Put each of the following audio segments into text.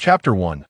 Chapter 1.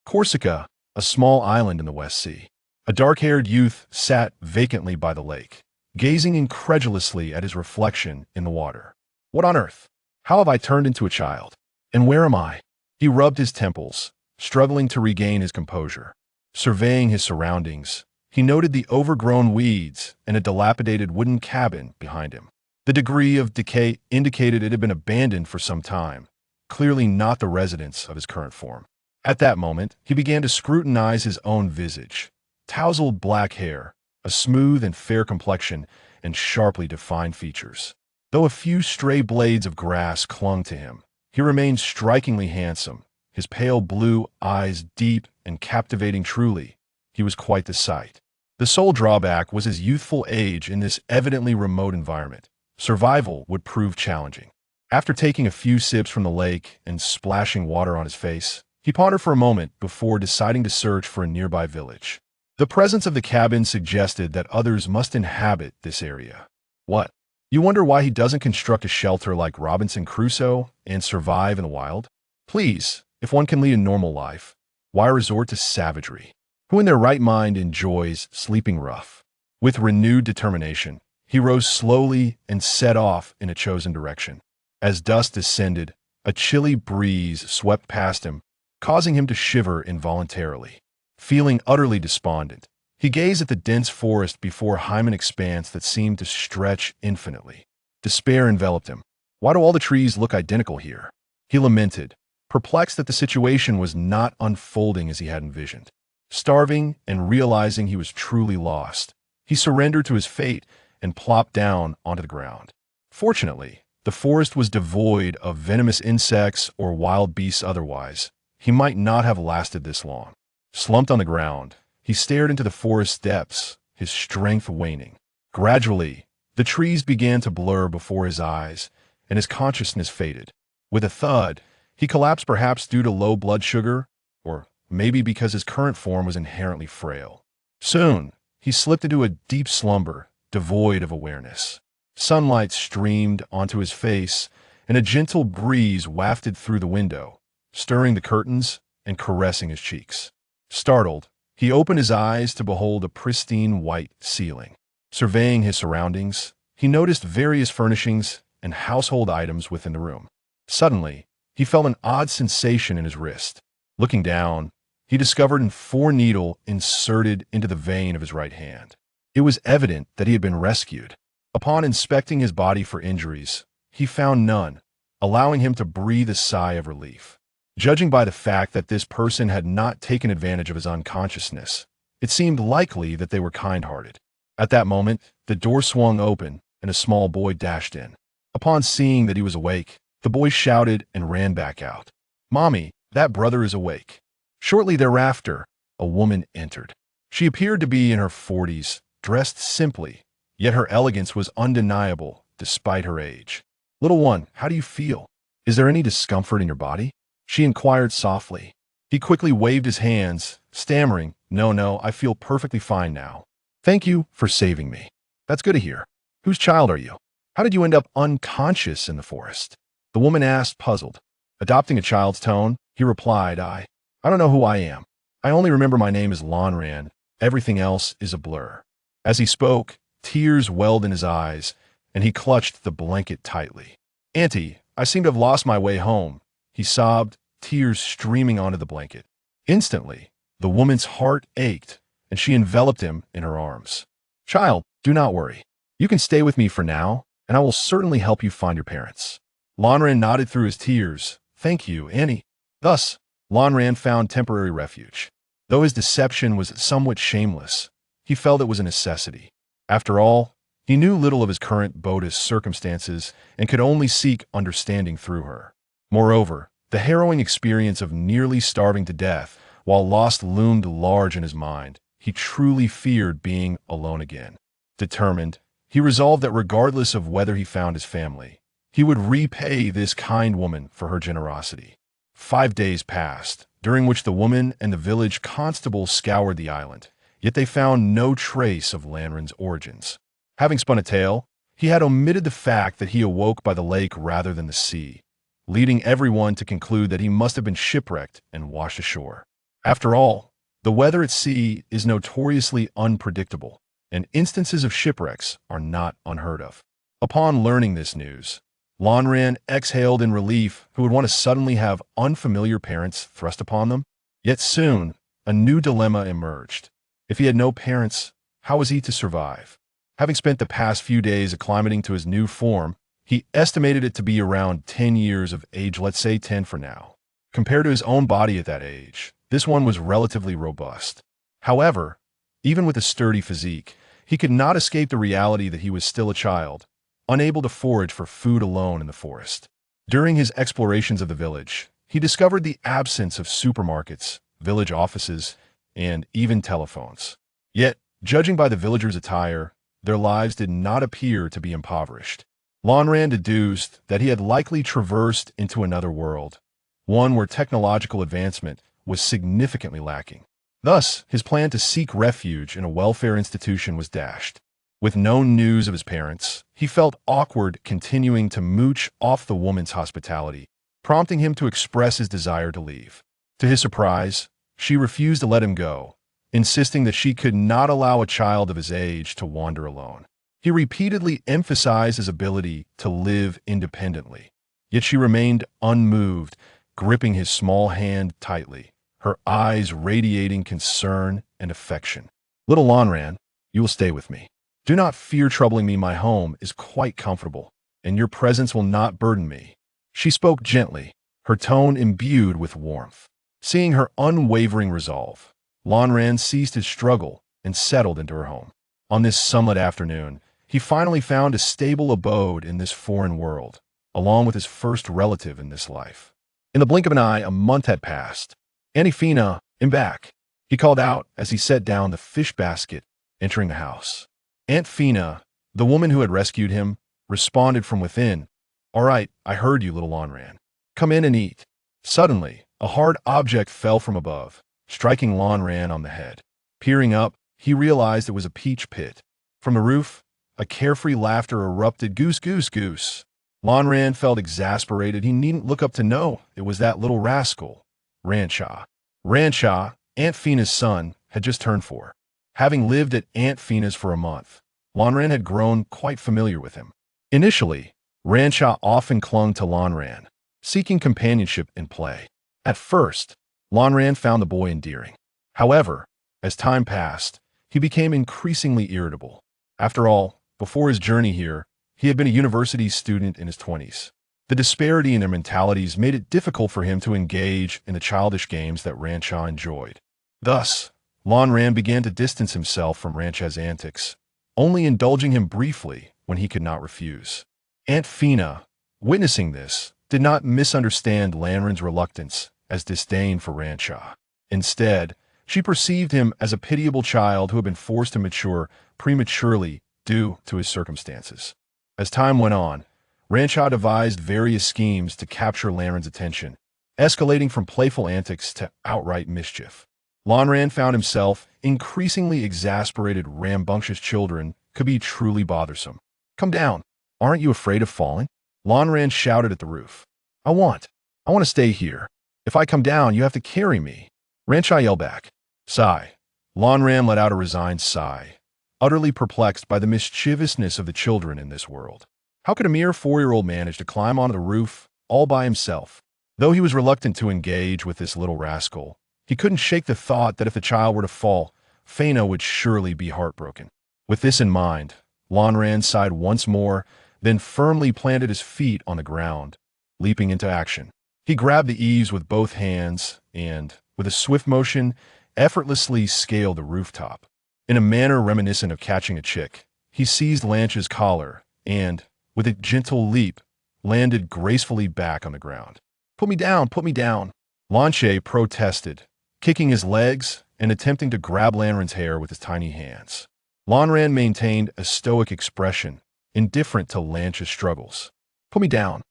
Corsica, a small island in the West Sea. A dark-haired youth sat vacantly by the lake, gazing incredulously at his reflection in the water. What on earth? How have I turned into a child? And where am I? He rubbed his temples, struggling to regain his composure. Surveying his surroundings, he noted the overgrown weeds and a dilapidated wooden cabin behind him. The degree of decay indicated it had been abandoned for some time, clearly not the residence of his current form. At that moment, he began to scrutinize his own visage. Tousled black hair, a smooth and fair complexion, and sharply defined features. Though a few stray blades of grass clung to him, he remained strikingly handsome, his pale blue eyes deep and captivating. Truly, he was quite the sight. The sole drawback was his youthful age in this evidently remote environment. Survival would prove challenging. After taking a few sips from the lake and splashing water on his face, he pondered for a moment before deciding to search for a nearby village. The presence of the cabin suggested that others must inhabit this area. What? You wonder why he doesn't construct a shelter like Robinson Crusoe and survive in the wild? Please, if one can lead a normal life, why resort to savagery? Who in their right mind enjoys sleeping rough? With renewed determination, he rose slowly and set off in a chosen direction. As dusk descended, a chilly breeze swept past him, causing him to shiver involuntarily. Feeling utterly despondent, he gazed at the dense forest before him, an expanse that seemed to stretch infinitely. Despair enveloped him. Why do all the trees look identical here? He lamented, perplexed that the situation was not unfolding as he had envisioned. Starving and realizing he was truly lost, he surrendered to his fate and plopped down onto the ground. Fortunately, the forest was devoid of venomous insects or wild beasts. Otherwise, he might not have lasted this long. Slumped on the ground, he stared into the forest's depths, his strength waning. Gradually, the trees began to blur before his eyes, and his consciousness faded. With a thud, he collapsed, perhaps due to low blood sugar, or maybe because his current form was inherently frail. Soon, he slipped into a deep slumber, devoid of awareness. Sunlight streamed onto his face, and a gentle breeze wafted through the window, stirring the curtains and caressing his cheeks. Startled, he opened his eyes to behold a pristine white ceiling. Surveying his surroundings, he noticed various furnishings and household items within the room. Suddenly, he felt an odd sensation in his wrist. Looking down, he discovered a 4-needle inserted into the vein of his right hand. It was evident that he had been rescued. Upon inspecting his body for injuries, he found none, allowing him to breathe a sigh of relief. Judging by the fact that this person had not taken advantage of his unconsciousness, it seemed likely that they were kind-hearted. At that moment, the door swung open and a small boy dashed in. Upon seeing that he was awake, the boy shouted and ran back out. "Mommy, that brother is awake." Shortly thereafter, a woman entered. She appeared to be in her 40s, dressed simply, yet her elegance was undeniable despite her age. "Little one, how do you feel? Is there any discomfort in your body?" she inquired softly. He quickly waved his hands, stammering, No, I feel perfectly fine now. Thank you for saving me. That's good to hear. Whose child are you? How did you end up unconscious in the forest?" The woman asked, puzzled. Adopting a child's tone, he replied, I don't know who I am. I only remember my name is Lonran. Everything else is a blur." As he spoke, tears welled in his eyes, and he clutched the blanket tightly. "Auntie, I seem to have lost my way home," he sobbed, tears streaming onto the blanket. Instantly, the woman's heart ached, and she enveloped him in her arms. "Child, do not worry. You can stay with me for now, and I will certainly help you find your parents." Lonran nodded through his tears. "Thank you, Annie." Thus, Lonran found temporary refuge. Though his deception was somewhat shameless, he felt it was a necessity. After all, he knew little of his current Boda's circumstances and could only seek understanding through her. Moreover, the harrowing experience of nearly starving to death while lost loomed large in his mind. He truly feared being alone again. Determined, he resolved that regardless of whether he found his family, he would repay this kind woman for her generosity. 5 days passed, during which the woman and the village constable scoured the island, yet they found no trace of Lanran's origins. Having spun a tale, he had omitted the fact that he awoke by the lake rather than the sea, leading everyone to conclude that he must have been shipwrecked and washed ashore. After all, the weather at sea is notoriously unpredictable, and instances of shipwrecks are not unheard of. Upon learning this news, Lanran exhaled in relief. Who would want to suddenly have unfamiliar parents thrust upon them? Yet soon, a new dilemma emerged. If he had no parents, how was he to survive? Having spent the past few days acclimating to his new form, he estimated it to be around 10 years of age, let's say 10 for now. Compared to his own body at that age, this one was relatively robust. However, even with a sturdy physique, he could not escape the reality that he was still a child, unable to forage for food alone in the forest. During his explorations of the village, he discovered the absence of supermarkets, village offices, and even telephones. Yet, judging by the villagers' attire, their lives did not appear to be impoverished. Lanran deduced that he had likely traversed into another world, one where technological advancement was significantly lacking. Thus, his plan to seek refuge in a welfare institution was dashed. With no news of his parents, he felt awkward continuing to mooch off the woman's hospitality, prompting him to express his desire to leave. To his surprise, she refused to let him go, insisting that she could not allow a child of his age to wander alone. He repeatedly emphasized his ability to live independently, yet she remained unmoved, gripping his small hand tightly, her eyes radiating concern and affection. "Little Lanran, you will stay with me. Do not fear troubling me. My home is quite comfortable, and your presence will not burden me." She spoke gently, her tone imbued with warmth. Seeing her unwavering resolve, Lanran ceased his struggle and settled into her home. On this sunlit afternoon, he finally found a stable abode in this foreign world, along with his first relative in this life. In the blink of an eye, a month had passed. "Auntie Fina, I'm back," he called out as he set down the fish basket, entering the house. Aunt Fina, the woman who had rescued him, responded from within. "All right, I heard you, little Lanran. Come in and eat." Suddenly, a hard object fell from above, striking Lanran on the head. Peering up, he realized it was a peach pit. From the roof, a carefree laughter erupted. "Goose, goose, goose." Lanran felt exasperated. He needn't look up to know it was that little rascal, Rancha. Rancha, Aunt Fina's son, had just turned 4. Having lived at Aunt Fina's for a month, Lanran had grown quite familiar with him. Initially, Rancha often clung to Lanran, seeking companionship and play. At first, Lanran found the boy endearing. However, as time passed, he became increasingly irritable. After all, before his journey here, he had been a university student in his 20s. The disparity in their mentalities made it difficult for him to engage in the childish games that Rancha enjoyed. Thus, Lanran began to distance himself from Rancha's antics, only indulging him briefly when he could not refuse. Aunt Fina, witnessing this, did not misunderstand Lanran's reluctance as disdain for Rancha. Instead, she perceived him as a pitiable child who had been forced to mature prematurely due to his circumstances. As time went on, Rancha devised various schemes to capture Lanran's attention, escalating from playful antics to outright mischief. Lanran found himself increasingly exasperated. Rambunctious children could be truly bothersome. "Come down. Aren't you afraid of falling?" Lanran shouted at the roof. I want to stay here. If I come down, you have to carry me." Rancha yelled back. Sigh. Lanran let out a resigned sigh, utterly perplexed by the mischievousness of the children in this world. How could a mere 4-year-old manage to climb onto the roof all by himself? Though he was reluctant to engage with this little rascal, he couldn't shake the thought that if the child were to fall, Fana would surely be heartbroken. With this in mind, Lanran sighed once more, then firmly planted his feet on the ground, leaping into action. He grabbed the eaves with both hands and, with a swift motion, effortlessly scaled the rooftop. In a manner reminiscent of catching a chick, he seized Lance's collar and, with a gentle leap, landed gracefully back on the ground. Put me down, put me down," Lance protested, kicking his legs and attempting to grab Lanran's hair with his tiny hands. Lanran maintained a stoic expression, indifferent to Lance's struggles. Put me down,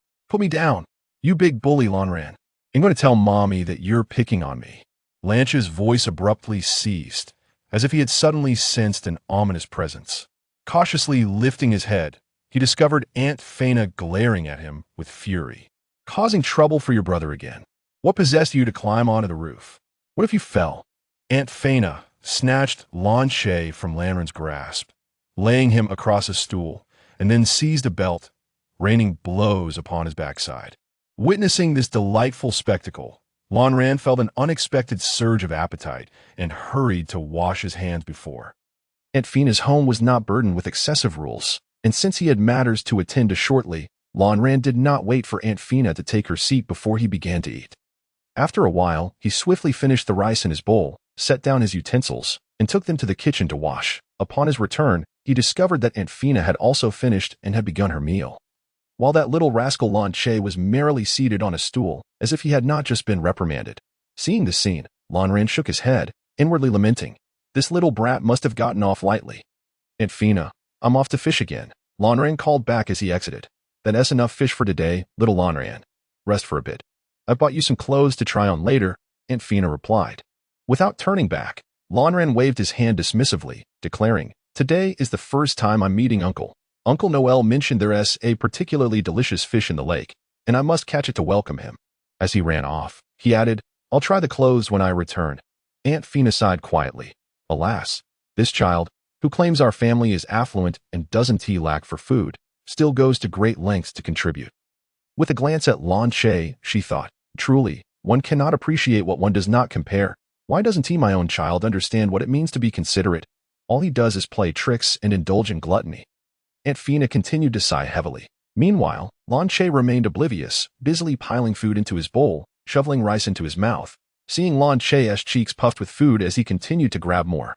you big bully, Lanran. I'm going to tell Mommy that you're picking on me." Lance's voice abruptly ceased, as if he had suddenly sensed an ominous presence. Cautiously lifting his head, he discovered Aunt Fana glaring at him with fury. causing trouble for your brother again. What possessed you to climb onto the roof? What if you fell? Aunt Fana snatched Lan Che from Lanren's grasp, laying him across a stool, and then seized a belt, raining blows upon his backside. Witnessing this delightful spectacle, Lanren felt an unexpected surge of appetite and hurried to wash his hands before. Aunt Fina's home was not burdened with excessive rules, and since he had matters to attend to shortly, Lanren did not wait for Aunt Fina to take her seat before he began to eat. After a while, he swiftly finished the rice in his bowl, set down his utensils, and took them to the kitchen to wash. Upon his return, he discovered that Aunt Fina had also finished and had begun her meal. While that little rascal Lan Che was merrily seated on a stool, as if he had not just been reprimanded. Seeing this scene, Lanren shook his head, inwardly lamenting, "This little brat must have gotten off lightly." "Aunt Fina, I'm off to fish again," Lanren called back as he exited. "That's enough fish for today, little Lanren. Rest for a bit. I've bought you some clothes to try on later," Aunt Fina replied. Without turning back, Lanren waved his hand dismissively, declaring, "Today is the first time I'm meeting Uncle. Uncle Noel mentioned there's a particularly delicious fish in the lake, and I must catch it to welcome him." As he ran off, he added, "I'll try the clothes when I return." Aunt Fina sighed quietly. Alas, this child, who claims our family is affluent and doesn't lack for food, still goes to great lengths to contribute. With a glance at Lan Che, she thought, "Truly, one cannot appreciate what one does not compare. Why doesn't my own child understand what it means to be considerate? All he does is play tricks and indulge in gluttony." Aunt Fina continued to sigh heavily. Meanwhile, Lan Che remained oblivious, busily piling food into his bowl, shoveling rice into his mouth, seeing Lan Che's cheeks puffed with food as he continued to grab more.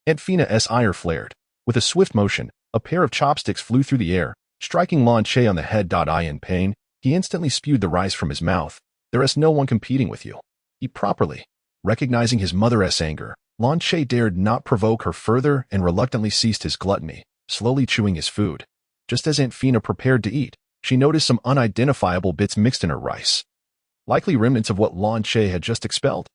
Aunt Fina's ire flared. With a swift motion, a pair of chopsticks flew through the air, striking Lan Che on the head. In pain, he instantly spewed the rice from his mouth. "There's no one competing with you. Eat properly." Recognizing his mother's anger, Lan Che dared not provoke her further and reluctantly ceased his gluttony, slowly chewing his food. Just as Aunt Fina prepared to eat, she noticed some unidentifiable bits mixed in her rice. Likely remnants of what Lan Che had just expelled.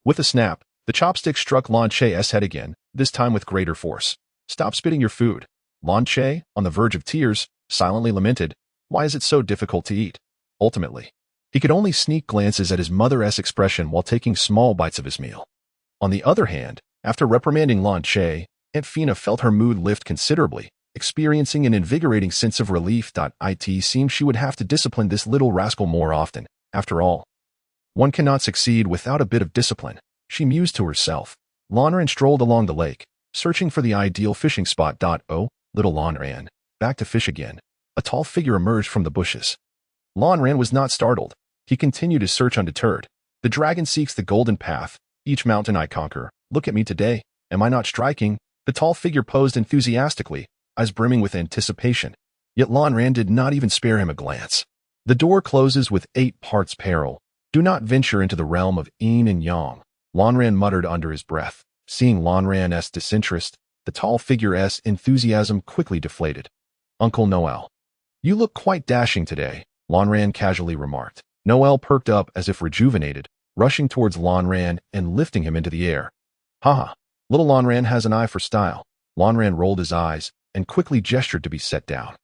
With a snap, the chopstick struck Lan Che's head again, this time with greater force. "Stop spitting your food." Lan Che, on the verge of tears, silently lamented, "Why is it so difficult to eat?" Ultimately, he could only sneak glances at his mother's expression while taking small bites of his meal. On the other hand, after reprimanding Lan Che, Aunt Fina felt her mood lift considerably, experiencing an invigorating sense of relief. It seemed she would have to discipline this little rascal more often. After all, one cannot succeed without a bit of discipline, she mused to herself. Lanren strolled along the lake, searching for the ideal fishing spot. "Oh, little Lanren, back to fish again." A tall figure emerged from the bushes. Lanren was not startled. He continued his search undeterred. "The dragon seeks the golden path. Each mountain I conquer. Look at me today. Am I not striking?" The tall figure posed enthusiastically, eyes brimming with anticipation. Yet Lanren did not even spare him a glance. "The door closes with 8 parts peril. Do not venture into the realm of yin and yang," Lanren muttered under his breath. Seeing Lanren's disinterest, the tall figure's enthusiasm quickly deflated. "Uncle Noel, you look quite dashing today," Lanren casually remarked. Noel perked up as if rejuvenated, rushing towards Lanren and lifting him into the air. "Haha, little Lanren has an eye for style." Lanren rolled his eyes and quickly gestured to be set down.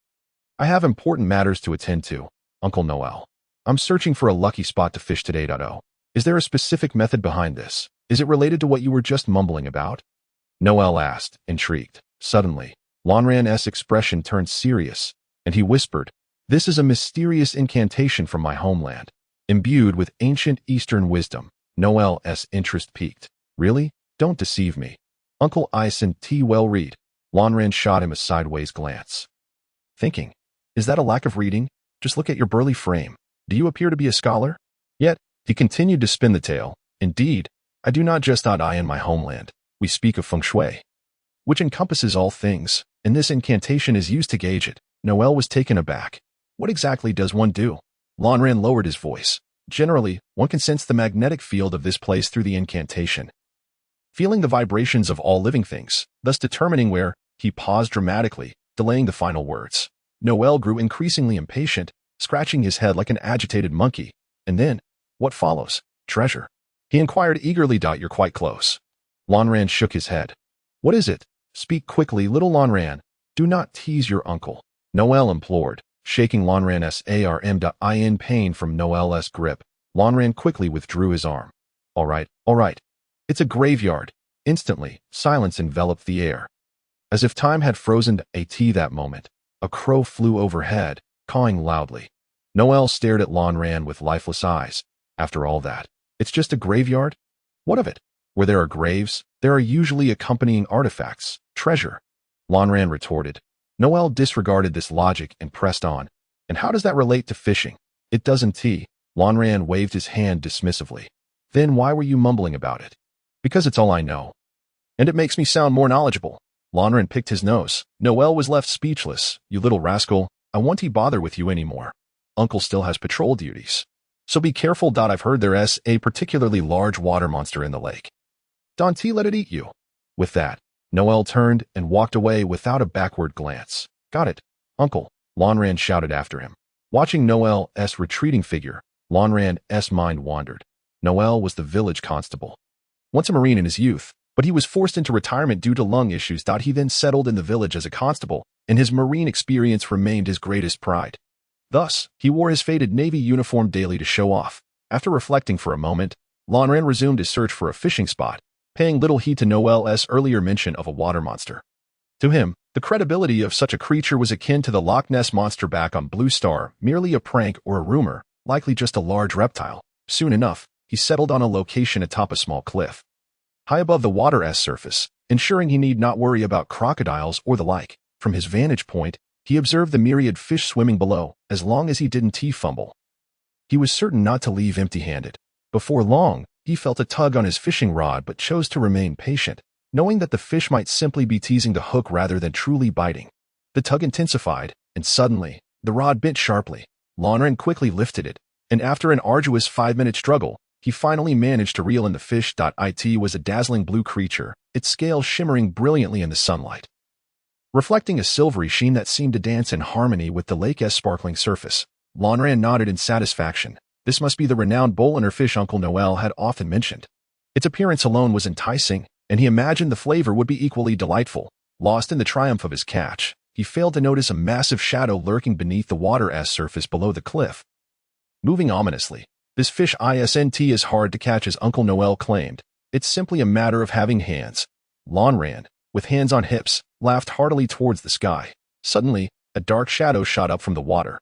"I have important matters to attend to, Uncle Noel. I'm searching for a lucky spot to fish today. Is there a specific method behind this? Is it related to what you were just mumbling about?" Noel asked, intrigued. Suddenly, Lanren's expression turned serious, and he whispered, "This is a mysterious incantation from my homeland, imbued with ancient Eastern wisdom." Noel's interest piqued. "Really? Don't deceive me. Uncle Ison T. well read." Lanren shot him a sideways glance. Thinking, "Is that a lack of reading? Just look at your burly frame. Do you appear to be a scholar?" Yet, he continued to spin the tale. "Indeed, I do not just eye in my homeland. We speak of feng shui, which encompasses all things, and this incantation is used to gauge it." Noel was taken aback. "What exactly does one do?" Lanren lowered his voice. "Generally, one can sense the magnetic field of this place through the incantation, feeling the vibrations of all living things, thus determining where." He paused dramatically, delaying the final words. Noel grew increasingly impatient, scratching his head like an agitated monkey. "And then, what follows? Treasure?" he inquired eagerly. "You're quite close." Lanren shook his head. "What is it? Speak quickly, little Lanren. Do not tease your uncle," Noel implored, Shaking Lanran's arm in pain from Noel's grip, Lanran quickly withdrew his arm. All right. It's a graveyard. Instantly, silence enveloped the air. As if time had frozen that moment, a crow flew overhead, cawing loudly. Noel stared at Lanran with lifeless eyes. After all that, it's just a graveyard? What of it? Where there are graves, there are usually accompanying artifacts, treasure. Lanran retorted. Noel disregarded this logic and pressed on. And how does that relate to fishing? It doesn't. Lanran waved his hand dismissively. Then why were you mumbling about it? Because it's all I know. And it makes me sound more knowledgeable. Lanran picked his nose. Noel was left speechless. You little rascal, I won't bother with you anymore. Uncle still has patrol duties. So be careful. I've heard there's a particularly large water monster in the lake. Don't let it eat you. With that, Noel turned and walked away without a backward glance. Got it, Uncle, Lanran shouted after him. Watching Noel's retreating figure, Lanran's mind wandered. Noel was the village constable. Once a Marine in his youth, but he was forced into retirement due to lung issues. He then settled in the village as a constable, and his Marine experience remained his greatest pride. Thus, he wore his faded Navy uniform daily to show off. After reflecting for a moment, Lanran resumed his search for a fishing spot, paying little heed to Noel's earlier mention of a water monster. To him, the credibility of such a creature was akin to the Loch Ness Monster back on Blue Star, merely a prank or a rumor, likely just a large reptile. Soon enough, he settled on a location atop a small cliff, high above the water's surface, ensuring he need not worry about crocodiles or the like. From his vantage point, he observed the myriad fish swimming below, as long as he didn't fumble. He was certain not to leave empty-handed. Before long, he felt a tug on his fishing rod but chose to remain patient, knowing that the fish might simply be teasing the hook rather than truly biting. The tug intensified, and suddenly, the rod bit sharply. Lanran quickly lifted it, and after an arduous 5-minute struggle, he finally managed to reel in the fish. It was a dazzling blue creature, its scales shimmering brilliantly in the sunlight, reflecting a silvery sheen that seemed to dance in harmony with the lake's sparkling surface. Lanran nodded in satisfaction. This must be the renowned bowliner fish Uncle Noel had often mentioned. Its appearance alone was enticing, and he imagined the flavor would be equally delightful. Lost in the triumph of his catch, he failed to notice a massive shadow lurking beneath the water's surface below the cliff, moving ominously. This fish isn't as hard to catch as Uncle Noel claimed. It's simply a matter of having hands. Lanran, with hands on hips, laughed heartily towards the sky. Suddenly, a dark shadow shot up from the water,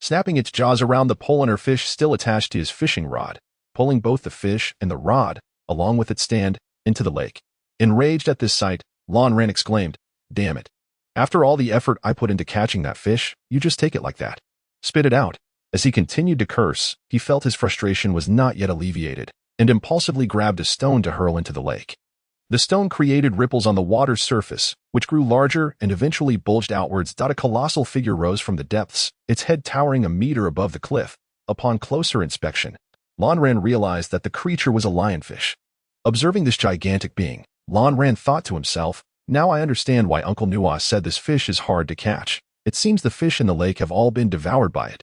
snapping its jaws around the polar fish still attached to his fishing rod, pulling both the fish and the rod, along with its stand, into the lake. Enraged at this sight, Lanran exclaimed, "Damn it. After all the effort I put into catching that fish, you just take it like that. Spit it out." As he continued to curse, he felt his frustration was not yet alleviated, and impulsively grabbed a stone to hurl into the lake. The stone created ripples on the water's surface, which grew larger and eventually bulged outwards. A colossal figure rose from the depths, its head towering a meter above the cliff. Upon closer inspection, Lanran realized that the creature was a lionfish. Observing this gigantic being, Lanran thought to himself, now I understand why Uncle Noel said this fish is hard to catch. It seems the fish in the lake have all been devoured by it.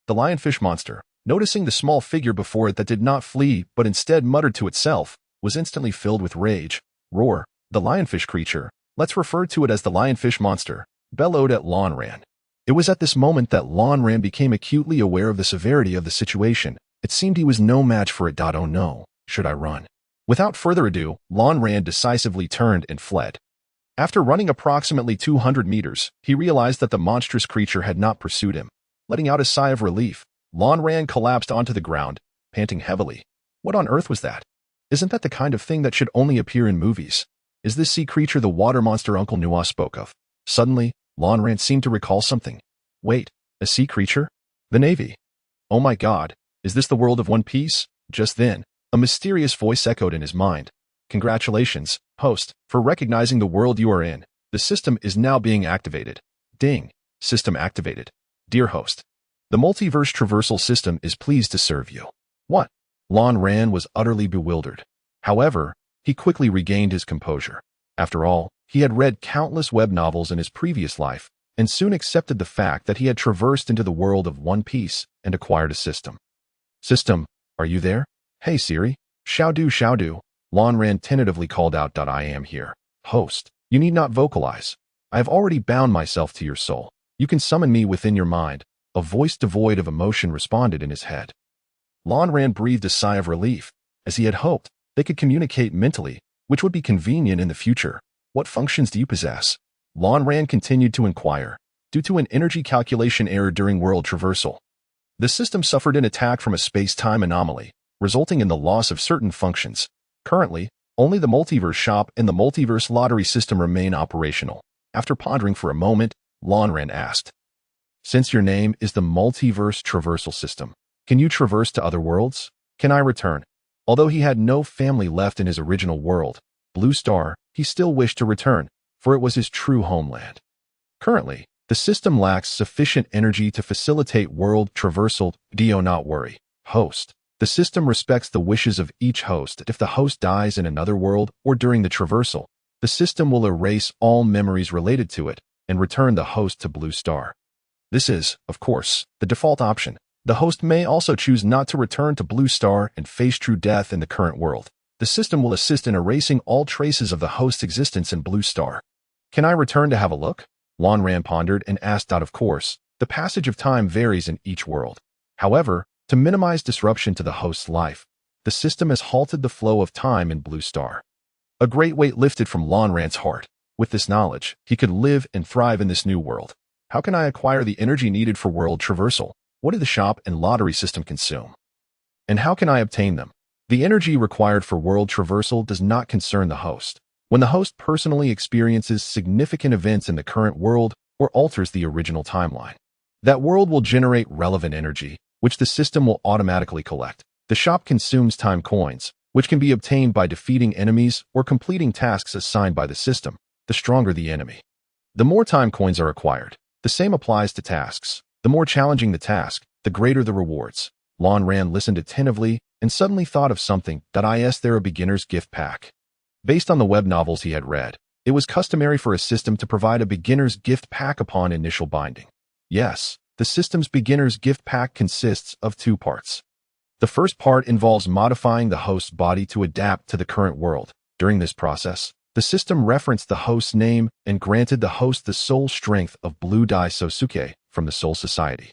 The lionfish monster, noticing the small figure before it that did not flee but instead muttered to itself, was instantly filled with rage. Roar, the lionfish creature, let's refer to it as the lionfish monster, bellowed at Lanran. It was at this moment that Lanran became acutely aware of the severity of the situation. It seemed he was no match for it. Oh no, should I run? Without further ado, Lanran decisively turned and fled. After running approximately 200 meters, he realized that the monstrous creature had not pursued him. Letting out a sigh of relief, Lanran collapsed onto the ground, panting heavily. What on earth was that? Isn't that the kind of thing that should only appear in movies? Is this sea creature the water monster Uncle Noel spoke of? Suddenly, Lanran seemed to recall something. Wait, a sea creature? The Navy. Oh my God, is this the world of One Piece? Just then, a mysterious voice echoed in his mind. Congratulations, host, for recognizing the world you are in. The system is now being activated. Ding. System activated. Dear host, the multiverse traversal system is pleased to serve you. What? Lanran was utterly bewildered. However, he quickly regained his composure. After all, he had read countless web novels in his previous life, and soon accepted the fact that he had traversed into the world of One Piece and acquired a system. System, are you there? Hey Siri, Shao-do, Lanran tentatively called out. I am here. Host, you need not vocalize. I have already bound myself to your soul. You can summon me within your mind. A voice devoid of emotion responded in his head. Lan Ran breathed a sigh of relief. As he had hoped, they could communicate mentally, which would be convenient in the future. What functions do you possess? Lan Ran continued to inquire. Due to an energy calculation error during world traversal, the system suffered an attack from a space-time anomaly, resulting in the loss of certain functions. Currently, only the multiverse shop and the multiverse lottery system remain operational. After pondering for a moment, Lan Ran asked, "Since your name is the multiverse traversal system, can you traverse to other worlds? Can I return?" Although he had no family left in his original world, Blue Star, he still wished to return, for it was his true homeland. Currently, the system lacks sufficient energy to facilitate world traversal. Do not worry, host. The system respects the wishes of each host. If the host dies in another world or during the traversal, the system will erase all memories related to it and return the host to Blue Star. This is, of course, the default option. The host may also choose not to return to Blue Star and face true death in the current world. The system will assist in erasing all traces of the host's existence in Blue Star. Can I return to have a look? Lan Ran pondered and asked. Of course, the passage of time varies in each world. However, to minimize disruption to the host's life, the system has halted the flow of time in Blue Star. A great weight lifted from Lan Ran's heart. With this knowledge, he could live and thrive in this new world. How can I acquire the energy needed for world traversal? What do the shop and lottery system consume? And how can I obtain them? The energy required for world traversal does not concern the host. When the host personally experiences significant events in the current world or alters the original timeline, that world will generate relevant energy, which the system will automatically collect. The shop consumes time coins, which can be obtained by defeating enemies or completing tasks assigned by the system. The stronger the enemy, the more time coins are acquired. The same applies to tasks. The more challenging the task, the greater the rewards. Lan Ran listened attentively and suddenly thought of something. Is there a beginner's gift pack? Based on the web novels he had read, it was customary for a system to provide a beginner's gift pack upon initial binding. Yes, the system's beginner's gift pack consists of two parts. The first part involves modifying the host's body to adapt to the current world. During this process, the system referenced the host's name and granted the host the soul strength of Blue Dai Sosuke from the Soul Society.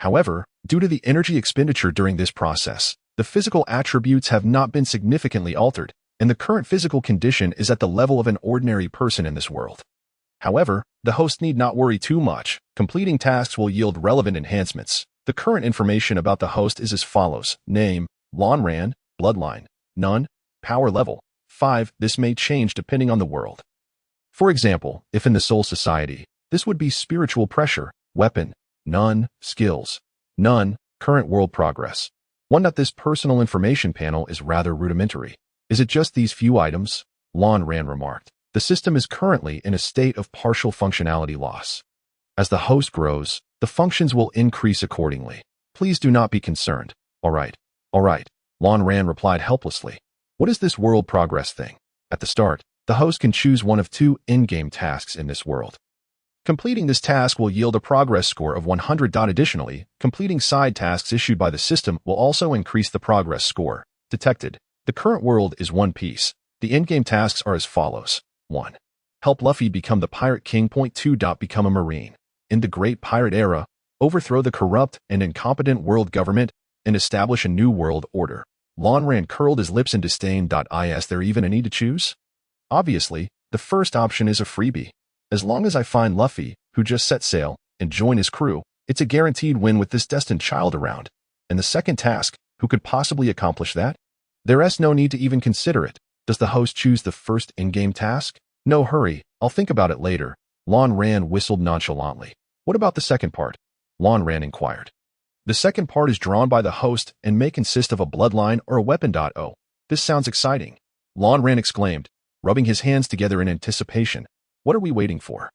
However, due to the energy expenditure during this process, the physical attributes have not been significantly altered, and the current physical condition is at the level of an ordinary person in this world. However, the host need not worry too much. Completing tasks will yield relevant enhancements. The current information about the host is as follows: name, Lan Ran, bloodline, none, power level, 5. This may change depending on the world. For example, if in the Soul Society, this would be spiritual pressure, weapon, none, skills, none, current world progress. This personal information panel is rather rudimentary. Is it just these few items? Lan Ran remarked. The system is currently in a state of partial functionality loss. As the host grows, the functions will increase accordingly. Please do not be concerned. All right, Lan Ran replied helplessly. What is this world progress thing? At the start, the host can choose one of two in-game tasks in this world. Completing this task will yield a progress score of 100. Additionally, completing side tasks issued by the system will also increase the progress score. Detected. The current world is One Piece. The in-game tasks are as follows. 1. Help Luffy become the Pirate King. 2. Become a Marine. In the Great Pirate Era, overthrow the corrupt and incompetent world government and establish a new world order. Lan Ran curled his lips in disdain. Is there even a need to choose? Obviously, the first option is a freebie. As long as I find Luffy, who just set sail, and join his crew, it's a guaranteed win with this destined child around. And the second task, who could possibly accomplish that? There's no need to even consider it. Does the host choose the first in-game task? No hurry, I'll think about it later. Lan Ran whistled nonchalantly. What about the second part? Lan Ran inquired. The second part is drawn by the host and may consist of a bloodline or a weapon. Oh, this sounds exciting. Lan Ran exclaimed, rubbing his hands together in anticipation. What are we waiting for?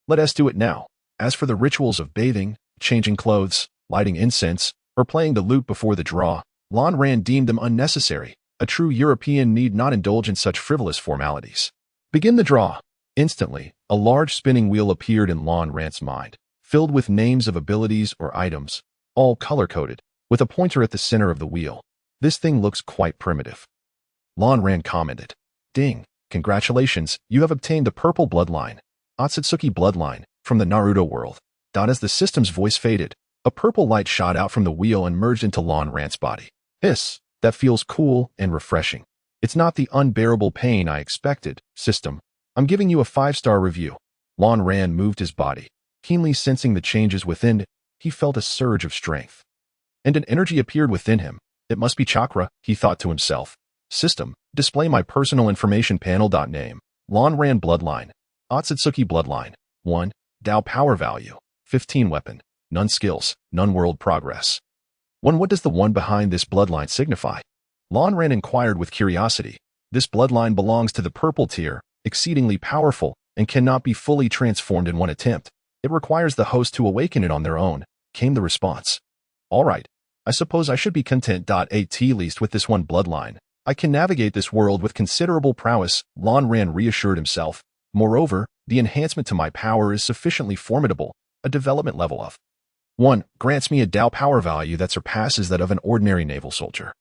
Let us do it now. As for the rituals of bathing, changing clothes, lighting incense, or playing the lute before the draw, Lan Ran deemed them unnecessary. A true European need not indulge in such frivolous formalities. Begin the draw. Instantly, a large spinning wheel appeared in Lan Ran's mind, filled with names of abilities or items, all color-coded, with a pointer at the center of the wheel. This thing looks quite primitive. Lan Ran commented. Ding, congratulations, you have obtained the purple bloodline, Otsutsuki bloodline, from the Naruto world. As the system's voice faded, a purple light shot out from the wheel and merged into Lon Rand's body. Hiss, that feels cool and refreshing. It's not the unbearable pain I expected, system. I'm giving you a 5-star review. Lon Rand moved his body. Keenly sensing the changes within it, he felt a surge of strength. And an energy appeared within him. It must be chakra, he thought to himself. System, display my personal information panel. Name, Lon Rand bloodline. Otsutsuki bloodline. 1. Dao power value. 15 weapon. None skills, none world progress. 1. What does the 1 behind this bloodline signify? Lon Rand inquired with curiosity. This bloodline belongs to the purple tier, exceedingly powerful, and cannot be fully transformed in one attempt. It requires the host to awaken it on their own, came the response. All right, I suppose I should be content. At least with this 1 bloodline, I can navigate this world with considerable prowess, Lon Rand reassured himself. Moreover, the enhancement to my power is sufficiently formidable. A development level of 1 grants me a Dao power value that surpasses that of an ordinary naval soldier.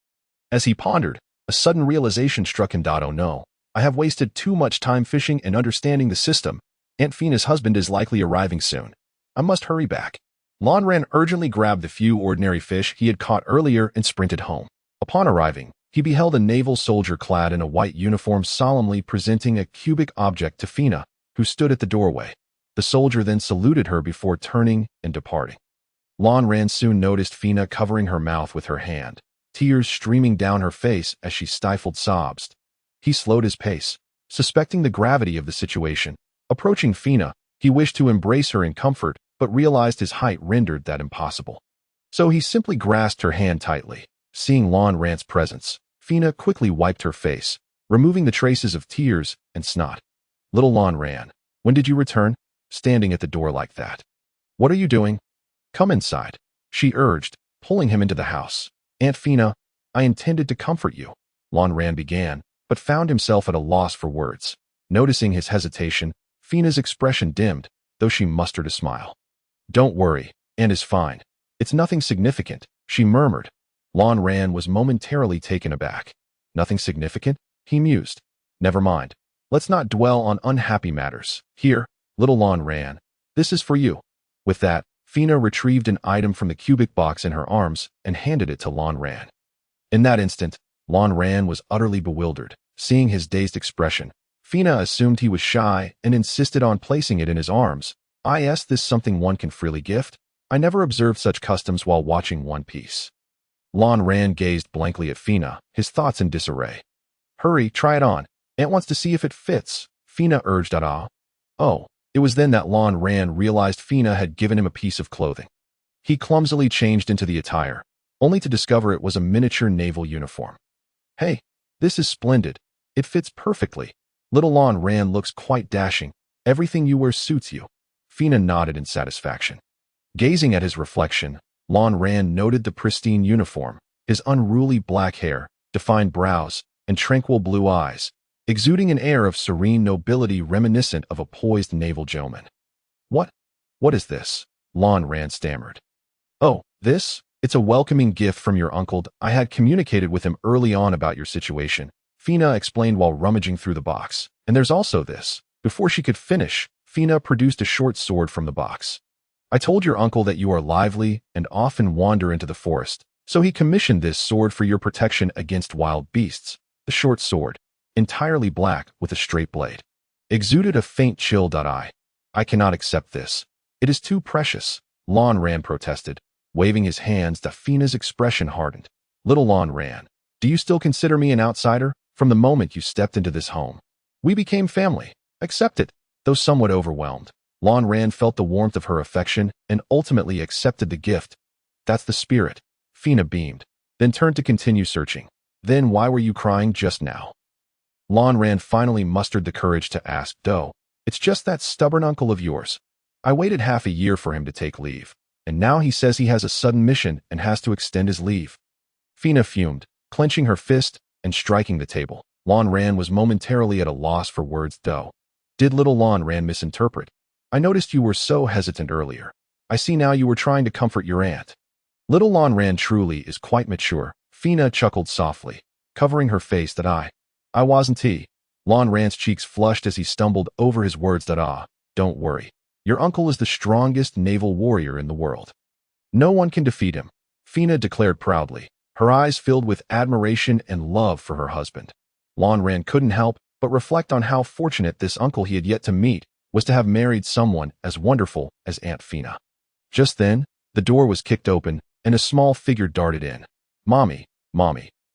As he pondered, a sudden realization struck him. Oh no, I have wasted too much time fishing and understanding the system. Aunt Fina's husband is likely arriving soon. I must hurry back. Lon Rand urgently grabbed the few ordinary fish he had caught earlier and sprinted home. Upon arriving, he beheld a naval soldier clad in a white uniform solemnly presenting a cubic object to Fina, who stood at the doorway. The soldier then saluted her before turning and departing. Lon Rand soon noticed Fina covering her mouth with her hand, tears streaming down her face as she stifled sobs. He slowed his pace, suspecting the gravity of the situation. Approaching Fina, he wished to embrace her in comfort, but realized his height rendered that impossible. So he simply grasped her hand tightly. Seeing Lon Rand's presence, Fina quickly wiped her face, removing the traces of tears and snot. Little Lon Rand, when did you return? Standing at the door like that. What are you doing? Come inside, she urged, pulling him into the house. Aunt Fina, I intended to comfort you, Lon Rand began, but found himself at a loss for words. Noticing his hesitation, Fina's expression dimmed, though she mustered a smile. Don't worry, Aunt is fine. It's nothing significant, she murmured. Lon Rand was momentarily taken aback. Nothing significant? He mused. Never mind. Let's not dwell on unhappy matters. Here, little Lon Rand, this is for you. With that, Fina retrieved an item from the cubic box in her arms and handed it to Lon Rand. In that instant, Lon Rand was utterly bewildered. Seeing his dazed expression, Fina assumed he was shy and insisted on placing it in his arms. Is this something one can freely gift? I never observed such customs while watching One Piece. Lon Rand gazed blankly at Fina, his thoughts in disarray. Hurry, try it on. Aunt wants to see if it fits, Fina urged. Oh, it was then that Lon Rand realized Fina had given him a piece of clothing. He clumsily changed into the attire, only to discover it was a miniature naval uniform. Hey, this is splendid. It fits perfectly. Little Lon Rand looks quite dashing. Everything you wear suits you. Fina nodded in satisfaction. Gazing at his reflection, Lon Rand noted the pristine uniform, his unruly black hair, defined brows, and tranquil blue eyes, exuding an air of serene nobility reminiscent of a poised naval gentleman. What is this? Lon Rand stammered. Oh, this? It's a welcoming gift from your uncle. I had communicated with him early on about your situation, Fina explained while rummaging through the box. And there's also this. Before she could finish, Fina produced a short sword from the box. I told your uncle that you are lively and often wander into the forest, so he commissioned this sword for your protection against wild beasts. The short sword, entirely black with a straight blade, exuded a faint chill. I cannot accept this. It is too precious, Lon Rand protested, waving his hands. Fina's expression hardened. Little Lon Rand, do you still consider me an outsider? From the moment you stepped into this home, we became family. Accept it. Though somewhat overwhelmed, Lon Rand felt the warmth of her affection and ultimately accepted the gift. That's the spirit, Fina beamed, then turned to continue searching. Then why were you crying just now? Lon Rand finally mustered the courage to ask. It's just that stubborn uncle of yours. I waited half a year for him to take leave, and now he says he has a sudden mission and has to extend his leave. Fina fumed, clenching her fist and striking the table. Lon Rand was momentarily at a loss for words. Did little Lon Rand misinterpret? I noticed you were so hesitant earlier. I see now you were trying to comfort your aunt. Little Lon Rand truly is quite mature, Fina chuckled softly, covering her face. I wasn't he. Lon Rand's cheeks flushed as he stumbled over his words. Don't worry. Your uncle is the strongest naval warrior in the world. No one can defeat him, Fina declared proudly, her eyes filled with admiration and love for her husband. Lan Ran couldn't help but reflect on how fortunate this uncle he had yet to meet was to have married someone as wonderful as Aunt Fina. Just then, the door was kicked open and a small figure darted in. Mommy,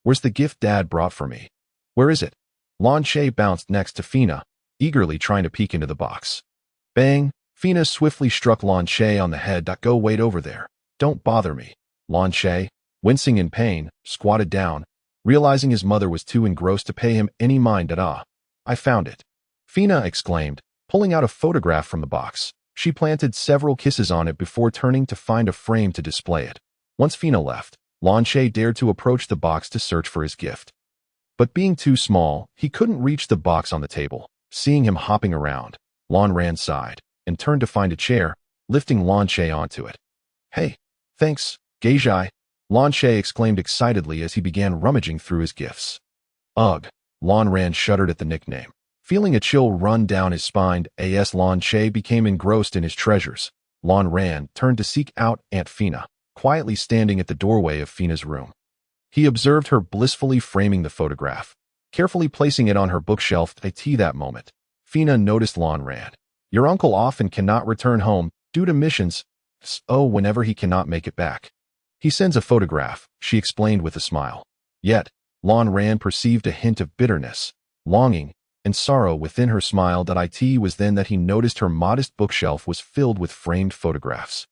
where's the gift Dad brought for me? Where is it? Lan Che bounced next to Fina, eagerly trying to peek into the box. Bang! Fina swiftly struck Lan Che on the head. Go wait over there. Don't bother me. Lan Che, wincing in pain, squatted down, realizing his mother was too engrossed to pay him any mind. I found it. Fina exclaimed, pulling out a photograph from the box. She planted several kisses on it before turning to find a frame to display it. Once Fina left, Lan Che dared to approach the box to search for his gift. But being too small, he couldn't reach the box on the table. Seeing him hopping around, Lan Ran sighed and turned to find a chair, lifting Lan Che onto it. Hey, thanks, Geijai, Lan Che exclaimed excitedly as he began rummaging through his gifts. Ugh, Lan Ran shuddered at the nickname. Feeling a chill run down his spine, Lan Che became engrossed in his treasures. Lan Ran turned to seek out Aunt Fina, quietly standing at the doorway of Fina's room. He observed her blissfully framing the photograph, carefully placing it on her bookshelf. At that moment, Fina noticed Lan Ran. Your uncle often cannot return home due to missions, so whenever he cannot make it back, he sends a photograph, she explained with a smile. Yet, Lan Ran perceived a hint of bitterness, longing, and sorrow within her smile. It was then that he noticed her modest bookshelf was filled with framed photographs,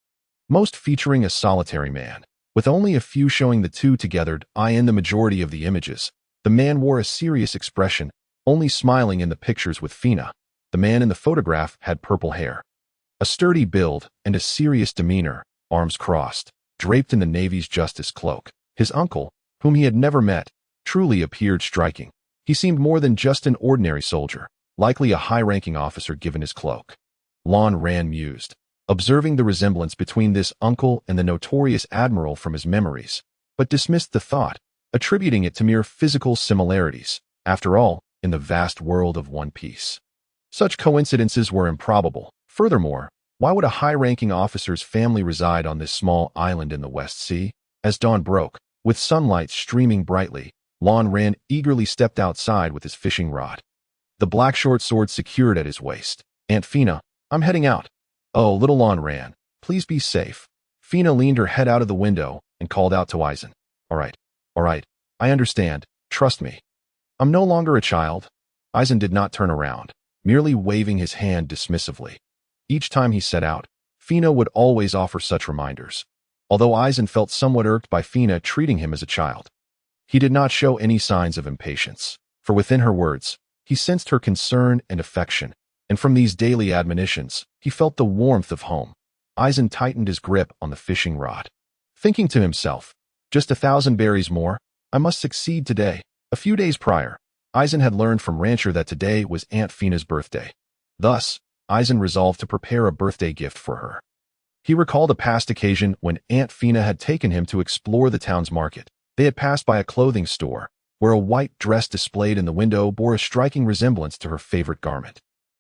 most featuring a solitary man, with only a few showing the two together. In the majority of the images, the man wore a serious expression, only smiling in the pictures with Fina. The man in the photograph had purple hair, a sturdy build, and a serious demeanor, arms crossed, draped in the Navy's justice cloak. His uncle, whom he had never met, truly appeared striking. He seemed more than just an ordinary soldier, likely a high-ranking officer given his cloak. Lan Ran mused, observing the resemblance between this uncle and the notorious admiral from his memories, but dismissed the thought, attributing it to mere physical similarities. After all, in the vast world of One Piece, such coincidences were improbable. Furthermore, why would a high-ranking officer's family reside on this small island in the West Sea? As dawn broke, with sunlight streaming brightly, Lan Ran eagerly stepped outside with his fishing rod, the black short sword secured at his waist. Aunt Fina, I'm heading out. Oh, little Lan Ran, please be safe. Fina leaned her head out of the window and called out to Aizen. All right, I understand, trust me. I'm no longer a child. Aizen did not turn around, merely waving his hand dismissively. Each time he set out, Fina would always offer such reminders, although Aizen felt somewhat irked by Fina treating him as a child. He did not show any signs of impatience, for within her words, he sensed her concern and affection, and from these daily admonitions, he felt the warmth of home. Aizen tightened his grip on the fishing rod, thinking to himself, just 1,000 berries more, I must succeed today. A few days prior, Aizen had learned from Rancher that today was Aunt Fina's birthday. Thus, Aizen resolved to prepare a birthday gift for her. He recalled a past occasion when Aunt Fina had taken him to explore the town's market. They had passed by a clothing store, where a white dress displayed in the window bore a striking resemblance to her favorite garment.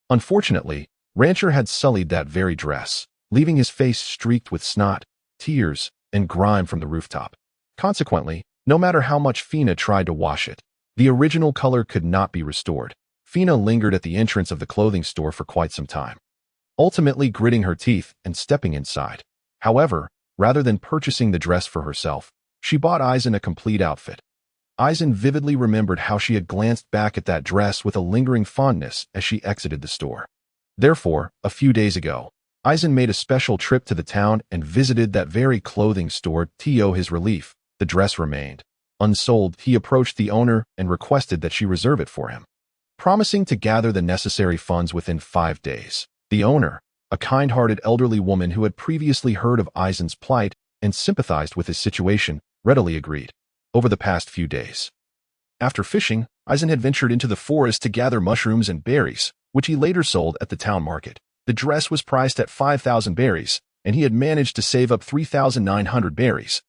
Unfortunately, Rancher had sullied that very dress, leaving his face streaked with snot, tears, and grime from the rooftop. Consequently, no matter how much Fina tried to wash it, the original color could not be restored. Fina lingered at the entrance of the clothing store for quite some time, ultimately gritting her teeth and stepping inside. However, rather than purchasing the dress for herself, she bought Aizen a complete outfit. Aizen vividly remembered how she had glanced back at that dress with a lingering fondness as she exited the store. Therefore, a few days ago, Aizen made a special trip to the town and visited that very clothing store. To his relief, the dress remained unsold. He approached the owner and requested that she reserve it for him, promising to gather the necessary funds within 5 days. The owner, a kind-hearted elderly woman who had previously heard of Aizen's plight and sympathized with his situation, readily agreed. Over the past few days, after fishing, Aizen had ventured into the forest to gather mushrooms and berries, which he later sold at the town market. The dress was priced at 5,000 berries, and he had managed to save up 3,900 berries,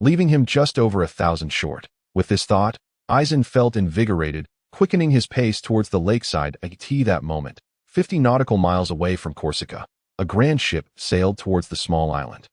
leaving him just over 1,000 short. With this thought, Aizen felt invigorated, quickening his pace towards the lakeside at that moment, 50 nautical miles away from Corsica. a grand ship sailed towards the small island.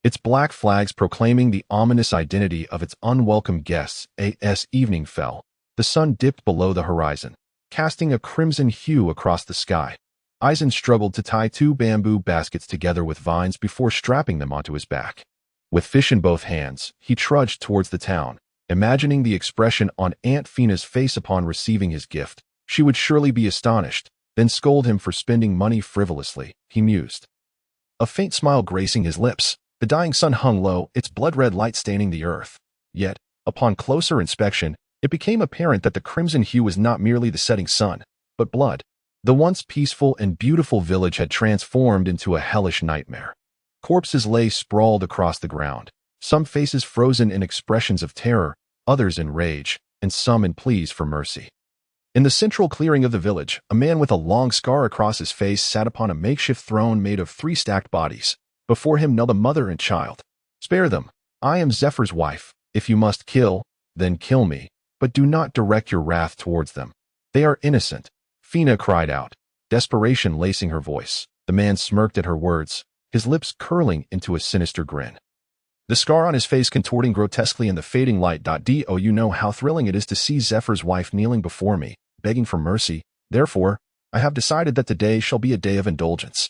Its black flags proclaiming the ominous identity of its unwelcome guests. As evening fell, the sun dipped below the horizon, casting a crimson hue across the sky. Eisen struggled to tie 2 bamboo baskets together with vines before strapping them onto his back. With fish in both hands, he trudged towards the town, imagining the expression on Aunt Fina's face upon receiving his gift. She would surely be astonished, then scold him for spending money frivolously, he mused. A faint smile gracing his lips, the dying sun hung low, its blood-red light staining the earth. Yet, upon closer inspection, it became apparent that the crimson hue was not merely the setting sun, but blood. The once peaceful and beautiful village had transformed into a hellish nightmare. Corpses lay sprawled across the ground, some faces frozen in expressions of terror, others in rage, and some in pleas for mercy. In the central clearing of the village, a man with a long scar across his face sat upon a makeshift throne made of 3 stacked bodies. Before him knelt a mother and child. "Spare them. I am Zephyr's wife. If you must kill, then kill me, but do not direct your wrath towards them. They are innocent," Fina cried out, desperation lacing her voice. The man smirked at her words, his lips curling into a sinister grin. The scar on his face contorting grotesquely in the fading light. Do you know how thrilling it is to see Zephyr's wife kneeling before me, begging for mercy? Therefore, I have decided that today shall be a day of indulgence.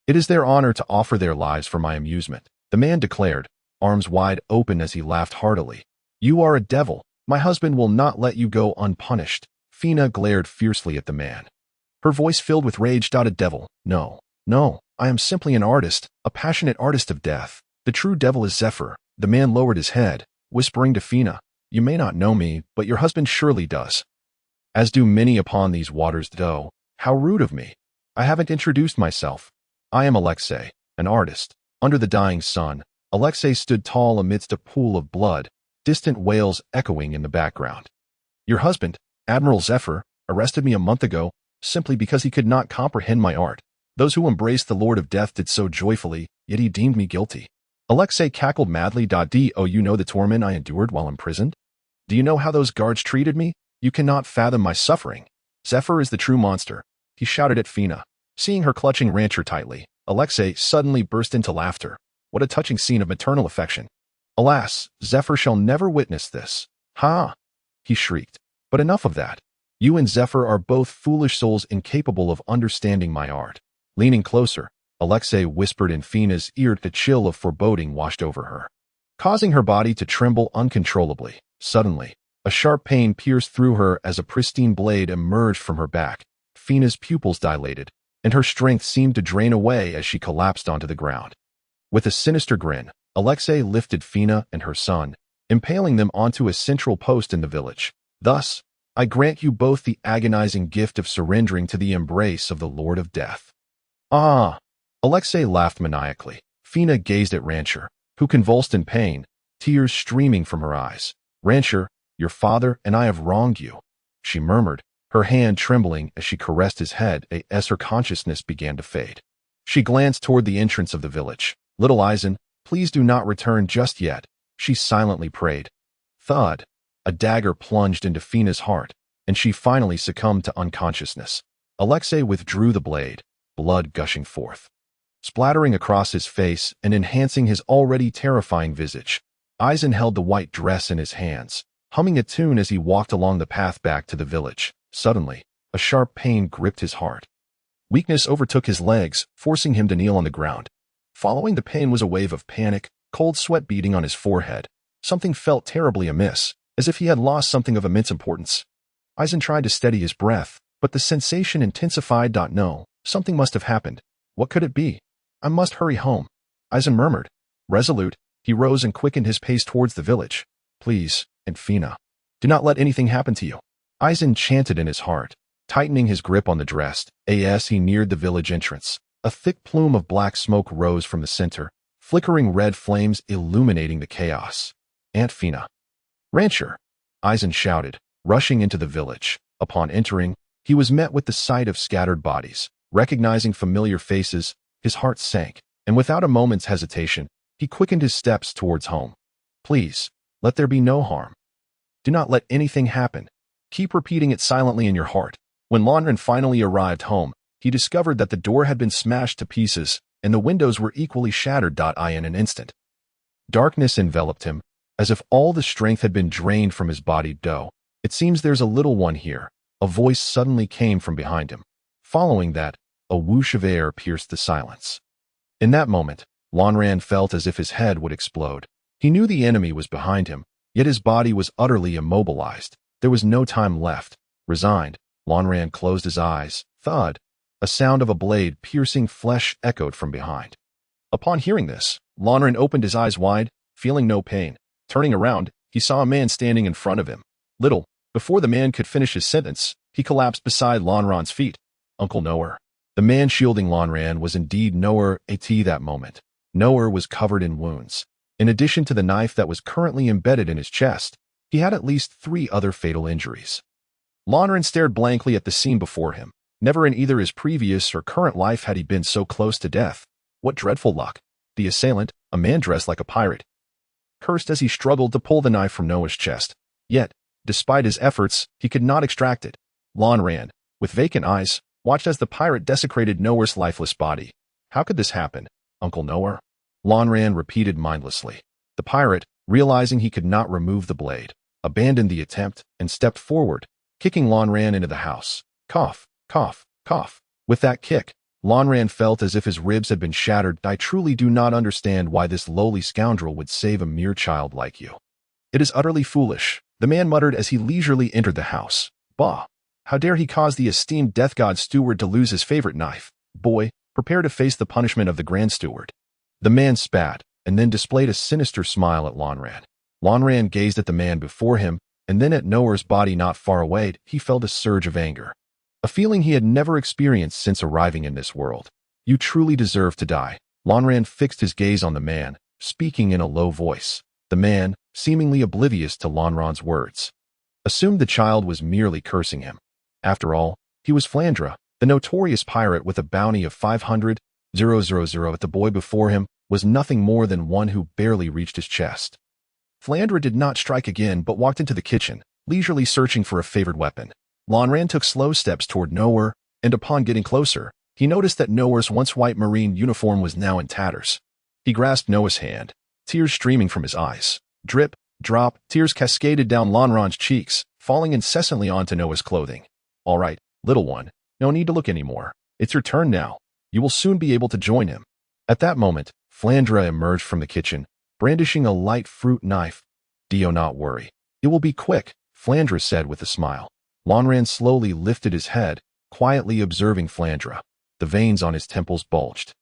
It is their honor to offer their lives for my amusement," the man declared, arms wide open as he laughed heartily. "You are a devil. My husband will not let you go unpunished." Fina glared fiercely at the man, her voice filled with rage. "A devil? No, no, I am simply an artist, a passionate artist of death. The true devil is Zephyr." The man lowered his head, whispering to Fina, "You may not know me, but your husband surely does. As do many upon these waters. Though, how rude of me. I haven't introduced myself. I am Alexei, an artist." Under the dying sun, Alexei stood tall amidst a pool of blood, distant wails echoing in the background. "Your husband, Admiral Zephyr, arrested me a month ago, simply because he could not comprehend my art. Those who embraced the Lord of Death did so joyfully, yet he deemed me guilty." Alexei cackled madly. "Do you know the torment I endured while imprisoned? Do you know how those guards treated me? You cannot fathom my suffering. Zephyr is the true monster," he shouted at Fina. Seeing her clutching Rancher tightly, Alexei suddenly burst into laughter. What a touching scene of maternal affection. "Alas, Zephyr shall never witness this." "Ha!" he shrieked. "But enough of that. You and Zephyr are both foolish souls incapable of understanding my art." Leaning closer, Alexei whispered in Fina's ear. The chill of foreboding washed over her, causing her body to tremble uncontrollably. Suddenly, a sharp pain pierced through her as a pristine blade emerged from her back. Fina's pupils dilated, and her strength seemed to drain away as she collapsed onto the ground. With a sinister grin, Alexei lifted Fina and her son, impaling them onto a central post in the village. "Thus, I grant you both the agonizing gift of surrendering to the embrace of the Lord of Death." "Ah!" Alexei laughed maniacally. Fina gazed at Rancher, who convulsed in pain, tears streaming from her eyes. "Rancher, your father and I have wronged you," she murmured, her hand trembling as she caressed his head as her consciousness began to fade. She glanced toward the entrance of the village. "Little Eisen, please do not return just yet," she silently prayed. Thud! A dagger plunged into Fina's heart, and she finally succumbed to unconsciousness. Alexei withdrew the blade, blood gushing forth, splattering across his face and enhancing his already terrifying visage. Eisen held the white dress in his hands, humming a tune as he walked along the path back to the village. Suddenly, a sharp pain gripped his heart. Weakness overtook his legs, forcing him to kneel on the ground. Following the pain was a wave of panic, cold sweat beading on his forehead. Something felt terribly amiss, as if he had lost something of immense importance. Eisen tried to steady his breath, but the sensation intensified. "No, something must have happened. What could it be? I must hurry home," Eisen murmured. Resolute, he rose and quickened his pace towards the village. "Please, Aunt Fina, do not let anything happen to you," Eisen chanted in his heart, tightening his grip on the dress. As he neared the village entrance, a thick plume of black smoke rose from the center, flickering red flames illuminating the chaos. "Aunt Fina." "Rancher," Eisen shouted, rushing into the village. Upon entering, he was met with the sight of scattered bodies. Recognizing familiar faces, his heart sank, and without a moment's hesitation, he quickened his steps towards home. "Please, let there be no harm. Do not let anything happen." Keep repeating it silently in your heart. When Londrin finally arrived home, he discovered that the door had been smashed to pieces, and the windows were equally shattered. In an instant, darkness enveloped him, as if all the strength had been drained from his body. It seems there's a little one here. A voice suddenly came from behind him. Following that, a whoosh of air pierced the silence. In that moment, Lanran felt as if his head would explode. He knew the enemy was behind him, yet his body was utterly immobilized. There was no time left. Resigned, Lanran closed his eyes. Thud! A sound of a blade piercing flesh echoed from behind. Upon hearing this, Lanran opened his eyes wide, feeling no pain. Turning around, he saw a man standing in front of him. Before the man could finish his sentence, he collapsed beside Lanran's feet. Uncle Noer. The man shielding Lanran was indeed Noer at that moment. Noer was covered in wounds. In addition to the knife that was currently embedded in his chest, he had at least 3 other fatal injuries. Lanran stared blankly at the scene before him. Never in either his previous or current life had he been so close to death. What dreadful luck. The assailant, a man dressed like a pirate, cursed as he struggled to pull the knife from Noah's chest. Yet, despite his efforts, he could not extract it. Lanran, with vacant eyes, watched as the pirate desecrated Noah's lifeless body. How could this happen, Uncle Noah? Lanran repeated mindlessly. The pirate, realizing he could not remove the blade, abandoned the attempt and stepped forward, kicking Lanran into the house. Cough, cough, cough. With that kick, Lanran felt as if his ribs had been shattered. I truly do not understand why this lowly scoundrel would save a mere child like you. It is utterly foolish, the man muttered as he leisurely entered the house. Bah! How dare he cause the esteemed death god steward to lose his favorite knife? Boy, prepare to face the punishment of the grand steward. The man spat, and then displayed a sinister smile at Lanran. Lanran gazed at the man before him, and then at Noer's body not far away. He felt a surge of anger. A feeling he had never experienced since arriving in this world. You truly deserve to die. Lanran fixed his gaze on the man, speaking in a low voice. The man, seemingly oblivious to Lanran's words, assumed the child was merely cursing him. After all, he was Flandra, the notorious pirate with a bounty of 500,000. The boy before him was nothing more than one who barely reached his chest. Flandra did not strike again but walked into the kitchen, leisurely searching for a favored weapon. Lanran took slow steps toward Noer, and upon getting closer, he noticed that Noer's once white marine uniform was now in tatters. He grasped Noah's hand, tears streaming from his eyes. Drip, drop, tears cascaded down Lanran's cheeks, falling incessantly onto Noah's clothing. All right, little one, no need to look anymore. It's your turn now. You will soon be able to join him. At that moment, Flandra emerged from the kitchen, brandishing a light fruit knife. Do not worry. It will be quick, Flandra said with a smile. Lanran slowly lifted his head, quietly observing Flandra. The veins on his temples bulged.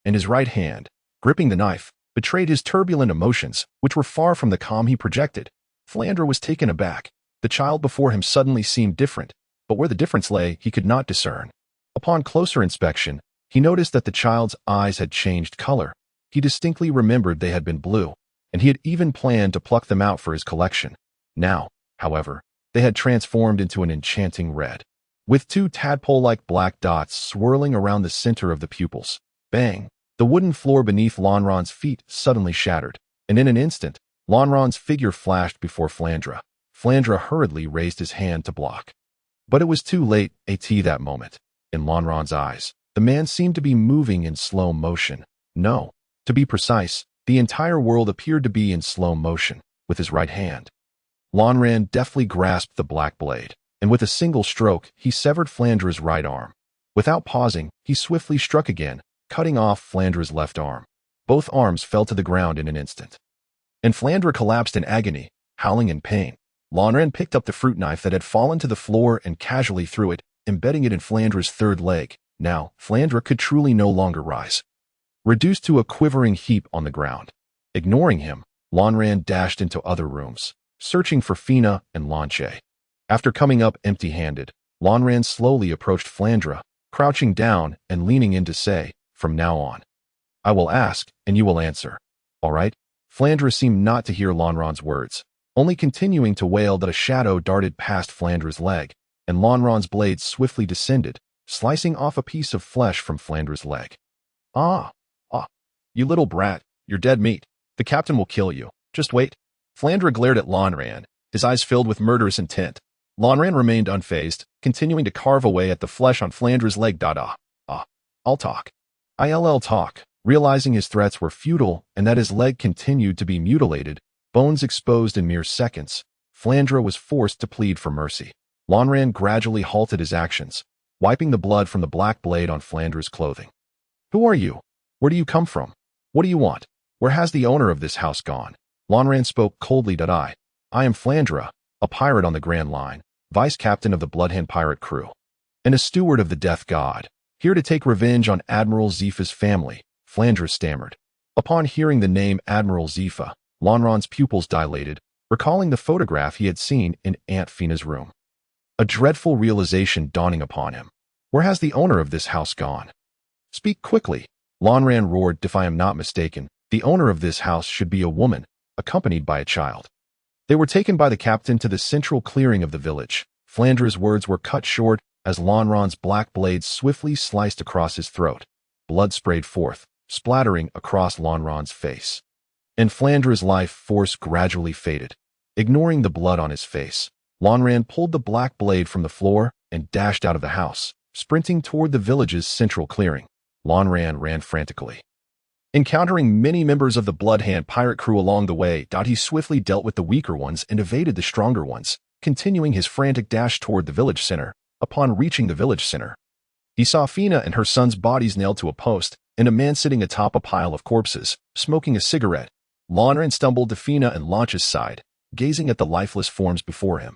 And his right hand, gripping the knife, betrayed his turbulent emotions, which were far from the calm he projected. Flandra was taken aback. The child before him suddenly seemed different, but where the difference lay, he could not discern. Upon closer inspection, he noticed that the child's eyes had changed color. He distinctly remembered they had been blue, and he had even planned to pluck them out for his collection. Now, however, they had transformed into an enchanting red, with 2 tadpole-like black dots swirling around the center of the pupils. Bang! The wooden floor beneath Lanran's feet suddenly shattered, and in an instant, Lanran's figure flashed before Flandra. Flandra hurriedly raised his hand to block. But it was too late at that moment. In Lanran's eyes, the man seemed to be moving in slow motion. No, to be precise, the entire world appeared to be in slow motion, with his right hand. Lanran deftly grasped the black blade, and with a single stroke, he severed Flandra's right arm. Without pausing, he swiftly struck again, cutting off Flandra's left arm. Both arms fell to the ground in an instant, and Flandra collapsed in agony, howling in pain. Lanran picked up the fruit knife that had fallen to the floor and casually threw it, embedding it in Flandra's third leg. Now, Flandra could truly no longer rise, reduced to a quivering heap on the ground. Ignoring him, Lanran dashed into other rooms, searching for Fina and Lanche. After coming up empty-handed, Lanran slowly approached Flandra, crouching down and leaning in to say, "From now on, I will ask and you will answer. All right?" Flandra seemed not to hear Lanran's words, only continuing to wail that a shadow darted past Flandra's leg, and Lanran's blade swiftly descended, slicing off a piece of flesh from Flandra's leg. Ah, you little brat, you're dead meat. The captain will kill you. Just wait." Flandra glared at Lanran, his eyes filled with murderous intent. Lonran remained unfazed, continuing to carve away at the flesh on Flandra's leg. I'll talk. I'll talk. Realizing his threats were futile and that his leg continued to be mutilated, bones exposed in mere seconds, Flandra was forced to plead for mercy. Lonran gradually halted his actions, wiping the blood from the black blade on Flandra's clothing. Who are you? Where do you come from? What do you want? Where has the owner of this house gone? Lonran spoke coldly. I am Flandra, a pirate on the Grand Line, vice captain of the Bloodhand pirate crew, and a steward of the Death God, here to take revenge on Admiral Zifa's family, Flandra stammered. Upon hearing the name Admiral Zifa, Lonran's pupils dilated, recalling the photograph he had seen in Aunt Fina's room. A dreadful realization dawning upon him. Where has the owner of this house gone? Speak quickly, Lonran roared. If I am not mistaken, the owner of this house should be a woman, accompanied by a child. They were taken by the captain to the central clearing of the village. Flandra's words were cut short as Lonran's black blade swiftly sliced across his throat. Blood sprayed forth, splattering across Lonran's face. And Flandra's life force gradually faded. Ignoring the blood on his face, Lonran pulled the black blade from the floor and dashed out of the house, sprinting toward the village's central clearing. Lonran ran frantically, encountering many members of the Bloodhand pirate crew along the way. He swiftly dealt with the weaker ones and evaded the stronger ones, continuing his frantic dash toward the village center. Upon reaching the village center, he saw Fina and her son's bodies nailed to a post, and a man sitting atop a pile of corpses, smoking a cigarette. Lonran stumbled to Fina and Launch's side, gazing at the lifeless forms before him.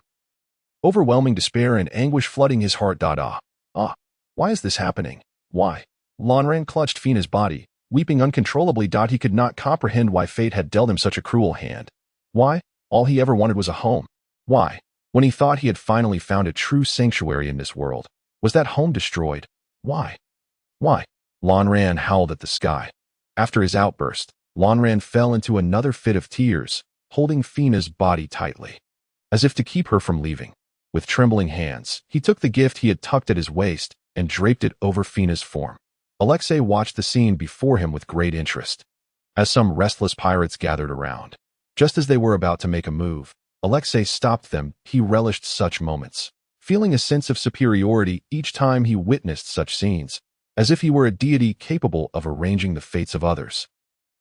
Overwhelming despair and anguish flooding his heart. Why is this happening? Why? Lonran clutched Fina's body, weeping uncontrollably. He could not comprehend why fate had dealt him such a cruel hand. Why? All he ever wanted was a home. Why? When he thought he had finally found a true sanctuary in this world, was that home destroyed? Why? Why? Lonran howled at the sky. After his outburst, Lonran fell into another fit of tears, holding Fina's body tightly, as if to keep her from leaving. With trembling hands, he took the gift he had tucked at his waist and draped it over Fina's form. Alexei watched the scene before him with great interest, as some restless pirates gathered around. Just as they were about to make a move, Alexei stopped them. He relished such moments, feeling a sense of superiority each time he witnessed such scenes, as if he were a deity capable of arranging the fates of others.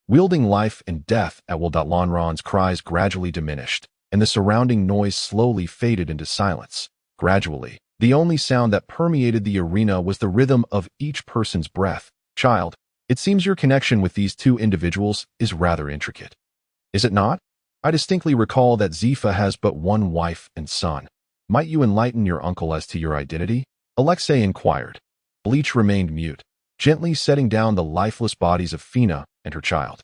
Wielding life and death at will. Lonran's cries gradually diminished, and the surrounding noise slowly faded into silence. Gradually, the only sound that permeated the arena was the rhythm of each person's breath. Child, it seems your connection with these two individuals is rather intricate. Is it not? I distinctly recall that Zifa has but one wife and son. Might you enlighten your uncle as to your identity? Alexei inquired. Bleach remained mute, gently setting down the lifeless bodies of Fina and her child.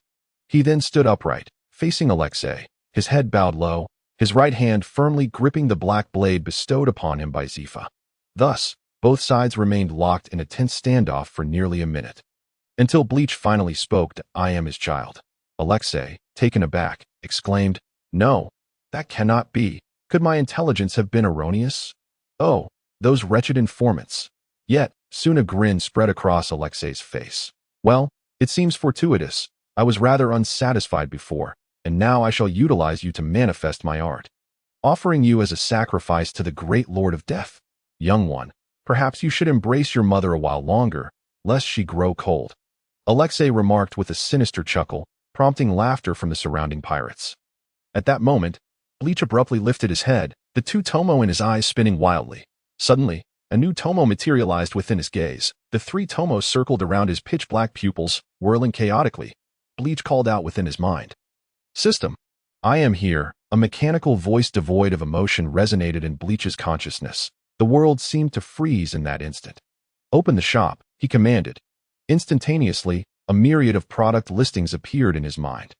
He then stood upright, facing Alexei, his head bowed low, his right hand firmly gripping the black blade bestowed upon him by Zifa. Thus, both sides remained locked in a tense standoff for nearly a minute, until Bleach finally spoke. I am his child. Alexei, taken aback, exclaimed, No, that cannot be. Could my intelligence have been erroneous? Oh, those wretched informants. Yet, soon a grin spread across Alexei's face. Well, it seems fortuitous. I was rather unsatisfied before, and now I shall utilize you to manifest my art, offering you as a sacrifice to the great Lord of Death. Young one, perhaps you should embrace your mother a while longer, lest she grow cold. Alexei remarked with a sinister chuckle, prompting laughter from the surrounding pirates. At that moment, Bleach abruptly lifted his head, the two tomo in his eyes spinning wildly. Suddenly, a new tomo materialized within his gaze. The three tomos circled around his pitch-black pupils, whirling chaotically. Bleach called out within his mind. System. I am here. A mechanical voice devoid of emotion resonated in Bleach's consciousness. The world seemed to freeze in that instant. Open the shop, he commanded. Instantaneously, a myriad of product listings appeared in his mind.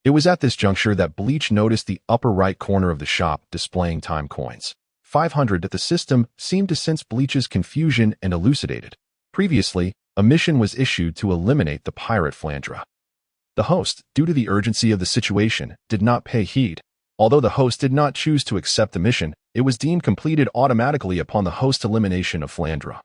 It was at this juncture that Bleach noticed the upper right corner of the shop displaying time coins. 500. That the system seemed to sense Bleach's confusion and elucidated. Previously, a mission was issued to eliminate the pirate Flandra. The host, due to the urgency of the situation, did not pay heed. Although the host did not choose to accept the mission, it was deemed completed automatically upon the host's elimination of Flandra.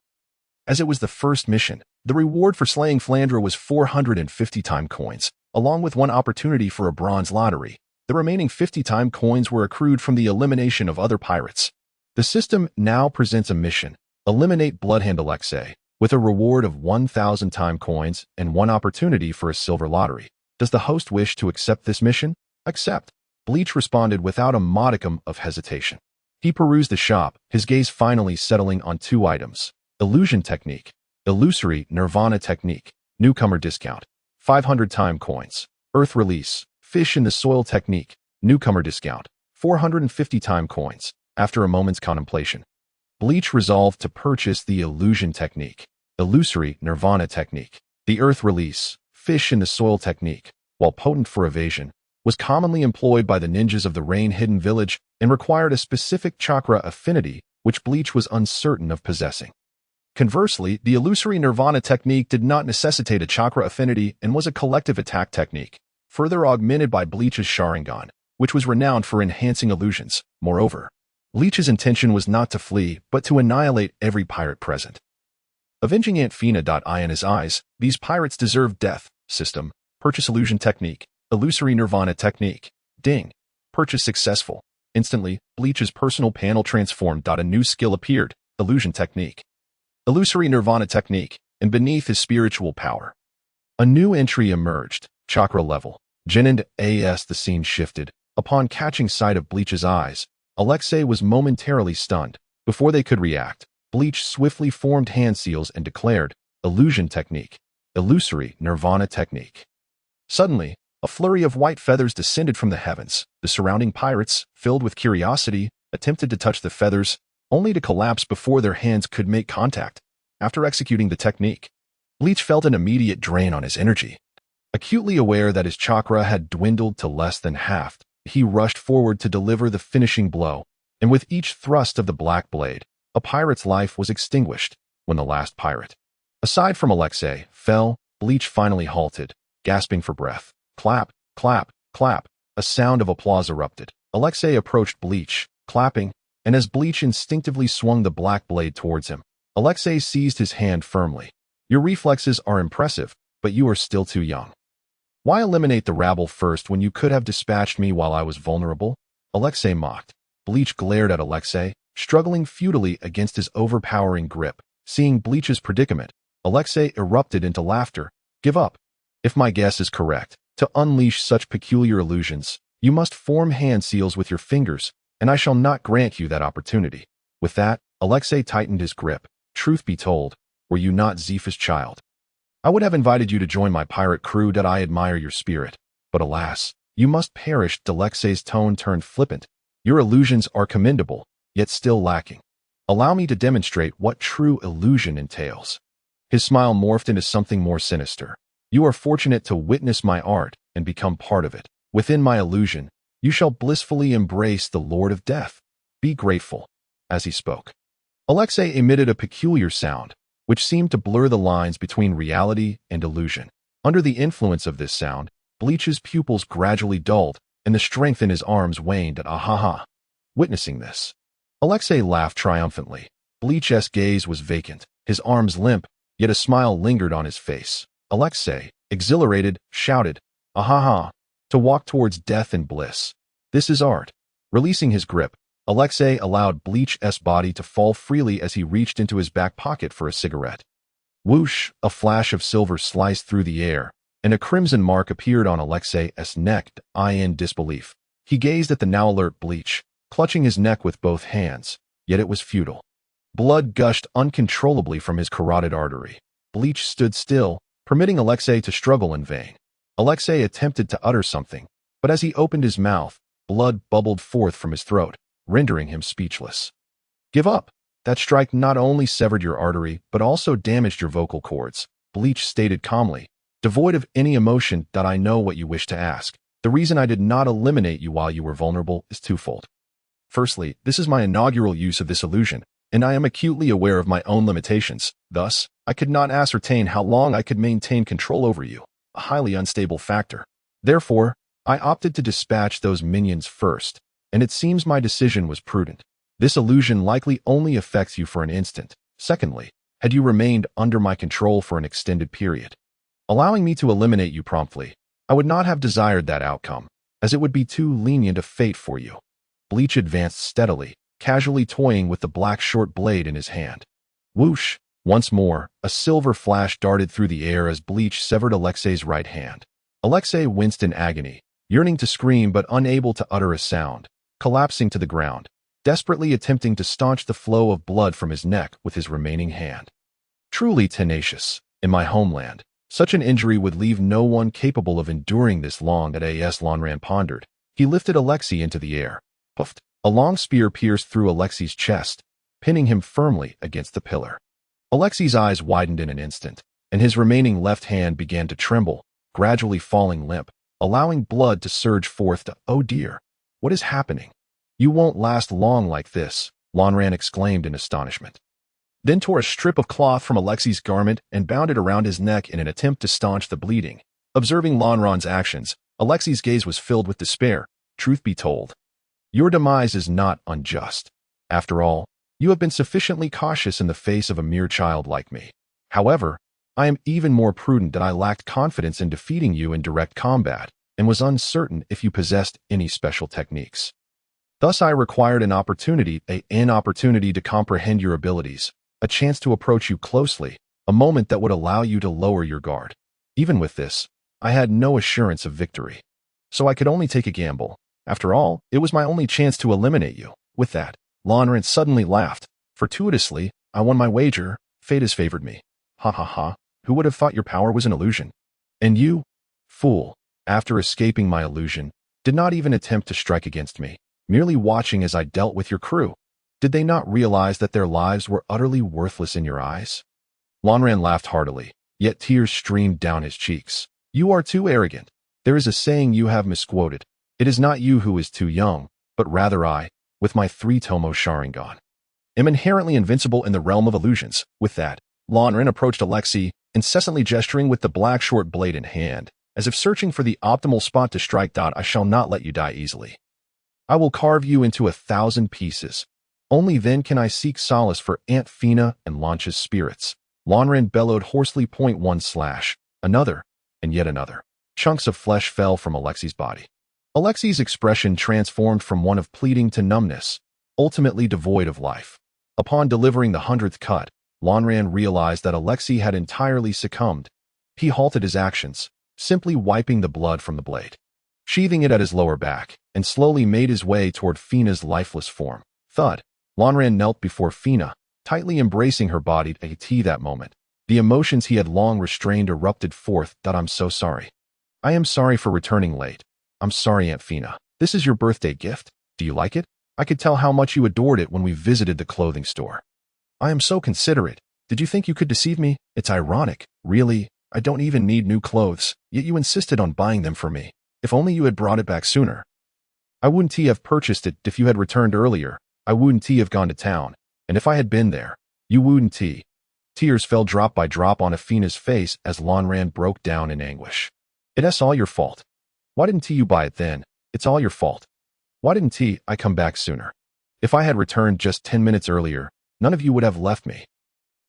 As it was the first mission, the reward for slaying Flandra was 450 time coins, along with one opportunity for a bronze lottery. The remaining 50 time coins were accrued from the elimination of other pirates. The system now presents a mission: eliminate Bloodhand Alexei, with a reward of 1,000 time coins and one opportunity for a silver lottery. Does the host wish to accept this mission? Accept. Bleach responded without a modicum of hesitation. He perused the shop, his gaze finally settling on two items: illusion technique, illusory nirvana technique, newcomer discount, 500 time coins; earth release, fish in the soil technique, newcomer discount, 450 time coins. After a moment's contemplation, Bleach resolved to purchase the illusion technique, illusory nirvana technique. The earth release, fish in the soil technique, while potent for evasion, was commonly employed by the ninjas of the rain-hidden village and required a specific chakra affinity which Bleach was uncertain of possessing. Conversely, the illusory nirvana technique did not necessitate a chakra affinity and was a collective attack technique, further augmented by Bleach's Sharingan, which was renowned for enhancing illusions. Moreover, Bleach's intention was not to flee, but to annihilate every pirate present. Avenging Aunt Fina. In his eyes, these pirates deserved death. System: purchase illusion technique, illusory nirvana technique. Ding. Purchase successful. Instantly, Bleach's personal panel transformed. A new skill appeared: illusion technique, illusory nirvana technique, and beneath his spiritual power, a new entry emerged: chakra level. Genand as the scene shifted. Upon catching sight of Bleach's eyes, Alexei was momentarily stunned. Before they could react, Bleach swiftly formed hand seals and declared, illusion technique, illusory nirvana technique. Suddenly, a flurry of white feathers descended from the heavens. The surrounding pirates, filled with curiosity, attempted to touch the feathers, only to collapse before their hands could make contact. After executing the technique, Bleach felt an immediate drain on his energy. Acutely aware that his chakra had dwindled to less than half, he rushed forward to deliver the finishing blow, and with each thrust of the black blade, a pirate's life was extinguished. When the last pirate, aside from Alexei, fell, Bleach finally halted, gasping for breath. Clap, clap, clap. A sound of applause erupted. Alexei approached Bleach, clapping, and as Bleach instinctively swung the black blade towards him, Alexei seized his hand firmly. Your reflexes are impressive, but you are still too young. Why eliminate the rabble first when you could have dispatched me while I was vulnerable? Alexei mocked. Bleach glared at Alexei, struggling futilely against his overpowering grip. Seeing Bleach's predicament, Alexei erupted into laughter. Give up. If my guess is correct, to unleash such peculiar illusions, you must form hand seals with your fingers, and I shall not grant you that opportunity. With that, Alexei tightened his grip. Truth be told, were you not Zepha's child, I would have invited you to join my pirate crew. I admire your spirit, but alas, you must perish. Alexei's tone turned flippant. Your illusions are commendable, yet still lacking. Allow me to demonstrate what true illusion entails. His smile morphed into something more sinister. You are fortunate to witness my art and become part of it. Within my illusion, you shall blissfully embrace the Lord of Death. Be grateful. As he spoke, Alexei emitted a peculiar sound, which seemed to blur the lines between reality and illusion. Under the influence of this sound, Bleach's pupils gradually dulled, and the strength in his arms waned. Ahaha. Witnessing this, Alexei laughed triumphantly. Bleach's gaze was vacant, his arms limp, yet a smile lingered on his face. Alexei, exhilarated, shouted, Ahaha, to walk towards death and bliss. This is art. Releasing his grip, Alexei allowed Bleach's body to fall freely as he reached into his back pocket for a cigarette. Whoosh, a flash of silver sliced through the air, and a crimson mark appeared on Alexei's neck. In disbelief, he gazed at the now alert Bleach, clutching his neck with both hands, yet it was futile. Blood gushed uncontrollably from his carotid artery. Bleach stood still, permitting Alexei to struggle in vain. Alexei attempted to utter something, but as he opened his mouth, blood bubbled forth from his throat, rendering him speechless. Give up. That strike not only severed your artery, but also damaged your vocal cords, Bleach stated calmly, devoid of any emotion. I know what you wish to ask. The reason I did not eliminate you while you were vulnerable is twofold. Firstly, this is my inaugural use of this illusion, and I am acutely aware of my own limitations. Thus, I could not ascertain how long I could maintain control over you, a highly unstable factor. Therefore, I opted to dispatch those minions first, and it seems my decision was prudent. This illusion likely only affects you for an instant. Secondly, had you remained under my control for an extended period, allowing me to eliminate you promptly, I would not have desired that outcome, as it would be too lenient a fate for you. Bleach advanced steadily, casually toying with the black short blade in his hand. Whoosh! Once more, a silver flash darted through the air as Bleach severed Alexei's right hand. Alexei winced in agony, yearning to scream but unable to utter a sound, collapsing to the ground, desperately attempting to staunch the flow of blood from his neck with his remaining hand. Truly tenacious. In my homeland, such an injury would leave no one capable of enduring this long. As Lanran pondered, he lifted Alexei into the air. Puffed. A long spear pierced through Alexei's chest, pinning him firmly against the pillar. Alexei's eyes widened in an instant, and his remaining left hand began to tremble, gradually falling limp, allowing blood to surge forth. Oh dear, what is happening? You won't last long like this, Lanran exclaimed in astonishment. Then tore a strip of cloth from Alexei's garment and bound it around his neck in an attempt to staunch the bleeding. Observing Lanran's actions, Alexei's gaze was filled with despair. Truth be told, your demise is not unjust. After all, you have been sufficiently cautious in the face of a mere child like me. However, I am even more prudent that I lacked confidence in defeating you in direct combat and was uncertain if you possessed any special techniques. Thus I required an opportunity to comprehend your abilities, a chance to approach you closely, a moment that would allow you to lower your guard. Even with this, I had no assurance of victory. So I could only take a gamble. After all, it was my only chance to eliminate you. With that, Lanran suddenly laughed. Fortuitously, I won my wager. Fate has favored me. Ha ha ha. Who would have thought your power was an illusion? And you, fool, after escaping my illusion, did not even attempt to strike against me, merely watching as I dealt with your crew. Did they not realize that their lives were utterly worthless in your eyes? Lanran laughed heartily, yet tears streamed down his cheeks. You are too arrogant. There is a saying you have misquoted. It is not you who is too young, but rather I, with my 3-tomo Sharingan, am inherently invincible in the realm of illusions. With that, Lanran approached Alexei, incessantly gesturing with the black short blade in hand, as if searching for the optimal spot to strike. I shall not let you die easily. I will carve you into 1,000 pieces. Only then can I seek solace for Aunt Fina and Launch's spirits. Lanran bellowed hoarsely. One slash, another, and yet another. Chunks of flesh fell from Alexei's body. Alexei's expression transformed from one of pleading to numbness, ultimately devoid of life. Upon delivering the 100th cut, Lanran realized that Alexei had entirely succumbed. He halted his actions, simply wiping the blood from the blade, sheathing it at his lower back, and slowly made his way toward Fina's lifeless form. Thud. Lanran knelt before Fina, tightly embracing her body. That moment, the emotions he had long restrained erupted forth. I'm so sorry. I am sorry for returning late. I'm sorry, Aunt Fina. This is your birthday gift. Do you like it? I could tell how much you adored it when we visited the clothing store. I am so considerate. Did you think you could deceive me? It's ironic. Really, I don't even need new clothes, yet you insisted on buying them for me. If only you had brought it back sooner. I wouldn't have purchased it if you had returned earlier. I wouldn't have gone to town. And if I had been there, you wouldn't. Tears fell drop by drop on Fina's face as Lanran broke down in anguish. It's all your fault. Why didn't you buy it then? It's all your fault. Why didn't I come back sooner? If I had returned just 10 minutes earlier, none of you would have left me.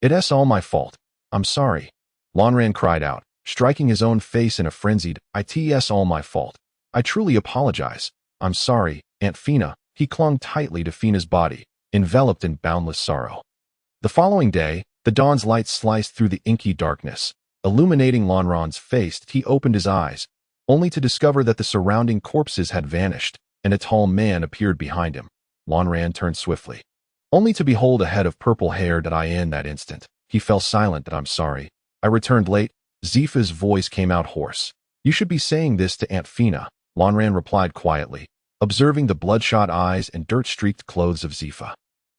It's all my fault. I'm sorry. Lanran cried out, striking his own face in a frenzied, It's all my fault. I truly apologize. I'm sorry, Aunt Fina. He clung tightly to Fina's body, enveloped in boundless sorrow. The following day, the dawn's light sliced through the inky darkness, illuminating Lanran's face. He opened his eyes, only to discover that the surrounding corpses had vanished, and a tall man appeared behind him. Lanran turned swiftly, only to behold a head of purple hair. In that instant, he fell silent. I'm sorry. I returned late. Zifa's voice came out hoarse. You should be saying this to Aunt Fina, Lanran replied quietly, observing the bloodshot eyes and dirt-streaked clothes of Zifa.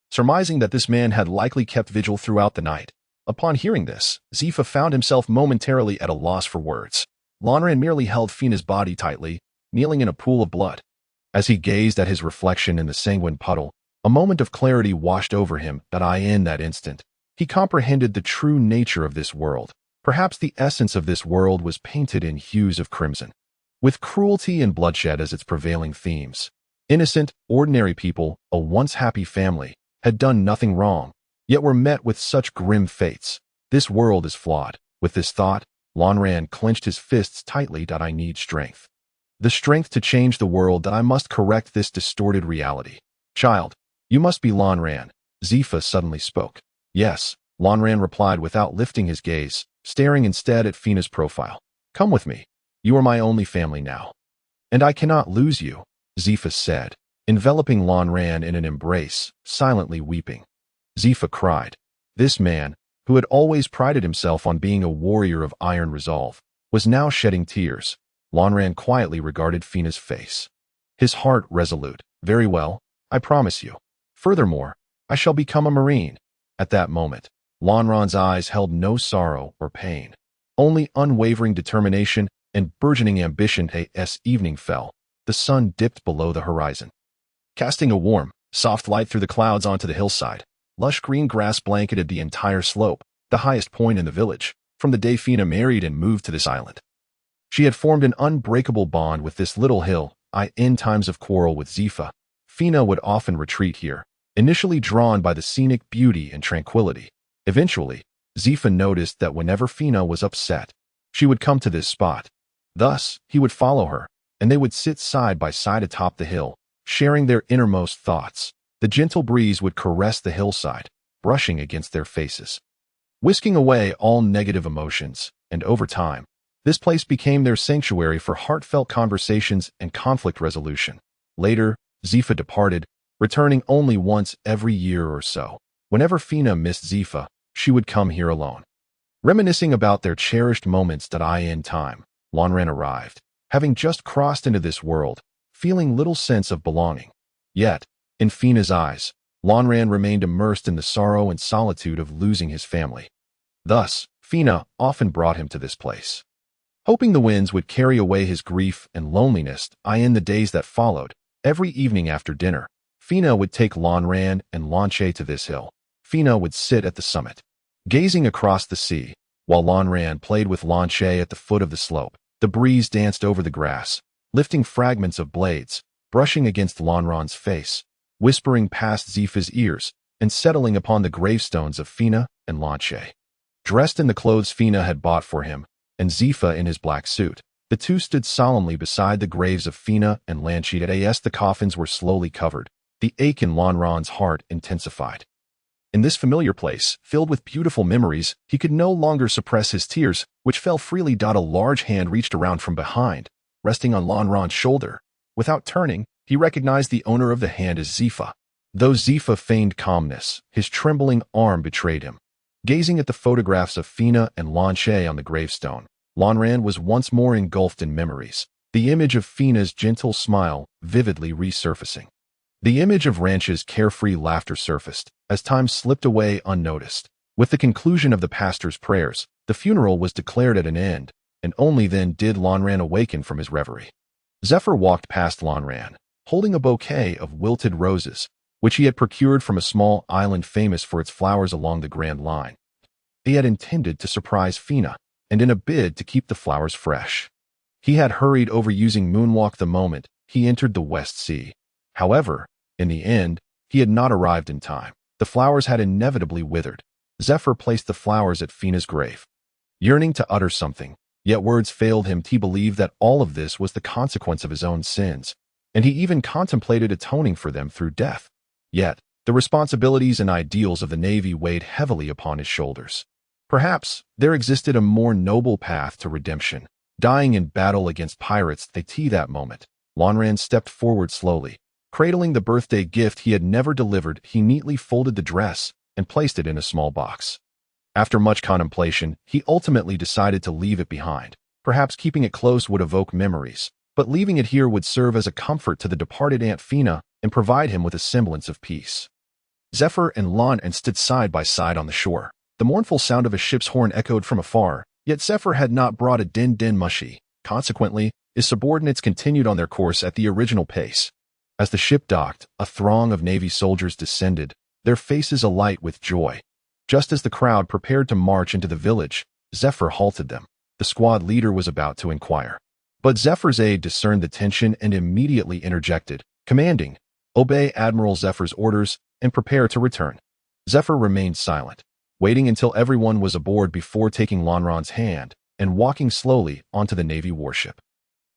Surmising that this man had likely kept vigil throughout the night. Upon hearing this, Zifa found himself momentarily at a loss for words. Lanran merely held Fina's body tightly, kneeling in a pool of blood. As he gazed at his reflection in the sanguine puddle, a moment of clarity washed over him. In that instant, he comprehended the true nature of this world. Perhaps the essence of this world was painted in hues of crimson, with cruelty and bloodshed as its prevailing themes. Innocent, ordinary people, a once happy family, had done nothing wrong, yet were met with such grim fates. This world is flawed. With this thought, Lanran clenched his fists tightly. I need strength. The strength to change the world. I must correct this distorted reality. Child, "You must be Lanran," Zifa suddenly spoke. "Yes," Lanran replied without lifting his gaze, staring instead at Fina's profile. "Come with me. You are my only family now." "And I cannot lose you," Zifa said, enveloping Lanran in an embrace, silently weeping. Zifa cried. This man, who had always prided himself on being a warrior of iron resolve, was now shedding tears. Lanran quietly regarded Fina's face. His heart resolute. "Very well, I promise you. Furthermore, I shall become a marine." At that moment, Lanran's eyes held no sorrow or pain, only unwavering determination and burgeoning ambition. As evening fell, the sun dipped below the horizon, casting a warm, soft light through the clouds onto the hillside. Lush green grass blanketed the entire slope, the highest point in the village, from the day Fina married and moved to this island. She had formed an unbreakable bond with this little hill. In times of quarrel with Zifa, Fina would often retreat here, initially drawn by the scenic beauty and tranquility. Eventually, Zifa noticed that whenever Fina was upset, she would come to this spot. Thus, he would follow her, and they would sit side by side atop the hill, sharing their innermost thoughts. The gentle breeze would caress the hillside, brushing against their faces, whisking away all negative emotions, and over time, this place became their sanctuary for heartfelt conversations and conflict resolution. Later, Zifa departed, returning only once every year or so. Whenever Fina missed Zifa, she would come here alone. Reminiscing about their cherished moments. In time, Lanran arrived, having just crossed into this world, feeling little sense of belonging. Yet, in Fina's eyes, Lanran remained immersed in the sorrow and solitude of losing his family. Thus, Fina often brought him to this place, hoping the winds would carry away his grief and loneliness. In the days that followed, every evening after dinner, Fina would take Lanran and Lanche to this hill. Fina would sit at the summit, gazing across the sea, while Lanran played with Lanche at the foot of the slope. The breeze danced over the grass, lifting fragments of blades, brushing against Lanran's face, whispering past Zifa's ears, and settling upon the gravestones of Fina and Lanche. Dressed in the clothes Fina had bought for him, and Zifa in his black suit, the two stood solemnly beside the graves of Fina and Lanche. As the coffins were slowly covered, the ache in Lanran's heart intensified. In this familiar place, filled with beautiful memories, he could no longer suppress his tears, which fell freely. A large hand reached around from behind, resting on Lanran's shoulder. Without turning, he recognized the owner of the hand as Zifa. Though Zifa feigned calmness, his trembling arm betrayed him. Gazing at the photographs of Fina and Lanche on the gravestone, Lanran was once more engulfed in memories, the image of Fina's gentle smile vividly resurfacing. The image of Ranch's carefree laughter surfaced, as time slipped away unnoticed. With the conclusion of the pastor's prayers, the funeral was declared at an end, and only then did Lanran awaken from his reverie. Zephyr walked past Lanran, holding a bouquet of wilted roses, which he had procured from a small island famous for its flowers along the Grand Line. He had intended to surprise Fina, and in a bid to keep the flowers fresh, he had hurried over using moonwalk the moment he entered the West Sea. However, in the end, he had not arrived in time. The flowers had inevitably withered. Zephyr placed the flowers at Fina's grave, yearning to utter something, yet words failed him. He believed that all of this was the consequence of his own sins, and he even contemplated atoning for them through death. Yet, the responsibilities and ideals of the Navy weighed heavily upon his shoulders. Perhaps there existed a more noble path to redemption, dying in battle against pirates. That moment, Lanran stepped forward slowly. Cradling the birthday gift he had never delivered, he neatly folded the dress and placed it in a small box. After much contemplation, he ultimately decided to leave it behind. Perhaps keeping it close would evoke memories, but leaving it here would serve as a comfort to the departed Aunt Fina and provide him with a semblance of peace. Zephyr and Lanran stood side by side on the shore. The mournful sound of a ship's horn echoed from afar, yet Zephyr had not brought a din-din mushy. Consequently, his subordinates continued on their course at the original pace. As the ship docked, a throng of Navy soldiers descended, their faces alight with joy. Just as the crowd prepared to march into the village, Zephyr halted them. The squad leader was about to inquire, but Zephyr's aide discerned the tension and immediately interjected, commanding, "Obey Admiral Zephyr's orders and prepare to return." Zephyr remained silent, waiting until everyone was aboard before taking Lanran's hand and walking slowly onto the Navy warship.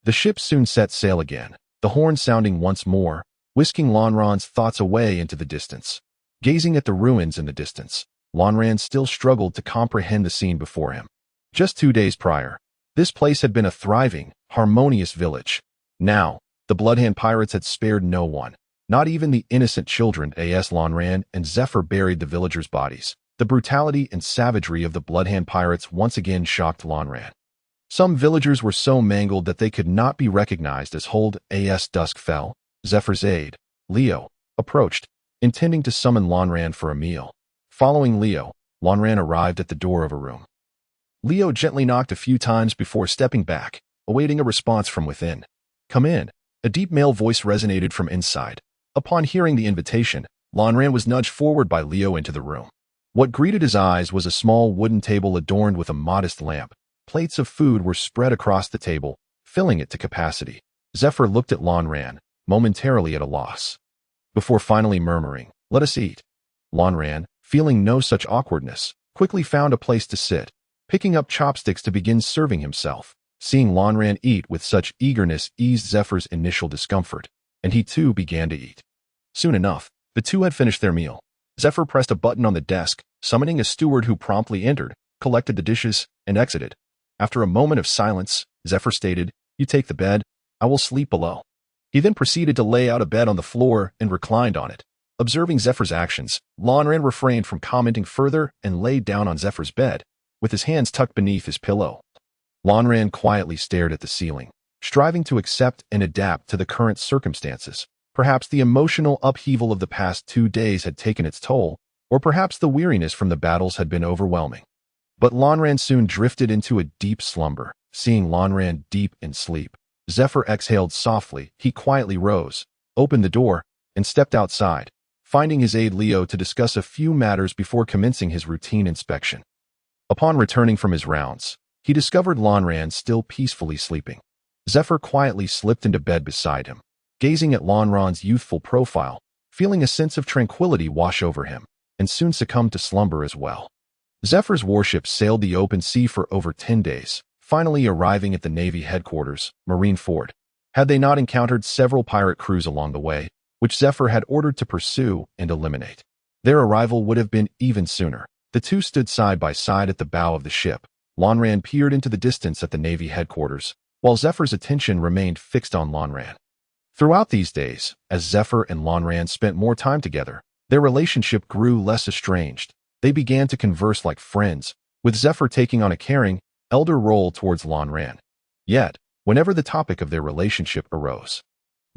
The ship soon set sail again, the horn sounding once more, whisking Lanran's thoughts away into the distance. Gazing at the ruins in the distance, Lanran still struggled to comprehend the scene before him. Just 2 days prior, this place had been a thriving, harmonious village. Now, the Bloodhand pirates had spared no one, not even the innocent children. As Lanran and Zephyr buried the villagers' bodies, the brutality and savagery of the Bloodhand pirates once again shocked Lanran. Some villagers were so mangled that they could not be recognized as whole. As dusk fell, Zephyr's aide, Leo, approached, intending to summon Lanran for a meal. Following Leo, Lanran arrived at the door of a room. Leo gently knocked a few times before stepping back, awaiting a response from within. "Come in." A deep male voice resonated from inside. Upon hearing the invitation, Lanran was nudged forward by Leo into the room. What greeted his eyes was a small wooden table adorned with a modest lamp. Plates of food were spread across the table, filling it to capacity. Zephyr looked at Lanran, momentarily at a loss. Before finally murmuring, "Let us eat." Lanran, feeling no such awkwardness, quickly found a place to sit, picking up chopsticks to begin serving himself. Seeing Lanran eat with such eagerness eased Zephyr's initial discomfort, and he too began to eat. Soon enough, the two had finished their meal. Zephyr pressed a button on the desk, summoning a steward who promptly entered, collected the dishes, and exited. After a moment of silence, Zephyr stated, "You take the bed, I will sleep below." He then proceeded to lay out a bed on the floor and reclined on it. Observing Zephyr's actions, Lanran refrained from commenting further and laid down on Zephyr's bed, with his hands tucked beneath his pillow. Lanran quietly stared at the ceiling, striving to accept and adapt to the current circumstances. Perhaps the emotional upheaval of the past 2 days had taken its toll, or perhaps the weariness from the battles had been overwhelming. But Lanran soon drifted into a deep slumber. Seeing Lanran deep in sleep, Zephyr exhaled softly. He quietly rose, opened the door, and stepped outside, finding his aide Leo to discuss a few matters before commencing his routine inspection. Upon returning from his rounds, he discovered Lanran still peacefully sleeping. Zephyr quietly slipped into bed beside him, gazing at Lanran's youthful profile, feeling a sense of tranquility wash over him, and soon succumbed to slumber as well. Zephyr's warship sailed the open sea for over 10 days, finally arriving at the Navy headquarters, Marineford. Had they not encountered several pirate crews along the way, which Zephyr had ordered to pursue and eliminate, their arrival would have been even sooner. The two stood side by side at the bow of the ship. Lanran peered into the distance at the Navy headquarters, while Zephyr's attention remained fixed on Lanran. Throughout these days, as Zephyr and Lanran spent more time together, their relationship grew less estranged. They began to converse like friends, with Zephyr taking on a caring, elder role towards Lanran. Yet, whenever the topic of their relationship arose,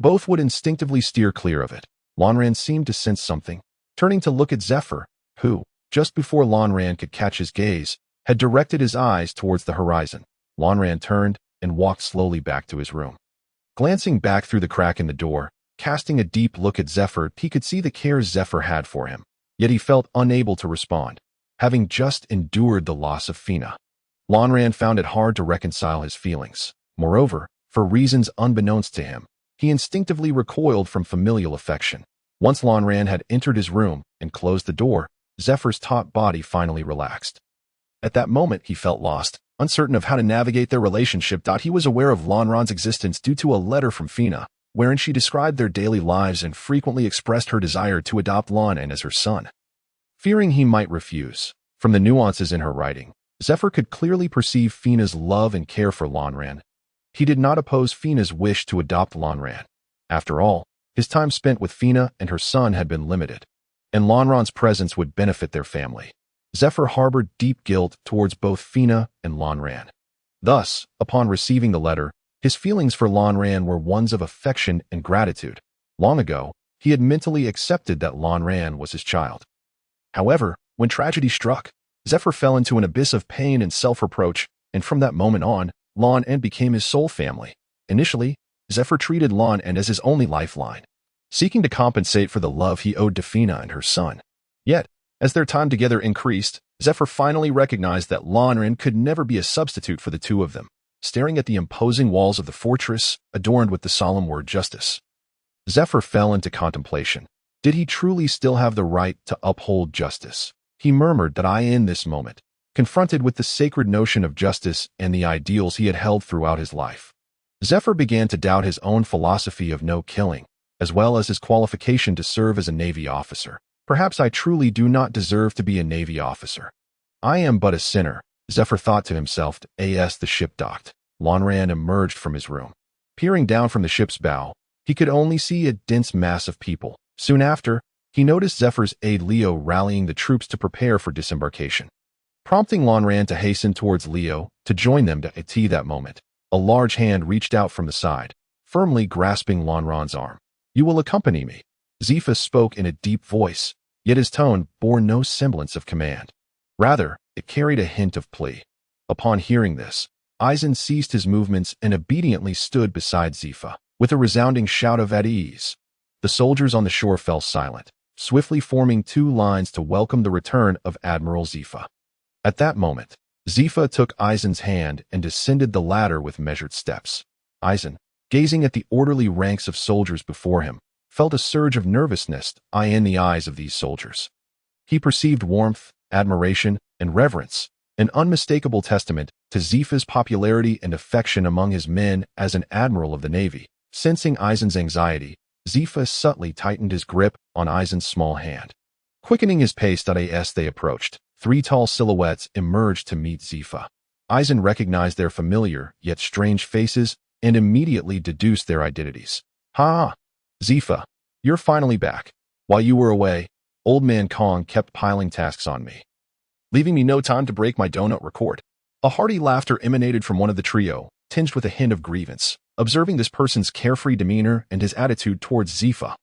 both would instinctively steer clear of it. Lanran seemed to sense something, turning to look at Zephyr, who, just before Lanran could catch his gaze, had directed his eyes towards the horizon. Lanran turned and walked slowly back to his room. Glancing back through the crack in the door, casting a deep look at Zephyr, he could see the care Zephyr had for him, yet he felt unable to respond, having just endured the loss of Fina. Lanran found it hard to reconcile his feelings. Moreover, for reasons unbeknownst to him, he instinctively recoiled from familial affection. Once Lanran had entered his room and closed the door, Zephyr's taut body finally relaxed. At that moment, he felt lost, uncertain of how to navigate their relationship. He was aware of Lanran's existence due to a letter from Fina, wherein she described their daily lives and frequently expressed her desire to adopt Lanran as her son. Fearing he might refuse, from the nuances in her writing, Zephyr could clearly perceive Fina's love and care for Lanran. He did not oppose Fina's wish to adopt Lanran. After all, his time spent with Fina and her son had been limited, and Lanran's presence would benefit their family. Zephyr harbored deep guilt towards both Fina and Lanran. Thus, upon receiving the letter, his feelings for Lanran were ones of affection and gratitude. Long ago, he had mentally accepted that Lanran was his child. However, when tragedy struck, Zephyr fell into an abyss of pain and self-reproach, and from that moment on, Lanran became his sole family. Initially, Zephyr treated Lanran as his only lifeline, seeking to compensate for the love he owed to Fina and her son. Yet, as their time together increased, Zephyr finally recognized that Lanran could never be a substitute for the two of them. Staring at the imposing walls of the fortress, adorned with the solemn word justice, Zephyr fell into contemplation. Did he truly still have the right to uphold justice? He murmured that in this moment, confronted with the sacred notion of justice and the ideals he had held throughout his life, Zephyr began to doubt his own philosophy of no killing. as well as his qualification to serve as a Navy officer. Perhaps I truly do not deserve to be a Navy officer. I am but a sinner, Zephyr thought to himself as the ship docked. Lonran emerged from his room. Peering down from the ship's bow, he could only see a dense mass of people. Soon after, he noticed Zephyr's aide Leo rallying the troops to prepare for disembarkation. Prompting Lonran to hasten towards Leo to join them at that moment, a large hand reached out from the side, firmly grasping Lonran's arm. "You will accompany me," Zephyr spoke in a deep voice, yet his tone bore no semblance of command. Rather, it carried a hint of plea. Upon hearing this, Eisen ceased his movements and obediently stood beside Zephyr. With a resounding shout of "at ease," the soldiers on the shore fell silent, swiftly forming two lines to welcome the return of Admiral Zephyr. At that moment, Zephyr took Eisen's hand and descended the ladder with measured steps. Eisen, gazing at the orderly ranks of soldiers before him, felt a surge of nervousness in the eyes of these soldiers. He perceived warmth, admiration, and reverence, an unmistakable testament to Zephyr's popularity and affection among his men as an admiral of the Navy. Sensing Eisen's anxiety, Zephyr subtly tightened his grip on Eisen's small hand. Quickening his pace as they approached, three tall silhouettes emerged to meet Zephyr. Eisen recognized their familiar yet strange faces and immediately deduced their identities. "Ha! Zephyr, you're finally back. While you were away, Old Man Kong kept piling tasks on me, leaving me no time to break my donut record." A hearty laughter emanated from one of the trio, tinged with a hint of grievance. Observing this person's carefree demeanor and his attitude towards Zephyr,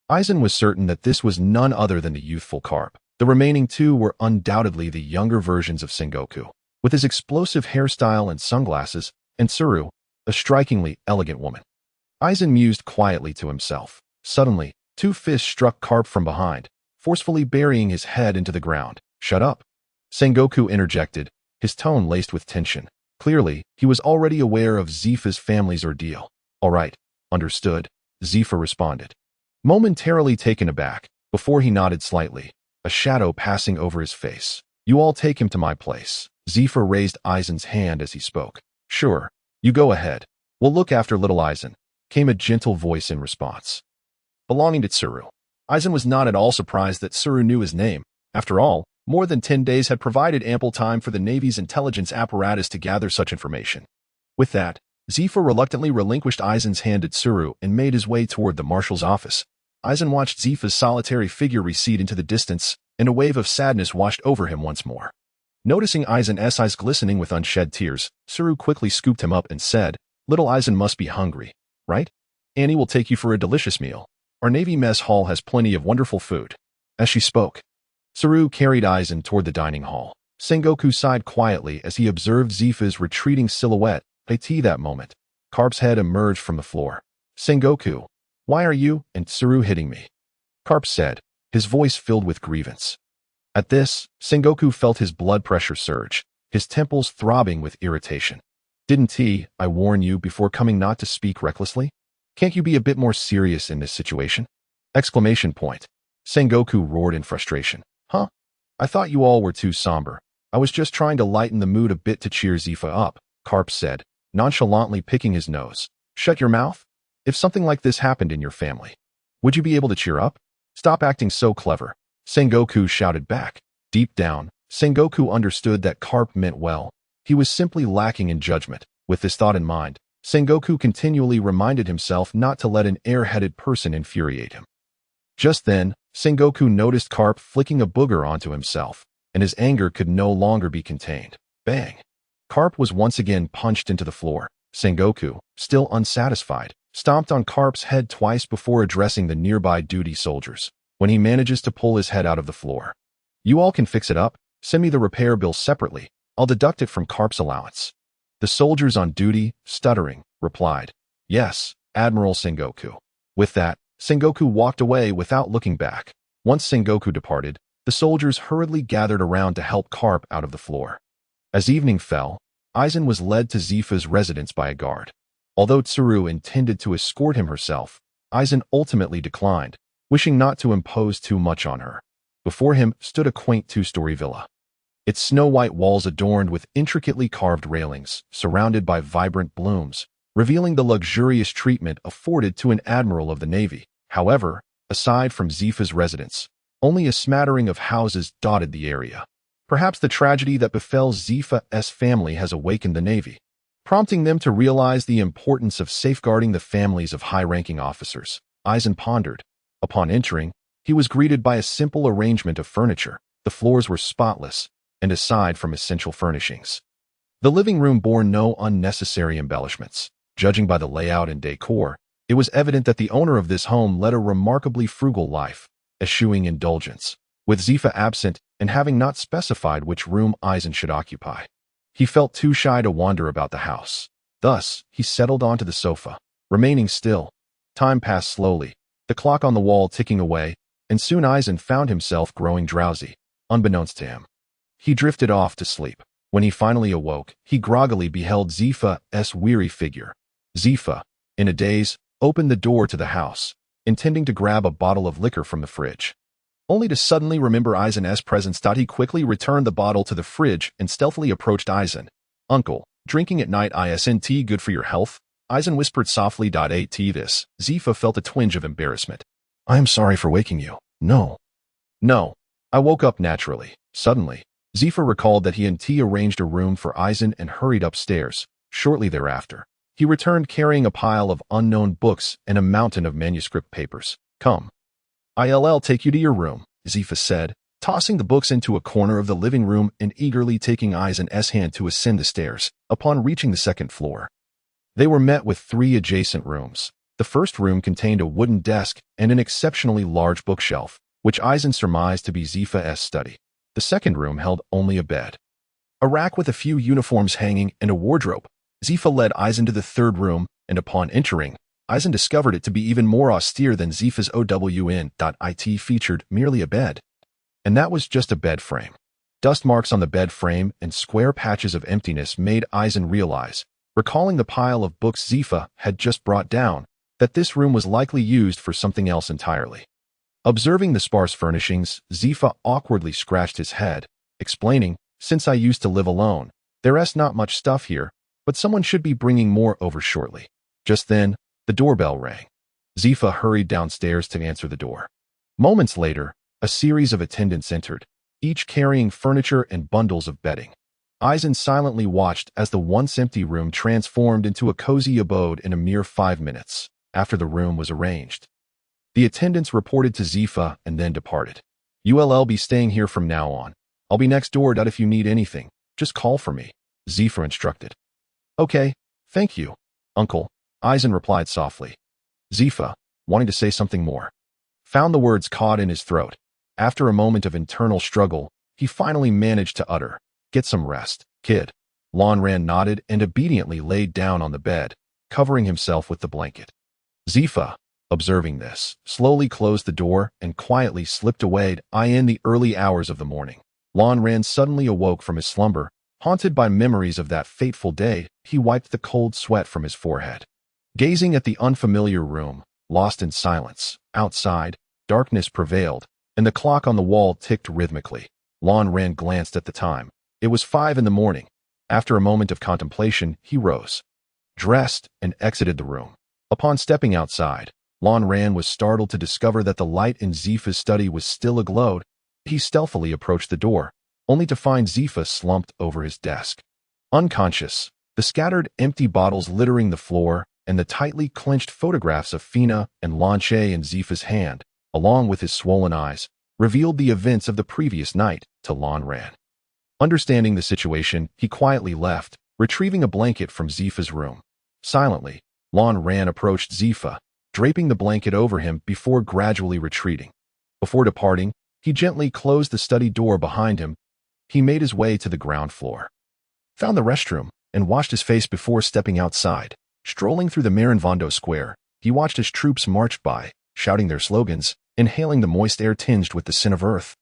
Eisen was certain that this was none other than the youthful Carp. The remaining two were undoubtedly the younger versions of Sengoku, with his explosive hairstyle and sunglasses, and Tsuru, a strikingly elegant woman. Eisen mused quietly to himself. Suddenly, two fists struck Carp from behind, forcefully burying his head into the ground. "Shut up," Sengoku interjected, his tone laced with tension. Clearly, he was already aware of Zephyr's family's ordeal. "All right, understood," Zephyr responded, momentarily taken aback, before he nodded slightly, a shadow passing over his face. "You all take him to my place." Zephyr raised Eisen's hand as he spoke. "Sure, you go ahead. We'll look after little Eisen," came a gentle voice in response. Belonging to Tsuru, Eisen was not at all surprised that Tsuru knew his name. After all, more than 10 days had provided ample time for the Navy's intelligence apparatus to gather such information. With that, Zephyr reluctantly relinquished Eisen's hand to Tsuru and made his way toward the marshal's office. Eisen watched Zephyr's solitary figure recede into the distance, and a wave of sadness washed over him once more. Noticing Eisen's eyes glistening with unshed tears, Tsuru quickly scooped him up and said, "Little Eisen must be hungry, right? Annie will take you for a delicious meal. Our Navy mess hall has plenty of wonderful food." As she spoke, Tsuru carried Eisen toward the dining hall. Sengoku sighed quietly as he observed Zephyr's retreating silhouette. At that moment, Carp's head emerged from the floor. "Sengoku, why are you and Tsuru hitting me?" Carp said, his voice filled with grievance. At this, Sengoku felt his blood pressure surge, his temples throbbing with irritation. "Didn't I warn you before coming not to speak recklessly? Can't you be a bit more serious in this situation?" Exclamation point. Sengoku roared in frustration. "Huh? I thought you all were too somber. I was just trying to lighten the mood a bit to cheer Zephyr up," Carp said, nonchalantly picking his nose. "Shut your mouth? If something like this happened in your family, would you be able to cheer up? Stop acting so clever," Sengoku shouted back. Deep down, Sengoku understood that Carp meant well. He was simply lacking in judgment. With this thought in mind, Sengoku continually reminded himself not to let an air-headed person infuriate him. Just then, Sengoku noticed Carp flicking a booger onto himself, and his anger could no longer be contained. Bang! Carp was once again punched into the floor. Sengoku, still unsatisfied, stomped on Carp's head twice before addressing the nearby duty soldiers. When he manages to pull his head out of the floor, "You all can fix it up. Send me the repair bill separately. I'll deduct it from Carp's allowance." The soldiers on duty, stuttering, replied, "Yes, Admiral Sengoku." With that, Sengoku walked away without looking back. Once Sengoku departed, the soldiers hurriedly gathered around to help Carp out of the floor. As evening fell, Eisen was led to Zephyr's residence by a guard. Although Tsuru intended to escort him herself, Eisen ultimately declined, wishing not to impose too much on her. Before him stood a quaint two-story villa. Its snow-white walls adorned with intricately carved railings, surrounded by vibrant blooms, revealing the luxurious treatment afforded to an admiral of the Navy. However, aside from Zifa's residence, only a smattering of houses dotted the area. Perhaps the tragedy that befell Zifa's family has awakened the Navy, prompting them to realize the importance of safeguarding the families of high-ranking officers. Eisen pondered. Upon entering, he was greeted by a simple arrangement of furniture. The floors were spotless, and aside from essential furnishings, the living room bore no unnecessary embellishments. Judging by the layout and decor, it was evident that the owner of this home led a remarkably frugal life, eschewing indulgence. With Zifa absent and having not specified which room Eisen should occupy, he felt too shy to wander about the house. Thus, he settled onto the sofa, remaining still. Time passed slowly, the clock on the wall ticking away, and soon Eisen found himself growing drowsy, unbeknownst to him. He drifted off to sleep. When he finally awoke, he groggily beheld Zifa's weary figure. Zifa, in a daze, opened the door to the house, intending to grab a bottle of liquor from the fridge, only to suddenly remember Eisen's presence. He quickly returned the bottle to the fridge and stealthily approached Eisen. "Uncle, drinking at night isn't good for your health?" Eisen whispered softly. At this, Zifa felt a twinge of embarrassment. "I am sorry for waking you." No, I woke up naturally." Suddenly, Zifa recalled that he and T arranged a room for Eisen and hurried upstairs. Shortly thereafter, he returned carrying a pile of unknown books and a mountain of manuscript papers. "Come. I'll take you to your room," Zifa said, tossing the books into a corner of the living room and eagerly taking Eisen's hand to ascend the stairs. Upon reaching the second floor, they were met with 3 adjacent rooms. The first room contained a wooden desk and an exceptionally large bookshelf, which Eisen surmised to be Zifa's study. The second room held only a bed, a rack with a few uniforms hanging, and a wardrobe. Zifa led Eisen to the third room, and upon entering, Eisen discovered it to be even more austere than Zifa's OWN.IT featured merely a bed. And that was just a bed frame. Dust marks on the bed frame and square patches of emptiness made Eisen realize, recalling the pile of books Zifa had just brought down, that this room was likely used for something else entirely. Observing the sparse furnishings, Zifa awkwardly scratched his head, explaining, "Since I used to live alone, there's not much stuff here, but someone should be bringing more over shortly." Just then, the doorbell rang. Zifa hurried downstairs to answer the door. Moments later, a series of attendants entered, each carrying furniture and bundles of bedding. Eisen silently watched as the once empty room transformed into a cozy abode in a mere 5 minutes. After the room was arranged, the attendants reported to Zifa and then departed. "You'll be staying here from now on. I'll be next door. If you need anything, just call for me," Zifa instructed. "Okay, thank you, Uncle," Eisen replied softly. Zifa, wanting to say something more, found the words caught in his throat. After a moment of internal struggle, he finally managed to utter, "Get some rest, kid." Lanran nodded and obediently laid down on the bed, covering himself with the blanket. Zifa, observing this, slowly closed the door and quietly slipped away. In the early hours of the morning, Lanran suddenly awoke from his slumber. Haunted by memories of that fateful day, he wiped the cold sweat from his forehead. Gazing at the unfamiliar room, lost in silence, outside, darkness prevailed, and the clock on the wall ticked rhythmically. Lanran glanced at the time. It was 5 in the morning. After a moment of contemplation, he rose, dressed, and exited the room. Upon stepping outside, Lanran was startled to discover that the light in Zifa's study was still aglow. He stealthily approached the door, only to find Zifa slumped over his desk, unconscious, the scattered empty bottles littering the floor, and the tightly clenched photographs of Fina and Lanche in Zifa's hand, along with his swollen eyes, revealed the events of the previous night to Lanran. Understanding the situation, he quietly left, retrieving a blanket from Zifa's room. Silently, Lanran approached Zifa, draping the blanket over him before gradually retreating. Before departing, he gently closed the study door behind him. He made his way to the ground floor, found the restroom, and washed his face before stepping outside. Strolling through the Marinvondo Square, he watched as troops marched by, shouting their slogans, inhaling the moist air tinged with the scent of earth,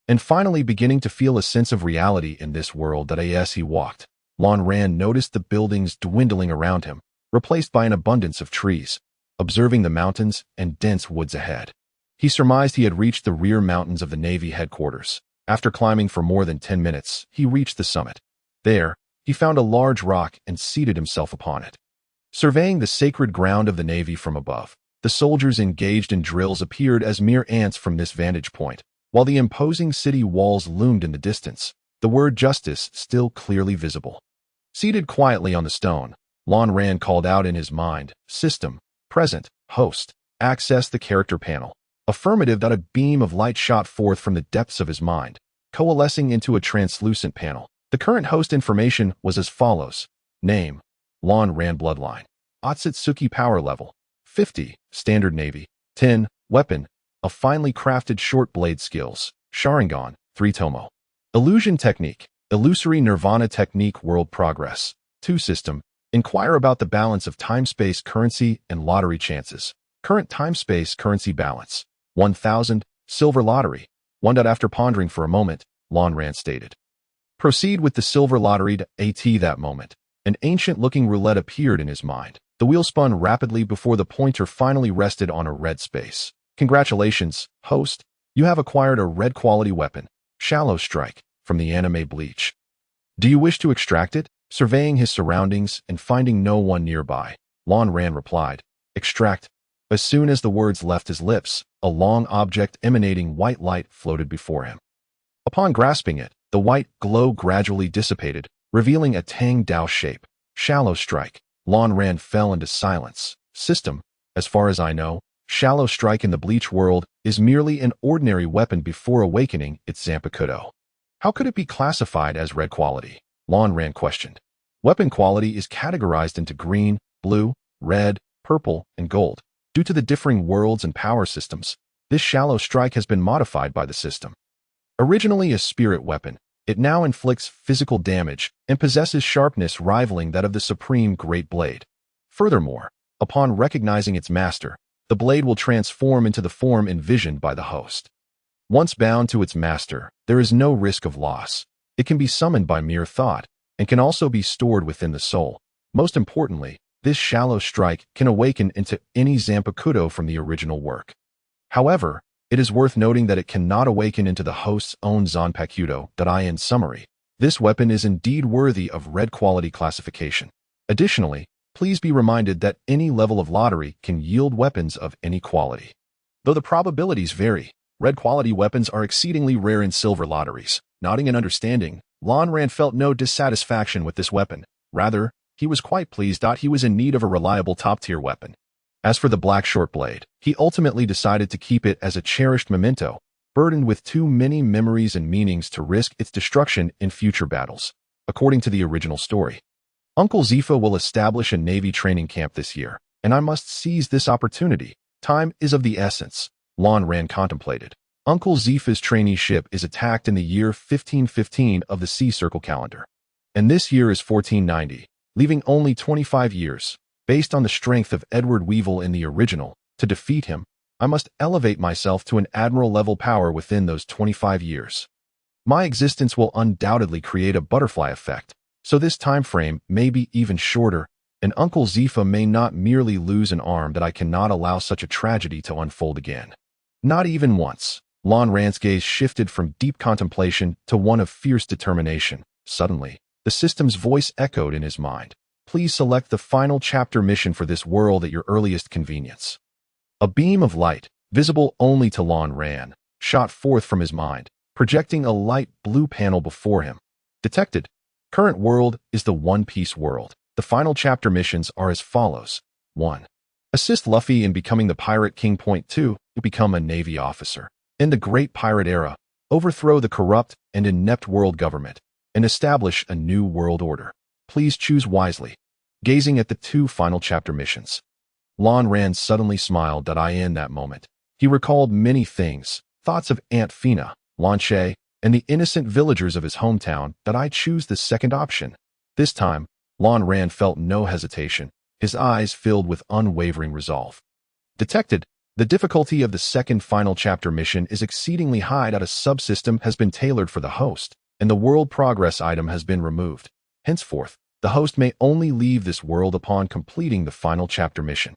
and finally beginning to feel a sense of reality in this world that as he walked, Lanran noticed the buildings dwindling around him, replaced by an abundance of trees. Observing the mountains and dense woods ahead, he surmised he had reached the rear mountains of the Navy headquarters. After climbing for more than 10 minutes, he reached the summit. There, he found a large rock and seated himself upon it. Surveying the sacred ground of the Navy from above, The soldiers engaged in drills appeared as mere ants from this vantage point, while the imposing city walls loomed in the distance, the word justice still clearly visible. Seated quietly on the stone, Lon Ran called out in his mind, "System, present, host, access the character panel." Affirmative. That a beam of light shot forth from the depths of his mind, coalescing into a translucent panel. The current host information was as follows. Name, Lon Ran Bloodline. Otsutsuki power level, 50, Standard Navy. 10, Weapon, a finely crafted short blade skills, Sharingan, 3 Tomo. Illusion technique, Illusory Nirvana technique world progress. 2 System, inquire about the balance of time-space currency and lottery chances. Current time-space currency balance, 1,000, silver lottery. 1. After pondering for a moment, Lon Ran stated. Proceed with the silver lottery to AT. That moment, an ancient-looking roulette appeared in his mind. The wheel spun rapidly before the pointer finally rested on a red space. Congratulations, host. You have acquired a red quality weapon, Shallow Strike, from the anime Bleach. Do you wish to extract it? Surveying his surroundings and finding no one nearby, Lon Ran replied, Extract. As soon as the words left his lips, a long object emanating white light floated before him. Upon grasping it, the white glow gradually dissipated, revealing a Tang Dao shape. Shallow Strike. Lon Ran fell into silence. System, as far as I know, Shallow Strike in the Bleach world is merely an ordinary weapon before awakening its Zanpakuto. How could it be classified as red quality? Lon Ran questioned. Weapon quality is categorized into green, blue, red, purple, and gold. Due to the differing worlds and power systems, this Shallow Strike has been modified by the system. Originally a spirit weapon, it now inflicts physical damage and possesses sharpness rivaling that of the Supreme Great Blade. Furthermore, upon recognizing its master, the blade will transform into the form envisioned by the host. Once bound to its master, there is no risk of loss. It can be summoned by mere thought and can also be stored within the soul. Most importantly, this Shallow Strike can awaken into any Zanpakuto from the original work. However, it is worth noting that it cannot awaken into the host's own Zanpakuto. In summary, this weapon is indeed worthy of red quality classification. Additionally, please be reminded that any level of lottery can yield weapons of any quality. Though the probabilities vary, red quality weapons are exceedingly rare in silver lotteries. Nodding in understanding, Lon Ran felt no dissatisfaction with this weapon. Rather, he was quite pleased that he was in need of a reliable top-tier weapon. As for the black short blade, he ultimately decided to keep it as a cherished memento, burdened with too many memories and meanings to risk its destruction in future battles. According to the original story, Uncle Zifa will establish a Navy training camp this year, and I must seize this opportunity. Time is of the essence, Lon Ran contemplated. Uncle Zifa's trainee ship is attacked in the year 1515 of the Sea Circle calendar, and this year is 1490. Leaving only 25 years. Based on the strength of Edward Weevil in the original, to defeat him, I must elevate myself to an admiral-level power within those 25 years. My existence will undoubtedly create a butterfly effect, so this time frame may be even shorter, and Uncle Zifa may not merely lose an arm that I cannot allow such a tragedy to unfold again. Not even once. Lon Ran's gaze shifted from deep contemplation to one of fierce determination. Suddenly, the system's voice echoed in his mind. Please select the final chapter mission for this world at your earliest convenience. A beam of light, visible only to Lon Ran, shot forth from his mind, projecting a light blue panel before him. Detected. Current world is the One Piece world. The final chapter missions are as follows. 1. Assist Luffy in becoming the Pirate King. 2. Become a Navy officer. In the Great Pirate Era, overthrow the corrupt and inept world government and establish a new world order. Please choose wisely. Gazing at the 2 final chapter missions, Lon Ran suddenly smiled. In that moment, he recalled many things, thoughts of Aunt Fina, Lanche, and the innocent villagers of his hometown. I choose the second option. This time, Lon Ran felt no hesitation, his eyes filled with unwavering resolve. Detected. The difficulty of the second final chapter mission is exceedingly high. A subsystem has been tailored for the host, and the world progress item has been removed. Henceforth, the host may only leave this world upon completing the final chapter mission.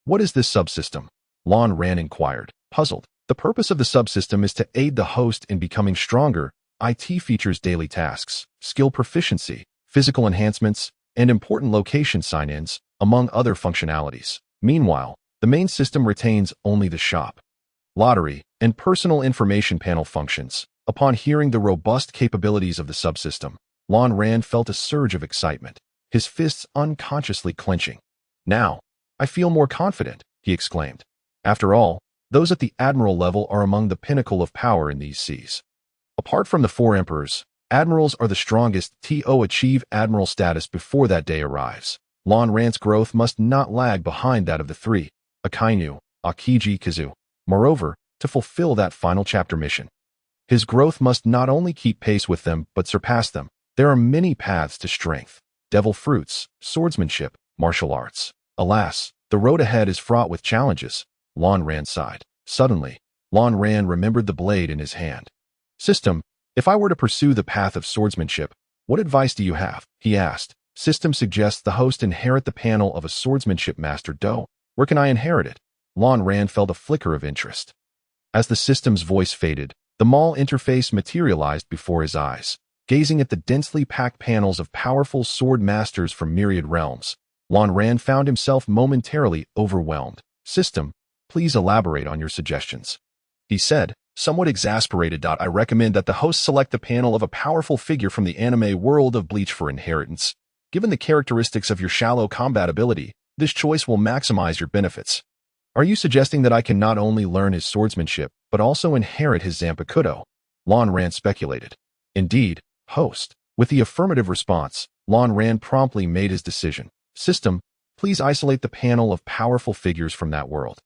What is this subsystem? Lon Ran inquired, puzzled. The purpose of the subsystem is to aid the host in becoming stronger. It features daily tasks, skill proficiency, physical enhancements, and important location sign-ins, among other functionalities. Meanwhile, The main system retains only the shop, lottery, and personal information panel functions. Upon hearing the robust capabilities of the subsystem, Lan Ran felt a surge of excitement, his fists unconsciously clenching. "Now, I feel more confident," he exclaimed. "After all, those at the admiral level are among the pinnacle of power in these seas. Apart from the four emperors, admirals are the strongest to achieve admiral status before that day arrives. Lan Ran's growth must not lag behind that of the three, Akainu, Akiji Kazu. Moreover, to fulfill that final chapter mission, his growth must not only keep pace with them but surpass them. There are many paths to strength: devil fruits, swordsmanship, martial arts. Alas, the road ahead is fraught with challenges." Lan Ran sighed. Suddenly, Lan Ran remembered the blade in his hand. "System, if I were to pursue the path of swordsmanship, what advice do you have?" he asked. System suggests the host inherit the panel of a swordsmanship master. Where can I inherit it? Lan Ran felt a flicker of interest. As the system's voice faded, the mall interface materialized before his eyes. Gazing at the densely packed panels of powerful sword masters from myriad realms, Lan Ran found himself momentarily overwhelmed. "System, please elaborate on your suggestions," he said, somewhat exasperated. "I recommend that the host select the panel of a powerful figure from the anime world of Bleach for inheritance. Given the characteristics of your shallow combat ability, this choice will maximize your benefits." "Are you suggesting that I can not only learn his swordsmanship, but also inherit his Zanpakuto?" Lan Ran speculated. "Indeed, host." With the affirmative response, Lan Ran promptly made his decision. "System, please isolate the panel of powerful figures from that world."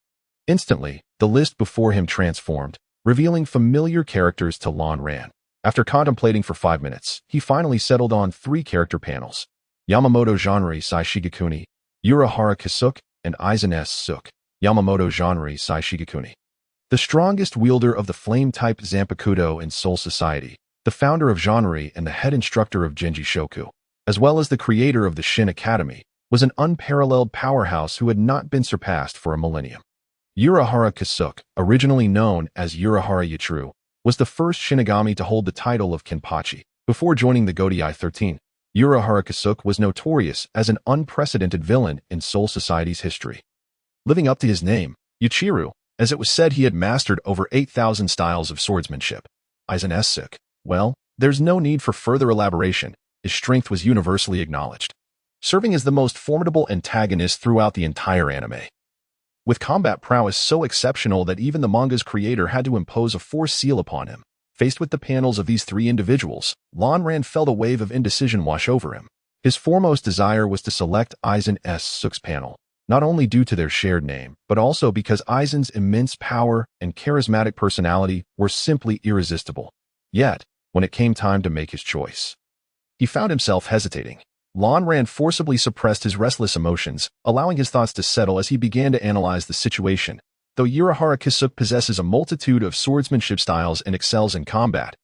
Instantly, the list before him transformed, revealing familiar characters to Lan Ran. After contemplating for 5 minutes, he finally settled on 3 character panels: Yamamoto Genre Sai Shigekuni, Urahara Kasuke, and Aizen S. Suk. Yamamoto Genre Sai Shigekuni, the strongest wielder of the flame-type Zanpakuto in Soul Society, the founder of Genre and the head instructor of Genji Shoku, as well as the creator of the Shin Academy, was an unparalleled powerhouse who had not been surpassed for a millennium. Urahara Kasuke, originally known as Urahara Yachiro, was the first Shinigami to hold the title of Kenpachi. Before joining the Godai 13, Urahara Kasuke was notorious as an unprecedented villain in Soul Society's history. Living up to his name, Yachiro, as it was said he had mastered over 8,000 styles of swordsmanship. Aizen S. Suk, well, there's no need for further elaboration. His strength was universally acknowledged, serving as the most formidable antagonist throughout the entire anime. With combat prowess so exceptional that even the manga's creator had to impose a force seal upon him. Faced with the panels of these 3 individuals, Lan Ran felt a wave of indecision wash over him. His foremost desire was to select Aizen S. Suk's panel, not only due to their shared name, but also because Aizen's immense power and charismatic personality were simply irresistible. Yet, when it came time to make his choice, he found himself hesitating. Lan Ran forcibly suppressed his restless emotions, allowing his thoughts to settle as he began to analyze the situation. Though Urahara Kasuke possesses a multitude of swordsmanship styles and excels in combat,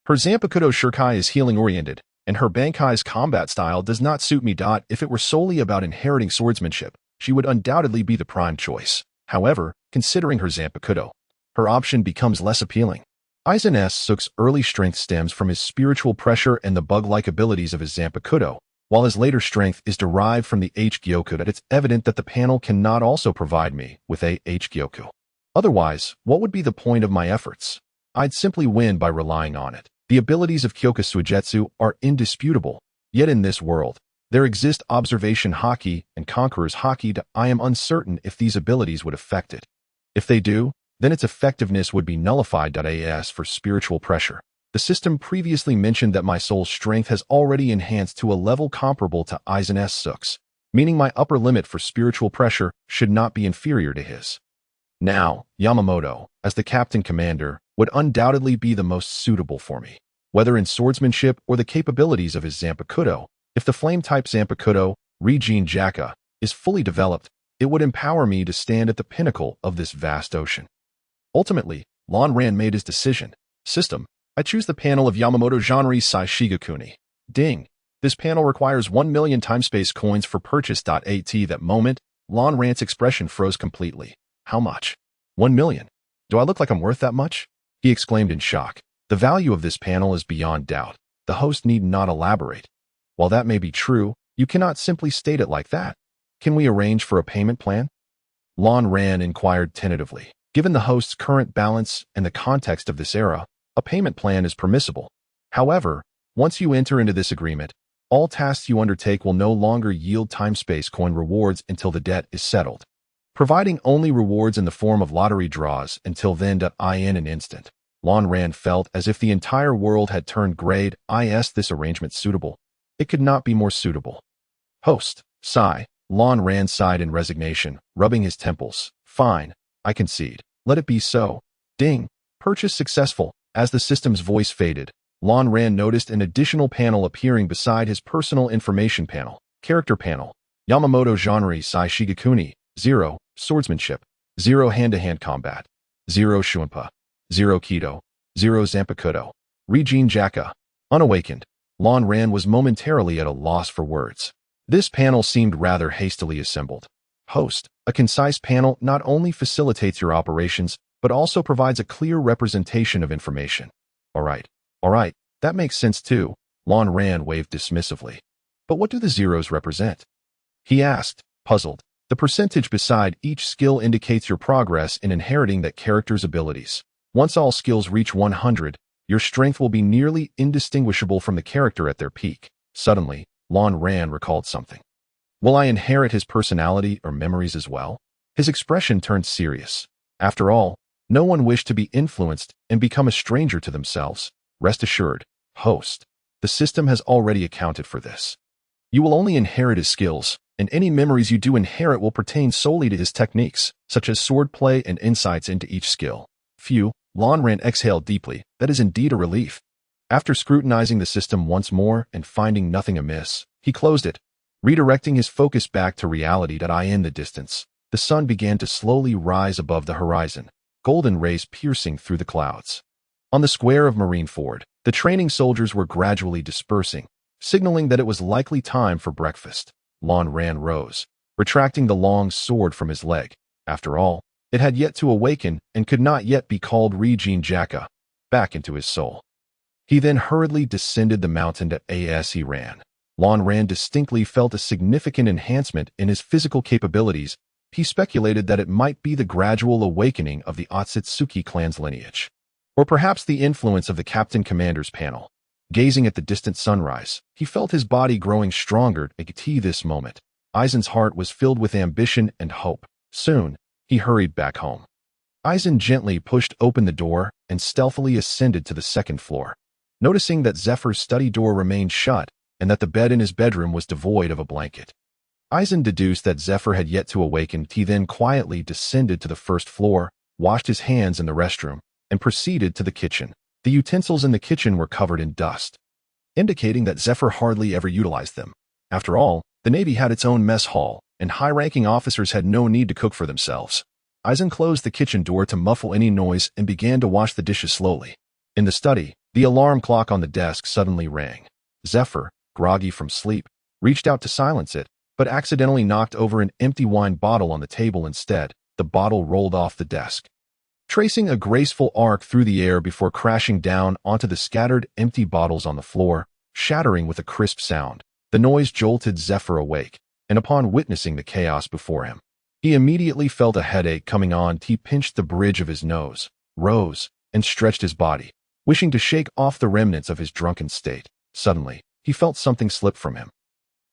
her Zanpakuto Shurikai is healing-oriented, and her Bankai's combat style does not suit me. If it were solely about inheriting swordsmanship, she would undoubtedly be the prime choice. However, considering her Zanpakuto, her option becomes less appealing. Aizen S. Suk's early strength stems from his spiritual pressure and the bug-like abilities of his Zanpakuto, while his later strength is derived from the H-Gyoku. It's evident that the panel cannot also provide me with a H-Gyoku. Otherwise, what would be the point of my efforts? I'd simply win by relying on it. The abilities of Kyoka Suigetsu are indisputable, yet in this world, there exist observation haki and conqueror's haki. I am uncertain if these abilities would affect it. If they do, then its effectiveness would be nullified. As for spiritual pressure, the system previously mentioned that my soul's strength has already enhanced to a level comparable to Aizen S. Suk's, meaning my upper limit for spiritual pressure should not be inferior to his. Now, Yamamoto, as the captain commander, would undoubtedly be the most suitable for me, whether in swordsmanship or the capabilities of his Zanpakuto. If the flame-type Zanpakuto, Rijin Jaka, is fully developed, it would empower me to stand at the pinnacle of this vast ocean. Ultimately, Lan Ran made his decision. System, I choose the panel of Yamamoto Genre Sai Shigekuni. Ding. This panel requires 1 million time-space coins for purchase. At that moment, Lan Ran's expression froze completely. How much? 1 million. Do I look like I'm worth that much? He exclaimed in shock. The value of this panel is beyond doubt. The host need not elaborate. While that may be true, you cannot simply state it like that. Can we arrange for a payment plan? Lon Ran inquired tentatively. Given the host's current balance and the context of this era, a payment plan is permissible. However, once you enter into this agreement, all tasks you undertake will no longer yield time-space coin rewards until the debt is settled, providing only rewards in the form of lottery draws until then. In an instant, Lon Ran felt as if the entire world had turned gray. Is this arrangement suitable? It could not be more suitable. Host. Sigh. Lon Ran sighed in resignation, rubbing his temples. Fine. I concede. Let it be so. Ding. Purchase successful. As the system's voice faded, Lon Ran noticed an additional panel appearing beside his personal information panel. Character panel. Yamamoto genre Sai Shigekuni. 0. Swordsmanship. 0. Hand-to-hand combat. 0. Shuanpa. 0. Kido. 0. Zanpakuto. Rijin Jaka. Unawakened. Lon Ran was momentarily at a loss for words. This panel seemed rather hastily assembled. Host. A concise panel not only facilitates your operations, but also provides a clear representation of information. All right, that makes sense too. Lon Ran waved dismissively. But what do the zeros represent? He asked, puzzled. The percentage beside each skill indicates your progress in inheriting that character's abilities. Once all skills reach 100, your strength will be nearly indistinguishable from the character at their peak. Suddenly, Lon Ran recalled something. Will I inherit his personality or memories as well? His expression turned serious. After all, no one wished to be influenced and become a stranger to themselves. Rest assured, host, the system has already accounted for this. You will only inherit his skills, and any memories you do inherit will pertain solely to his techniques, such as swordplay and insights into each skill. Phew, Lon Ran exhaled deeply. That is indeed a relief. After scrutinizing the system once more and finding nothing amiss, he closed it, redirecting his focus back to reality. In the distance, the sun began to slowly rise above the horizon, golden rays piercing through the clouds. On the square of Marineford, the training soldiers were gradually dispersing, signaling that it was likely time for breakfast. Lon Ran rose, retracting the long sword from his leg. After all, it had yet to awaken and could not yet be called Rijin Jaka, back into his soul. He then hurriedly descended the mountain. As he ran, Lon Ran distinctly felt a significant enhancement in his physical capabilities. He speculated that it might be the gradual awakening of the Otsutsuki clan's lineage, or perhaps the influence of the Captain Commander's panel. Gazing at the distant sunrise, he felt his body growing stronger. At this moment, Aizen's heart was filled with ambition and hope. Soon, he hurried back home. Aizen gently pushed open the door and stealthily ascended to the second floor. Noticing that Zephyr's study door remained shut and that the bed in his bedroom was devoid of a blanket, Aizen deduced that Zephyr had yet to awaken. He then quietly descended to the first floor, washed his hands in the restroom, and proceeded to the kitchen. The utensils in the kitchen were covered in dust, indicating that Zephyr hardly ever utilized them. After all, the Navy had its own mess hall, and high-ranking officers had no need to cook for themselves. Aizen closed the kitchen door to muffle any noise and began to wash the dishes slowly. In the study, the alarm clock on the desk suddenly rang. Zephyr, groggy from sleep, reached out to silence it, but accidentally knocked over an empty wine bottle on the table instead. The bottle rolled off the desk, tracing a graceful arc through the air before crashing down onto the scattered empty bottles on the floor, shattering with a crisp sound. The noise jolted Zephyr awake, and upon witnessing the chaos before him, he immediately felt a headache coming on. He pinched the bridge of his nose, rose, and stretched his body, wishing to shake off the remnants of his drunken state. Suddenly, he felt something slip from him.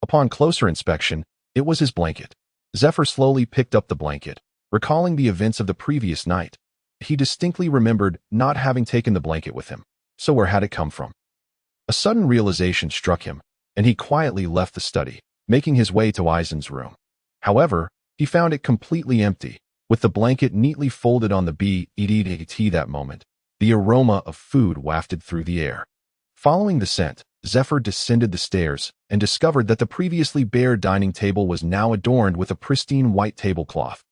Upon closer inspection, it was his blanket. Zephyr slowly picked up the blanket, recalling the events of the previous night. He distinctly remembered not having taken the blanket with him. So where had it come from? A sudden realization struck him, and he quietly left the study, making his way to Aizen's room. However, he found it completely empty, with the blanket neatly folded on the bed. That moment, the aroma of food wafted through the air. Following the scent, Zephyr descended the stairs and discovered that the previously bare dining table was now adorned with a pristine white tablecloth.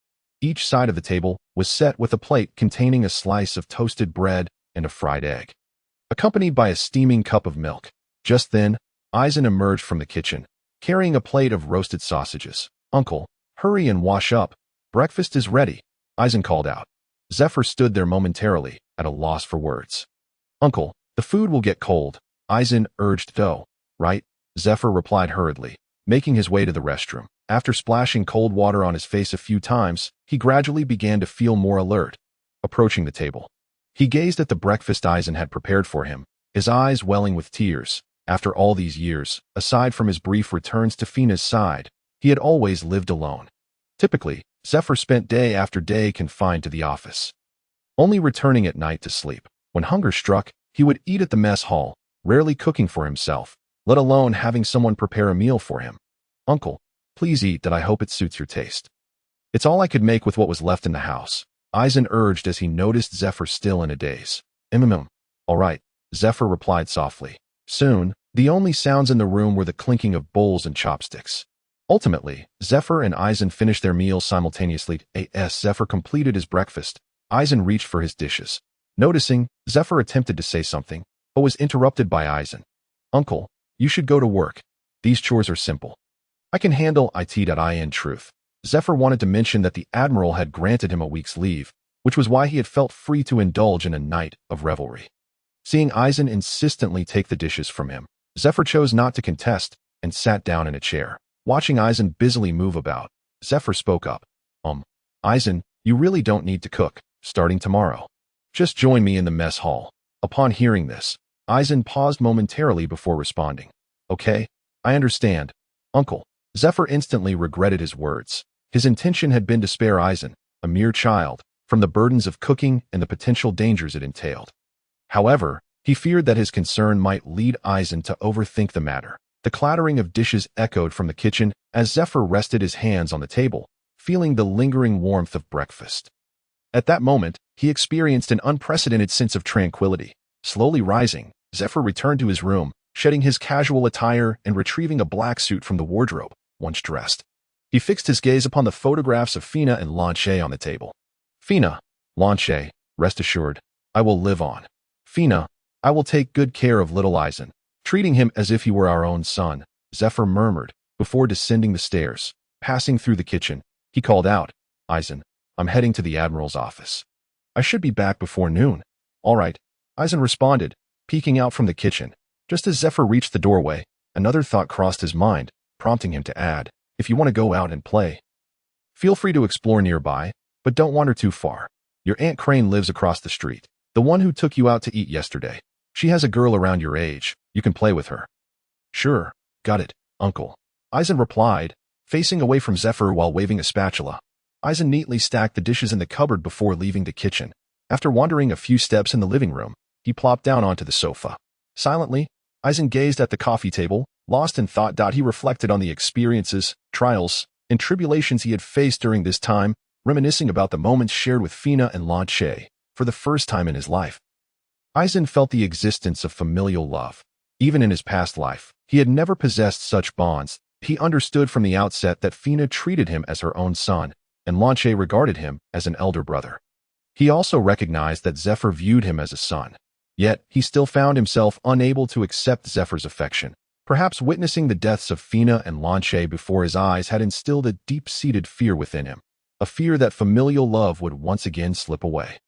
Each side of the table was set with a plate containing a slice of toasted bread and a fried egg, accompanied by a steaming cup of milk. Just then, Aizen emerged from the kitchen, carrying a plate of roasted sausages. "Uncle, hurry and wash up. Breakfast is ready," Aizen called out. Zephyr stood there momentarily, at a loss for words. "Uncle, the food will get cold," Aizen urged. "Right," Zephyr replied hurriedly, making his way to the restroom. After splashing cold water on his face a few times, he gradually began to feel more alert. Approaching the table, he gazed at the breakfast Eisen had prepared for him, his eyes welling with tears. After all these years, aside from his brief returns to Fina's side, he had always lived alone. Typically, Zephyr spent day after day confined to the office, only returning at night to sleep. When hunger struck, he would eat at the mess hall, rarely cooking for himself, let alone having someone prepare a meal for him. "Uncle, please eat that. I hope it suits your taste." "It's all I could make with what was left in the house," Eisen urged as he noticed Zephyr still in a daze. All right," Zephyr replied softly. Soon, the only sounds in the room were the clinking of bowls and chopsticks. Ultimately, Zephyr and Eisen finished their meals simultaneously. As Zephyr completed his breakfast, Eisen reached for his dishes. Noticing, Zephyr attempted to say something, but was interrupted by Eisen. "Uncle, you should go to work. These chores are simple. I can handle it." In truth, Zephyr wanted to mention that the Admiral had granted him a week's leave, which was why he had felt free to indulge in a night of revelry. Seeing Eisen insistently take the dishes from him, Zephyr chose not to contest and sat down in a chair. Watching Eisen busily move about, Zephyr spoke up. Eisen, you really don't need to cook, starting tomorrow. Just join me in the mess hall." Upon hearing this, Eisen paused momentarily before responding. "Okay, I understand, Uncle." Zephyr instantly regretted his words. His intention had been to spare Eisen, a mere child, from the burdens of cooking and the potential dangers it entailed. However, he feared that his concern might lead Eisen to overthink the matter. The clattering of dishes echoed from the kitchen as Zephyr rested his hands on the table, feeling the lingering warmth of breakfast. At that moment, he experienced an unprecedented sense of tranquility. Slowly rising, Zephyr returned to his room, shedding his casual attire and retrieving a black suit from the wardrobe. Once dressed, he fixed his gaze upon the photographs of Fina and Lanche on the table. "Fina, Lanche, rest assured, I will live on. Fina, I will take good care of little Eisen, treating him as if he were our own son," Zephyr murmured before descending the stairs. Passing through the kitchen, he called out, "Eisen, I'm heading to the Admiral's office. I should be back before noon." "All right," Eisen responded, peeking out from the kitchen. Just as Zephyr reached the doorway, another thought crossed his mind, prompting him to add, "If you want to go out and play, feel free to explore nearby, but don't wander too far. Your Aunt Crane lives across the street, the one who took you out to eat yesterday. She has a girl around your age. You can play with her." "Sure, got it, Uncle," Eisen replied, facing away from Zephyr while waving a spatula. Eisen neatly stacked the dishes in the cupboard before leaving the kitchen. After wandering a few steps in the living room, he plopped down onto the sofa. Silently, Eisen gazed at the coffee table, lost in thought. He reflected on the experiences, trials, and tribulations he had faced during this time, reminiscing about the moments shared with Fina and Lanche for the first time in his life. Eisen felt the existence of familial love. Even in his past life, he had never possessed such bonds. He understood from the outset that Fina treated him as her own son, and Lanche regarded him as an elder brother. He also recognized that Zephyr viewed him as a son. Yet, he still found himself unable to accept Zephyr's affection. Perhaps witnessing the deaths of Fina and Lanche before his eyes had instilled a deep-seated fear within him, a fear that familial love would once again slip away.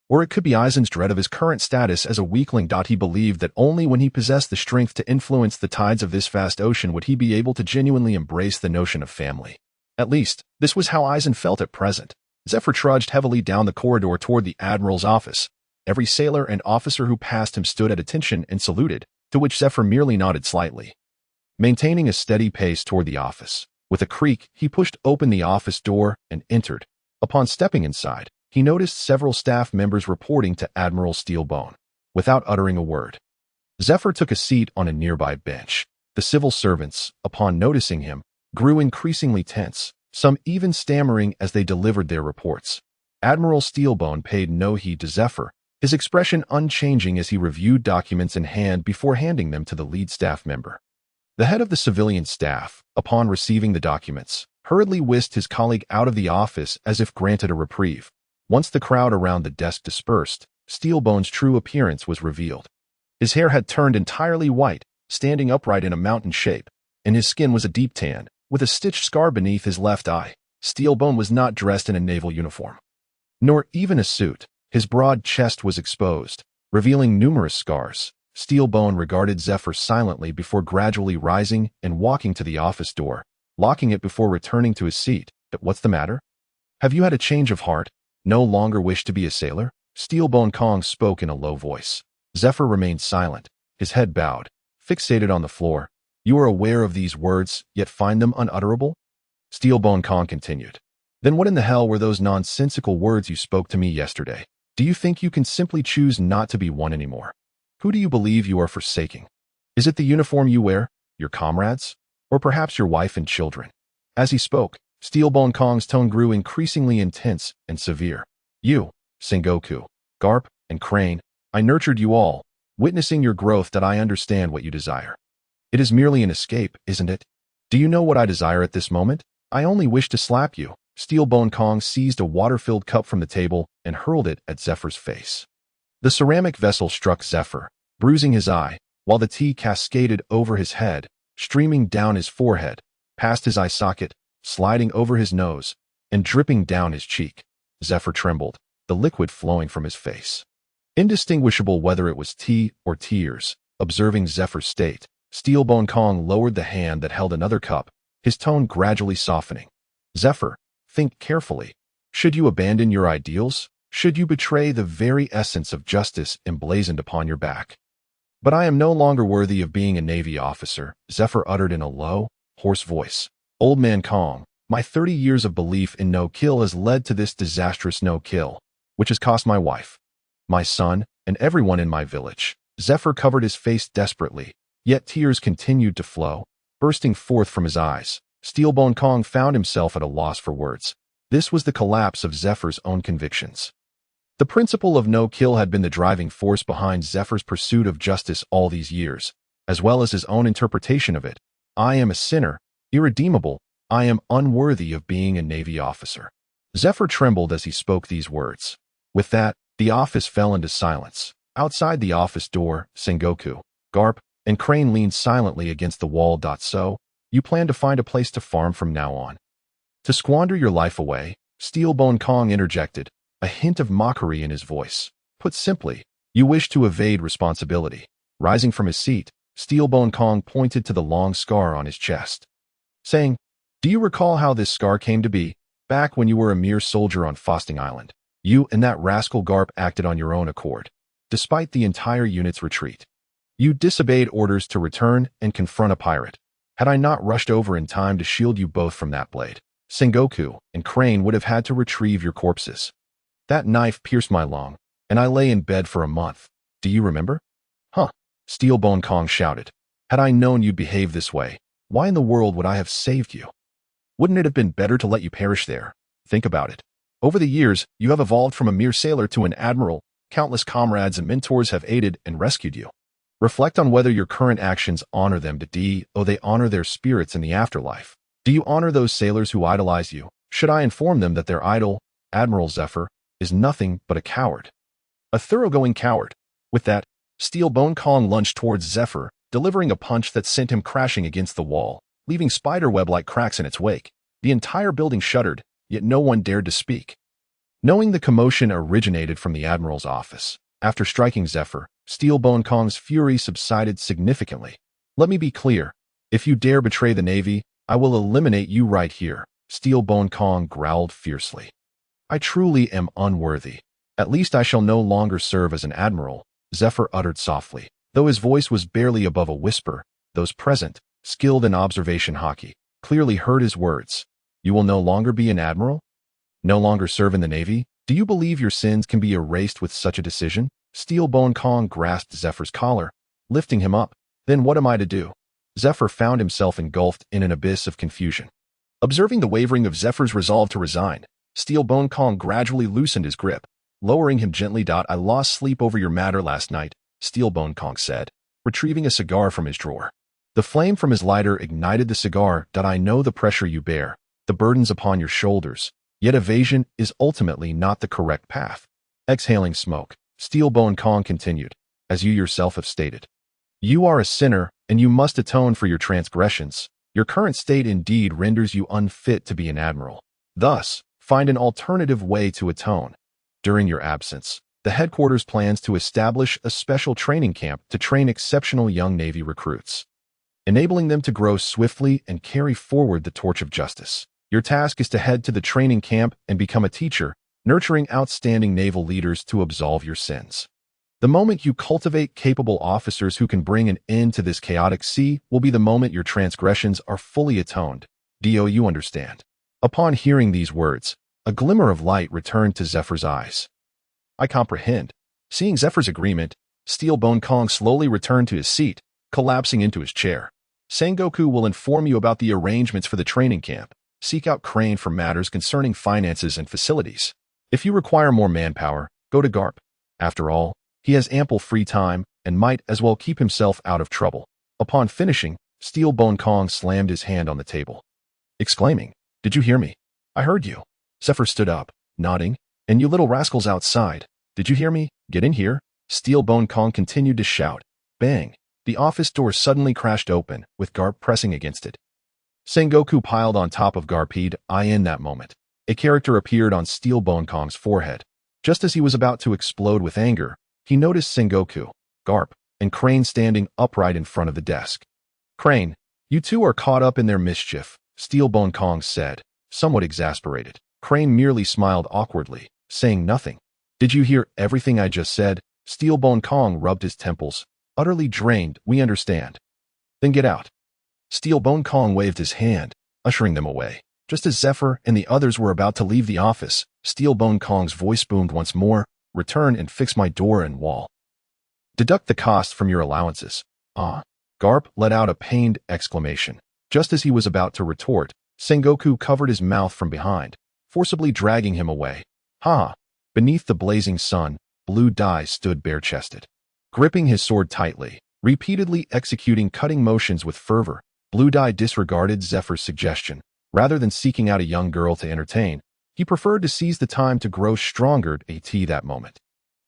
Or it could be Eisen's dread of his current status as a weakling. He believed that only when he possessed the strength to influence the tides of this vast ocean would he be able to genuinely embrace the notion of family. At least, this was how Eisen felt at present. Zephyr trudged heavily down the corridor toward the Admiral's office. Every sailor and officer who passed him stood at attention and saluted, to which Zephyr merely nodded slightly. Maintaining a steady pace toward the office, with a creak, he pushed open the office door and entered. Upon stepping inside, he noticed several staff members reporting to Admiral Steelbone. Without uttering a word, Zephyr took a seat on a nearby bench. The civil servants, upon noticing him, grew increasingly tense, some even stammering as they delivered their reports. Admiral Steelbone paid no heed to Zephyr, his expression unchanging as he reviewed documents in hand before handing them to the lead staff member. The head of the civilian staff, upon receiving the documents, hurriedly whisked his colleague out of the office as if granted a reprieve. Once the crowd around the desk dispersed, Steelbone's true appearance was revealed. His hair had turned entirely white, standing upright in a mountain shape, and his skin was a deep tan, with a stitched scar beneath his left eye. Steelbone was not dressed in a naval uniform, nor even a suit. His broad chest was exposed, revealing numerous scars. Steelbone regarded Zephyr silently before gradually rising and walking to the office door. locking it before returning to his seat. What's the matter? Have you had a change of heart? No longer wish to be a sailor? Steelbone Kong spoke in a low voice. Zephyr remained silent, his head bowed, fixated on the floor. You are aware of these words, yet find them unutterable? Steelbone Kong continued. Then what in the hell were those nonsensical words you spoke to me yesterday? Do you think you can simply choose not to be one anymore? Who do you believe you are forsaking? Is it the uniform you wear, your comrades, or perhaps your wife and children? As he spoke, Steelbone Kong's tone grew increasingly intense and severe. You, Sengoku, Garp, and Crane, I nurtured you all, witnessing your growth that I understand what you desire. It is merely an escape, isn't it? Do you know what I desire at this moment? I only wish to slap you. Steelbone Kong seized a water-filled cup from the table and hurled it at Zephyr's face. The ceramic vessel struck Zephyr, bruising his eye, while the tea cascaded over his head, streaming down his forehead, past his eye socket, sliding over his nose, and dripping down his cheek. Zephyr trembled, the liquid flowing from his face. Indistinguishable whether it was tea or tears, observing Zephyr's state, Steelbone Kong lowered the hand that held another cup, his tone gradually softening. Zephyr, think carefully. Should you abandon your ideals? Should you betray the very essence of justice emblazoned upon your back? But I am no longer worthy of being a Navy officer, Zephyr uttered in a low, hoarse voice. Old man Kong, my 30 years of belief in no-kill has led to this disastrous no-kill, which has cost my wife, my son, and everyone in my village. Zephyr covered his face desperately, yet tears continued to flow, bursting forth from his eyes. Steelbone Kong found himself at a loss for words. This was the collapse of Zephyr's own convictions. The principle of no-kill had been the driving force behind Zephyr's pursuit of justice all these years, as well as his own interpretation of it. I am a sinner, irredeemable. I am unworthy of being a Navy officer. Zephyr trembled as he spoke these words. With that, the office fell into silence. Outside the office door, Sengoku, Garp, and Crane leaned silently against the wall. So, you plan to find a place to farm from now on? To squander your life away? Steelbone Kong interjected, a hint of mockery in his voice. Put simply, you wish to evade responsibility. Rising from his seat, Steelbone Kong pointed to the long scar on his chest, saying, do you recall how this scar came to be? Back when you were a mere soldier on Fosting Island, you and that rascal Garp acted on your own accord. Despite the entire unit's retreat, you disobeyed orders to return and confront a pirate. Had I not rushed over in time to shield you both from that blade, Sengoku and Crane would have had to retrieve your corpses. That knife pierced my lung, and I lay in bed for a month. Do you remember? Huh, Steelbone Kong shouted. Had I known you'd behave this way, why in the world would I have saved you? Wouldn't it have been better to let you perish there? Think about it. Over the years, you have evolved from a mere sailor to an admiral. Countless comrades and mentors have aided and rescued you. Reflect on whether your current actions honor them or they honor their spirits in the afterlife. Do you honor those sailors who idolize you? Should I inform them that their idol, Admiral Zephyr, is nothing but a coward? A thoroughgoing coward. With that, Steelbone Kong lunged towards Zephyr, delivering a punch that sent him crashing against the wall, leaving spiderweb-like cracks in its wake. The entire building shuddered, yet no one dared to speak. Knowing the commotion originated from the Admiral's office, after striking Zephyr, Steelbone Kong's fury subsided significantly. Let me be clear. If you dare betray the Navy, I will eliminate you right here, Steelbone Kong growled fiercely. I truly am unworthy. At least I shall no longer serve as an admiral, Zephyr uttered softly. Though his voice was barely above a whisper, those present, skilled in observation hockey, clearly heard his words. You will no longer be an admiral? No longer serve in the Navy? Do you believe your sins can be erased with such a decision? Steelbone Kong grasped Zephyr's collar, lifting him up. Then what am I to do? Zephyr found himself engulfed in an abyss of confusion. Observing the wavering of Zephyr's resolve to resign, Steelbone Kong gradually loosened his grip, lowering him gently. I lost sleep over your matter last night, Steelbone Kong said, retrieving a cigar from his drawer. The flame from his lighter ignited the cigar. I know the pressure you bear, the burdens upon your shoulders, yet evasion is ultimately not the correct path. Exhaling smoke, Steelbone Kong continued, as you yourself have stated. You are a sinner, and you must atone for your transgressions. Your current state indeed renders you unfit to be an admiral. Thus, find an alternative way to atone. During your absence, the headquarters plans to establish a special training camp to train exceptional young Navy recruits. enabling them to grow swiftly and carry forward the torch of justice. Your task is to head to the training camp and become a teacher, nurturing outstanding naval leaders to absolve your sins. The moment you cultivate capable officers who can bring an end to this chaotic sea will be the moment your transgressions are fully atoned. Do you understand? Upon hearing these words, a glimmer of light returned to Zephyr's eyes. I comprehend. Seeing Zephyr's agreement, Steel Bone Kong slowly returned to his seat, collapsing into his chair. Sengoku will inform you about the arrangements for the training camp. Seek out Crane for matters concerning finances and facilities. If you require more manpower, go to Garp. After all, he has ample free time and might as well keep himself out of trouble. Upon finishing, Steel Bone Kong slammed his hand on the table, exclaiming, "Did you hear me? I heard you." Zephyr stood up, nodding, "And you little rascals outside, did you hear me? Get in here." Steel Bone Kong continued to shout. Bang! The office door suddenly crashed open, with Garp pressing against it. Sengoku piled on top of Garped. In that moment, a character appeared on Steel Bone Kong's forehead. Just as he was about to explode with anger, he noticed Sengoku, Garp, and Crane standing upright in front of the desk. "Crane, you two are caught up in their mischief," Steel Bone Kong said, somewhat exasperated. Crane merely smiled awkwardly, saying nothing. "Did you hear everything I just said?" Steel Bone Kong rubbed his temples, utterly drained. "We understand." "Then get out." Steel Bone Kong waved his hand, ushering them away. Just as Zephyr and the others were about to leave the office, Steel Bone Kong's voice boomed once more. "Return and fix my door and wall. Deduct the cost from your allowances." Garp let out a pained exclamation. Just as he was about to retort, Sengoku covered his mouth from behind, forcibly dragging him away. Beneath the blazing sun, Blue Dye stood bare-chested. Gripping his sword tightly, repeatedly executing cutting motions with fervor, Blue Dye disregarded Zephyr's suggestion. Rather than seeking out a young girl to entertain, he preferred to seize the time to grow stronger that moment.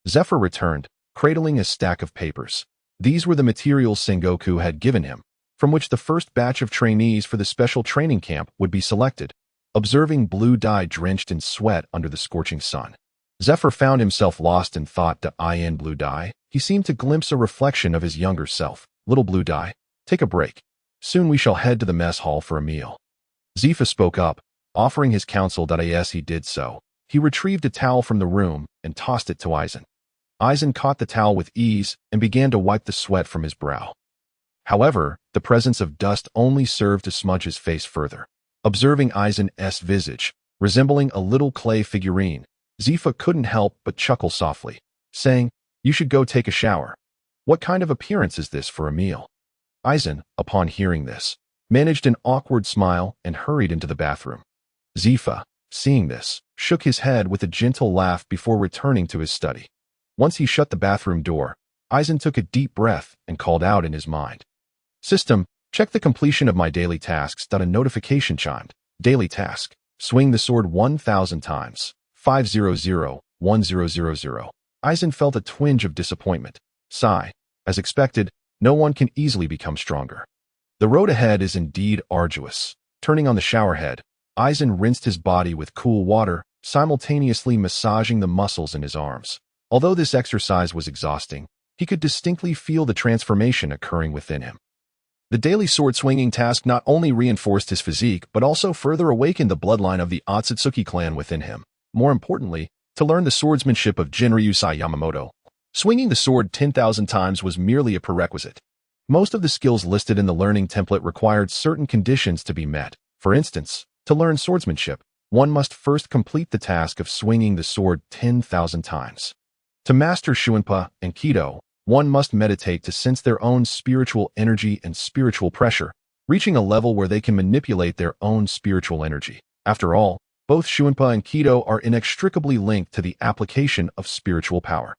Zephyr returned, cradling a stack of papers. These were the materials Sengoku had given him, from which the first batch of trainees for the special training camp would be selected. Observing Blue Dye drenched in sweat under the scorching sun, Zephyr found himself lost in thought. Blue Dye, he seemed to glimpse a reflection of his younger self. "Little Blue Dye, take a break. Soon we shall head to the mess hall for a meal." Zifa spoke up, offering his counsel. As he did so, he retrieved a towel from the room and tossed it to Aizen. Aizen caught the towel with ease and began to wipe the sweat from his brow. However, the presence of dust only served to smudge his face further. Observing Aizen's visage, resembling a little clay figurine, Zifa couldn't help but chuckle softly, saying, "You should go take a shower. What kind of appearance is this for a meal?" Aizen, upon hearing this, managed an awkward smile and hurried into the bathroom. Zifa, seeing this, shook his head with a gentle laugh before returning to his study. Once he shut the bathroom door, Aizen took a deep breath and called out in his mind, "System, check the completion of my daily tasks." A notification chimed. Daily task: swing the sword 1,000 times. 500-1000. Aizen felt a twinge of disappointment. Sigh. As expected, no one can easily become stronger. The road ahead is indeed arduous. Turning on the shower head, Aizen rinsed his body with cool water, simultaneously massaging the muscles in his arms. Although this exercise was exhausting, he could distinctly feel the transformation occurring within him. The daily sword-swinging task not only reinforced his physique but also further awakened the bloodline of the Otsutsuki clan within him. More importantly, to learn the swordsmanship of Jinryusai Yamamoto, swinging the sword 10,000 times was merely a prerequisite. Most of the skills listed in the learning template required certain conditions to be met. For instance, to learn swordsmanship, one must first complete the task of swinging the sword 10,000 times. To master Shuinpa and Kido, one must meditate to sense their own spiritual energy and spiritual pressure, reaching a level where they can manipulate their own spiritual energy. After all, both Shuinpa and Kido are inextricably linked to the application of spiritual power.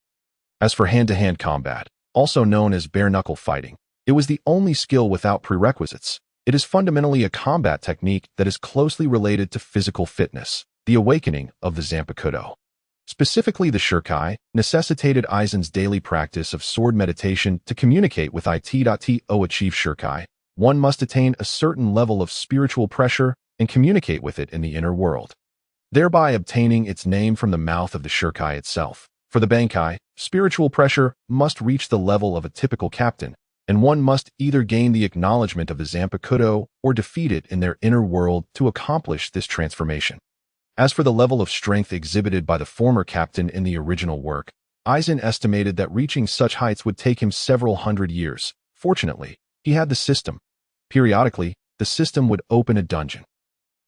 As for hand-to-hand combat, also known as bare-knuckle fighting, it was the only skill without prerequisites. It is fundamentally a combat technique that is closely related to physical fitness, the awakening of the Zanpakuto. Specifically, the Shurkai necessitated Aizen's daily practice of sword meditation to communicate with it. To achieve Shurkai, one must attain a certain level of spiritual pressure and communicate with it in the inner world, thereby obtaining its name from the mouth of the Shurkai itself. For the Bankai, spiritual pressure must reach the level of a typical captain, and one must either gain the acknowledgement of the Zanpakuto or defeat it in their inner world to accomplish this transformation. As for the level of strength exhibited by the former captain in the original work, Eisen estimated that reaching such heights would take him several hundred years. Fortunately, he had the system. Periodically, the system would open a dungeon,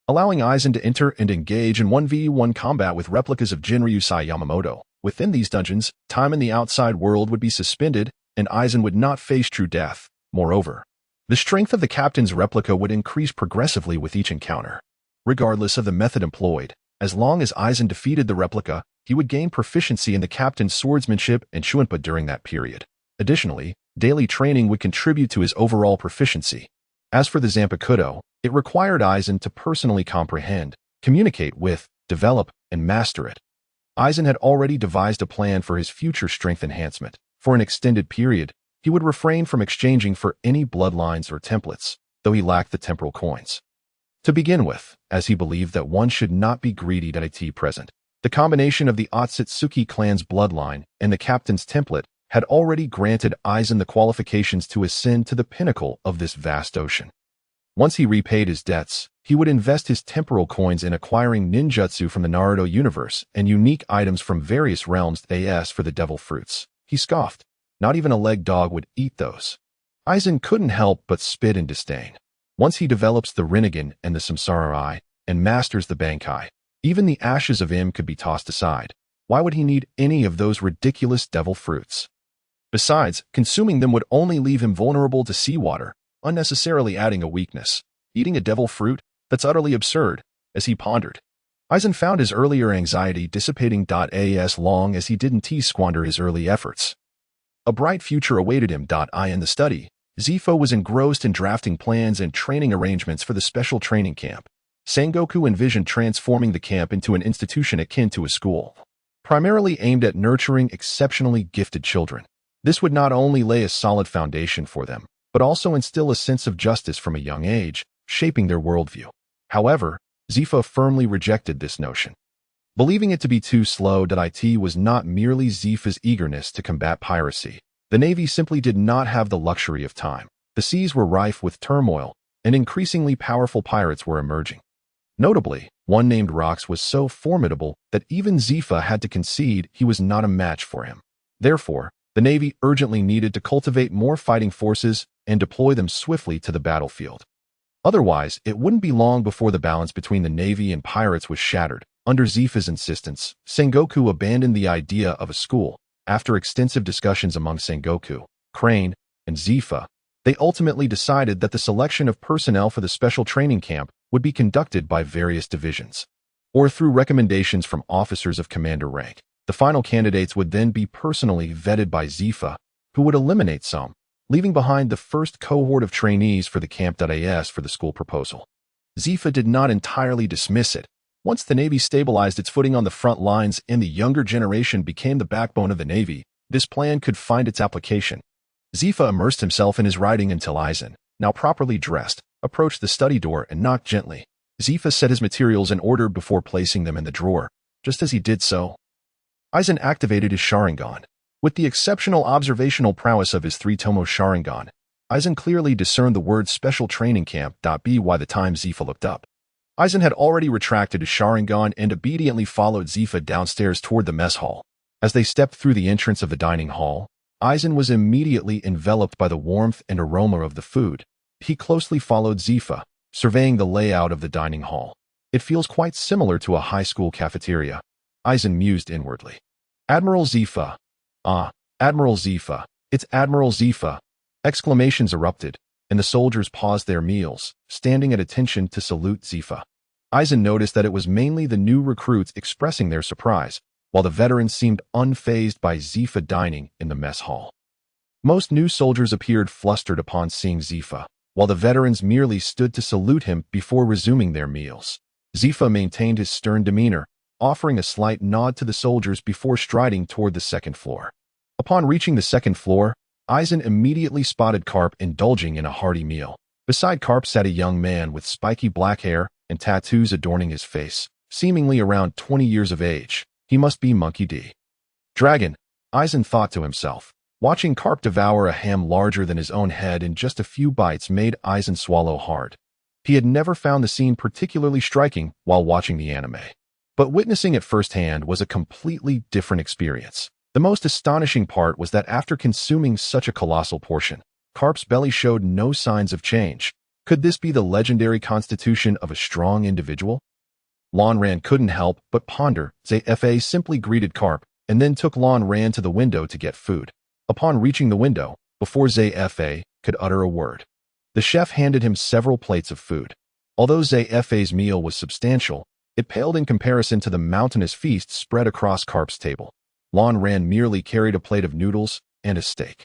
allowing Eisen to enter and engage in 1v1 combat with replicas of Jinryusai Yamamoto. Within these dungeons, time in the outside world would be suspended, and Eisen would not face true death. Moreover, the strength of the captain's replica would increase progressively with each encounter. Regardless of the method employed, as long as Eisen defeated the replica, he would gain proficiency in the captain's swordsmanship and Shuinpa during that period. Additionally, daily training would contribute to his overall proficiency. As for the Zanpakuto, it required Eisen to personally comprehend, communicate with, develop, and master it. Eisen had already devised a plan for his future strength enhancement. For an extended period, he would refrain from exchanging for any bloodlines or templates, though he lacked the temporal coins. To begin with, as he believed that one should not be greedy at present, the combination of the Otsutsuki clan's bloodline and the captain's template had already granted Eisen the qualifications to ascend to the pinnacle of this vast ocean. Once he repaid his debts, he would invest his temporal coins in acquiring ninjutsu from the Naruto universe and unique items from various realms as for the devil fruits. He scoffed. Not even a leg dog would eat those. Eisen couldn't help but spit in disdain. Once he develops the Rinnegan and the Samsara Eye and masters the Bankai, even the ashes of him could be tossed aside. Why would he need any of those ridiculous devil fruits? Besides, consuming them would only leave him vulnerable to seawater, unnecessarily adding a weakness. Eating a devil fruit? That's utterly absurd, as he pondered. Eisen found his earlier anxiety dissipating as long as he didn't squander his early efforts. A bright future awaited him. In the study, Zifo was engrossed in drafting plans and training arrangements for the special training camp. Sengoku envisioned transforming the camp into an institution akin to a school, primarily aimed at nurturing exceptionally gifted children. This would not only lay a solid foundation for them, but also instill a sense of justice from a young age, shaping their worldview. However, Zifo firmly rejected this notion, believing it to be too slow. It was not merely Zifa's eagerness to combat piracy. The Navy simply did not have the luxury of time. The seas were rife with turmoil, and increasingly powerful pirates were emerging. Notably, one named Rox was so formidable that even Zifa had to concede he was not a match for him. Therefore, the Navy urgently needed to cultivate more fighting forces and deploy them swiftly to the battlefield. Otherwise, it wouldn't be long before the balance between the Navy and pirates was shattered. Under Zifa's insistence, Sengoku abandoned the idea of a school. After extensive discussions among Sengoku, Crane, and Zifa, they ultimately decided that the selection of personnel for the special training camp would be conducted by various divisions, or through recommendations from officers of commander rank. The final candidates would then be personally vetted by Zifa, who would eliminate some, leaving behind the first cohort of trainees for the camp.as for the school proposal. Zifa did not entirely dismiss it. Once the Navy stabilized its footing on the front lines and the younger generation became the backbone of the Navy, this plan could find its application. Zifa immersed himself in his writing until Eisen, now properly dressed, approached the study door and knocked gently. Zifa set his materials in order before placing them in the drawer. Just as he did so, Eisen activated his Sharingan. With the exceptional observational prowess of his 3-tomo Sharingan, Eisen clearly discerned the word special training camp. By the time Zifa looked up, Eisen had already retracted his Sharingan and obediently followed Zifa downstairs toward the mess hall. As they stepped through the entrance of the dining hall, Eisen was immediately enveloped by the warmth and aroma of the food. He closely followed Zifa, surveying the layout of the dining hall. It feels quite similar to a high school cafeteria, Eisen mused inwardly. Admiral Zifa. Admiral Zifa. It's Admiral Zifa. Exclamations erupted, and the soldiers paused their meals, standing at attention to salute Zifa. Eisen noticed that it was mainly the new recruits expressing their surprise, while the veterans seemed unfazed by Zifa dining in the mess hall. Most new soldiers appeared flustered upon seeing Zifa, while the veterans merely stood to salute him before resuming their meals. Zifa maintained his stern demeanor, offering a slight nod to the soldiers before striding toward the second floor. Upon reaching the second floor, Eisen immediately spotted Carp indulging in a hearty meal. Beside Carp sat a young man with spiky black hair and tattoos adorning his face, seemingly around 20 years of age. He must be Monkey D. Dragon, Eisen thought to himself. Watching Carp devour a ham larger than his own head in just a few bites made Eisen swallow hard. He had never found the scene particularly striking while watching the anime. But witnessing it firsthand was a completely different experience. The most astonishing part was that after consuming such a colossal portion, Carp's belly showed no signs of change. Could this be the legendary constitution of a strong individual? Lan Ran couldn't help but ponder. Zfa simply greeted Carp and then took Lan Ran to the window to get food. Upon reaching the window, before Zfa could utter a word, the chef handed him several plates of food. Although Zfa's meal was substantial, it paled in comparison to the mountainous feast spread across Carp's table. Lan Ran merely carried a plate of noodles and a steak.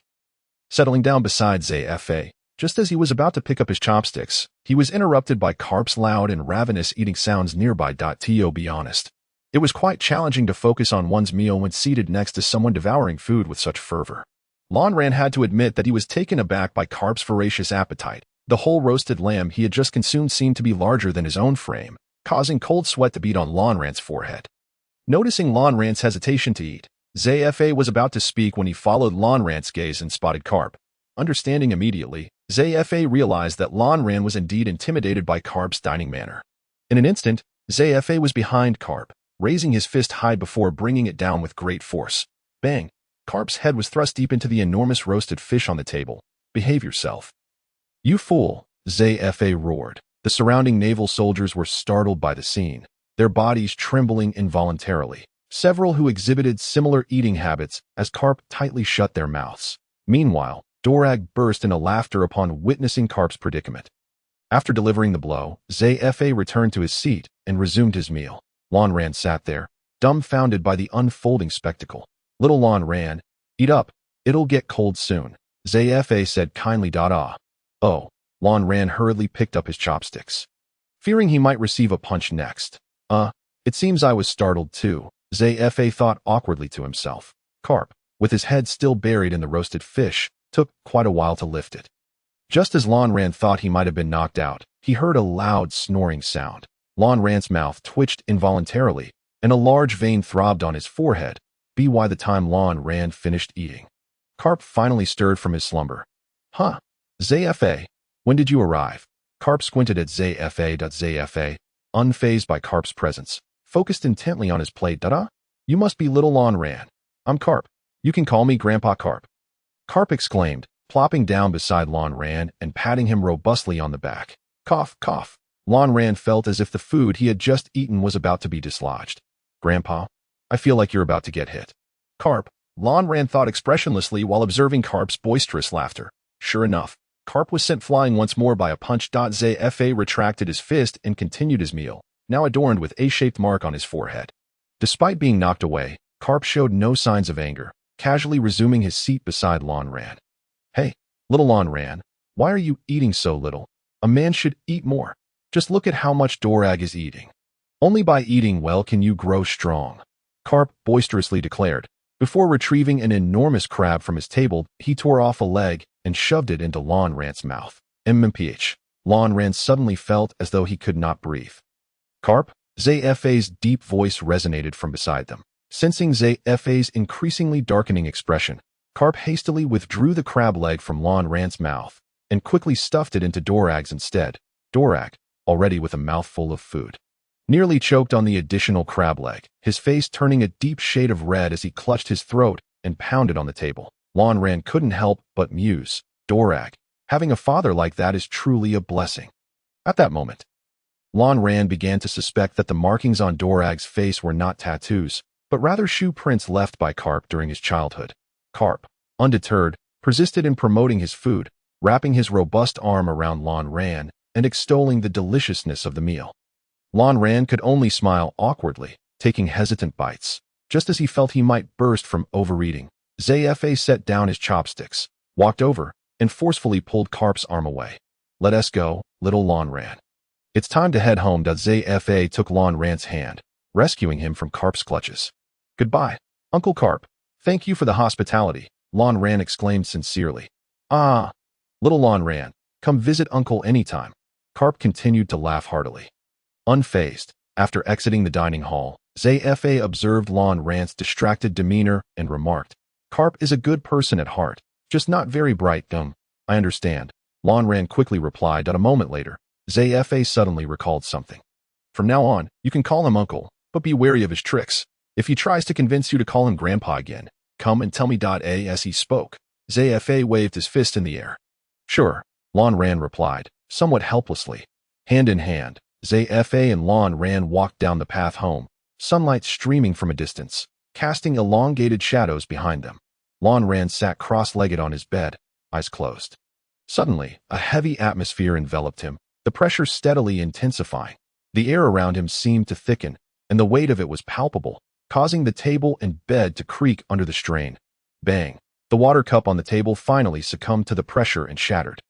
Settling down beside Zfa, just as he was about to pick up his chopsticks, he was interrupted by Carp's loud and ravenous eating sounds nearby. To be honest, it was quite challenging to focus on one's meal when seated next to someone devouring food with such fervor. Lan Ran had to admit that he was taken aback by Carp's voracious appetite. The whole roasted lamb he had just consumed seemed to be larger than his own frame, causing cold sweat to bead on Lan Ran's forehead. Noticing Lan Ran's hesitation to eat, Zfa was about to speak when he followed Lan Ran's gaze and spotted Carp. Understanding immediately, Zfa realized that Lan Ran was indeed intimidated by Carp's dining manner. In an instant, Zfa was behind Carp, raising his fist high before bringing it down with great force. Bang! Carp's head was thrust deep into the enormous roasted fish on the table. Behave yourself. You fool! Zfa roared. The surrounding naval soldiers were startled by the scene, their bodies trembling involuntarily. Several who exhibited similar eating habits as Carp tightly shut their mouths. Meanwhile, Dorag burst into laughter upon witnessing Carp's predicament. After delivering the blow, Zfa returned to his seat and resumed his meal. Lan Ran sat there, dumbfounded by the unfolding spectacle. Little Lan Ran, eat up, it'll get cold soon, Zfa said kindly. Oh, Lan Ran hurriedly picked up his chopsticks, fearing he might receive a punch next. It seems I was startled too, Zfa thought awkwardly to himself. Carp, with his head still buried in the roasted fish, took quite a while to lift it. Just as Lan Ran thought he might have been knocked out, he heard a loud snoring sound. Lan Ran's mouth twitched involuntarily, and a large vein throbbed on his forehead. By the time Lan Ran finished eating, Carp finally stirred from his slumber. Huh? Zfa, when did you arrive? Carp squinted at Zfa, unfazed by Carp's presence, focused intently on his plate. You must be little Lan Ran. I'm Carp. You can call me Grandpa Carp. Carp exclaimed, plopping down beside Lan Ran and patting him robustly on the back. Cough, cough. Lan Ran felt as if the food he had just eaten was about to be dislodged. Grandpa, I feel like you're about to get hit. Carp, Lan Ran thought expressionlessly while observing Carp's boisterous laughter. Sure enough, Carp was sent flying once more by a punch. Zfa retracted his fist and continued his meal, now adorned with a A-shaped mark on his forehead. Despite being knocked away, Carp showed no signs of anger, casually resuming his seat beside Lan Ran. Hey, little Lan Ran, why are you eating so little? A man should eat more. Just look at how much Dorag is eating. Only by eating well can you grow strong, Carp boisterously declared. Before retrieving an enormous crab from his table, he tore off a leg and shoved it into Lan Ran's mouth. MMPH. Lan Ran suddenly felt as though he could not breathe. Carp? Zfa's deep voice resonated from beside them. Sensing Zfa's increasingly darkening expression, Carp hastily withdrew the crab leg from Lan Ran's mouth and quickly stuffed it into Dorag's instead. Dorag, already with a mouthful of food, nearly choked on the additional crab leg, his face turning a deep shade of red as he clutched his throat and pounded on the table. Lan Ran couldn't help but muse. Dorag, having a father like that is truly a blessing. At that moment, Lan Ran began to suspect that the markings on Dorag's face were not tattoos, but rather shoe prints left by Carp during his childhood. Carp, undeterred, persisted in promoting his food, wrapping his robust arm around Lan Ran and extolling the deliciousness of the meal. Lan Ran could only smile awkwardly, taking hesitant bites. Just as he felt he might burst from overeating, Zfa set down his chopsticks, walked over, and forcefully pulled Carp's arm away. Let us go, little Lan Ran. It's time to head home. Zfa took Lan Ran's hand, rescuing him from Carp's clutches. Goodbye, Uncle Carp. Thank you for the hospitality, Lan Ran exclaimed sincerely. Ah, little Lan Ran, come visit Uncle anytime. Carp continued to laugh heartily. Unfazed, after exiting the dining hall, Zfa observed Lan Ran's distracted demeanor and remarked, Carp is a good person at heart, just not very bright. I understand. Lon Ran quickly replied. A moment later, Zafa suddenly recalled something. From now on, you can call him Uncle, but be wary of his tricks. If he tries to convince you to call him Grandpa again, come and tell me. As he spoke, Zafa waved his fist in the air. Sure, Lon Ran replied, somewhat helplessly. Hand in hand, Zafa and Lon Ran walked down the path home, sunlight streaming from a distance, casting elongated shadows behind them. Lon Ran sat cross-legged on his bed, eyes closed. Suddenly, a heavy atmosphere enveloped him, the pressure steadily intensifying. The air around him seemed to thicken, and the weight of it was palpable, causing the table and bed to creak under the strain. Bang! The water cup on the table finally succumbed to the pressure and shattered.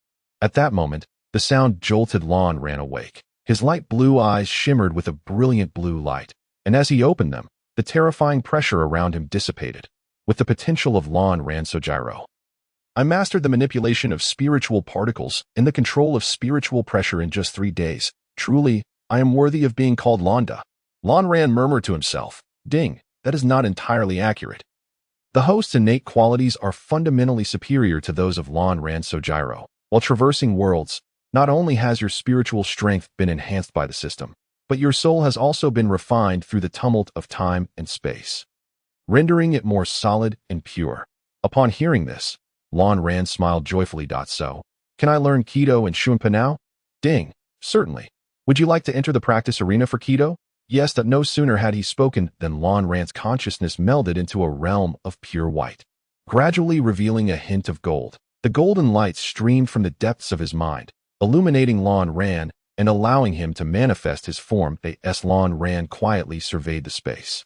At that moment, the sound jolted Lon Ran awake. His light blue eyes shimmered with a brilliant blue light, and as he opened them, the terrifying pressure around him dissipated, with the potential of Lon Ran Sojiro. I mastered the manipulation of spiritual particles and the control of spiritual pressure in just 3 days. Truly, I am worthy of being called Londa. Lon Ran murmured to himself. Ding, that is not entirely accurate. The host's innate qualities are fundamentally superior to those of Lon Ran Sojiro. While traversing worlds, not only has your spiritual strength been enhanced by the system, but your soul has also been refined through the tumult of time and space, rendering it more solid and pure. Upon hearing this, Lon Ran smiled joyfully. So, can I learn Kido and Shunpa now? Ding, certainly. Would you like to enter the practice arena for Kido? Yes. That no sooner had he spoken than Lon Ran's consciousness melded into a realm of pure white, gradually revealing a hint of gold. The golden light streamed from the depths of his mind, illuminating Lon Ran and allowing him to manifest his form. As Lon Ran quietly surveyed the space,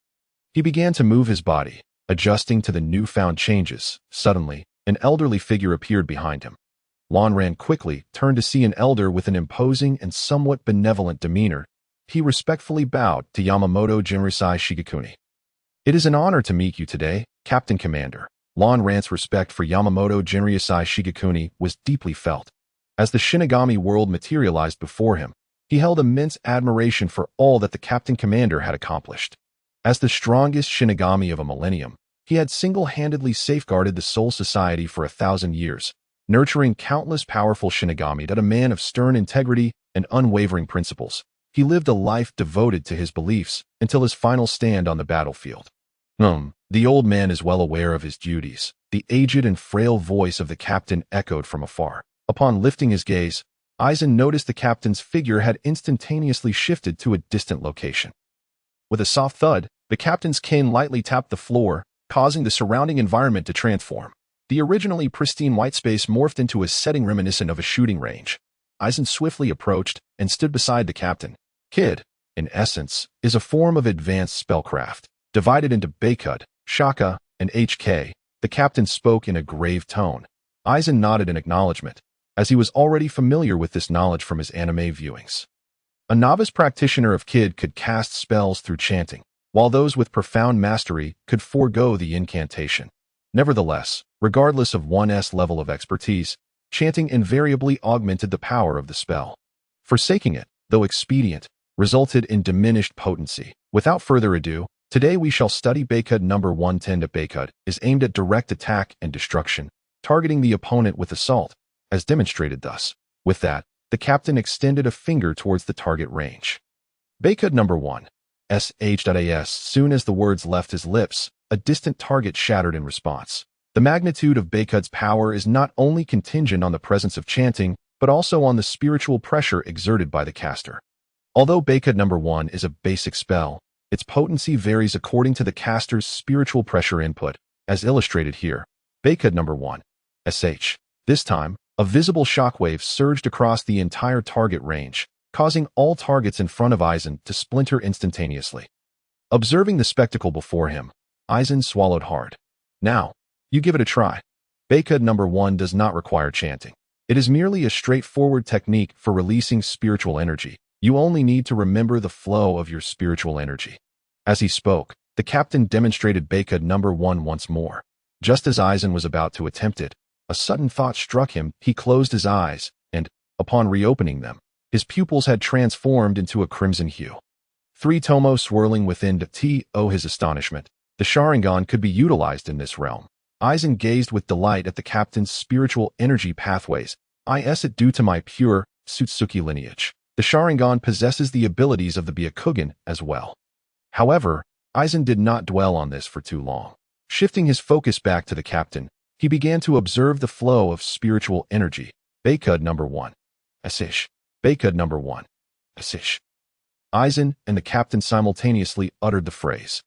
he began to move his body, adjusting to the newfound changes. Suddenly, an elderly figure appeared behind him. Lon Ran quickly turned to see an elder with an imposing and somewhat benevolent demeanor. He respectfully bowed to Yamamoto Jinrusai Shigekuni. It is an honor to meet you today, Captain Commander. Lon Ran's respect for Yamamoto Jinrusai Shigekuni was deeply felt. As the Shinigami world materialized before him, he held immense admiration for all that the Captain Commander had accomplished. As the strongest Shinigami of a millennium, he had single-handedly safeguarded the Soul Society for 1,000 years, nurturing countless powerful Shinigami. A man of stern integrity and unwavering principles, he lived a life devoted to his beliefs until his final stand on the battlefield. The old man is well aware of his duties. The aged and frail voice of the captain echoed from afar. Upon lifting his gaze, Aizen noticed the captain's figure had instantaneously shifted to a distant location. With a soft thud, the captain's cane lightly tapped the floor, causing the surrounding environment to transform. The originally pristine white space morphed into a setting reminiscent of a shooting range. Aizen swiftly approached and stood beside the captain. Kid, in essence, is a form of advanced spellcraft, divided into Beikud, Shaka, and HK. The captain spoke in a grave tone. Aizen nodded in acknowledgement, as he was already familiar with this knowledge from his anime viewings. A novice practitioner of Kid could cast spells through chanting, while those with profound mastery could forego the incantation. Nevertheless, regardless of one's level of expertise, chanting invariably augmented the power of the spell. Forsaking it, though expedient, resulted in diminished potency. Without further ado, today we shall study Beikud number 110. Beikud is aimed at direct attack and destruction, targeting the opponent with assault, as demonstrated thus. With that, the captain extended a finger towards the target range. Beikud number 1. As soon as the words left his lips, a distant target shattered in response. The magnitude of Beikud's power is not only contingent on the presence of chanting, but also on the spiritual pressure exerted by the caster. Although Beikud number 1 is a basic spell, its potency varies according to the caster's spiritual pressure input, as illustrated here. Beikud number 1. This time, a visible shockwave surged across the entire target range, causing all targets in front of Aizen to splinter instantaneously. Observing the spectacle before him, Aizen swallowed hard. Now, you give it a try. Beikud number 1 does not require chanting. It is merely a straightforward technique for releasing spiritual energy. You only need to remember the flow of your spiritual energy. As he spoke, the captain demonstrated Beikud number 1 once more. Just as Aizen was about to attempt it, a sudden thought struck him. He closed his eyes, and, upon reopening them, his pupils had transformed into a crimson hue. 3 tomo swirling within his astonishment. The Sharingan could be utilized in this realm. Aizen gazed with delight at the captain's spiritual energy pathways. I es it due to my pure Sutsuki lineage. The Sharingan possesses the abilities of the Byakugan as well. However, Aizen did not dwell on this for too long. Shifting his focus back to the captain, he began to observe the flow of spiritual energy. Bakud number 1. Asish. Bakud number 1. Asish. Aizen and the captain simultaneously uttered the phrase.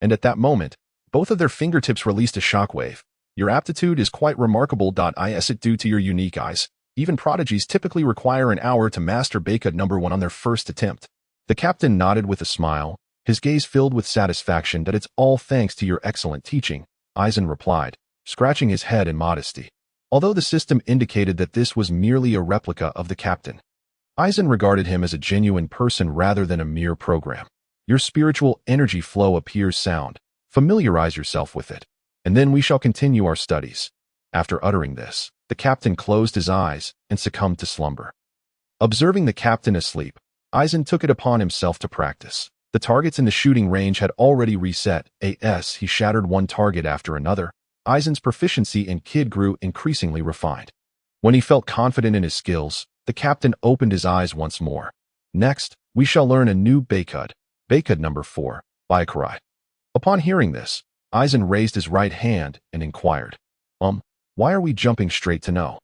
And at that moment, both of their fingertips released a shockwave. Your aptitude is quite remarkable. Is it due to your unique eyes? Even prodigies typically require an hour to master Bakud number 1 on their first attempt. The captain nodded with a smile, his gaze filled with satisfaction. That it's all thanks to your excellent teaching, Aizen replied, scratching his head in modesty. Although the system indicated that this was merely a replica of the captain, Aizen regarded him as a genuine person rather than a mere program. Your spiritual energy flow appears sound. Familiarize yourself with it, and then we shall continue our studies. After uttering this, the captain closed his eyes and succumbed to slumber. Observing the captain asleep, Aizen took it upon himself to practice. The targets in the shooting range had already reset. He shattered one target after another. Aizen's proficiency in Kid grew increasingly refined. When he felt confident in his skills, the captain opened his eyes once more. Next, we shall learn a new Bakud. Bakud number 4, Byakurai. Upon hearing this, Aizen raised his right hand and inquired, why are we jumping straight to no?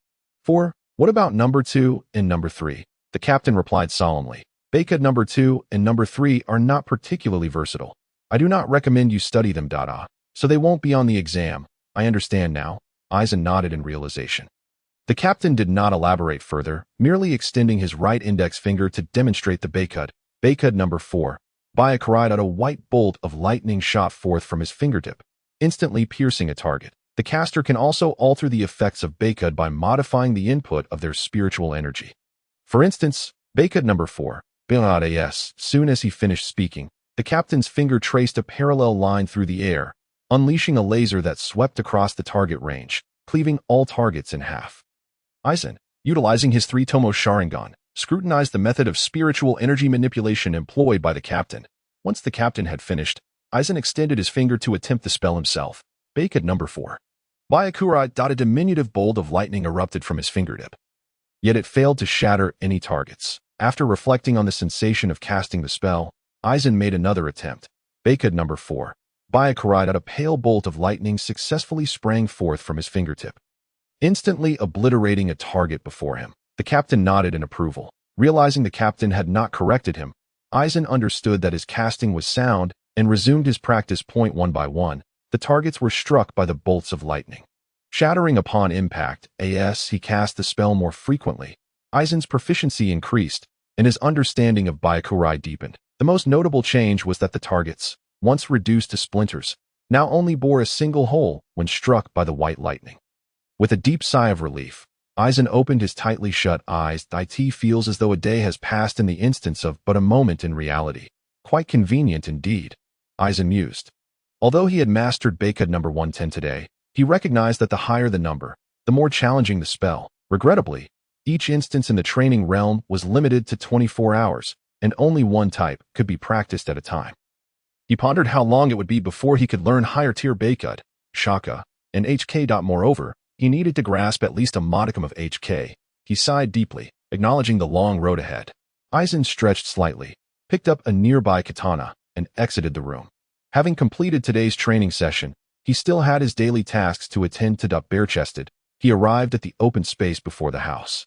4, what about number 2 and number 3? The captain replied solemnly, Bakud number 2 and number 3 are not particularly versatile. I do not recommend you study them, so they won't be on the exam. I understand now. Aizen nodded in realization. The captain did not elaborate further, merely extending his right index finger to demonstrate the Bakud. Bakud number 4. Byakurai. A white bolt of lightning shot forth from his fingertip, instantly piercing a target. The caster can also alter the effects of Bakud by modifying the input of their spiritual energy. For instance, Bakud number 4. Soon as he finished speaking, the captain's finger traced a parallel line through the air, unleashing a laser that swept across the target range, cleaving all targets in half. Aizen, utilizing his 3-tomo Sharingan, scrutinized the method of spiritual energy manipulation employed by the captain. Once the captain had finished, Aizen extended his finger to attempt the spell himself. Bakud number 4. Byakurai. A diminutive bolt of lightning erupted from his fingertip. Yet it failed to shatter any targets. After reflecting on the sensation of casting the spell, Aizen made another attempt. Bakud number 4. Byakurai. A pale bolt of lightning successfully sprang forth from his fingertip, instantly obliterating a target before him. The captain nodded in approval. Realizing the captain had not corrected him, Aizen understood that his casting was sound and resumed his practice. One by one, the targets were struck by the bolts of lightning. Shattering upon impact, he cast the spell more frequently. Aizen's proficiency increased, and his understanding of Byakurai deepened. The most notable change was that the targets, once reduced to splinters, now only bore a single hole when struck by the white lightning. With a deep sigh of relief, Aizen opened his tightly shut eyes. It feels as though a day has passed in the instance of but a moment in reality. Quite convenient indeed, Aizen mused. Although he had mastered Bakud number 110 today, he recognized that the higher the number, the more challenging the spell. Regrettably, each instance in the training realm was limited to 24 hours, and only one type could be practiced at a time. He pondered how long it would be before he could learn higher-tier Bakud, Shaka, and HK. Moreover, he needed to grasp at least a modicum of HK. He sighed deeply, acknowledging the long road ahead. Aizen stretched slightly, picked up a nearby katana, and exited the room. Having completed today's training session, he still had his daily tasks to attend to. Bare-chested, he arrived at the open space before the house.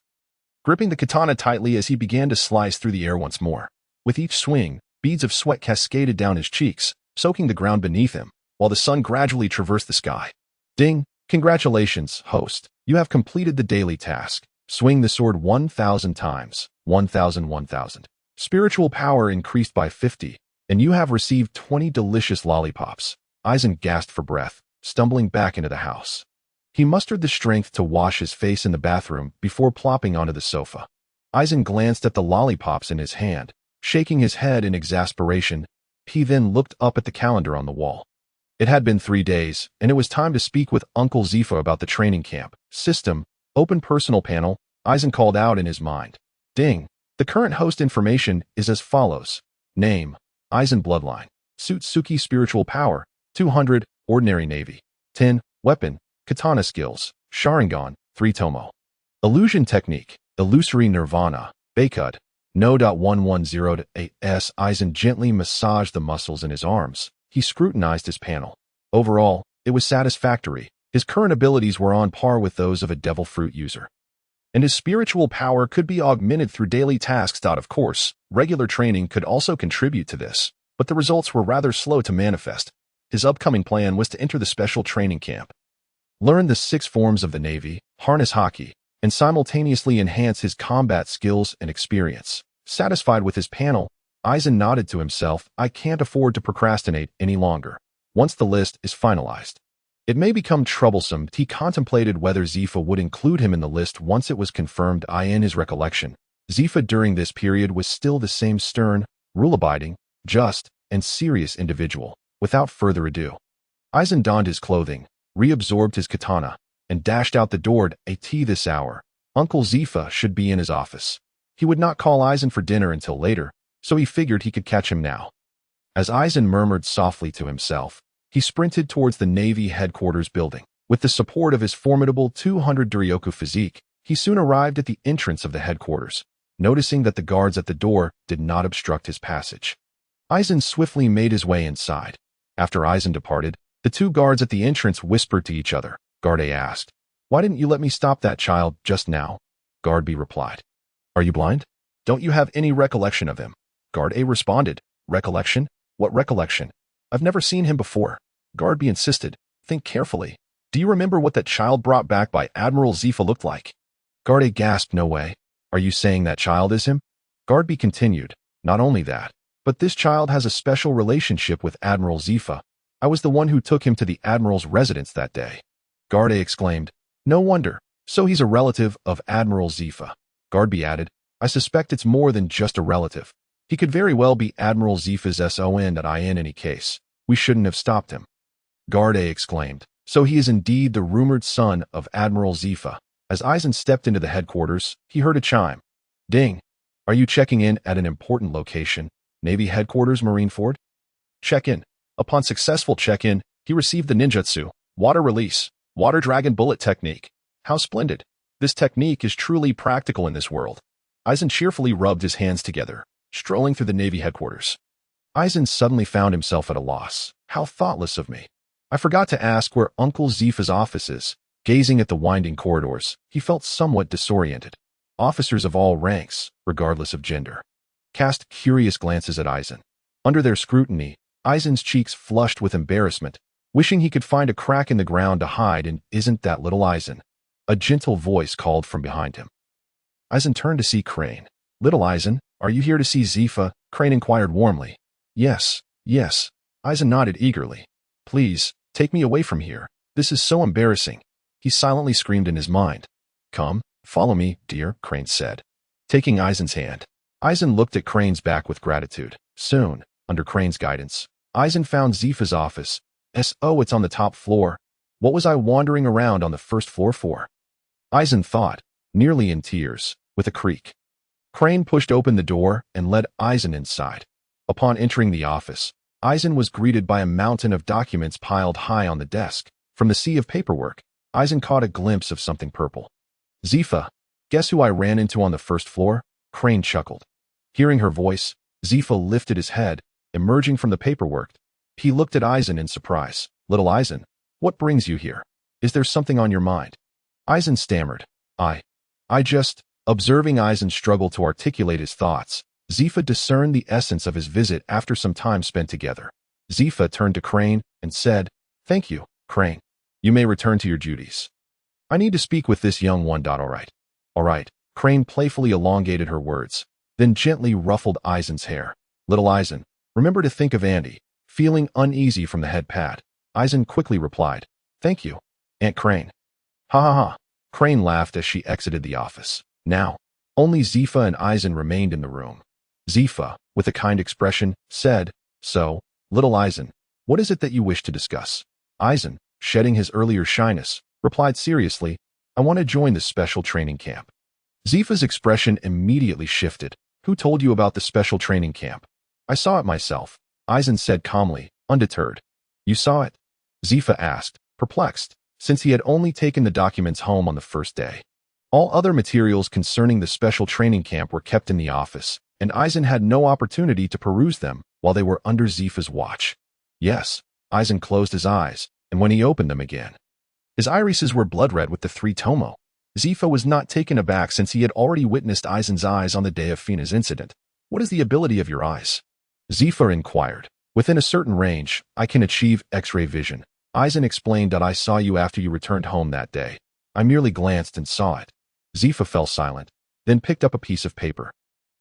Gripping the katana tightly as he began to slice through the air once more. With each swing, beads of sweat cascaded down his cheeks, soaking the ground beneath him, while the sun gradually traversed the sky. Ding! Congratulations, host. You have completed the daily task. Swing the sword 1,000 times. 1,000, 1,000. Spiritual power increased by 50, and you have received 20 delicious lollipops. Aizen gasped for breath, stumbling back into the house. He mustered the strength to wash his face in the bathroom before plopping onto the sofa. Aizen glanced at the lollipops in his hand, shaking his head in exasperation. He then looked up at the calendar on the wall. It had been 3 days, and it was time to speak with Uncle Zifa about the training camp. System, open personal panel, Aizen called out in his mind. Ding. The current host information is as follows. Name, Aizen bloodline. Sutsuki spiritual power, 200, ordinary navy. 10, Weapon, katana skills, Sharingan, 3 tomo. Illusion technique, illusory nirvana, Bakud, No.110-8s. Aizen gently massaged the muscles in his arms. He scrutinized his panel. Overall, it was satisfactory. His current abilities were on par with those of a devil fruit user. And his spiritual power could be augmented through daily tasks. Of course, regular training could also contribute to this, but the results were rather slow to manifest. His upcoming plan was to enter the special training camp, learn the 6 forms of the Navy, harness hockey, and simultaneously enhance his combat skills and experience. Satisfied with his panel, Aizen nodded to himself. I can't afford to procrastinate any longer. Once the list is finalized, it may become troublesome. He contemplated whether Zifa would include him in the list once it was confirmed. In his recollection, Zifa during this period was still the same stern, rule-abiding, just, and serious individual. Without further ado, Aizen donned his clothing, reabsorbed his katana, and dashed out the door. At this hour, Uncle Zifa should be in his office. He would not call Aizen for dinner until later, so he figured he could catch him now. As Aizen murmured softly to himself, he sprinted towards the Navy headquarters building. With the support of his formidable 200 Duryoku physique, he soon arrived at the entrance of the headquarters, noticing that the guards at the door did not obstruct his passage. Aizen swiftly made his way inside. After Aizen departed, the 2 guards at the entrance whispered to each other. Guard A asked, "Why didn't you let me stop that child just now?" Guard B replied, "Are you blind? Don't you have any recollection of him?" Guard A responded, "Recollection? What recollection? I've never seen him before." Guard B insisted, "Think carefully. Do you remember what that child brought back by Admiral Zifa looked like?" Guard A gasped, "No way. Are you saying that child is him?" Guard B continued, "Not only that, but this child has a special relationship with Admiral Zifa. I was the one who took him to the Admiral's residence that day." Guard A exclaimed, "No wonder. So he's a relative of Admiral Zifa." Guard B added, "I suspect it's more than just a relative. He could very well be Admiral Zifa's son. In any case, we shouldn't have stopped him." Guard A exclaimed, "So he is indeed the rumored son of Admiral Zifa." As Aizen stepped into the headquarters, he heard a chime. "Ding. Are you checking in at an important location? Navy headquarters, Marineford?" Check-in. Upon successful check-in, he received the ninjutsu, water release, water dragon bullet technique. How splendid. This technique is truly practical in this world. Aizen cheerfully rubbed his hands together, strolling through the Navy headquarters. Aizen suddenly found himself at a loss. How thoughtless of me. I forgot to ask where Uncle Zifa's office is. Gazing at the winding corridors, he felt somewhat disoriented. Officers of all ranks, regardless of gender, cast curious glances at Aizen. Under their scrutiny, Aizen's cheeks flushed with embarrassment, wishing he could find a crack in the ground to hide in. "Isn't that little Aizen?" A gentle voice called from behind him. Aizen turned to see Crane. "Little Aizen, are you here to see Zifa?" Crane inquired warmly. Yes. Aizen nodded eagerly. "Please, take me away from here. This is so embarrassing." He silently screamed in his mind. "Come, follow me, dear," Crane said, taking Aizen's hand. Aizen looked at Crane's back with gratitude. Soon, under Crane's guidance, Aizen found Zifa's office. It's on the top floor. What was I wandering around on the first floor for? Aizen thought, nearly in tears, with a creak. Crane pushed open the door and led Aizen inside. Upon entering the office, Aizen was greeted by a mountain of documents piled high on the desk. From the sea of paperwork, Aizen caught a glimpse of something purple. "Zifa, guess who I ran into on the first floor?" Crane chuckled. Hearing her voice, Zifa lifted his head, emerging from the paperwork. He looked at Aizen in surprise. "Little Aizen, what brings you here? Is there something on your mind?" Aizen stammered. I just..." Observing Aizen struggle to articulate his thoughts, Zifa discerned the essence of his visit after some time spent together. Zifa turned to Crane and said, "Thank you, Crane. You may return to your duties. I need to speak with this young one. All right. Crane playfully elongated her words, then gently ruffled Aizen's hair. "Little Aizen, remember to think of Andy." Feeling uneasy from the head pat, Aizen quickly replied, "Thank you, Aunt Crane." "Ha ha ha." Crane laughed as she exited the office. Now, only Zifa and Aizen remained in the room. Zifa, with a kind expression, said, "So, little Aizen, what is it that you wish to discuss?" Aizen, shedding his earlier shyness, replied seriously, "I want to join the special training camp." Zifa's expression immediately shifted. "Who told you about the special training camp?" "I saw it myself," Aizen said calmly, undeterred. "You saw it?" Zifa asked, perplexed. since he had only taken the documents home on the first day. All other materials concerning the special training camp were kept in the office, and Eisen had no opportunity to peruse them while they were under Zifa's watch. Yes, Eisen closed his eyes, and when he opened them again, his irises were blood-red with the 3 tomo. Zifa was not taken aback since he had already witnessed Eisen's eyes on the day of Fina's incident. What is the ability of your eyes? Zifa inquired. Within a certain range, I can achieve X-ray vision. Eisen explained that I saw you after you returned home that day. I merely glanced and saw it. Zifa fell silent, then picked up a piece of paper,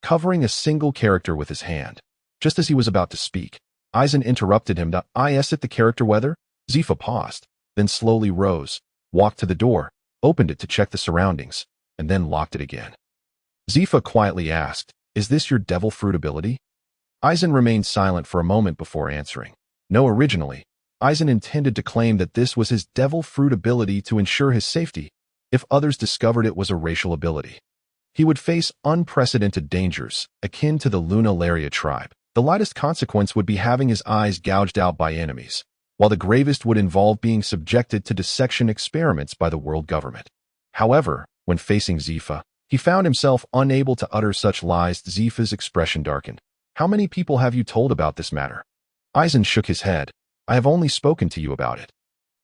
covering a single character with his hand. Just as he was about to speak, Eisen interrupted him. Is it the character weather? Zifa paused, then slowly rose, walked to the door, opened it to check the surroundings, and then locked it again. Zifa quietly asked, "Is this your devil fruit ability?" Eisen remained silent for a moment before answering. No, originally, Eisen intended to claim that this was his devil fruit ability to ensure his safety. If others discovered it was a racial ability, he would face unprecedented dangers, akin to the Lunalaria tribe. The lightest consequence would be having his eyes gouged out by enemies, while the gravest would involve being subjected to dissection experiments by the world government. However, when facing Zifa, he found himself unable to utter such lies. Zifa's expression darkened. How many people have you told about this matter? Eisen shook his head. I have only spoken to you about it.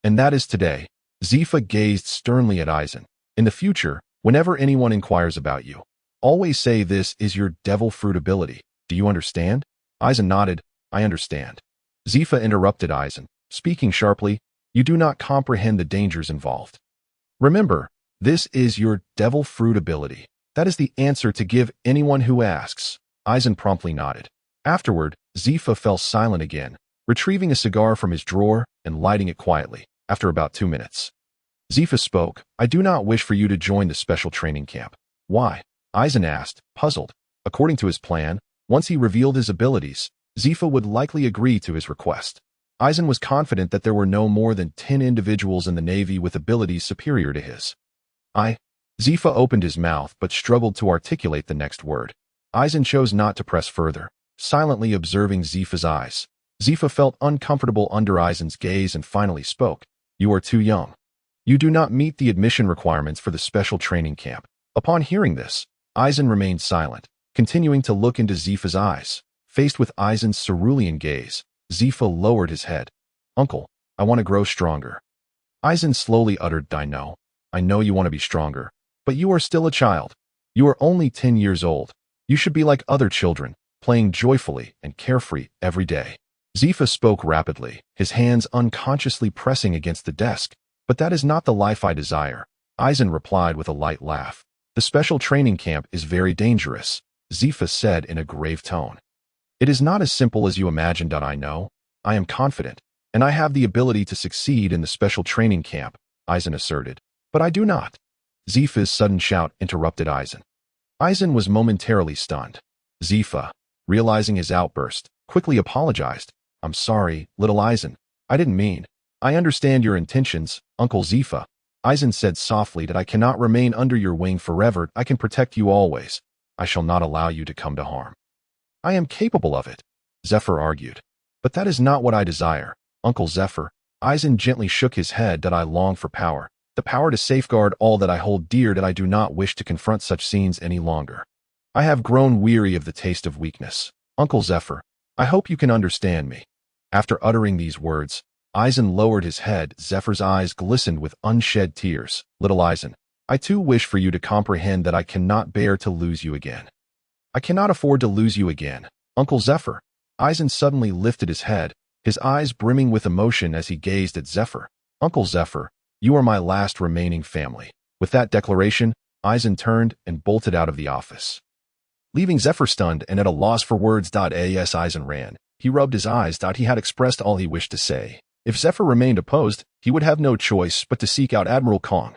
And that is today. Zifa gazed sternly at Eisen. In the future, whenever anyone inquires about you, always say this is your devil fruit ability. Do you understand? Eisen nodded. I understand. Zifa interrupted Eisen, speaking sharply. You do not comprehend the dangers involved. Remember, this is your devil fruit ability. That is the answer to give anyone who asks. Eisen promptly nodded. Afterward, Zifa fell silent again, retrieving a cigar from his drawer and lighting it quietly. After about 2 minutes, Zifa spoke. I do not wish for you to join the special training camp. Why? Eisen asked, puzzled. According to his plan, once he revealed his abilities, Zifa would likely agree to his request. Eisen was confident that there were no more than 10 individuals in the Navy with abilities superior to his. Zifa opened his mouth but struggled to articulate the next word. Eisen chose not to press further, silently observing Zifa's eyes. Zifa felt uncomfortable under Eisen's gaze and finally spoke. You are too young. You do not meet the admission requirements for the special training camp. Upon hearing this, Eisen remained silent, continuing to look into Zifa's eyes. Faced with Eisen's cerulean gaze, Zifa lowered his head. Uncle, I want to grow stronger. Eisen slowly uttered, I know you want to be stronger, but you are still a child. You are only 10 years old. You should be like other children, playing joyfully and carefree every day. Zifa spoke rapidly, his hands unconsciously pressing against the desk. But that is not the life I desire. Eisen replied with a light laugh. The special training camp is very dangerous, Zifa said in a grave tone. It is not as simple as you imagined. I know. I am confident, and I have the ability to succeed in the special training camp, Eisen asserted. But I do not. Zifa's sudden shout interrupted Eisen. Eisen was momentarily stunned. Zifa, realizing his outburst, quickly apologized. I'm sorry, little Eisen. I didn't mean. I understand your intentions, Uncle Zifa. Eisen said softly that I cannot remain under your wing forever. I can protect you always. I shall not allow you to come to harm. I am capable of it, Zephyr argued. But that is not what I desire, Uncle Zephyr. Eisen gently shook his head. That I long for power. The power to safeguard all that I hold dear. That I do not wish to confront such scenes any longer. I have grown weary of the taste of weakness. Uncle Zephyr, I hope you can understand me. After uttering these words, Eisen lowered his head. Zephyr's eyes glistened with unshed tears. Little Eisen, I too wish for you to comprehend that I cannot bear to lose you again. I cannot afford to lose you again, Uncle Zephyr. Eisen suddenly lifted his head, his eyes brimming with emotion as he gazed at Zephyr. Uncle Zephyr, you are my last remaining family. With that declaration, Eisen turned and bolted out of the office, leaving Zephyr stunned and at a loss for words. As Eisen ran, he rubbed his eyes. He had expressed all he wished to say. If Zephyr remained opposed, he would have no choice but to seek out Admiral Kong.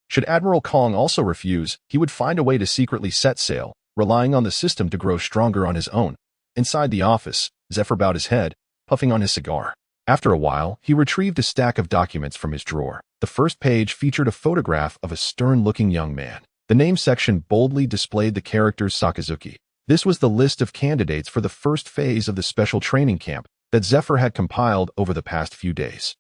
Should Admiral Kong also refuse, he would find a way to secretly set sail, relying on the system to grow stronger on his own. Inside the office, Zephyr bowed his head, puffing on his cigar. After a while, he retrieved a stack of documents from his drawer. The first page featured a photograph of a stern-looking young man. The name section boldly displayed the characters Sakazuki. This was the list of candidates for the first phase of the special training camp that Zephyr had compiled over the past few days.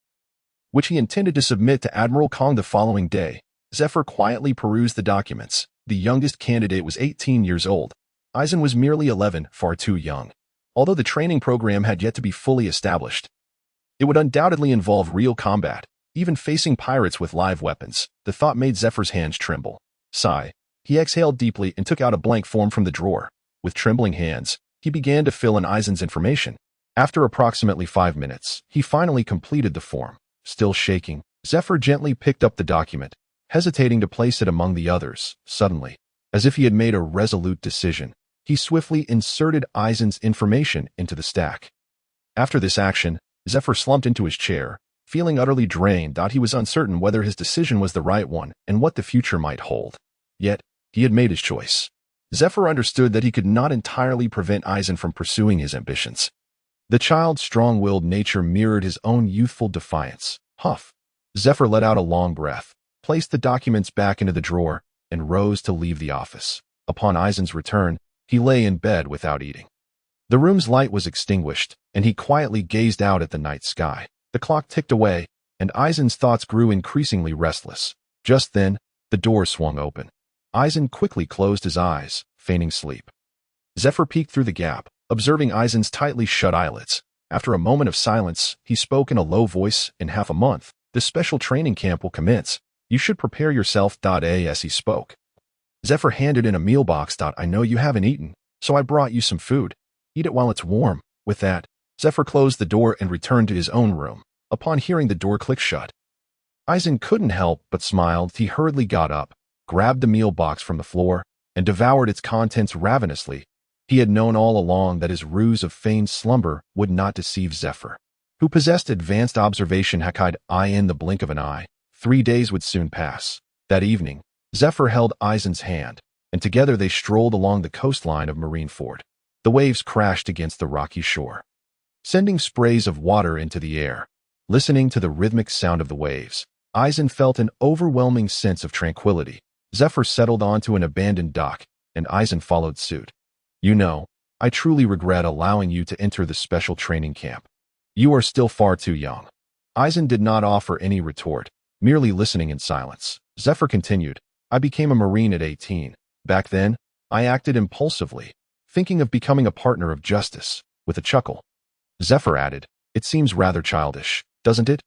which he intended to submit to Admiral Kong the following day. Zephyr quietly perused the documents. The youngest candidate was 18 years old. Eisen was merely 11, far too young. Although the training program had yet to be fully established, it would undoubtedly involve real combat, even facing pirates with live weapons. The thought made Zephyr's hands tremble. Sigh. He exhaled deeply and took out a blank form from the drawer. With trembling hands, he began to fill in Eisen's information. After approximately 5 minutes, he finally completed the form. Still shaking, Zephyr gently picked up the document, hesitating to place it among the others. Suddenly, as if he had made a resolute decision, he swiftly inserted Eisen's information into the stack. After this action, Zephyr slumped into his chair, feeling utterly drained. He was uncertain whether his decision was the right one and what the future might hold. Yet, he had made his choice. Zephyr understood that he could not entirely prevent Eisen from pursuing his ambitions. The child's strong-willed nature mirrored his own youthful defiance. Huff. Zephyr let out a long breath, placed the documents back into the drawer, and rose to leave the office. Upon Eisen's return, he lay in bed without eating. The room's light was extinguished, and he quietly gazed out at the night sky. The clock ticked away, and Eisen's thoughts grew increasingly restless. Just then, the door swung open. Eisen quickly closed his eyes, feigning sleep. Zephyr peeked through the gap, observing Eisen's tightly shut eyelids. After a moment of silence, he spoke in a low voice. In half a month, the special training camp will commence. You should prepare yourself. As he spoke, Zephyr handed in a meal box. I know you haven't eaten, so I brought you some food. Eat it while it's warm. With that, Zephyr closed the door and returned to his own room. Upon hearing the door click shut, Eisen couldn't help but smile. He hurriedly got up, grabbed the meal box from the floor, and devoured its contents ravenously. He had known all along that his ruse of feigned slumber would not deceive Zephyr, who possessed advanced observation. In the blink of an eye, 3 days would soon pass. That evening, Zephyr held Eisen's hand, and together they strolled along the coastline of Marineford. The waves crashed against the rocky shore, sending sprays of water into the air. Listening to the rhythmic sound of the waves, Eisen felt an overwhelming sense of tranquility. Zephyr settled onto an abandoned dock, and Eisen followed suit. You know, I truly regret allowing you to enter the special training camp. You are still far too young. Eisen did not offer any retort, merely listening in silence. Zephyr continued, I became a Marine at 18. Back then, I acted impulsively, thinking of becoming a partner of justice. With a chuckle, Zephyr added, it seems rather childish, doesn't it?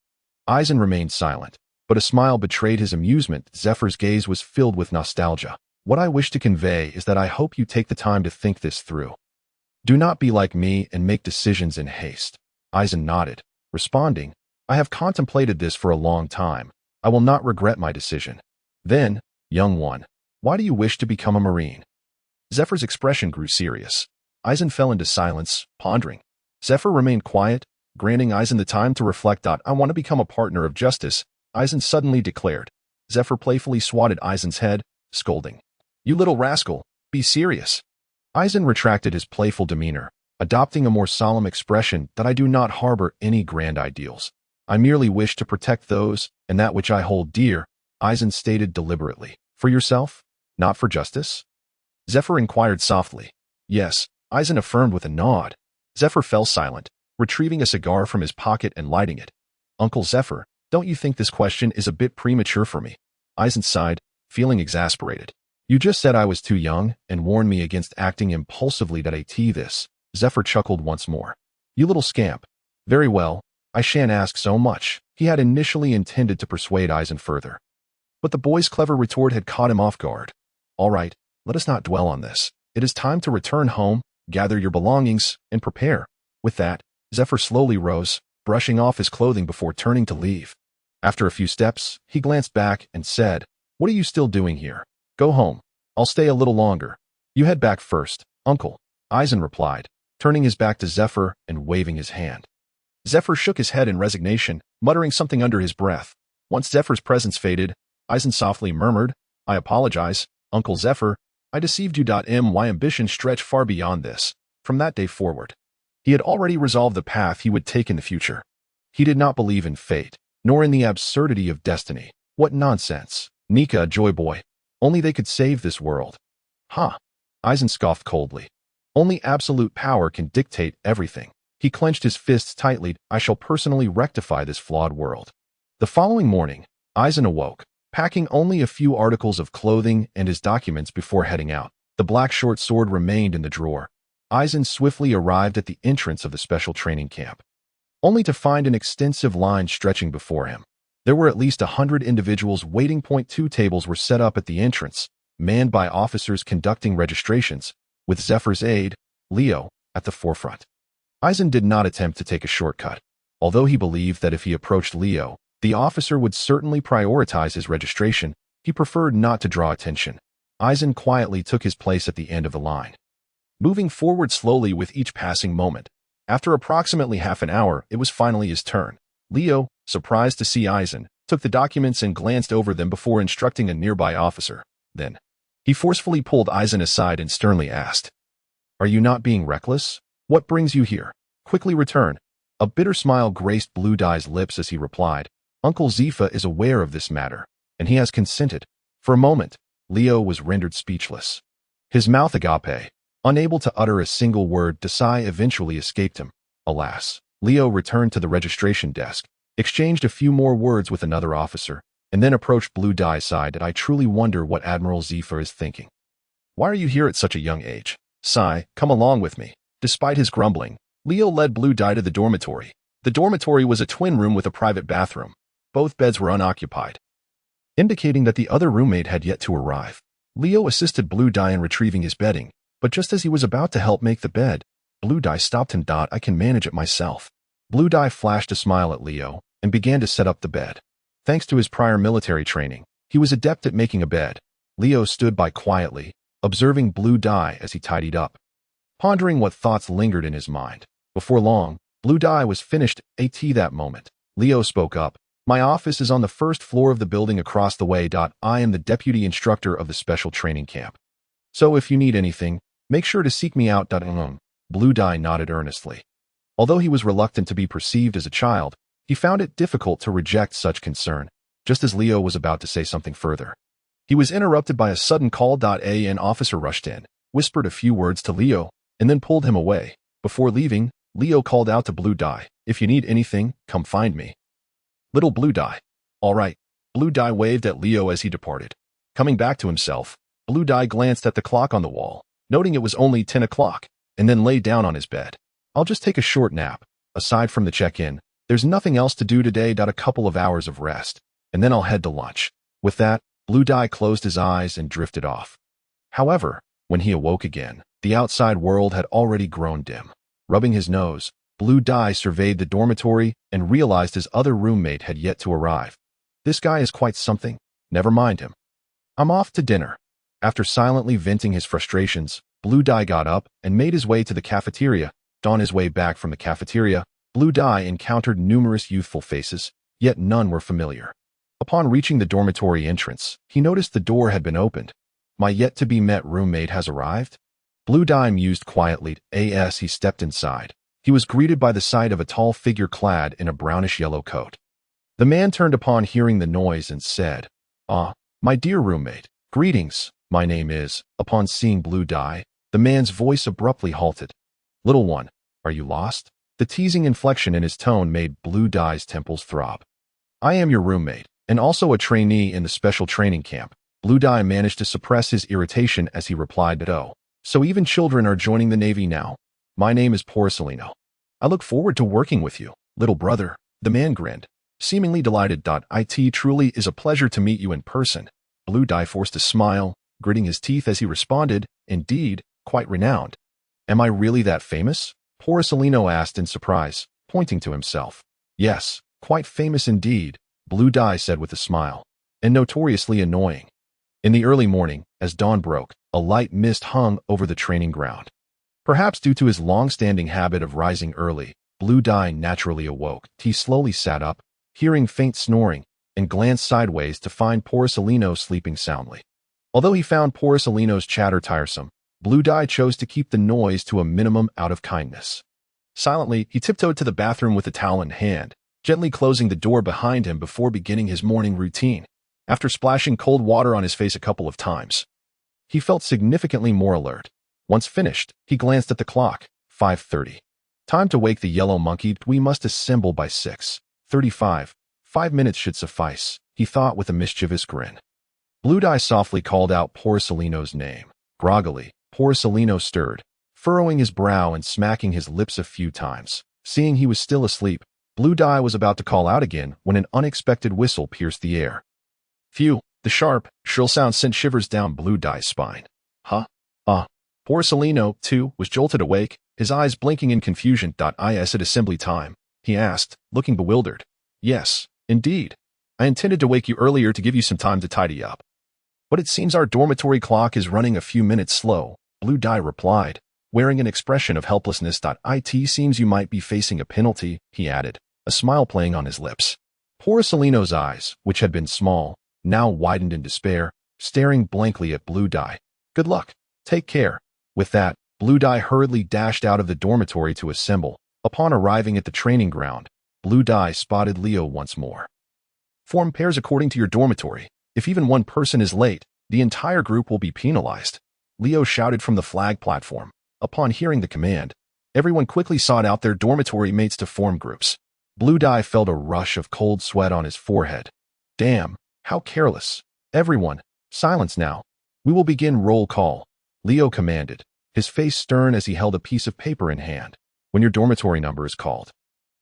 Eisen remained silent, but a smile betrayed his amusement. Zephyr's gaze was filled with nostalgia. What I wish to convey is that I hope you take the time to think this through. Do not be like me and make decisions in haste. Eisen nodded, responding, I have contemplated this for a long time. I will not regret my decision. Then, young one, why do you wish to become a Marine? Zephyr's expression grew serious. Eisen fell into silence, pondering. Zephyr remained quiet, granting Eisen the time to reflect. I want to become a partner of justice, Eisen suddenly declared. Zephyr playfully swatted Eisen's head, scolding. You little rascal, be serious. Eisen retracted his playful demeanor, adopting a more solemn expression. I do not harbor any grand ideals. I merely wish to protect those and that which I hold dear, Eisen stated deliberately. For yourself, not for justice? Zephyr inquired softly. Yes, Eisen affirmed with a nod. Zephyr fell silent, retrieving a cigar from his pocket and lighting it. Uncle Zephyr, don't you think this question is a bit premature for me? Eisen sighed, feeling exasperated. You just said I was too young and warned me against acting impulsively. This. Zephyr chuckled once more. You little scamp. Very well, I shan't ask so much. He had initially intended to persuade Eisen further, but the boy's clever retort had caught him off guard. All right, let us not dwell on this. It is time to return home, gather your belongings, and prepare. With that, Zephyr slowly rose, brushing off his clothing before turning to leave. After a few steps, he glanced back and said, What are you still doing here? Go home. I'll stay a little longer. You head back first, uncle, Eisen replied, turning his back to Zephyr and waving his hand. Zephyr shook his head in resignation, muttering something under his breath. Once Zephyr's presence faded, Eisen softly murmured, I apologize, Uncle Zephyr. I deceived you. My ambitions stretch far beyond this. From that day forward, he had already resolved the path he would take in the future. He did not believe in fate, nor in the absurdity of destiny. What nonsense. Nika, joy boy. Only they could save this world. Ha! Eisen scoffed coldly. Only absolute power can dictate everything. He clenched his fists tightly. I shall personally rectify this flawed world. The following morning, Eisen awoke, packing only a few articles of clothing and his documents before heading out. The black short sword remained in the drawer. Eisen swiftly arrived at the entrance of the special training camp, only to find an extensive line stretching before him. There were at least 100 individuals waiting. 2 tables were set up at the entrance, manned by officers conducting registrations, with Zephyr's aide, Leo, at the forefront. Eisen did not attempt to take a shortcut, although he believed that if he approached Leo, the officer would certainly prioritize his registration. He preferred not to draw attention. Eisen quietly took his place at the end of the line, moving forward slowly with each passing moment. After approximately half an hour, it was finally his turn. Leo, surprised to see Eisen, took the documents and glanced over them before instructing a nearby officer. Then, he forcefully pulled Eisen aside and sternly asked, "Are you not being reckless? What brings you here? Quickly return." A bitter smile graced Blue Dye's lips as he replied, "Uncle Zephyr is aware of this matter, and he has consented." For a moment, Leo was rendered speechless. His mouth agape, unable to utter a single word. The sigh eventually escaped him. Alas, Leo returned to the registration desk, exchanged a few more words with another officer, and then approached Blue Dye's side. "I truly wonder what Admiral Zephyr is thinking. Why are you here at such a young age? Sai, come along with me." Despite his grumbling, Leo led Blue Dye to the dormitory. The dormitory was a twin room with a private bathroom. Both beds were unoccupied, indicating that the other roommate had yet to arrive. Leo assisted Blue Dye in retrieving his bedding, but just as he was about to help make the bed, Blue Dye stopped him. "I can manage it myself." Blue Dye flashed a smile at Leo and began to set up the bed. Thanks to his prior military training, he was adept at making a bed. Leo stood by quietly, observing Blue Dye as he tidied up, pondering what thoughts lingered in his mind. Before long, Blue Dye was finished. That moment, Leo spoke up. "My office is on the first floor of the building across the way. I am the deputy instructor of the special training camp. So if you need anything, make sure to seek me out." Blue Dye nodded earnestly. Although he was reluctant to be perceived as a child, he found it difficult to reject such concern. Just as Leo was about to say something further, he was interrupted by a sudden call. An officer rushed in, whispered a few words to Leo, and then pulled him away. Before leaving, Leo called out to Blue Dye, "If you need anything, come find me." Little Blue Dye. "All right." Blue Dye waved at Leo as he departed. Coming back to himself, Blue Dye glanced at the clock on the wall, noting it was only 10 o'clock, and then lay down on his bed. "I'll just take a short nap. Aside from the check-in, there's nothing else to do today. A couple of hours of rest, and then I'll head to lunch." With that, Blue Dye closed his eyes and drifted off. However, when he awoke again, the outside world had already grown dim. Rubbing his nose, Blue Dye surveyed the dormitory and realized his other roommate had yet to arrive. "This guy is quite something. Never mind him. I'm off to dinner." After silently venting his frustrations, Blue Dye got up and made his way to the cafeteria. On his way back from the cafeteria, Blue Dye encountered numerous youthful faces, yet none were familiar. Upon reaching the dormitory entrance, he noticed the door had been opened. "My yet-to-be-met roommate has arrived?" Blue Dye mused quietly as he stepped inside. He was greeted by the sight of a tall figure clad in a brownish-yellow coat. The man turned upon hearing the noise and said, "Ah, my dear roommate, greetings, my name is." Upon seeing Blue Dye, the man's voice abruptly halted. "Little one, are you lost?" The teasing inflection in his tone made Blue Dye's temples throb. "I am your roommate, and also a trainee in the special training camp." Blue Dye managed to suppress his irritation as he replied, "Oh, so even children are joining the Navy now. My name is Porcelino. I look forward to working with you, little brother." The man grinned, seemingly delighted. "It truly is a pleasure to meet you in person." Blue Dye forced a smile, gritting his teeth as he responded, "Indeed, quite renowned." "Am I really that famous?" Porcelino asked in surprise, pointing to himself. "Yes, quite famous indeed," Blue Dye said with a smile, "and notoriously annoying." In the early morning, as dawn broke, a light mist hung over the training ground. Perhaps due to his long-standing habit of rising early, Blue Dye naturally awoke. He slowly sat up, hearing faint snoring, and glanced sideways to find Porcelino sleeping soundly. Although he found Porcelino's chatter tiresome, Blue Dye chose to keep the noise to a minimum out of kindness. Silently, he tiptoed to the bathroom with a towel in hand, gently closing the door behind him before beginning his morning routine. After splashing cold water on his face a couple of times, he felt significantly more alert. Once finished, he glanced at the clock. 5:30. Time to wake the yellow monkey. We must assemble by 6:35. 5 minutes should suffice, he thought with a mischievous grin. Blue Dye softly called out Porcelino's name. Groggily, Porcelino stirred, furrowing his brow and smacking his lips a few times. Seeing he was still asleep, Blue Dye was about to call out again when an unexpected whistle pierced the air. Phew, the sharp, shrill sound sent shivers down Blue Dye's spine. Huh? Porcelino, too, was jolted awake, his eyes blinking in confusion. Is it assembly time? He asked, looking bewildered. Yes, indeed. I intended to wake you earlier to give you some time to tidy up. But it seems our dormitory clock is running a few minutes slow, Blue Dye replied, wearing an expression of helplessness. It seems you might be facing a penalty, he added, a smile playing on his lips. Porcelino's eyes, which had been small, now widened in despair, staring blankly at Blue Dye. Good luck. Take care. With that, Blue Dye hurriedly dashed out of the dormitory to assemble. Upon arriving at the training ground, Blue Dye spotted Leo once more. Form pairs according to your dormitory. If even one person is late, the entire group will be penalized, Leo shouted from the flag platform. Upon hearing the command, everyone quickly sought out their dormitory mates to form groups. Blue Dye felt a rush of cold sweat on his forehead. Damn, how careless. Everyone, silence now. We will begin roll call, Leo commanded, his face stern as he held a piece of paper in hand. When your dormitory number is called,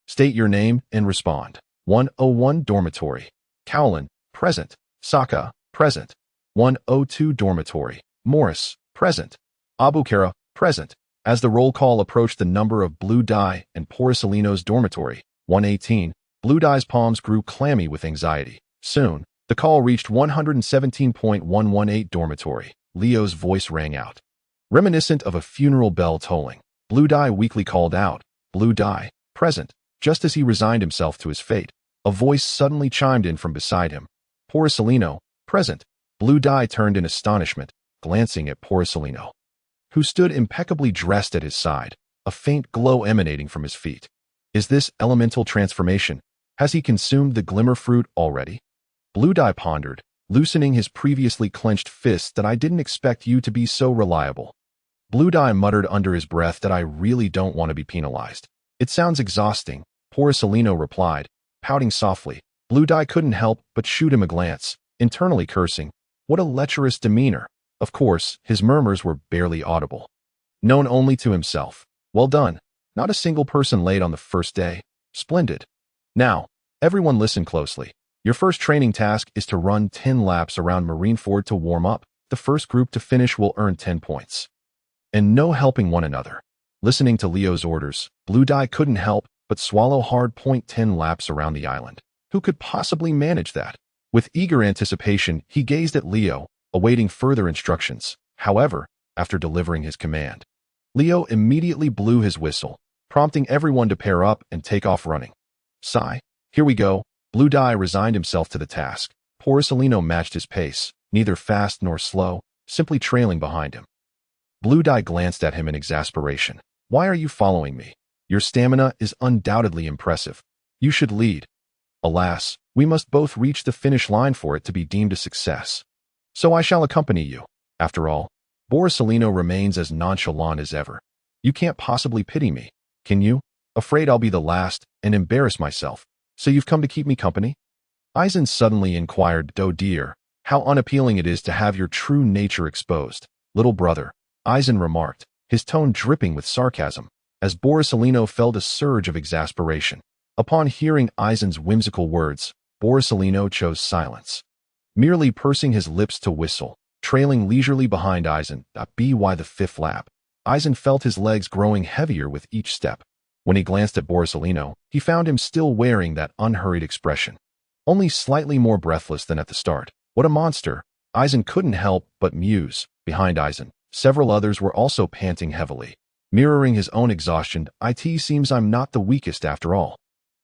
state your name and respond. 101 dormitory. Cowlin, present. Saka, present. 102 dormitory. Morris, present. Abukara, present. As the roll call approached the number of Blue Dye and Porcelino's dormitory, 118, Blue Dye's palms grew clammy with anxiety. Soon, the call reached 117.118 dormitory. Leo's voice rang out. Reminiscent of a funeral bell tolling, Blue Dye weakly called out, Blue Dye, present. Just as he resigned himself to his fate, a voice suddenly chimed in from beside him. Porcelino, present. Blue Dye turned in astonishment, glancing at Porcelino, who stood impeccably dressed at his side, a faint glow emanating from his feet. Is this elemental transformation? Has he consumed the glimmer fruit already? Blue Dye pondered, loosening his previously clenched fist. That I didn't expect you to be so reliable. Blue Dye muttered under his breath that I really don't want to be penalized. It sounds exhausting, Porcelino replied, pouting softly. Blue Dye couldn't help but shoot him a glance, internally cursing. What a lecherous demeanor. Of course, his murmurs were barely audible. Known only to himself. Well done. Not a single person late on the first day. Splendid. Now, everyone listen closely. Your first training task is to run 10 laps around Marineford to warm up. The first group to finish will earn 10 points. And no helping one another. Listening to Leo's orders, Blue Dye couldn't help but swallow hard. 10 laps around the island. Who could possibly manage that? With eager anticipation, he gazed at Leo, awaiting further instructions. However, after delivering his command, Leo immediately blew his whistle, prompting everyone to pair up and take off running. Sigh. Here we go. Blue Dye resigned himself to the task. Porcelino matched his pace, neither fast nor slow, simply trailing behind him. Blue Dye glanced at him in exasperation. Why are you following me? Your stamina is undoubtedly impressive. You should lead. Alas, we must both reach the finish line for it to be deemed a success. So I shall accompany you. After all, Porcelino remains as nonchalant as ever. You can't possibly pity me, can you? Afraid I'll be the last and embarrass myself. So you've come to keep me company? Eisen suddenly inquired. Oh dear, how unappealing it is to have your true nature exposed. Little brother, Eisen remarked, his tone dripping with sarcasm, as Porcelino felt a surge of exasperation. Upon hearing Eisen's whimsical words, Porcelino chose silence, merely pursing his lips to whistle, trailing leisurely behind Eisen. By the fifth lap, Eisen felt his legs growing heavier with each step. When he glanced at Porcelino, he found him still wearing that unhurried expression, only slightly more breathless than at the start. What a monster! Eisen couldn't help but muse. Behind Eisen, several others were also panting heavily, mirroring his own exhaustion. It seems I'm not the weakest after all.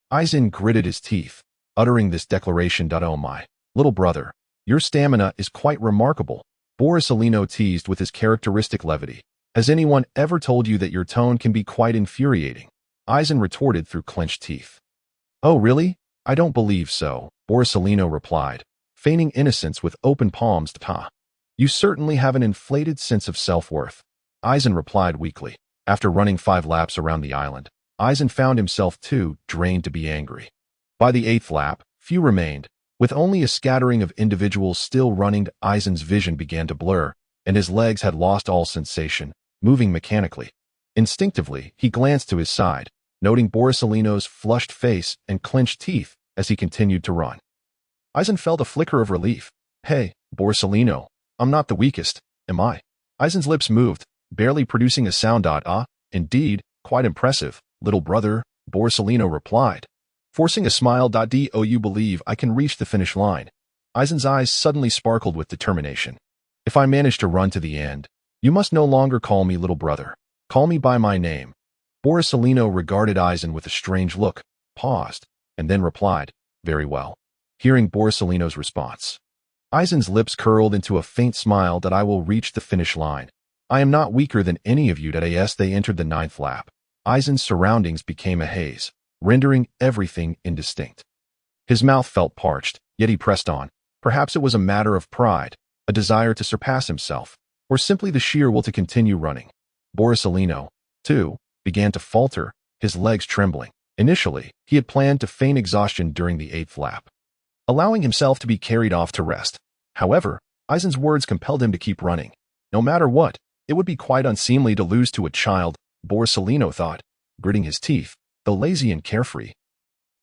Eisen gritted his teeth, uttering this declaration. Oh my, little brother, your stamina is quite remarkable, Porcelino teased with his characteristic levity. Has anyone ever told you that your tone can be quite infuriating? Eisen retorted through clenched teeth. Oh really? I don't believe so, Porcelino replied, feigning innocence with open palms. You certainly have an inflated sense of self-worth, Eisen replied weakly. After running 5 laps around the island, Eisen found himself too drained to be angry. By the 8th lap, Few remained. With only a scattering of individuals still running, Aizen's vision began to blur, and his legs had lost all sensation, moving mechanically. Instinctively, he glanced to his side, noting Borsalino's flushed face and clenched teeth as he continued to run. Aizen felt a flicker of relief. Hey, Borsalino, I'm not the weakest, am I? Aizen's lips moved, barely producing a sound. Indeed, quite impressive, little brother, Borsalino replied. Forcing a smile. Do you believe I can reach the finish line? Aizen's eyes suddenly sparkled with determination. If I manage to run to the end, you must no longer call me little brother. Call me by my name. Borsalino regarded Aizen with a strange look, paused, and then replied, very well. Hearing Borsalino's response, Aizen's lips curled into a faint smile. That I will reach the finish line. I am not weaker than any of you. As they entered the 9th lap, Aizen's surroundings became a haze, rendering everything indistinct. His mouth felt parched, yet he pressed on. Perhaps it was a matter of pride, a desire to surpass himself, or simply the sheer will to continue running. Borsalino, too, began to falter, his legs trembling. Initially, he had planned to feign exhaustion during the 8th lap, allowing himself to be carried off to rest. However, Aizen's words compelled him to keep running. No matter what, it would be quite unseemly to lose to a child, Borsalino thought, gritting his teeth, though lazy and carefree.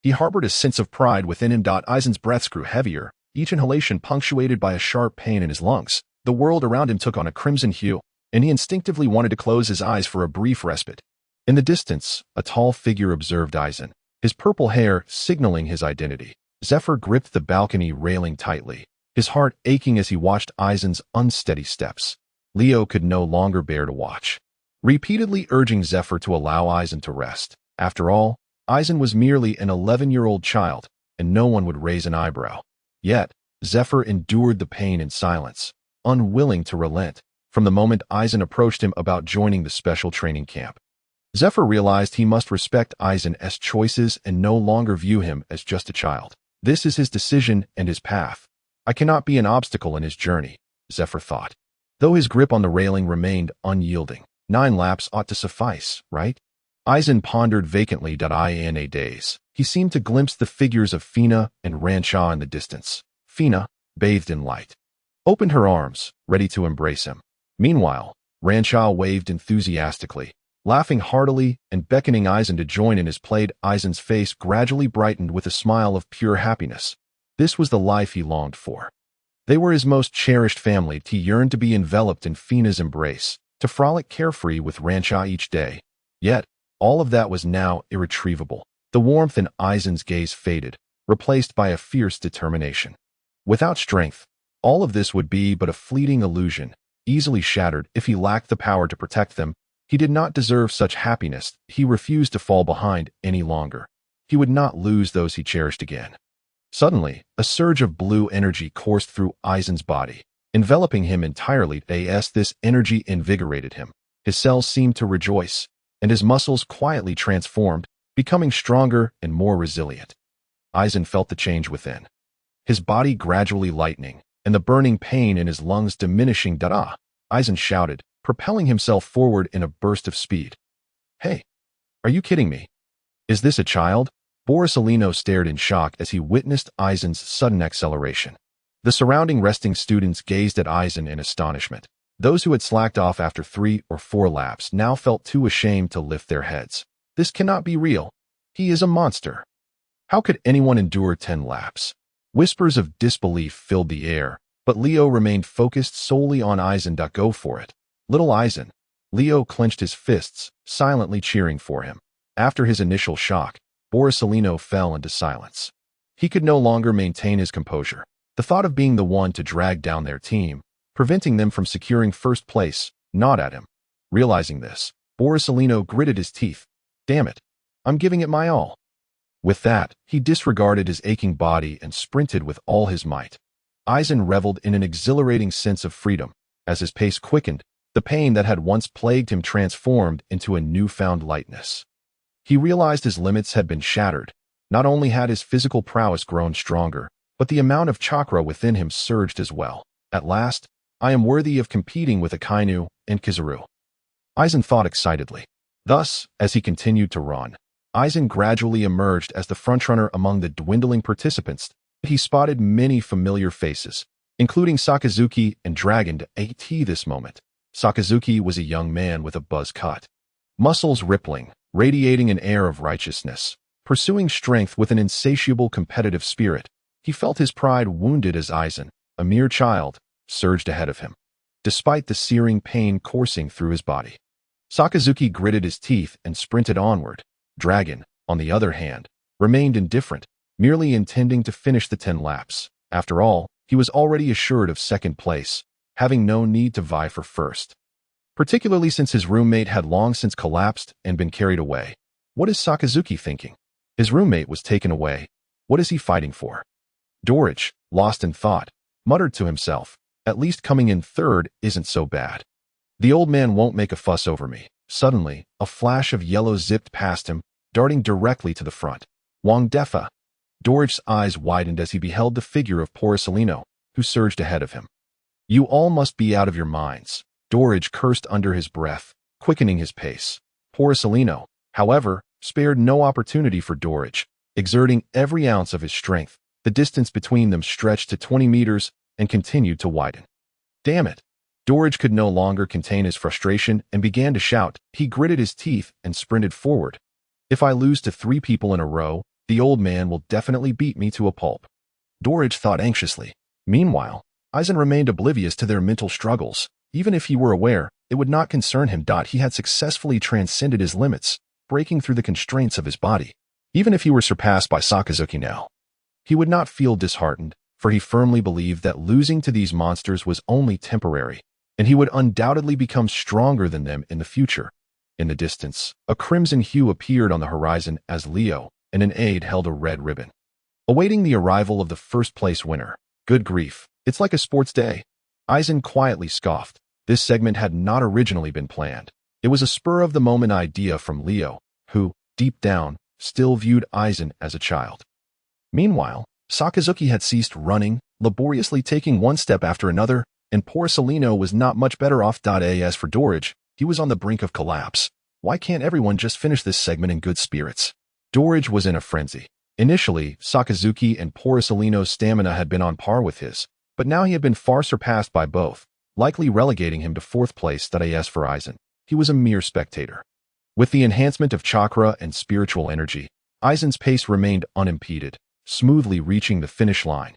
He harbored a sense of pride within him. Aizen's breaths grew heavier, each inhalation punctuated by a sharp pain in his lungs. The world around him took on a crimson hue, and he instinctively wanted to close his eyes for a brief respite. In the distance, a tall figure observed Aizen, his purple hair signaling his identity. Zephyr gripped the balcony railing tightly, his heart aching as he watched Aizen's unsteady steps. Leo could no longer bear to watch, repeatedly urging Zephyr to allow Aizen to rest. After all, Aizen was merely an 11-year-old child, and no one would raise an eyebrow. Yet, Zephyr endured the pain in silence, unwilling to relent. From the moment Aizen approached him about joining the special training camp, Zephyr realized he must respect Aizen's choices and no longer view him as just a child. This is his decision and his path. I cannot be an obstacle in his journey, Zephyr thought, though his grip on the railing remained unyielding. 9 laps ought to suffice, right? Aizen pondered vacantly. In a daze, he seemed to glimpse the figures of Fina and Rancha in the distance. Fina, bathed in light, opened her arms, ready to embrace him. Meanwhile, Rancha waved enthusiastically, laughing heartily and beckoning Aizen to join in his play. Aizen's face gradually brightened with a smile of pure happiness. This was the life he longed for. They were his most cherished family. He yearned to be enveloped in Fina's embrace, to frolic carefree with Rancha each day. Yet, all of that was now irretrievable. The warmth in Aizen's gaze faded, replaced by a fierce determination. Without strength, all of this would be but a fleeting illusion, easily shattered. If he lacked the power to protect them, he did not deserve such happiness. He refused to fall behind any longer. He would not lose those he cherished again. Suddenly, a surge of blue energy coursed through Aizen's body, enveloping him entirely. This energy invigorated him. His cells seemed to rejoice, and his muscles quietly transformed, becoming stronger and more resilient. Aizen felt the change within, his body gradually lightening, and the burning pain in his lungs diminishing. Aizen shouted, propelling himself forward in a burst of speed. Hey, are you kidding me? Is this a child? Borsalino stared in shock as he witnessed Aizen's sudden acceleration. The surrounding resting students gazed at Aizen in astonishment. Those who had slacked off after 3 or 4 laps now felt too ashamed to lift their heads. This cannot be real. He is a monster. How could anyone endure 10 laps? Whispers of disbelief filled the air, but Leo remained focused solely on Aizen. Go for it, little Aizen. Leo clenched his fists, silently cheering for him. After his initial shock, Borsalino fell into silence. He could no longer maintain his composure. The thought of being the one to drag down their team, preventing them from securing first place, gnawed at him. Realizing this, Borsalino gritted his teeth. Damn it, I'm giving it my all. With that, he disregarded his aching body and sprinted with all his might. Aizen reveled in an exhilarating sense of freedom. As his pace quickened, the pain that had once plagued him transformed into a newfound lightness. He realized his limits had been shattered. Not only had his physical prowess grown stronger, but the amount of chakra within him surged as well. At last, I am worthy of competing with Akainu and Kizaru, Aizen thought excitedly. Thus, as he continued to run, Eisen gradually emerged as the frontrunner among the dwindling participants. He spotted many familiar faces, including Sakazuki and Dragon at this moment. Sakazuki was a young man with a buzz cut, muscles rippling, radiating an air of righteousness, pursuing strength with an insatiable competitive spirit. He felt his pride wounded as Eisen, a mere child, surged ahead of him, despite the searing pain coursing through his body. Sakazuki gritted his teeth and sprinted onward. Dragon, on the other hand, remained indifferent, merely intending to finish the 10 laps. After all, he was already assured of second place, having no need to vie for first, particularly since his roommate had long since collapsed and been carried away. What is Sakazuki thinking? His roommate was taken away. What is he fighting for? Dorich, lost in thought, muttered to himself, at least coming in third isn't so bad. The old man won't make a fuss over me. Suddenly, a flash of yellow zipped past him, darting directly to the front. Wang Defa. Dorich's eyes widened as he beheld the figure of Porcellino, who surged ahead of him. You all must be out of your minds. Dorich cursed under his breath, quickening his pace. Porcellino, however, spared no opportunity for Dorich, exerting every ounce of his strength. The distance between them stretched to 20 meters and continued to widen. Damn it! Dorich could no longer contain his frustration and began to shout. He gritted his teeth and sprinted forward. If I lose to 3 people in a row, the old man will definitely beat me to a pulp. Dorich thought anxiously. Meanwhile, Eisen remained oblivious to their mental struggles. Even if he were aware, it would not concern him. He had successfully transcended his limits, breaking through the constraints of his body. Even if he were surpassed by Sakazuki now, he would not feel disheartened, for he firmly believed that losing to these monsters was only temporary, and he would undoubtedly become stronger than them in the future. In the distance, a crimson hue appeared on the horizon as Leo and an aide held a red ribbon, awaiting the arrival of the first-place winner. Good grief, it's like a sports day. Eisen quietly scoffed. This segment had not originally been planned. It was a spur-of-the-moment idea from Leo, who, deep down, still viewed Eisen as a child. Meanwhile, Sakazuki had ceased running, laboriously taking one step after another, and Porcellino was not much better off. As for Dorich, he was on the brink of collapse. Why can't everyone just finish this segment in good spirits? Dorich was in a frenzy. Initially, Sakazuki and Porcellino's stamina had been on par with his, but now he had been far surpassed by both, likely relegating him to 4th place. As for Eisen, he was a mere spectator. With the enhancement of chakra and spiritual energy, Eisen's pace remained unimpeded, smoothly reaching the finish line.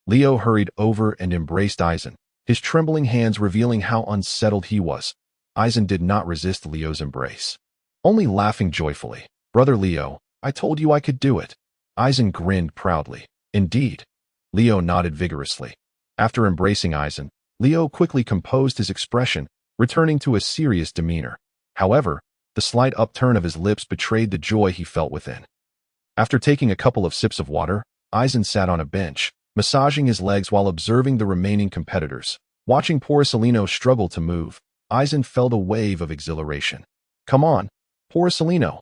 Leo hurried over and embraced Eisen, his trembling hands revealing how unsettled he was. Eisen did not resist Leo's embrace, only laughing joyfully. Brother Leo, I told you I could do it. Eisen grinned proudly. Indeed. Leo nodded vigorously. After embracing Eisen, Leo quickly composed his expression, returning to a serious demeanor. However, the slight upturn of his lips betrayed the joy he felt within. After taking a couple of sips of water, Eisen sat on a bench, massaging his legs while observing the remaining competitors. Watching Porcellino struggle to move, Eisen felt a wave of exhilaration. Come on, Porcellino!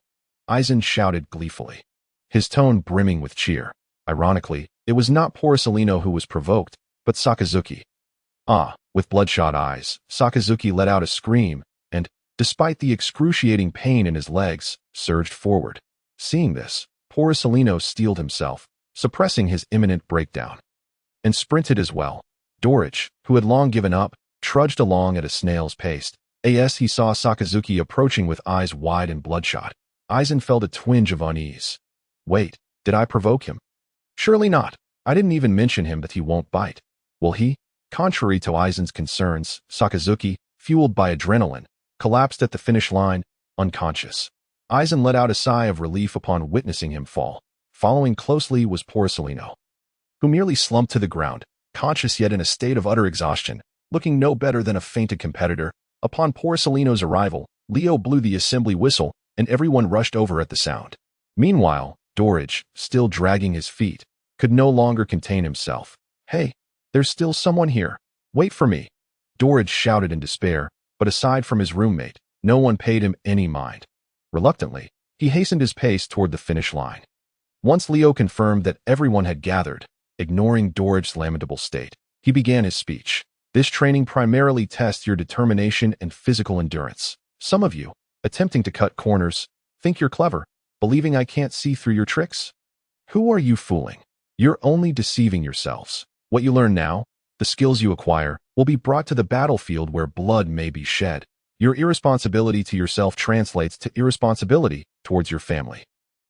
Eisen shouted gleefully, his tone brimming with cheer. Ironically, it was not Porcellino who was provoked, but Sakazuki. With bloodshot eyes, Sakazuki let out a scream, and, despite the excruciating pain in his legs, surged forward. Seeing this, Porcellino steeled himself, suppressing his imminent breakdown, and sprinted as well. Dorich, who had long given up, trudged along at a snail's pace. As he saw Sakazuki approaching with eyes wide and bloodshot, Eisen felt a twinge of unease. Wait, did I provoke him? Surely not. I didn't even mention him that he won't bite. Will he? Contrary to Eisen's concerns, Sakazuki, fueled by adrenaline, collapsed at the finish line, unconscious. Eisen let out a sigh of relief upon witnessing him fall. Following closely was Porcellino, who merely slumped to the ground, conscious yet in a state of utter exhaustion, looking no better than a fainted competitor. Upon Porcellino's arrival, Leo blew the assembly whistle, and everyone rushed over at the sound. Meanwhile, Dorich, still dragging his feet, could no longer contain himself. Hey, there's still someone here. Wait for me. Dorich shouted in despair, but aside from his roommate, no one paid him any mind. Reluctantly, he hastened his pace toward the finish line. Once Leo confirmed that everyone had gathered, ignoring Dorich's lamentable state, he began his speech. This training primarily tests your determination and physical endurance. Some of you, attempting to cut corners, think you're clever, believing I can't see through your tricks? Who are you fooling? You're only deceiving yourselves. What you learn now, the skills you acquire, will be brought to the battlefield where blood may be shed. Your irresponsibility to yourself translates to irresponsibility towards your family,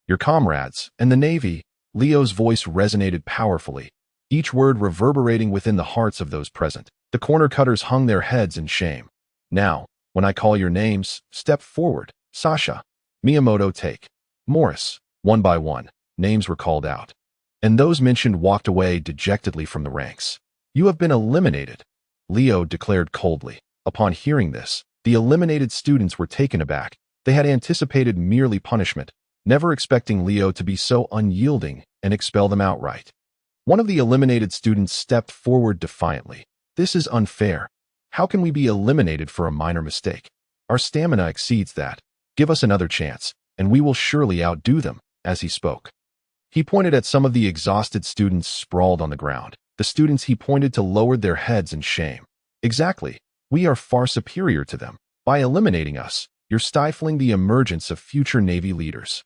your comrades, and the Navy. Leo's voice resonated powerfully, each word reverberating within the hearts of those present. The corner cutters hung their heads in shame. Now, when I call your names, step forward. Sasha, Miyamoto, take. Morris. One by one, names were called out, and those mentioned walked away dejectedly from the ranks. You have been eliminated, Leo declared coldly. Upon hearing this, the eliminated students were taken aback. They had anticipated merely punishment, never expecting Leo to be so unyielding and expel them outright. One of the eliminated students stepped forward defiantly. This is unfair. How can we be eliminated for a minor mistake? Our stamina exceeds that. Give us another chance, and we will surely outdo them. As he spoke, he pointed at some of the exhausted students sprawled on the ground. The students he pointed to lowered their heads in shame. Exactly. We are far superior to them. By eliminating us, you're stifling the emergence of future Navy leaders.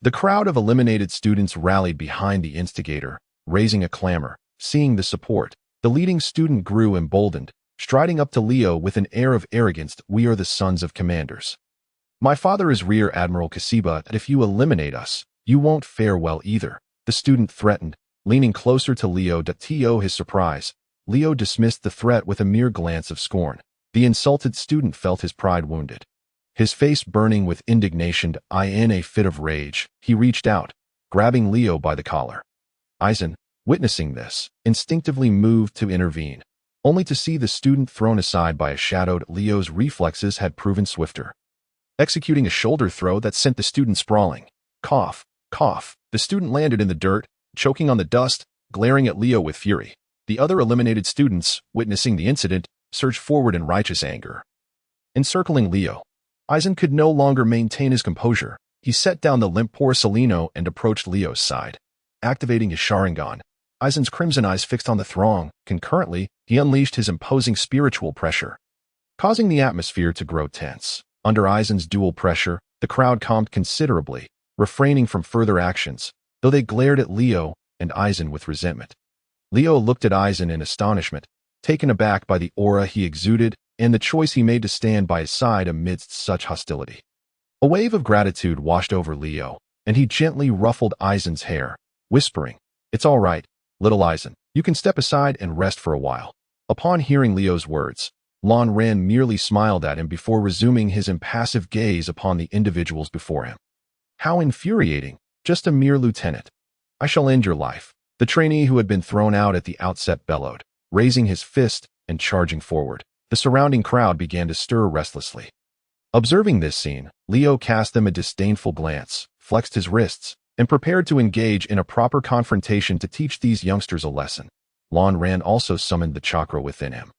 The crowd of eliminated students rallied behind the instigator, raising a clamor. Seeing the support, the leading student grew emboldened, striding up to Leo with an air of arrogance. We are the sons of commanders. My father is Rear Admiral Kasiba, and if you eliminate us, you won't fare well either, the student threatened, leaning closer to Leo. To his surprise, Leo dismissed the threat with a mere glance of scorn. The insulted student felt his pride wounded. His face burning with indignation, in a fit of rage, he reached out, grabbing Leo by the collar. Aizen, witnessing this, instinctively moved to intervene, only to see the student thrown aside by a shadow. Leo's reflexes had proven swifter, executing a shoulder throw that sent the student sprawling. Cough, cough. The student landed in the dirt, choking on the dust, glaring at Leo with fury. The other eliminated students, witnessing the incident, surged forward in righteous anger. Encircling Leo, Aizen could no longer maintain his composure. He set down the limp Porcelino and approached Leo's side. Activating his Sharingan, Aizen's crimson eyes fixed on the throng. Concurrently, he unleashed his imposing spiritual pressure, causing the atmosphere to grow tense. Under Aizen's dual pressure, the crowd calmed considerably, refraining from further actions, though they glared at Leo and Aizen with resentment. Leo looked at Aizen in astonishment, taken aback by the aura he exuded and the choice he made to stand by his side amidst such hostility. A wave of gratitude washed over Leo, and he gently ruffled Aizen's hair, whispering, "It's all right, little Aizen. You can step aside and rest for a while." Upon hearing Leo's words, Lan Ran merely smiled at him before resuming his impassive gaze upon the individuals before him. How infuriating, just a mere lieutenant. I shall end your life. The trainee who had been thrown out at the outset bellowed, raising his fist and charging forward. The surrounding crowd began to stir restlessly. Observing this scene, Leo cast them a disdainful glance, flexed his wrists, and prepared to engage in a proper confrontation to teach these youngsters a lesson. Lan Ran also summoned the chakra within him,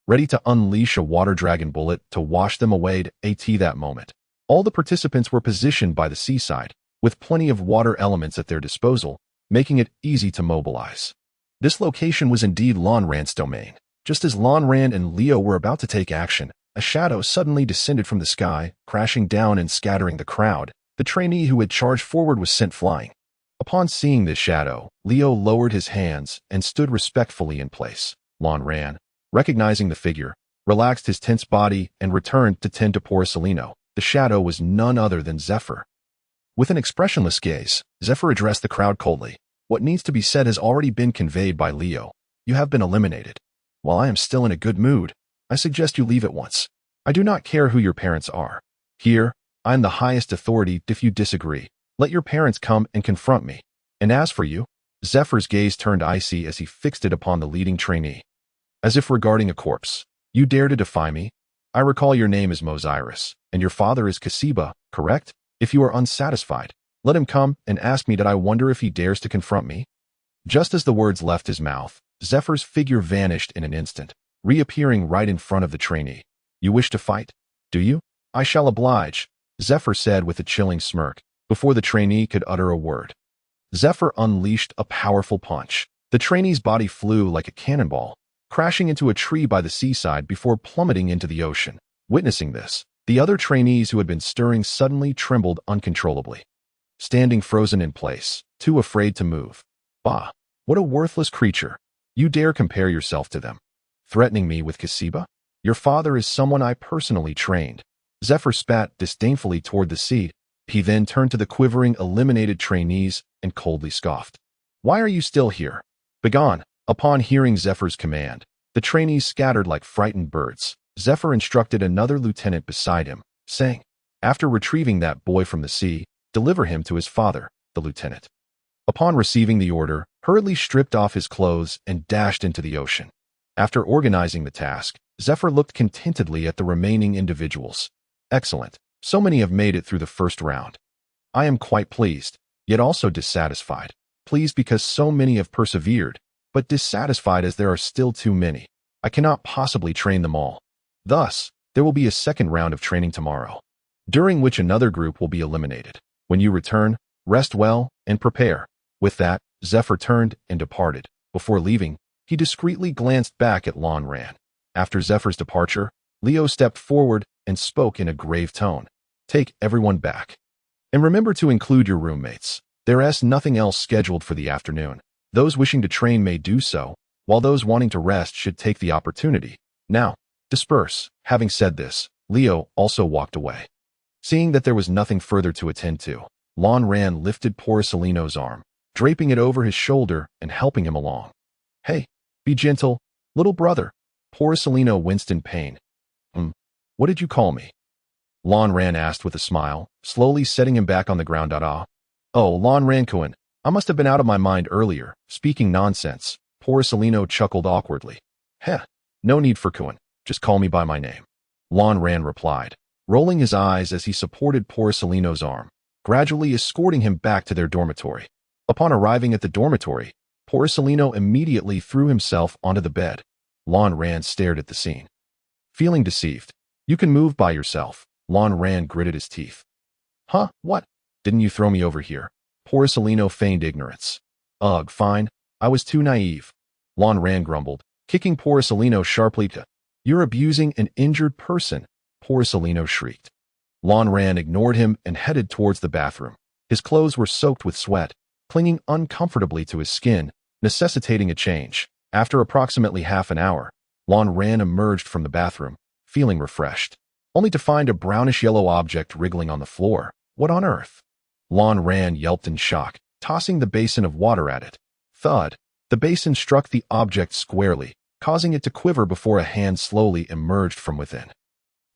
ready to unleash a water dragon bullet to wash them away. At that moment, all the participants were positioned by the seaside, with plenty of water elements at their disposal, making it easy to mobilize. This location was indeed Lan Ran's domain. Just as Lan Ran and Leo were about to take action, a shadow suddenly descended from the sky, crashing down and scattering the crowd. The trainee who had charged forward was sent flying. Upon seeing this shadow, Leo lowered his hands and stood respectfully in place. Lan Ran, recognizing the figure, relaxed his tense body and returned to tend to Porcelino. The shadow was none other than Zephyr. With an expressionless gaze, Zephyr addressed the crowd coldly. What needs to be said has already been conveyed by Leo. You have been eliminated. While I am still in a good mood, I suggest you leave at once. I do not care who your parents are. Here, I am the highest authority. If you disagree, let your parents come and confront me. And as for you, Zephyr's gaze turned icy as he fixed it upon the leading trainee, as if regarding a corpse. You dare to defy me? I recall your name is Mosiris, and your father is Kasiba, correct? If you are unsatisfied, let him come and ask me. That I wonder if he dares to confront me. Just as the words left his mouth, Zephyr's figure vanished in an instant, reappearing right in front of the trainee. You wish to fight, do you? I shall oblige, Zephyr said with a chilling smirk, before the trainee could utter a word. Zephyr unleashed a powerful punch. The trainee's body flew like a cannonball, crashing into a tree by the seaside before plummeting into the ocean. Witnessing this, the other trainees who had been stirring suddenly trembled uncontrollably. standing frozen in place, too afraid to move. Bah, what a worthless creature. You dare compare yourself to them? Threatening me with Kasiba? Your father is someone I personally trained. Zephyr spat disdainfully toward the sea. He then turned to the quivering, eliminated trainees and coldly scoffed. Why are you still here? Begone. Upon hearing Zephyr's command, the trainees scattered like frightened birds. Zephyr instructed another lieutenant beside him, saying, after retrieving that boy from the sea, deliver him to his father, the lieutenant. Upon receiving the order, hurriedly stripped off his clothes and dashed into the ocean. After organizing the task, Zephyr looked contentedly at the remaining individuals. Excellent. So many have made it through the first round. I am quite pleased, yet also dissatisfied. Pleased because so many have persevered, but dissatisfied as there are still too many. I cannot possibly train them all. Thus, there will be a second round of training tomorrow, during which another group will be eliminated. When you return, rest well and prepare. With that, Zephyr turned and departed. Before leaving, he discreetly glanced back at Lan Ran. After Zephyr's departure, Leo stepped forward and spoke in a grave tone. Take everyone back. And remember to include your roommates. There is nothing else scheduled for the afternoon. Those wishing to train may do so, while those wanting to rest should take the opportunity. Now, disperse. Having said this, Leo also walked away. Seeing that there was nothing further to attend to, Lan Ran lifted Porcelino's arm, draping it over his shoulder and helping him along. Hey, be gentle, little brother. Porcelino winced in pain. What did you call me? Lan Ran asked with a smile, slowly setting him back on the ground. Oh, Lan Rancoin, I must have been out of my mind earlier, speaking nonsense. Porcelino chuckled awkwardly. Heh, no need for Kuan, just call me by my name. Lan Ran replied, rolling his eyes as he supported Porcelino's arm, gradually escorting him back to their dormitory. Upon arriving at the dormitory, Porcelino immediately threw himself onto the bed. Lan Ran stared at the scene. Feeling deceived. You can move by yourself. Lan Ran gritted his teeth. Huh, what? Didn't you throw me over here? Porcelino feigned ignorance. Ugh, fine. I was too naive. Lan Ran grumbled, kicking Porcelino sharply. You're abusing an injured person, Porcelino shrieked. Lan Ran ignored him and headed towards the bathroom. His clothes were soaked with sweat, clinging uncomfortably to his skin, necessitating a change. After approximately half an hour, Lan Ran emerged from the bathroom, feeling refreshed, only to find a brownish-yellow object wriggling on the floor. What on earth? Lan Ran yelped in shock, tossing the basin of water at it. Thud. The basin struck the object squarely, causing it to quiver before a hand slowly emerged from within.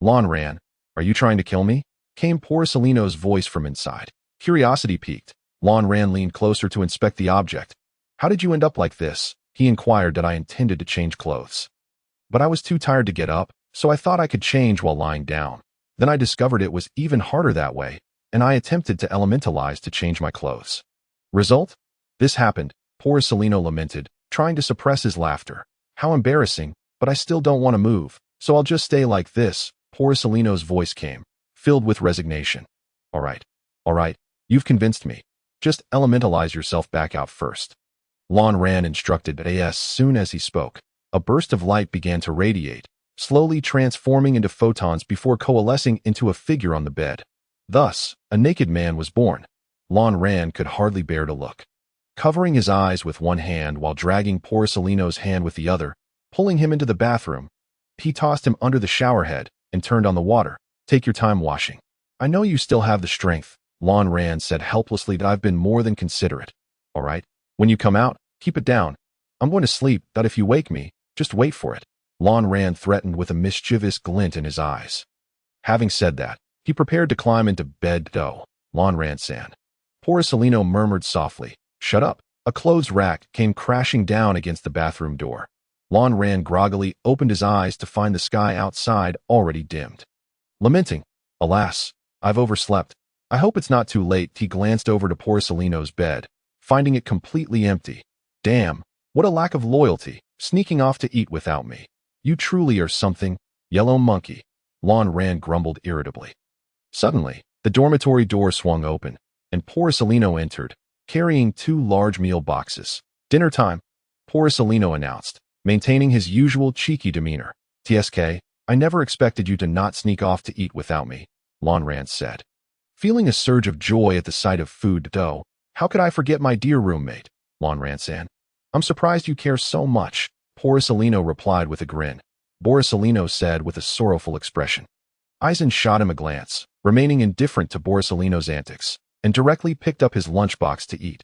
Lan Ran, are you trying to kill me? Came Porcelino's voice from inside. Curiosity piqued. Lan Ran leaned closer to inspect the object. How did you end up like this? He inquired that I intended to change clothes. But I was too tired to get up, so I thought I could change while lying down. Then I discovered it was even harder that way, and I attempted to elementalize to change my clothes. Result? This happened, Porcelino lamented, trying to suppress his laughter. How embarrassing, but I still don't want to move, so I'll just stay like this. Porcelino's voice came, filled with resignation. All right, you've convinced me. Just elementalize yourself back out first. Lan Ran instructed as soon as he spoke. A burst of light began to radiate, slowly transforming into photons before coalescing into a figure on the bed. Thus, a naked man was born. Lan Ran could hardly bear to look. Covering his eyes with one hand while dragging Porcelino's hand with the other, pulling him into the bathroom, he tossed him under the shower head and turned on the water. Take your time washing. I know you still have the strength, Lan Ran said helplessly. That I've been more than considerate. All right, when you come out, keep it down. I'm going to sleep, that if you wake me, just wait for it. Lan Ran threatened with a mischievous glint in his eyes. Having said that, he prepared to climb into bed. Lan Ran-san. Porcelino murmured softly, shut up. A clothes rack came crashing down against the bathroom door. Lan Ran groggily opened his eyes to find the sky outside already dimmed. Lamenting, alas, I've overslept. I hope it's not too late. He glanced over to Porcelino's bed, finding it completely empty. Damn, what a lack of loyalty, sneaking off to eat without me. You truly are something, yellow monkey, Lan Ran grumbled irritably. Suddenly, the dormitory door swung open, and Porcelino entered, carrying 2 large meal boxes. Dinner time, Porcelino announced, maintaining his usual cheeky demeanor. TSK, I never expected you to not sneak off to eat without me, Lan Ran said. Feeling a surge of joy at the sight of food dough, how could I forget my dear roommate, Lon Ransan? I'm surprised you care so much, Borisolino replied with a grin. Borisolino said with a sorrowful expression. Eisen shot him a glance, remaining indifferent to Borisolino's antics, and directly picked up his lunchbox to eat.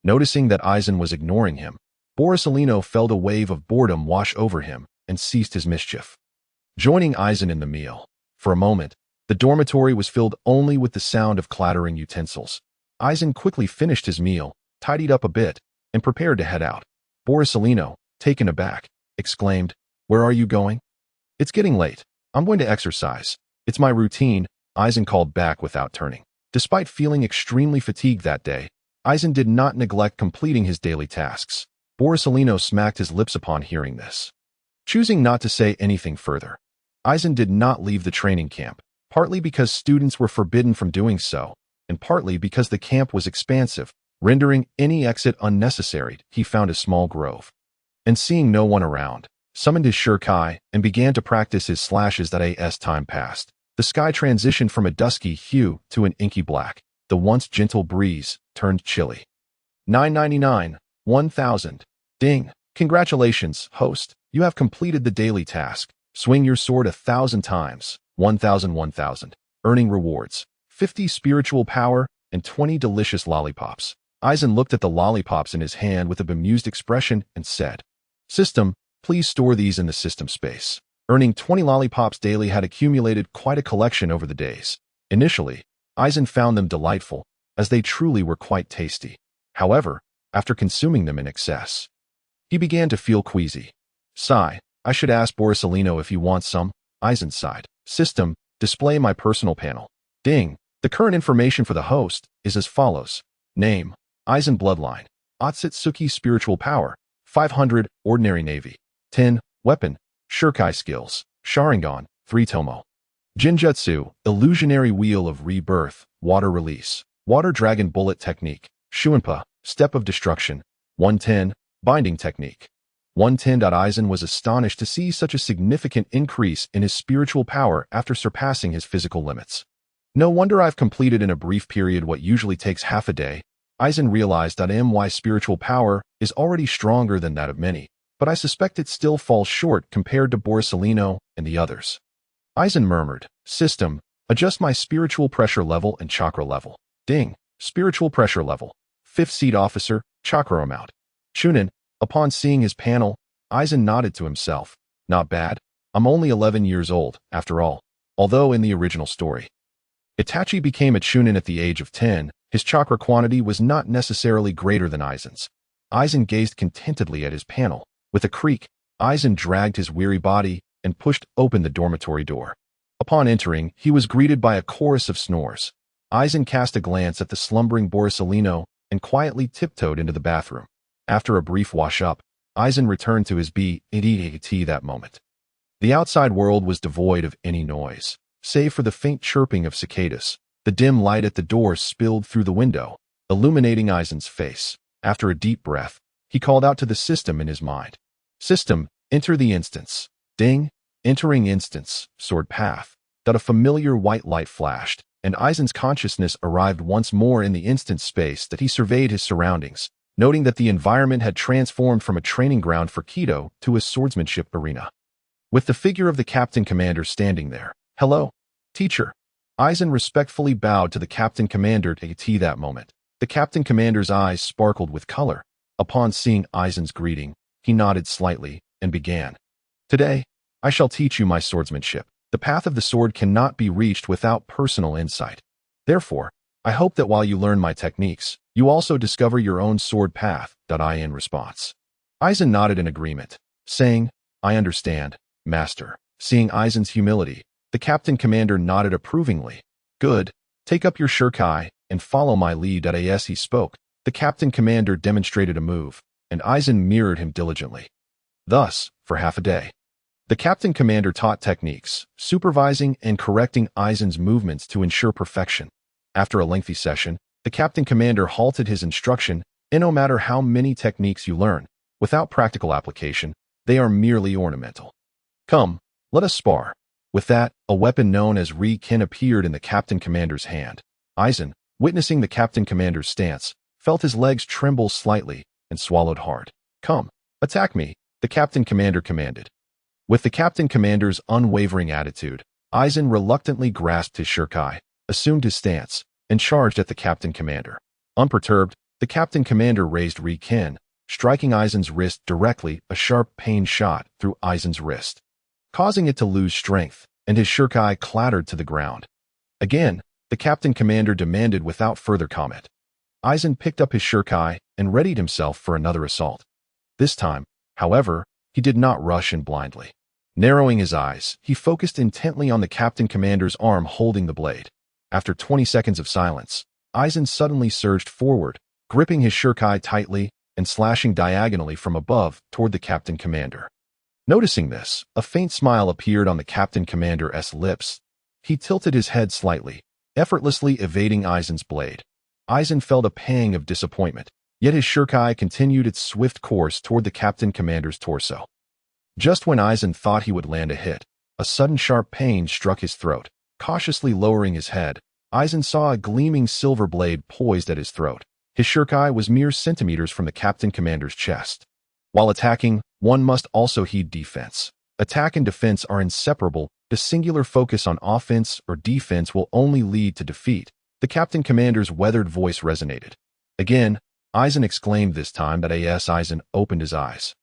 Noticing that Eisen was ignoring him, Borisolino felt a wave of boredom wash over him and ceased his mischief. Joining Eisen in the meal, for a moment, the dormitory was filled only with the sound of clattering utensils. Eisen quickly finished his meal, tidied up a bit, and prepared to head out. Borisolino, taken aback, exclaimed, "Where are you going?" "It's getting late. I'm going to exercise. It's my routine," Eisen called back without turning. Despite feeling extremely fatigued that day, Eisen did not neglect completing his daily tasks. Borisolino smacked his lips upon hearing this. Choosing not to say anything further, Eisen did not leave the training camp, partly because students were forbidden from doing so, and partly because the camp was expansive, rendering any exit unnecessary. He found a small grove, and seeing no one around, summoned his shuriken and began to practice his slashes. As time passed, the sky transitioned from a dusky hue to an inky black. The once gentle breeze turned chilly. 999, 1000. Ding. Congratulations, host. You have completed the daily task. Swing your sword 1,000 times. 1000. Earning rewards. 50 spiritual power and 20 delicious lollipops. Eisen looked at the lollipops in his hand with a bemused expression and said, "System, please store these in the system space." Earning 20 lollipops daily had accumulated quite a collection over the days. Initially, Eisen found them delightful, as they truly were quite tasty. However, after consuming them in excess, he began to feel queasy. "Sigh, I should ask Borisolino if he wants some," Eisen sighed. "System, display my personal panel." Ding. The current information for the host is as follows. Name, Eisen Bloodline. Otsutsuki Spiritual Power, 500, Ordinary Navy. 10, Weapon, Shuriken Skills, Sharingan, 3 Tomo. Jinjutsu, Illusionary Wheel of Rebirth, Water Release, Water Dragon Bullet Technique, Shuinpa, Step of Destruction, 110, Binding Technique. 110. Eisen was astonished to see such a significant increase in his spiritual power after surpassing his physical limits. No wonder I've completed in a brief period what usually takes half a day. Eisen realized that my spiritual power is already stronger than that of many, but I suspect it still falls short compared to Borisolino and the others. Eisen murmured, "System, adjust my spiritual pressure level and chakra level." Ding. Spiritual pressure level. 5th Seed Officer, chakra amount. Chunin. Upon seeing his panel, Eisen nodded to himself. Not bad. I'm only 11 years old, after all. Although in the original story, Itachi became a Chunin at the age of 10, his chakra quantity was not necessarily greater than Eisen's. Eisen gazed contentedly at his panel. With a creak, Eisen dragged his weary body and pushed open the dormitory door. Upon entering, he was greeted by a chorus of snores. Eisen cast a glance at the slumbering Borisolino and quietly tiptoed into the bathroom. After a brief wash-up, Eisen returned to his tea that moment. The outside world was devoid of any noise, save for the faint chirping of cicadas. The dim light at the door spilled through the window, illuminating Eisen's face. After a deep breath, he called out to the system in his mind. "System, enter the instance." Ding. Entering instance, sword path. A familiar white light flashed, and Eisen's consciousness arrived once more in the instance space. That he surveyed his surroundings, noting that the environment had transformed from a training ground for Kido to a swordsmanship arena. With the figure of the captain commander standing there. "Hello, teacher." Eisen respectfully bowed to the captain commander at that moment. The captain commander's eyes sparkled with color. Upon seeing Eisen's greeting, he nodded slightly and began. "Today, I shall teach you my swordsmanship. The path of the sword cannot be reached without personal insight. Therefore, I hope that while you learn my techniques, you also discover your own sword path." In response, Eisen nodded in agreement, saying, "I understand, master." Seeing Eisen's humility, the captain commander nodded approvingly. "Good. Take up your shuriken and follow my lead." As he spoke, the captain commander demonstrated a move, and Eisen mirrored him diligently. Thus, for half a day, the captain commander taught techniques, supervising and correcting Eisen's movements to ensure perfection. After a lengthy session, the captain commander halted his instruction, and no matter how many techniques you learn, without practical application, they are merely ornamental. "Come, let us spar." With that, a weapon known as Ri-Ken appeared in the captain commander's hand. Aizen, witnessing the Captain Commander's stance, felt his legs tremble slightly and swallowed hard. Come, attack me, the Captain Commander commanded. With the Captain Commander's unwavering attitude, Aizen reluctantly grasped his shuriken, assumed his stance, and charged at the Captain Commander. Unperturbed, the Captain Commander raised Riken, striking Aizen's wrist directly, a sharp pain shot through Aizen's wrist, causing it to lose strength, and his shuriken clattered to the ground. Again, the Captain Commander demanded without further comment. Aizen picked up his shuriken and readied himself for another assault. This time, however, he did not rush in blindly. Narrowing his eyes, he focused intently on the Captain Commander's arm holding the blade. After 20 seconds of silence, Aizen suddenly surged forward, gripping his shuriken tightly and slashing diagonally from above toward the Captain Commander. Noticing this, a faint smile appeared on the Captain Commander's lips. He tilted his head slightly, effortlessly evading Aizen's blade. Aizen felt a pang of disappointment, yet his shuriken continued its swift course toward the Captain Commander's torso. Just when Aizen thought he would land a hit, a sudden sharp pain struck his throat. Cautiously lowering his head, Aizen saw a gleaming silver blade poised at his throat. His shuriken was mere centimeters from the Captain Commander's chest. While attacking, one must also heed defense. Attack and defense are inseparable. The singular focus on offense or defense will only lead to defeat. The Captain Commander's weathered voice resonated. Again, Aizen exclaimed, this time that Aizen opened his eyes.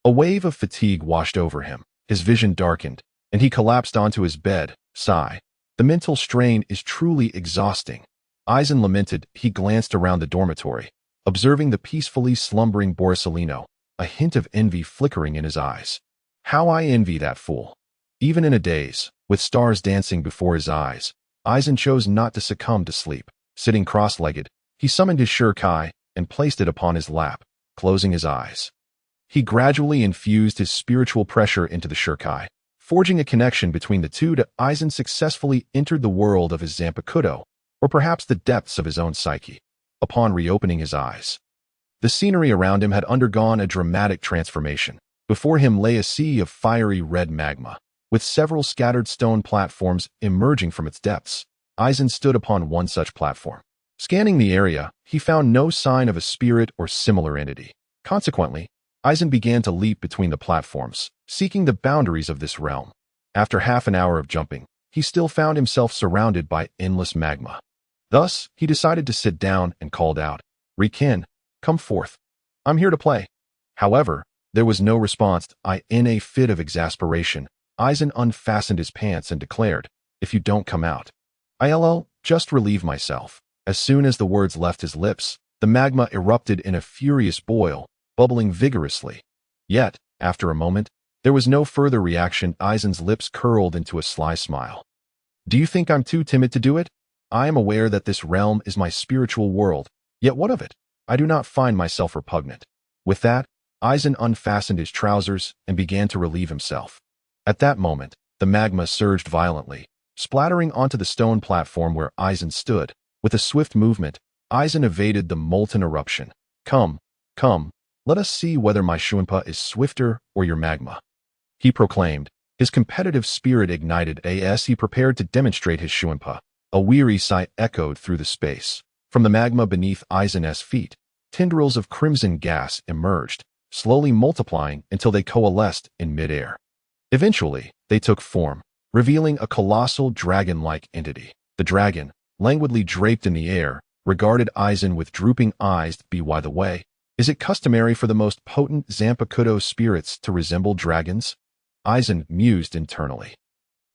A wave of fatigue washed over him, his vision darkened, and he collapsed onto his bed. Sigh. The mental strain is truly exhausting. Aizen lamented. He glanced around the dormitory, observing the peacefully slumbering Borsalino, a hint of envy flickering in his eyes. How I envy that fool. Even in a daze, with stars dancing before his eyes, Aizen chose not to succumb to sleep. Sitting cross-legged, he summoned his shuriken and placed it upon his lap, closing his eyes. He gradually infused his spiritual pressure into the shuriken, forging a connection between the two. Aizen successfully entered the world of his Zanpakuto, or perhaps the depths of his own psyche. Upon reopening his eyes, the scenery around him had undergone a dramatic transformation. Before him lay a sea of fiery red magma, with several scattered stone platforms emerging from its depths. Aizen stood upon one such platform. Scanning the area, he found no sign of a spirit or similar entity. Consequently, Aizen began to leap between the platforms, seeking the boundaries of this realm. After half an hour of jumping, he still found himself surrounded by endless magma. Thus, he decided to sit down and called out, "Riken, come forth. I'm here to play." However, there was no response. In a fit of exasperation, Aizen unfastened his pants and declared, "If you don't come out, I'll just relieve myself." As soon as the words left his lips, the magma erupted in a furious boil, bubbling vigorously. Yet, after a moment, there was no further reaction. Aizen's lips curled into a sly smile. "Do you think I'm too timid to do it? I am aware that this realm is my spiritual world, yet what of it? I do not find myself repugnant." With that, Aizen unfastened his trousers and began to relieve himself. At that moment, the magma surged violently, splattering onto the stone platform where Aizen stood. With a swift movement, Aizen evaded the molten eruption. Come, let us see whether my Shuinpa is swifter or your magma," he proclaimed. His competitive spirit ignited as he prepared to demonstrate his Shuinpa. A weary sigh echoed through the space. From the magma beneath Aizen's feet, tendrils of crimson gas emerged, slowly multiplying until they coalesced in midair. Eventually, they took form, revealing a colossal dragon-like entity. The dragon, languidly draped in the air, regarded Aizen with drooping eyes. By the way, is it customary for the most potent Zanpakuto spirits to resemble dragons? Aizen mused internally.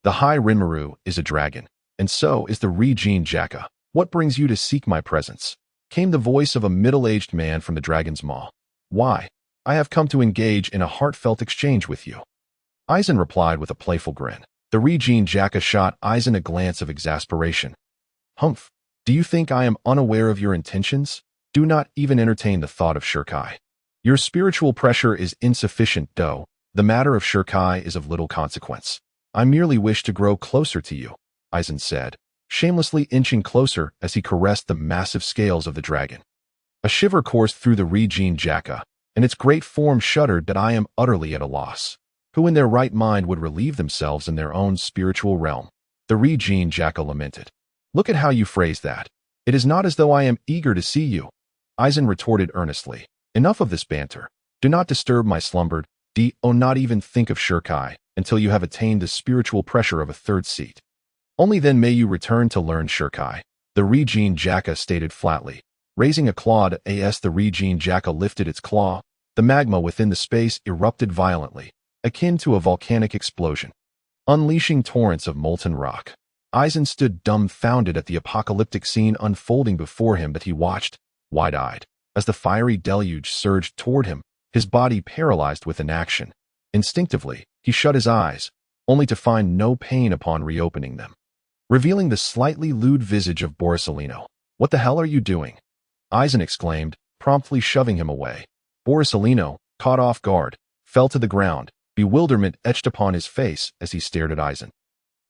The High Rinmaru is a dragon, and so is the Rijin Jaka. What brings you to seek my presence? Came the voice of a middle-aged man from the dragon's maw. Why? I have come to engage in a heartfelt exchange with you. Aizen replied with a playful grin. The Rijin Jaka shot Aizen a glance of exasperation. Humph, do you think I am unaware of your intentions? Do not even entertain the thought of shuriken. Your spiritual pressure is insufficient, though. The matter of shuriken is of little consequence. I merely wish to grow closer to you, Aizen said, shamelessly inching closer as he caressed the massive scales of the dragon. A shiver coursed through the Rijin Jaka, and its great form shuddered. That I am utterly at a loss. Who in their right mind would relieve themselves in their own spiritual realm? The Rijin Jaka lamented. Look at how you phrase that. It is not as though I am eager to see you, Eisen retorted earnestly. Enough of this banter. Do not disturb my slumber. Not even think of Shirkai until you have attained the spiritual pressure of a third seat. Only then may you return to learn Shirkai, the Regine Jacka stated flatly. Raising a claw to as the Regine Jacka lifted its claw, the magma within the space erupted violently, akin to a volcanic explosion, unleashing torrents of molten rock. Eisen stood dumbfounded at the apocalyptic scene unfolding before him that he watched, wide-eyed, as the fiery deluge surged toward him, his body paralyzed with inaction. Instinctively, he shut his eyes, only to find no pain upon reopening them, revealing the slightly lewd visage of Borsalino. What the hell are you doing? Eisen exclaimed, promptly shoving him away. Borsalino, caught off guard, fell to the ground, bewilderment etched upon his face as he stared at Eisen,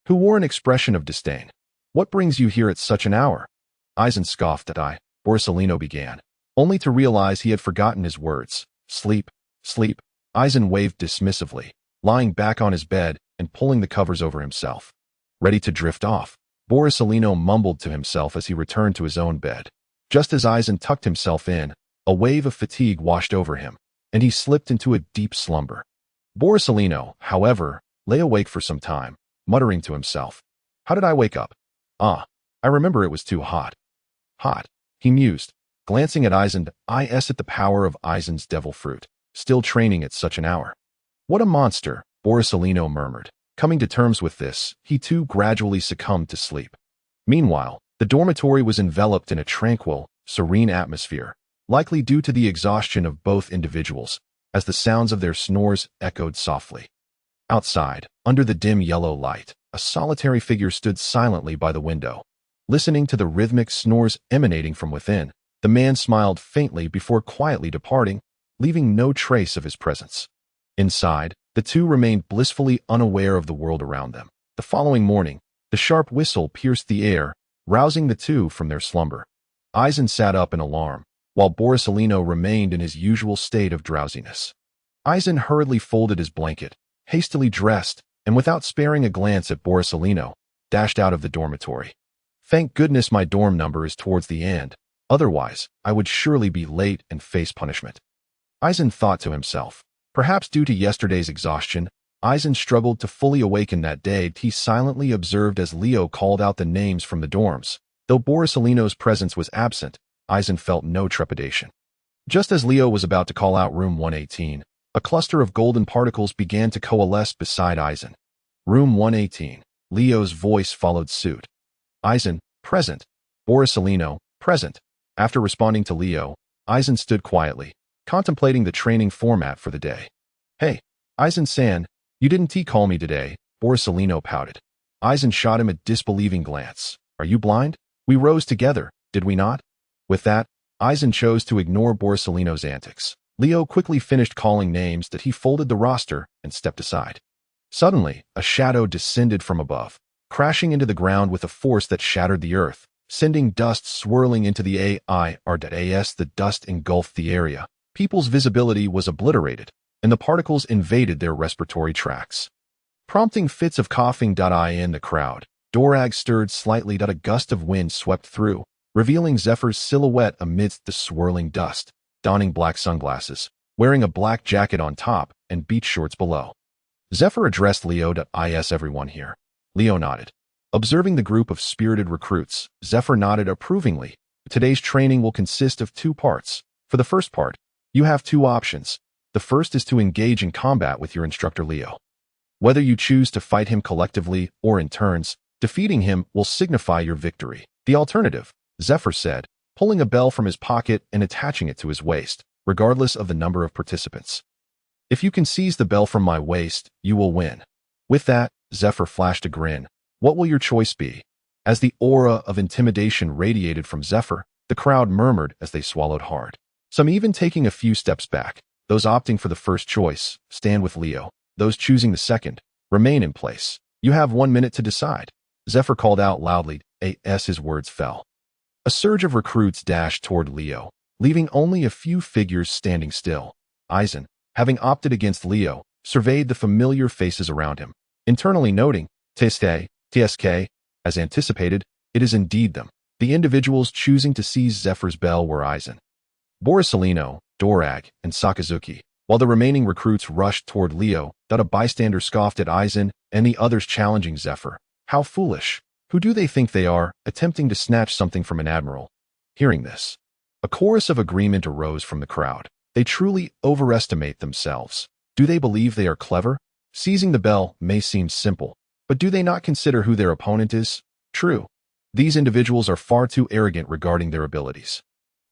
who wore an expression of disdain. What brings you here at such an hour? Eisen scoffed at Borsalino began, only to realize he had forgotten his words. Sleep, sleep. Eisen waved dismissively, lying back on his bed and pulling the covers over himself. Ready to drift off, Borsalino mumbled to himself as he returned to his own bed. Just as Eisen tucked himself in, a wave of fatigue washed over him, and he slipped into a deep slumber. Borsalino, however, lay awake for some time, muttering to himself. How did I wake up? I remember it was too hot. Hot, he mused, glancing at Eisen. At the power of Eisen's devil fruit, still training at such an hour. What a monster, Borsalino murmured. Coming to terms with this, he too gradually succumbed to sleep. Meanwhile, the dormitory was enveloped in a tranquil, serene atmosphere, likely due to the exhaustion of both individuals, as the sounds of their snores echoed softly. Outside, under the dim yellow light, a solitary figure stood silently by the window. Listening to the rhythmic snores emanating from within, the man smiled faintly before quietly departing, leaving no trace of his presence. Inside, the two remained blissfully unaware of the world around them. The following morning, the sharp whistle pierced the air, rousing the two from their slumber. Eisen sat up in alarm, while Borsalino remained in his usual state of drowsiness. Eisen hurriedly folded his blanket, hastily dressed, and without sparing a glance at Borsalino, dashed out of the dormitory. Thank goodness my dorm number is towards the end, otherwise I would surely be late and face punishment. Eisen thought to himself. Perhaps due to yesterday's exhaustion, Eisen struggled to fully awaken that day. He silently observed as Leo called out the names from the dorms. Though Borsalino's presence was absent, Eisen felt no trepidation. Just as Leo was about to call out room 118, a cluster of golden particles began to coalesce beside Eisen. Room 118. Leo's voice followed suit. Eisen, present. Borsalino, present. After responding to Leo, Eisen stood quietly, contemplating the training format for the day. Hey, Eisen-san, you didn't call me today, Borsalino pouted. Eisen shot him a disbelieving glance. Are you blind? We rose together, did we not? With that, Eisen chose to ignore Borsalino's antics. Leo quickly finished calling names that he folded the roster and stepped aside. Suddenly, a shadow descended from above, crashing into the ground with a force that shattered the earth, sending dust swirling into the air. The dust engulfed the area. People's visibility was obliterated, and the particles invaded their respiratory tracts, prompting fits of coughing. In the crowd, Dorag stirred slightly. A gust of wind swept through, revealing Zephyr's silhouette amidst the swirling dust, donning black sunglasses, wearing a black jacket on top and beach shorts below. Zephyr addressed Leo. Is everyone here? Leo nodded. Observing the group of spirited recruits, Zephyr nodded approvingly. Today's training will consist of two parts. For the first part, you have two options. The first is to engage in combat with your instructor Leo. Whether you choose to fight him collectively or in turns, defeating him will signify your victory. The alternative, Zephyr said, pulling a bell from his pocket and attaching it to his waist, regardless of the number of participants. If you can seize the bell from my waist, you will win. With that, Zephyr flashed a grin. What will your choice be? As the aura of intimidation radiated from Zephyr, the crowd murmured as they swallowed hard. Some even taking a few steps back. Those opting for the first choice, stand with Leo. Those choosing the second, remain in place. You have 1 minute to decide. Zephyr called out loudly, as his words fell. A surge of recruits dashed toward Leo, leaving only a few figures standing still. Eisen, having opted against Leo, surveyed the familiar faces around him, internally noting, TSK, as anticipated, it is indeed them. The individuals choosing to seize Zephyr's bell were Aizen, Borisolino, Dorag, and Sakazuki, while the remaining recruits rushed toward Leo. That a bystander scoffed at Aizen and the others challenging Zephyr. How foolish! Who do they think they are, attempting to snatch something from an admiral? Hearing this, a chorus of agreement arose from the crowd. They truly overestimate themselves. Do they believe they are clever? Seizing the bell may seem simple, but do they not consider who their opponent is? True. These individuals are far too arrogant regarding their abilities.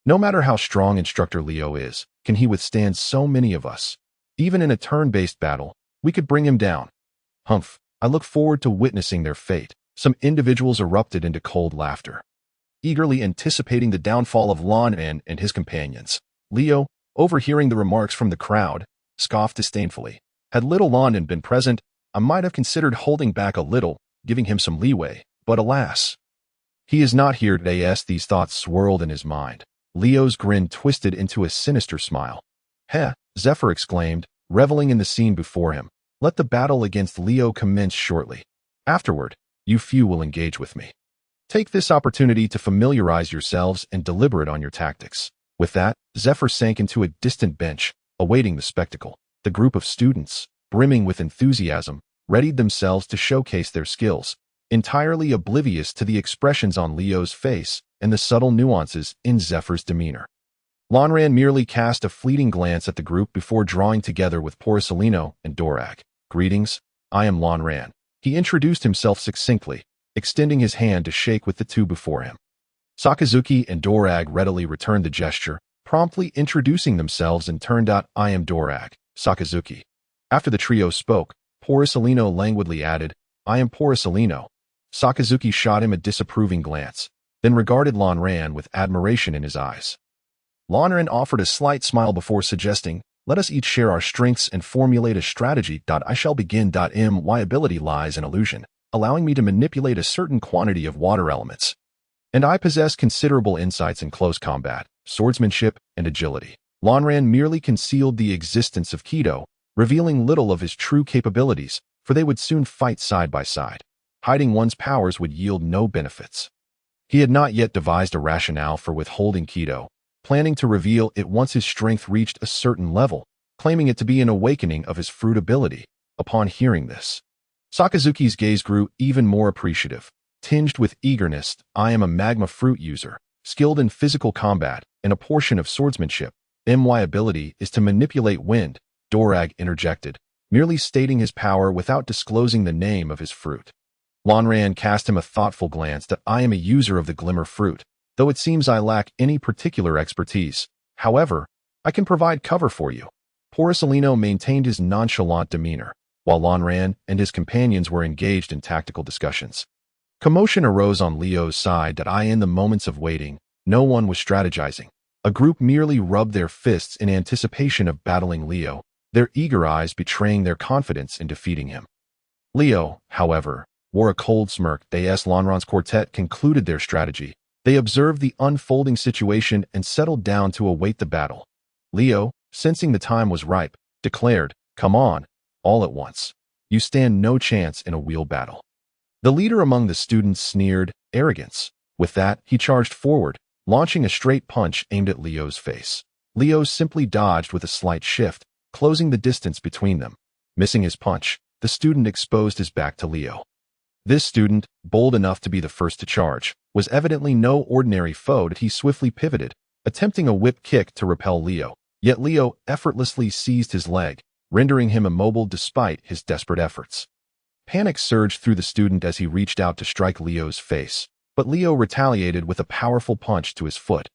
No matter how strong Instructor Leo is, can he withstand so many of us? Even in a turn-based battle, we could bring him down. Humph, I look forward to witnessing their fate. Some individuals erupted into cold laughter, eagerly anticipating the downfall of Lanran and his companions. Leo, overhearing the remarks from the crowd, scoffed disdainfully. Had little Lanran been present, I might have considered holding back a little, giving him some leeway, but alas, he is not here today. As these thoughts swirled in his mind, Leo's grin twisted into a sinister smile. Heh, Zephyr exclaimed, reveling in the scene before him. Let the battle against Leo commence shortly. Afterward, you few will engage with me. Take this opportunity to familiarize yourselves and deliberate on your tactics. With that, Zephyr sank into a distant bench, awaiting the spectacle. The group of students, brimming with enthusiasm, readied themselves to showcase their skills, entirely oblivious to the expressions on Leo's face and the subtle nuances in Zephyr's demeanor. Lanran merely cast a fleeting glance at the group before drawing together with Borisolino and Dorag. Greetings, I am Lanran. He introduced himself succinctly, extending his hand to shake with the two before him. Sakazuki and Dorag readily returned the gesture, promptly introducing themselves and turned out, I am Dorag, Sakazuki. After the trio spoke, Borisolino languidly added, I am Borisolino. Sakazuki shot him a disapproving glance, then regarded Lanran with admiration in his eyes. Lanran offered a slight smile before suggesting, let us each share our strengths and formulate a strategy. I shall begin. My ability lies in illusion, allowing me to manipulate a certain quantity of water elements. And I possess considerable insights in close combat, swordsmanship, and agility. Lanran merely concealed the existence of Kido, revealing little of his true capabilities, for they would soon fight side by side. Hiding one's powers would yield no benefits. He had not yet devised a rationale for withholding Kido, planning to reveal it once his strength reached a certain level, claiming it to be an awakening of his fruit ability. Upon hearing this, Sakazuki's gaze grew even more appreciative, tinged with eagerness. I am a magma fruit user, skilled in physical combat and a portion of swordsmanship. My ability is to manipulate wind, Dorag interjected, merely stating his power without disclosing the name of his fruit. Lanran cast him a thoughtful glance. I am a user of the glimmer fruit, though it seems I lack any particular expertise. However, I can provide cover for you. Borisolino maintained his nonchalant demeanor, while Lanran and his companions were engaged in tactical discussions. Commotion arose on Leo's side. In the moments of waiting, no one was strategizing. A group merely rubbed their fists in anticipation of battling Leo, their eager eyes betraying their confidence in defeating him. Leo, however, wore a cold smirk. As Lanran's quartet concluded their strategy, they observed the unfolding situation and settled down to await the battle. Leo, sensing the time was ripe, declared, come on, all at once. You stand no chance in a wheel battle. The leader among the students sneered, arrogance. With that, he charged forward, launching a straight punch aimed at Leo's face. Leo simply dodged with a slight shift, closing the distance between them. Missing his punch, the student exposed his back to Leo. This student, bold enough to be the first to charge, was evidently no ordinary foe. He swiftly pivoted, attempting a whip kick to repel Leo. Yet Leo effortlessly seized his leg, rendering him immobile despite his desperate efforts. Panic surged through the student as he reached out to strike Leo's face, but Leo retaliated with a powerful punch to his foot.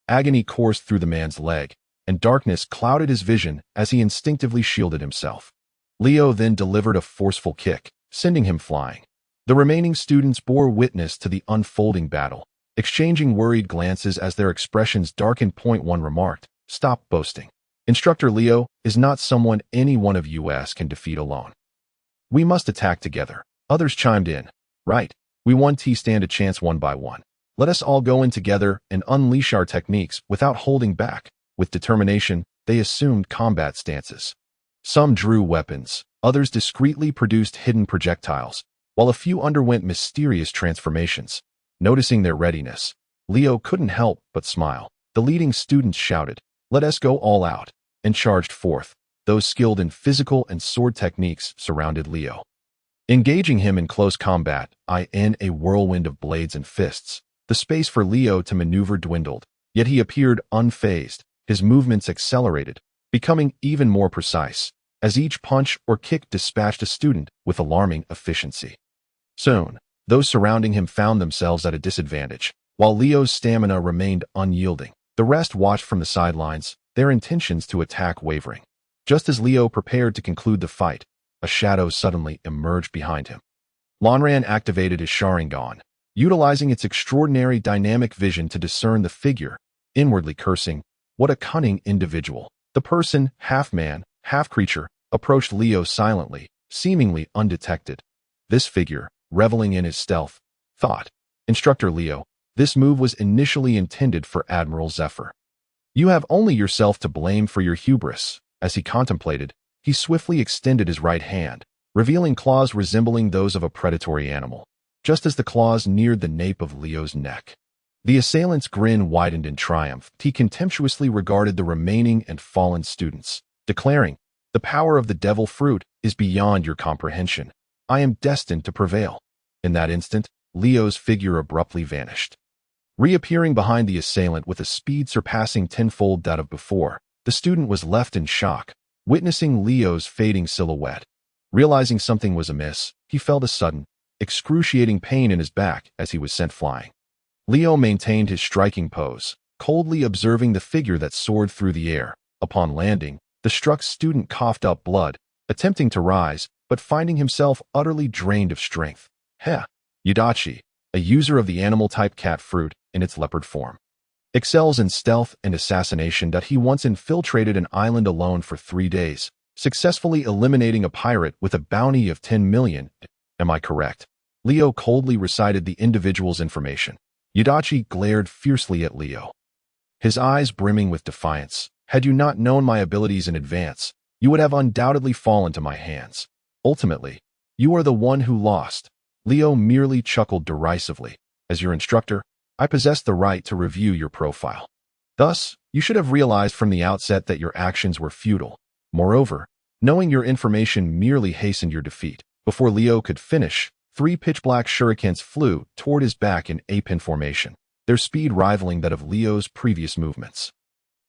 Agony coursed through the man's leg, and darkness clouded his vision as he instinctively shielded himself. Leo then delivered a forceful kick, sending him flying. The remaining students bore witness to the unfolding battle, exchanging worried glances as their expressions darkened. Point one remarked, stop boasting. Instructor Leo is not someone any one of us can defeat alone. We must attack together. Others chimed in. Right, we 1T stand a chance one by one. Let us all go in together and unleash our techniques without holding back. With determination, they assumed combat stances. Some drew weapons, others discreetly produced hidden projectiles, while a few underwent mysterious transformations. Noticing their readiness, Leo couldn't help but smile. The leading students shouted, "Let us go all out," and charged forth. Those skilled in physical and sword techniques surrounded Leo, engaging him in close combat. In a whirlwind of blades and fists, the space for Leo to maneuver dwindled, yet he appeared unfazed. His movements accelerated, becoming even more precise, as each punch or kick dispatched a student with alarming efficiency. Soon, those surrounding him found themselves at a disadvantage. While Leo's stamina remained unyielding, the rest watched from the sidelines, their intentions to attack wavering. Just as Leo prepared to conclude the fight, a shadow suddenly emerged behind him. Lanran activated his Sharingan, utilizing its extraordinary dynamic vision to discern the figure, inwardly cursing, "What a cunning individual." The person, half man, half creature, approached Leo silently, seemingly undetected. This figure, reveling in his stealth, thought, "Instructor Leo, this move was initially intended for Admiral Zephyr. You have only yourself to blame for your hubris." As he contemplated, he swiftly extended his right hand, revealing claws resembling those of a predatory animal. Just as the claws neared the nape of Leo's neck, the assailant's grin widened in triumph. He contemptuously regarded the remaining and fallen students, declaring, "The power of the devil fruit is beyond your comprehension. I am destined to prevail." In that instant, Leo's figure abruptly vanished, reappearing behind the assailant with a speed surpassing tenfold that of before. The student was left in shock, witnessing Leo's fading silhouette. Realizing something was amiss, he felt a sudden, excruciating pain in his back as he was sent flying. Leo maintained his striking pose, coldly observing the figure that soared through the air. Upon landing, the struck student coughed up blood, attempting to rise, but finding himself utterly drained of strength. Yudachi, a user of the animal-type cat fruit in its leopard form, excels in stealth and assassination. He once infiltrated an island alone for 3 days, successfully eliminating a pirate with a bounty of 10 million. Am I correct? Leo coldly recited the individual's information. Yudachi glared fiercely at Leo, his eyes brimming with defiance. "Had you not known my abilities in advance, you would have undoubtedly fallen to my hands. Ultimately, you are the one who lost." Leo merely chuckled derisively. "As your instructor, I possess the right to review your profile. Thus, you should have realized from the outset that your actions were futile. Moreover, knowing your information merely hastened your defeat." Before Leo could finish, 3 pitch-black shurikens flew toward his back in A-pin formation, their speed rivaling that of Leo's previous movements.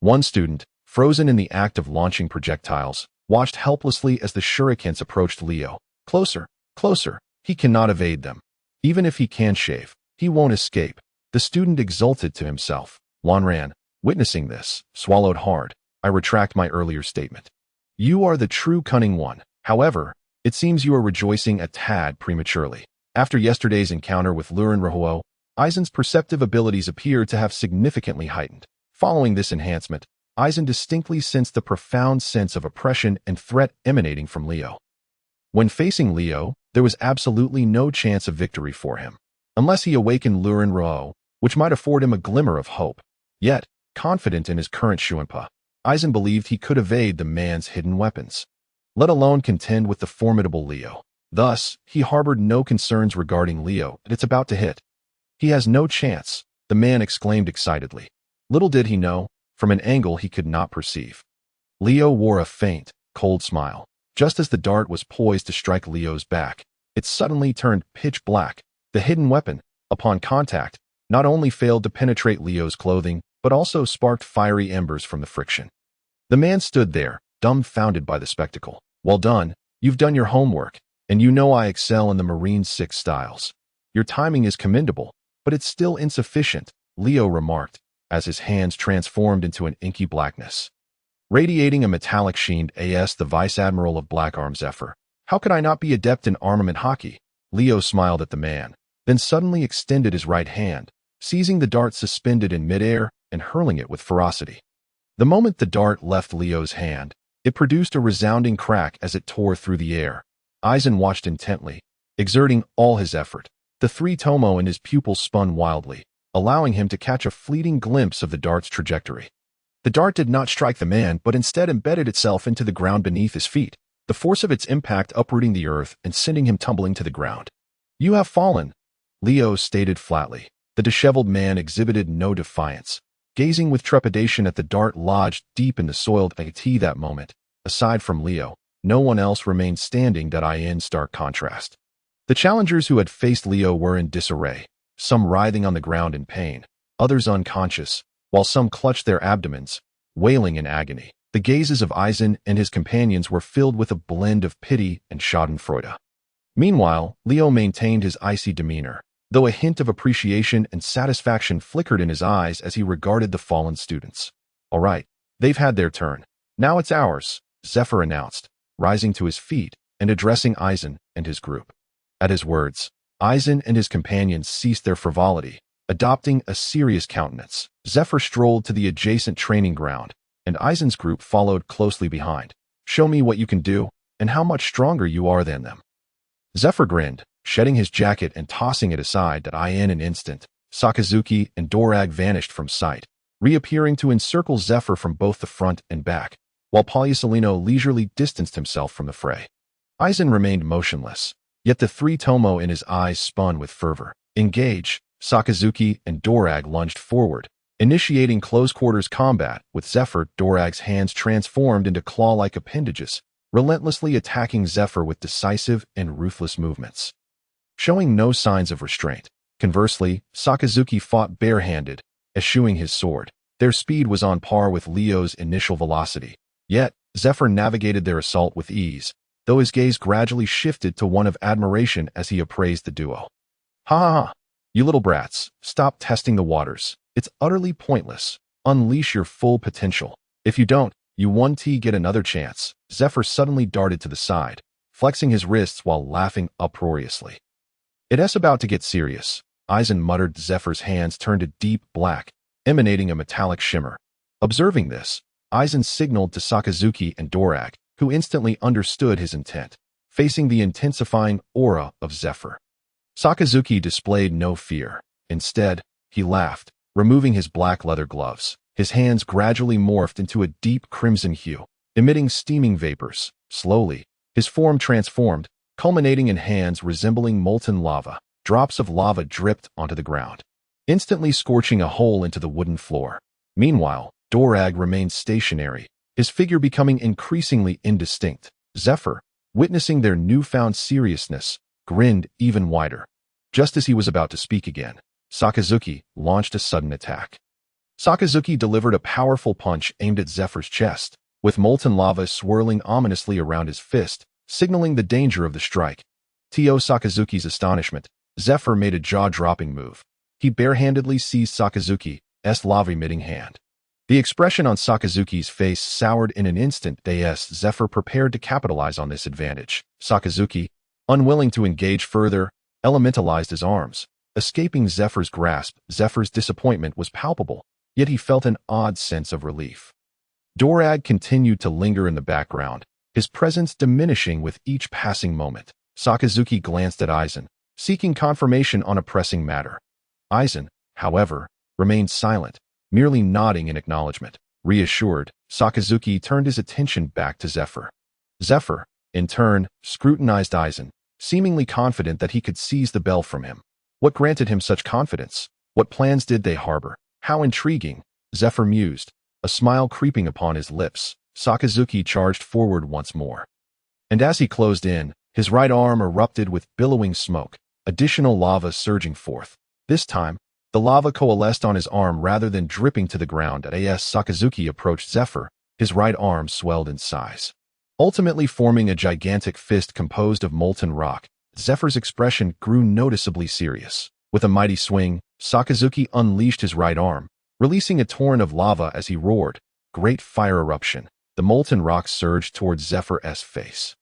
One student, frozen in the act of launching projectiles, watched helplessly as the shurikens approached Leo. Closer, closer. He cannot evade them. Even if he can shave, he won't escape. The student exulted to himself. Lanran, witnessing this, swallowed hard. "I retract my earlier statement. You are the true cunning one. However, it seems you are rejoicing a tad prematurely." After yesterday's encounter with Lurin Rahuo, Aizen's perceptive abilities appeared to have significantly heightened. Following this enhancement, Aizen distinctly sensed the profound sense of oppression and threat emanating from Leo. When facing Leo, there was absolutely no chance of victory for him, unless he awakened Lurin Rahuo, which might afford him a glimmer of hope. Yet, confident in his current Shuanpa, Aizen believed he could evade the man's hidden weapons, let alone contend with the formidable Leo. Thus, he harbored no concerns regarding Leo and it's about to hit. "He has no chance," the man exclaimed excitedly. Little did he know, from an angle he could not perceive, Leo wore a faint, cold smile. Just as the dart was poised to strike Leo's back, it suddenly turned pitch black. The hidden weapon, upon contact, not only failed to penetrate Leo's clothing, but also sparked fiery embers from the friction. The man stood there, dumbfounded by the spectacle. "Well done, you've done your homework, and you know I excel in the Marine 6 styles. Your timing is commendable, but it's still insufficient," Leo remarked, as his hands transformed into an inky blackness, radiating a metallic sheen. "As the Vice Admiral of Black Arm Zephyr, how could I not be adept in armament hockey?" Leo smiled at the man, then suddenly extended his right hand, seizing the dart suspended in midair and hurling it with ferocity. The moment the dart left Leo's hand, it produced a resounding crack as it tore through the air. Aizen watched intently, exerting all his effort. The 3 tomo in his pupils spun wildly, allowing him to catch a fleeting glimpse of the dart's trajectory. The dart did not strike the man, but instead embedded itself into the ground beneath his feet, the force of its impact uprooting the earth and sending him tumbling to the ground. "You have fallen," Leo stated flatly. The disheveled man exhibited no defiance, gazing with trepidation at the dart lodged deep in the soiled AT that moment. Aside from Leo, no one else remained standing, in stark contrast. The challengers who had faced Leo were in disarray, some writhing on the ground in pain, others unconscious, while some clutched their abdomens, wailing in agony. The gazes of Eisen and his companions were filled with a blend of pity and schadenfreude. Meanwhile, Leo maintained his icy demeanor, though a hint of appreciation and satisfaction flickered in his eyes as he regarded the fallen students. "All right, they've had their turn. Now it's ours," Zephyr announced, rising to his feet and addressing Eisen and his group. At his words, Eisen and his companions ceased their frivolity, adopting a serious countenance. Zephyr strolled to the adjacent training ground, and Eisen's group followed closely behind. "Show me what you can do, and how much stronger you are than them." Zephyr grinned, shedding his jacket and tossing it aside. In an instant, Sakazuki and Dorag vanished from sight, reappearing to encircle Zephyr from both the front and back, while Polysolino leisurely distanced himself from the fray. Eisen remained motionless, yet the three Tomo in his eyes spun with fervor. "Engage!" Sakazuki and Dorag lunged forward, initiating close-quarters combat with Zephyr. Dorag's hands transformed into claw-like appendages, relentlessly attacking Zephyr with decisive and ruthless movements. Showing no signs of restraint. Conversely, Sakazuki fought barehanded, eschewing his sword. Their speed was on par with Leo's initial velocity. Yet, Zephyr navigated their assault with ease, though his gaze gradually shifted to one of admiration as he appraised the duo. "Ha ha ha! You little brats, stop testing the waters. It's utterly pointless. Unleash your full potential. If you don't, you won't get another chance." Zephyr suddenly darted to the side, flexing his wrists while laughing uproariously. "It's about to get serious," Eisen muttered. Zephyr's hands turned a deep black, emanating a metallic shimmer. Observing this, Eisen signaled to Sakazuki and Dorag, who instantly understood his intent, facing the intensifying aura of Zephyr. Sakazuki displayed no fear. Instead, he laughed, removing his black leather gloves. His hands gradually morphed into a deep crimson hue, emitting steaming vapors. Slowly, his form transformed, culminating in hands resembling molten lava. Drops of lava dripped onto the ground, instantly scorching a hole into the wooden floor. Meanwhile, Dorag remained stationary, his figure becoming increasingly indistinct. Zephyr, witnessing their newfound seriousness, grinned even wider. Just as he was about to speak again, Sakazuki launched a sudden attack. Sakazuki delivered a powerful punch aimed at Zephyr's chest, with molten lava swirling ominously around his fist, signaling the danger of the strike. To Sakazuki's astonishment, Zephyr made a jaw-dropping move. He barehandedly seized Sakazuki's lava-emitting hand. The expression on Sakazuki's face soured in an instant. Zephyr prepared to capitalize on this advantage. Sakazuki, unwilling to engage further, elementalized his arms, escaping Zephyr's grasp. Zephyr's disappointment was palpable, yet he felt an odd sense of relief. Dorag continued to linger in the background, his presence diminishing with each passing moment. Sakazuki glanced at Eisen, seeking confirmation on a pressing matter. Eisen, however, remained silent, merely nodding in acknowledgement. Reassured, Sakazuki turned his attention back to Zephyr. Zephyr, in turn, scrutinized Eisen, seemingly confident that he could seize the bell from him. What granted him such confidence? What plans did they harbor? How intriguing, Zephyr mused, a smile creeping upon his lips. Sakazuki charged forward once more. And as he closed in, his right arm erupted with billowing smoke, additional lava surging forth. This time, the lava coalesced on his arm rather than dripping to the ground. As Sakazuki approached Zephyr, his right arm swelled in size, ultimately forming a gigantic fist composed of molten rock. Zephyr's expression grew noticeably serious. With a mighty swing, Sakazuki unleashed his right arm, releasing a torrent of lava as he roared. Great fire eruption. The molten rock surged towards Zephyr's face,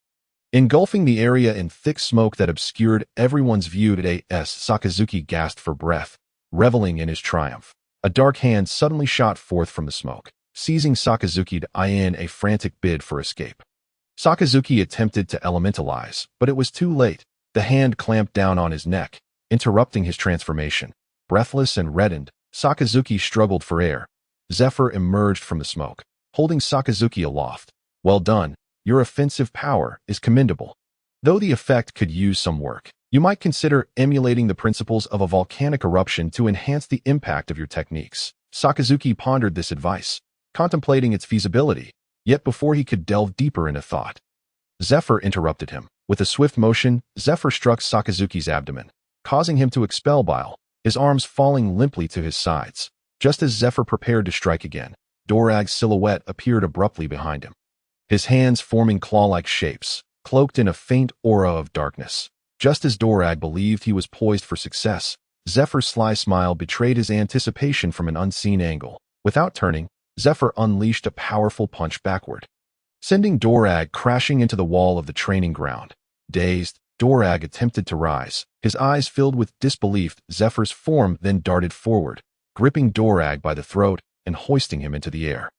engulfing the area in thick smoke that obscured everyone's view. Sakazuki gasped for breath, reveling in his triumph. A dark hand suddenly shot forth from the smoke, seizing Sakazuki in a frantic bid for escape. Sakazuki attempted to elementalize, but it was too late. The hand clamped down on his neck, interrupting his transformation. Breathless and reddened, Sakazuki struggled for air. Zephyr emerged from the smoke, holding Sakazuki aloft. "Well done. Your offensive power is commendable. Though the effect could use some work, You might consider emulating the principles of a volcanic eruption to enhance the impact of your techniques. Sakazuki pondered this advice, contemplating its feasibility, yet before he could delve deeper into thought, Zephyr interrupted him. With a swift motion, Zephyr struck Sakazuki's abdomen, causing him to expel bile, his arms falling limply to his sides. Just as Zephyr prepared to strike again, Dorag's silhouette appeared abruptly behind him, his hands forming claw-like shapes, cloaked in a faint aura of darkness. Just as Dorag believed he was poised for success, Zephyr's sly smile betrayed his anticipation from an unseen angle. Without turning, Zephyr unleashed a powerful punch backward, sending Dorag crashing into the wall of the training ground. Dazed, Dorag attempted to rise, his eyes filled with disbelief. Zephyr's form then darted forward, gripping Dorag by the throat and hoisting him into the air.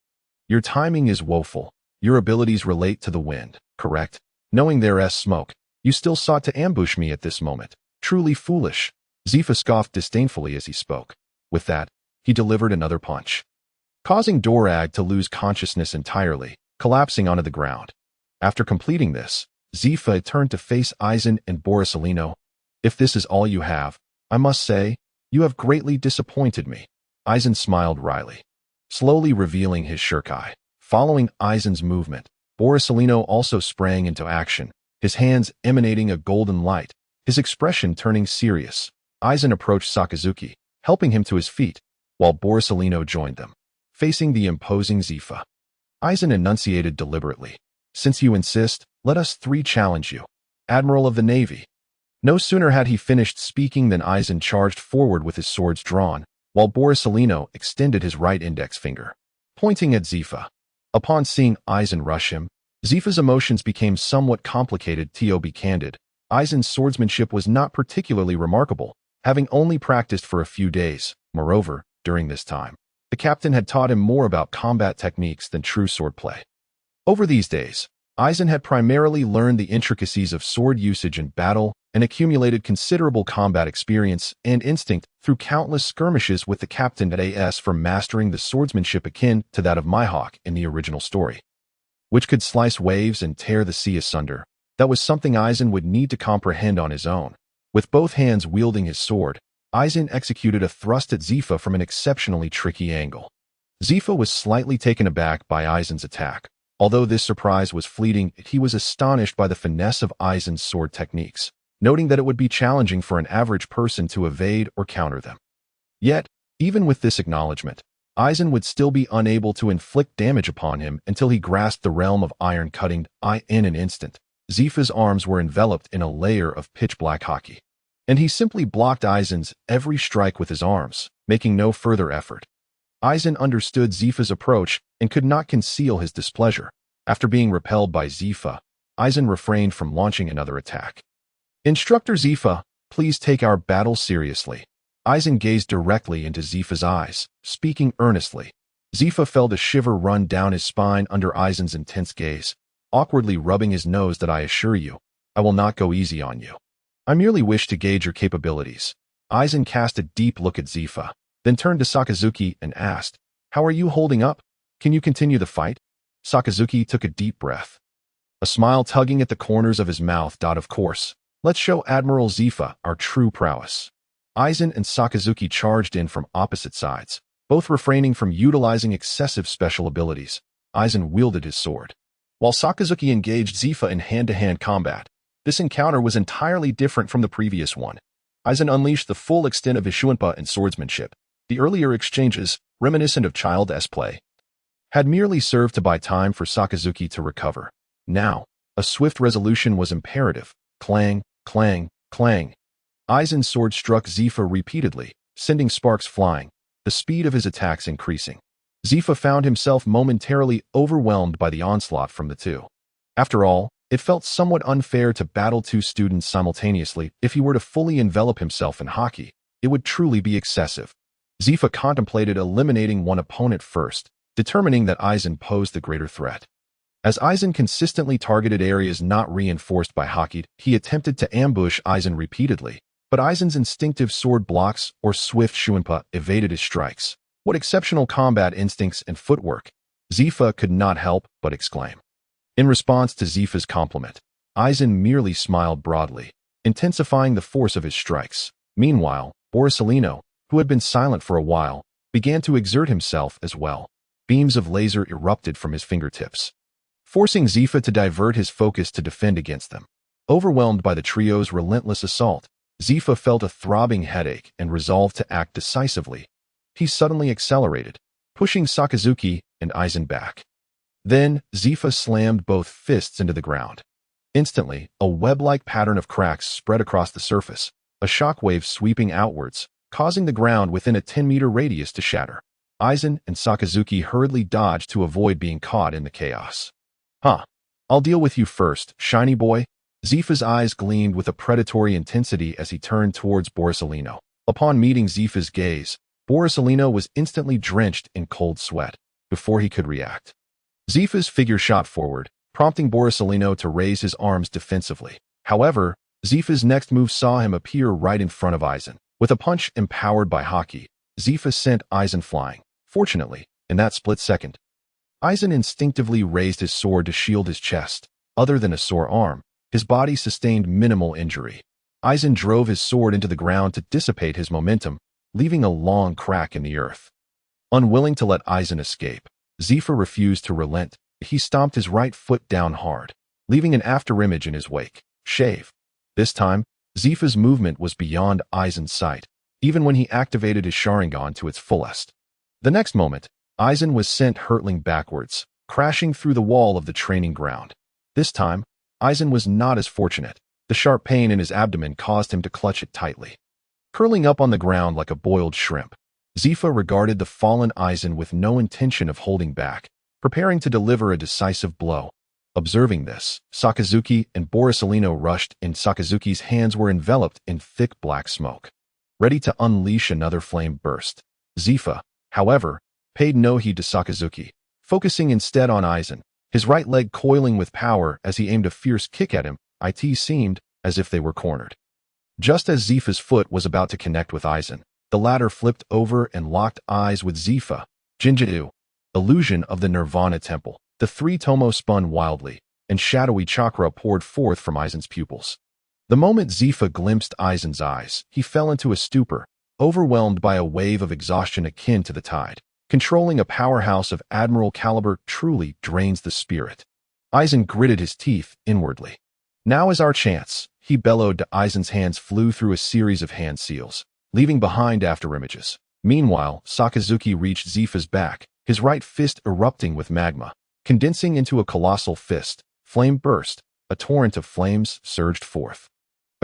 Your timing is woeful. Your abilities relate to the wind, correct? Knowing there's smoke, you still sought to ambush me at this moment. Truly foolish. Zephyr scoffed disdainfully as he spoke. With that, he delivered another punch, causing Dorag to lose consciousness entirely, collapsing onto the ground. After completing this, Zephyr turned to face Aizen and Borsalino. If this is all you have, I must say, you have greatly disappointed me. Aizen smiled wryly, slowly revealing his shirkai. Following Aizen's movement, Borsalino also sprang into action, his hands emanating a golden light, his expression turning serious. Aizen approached Sakazuki, helping him to his feet, while Borsalino joined them, facing the imposing Zephyr. Aizen enunciated deliberately. Since you insist, let us three challenge you. Admiral of the Navy. No sooner had he finished speaking than Aizen charged forward with his swords drawn, while Borsalino extended his right index finger, pointing at Zephyr. Upon seeing Aizen rush him, Zephyr's emotions became somewhat complicated. To be candid, Aizen's swordsmanship was not particularly remarkable, having only practiced for a few days. Moreover, during this time, the captain had taught him more about combat techniques than true swordplay. Over these days, Aizen had primarily learned the intricacies of sword usage in battle and accumulated considerable combat experience and instinct through countless skirmishes with the captain at AS, from mastering the swordsmanship akin to that of Mihawk in the original story, which could slice waves and tear the sea asunder. That was something Aizen would need to comprehend on his own. With both hands wielding his sword, Aizen executed a thrust at Zephyr from an exceptionally tricky angle. Zephyr was slightly taken aback by Aizen's attack. Although this surprise was fleeting, he was astonished by the finesse of Aizen's sword techniques, noting that it would be challenging for an average person to evade or counter them. Yet, even with this acknowledgement, Aizen would still be unable to inflict damage upon him until he grasped the realm of iron cutting. In an instant, Zephyr's arms were enveloped in a layer of pitch-black hockey, and he simply blocked Aizen's every strike with his arms, making no further effort. Aizen understood Zephyr's approach and could not conceal his displeasure. After being repelled by Zephyr, Aizen refrained from launching another attack. Instructor Zephyr, please take our battle seriously. Aizen gazed directly into Zephyr's eyes, speaking earnestly. Zephyr felt a shiver run down his spine under Aizen's intense gaze, awkwardly rubbing his nose. That I assure you, I will not go easy on you. I merely wish to gauge your capabilities. Aizen cast a deep look at Zephyr, then turned to Sakazuki and asked, how are you holding up? Can you continue the fight? Sakazuki took a deep breath, a smile tugging at the corners of his mouth. Of course, let's show Admiral Zephyr our true prowess. Aizen and Sakazuki charged in from opposite sides, both refraining from utilizing excessive special abilities. Aizen wielded his sword, while Sakazuki engaged Zephyr in hand-to-hand combat. This encounter was entirely different from the previous one. Aizen unleashed the full extent of his shunpa and swordsmanship. The earlier exchanges, reminiscent of child's play, had merely served to buy time for Sakazuki to recover. Now, a swift resolution was imperative. Clang, clang, clang. Aizen's sword struck Zephyr repeatedly, sending sparks flying, the speed of his attacks increasing. Zephyr found himself momentarily overwhelmed by the onslaught from the two. After all, it felt somewhat unfair to battle two students simultaneously. If he were to fully envelop himself in hockey, it would truly be excessive. Zephyr contemplated eliminating one opponent first, determining that Aizen posed the greater threat. As Aizen consistently targeted areas not reinforced by hockey, he attempted to ambush Aizen repeatedly, but Aizen's instinctive sword blocks or swift shunpa evaded his strikes. What exceptional combat instincts and footwork! Zephyr could not help but exclaim. In response to Zephyr's compliment, Aizen merely smiled broadly, intensifying the force of his strikes. Meanwhile, Borsalino, who had been silent for a while, began to exert himself as well. Beams of laser erupted from his fingertips, forcing Zifa to divert his focus to defend against them. Overwhelmed by the trio's relentless assault, Zifa felt a throbbing headache and resolved to act decisively. He suddenly accelerated, pushing Sakazuki and Aizen back. Then, Zifa slammed both fists into the ground. Instantly, a web-like pattern of cracks spread across the surface, a shockwave sweeping outwards, causing the ground within a 10-meter radius to shatter. Aizen and Sakazuki hurriedly dodged to avoid being caught in the chaos. I'll deal with you first, shiny boy." Zifa's eyes gleamed with a predatory intensity as he turned towards Borsalino. Upon meeting Zifa's gaze, Borsalino was instantly drenched in cold sweat. Before he could react, Zifa's figure shot forward, prompting Borsalino to raise his arms defensively. However, Zifa's next move saw him appear right in front of Aizen. With a punch empowered by Haki, Zifa sent Aizen flying. Fortunately, in that split second, Aizen instinctively raised his sword to shield his chest. Other than a sore arm, his body sustained minimal injury. Aizen drove his sword into the ground to dissipate his momentum, leaving a long crack in the earth. Unwilling to let Aizen escape, Zifa refused to relent. He stomped his right foot down hard, leaving an afterimage in his wake. Shave. This time, Zifa's movement was beyond Aizen's sight, even when he activated his Sharingan to its fullest. The next moment, Aizen was sent hurtling backwards, crashing through the wall of the training ground. This time, Aizen was not as fortunate. The sharp pain in his abdomen caused him to clutch it tightly. Curling up on the ground like a boiled shrimp, Zifa regarded the fallen Aizen with no intention of holding back, preparing to deliver a decisive blow. Observing this, Sakazuki and Borsalino rushed in. Sakazuki's hands were enveloped in thick black smoke, ready to unleash another flame burst. Zifa, however, paid no heed to Sakazuki, focusing instead on Aizen, his right leg coiling with power as he aimed a fierce kick at him. It seemed as if they were cornered. Just as Zifa's foot was about to connect with Aizen, the latter flipped over and locked eyes with Zifa. Jinjitsu, illusion of the Nirvana Temple. The three tomo spun wildly, and shadowy chakra poured forth from Aizen's pupils. The moment Zifa glimpsed Aizen's eyes, he fell into a stupor, overwhelmed by a wave of exhaustion akin to the tide. Controlling a powerhouse of admiral caliber truly drains the spirit. Aizen gritted his teeth inwardly. "Now is our chance," he bellowed. Aizen's hands flew through a series of hand seals, leaving behind afterimages. Meanwhile, Sakazuki reached Zifa's back, his right fist erupting with magma. Condensing into a colossal fist, flame burst, a torrent of flames surged forth,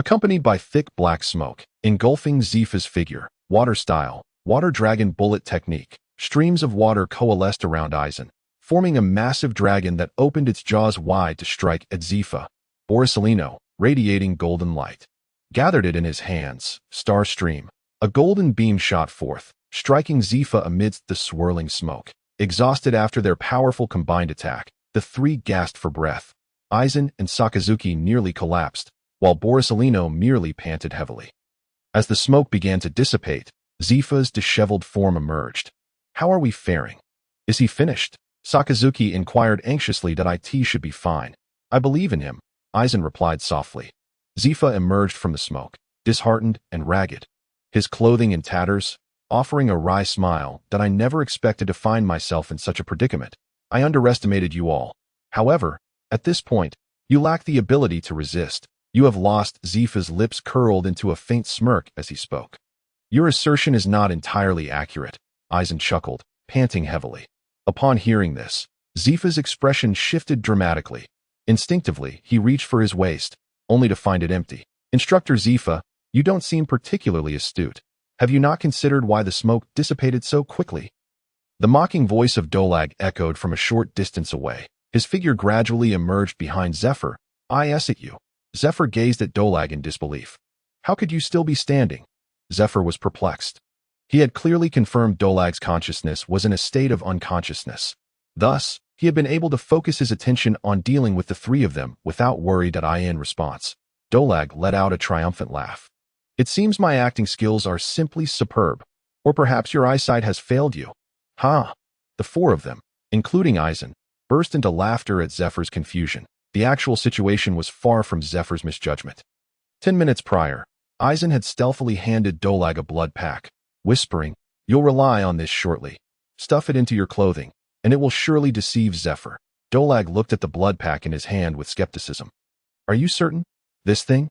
accompanied by thick black smoke, engulfing Zifa's figure. Water style, water dragon bullet technique. Streams of water coalesced around Aizen, forming a massive dragon that opened its jaws wide to strike at Zifa. Borsalino, radiating golden light, gathered it in his hands. Star stream, a golden beam shot forth, striking Zifa amidst the swirling smoke. Exhausted after their powerful combined attack, the three gasped for breath. Aizen and Sakazuki nearly collapsed, while Borsalino merely panted heavily. As the smoke began to dissipate, Zifa's disheveled form emerged. "How are we faring? Is he finished?" Sakazuki inquired anxiously. "It should be fine. I believe in him," Aizen replied softly. Zifa emerged from the smoke, disheartened and ragged, his clothing in tatters, offering a wry smile. "I never expected to find myself in such a predicament. I underestimated you all. However, at this point, you lack the ability to resist. You have lost." Zifa's lips curled into a faint smirk as he spoke. "Your assertion is not entirely accurate," Aizen chuckled, panting heavily. Upon hearing this, Zifa's expression shifted dramatically. Instinctively, he reached for his waist, only to find it empty. "Instructor Zifa, you don't seem particularly astute. Have you not considered why the smoke dissipated so quickly?" The mocking voice of Dolag echoed from a short distance away. His figure gradually emerged behind Zephyr. "I ask at you." Zephyr gazed at Dolag in disbelief. "How could you still be standing?" Zephyr was perplexed. He had clearly confirmed Dolag's consciousness was in a state of unconsciousness. Thus, he had been able to focus his attention on dealing with the three of them without worry. In response, Dolag let out a triumphant laugh. "It seems my acting skills are simply superb. Or perhaps your eyesight has failed you." "Ha!" The four of them, including Aizen, burst into laughter at Zephyr's confusion. The actual situation was far from Zephyr's misjudgment. 10 minutes prior, Eisen had stealthily handed Dolag a blood pack, whispering, "You'll rely on this shortly. Stuff it into your clothing, and it will surely deceive Zephyr." Dolag looked at the blood pack in his hand with skepticism. "Are you certain? This thing?"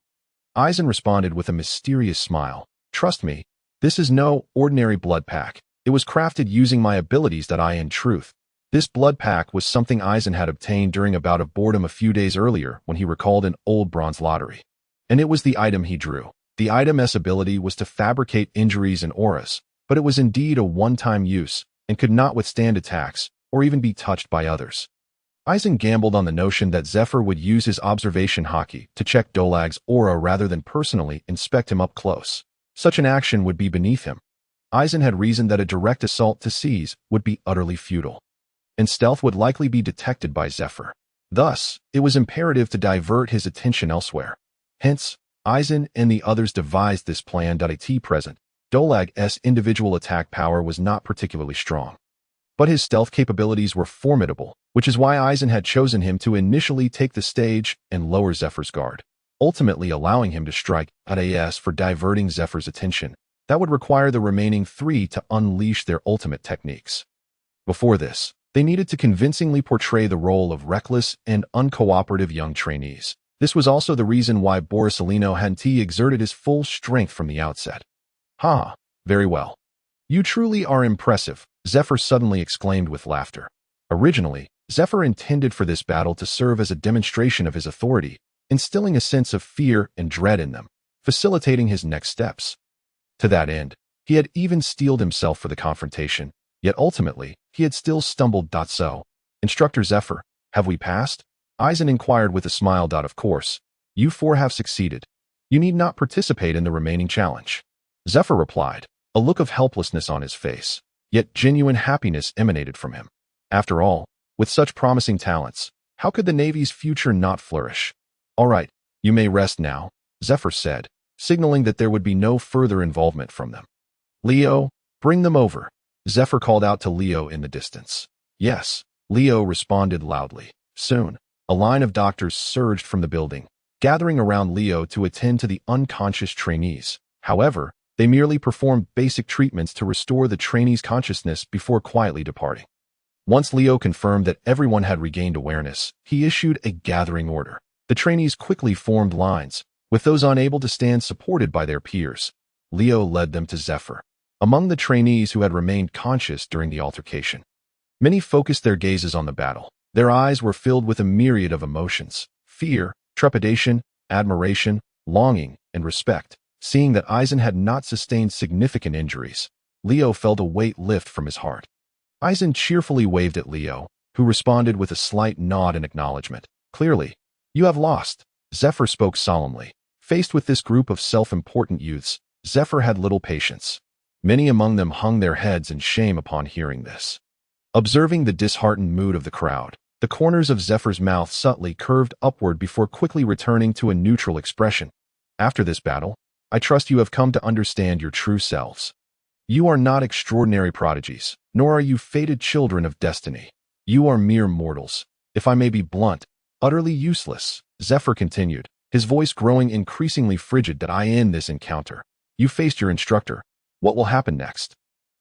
Eisen responded with a mysterious smile. "Trust me, this is no ordinary blood pack. It was crafted using my abilities that in truth." This blood pack was something Eisen had obtained during a bout of boredom a few days earlier when he recalled an old bronze lottery. And it was the item he drew. The item's ability was to fabricate injuries and auras, but it was indeed a one-time use and could not withstand attacks or even be touched by others. Eisen gambled on the notion that Zephyr would use his observation hockey to check Dolag's aura rather than personally inspect him up close. Such an action would be beneath him. Eisen had reasoned that a direct assault to seize would be utterly futile, and stealth would likely be detected by Zephyr. Thus, it was imperative to divert his attention elsewhere. Hence, Eisen and the others devised this plan. At present, Dolag's individual attack power was not particularly strong, but his stealth capabilities were formidable, which is why Eisen had chosen him to initially take the stage and lower Zephyr's guard, ultimately allowing him to strike at AS for diverting Zephyr's attention. That would require the remaining three to unleash their ultimate techniques. Before this, they needed to convincingly portray the role of reckless and uncooperative young trainees. This was also the reason why Borisolino hadn't exerted his full strength from the outset. "Ha, very well. You truly are impressive," Zephyr suddenly exclaimed with laughter. Originally, Zephyr intended for this battle to serve as a demonstration of his authority, instilling a sense of fear and dread in them, facilitating his next steps. To that end, he had even steeled himself for the confrontation, yet ultimately, he had still stumbled. "So, Instructor Zephyr, have we passed?" Eisen inquired with a smile. "Of course. You four have succeeded. You need not participate in the remaining challenge." Zephyr replied, a look of helplessness on his face, yet genuine happiness emanated from him. After all, with such promising talents, how could the Navy's future not flourish? "All right, you may rest now," Zephyr said, signaling that there would be no further involvement from them. "Leo, bring them over," Zephyr called out to Leo in the distance. "Yes," Leo responded loudly. Soon, a line of doctors surged from the building, gathering around Leo to attend to the unconscious trainees. However, they merely performed basic treatments to restore the trainees' consciousness before quietly departing. Once Leo confirmed that everyone had regained awareness, he issued a gathering order. The trainees quickly formed lines, with those unable to stand supported by their peers. Leo led them to Zephyr. Among the trainees who had remained conscious during the altercation, many focused their gazes on the battle. Their eyes were filled with a myriad of emotions: fear, trepidation, admiration, longing, and respect. Seeing that Eisen had not sustained significant injuries, Leo felt a weight lift from his heart. Eisen cheerfully waved at Leo, who responded with a slight nod in acknowledgement. "Clearly, you have lost," Zephyr spoke solemnly. Faced with this group of self-important youths, Zephyr had little patience. Many among them hung their heads in shame upon hearing this. Observing the disheartened mood of the crowd, the corners of Zephyr's mouth subtly curved upward before quickly returning to a neutral expression. "After this battle, I trust you have come to understand your true selves. You are not extraordinary prodigies, nor are you fated children of destiny. You are mere mortals, if I may be blunt, utterly useless," Zephyr continued, his voice growing increasingly frigid. "In this encounter, you faced your instructor. What will happen next?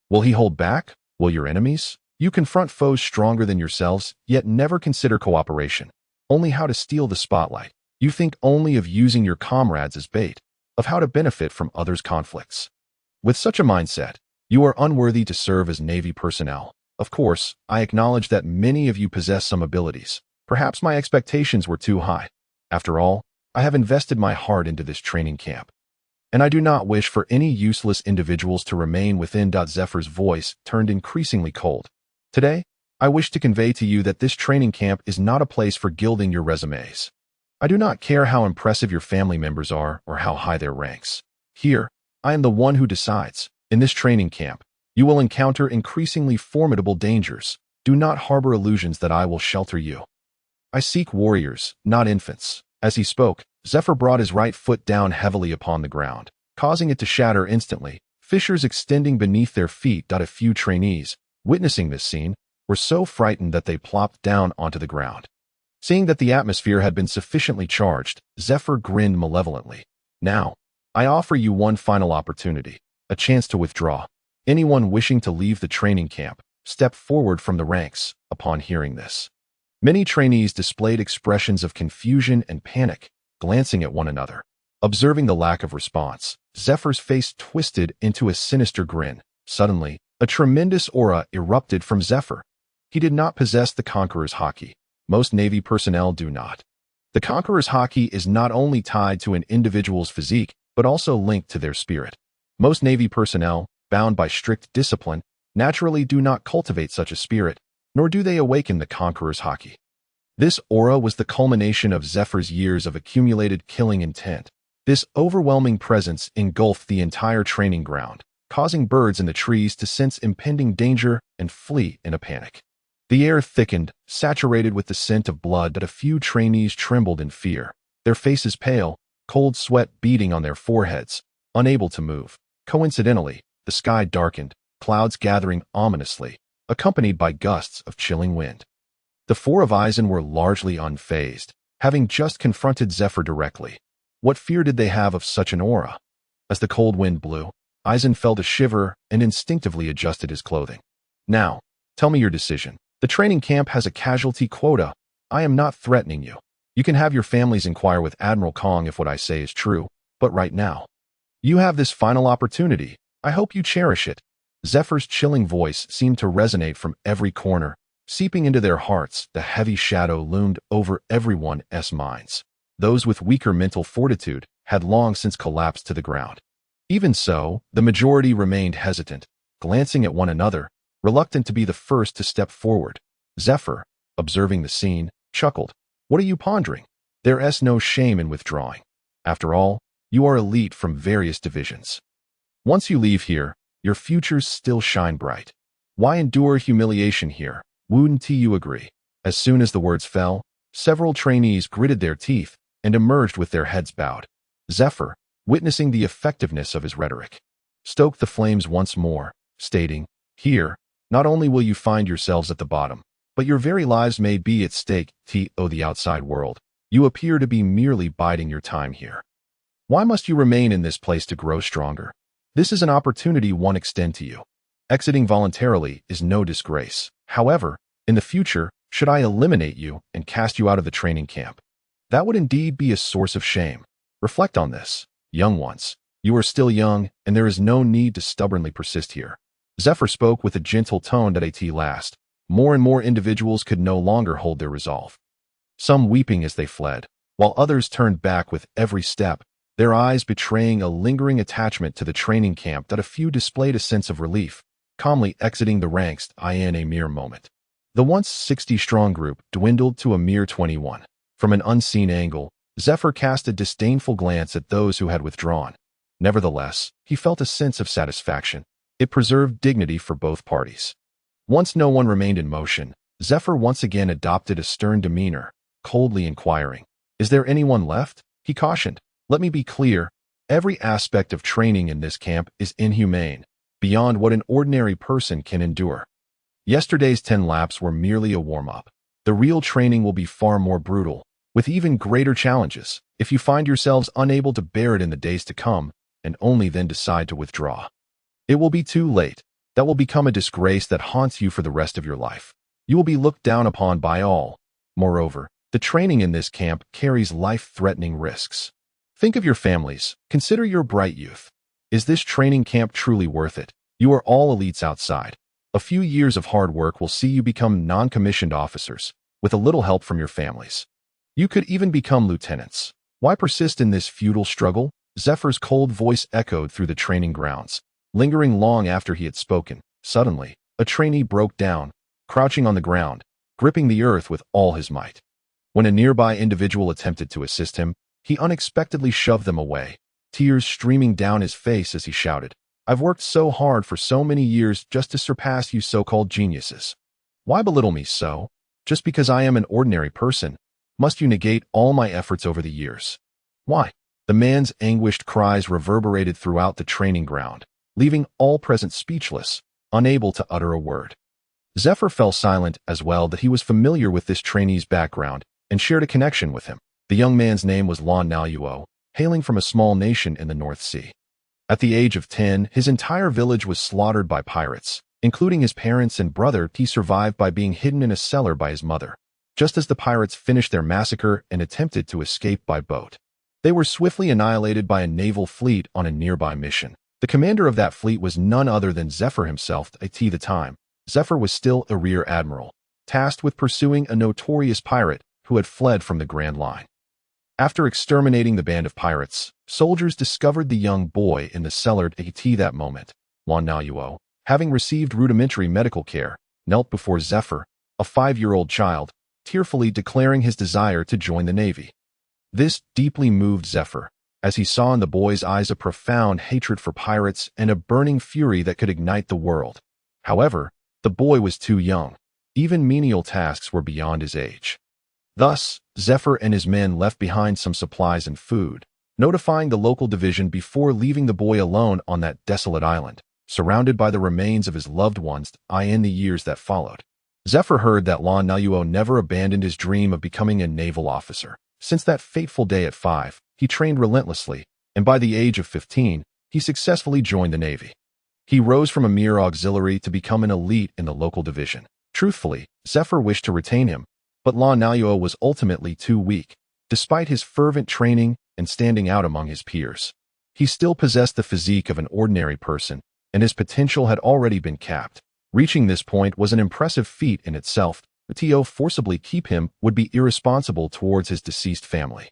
Will he hold back? Will your enemies? You confront foes stronger than yourselves, yet never consider cooperation, only how to steal the spotlight. You think only of using your comrades as bait, of how to benefit from others' conflicts. With such a mindset, you are unworthy to serve as Navy personnel. Of course, I acknowledge that many of you possess some abilities. Perhaps my expectations were too high. After all, I have invested my heart into this training camp, and I do not wish for any useless individuals to remain within." Zephyr's voice turned increasingly cold. "Today, I wish to convey to you that this training camp is not a place for gilding your resumes. I do not care how impressive your family members are or how high their ranks. Here, I am the one who decides. In this training camp, you will encounter increasingly formidable dangers. Do not harbor illusions that I will shelter you. I seek warriors, not infants." As he spoke, Zephyr brought his right foot down heavily upon the ground, causing it to shatter instantly, fissures extending beneath their feet. A few trainees, witnessing this scene, were so frightened that they plopped down onto the ground. Seeing that the atmosphere had been sufficiently charged, Zephyr grinned malevolently. Now, I offer you one final opportunity, a chance to withdraw. Anyone wishing to leave the training camp, step forward from the ranks upon hearing this. Many trainees displayed expressions of confusion and panic, glancing at one another. Observing the lack of response, Zephyr's face twisted into a sinister grin. Suddenly, a tremendous aura erupted from Zephyr. He did not possess the Conqueror's Haki. Most Navy personnel do not. The Conqueror's Haki is not only tied to an individual's physique, but also linked to their spirit. Most Navy personnel, bound by strict discipline, naturally do not cultivate such a spirit, nor do they awaken the Conqueror's Haki. This aura was the culmination of Zephyr's years of accumulated killing intent. This overwhelming presence engulfed the entire training ground, causing birds in the trees to sense impending danger and flee in a panic. The air thickened, saturated with the scent of blood that a few trainees trembled in fear, their faces pale, cold sweat beading on their foreheads, unable to move. Coincidentally, the sky darkened, clouds gathering ominously, accompanied by gusts of chilling wind. The four of Eisen were largely unfazed, having just confronted Zephyr directly. What fear did they have of such an aura? As the cold wind blew, Eisen felt a shiver and instinctively adjusted his clothing. Now, tell me your decision. The training camp has a casualty quota. I am not threatening you. You can have your families inquire with Admiral Kong if what I say is true, but right now, you have this final opportunity. I hope you cherish it. Zephyr's chilling voice seemed to resonate from every corner, seeping into their hearts. The heavy shadow loomed over everyone's minds. Those with weaker mental fortitude had long since collapsed to the ground. Even so, the majority remained hesitant, glancing at one another, reluctant to be the first to step forward. Zephyr, observing the scene, chuckled. What are you pondering? There's no shame in withdrawing. After all, you are elite from various divisions. Once you leave here, your futures still shine bright. Why endure humiliation here? Wouldn't you agree? As soon as the words fell, several trainees gritted their teeth and emerged with their heads bowed. Zephyr, witnessing the effectiveness of his rhetoric, stoked the flames once more, stating, Here, not only will you find yourselves at the bottom, but your very lives may be at stake. The outside world, you appear to be merely biding your time here. Why must you remain in this place to grow stronger? This is an opportunity one extend to you. Exiting voluntarily is no disgrace. However, in the future, should I eliminate you and cast you out of the training camp, that would indeed be a source of shame. Reflect on this, young ones. You are still young, and there is no need to stubbornly persist here. Zephyr spoke with a gentle tone that at last, more and more individuals could no longer hold their resolve. Some weeping as they fled, while others turned back with every step, their eyes betraying a lingering attachment to the training camp that a few displayed a sense of relief, calmly exiting the ranks in a mere moment. The once 60-strong group dwindled to a mere 21. From an unseen angle, Zephyr cast a disdainful glance at those who had withdrawn. Nevertheless, he felt a sense of satisfaction. It preserved dignity for both parties. Once no one remained in motion, Zephyr once again adopted a stern demeanor, coldly inquiring, Is there anyone left? He cautioned, Let me be clear, every aspect of training in this camp is inhumane, beyond what an ordinary person can endure. Yesterday's 10 laps were merely a warm-up. The real training will be far more brutal, with even greater challenges, if you find yourselves unable to bear it in the days to come, and only then decide to withdraw. It will be too late. That will become a disgrace that haunts you for the rest of your life. You will be looked down upon by all. Moreover, the training in this camp carries life-threatening risks. Think of your families. Consider your bright youth. Is this training camp truly worth it? You are all elites outside. A few years of hard work will see you become non-commissioned officers, with a little help from your families. You could even become lieutenants. Why persist in this futile struggle? Zephyr's cold voice echoed through the training grounds, lingering long after he had spoken. Suddenly, a trainee broke down, crouching on the ground, gripping the earth with all his might. When a nearby individual attempted to assist him, he unexpectedly shoved them away, tears streaming down his face as he shouted, I've worked so hard for so many years just to surpass you so-called geniuses. Why belittle me so? Just because I am an ordinary person, must you negate all my efforts over the years? Why? The man's anguished cries reverberated throughout the training ground, leaving all present speechless, unable to utter a word. Zephyr fell silent as well that he was familiar with this trainee's background and shared a connection with him. The young man's name was Lon Naluo, hailing from a small nation in the North Sea. At the age of 10, his entire village was slaughtered by pirates, including his parents and brother. He survived by being hidden in a cellar by his mother, just as the pirates finished their massacre and attempted to escape by boat. They were swiftly annihilated by a naval fleet on a nearby mission. The commander of that fleet was none other than Zephyr himself. At the time, Zephyr was still a rear admiral, tasked with pursuing a notorious pirate who had fled from the Grand Line. After exterminating the band of pirates, soldiers discovered the young boy in the cellar. At that moment, Lan Naluo, having received rudimentary medical care, knelt before Zephyr, a 5-year-old child, tearfully declaring his desire to join the Navy. This deeply moved Zephyr, as he saw in the boy's eyes a profound hatred for pirates and a burning fury that could ignite the world. However, the boy was too young. Even menial tasks were beyond his age. Thus, Zephyr and his men left behind some supplies and food, notifying the local division before leaving the boy alone on that desolate island, surrounded by the remains of his loved ones. In the years that followed, Zephyr heard that Lan Naluo never abandoned his dream of becoming a naval officer. Since that fateful day at 5, he trained relentlessly, and by the age of 15, he successfully joined the Navy. He rose from a mere auxiliary to become an elite in the local division. Truthfully, Zephyr wished to retain him, but Lan Naluo was ultimately too weak. Despite his fervent training and standing out among his peers, he still possessed the physique of an ordinary person, and his potential had already been capped. Reaching this point was an impressive feat in itself. To forcibly keep him would be irresponsible towards his deceased family.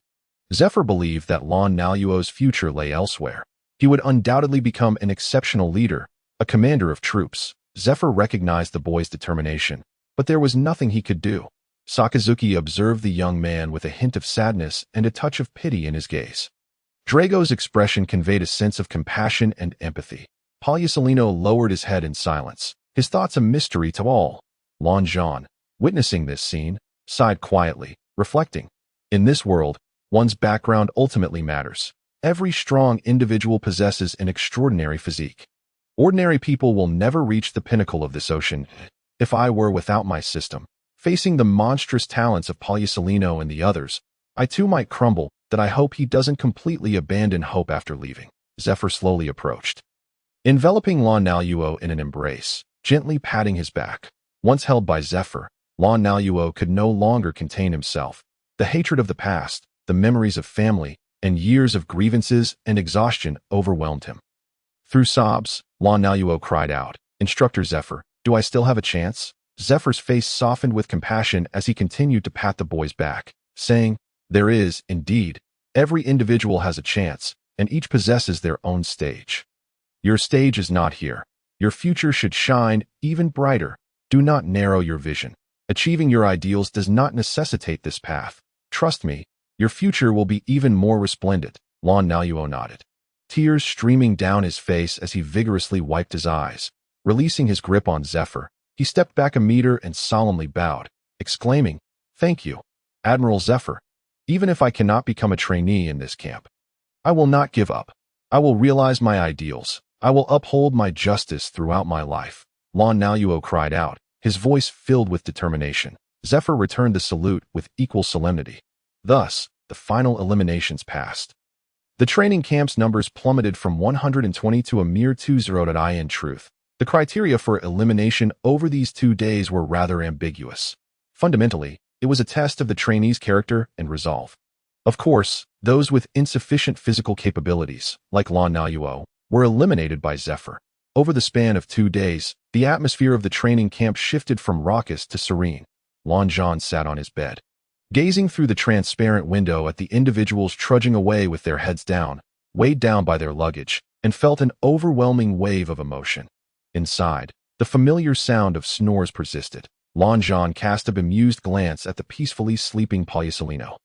Zephyr believed that Lan Naluo's future lay elsewhere. He would undoubtedly become an exceptional leader, a commander of troops. Zephyr recognized the boy's determination, but there was nothing he could do. Sakazuki observed the young man with a hint of sadness and a touch of pity in his gaze. Drago's expression conveyed a sense of compassion and empathy. Palyasolino lowered his head in silence, his thoughts a mystery to all. Lan Zhan, witnessing this scene, sighed quietly, reflecting, in this world, one's background ultimately matters. Every strong individual possesses an extraordinary physique. Ordinary people will never reach the pinnacle of this ocean. If I were without my system, facing the monstrous talents of Palyasolino and the others, I too might crumble. That I hope he doesn't completely abandon hope after leaving. Zephyr slowly approached, enveloping Lan Naluo in an embrace, gently patting his back. Once held by Zephyr, Lan Naluo could no longer contain himself. The hatred of the past, the memories of family, and years of grievances and exhaustion overwhelmed him. Through sobs, Lan Naluo cried out, "Instructor Zephyr, do I still have a chance?" Zephyr's face softened with compassion as he continued to pat the boy's back, saying, "There is, indeed. Every individual has a chance, and each possesses their own stage. Your stage is not here. Your future should shine even brighter. Do not narrow your vision. Achieving your ideals does not necessitate this path. Trust me, your future will be even more resplendent." Lan Naluo nodded, tears streaming down his face as he vigorously wiped his eyes. Releasing his grip on Zephyr, he stepped back a meter and solemnly bowed, exclaiming, "Thank you, Admiral Zephyr. Even if I cannot become a trainee in this camp, I will not give up. I will realize my ideals. I will uphold my justice throughout my life." Lan Naluo cried out, his voice filled with determination. Zephyr returned the salute with equal solemnity. Thus, the final eliminations passed. The training camp's numbers plummeted from 120 to a mere 20. In truth, the criteria for elimination over these 2 days were rather ambiguous. Fundamentally, it was a test of the trainee's character and resolve. Of course, those with insufficient physical capabilities, like Lan Naluo, were eliminated by Zephyr. Over the span of 2 days, the atmosphere of the training camp shifted from raucous to serene. Lan Zhan sat on his bed, gazing through the transparent window at the individuals trudging away with their heads down, weighed down by their luggage, and felt an overwhelming wave of emotion. Inside, the familiar sound of snores persisted. Lan Zhan cast a bemused glance at the peacefully sleeping Palyasolino,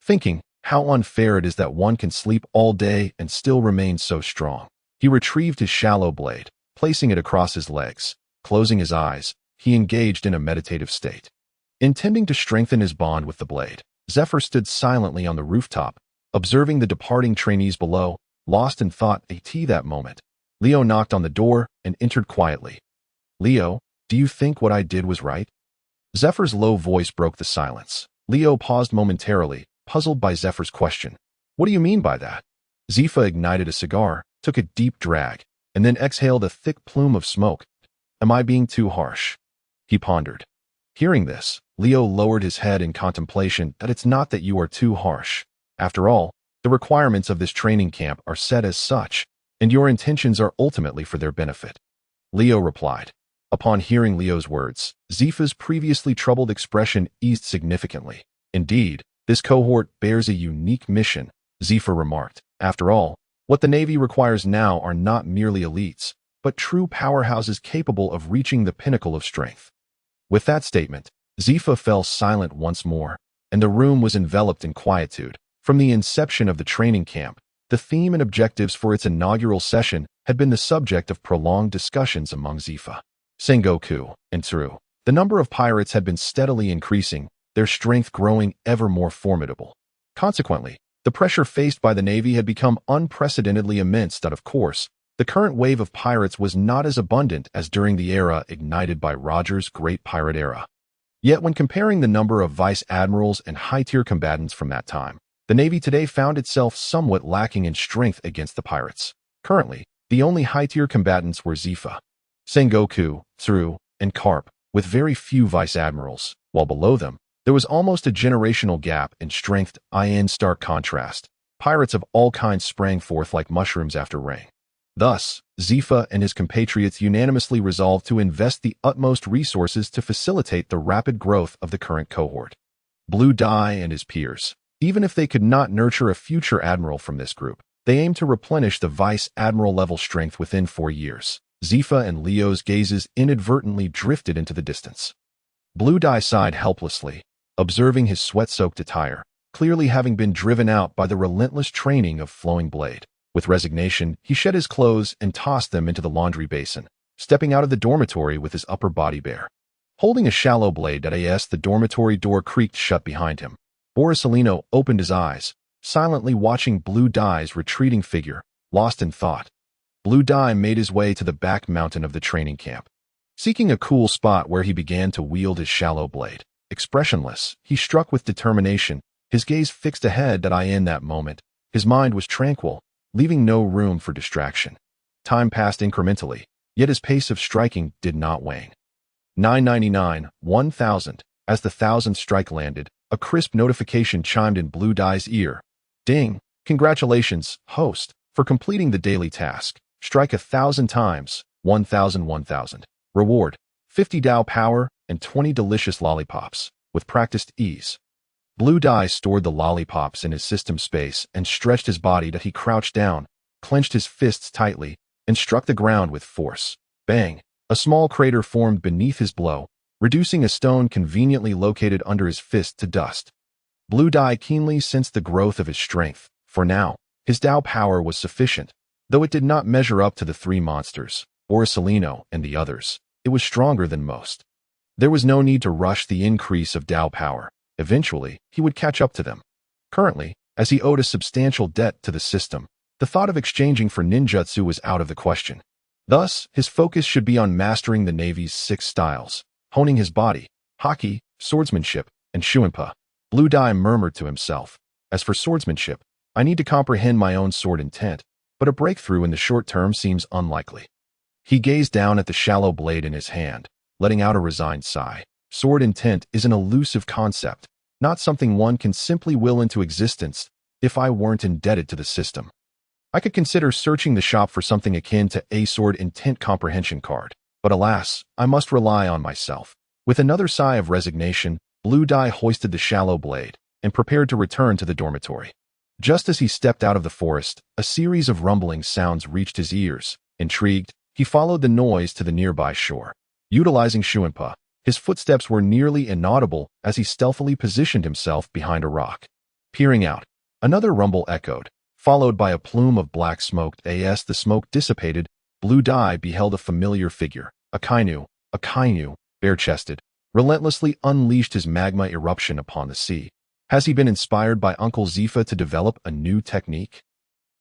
thinking, how unfair it is that one can sleep all day and still remain so strong. He retrieved his shallow blade, placing it across his legs. Closing his eyes, he engaged in a meditative state. Intending to strengthen his bond with the blade, Zephyr stood silently on the rooftop, observing the departing trainees below, lost in thought. At that moment, Leo knocked on the door and entered quietly. "Leo, do you think what I did was right?" Zephyr's low voice broke the silence. Leo paused momentarily, puzzled by Zephyr's question. What do you mean by that? Zifa ignited a cigar, took a deep drag, and then exhaled a thick plume of smoke. Am I being too harsh? He pondered. Hearing this, Leo lowered his head in contemplation that it's not that you are too harsh. After all, the requirements of this training camp are set as such, and your intentions are ultimately for their benefit. Leo replied. Upon hearing Leo's words, Zifa's previously troubled expression eased significantly. Indeed, this cohort bears a unique mission, Zifa remarked. After all, what the Navy requires now are not merely elites, but true powerhouses capable of reaching the pinnacle of strength. With that statement, Zifa fell silent once more, and the room was enveloped in quietude. From the inception of the training camp, the theme and objectives for its inaugural session had been the subject of prolonged discussions among Zifa, Sengoku, and Tsuru. The number of pirates had been steadily increasing, their strength growing ever more formidable. Consequently, the pressure faced by the Navy had become unprecedentedly immense. That, of course, the current wave of pirates was not as abundant as during the era ignited by Roger's Great Pirate Era. Yet when comparing the number of vice admirals and high-tier combatants from that time, the Navy today found itself somewhat lacking in strength against the pirates. Currently, the only high-tier combatants were Zifa, Sengoku, Tsuru, and Carp, with very few vice admirals, while below them, there was almost a generational gap in strength. In stark contrast, pirates of all kinds sprang forth like mushrooms after rain. Thus, Zifa and his compatriots unanimously resolved to invest the utmost resources to facilitate the rapid growth of the current cohort. Blue Dye and his peers, even if they could not nurture a future admiral from this group, they aimed to replenish the vice admiral level strength within 4 years. Zifa and Leo's gazes inadvertently drifted into the distance. Blue Dye sighed helplessly, observing his sweat-soaked attire, clearly having been driven out by the relentless training of Flowing Blade. With resignation, he shed his clothes and tossed them into the laundry basin, stepping out of the dormitory with his upper body bare. Holding a shallow blade, the dormitory door creaked shut behind him. Borisolino opened his eyes, silently watching Blue Dye's retreating figure, lost in thought. Blue Dye made his way to the back mountain of the training camp, seeking a cool spot where he began to wield his shallow blade. Expressionless, he struck with determination, his gaze fixed ahead. In that moment, his mind was tranquil, leaving no room for distraction. Time passed incrementally, yet his pace of striking did not wane. 999, 1000. As the 1000th strike landed, a crisp notification chimed in Blue Dye's ear. Ding! Congratulations, host, for completing the daily task. Strike 1,000 times, 1000, 1000. Reward, 50 Dao power and 20 delicious lollipops, with practiced ease. Blue Dye stored the lollipops in his system space and stretched his body. He crouched down, clenched his fists tightly, and struck the ground with force. Bang! A small crater formed beneath his blow, reducing a stone conveniently located under his fist to dust. Blue Dye keenly sensed the growth of his strength. For now, his Dao power was sufficient, though it did not measure up to the 3 monsters, Borisolino and the others. It was stronger than most. There was no need to rush the increase of Dao power. Eventually, he would catch up to them. Currently, as he owed a substantial debt to the system, the thought of exchanging for ninjutsu was out of the question. Thus, his focus should be on mastering the Navy's 6 styles, honing his body, haki, swordsmanship, and shuinpa. Blue Dye murmured to himself. As for swordsmanship, I need to comprehend my own sword intent, but a breakthrough in the short term seems unlikely. He gazed down at the shallow blade in his hand, letting out a resigned sigh. Sword intent is an elusive concept, not something one can simply will into existence. If I weren't indebted to the system, I could consider searching the shop for something akin to a sword intent comprehension card. But alas, I must rely on myself. With another sigh of resignation, Blue Dye hoisted the shallow blade and prepared to return to the dormitory. Just as he stepped out of the forest, a series of rumbling sounds reached his ears. Intrigued, he followed the noise to the nearby shore. Utilizing shuinpa, his footsteps were nearly inaudible as he stealthily positioned himself behind a rock. Peering out, another rumble echoed, followed by a plume of black smoke. As the smoke dissipated, Blue Dye beheld a familiar figure. A kainu, bare-chested, relentlessly unleashed his magma eruption upon the sea. Has he been inspired by Uncle Zifa to develop a new technique?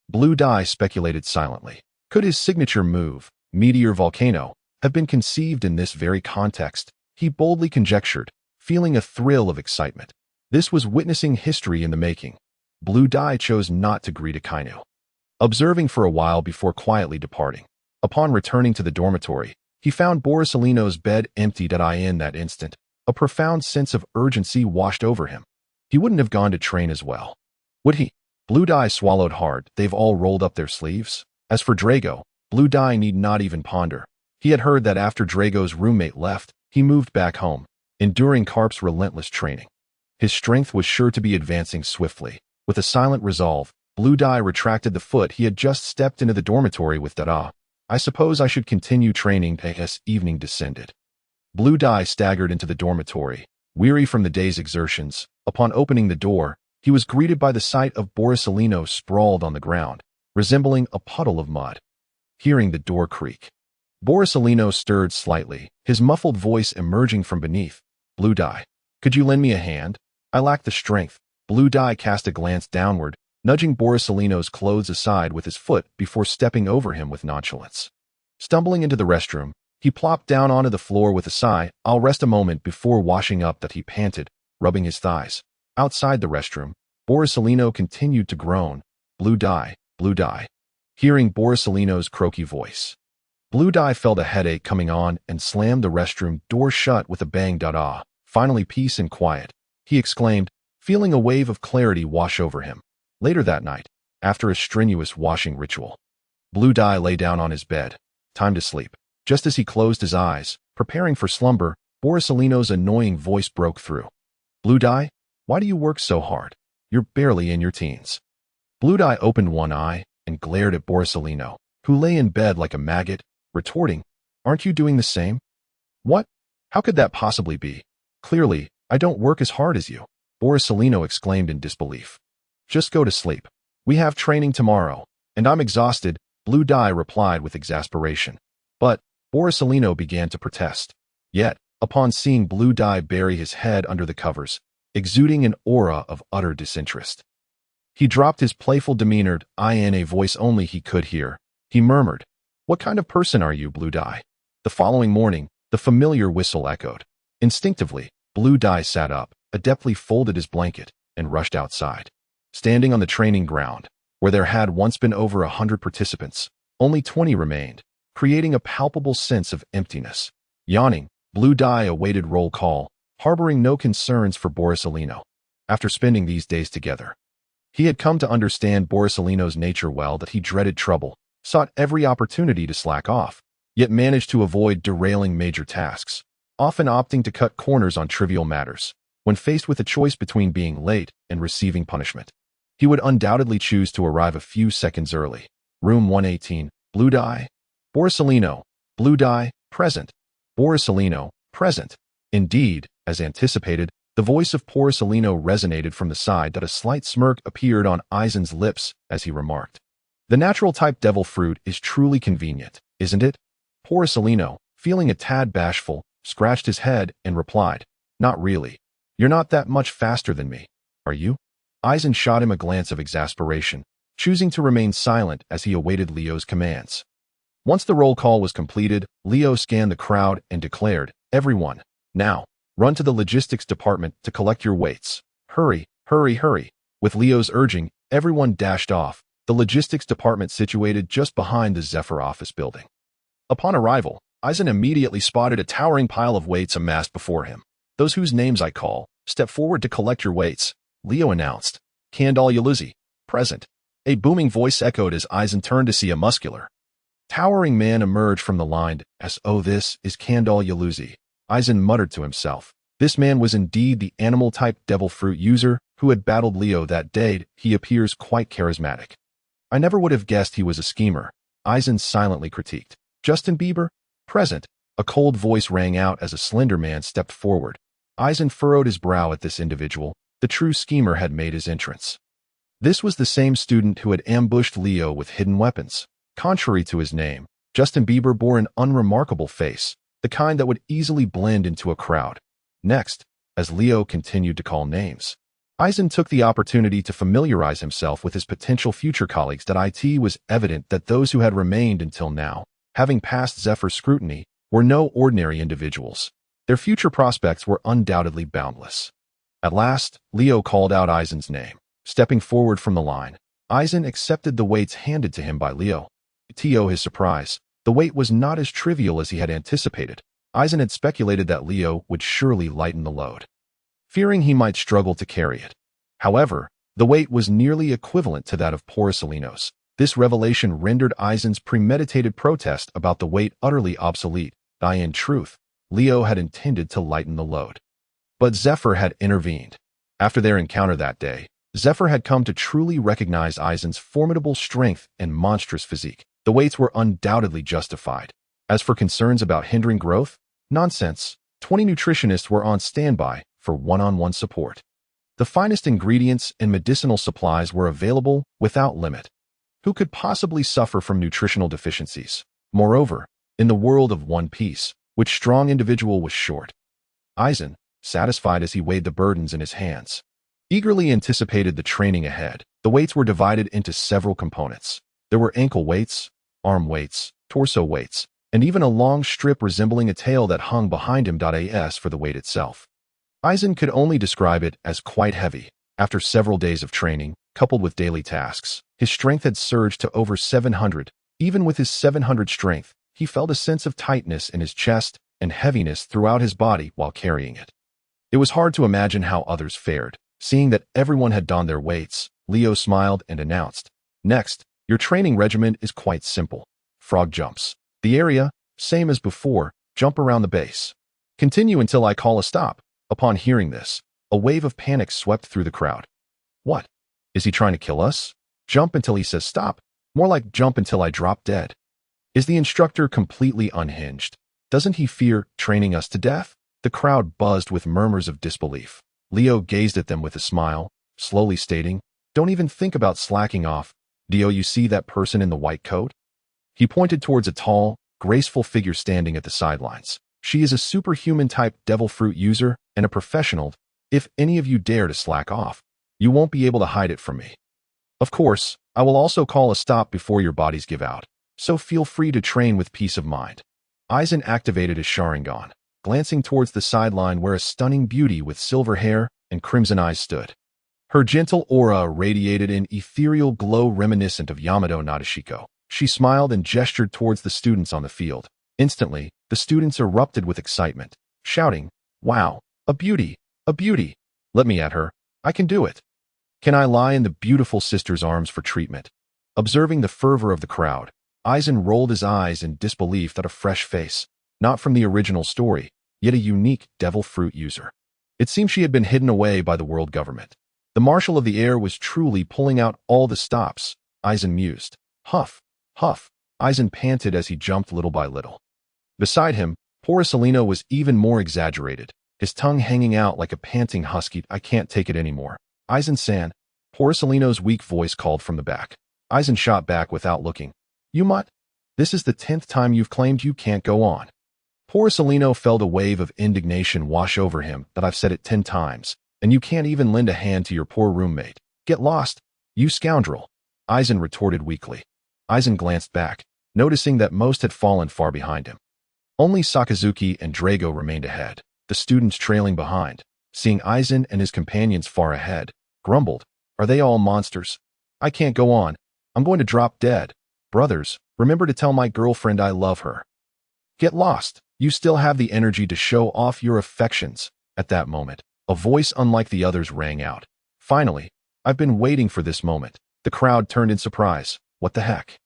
Blue Dye speculated silently. Could his signature move, Meteor Volcano, have been conceived in this very context? He boldly conjectured, feeling a thrill of excitement. This was witnessing history in the making. Blue Dye chose not to greet Akainu, observing for a while before quietly departing. Upon returning to the dormitory, he found Borisolino's bed emptied. In that instant, a profound sense of urgency washed over him. He wouldn't have gone to train as well, would he? Blue Dye swallowed hard. They've all rolled up their sleeves. As for Drago, Blue Dye need not even ponder. He had heard that after Drago's roommate left, he moved back home, enduring Carp's relentless training. His strength was sure to be advancing swiftly. With a silent resolve, Blue Dye retracted the foot he had just stepped into the dormitory with. I suppose I should continue training as evening descended. Blue Dye staggered into the dormitory, weary from the day's exertions. Upon opening the door, he was greeted by the sight of Borisolino sprawled on the ground, resembling a puddle of mud. Hearing the door creak, Borisolino stirred slightly, his muffled voice emerging from beneath. Blue Dye, could you lend me a hand? I lack the strength. Blue Dye cast a glance downward, nudging Borisolino's clothes aside with his foot before stepping over him with nonchalance. Stumbling into the restroom, he plopped down onto the floor with a sigh. I'll rest a moment before washing up, that he panted, rubbing his thighs. Outside the restroom, Borisolino continued to groan. Blue Dye, Blue Dye. Hearing Borisolino's croaky voice, Blue Dye felt a headache coming on and slammed the restroom door shut with a bang. Finally, peace and quiet, he exclaimed, feeling a wave of clarity wash over him. Later that night, after a strenuous washing ritual, Blue Dye lay down on his bed. Time to sleep. Just as he closed his eyes, preparing for slumber, Borisolino's annoying voice broke through. Blue Dye, why do you work so hard? You're barely in your teens. Blue Dye opened one eye and glared at Borisolino, who lay in bed like a maggot, retorting, aren't you doing the same? What? How could that possibly be? Clearly, I don't work as hard as you, Borisolino exclaimed in disbelief. Just go to sleep. We have training tomorrow, and I'm exhausted, Blue Dye replied with exasperation. But Borisolino began to protest. Yet, upon seeing Blue Dye bury his head under the covers, exuding an aura of utter disinterest, he dropped his playful demeanor in a voice only he could hear. He murmured, what kind of person are you, Blue Dye? The following morning, the familiar whistle echoed. Instinctively, Blue Dye sat up, adeptly folded his blanket, and rushed outside. Standing on the training ground, where there had once been over 100 participants, only 20 remained, creating a palpable sense of emptiness. Yawning, Blue Dye awaited roll call, harboring no concerns for Borisolino. After spending these days together, he had come to understand Borisolino's nature well, that he dreaded trouble, sought every opportunity to slack off, yet managed to avoid derailing major tasks, often opting to cut corners on trivial matters. When faced with a choice between being late and receiving punishment, he would undoubtedly choose to arrive a few seconds early. Room 118, Blue Dye. Borisolino, Blue Dye, present. Borisolino, present. Indeed, as anticipated, the voice of Borisolino resonated from the side. That a slight smirk appeared on Aizen's lips as he remarked, the natural type devil fruit is truly convenient, isn't it? Borisolino, feeling a tad bashful, scratched his head and replied, not really. You're not that much faster than me, are you? Aizen shot him a glance of exasperation, choosing to remain silent as he awaited Leo's commands. Once the roll call was completed, Leo scanned the crowd and declared, everyone, now, run to the logistics department to collect your weights. Hurry, hurry, hurry. With Leo's urging, everyone dashed off, the logistics department situated just behind the Zephyr office building. Upon arrival, Aizen immediately spotted a towering pile of weights amassed before him. Those whose names I call, step forward to collect your weights, Leo announced. Kandal Yaluzi, present. A booming voice echoed as Aizen turned to see a muscular, towering man emerge from the line. This is Kandal Yaluzi, Aizen muttered to himself. This man was indeed the animal-type devil fruit user who had battled Leo that day. He appears quite charismatic. I never would have guessed he was a schemer, Aizen silently critiqued. Justin Bieber, present. A cold voice rang out as a slender man stepped forward. Aizen furrowed his brow at this individual. The true schemer had made his entrance. This was the same student who had ambushed Leo with hidden weapons. Contrary to his name, Justin Bieber bore an unremarkable face, the kind that would easily blend into a crowd. Next, as Leo continued to call names, Aizen took the opportunity to familiarize himself with his potential future colleagues. It was evident that those who had remained until now, having passed Zephyr's scrutiny, were no ordinary individuals. Their future prospects were undoubtedly boundless. At last, Leo called out Aizen's name. Stepping forward from the line, Aizen accepted the weights handed to him by Leo. To his surprise, the weight was not as trivial as he had anticipated. Aizen had speculated that Leo would surely lighten the load, fearing he might struggle to carry it. However, the weight was nearly equivalent to that of Porcelinos. This revelation rendered Aizen's premeditated protest about the weight utterly obsolete. In truth, Leo had intended to lighten the load. But Zephyr had intervened. After their encounter that day, Zephyr had come to truly recognize Aizen's formidable strength and monstrous physique. The weights were undoubtedly justified. As for concerns about hindering growth, nonsense. 20 nutritionists were on standby for one-on-one support. The finest ingredients and medicinal supplies were available without limit. Who could possibly suffer from nutritional deficiencies? Moreover, in the world of One Piece, which strong individual was short? Aizen, satisfied as he weighed the burdens in his hands, eagerly anticipated the training ahead. The weights were divided into several components. There were ankle weights, arm weights, torso weights, and even a long strip resembling a tail that hung behind him. As for the weight itself, Aizen could only describe it as quite heavy. After several days of training, coupled with daily tasks, his strength had surged to over 700. Even with his 700 strength, he felt a sense of tightness in his chest and heaviness throughout his body while carrying it. It was hard to imagine how others fared. Seeing that everyone had donned their weights, Leo smiled and announced, "Next, your training regimen is quite simple. Frog jumps. The area, same as before, jump around the base. Continue until I call a stop." Upon hearing this, a wave of panic swept through the crowd. What? Is he trying to kill us? Jump until he says stop? More like jump until I drop dead. Is the instructor completely unhinged? Doesn't he fear training us to death? The crowd buzzed with murmurs of disbelief. Leo gazed at them with a smile, slowly stating, "Don't even think about slacking off. Do you see that person in the white coat?" He pointed towards a tall, graceful figure standing at the sidelines. "She is a superhuman-type devil fruit user and a professional. If any of you dare to slack off, you won't be able to hide it from me. Of course, I will also call a stop before your bodies give out, so feel free to train with peace of mind." Aizen activated his Sharingan, glancing towards the sideline where a stunning beauty with silver hair and crimson eyes stood. Her gentle aura radiated an ethereal glow reminiscent of Yamato Nadeshiko. She smiled and gestured towards the students on the field. Instantly, the students erupted with excitement, shouting, "Wow, a beauty, a beauty! Let me at her. I can do it. Can I lie in the beautiful sister's arms for treatment?" Observing the fervor of the crowd, Aizen rolled his eyes in disbelief at a fresh face, not from the original story, yet a unique devil fruit user. It seemed she had been hidden away by the world government. The marshal of the air was truly pulling out all the stops, Aizen mused. Huff, huff, Aizen panted as he jumped little by little. Beside him, Porcellino was even more exaggerated, his tongue hanging out like a panting husky. "I can't take it anymore. Aizen-san," Porcellino's weak voice called from the back. Aizen shot back without looking. "You mutt? This is the 10th time you've claimed you can't go on." Porcellino felt a wave of indignation wash over him. "That I've said it 10 times, and you can't even lend a hand to your poor roommate. Get lost, you scoundrel," Aizen retorted weakly. Aizen glanced back, noticing that most had fallen far behind him. Only Sakazuki and Drago remained ahead, the students trailing behind. Seeing Aizen and his companions far ahead, grumbled, "Are they all monsters? I can't go on. I'm going to drop dead. Brothers, remember to tell my girlfriend I love her." "Get lost. You still have the energy to show off your affections." At that moment, a voice unlike the others rang out. "Finally, I've been waiting for this moment." The crowd turned in surprise. What the heck?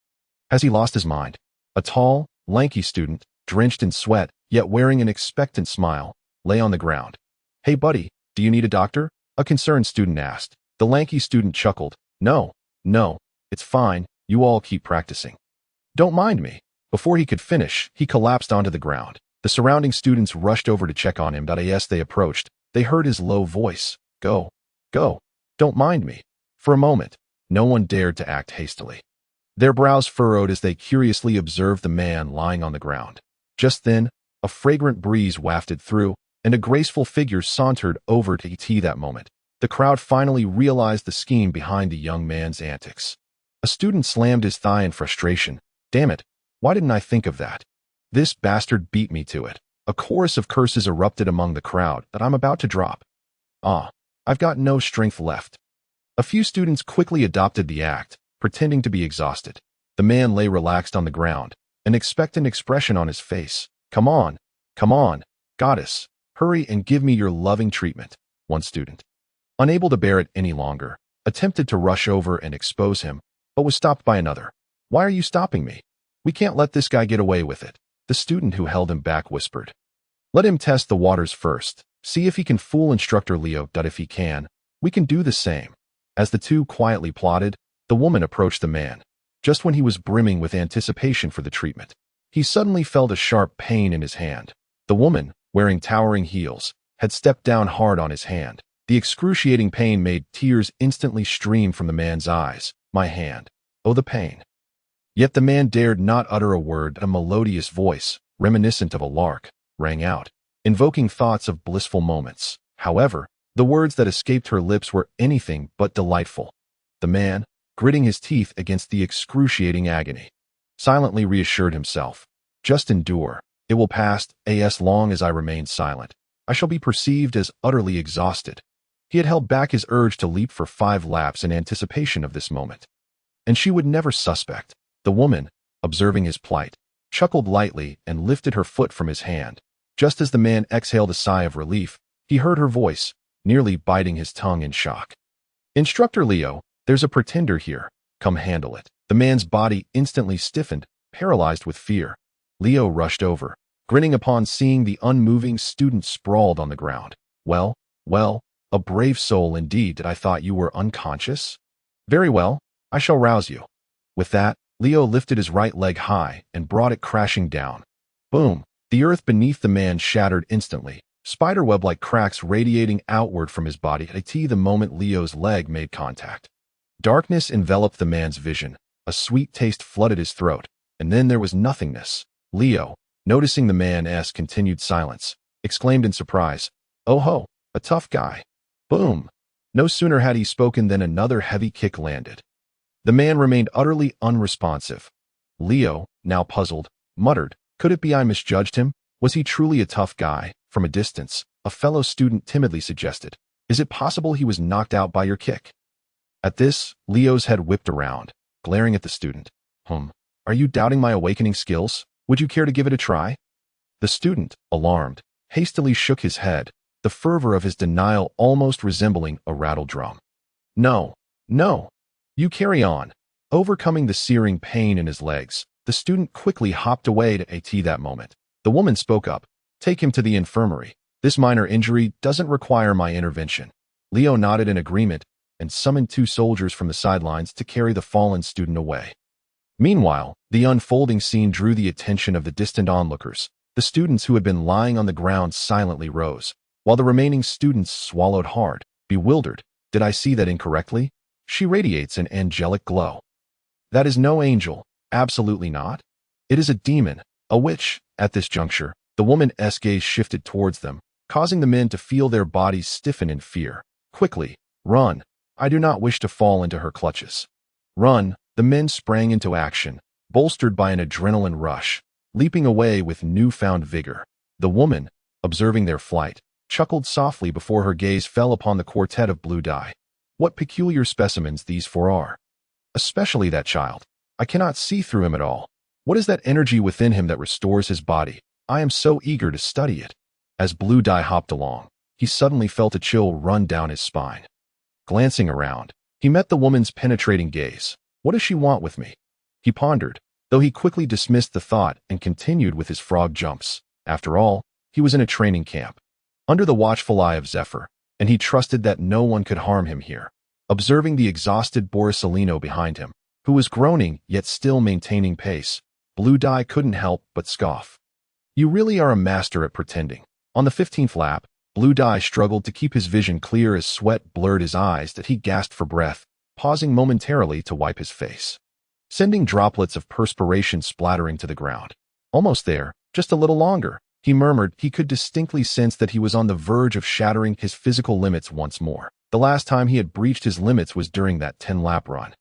Has he lost his mind? A tall, lanky student, drenched in sweat, yet wearing an expectant smile, lay on the ground. "Hey buddy, do you need a doctor?" a concerned student asked. The lanky student chuckled. No, it's fine, you all keep practicing. Don't mind me." Before he could finish, he collapsed onto the ground. The surrounding students rushed over to check on him. As they approached, they heard his low voice. Go, don't mind me." For a moment, no one dared to act hastily. Their brows furrowed as they curiously observed the man lying on the ground. Just then, a fragrant breeze wafted through, and a graceful figure sauntered over to ET. That moment, the crowd finally realized the scheme behind the young man's antics. A student slammed his thigh in frustration. "Damn it, why didn't I think of that? This bastard beat me to it." A chorus of curses erupted among the crowd that I'm about to drop. I've got no strength left. A few students quickly adopted the act, pretending to be exhausted. The man lay relaxed on the ground, an expectant expression on his face. Come on, goddess, hurry and give me your loving treatment, one student. Unable to bear it any longer, attempted to rush over and expose him, but was stopped by another. Why are you stopping me? We can't let this guy get away with it, the student who held him back whispered. Let him test the waters first, see if he can fool instructor Leo. If he can, we can do the same. As the two quietly plotted, the woman approached the man. Just when he was brimming with anticipation for the treatment, he suddenly felt a sharp pain in his hand. The woman, wearing towering heels, had stepped down hard on his hand. The excruciating pain made tears instantly stream from the man's eyes. My hand. Oh, the pain. Yet the man dared not utter a word. A melodious voice, reminiscent of a lark, rang out, invoking thoughts of blissful moments. However, the words that escaped her lips were anything but delightful. The man, gritting his teeth against the excruciating agony, silently reassured himself. Just endure. It will pass, as long as I remain silent. I shall be perceived as utterly exhausted. He had held back his urge to leap for 5 laps in anticipation of this moment. And she would never suspect. The woman, observing his plight, chuckled lightly and lifted her foot from his hand. Just as the man exhaled a sigh of relief, he heard her voice, nearly biting his tongue in shock. Instructor Leo, there's a pretender here. Come handle it. The man's body instantly stiffened, paralyzed with fear. Leo rushed over, grinning upon seeing the unmoving student sprawled on the ground. Well, a brave soul indeed. I thought you were unconscious? Very well, I shall rouse you. With that, Leo lifted his right leg high and brought it crashing down. Boom! The earth beneath the man shattered instantly, spiderweb-like cracks radiating outward from his body the moment Leo's leg made contact. Darkness enveloped the man's vision, a sweet taste flooded his throat, and then there was nothingness. Leo, noticing the man's continued silence, exclaimed in surprise, "Oh ho, a tough guy." Boom! No sooner had he spoken than another heavy kick landed. The man remained utterly unresponsive. Leo, now puzzled, muttered, "Could it be I misjudged him? Was he truly a tough guy?" From a distance, a fellow student timidly suggested, "Is it possible he was knocked out by your kick?" At this, Leo's head whipped around, glaring at the student. Are you doubting my awakening skills? Would you care to give it a try?" The student, alarmed, hastily shook his head, the fervor of his denial almost resembling a rattle drum. No. You carry on." Overcoming the searing pain in his legs, the student quickly hopped away to that moment. The woman spoke up. "Take him to the infirmary. This minor injury doesn't require my intervention." Leo nodded in agreement and summoned 2 soldiers from the sidelines to carry the fallen student away. Meanwhile, the unfolding scene drew the attention of the distant onlookers. The students who had been lying on the ground silently rose, while the remaining students swallowed hard, bewildered. Did I see that incorrectly? She radiates an angelic glow. That is no angel, absolutely not. It is a demon, a witch. At this juncture, the woman's gaze shifted towards them, causing the men to feel their bodies stiffen in fear. Quickly, run. I do not wish to fall into her clutches. Run. The men sprang into action, bolstered by an adrenaline rush, leaping away with newfound vigor. The woman, observing their flight, chuckled softly before her gaze fell upon the quartet of blue dye. What peculiar specimens these 4 are. Especially that child. I cannot see through him at all. What is that energy within him that restores his body? I am so eager to study it. As blue dye hopped along, he suddenly felt a chill run down his spine. Glancing around, he met the woman's penetrating gaze. What does she want with me? He pondered, though he quickly dismissed the thought and continued with his frog jumps. After all, he was in a training camp, under the watchful eye of Zephyr, and he trusted that no one could harm him here. Observing the exhausted Borisolino behind him, who was groaning yet still maintaining pace, Blue Dye couldn't help but scoff. "You really are a master at pretending." On the 15th lap, Blue Dye struggled to keep his vision clear as sweat blurred his eyes that he gasped for breath, pausing momentarily to wipe his face, sending droplets of perspiration splattering to the ground. "Almost there, just a little longer," he murmured. He could distinctly sense that he was on the verge of shattering his physical limits once more. The last time he had breached his limits was during that 10-lap run.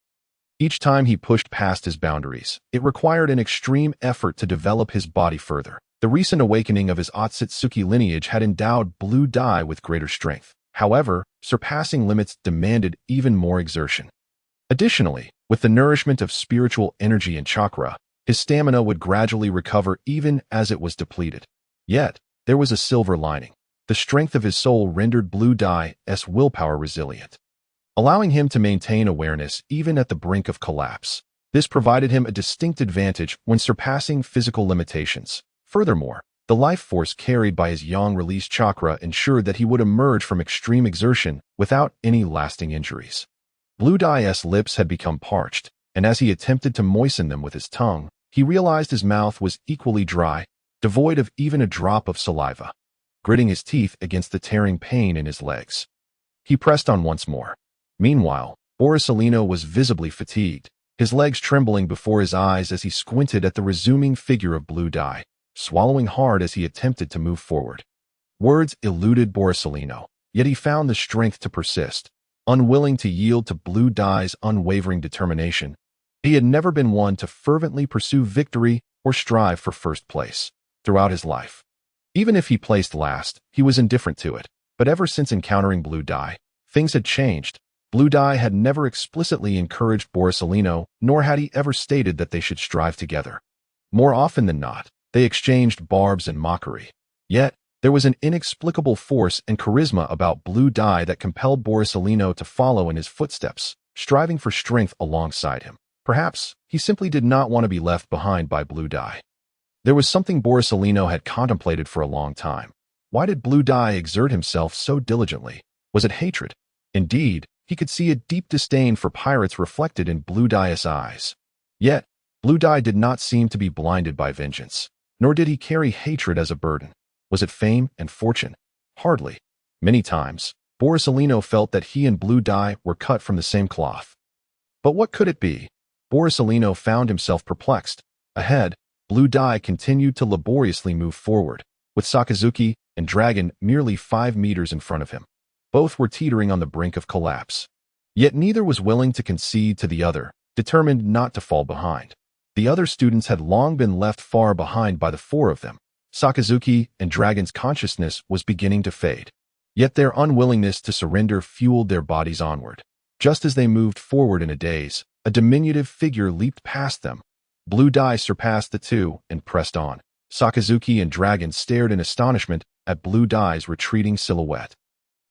Each time he pushed past his boundaries, it required an extreme effort to develop his body further. The recent awakening of his Otsutsuki lineage had endowed Blue Dye with greater strength. However, surpassing limits demanded even more exertion. Additionally, with the nourishment of spiritual energy and chakra, his stamina would gradually recover even as it was depleted. Yet, there was a silver lining. The strength of his soul rendered Blue Dye's willpower resilient, allowing him to maintain awareness even at the brink of collapse. This provided him a distinct advantage when surpassing physical limitations. Furthermore, the life force carried by his yang-released chakra ensured that he would emerge from extreme exertion without any lasting injuries. Blue Dye's lips had become parched, and as he attempted to moisten them with his tongue, he realized his mouth was equally dry, devoid of even a drop of saliva. Gritting his teeth against the tearing pain in his legs, he pressed on once more. Meanwhile, Borsalino was visibly fatigued, his legs trembling before his eyes as he squinted at the resuming figure of Blue Dye, swallowing hard as he attempted to move forward. Words eluded Borsalino, yet he found the strength to persist, unwilling to yield to Blue Dye's unwavering determination. He had never been one to fervently pursue victory or strive for first place throughout his life. Even if he placed last, he was indifferent to it. But ever since encountering Blue Dye, things had changed. Blue Dye had never explicitly encouraged Borsalino, nor had he ever stated that they should strive together. More often than not, they exchanged barbs and mockery. Yet, there was an inexplicable force and charisma about Blue Dye that compelled Borsalino to follow in his footsteps, striving for strength alongside him. Perhaps, he simply did not want to be left behind by Blue Dye. There was something Borsalino had contemplated for a long time. Why did Blue Dye exert himself so diligently? Was it hatred? Indeed, he could see a deep disdain for pirates reflected in Blue Dye's eyes. Yet, Blue Dye did not seem to be blinded by vengeance, nor did he carry hatred as a burden. Was it fame and fortune? Hardly. Many times, Borsalino felt that he and Blue Dye were cut from the same cloth. But what could it be? Borsalino found himself perplexed. Ahead, Blue Dye continued to laboriously move forward, with Sakazuki and Dragon merely 5 meters in front of him. Both were teetering on the brink of collapse. Yet neither was willing to concede to the other, determined not to fall behind. The other students had long been left far behind by the 4 of them. Sakazuki and Dragon's consciousness was beginning to fade. Yet their unwillingness to surrender fueled their bodies onward. Just as they moved forward in a daze, a diminutive figure leaped past them. Blue Dye surpassed the 2 and pressed on. Sakazuki and Dragon stared in astonishment at Blue Dye's retreating silhouette,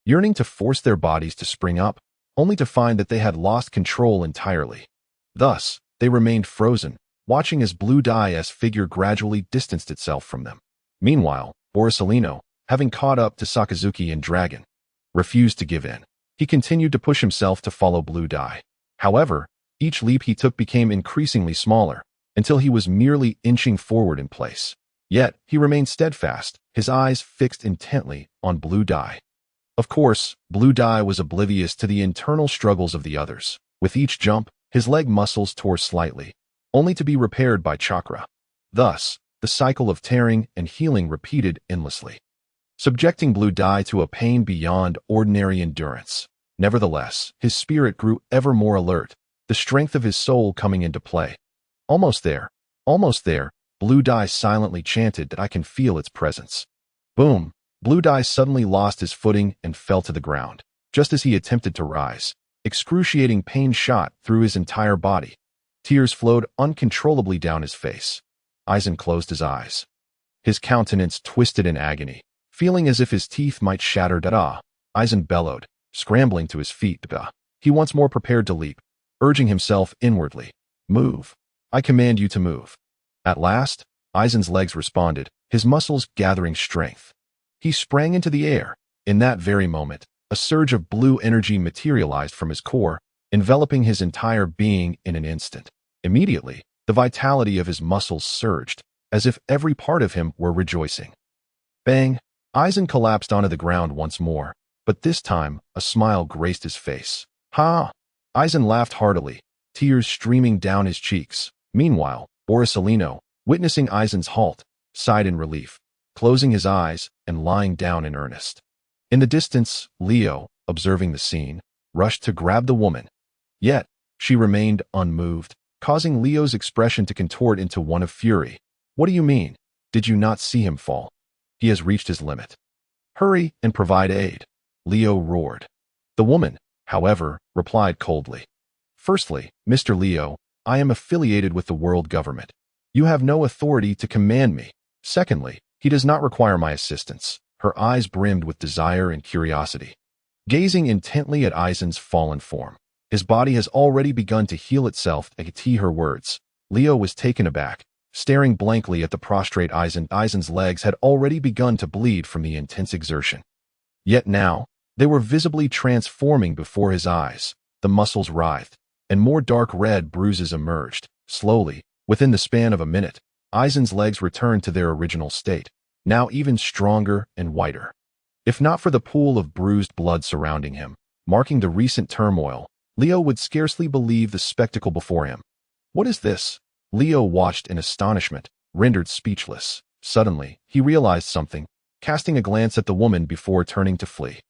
yearning to force their bodies to spring up, only to find that they had lost control entirely. Thus, they remained frozen, watching as Blue Dye's figure gradually distanced itself from them. Meanwhile, Borsalino, having caught up to Sakazuki and Dragon, refused to give in. He continued to push himself to follow Blue Dye. However, each leap he took became increasingly smaller, until he was merely inching forward in place. Yet, he remained steadfast, his eyes fixed intently on Blue Dye. Of course, Blue Dye was oblivious to the internal struggles of the others. With each jump, his leg muscles tore slightly, only to be repaired by chakra. Thus, the cycle of tearing and healing repeated endlessly, subjecting Blue Dye to a pain beyond ordinary endurance. Nevertheless, his spirit grew ever more alert, the strength of his soul coming into play. Almost there, Blue Dye silently chanted that I can feel its presence. Boom! Blue Dye suddenly lost his footing and fell to the ground. Just as he attempted to rise, excruciating pain shot through his entire body. Tears flowed uncontrollably down his face. Aizen closed his eyes, his countenance twisted in agony, feeling as if his teeth might shatter. Aizen bellowed, scrambling to his feet. He once more prepared to leap, urging himself inwardly. Move. I command you to move. At last, Aizen's legs responded, his muscles gathering strength. He sprang into the air. In that very moment, a surge of blue energy materialized from his core, enveloping his entire being in an instant. Immediately, the vitality of his muscles surged, as if every part of him were rejoicing. Bang! Aizen collapsed onto the ground once more, but this time, a smile graced his face. Ha! Aizen laughed heartily, tears streaming down his cheeks. Meanwhile, Borsalino, witnessing Aizen's halt, sighed in relief, closing his eyes and lying down in earnest. In the distance, Leo, observing the scene, rushed to grab the woman. Yet, she remained unmoved, causing Leo's expression to contort into one of fury. What do you mean? Did you not see him fall? He has reached his limit. Hurry and provide aid. Leo roared. The woman, however, replied coldly. Firstly, Mr. Leo, I am affiliated with the world government. You have no authority to command me. Secondly, he does not require my assistance. Her eyes brimmed with desire and curiosity. Gazing intently at Eisen's fallen form, his body has already begun to heal itself at her words. Leo was taken aback, staring blankly at the prostrate Eisen. Eisen's legs had already begun to bleed from the intense exertion. Yet now, they were visibly transforming before his eyes. The muscles writhed, and more dark red bruises emerged. Slowly, within the span of a minute, Eisen's legs returned to their original state, now even stronger and whiter. If not for the pool of bruised blood surrounding him, marking the recent turmoil, Leo would scarcely believe the spectacle before him. What is this? Leo watched in astonishment, rendered speechless. Suddenly, he realized something, casting a glance at the woman before turning to flee.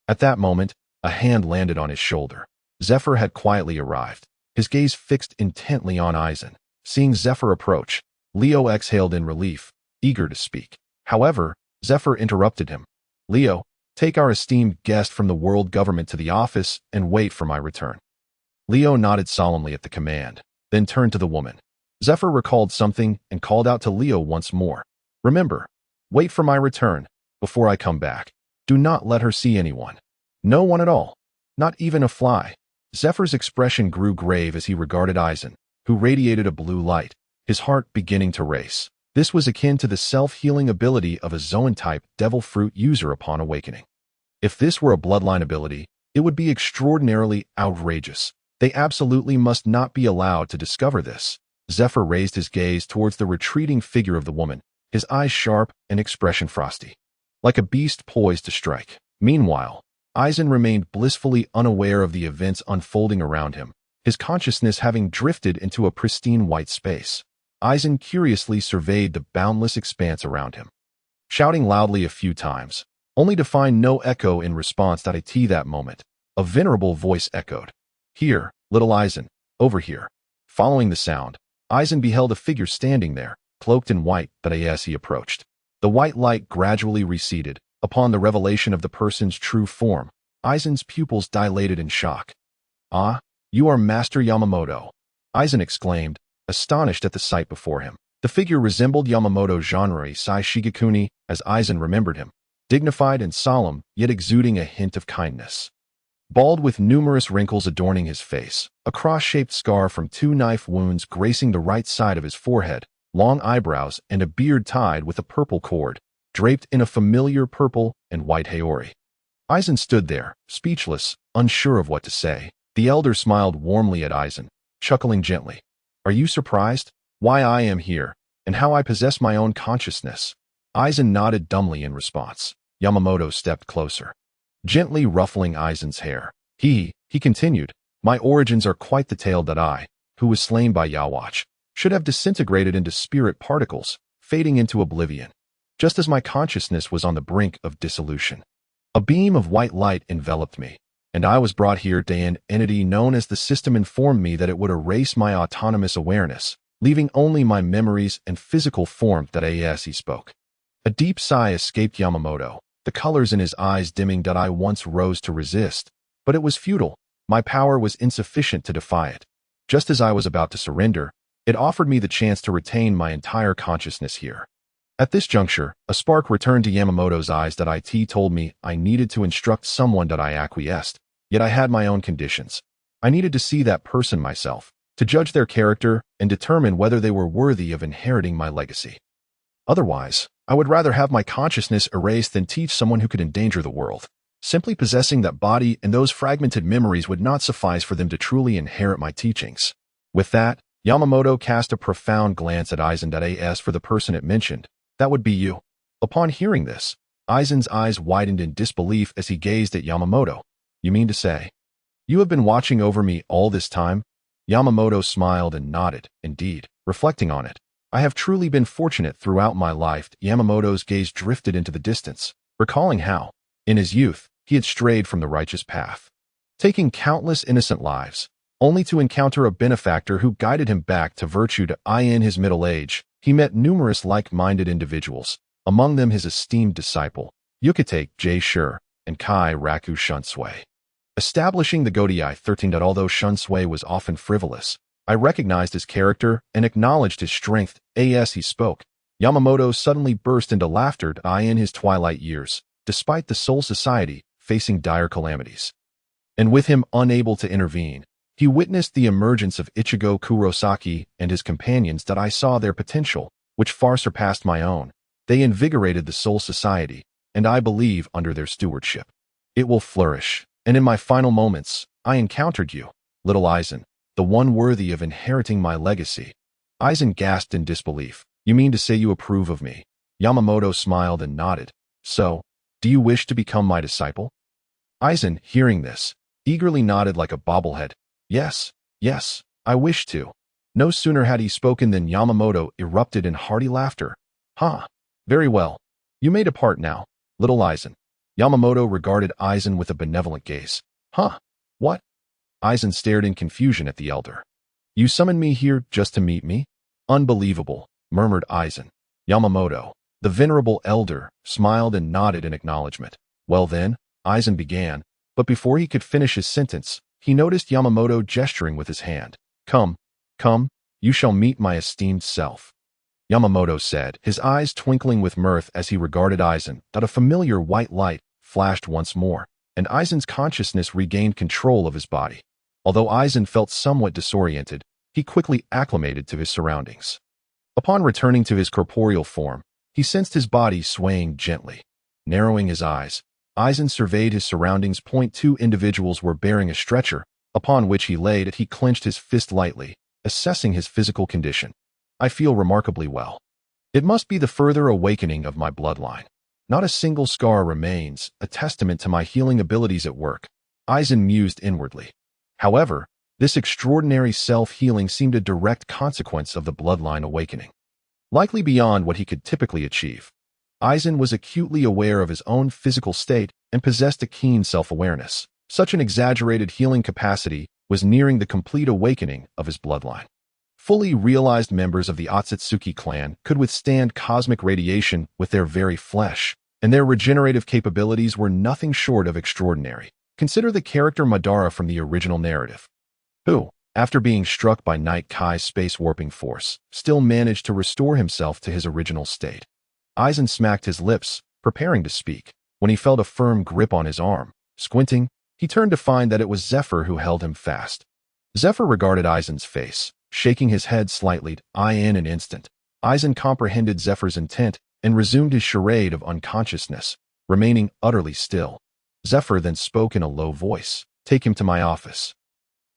At that moment, a hand landed on his shoulder. Zephyr had quietly arrived, his gaze fixed intently on Eisen. Seeing Zephyr approach, Leo exhaled in relief, eager to speak. However, Zephyr interrupted him. Leo, take our esteemed guest from the world government to the office and wait for my return. Leo nodded solemnly at the command, then turned to the woman. Zephyr recalled something and called out to Leo once more. Remember, wait for my return, before I come back. Do not let her see anyone. No one at all. Not even a fly. Zephyr's expression grew grave as he regarded Eisen, who radiated a blue light, his heart beginning to race. This was akin to the self-healing ability of a Zoan-type devil fruit user upon awakening. If this were a bloodline ability, it would be extraordinarily outrageous. They absolutely must not be allowed to discover this. Zephyr raised his gaze towards the retreating figure of the woman, his eyes sharp and expression frosty, like a beast poised to strike. Meanwhile, Eisen remained blissfully unaware of the events unfolding around him, his consciousness having drifted into a pristine white space. Eisen curiously surveyed the boundless expanse around him, shouting loudly a few times, only to find no echo in response. At that moment, a venerable voice echoed. Here, little Eisen, over here. Following the sound, Eisen beheld a figure standing there, cloaked in white. As he approached, the white light gradually receded. Upon the revelation of the person's true form, Eisen's pupils dilated in shock. Ah, you are Master Yamamoto, Eisen exclaimed, astonished at the sight before him. The figure resembled Yamamoto Genre Sai Shigekuni, as Eisen remembered him, dignified and solemn, yet exuding a hint of kindness. Bald with numerous wrinkles adorning his face, a cross-shaped scar from 2 knife wounds gracing the right side of his forehead, long eyebrows, and a beard tied with a purple cord, draped in a familiar purple and white haori. Eisen stood there, speechless, unsure of what to say. The elder smiled warmly at Eisen, chuckling gently. Are you surprised? Why I am here, and how I possess my own consciousness? Eisen nodded dumbly in response. Yamamoto stepped closer, gently ruffling Eisen's hair. He continued, my origins are quite the tale that I, who was slain by Yawatch, should have disintegrated into spirit particles, fading into oblivion, just as my consciousness was on the brink of dissolution. A beam of white light enveloped me, and I was brought here to an entity known as the system informed me that it would erase my autonomous awareness, leaving only my memories and physical form. As he spoke, a deep sigh escaped Yamamoto, the colors in his eyes dimming. I once rose to resist, but it was futile. My power was insufficient to defy it. Just as I was about to surrender, it offered me the chance to retain my entire consciousness here. At this juncture, a spark returned to Yamamoto's eyes. It told me I needed to instruct someone. I acquiesced, yet I had my own conditions. I needed to see that person myself, to judge their character and determine whether they were worthy of inheriting my legacy. Otherwise, I would rather have my consciousness erased than teach someone who could endanger the world. Simply possessing that body and those fragmented memories would not suffice for them to truly inherit my teachings. With that, Yamamoto cast a profound glance at Eisen. As for the person it mentioned, that would be you. Upon hearing this, Eisen's eyes widened in disbelief as he gazed at Yamamoto. You mean to say, you have been watching over me all this time? Yamamoto smiled and nodded. Indeed, reflecting on it, I have truly been fortunate throughout my life. Yamamoto's gaze drifted into the distance, recalling how, in his youth, he had strayed from the righteous path, taking countless innocent lives, only to encounter a benefactor who guided him back to virtue. In his middle age, he met numerous like-minded individuals, among them his esteemed disciple, Yukitake J. Shur, and Kai Raku Shunsui. Establishing the Godii 13. Although Shunsui was often frivolous, I recognized his character and acknowledged his strength as he spoke. Yamamoto suddenly burst into laughter in his twilight years, despite the Soul Society facing dire calamities. And with him unable to intervene, he witnessed the emergence of Ichigo Kurosaki and his companions. I saw their potential, which far surpassed my own. They invigorated the Soul Society, and I believe under their stewardship, it will flourish. And in my final moments, I encountered you, little Aizen, the one worthy of inheriting my legacy. Aizen gasped in disbelief. You mean to say you approve of me? Yamamoto smiled and nodded. So, do you wish to become my disciple? Aizen, hearing this, eagerly nodded like a bobblehead. Yes, I wish to. No sooner had he spoken than Yamamoto erupted in hearty laughter. Huh. Very well. You may depart now, little Aizen. Yamamoto regarded Aizen with a benevolent gaze. Huh? What? Aizen stared in confusion at the elder. You summoned me here just to meet me? Unbelievable, murmured Aizen. Yamamoto, the venerable elder, smiled and nodded in acknowledgement. Well then, Aizen began, but before he could finish his sentence, he noticed Yamamoto gesturing with his hand. Come, you shall meet my esteemed self. Yamamoto said, his eyes twinkling with mirth as he regarded Aizen. A familiar white light flashed once more, and Aizen's consciousness regained control of his body. Although Aizen felt somewhat disoriented, he quickly acclimated to his surroundings. Upon returning to his corporeal form, he sensed his body swaying gently. Narrowing his eyes, Aizen surveyed his surroundings. 2 individuals were bearing a stretcher, upon which he laid. He clenched his fist lightly, assessing his physical condition. I feel remarkably well. It must be the further awakening of my bloodline. Not a single scar remains, a testament to my healing abilities at work. Aizen mused inwardly. However, this extraordinary self-healing seemed a direct consequence of the bloodline awakening. Likely beyond what he could typically achieve. Aizen was acutely aware of his own physical state and possessed a keen self-awareness. Such an exaggerated healing capacity was nearing the complete awakening of his bloodline. Fully realized members of the Otsutsuki clan could withstand cosmic radiation with their very flesh, and their regenerative capabilities were nothing short of extraordinary. Consider the character Madara from the original narrative, who, after being struck by Night Kai's space warping force, still managed to restore himself to his original state. Aizen smacked his lips, preparing to speak, when he felt a firm grip on his arm. Squinting, he turned to find that it was Zephyr who held him fast. Zephyr regarded Aizen's face, shaking his head slightly. In an instant, Aizen comprehended Zephyr's intent and resumed his charade of unconsciousness, remaining utterly still. Zephyr then spoke in a low voice. Take him to my office.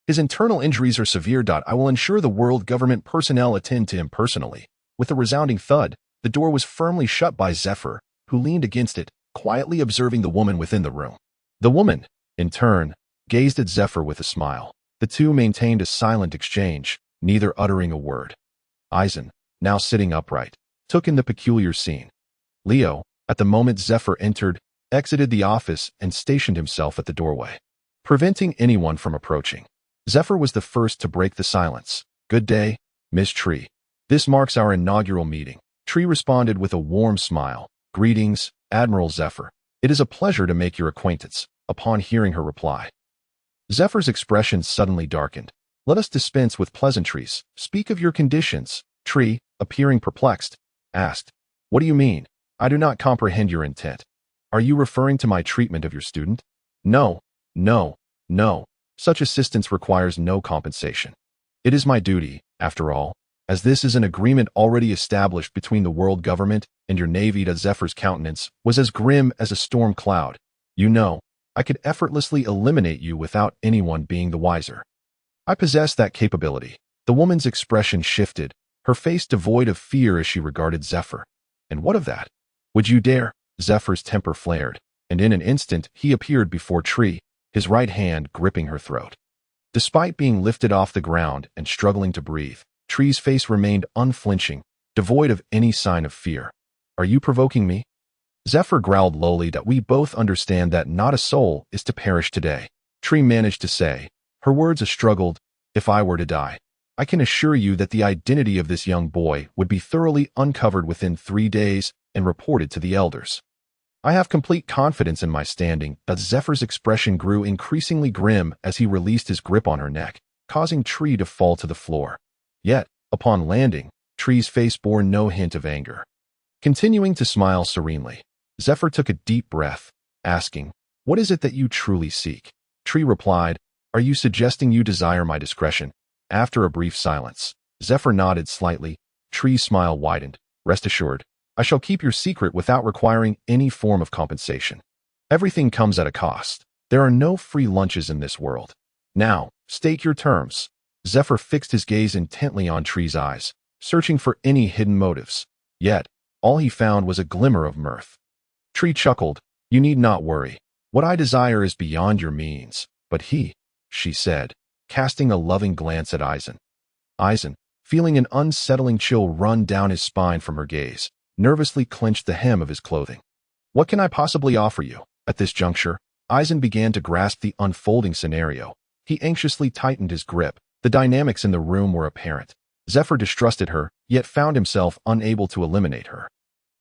His internal injuries are severe. I will ensure the world government personnel attend to him personally. With a resounding thud, the door was firmly shut by Zephyr, who leaned against it, quietly observing the woman within the room. The woman, in turn, gazed at Zephyr with a smile. The two maintained a silent exchange, neither uttering a word. Aizen, now sitting upright, took in the peculiar scene. Leo, at the moment Zephyr entered, exited the office and stationed himself at the doorway, preventing anyone from approaching. Zephyr was the first to break the silence. Good day, Miss Tree. This marks our inaugural meeting. Tree responded with a warm smile. Greetings, Admiral Zephyr. It is a pleasure to make your acquaintance. Upon hearing her reply, Zephyr's expression suddenly darkened. Let us dispense with pleasantries. Speak of your conditions. Tree, appearing perplexed, asked, What do you mean? I do not comprehend your intent. Are you referring to my treatment of your student? No. Such assistance requires no compensation. It is my duty, after all, as this is an agreement already established between the world government and your navy. Zephyr's countenance was as grim as a storm cloud. You know, I could effortlessly eliminate you without anyone being the wiser. I possess that capability. The woman's expression shifted, her face devoid of fear as she regarded Zephyr. And what of that? Would you dare? Zephyr's temper flared, and in an instant he appeared before Tree, his right hand gripping her throat. Despite being lifted off the ground and struggling to breathe, Tree's face remained unflinching, devoid of any sign of fear. Are you provoking me? Zephyr growled lowly that we both understand that not a soul is to perish today. Tree managed to say, her words a struggled, if I were to die, I can assure you that the identity of this young boy would be thoroughly uncovered within 3 days and reported to the elders. I have complete confidence in my standing. But Zephyr's expression grew increasingly grim as he released his grip on her neck, causing Tree to fall to the floor. Yet, upon landing, Tree's face bore no hint of anger. Continuing to smile serenely, Zephyr took a deep breath, asking, "What is it that you truly seek?" Tree replied, "Are you suggesting you desire my discretion?" After a brief silence, Zephyr nodded slightly. Tree's smile widened. "Rest assured, I shall keep your secret without requiring any form of compensation. Everything comes at a cost. There are no free lunches in this world. Now, state your terms." Zephyr fixed his gaze intently on Tree's eyes, searching for any hidden motives. Yet, all he found was a glimmer of mirth. Tree chuckled. "You need not worry. What I desire is beyond your means. But she said, casting a loving glance at Eisen. Eisen, feeling an unsettling chill run down his spine from her gaze, nervously clenched the hem of his clothing. "What can I possibly offer you?" At this juncture, Eisen began to grasp the unfolding scenario. He anxiously tightened his grip. The dynamics in the room were apparent. Zephyr distrusted her, yet found himself unable to eliminate her.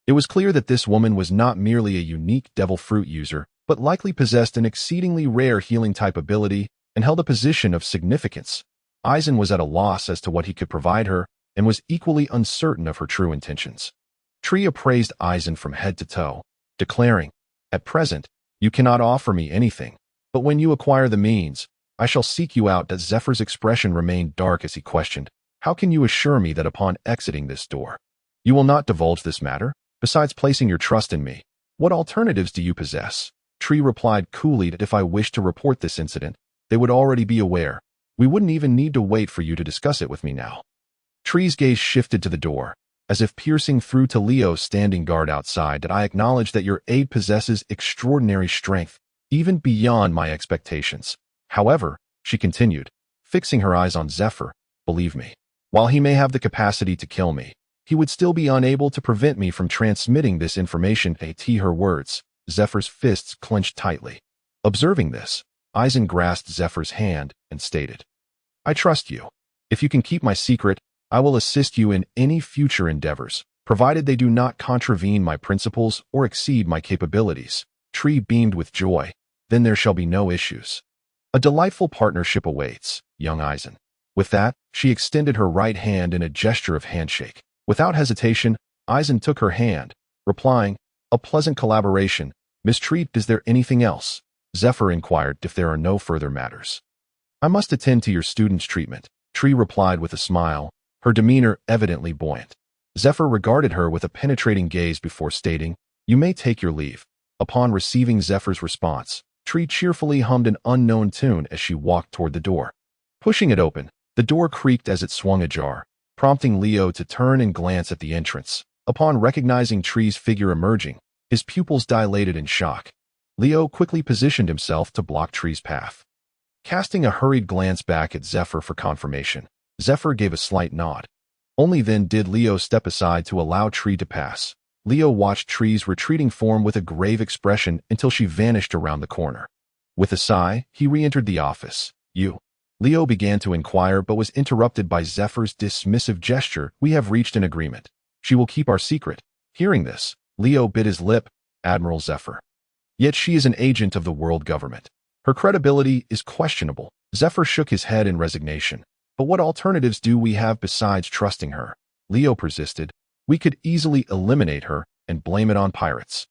It was clear that this woman was not merely a unique devil fruit user, but likely possessed an exceedingly rare healing-type ability and held a position of significance. Eisen was at a loss as to what he could provide her and was equally uncertain of her true intentions. Tree appraised Eisen from head to toe, declaring, "At present, you cannot offer me anything, but when you acquire the means, I shall seek you out." That Zephyr's expression remained dark as he questioned, "How can you assure me that upon exiting this door, you will not divulge this matter? Besides placing your trust in me, what alternatives do you possess?" Tree replied coolly that if I wished to report this incident, they would already be aware. We wouldn't even need to wait for you to discuss it with me now. Tree's gaze shifted to the door, as if piercing through to Leo standing guard outside. "That I acknowledge that your aid possesses extraordinary strength, even beyond my expectations. However," she continued, fixing her eyes on Zephyr, "believe me, while he may have the capacity to kill me, he would still be unable to prevent me from transmitting this information." Her words, Zephyr's fists clenched tightly. Observing this, Eisen grasped Zephyr's hand and stated, "I trust you. If you can keep my secret, I will assist you in any future endeavors, provided they do not contravene my principles or exceed my capabilities." Tree beamed with joy. "Then there shall be no issues. A delightful partnership awaits, young Eisen." With that, she extended her right hand in a gesture of handshake. Without hesitation, Eisen took her hand, replying, "A pleasant collaboration. Miss Tree, is there anything else?" Zephyr inquired. "If there are no further matters, I must attend to your student's treatment." Tree replied with a smile, her demeanor evidently buoyant. Zephyr regarded her with a penetrating gaze before stating, "You may take your leave." Upon receiving Zephyr's response, Tree cheerfully hummed an unknown tune as she walked toward the door. Pushing it open, the door creaked as it swung ajar, prompting Leo to turn and glance at the entrance. Upon recognizing Tree's figure emerging, his pupils dilated in shock. Leo quickly positioned himself to block Tree's path. Casting a hurried glance back at Zephyr for confirmation, Zephyr gave a slight nod. Only then did Leo step aside to allow Tree to pass. Leo watched Tree's retreating form with a grave expression until she vanished around the corner. With a sigh, he re-entered the office. "You?" Leo began to inquire but was interrupted by Zephyr's dismissive gesture. "We have reached an agreement. She will keep our secret." Hearing this, Leo bit his lip. "Admiral Zephyr. Yet she is an agent of the world government. Her credibility is questionable." Zephyr shook his head in resignation. "But what alternatives do we have besides trusting her?" Leo persisted. "We could easily eliminate her and blame it on pirates."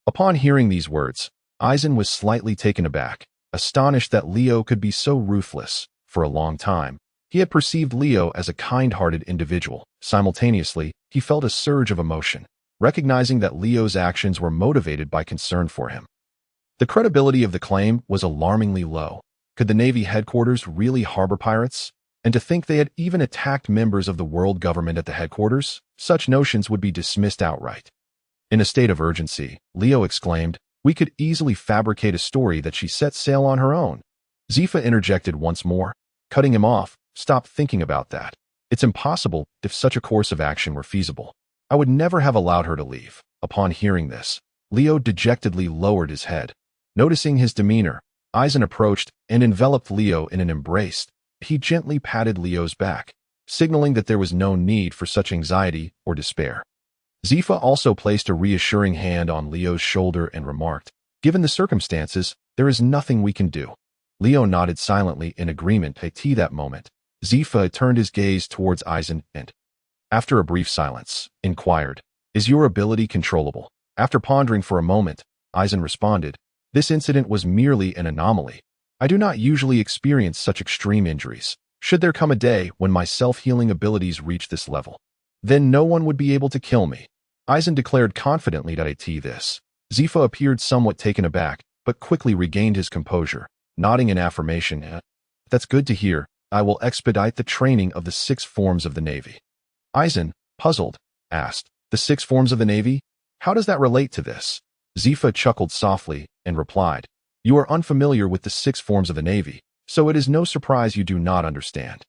Upon hearing these words, Eisen was slightly taken aback, astonished that Leo could be so ruthless. For a long time, he had perceived Leo as a kind-hearted individual. Simultaneously, he felt a surge of emotion, recognizing that Leo's actions were motivated by concern for him. The credibility of the claim was alarmingly low. Could the Navy headquarters really harbor pirates? And to think they had even attacked members of the world government at the headquarters? Such notions would be dismissed outright. In a state of urgency, Leo exclaimed, "We could easily fabricate a story that she set sail on her own." Zephyr interjected once more, cutting him off. "Stop thinking about that. It's impossible. If such a course of action were feasible, I would never have allowed her to leave." Upon hearing this, Leo dejectedly lowered his head. Noticing his demeanor, Eisen approached and enveloped Leo in an embrace. He gently patted Leo's back, signaling that there was no need for such anxiety or despair. Zifa also placed a reassuring hand on Leo's shoulder and remarked, "Given the circumstances, there is nothing we can do." Leo nodded silently in agreement. At that moment, Zifa turned his gaze towards Eisen and, after a brief silence, inquired, "Is your ability controllable?" After pondering for a moment, Eisen responded, "This incident was merely an anomaly. I do not usually experience such extreme injuries. Should there come a day when my self-healing abilities reach this level, then no one would be able to kill me." Eisen declared confidently that this. Zifa appeared somewhat taken aback, but quickly regained his composure, nodding in affirmation. "That's good to hear. I will expedite the training of the 6 forms of the Navy." Eisen, puzzled, asked, "The 6 forms of the Navy? How does that relate to this?" Zifa chuckled softly and replied, "You are unfamiliar with the 6 forms of the Navy, so it is no surprise you do not understand.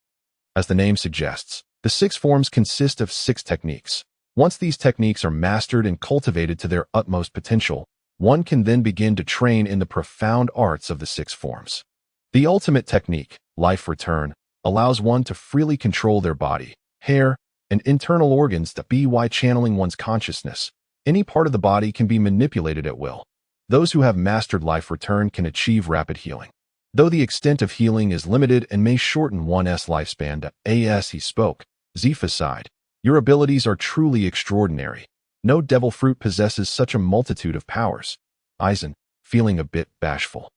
As the name suggests, the 6 forms consist of 6 techniques. Once these techniques are mastered and cultivated to their utmost potential, one can then begin to train in the profound arts of the 6 forms. The ultimate technique, life return, allows one to freely control their body, hair, and internal organs by channeling one's consciousness. Any part of the body can be manipulated at will. Those who have mastered life return can achieve rapid healing, though the extent of healing is limited and may shorten one's lifespan. He spoke. Zifa sighed. "Your abilities are truly extraordinary. No devil fruit possesses such a multitude of powers." Eisen, feeling a bit bashful,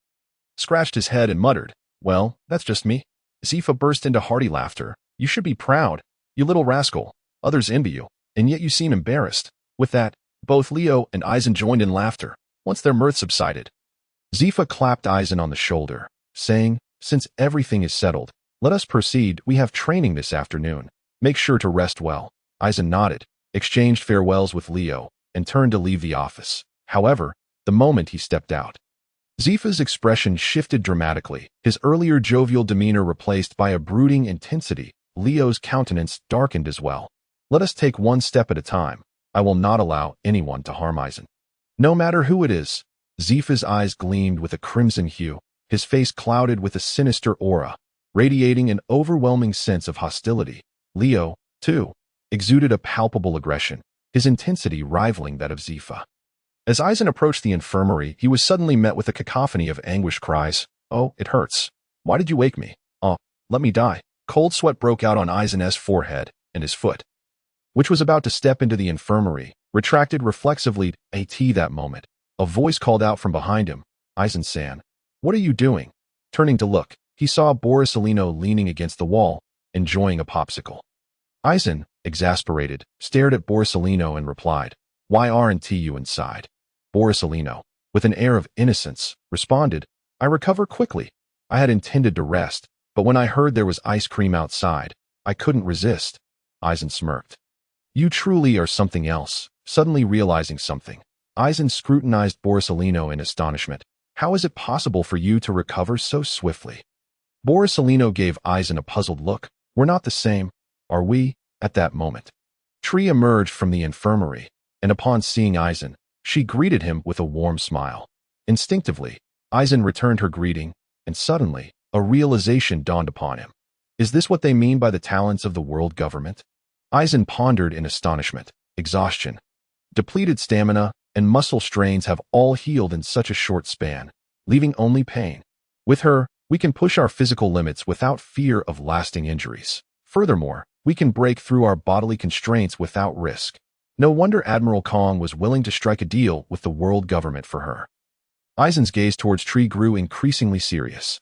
scratched his head and muttered, "Well, that's just me." Zifa burst into hearty laughter. "You should be proud, you little rascal. Others envy you, and yet you seem embarrassed." With that, both Leo and Eisen joined in laughter. Once their mirth subsided, Zifa clapped Eisen on the shoulder, saying, "Since everything is settled, let us proceed. We have training this afternoon. Make sure to rest well." Eisen nodded, exchanged farewells with Leo, and turned to leave the office. However, the moment he stepped out, Zifa's expression shifted dramatically, his earlier jovial demeanor replaced by a brooding intensity. Leo's countenance darkened as well. "Let us take one step at a time. I will not allow anyone to harm Eisen, no matter who it is." Zifa's eyes gleamed with a crimson hue, his face clouded with a sinister aura, radiating an overwhelming sense of hostility. Leo, too, exuded a palpable aggression, his intensity rivaling that of Zifa. As Eisen approached the infirmary, he was suddenly met with a cacophony of anguished cries. "Oh, it hurts. Why did you wake me? Oh, let me die." Cold sweat broke out on Eisen's forehead, and his foot, which was about to step into the infirmary, retracted reflexively. At that moment, a voice called out from behind him, "Eisen-san, what are you doing?" Turning to look, he saw Borisolino leaning against the wall, enjoying a popsicle. Eisen, exasperated, stared at Borisolino and replied, "Why aren't you inside?" Borisolino, with an air of innocence, responded, "I recover quickly. I had intended to rest, but when I heard there was ice cream outside, I couldn't resist." Eisen smirked. "You truly are something else." Suddenly realizing something, Eisen scrutinized Borisolino in astonishment. "How is it possible for you to recover so swiftly?" Borisolino gave Eisen a puzzled look. "We're not the same, are we?" At that moment, Tree emerged from the infirmary, and upon seeing Eisen, she greeted him with a warm smile. Instinctively, Eisen returned her greeting, and suddenly, a realization dawned upon him. Is this what they mean by the talents of the world government? Eisen pondered in astonishment. Exhaustion, depleted stamina, and muscle strains have all healed in such a short span, leaving only pain. With her, we can push our physical limits without fear of lasting injuries. Furthermore, we can break through our bodily constraints without risk. No wonder Admiral Kong was willing to strike a deal with the world government for her. Eisen's gaze towards Tree grew increasingly serious.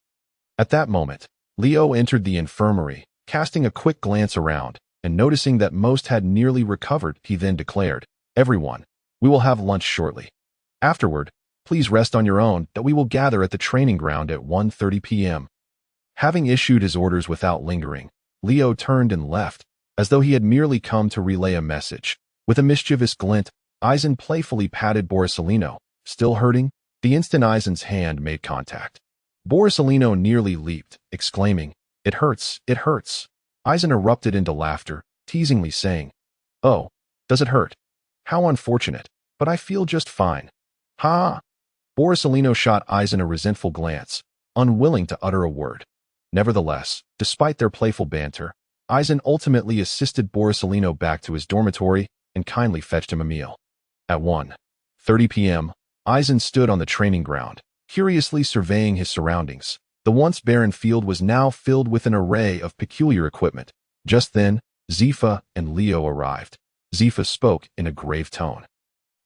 At that moment, Leo entered the infirmary, casting a quick glance around, and noticing that most had nearly recovered, he then declared, "Everyone, we will have lunch shortly. Afterward, please rest on your own, that we will gather at the training ground at 1:30 p.m. Having issued his orders without lingering, Leo turned and left, as though he had merely come to relay a message. With a mischievous glint, Eisen playfully patted Borisolino. Still hurting? The instant Eisen's hand made contact, Borisolino nearly leaped, exclaiming, "It hurts, it hurts." Eisen erupted into laughter, teasingly saying, "Oh, does it hurt? How unfortunate, but I feel just fine." Ha! Borisolino shot Eisen a resentful glance, unwilling to utter a word. Nevertheless, despite their playful banter, Eisen ultimately assisted Borisolino back to his dormitory and kindly fetched him a meal. At 1:30 p.m., Eisen stood on the training ground, curiously surveying his surroundings. The once barren field was now filled with an array of peculiar equipment. Just then, Zifa and Leo arrived. Zifa spoke in a grave tone.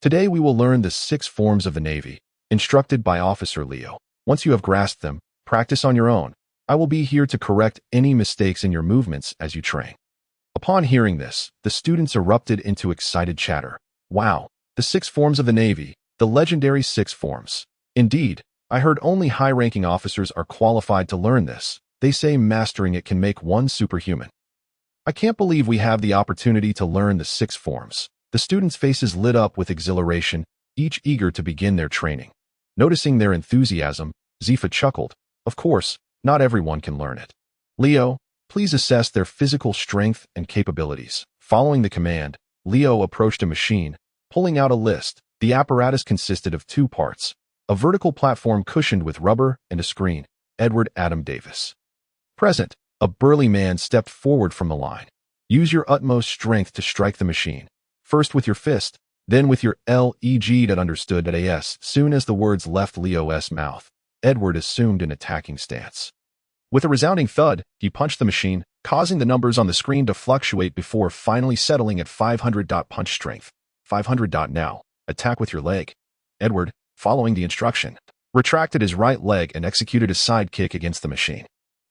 Today we will learn the 6 forms of the Navy, instructed by Officer Leo. Once you have grasped them, practice on your own. I will be here to correct any mistakes in your movements as you train. Upon hearing this, the students erupted into excited chatter. Wow, the 6 forms of the Navy, the legendary 6 forms. Indeed, I heard only high-ranking officers are qualified to learn this. They say mastering it can make one superhuman. I can't believe we have the opportunity to learn the 6 forms. The students' faces lit up with exhilaration, each eager to begin their training. Noticing their enthusiasm, Zifa chuckled. Of course, not everyone can learn it. Leo, please assess their physical strength and capabilities. Following the command, Leo approached a machine, pulling out a list. The apparatus consisted of 2 parts, a vertical platform cushioned with rubber and a screen. Edward Adam Davis. Present, a burly man stepped forward from the line. Use your utmost strength to strike the machine. First with your fist, then with your leg. That understood that as soon as the words left Leo's mouth, Edward assumed an attacking stance. With a resounding thud, he punched the machine, causing the numbers on the screen to fluctuate before finally settling at 500. Punch strength. 500. Now, attack with your leg. Edward, following the instruction, retracted his right leg and executed a side kick against the machine.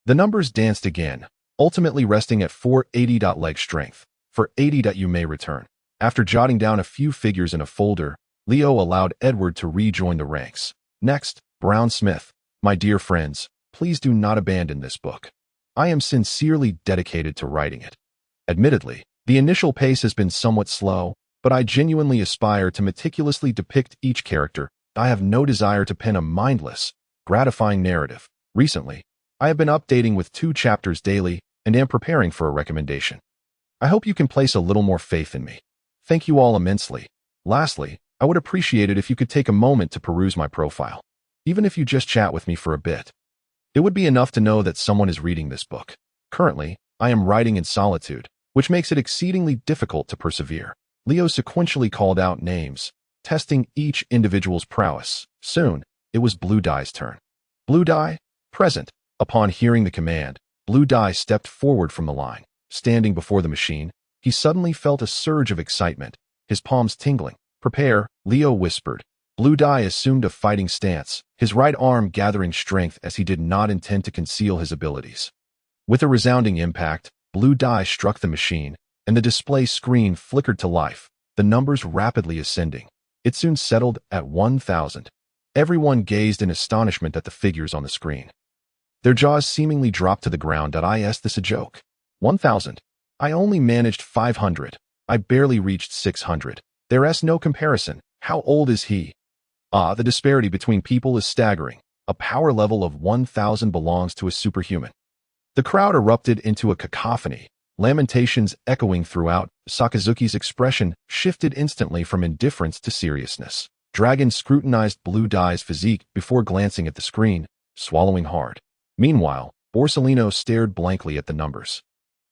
The numbers danced again, ultimately resting at 480. Leg strength. For 80. You may return. After jotting down a few figures in a folder, Leo allowed Edward to rejoin the ranks. Next, Brown Smith. My dear friends, please do not abandon this book. I am sincerely dedicated to writing it. Admittedly, the initial pace has been somewhat slow, but I genuinely aspire to meticulously depict each character. I have no desire to pen a mindless, gratifying narrative. Recently, I have been updating with 2 chapters daily and am preparing for a recommendation. I hope you can place a little more faith in me. Thank you all immensely. Lastly, I would appreciate it if you could take a moment to peruse my profile. Even if you just chat with me for a bit. It would be enough to know that someone is reading this book. Currently, I am writing in solitude, which makes it exceedingly difficult to persevere. Leo sequentially called out names, testing each individual's prowess. Soon, it was Blue Dye's turn. Blue Dye, present. Upon hearing the command, Blue Dye stepped forward from the line. Standing before the machine, he suddenly felt a surge of excitement, his palms tingling. Prepare, Leo whispered. Blue Dye assumed a fighting stance, his right arm gathering strength as he did not intend to conceal his abilities. With a resounding impact, Blue Dye struck the machine, and the display screen flickered to life, the numbers rapidly ascending. It soon settled at 1,000. Everyone gazed in astonishment at the figures on the screen. Their jaws seemingly dropped to the ground. Is this a joke? 1,000. I only managed 500. I barely reached 600. There's no comparison. How old is he? The disparity between people is staggering. A power level of 1,000 belongs to a superhuman. The crowd erupted into a cacophony, lamentations echoing throughout. Sakazuki's expression shifted instantly from indifference to seriousness. Dragon scrutinized Blue Dye's physique before glancing at the screen, swallowing hard. Meanwhile, Borsellino stared blankly at the numbers,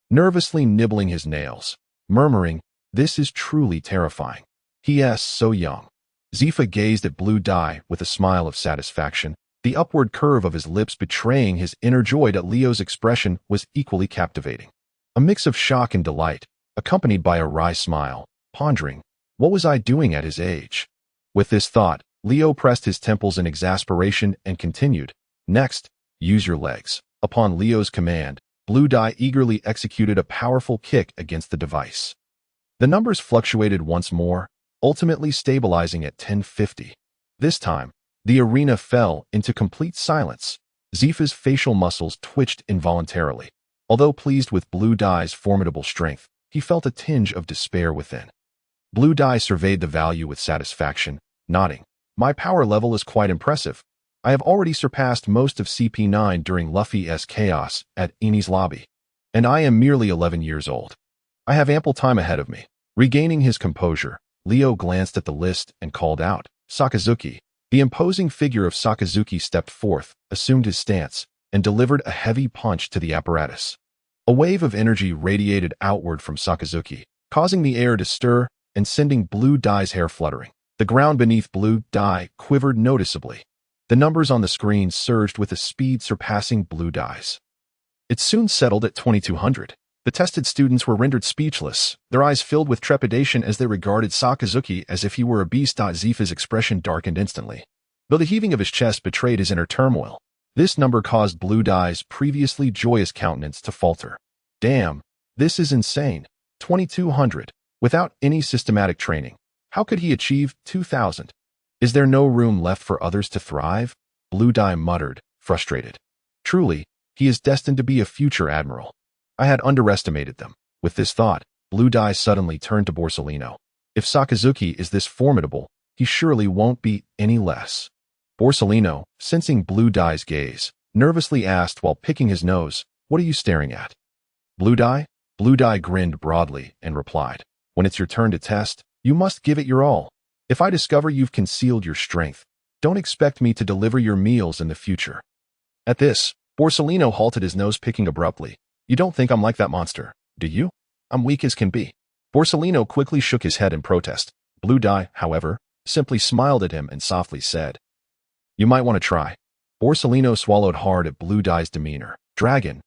nervously nibbling his nails, murmuring, "This is truly terrifying. He is so young." Zifa gazed at Blue Dye with a smile of satisfaction, the upward curve of his lips betraying his inner joy. That Leo's expression was equally captivating. A mix of shock and delight, accompanied by a wry smile, pondering, what was I doing at his age? With this thought, Leo pressed his temples in exasperation and continued, "Next, use your legs." Upon Leo's command, Blue Dye eagerly executed a powerful kick against the device. The numbers fluctuated once more, ultimately stabilizing at 1050. This time, the arena fell into complete silence. Zifa's facial muscles twitched involuntarily. Although pleased with Blue Dye's formidable strength, he felt a tinge of despair within. Blue Dye surveyed the value with satisfaction, nodding. "My power level is quite impressive. I have already surpassed most of CP9 during Luffy's chaos at Eni's lobby. And I am merely 11 years old. I have ample time ahead of me." Regaining his composure, Leo glanced at the list and called out, "Sakazuki." The imposing figure of Sakazuki stepped forth, assumed his stance, and delivered a heavy punch to the apparatus. A wave of energy radiated outward from Sakazuki, causing the air to stir and sending Blue Dye's hair fluttering. The ground beneath Blue Dye quivered noticeably. The numbers on the screen surged with a speed surpassing Blue Dye's. It soon settled at 2200. The tested students were rendered speechless, their eyes filled with trepidation as they regarded Sakazuki as if he were a beast. Zifa's expression darkened instantly, though the heaving of his chest betrayed his inner turmoil. This number caused Blue Dye's previously joyous countenance to falter. Damn, this is insane. 2200. Without any systematic training, how could he achieve 2000? Is there no room left for others to thrive? Blue Dye muttered, frustrated. Truly, he is destined to be a future admiral. I had underestimated them. With this thought, Blue Dye suddenly turned to Borsellino. If Sakazuki is this formidable, he surely won't be any less. Borsellino, sensing Blue Dye's gaze, nervously asked while picking his nose, "What are you staring at?" Blue Dye? Blue Dye grinned broadly and replied, "When it's your turn to test, you must give it your all. If I discover you've concealed your strength, don't expect me to deliver your meals in the future." At this, Borsellino halted, his nose picking abruptly. "You don't think I'm like that monster, do you? I'm weak as can be." Borsellino quickly shook his head in protest. Blue Dye, however, simply smiled at him and softly said, "You might want to try." Borsellino swallowed hard at Blue Dye's demeanor. Dragon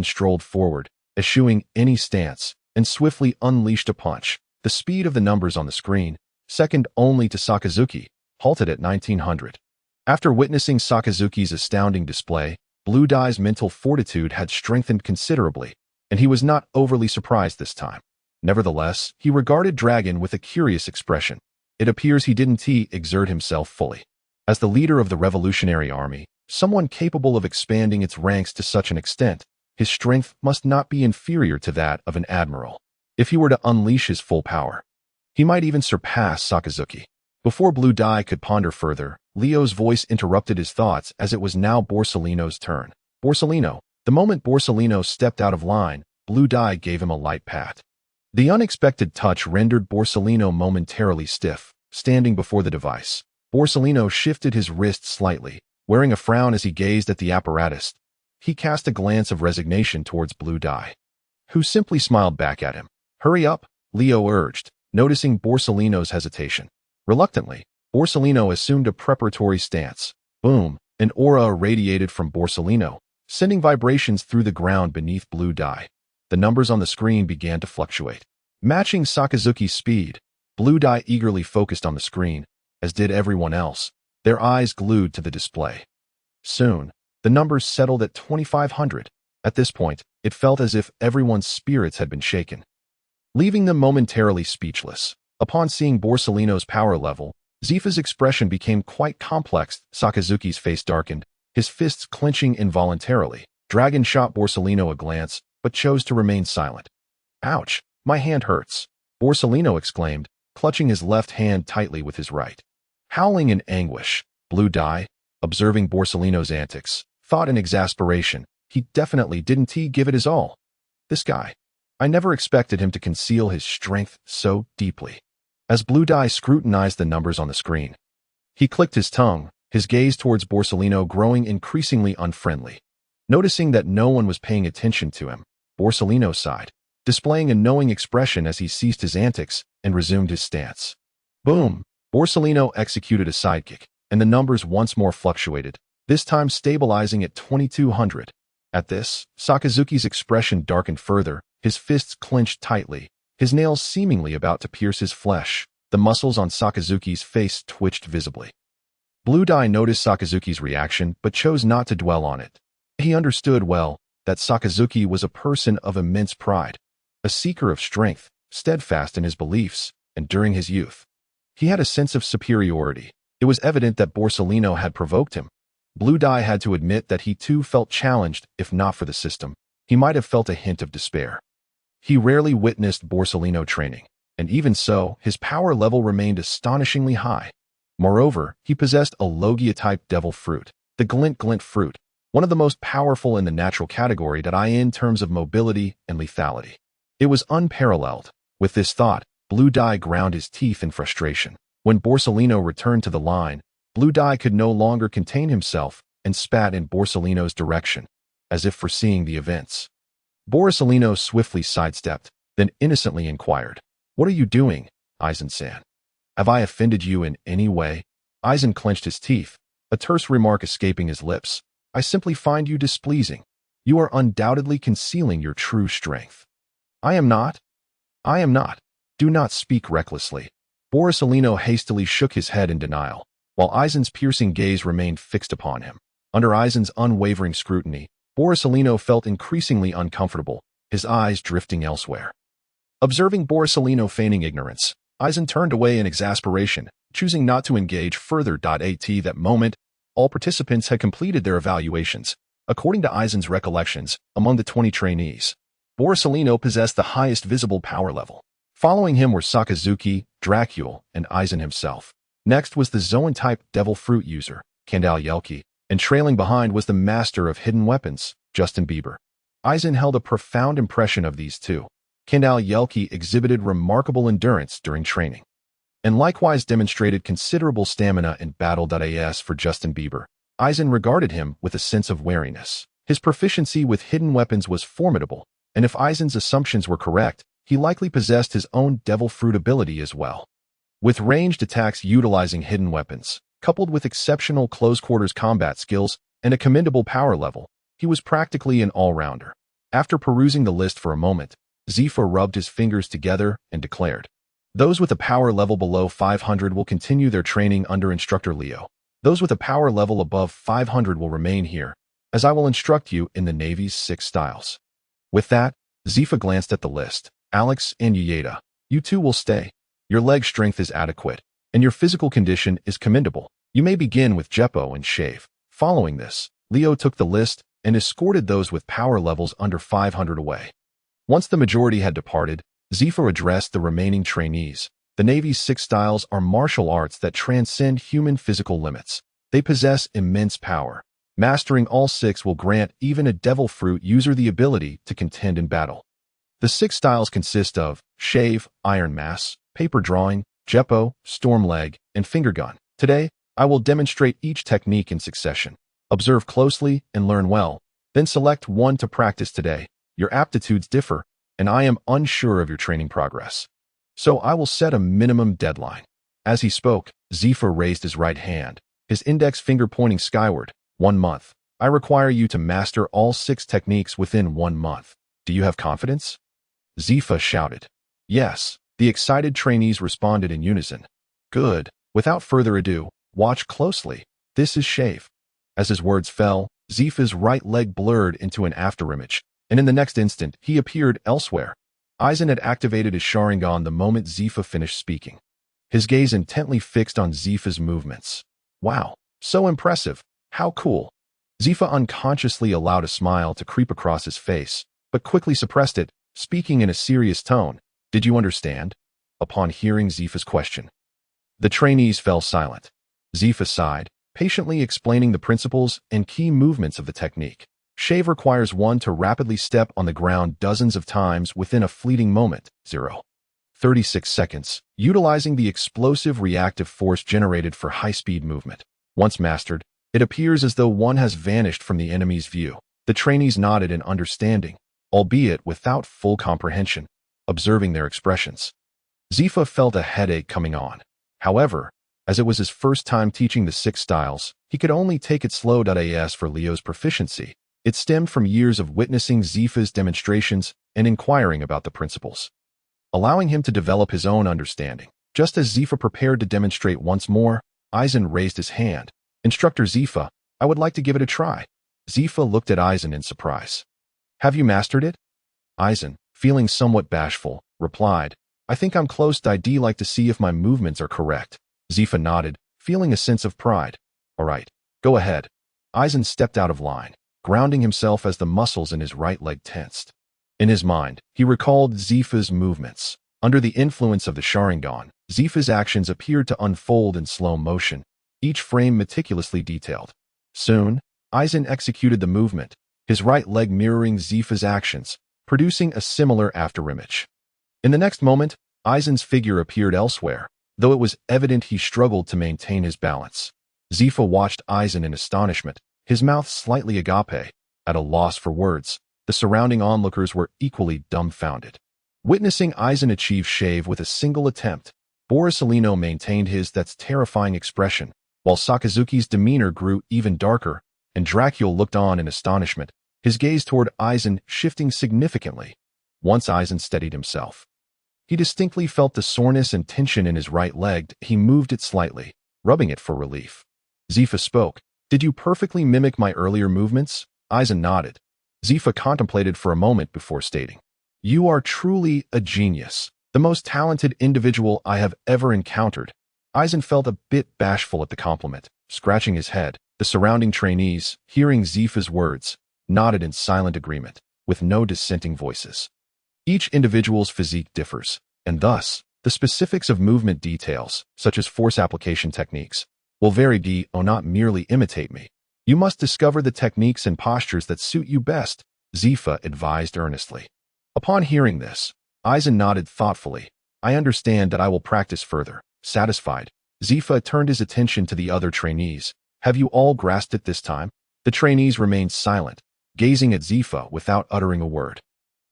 strolled forward, eschewing any stance, and swiftly unleashed a punch. The speed of the numbers on the screen, second only to Sakazuki, halted at 1900. After witnessing Sakazuki's astounding display, Blue Dye's mental fortitude had strengthened considerably, and he was not overly surprised this time. Nevertheless, he regarded Dragon with a curious expression. It appears he didn't exert himself fully. As the leader of the Revolutionary Army, someone capable of expanding its ranks to such an extent, his strength must not be inferior to that of an admiral. If he were to unleash his full power, he might even surpass Sakazuki. Before Blue Dye could ponder further, Leo's voice interrupted his thoughts as it was now Borsellino's turn. "Borsellino." The moment Borsellino stepped out of line, Blue Dye gave him a light pat. The unexpected touch rendered Borsellino momentarily stiff. Standing before the device, Borsellino shifted his wrist slightly, wearing a frown as he gazed at the apparatus. He cast a glance of resignation towards Blue Dye, who simply smiled back at him. "Hurry up," Leo urged, noticing Borsellino's hesitation. Reluctantly, Borsellino assumed a preparatory stance. Boom! An aura irradiated from Borsellino, sending vibrations through the ground beneath Blue Dye. The numbers on the screen began to fluctuate. Matching Sakazuki's speed, Blue Dye eagerly focused on the screen, as did everyone else, their eyes glued to the display. Soon, the numbers settled at 2500. At this point, it felt as if everyone's spirits had been shaken, leaving them momentarily speechless. Upon seeing Borsellino's power level, Zifa's expression became quite complex. Sakazuki's face darkened, his fists clenching involuntarily. Dragon shot Borsellino a glance, but chose to remain silent. "Ouch, my hand hurts," Borsellino exclaimed, clutching his left hand tightly with his right. Howling in anguish, Blue Dye, observing Borsellino's antics, thought in exasperation, he definitely didn't give it his all. This guy. I never expected him to conceal his strength so deeply. As Blue Dye scrutinized the numbers on the screen, he clicked his tongue, his gaze towards Borsellino growing increasingly unfriendly. Noticing that no one was paying attention to him, Borsellino sighed, displaying a knowing expression as he ceased his antics and resumed his stance. Boom! Borsellino executed a sidekick, and the numbers once more fluctuated, this time stabilizing at 2200. At this, Sakazuki's expression darkened further, his fists clenched tightly, his nails seemingly about to pierce his flesh. The muscles on Sakazuki's face twitched visibly. Blue Dye noticed Sakazuki's reaction but chose not to dwell on it. He understood well that Sakazuki was a person of immense pride, a seeker of strength, steadfast in his beliefs, and during his youth, he had a sense of superiority. It was evident that Borsellino had provoked him. Blue Dye had to admit that he too felt challenged. If not for the system, he might have felt a hint of despair. He rarely witnessed Borsellino training, and even so, his power level remained astonishingly high. Moreover, he possessed a Logia-type devil fruit, the glint fruit, one of the most powerful in the natural category in terms of mobility and lethality. It was unparalleled. With this thought, Blue Dye ground his teeth in frustration. When Borsellino returned to the line, Blue Dye could no longer contain himself and spat in Borsellino's direction, as if foreseeing the events. Borsellino swiftly sidestepped, then innocently inquired, "What are you doing? Aizen-san. Have I offended you in any way? Aizen clenched his teeth, a terse remark escaping his lips. I simply find you displeasing. You are undoubtedly concealing your true strength. I am not. I am not. Do not speak recklessly. Borsalino hastily shook his head in denial, while Aizen's piercing gaze remained fixed upon him. Under Aizen's unwavering scrutiny, Borsalino felt increasingly uncomfortable, his eyes drifting elsewhere. Observing Borsalino feigning ignorance, Aizen turned away in exasperation, choosing not to engage further. At that moment, all participants had completed their evaluations. According to Aizen's recollections, among the 20 trainees, Borsalino possessed the highest visible power level. Following him were Sakazuki, Dracule, and Aizen himself. Next was the Zoan-type Devil Fruit user, Kandal Yelki, and trailing behind was the master of hidden weapons, Justin Bieber. Aizen held a profound impression of these two. Kandal Yelki exhibited remarkable endurance during training, and likewise demonstrated considerable stamina in battle. As for Justin Bieber, Aizen regarded him with a sense of wariness. His proficiency with hidden weapons was formidable, and if Aizen's assumptions were correct, he likely possessed his own Devil Fruit ability as well. With ranged attacks utilizing hidden weapons, coupled with exceptional close-quarters combat skills and a commendable power level, he was practically an all-rounder. After perusing the list for a moment, Zifa rubbed his fingers together and declared, "Those with a power level below 500 will continue their training under Instructor Leo. Those with a power level above 500 will remain here, as I will instruct you in the Navy's 6 styles." With that, Zifa glanced at the list. "Alex and Uyeda, you two will stay. Your leg strength is adequate, and your physical condition is commendable. You may begin with Jeppo and Shave." Following this, Leo took the list and escorted those with power levels under 500 away. Once the majority had departed, Zifa addressed the remaining trainees. The Navy's 6 styles are martial arts that transcend human physical limits. They possess immense power. Mastering all 6 will grant even a Devil Fruit user the ability to contend in battle. The 6 styles consist of Shave, Iron Mass, Paper Drawing, Jeppo, Storm Leg, and Finger Gun. Today, I will demonstrate each technique in succession. Observe closely and learn well, then select one to practice today. Your aptitudes differ, and I am unsure of your training progress, so I will set a minimum deadline. As he spoke, Zifa raised his right hand, his index finger pointing skyward. 1 month. I require you to master all 6 techniques within 1 month. Do you have confidence? Zifa shouted. Yes. The excited trainees responded in unison. Good. Without further ado, watch closely. This is Shave. As his words fell, Zifa's right leg blurred into an afterimage, and in the next instant, he appeared elsewhere. Aizen had activated his Sharingan the moment Zifa finished speaking, his gaze intently fixed on Zifa's movements. Wow, so impressive. How cool. Zifa unconsciously allowed a smile to creep across his face, but quickly suppressed it, speaking in a serious tone. Did you understand? Upon hearing Zifa's question, the trainees fell silent. Zifa sighed, patiently explaining the principles and key movements of the technique. Shave requires one to rapidly step on the ground dozens of times within a fleeting moment. 36 seconds, utilizing the explosive reactive force generated for high-speed movement. Once mastered, it appears as though one has vanished from the enemy's view. The trainees nodded in understanding, albeit without full comprehension, observing their expressions. Zifa felt a headache coming on. However, as it was his first time teaching the 6 styles, he could only take it slow. As for Leo's proficiency, it stemmed from years of witnessing Zifa's demonstrations and inquiring about the principles, allowing him to develop his own understanding. Just as Zifa prepared to demonstrate once more, Aizen raised his hand. Instructor Zifa, I would like to give it a try. Zifa looked at Aizen in surprise. Have you mastered it? Aizen, feeling somewhat bashful, replied, I think I'm close. I'd like to see if my movements are correct. Zifa nodded, feeling a sense of pride. All right, go ahead. Aizen stepped out of line, grounding himself as the muscles in his right leg tensed. In his mind, he recalled Zifa's movements. Under the influence of the Sharingan, Zifa's actions appeared to unfold in slow motion, each frame meticulously detailed. Soon, Aizen executed the movement, his right leg mirroring Zifa's actions, producing a similar afterimage. In the next moment, Aizen's figure appeared elsewhere, though it was evident he struggled to maintain his balance. Zifa watched Aizen in astonishment, his mouth slightly agape, at a loss for words. The surrounding onlookers were equally dumbfounded. Witnessing Aizen achieve Shave with a single attempt, Borisolino maintained that's terrifying expression, while Sakazuki's demeanor grew even darker, and Dracula looked on in astonishment, his gaze toward Aizen shifting significantly. Once Aizen steadied himself, he distinctly felt the soreness and tension in his right leg. He moved it slightly, rubbing it for relief. Zifa spoke. "Did you perfectly mimic my earlier movements?" Aizen nodded. Zifa contemplated for a moment before stating, "You are truly a genius, the most talented individual I have ever encountered." Aizen felt a bit bashful at the compliment, scratching his head. The surrounding trainees, hearing Zifa's words, nodded in silent agreement, with no dissenting voices. Each individual's physique differs, and thus, the specifics of movement details, such as force application techniques, will vary. Not merely imitate me. You must discover the techniques and postures that suit you best, Zifa advised earnestly. Upon hearing this, Aizen nodded thoughtfully. "I understand that I will practice further." Satisfied, Zifa turned his attention to the other trainees. "Have you all grasped it this time?" The trainees remained silent, gazing at Zifa without uttering a word.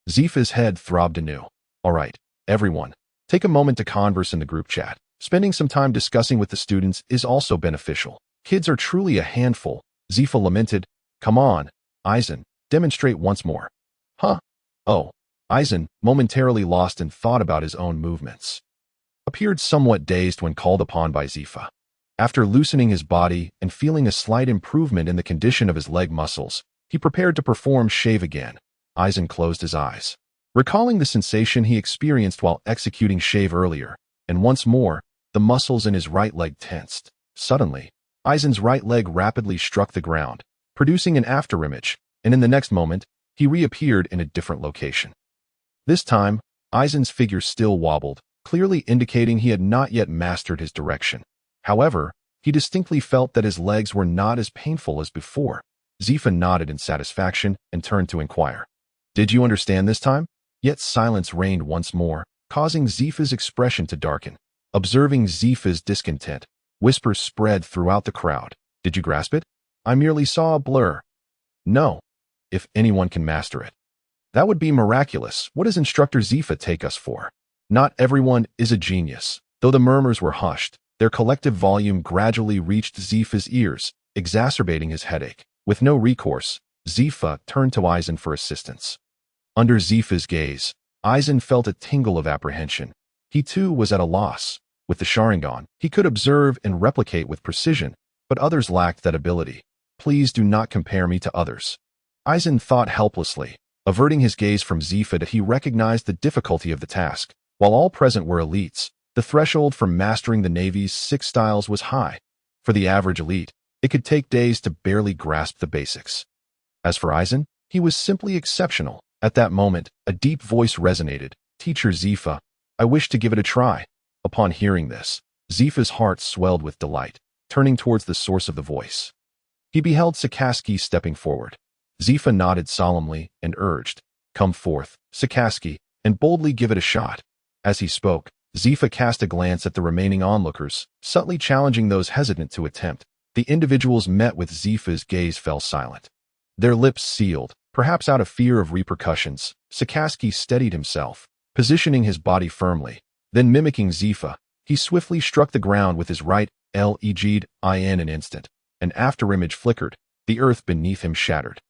Zifa's head throbbed anew. "All right, everyone, take a moment to converse in the group chat. Spending some time discussing with the students is also beneficial. Kids are truly a handful," Zifa lamented. "Come on, Aizen, demonstrate once more." "Huh? Oh." Aizen, momentarily lost in thought about his own movements, appeared somewhat dazed when called upon by Zifa. After loosening his body and feeling a slight improvement in the condition of his leg muscles, he prepared to perform shave again. Aizen closed his eyes, recalling the sensation he experienced while executing shave earlier, and once more, the muscles in his right leg tensed. Suddenly, Aizen's right leg rapidly struck the ground, producing an afterimage, and in the next moment, he reappeared in a different location. This time, Aizen's figure still wobbled, clearly indicating he had not yet mastered his direction. However, he distinctly felt that his legs were not as painful as before. Zifa nodded in satisfaction and turned to inquire, "Did you understand this time?" Yet silence reigned once more, causing Zifa's expression to darken. Observing Zifa's discontent, whispers spread throughout the crowd. "Did you grasp it?" "I merely saw a blur." "No. If anyone can master it, that would be miraculous. What does Instructor Zifa take us for?" Not everyone is a genius. Though the murmurs were hushed, their collective volume gradually reached Zifa's ears, exacerbating his headache. With no recourse, Zifa turned to Aizen for assistance. Under Zifa's gaze, Aizen felt a tingle of apprehension. He too was at a loss. With the Sharingan, he could observe and replicate with precision, but others lacked that ability. "Please do not compare me to others." Aizen thought helplessly, averting his gaze from Zifa that he recognized the difficulty of the task. While all present were elites, the threshold for mastering the Navy's 6 styles was high. For the average elite, it could take days to barely grasp the basics. As for Aizen, he was simply exceptional. At that moment, a deep voice resonated. "Teacher Zifa, I wish to give it a try." Upon hearing this, Zifa's heart swelled with delight, turning towards the source of the voice. He beheld Sakazuki stepping forward. Zifa nodded solemnly and urged, "Come forth, Sakazuki, and boldly give it a shot." As he spoke, Zifa cast a glance at the remaining onlookers, subtly challenging those hesitant to attempt. The individuals met with Zifa's gaze fell silent. Their lips sealed, perhaps out of fear of repercussions. Sakazuki steadied himself, positioning his body firmly. Then mimicking Zifa, he swiftly struck the ground with his right leg. In an instant, an afterimage flickered, the earth beneath him shattered.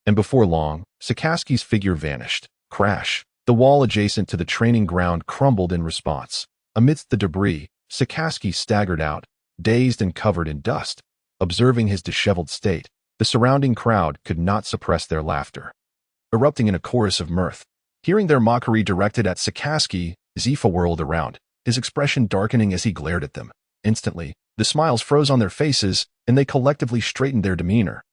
And before long, Sakazuki's figure vanished. Crash! The wall adjacent to the training ground crumbled in response. Amidst the debris, Sakazuki staggered out, dazed and covered in dust. Observing his disheveled state, the surrounding crowd could not suppress their laughter, erupting in a chorus of mirth. Hearing their mockery directed at Sakazuki, Zifa whirled around, his expression darkening as he glared at them. Instantly, the smiles froze on their faces, and they collectively straightened their demeanor.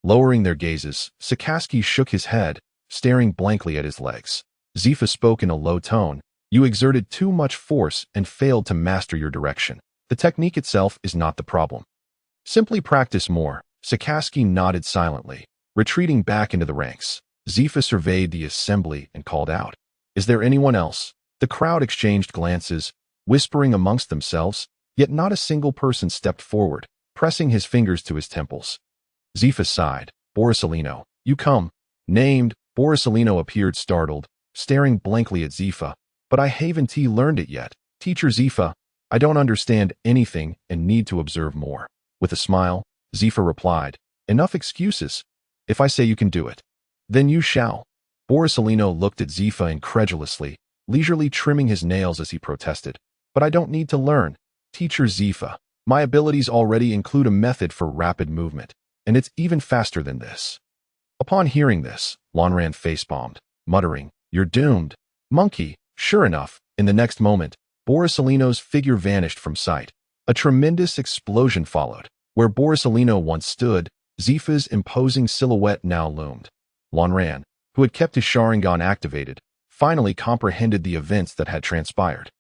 Lowering their gazes, Sakazuki shook his head, staring blankly at his legs. Zifa spoke in a low tone, "You exerted too much force and failed to master your direction. The technique itself is not the problem. Simply practice more." Sakazuki nodded silently, retreating back into the ranks. Zifa surveyed the assembly and called out, "Is there anyone else?" The crowd exchanged glances, whispering amongst themselves, yet not a single person stepped forward, pressing his fingers to his temples. Zifa sighed. "Borisolino, you come." Named, Borisolino appeared startled, staring blankly at Zifa. "But I haven't learned it yet." "Teacher Zifa, I don't understand anything and need to observe more. With a smile, Zifa replied, enough excuses. If I say you can do it, then you shall. Borsalino looked at Zifa incredulously, leisurely trimming his nails as he protested. But I don't need to learn. Teacher Zifa, my abilities already include a method for rapid movement, and it's even faster than this. Upon hearing this, Lonran facepalmed, muttering, you're doomed. Monkey. Sure enough, in the next moment, Borsalino's figure vanished from sight. A tremendous explosion followed. Where Borsalino once stood, Zifa's imposing silhouette now loomed. Lonran, who had kept his Sharingan activated, finally comprehended the events that had transpired.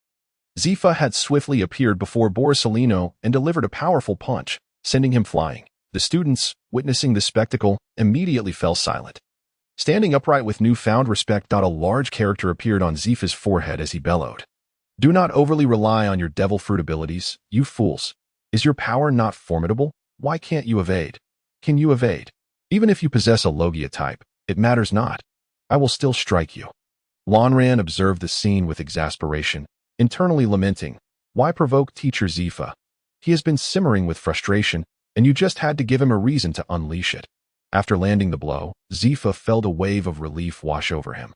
Zifa had swiftly appeared before Borsalino and delivered a powerful punch, sending him flying. The students, witnessing the spectacle, immediately fell silent. Standing upright with newfound respect, a large character appeared on Zifa's forehead as he bellowed. Do not overly rely on your devil fruit abilities, you fools. Is your power not formidable? Why can't you evade? Can you evade? Even if you possess a Logia type, it matters not. I will still strike you. Lonran observed the scene with exasperation, internally lamenting, why provoke Teacher Zifa? He has been simmering with frustration, and you just had to give him a reason to unleash it. After landing the blow, Zifa felt a wave of relief wash over him.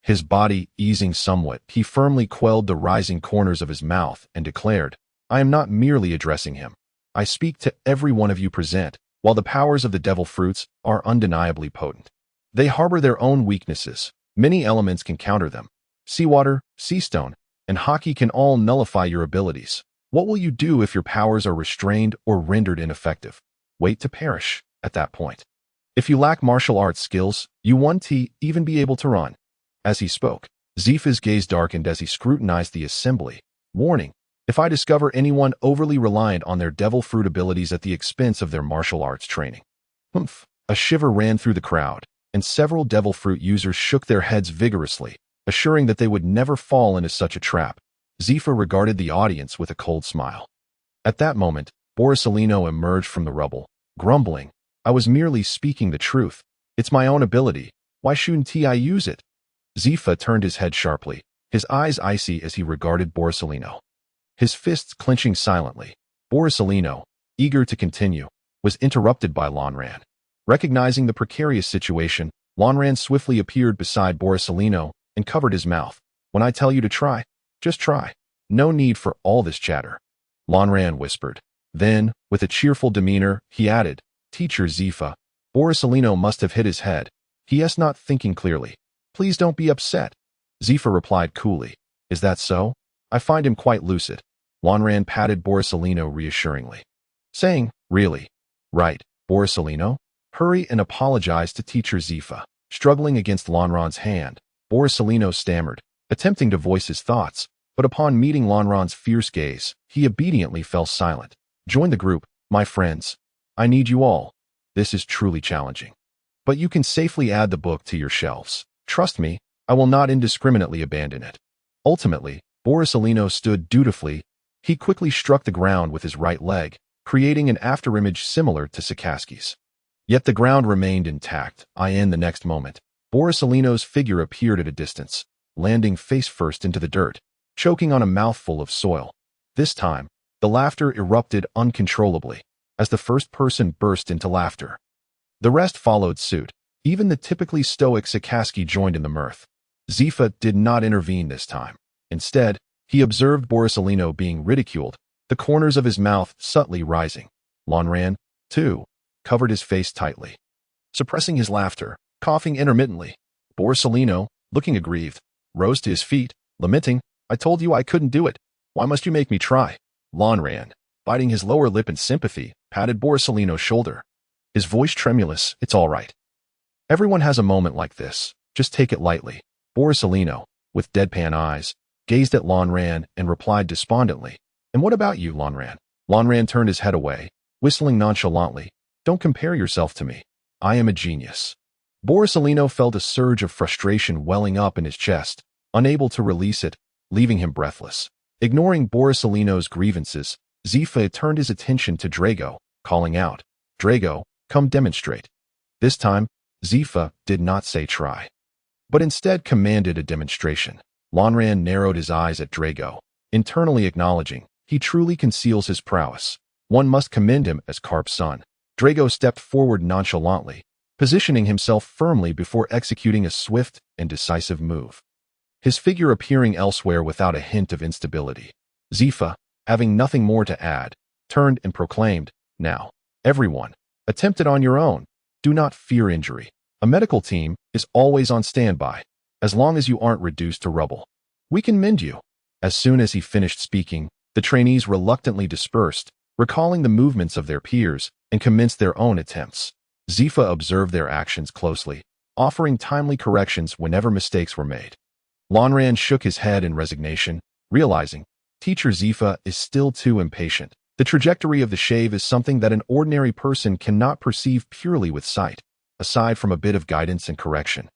His body easing somewhat, he firmly quelled the rising corners of his mouth and declared, I am not merely addressing him. I speak to every one of you present. While the powers of the devil fruits are undeniably potent, they harbor their own weaknesses. Many elements can counter them. Seawater, sea stone, and hockey can all nullify your abilities. What will you do if your powers are restrained or rendered ineffective? Wait to perish at that point. If you lack martial arts skills, you won't even be able to run. As he spoke, Zifa's gaze darkened as he scrutinized the assembly, warning, if I discover anyone overly reliant on their devil fruit abilities at the expense of their martial arts training. Humph! A shiver ran through the crowd, and several devil fruit users shook their heads vigorously, assuring that they would never fall into such a trap. Zifa regarded the audience with a cold smile. At that moment, Borsalino emerged from the rubble, grumbling, I was merely speaking the truth. It's my own ability. Why shouldn't I use it? Zifa turned his head sharply, his eyes icy as he regarded Borsalino. His fists clenching silently. Borsalino, eager to continue, was interrupted by Lonran. Recognizing the precarious situation, Lonran swiftly appeared beside Borsalino and covered his mouth. When I tell you to try, just try. No need for all this chatter. Lonran whispered. Then, with a cheerful demeanor, he added, Teacher Zifa, Borsalino must have hit his head. He is not thinking clearly. Please don't be upset. Zifa replied coolly. Is that so? I find him quite lucid. Lonran patted Borsalino reassuringly, saying, really? Right, Borsalino? Hurry and apologize to Teacher Zifa. Struggling against Lonran's hand, Borsalino stammered, attempting to voice his thoughts, but upon meeting Lonran's fierce gaze, he obediently fell silent. Join the group, my friends. I need you all. This is truly challenging. But you can safely add the book to your shelves. Trust me, I will not indiscriminately abandon it. Ultimately, Borsalino stood dutifully. He quickly struck the ground with his right leg, creating an afterimage similar to Sakaski's. Yet the ground remained intact. In the next moment, Borsalino's figure appeared at a distance, landing face first into the dirt, choking on a mouthful of soil. This time, the laughter erupted uncontrollably, as the first person burst into laughter. The rest followed suit. Even the typically stoic Sakaski joined in the mirth. Zifa did not intervene this time. Instead, he observed Borsalino being ridiculed, the corners of his mouth subtly rising. Lonran, too, covered his face tightly, suppressing his laughter, coughing intermittently. Borsalino, looking aggrieved, rose to his feet, lamenting, I told you I couldn't do it. Why must you make me try? Lonran, biting his lower lip in sympathy, patted Borsalino's shoulder. His voice tremulous, it's all right. Everyone has a moment like this. Just take it lightly. Borsalino, with deadpan eyes, gazed at Lonran and replied despondently, And what about you, Lonran? Lonran turned his head away, whistling nonchalantly, Don't compare yourself to me. I am a genius. Borsalino felt a surge of frustration welling up in his chest, unable to release it, leaving him breathless. Ignoring Borsalino's grievances, Zifa turned his attention to Drago, calling out, Drago, come demonstrate. This time, Zifa did not say try, but instead commanded a demonstration. Lonran narrowed his eyes at Drago, internally acknowledging, he truly conceals his prowess. One must commend him as Karp's son. Drago stepped forward nonchalantly, positioning himself firmly before executing a swift and decisive move, his figure appearing elsewhere without a hint of instability. Zifa, having nothing more to add, turned and proclaimed, "Now, everyone, attempt it on your own. Do not fear injury. A medical team is always on standby. As long as you aren't reduced to rubble, we can mend you." As soon as he finished speaking, the trainees reluctantly dispersed, recalling the movements of their peers, and commenced their own attempts. Zifa observed their actions closely, offering timely corrections whenever mistakes were made. Lanran shook his head in resignation, realizing, Teacher Zifa is still too impatient. The trajectory of the shave is something that an ordinary person cannot perceive purely with sight, aside from a bit of guidance and correction.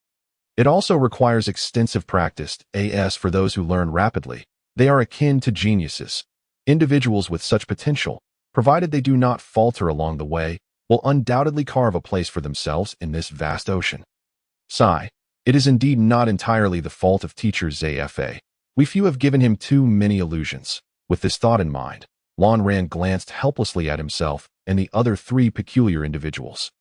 It also requires extensive practice, as for those who learn rapidly. They are akin to geniuses. Individuals with such potential, provided they do not falter along the way, will undoubtedly carve a place for themselves in this vast ocean. Sigh. It is indeed not entirely the fault of Teacher Zafa. We few have given him too many illusions. With this thought in mind, Lanran glanced helplessly at himself and the other three peculiar individuals.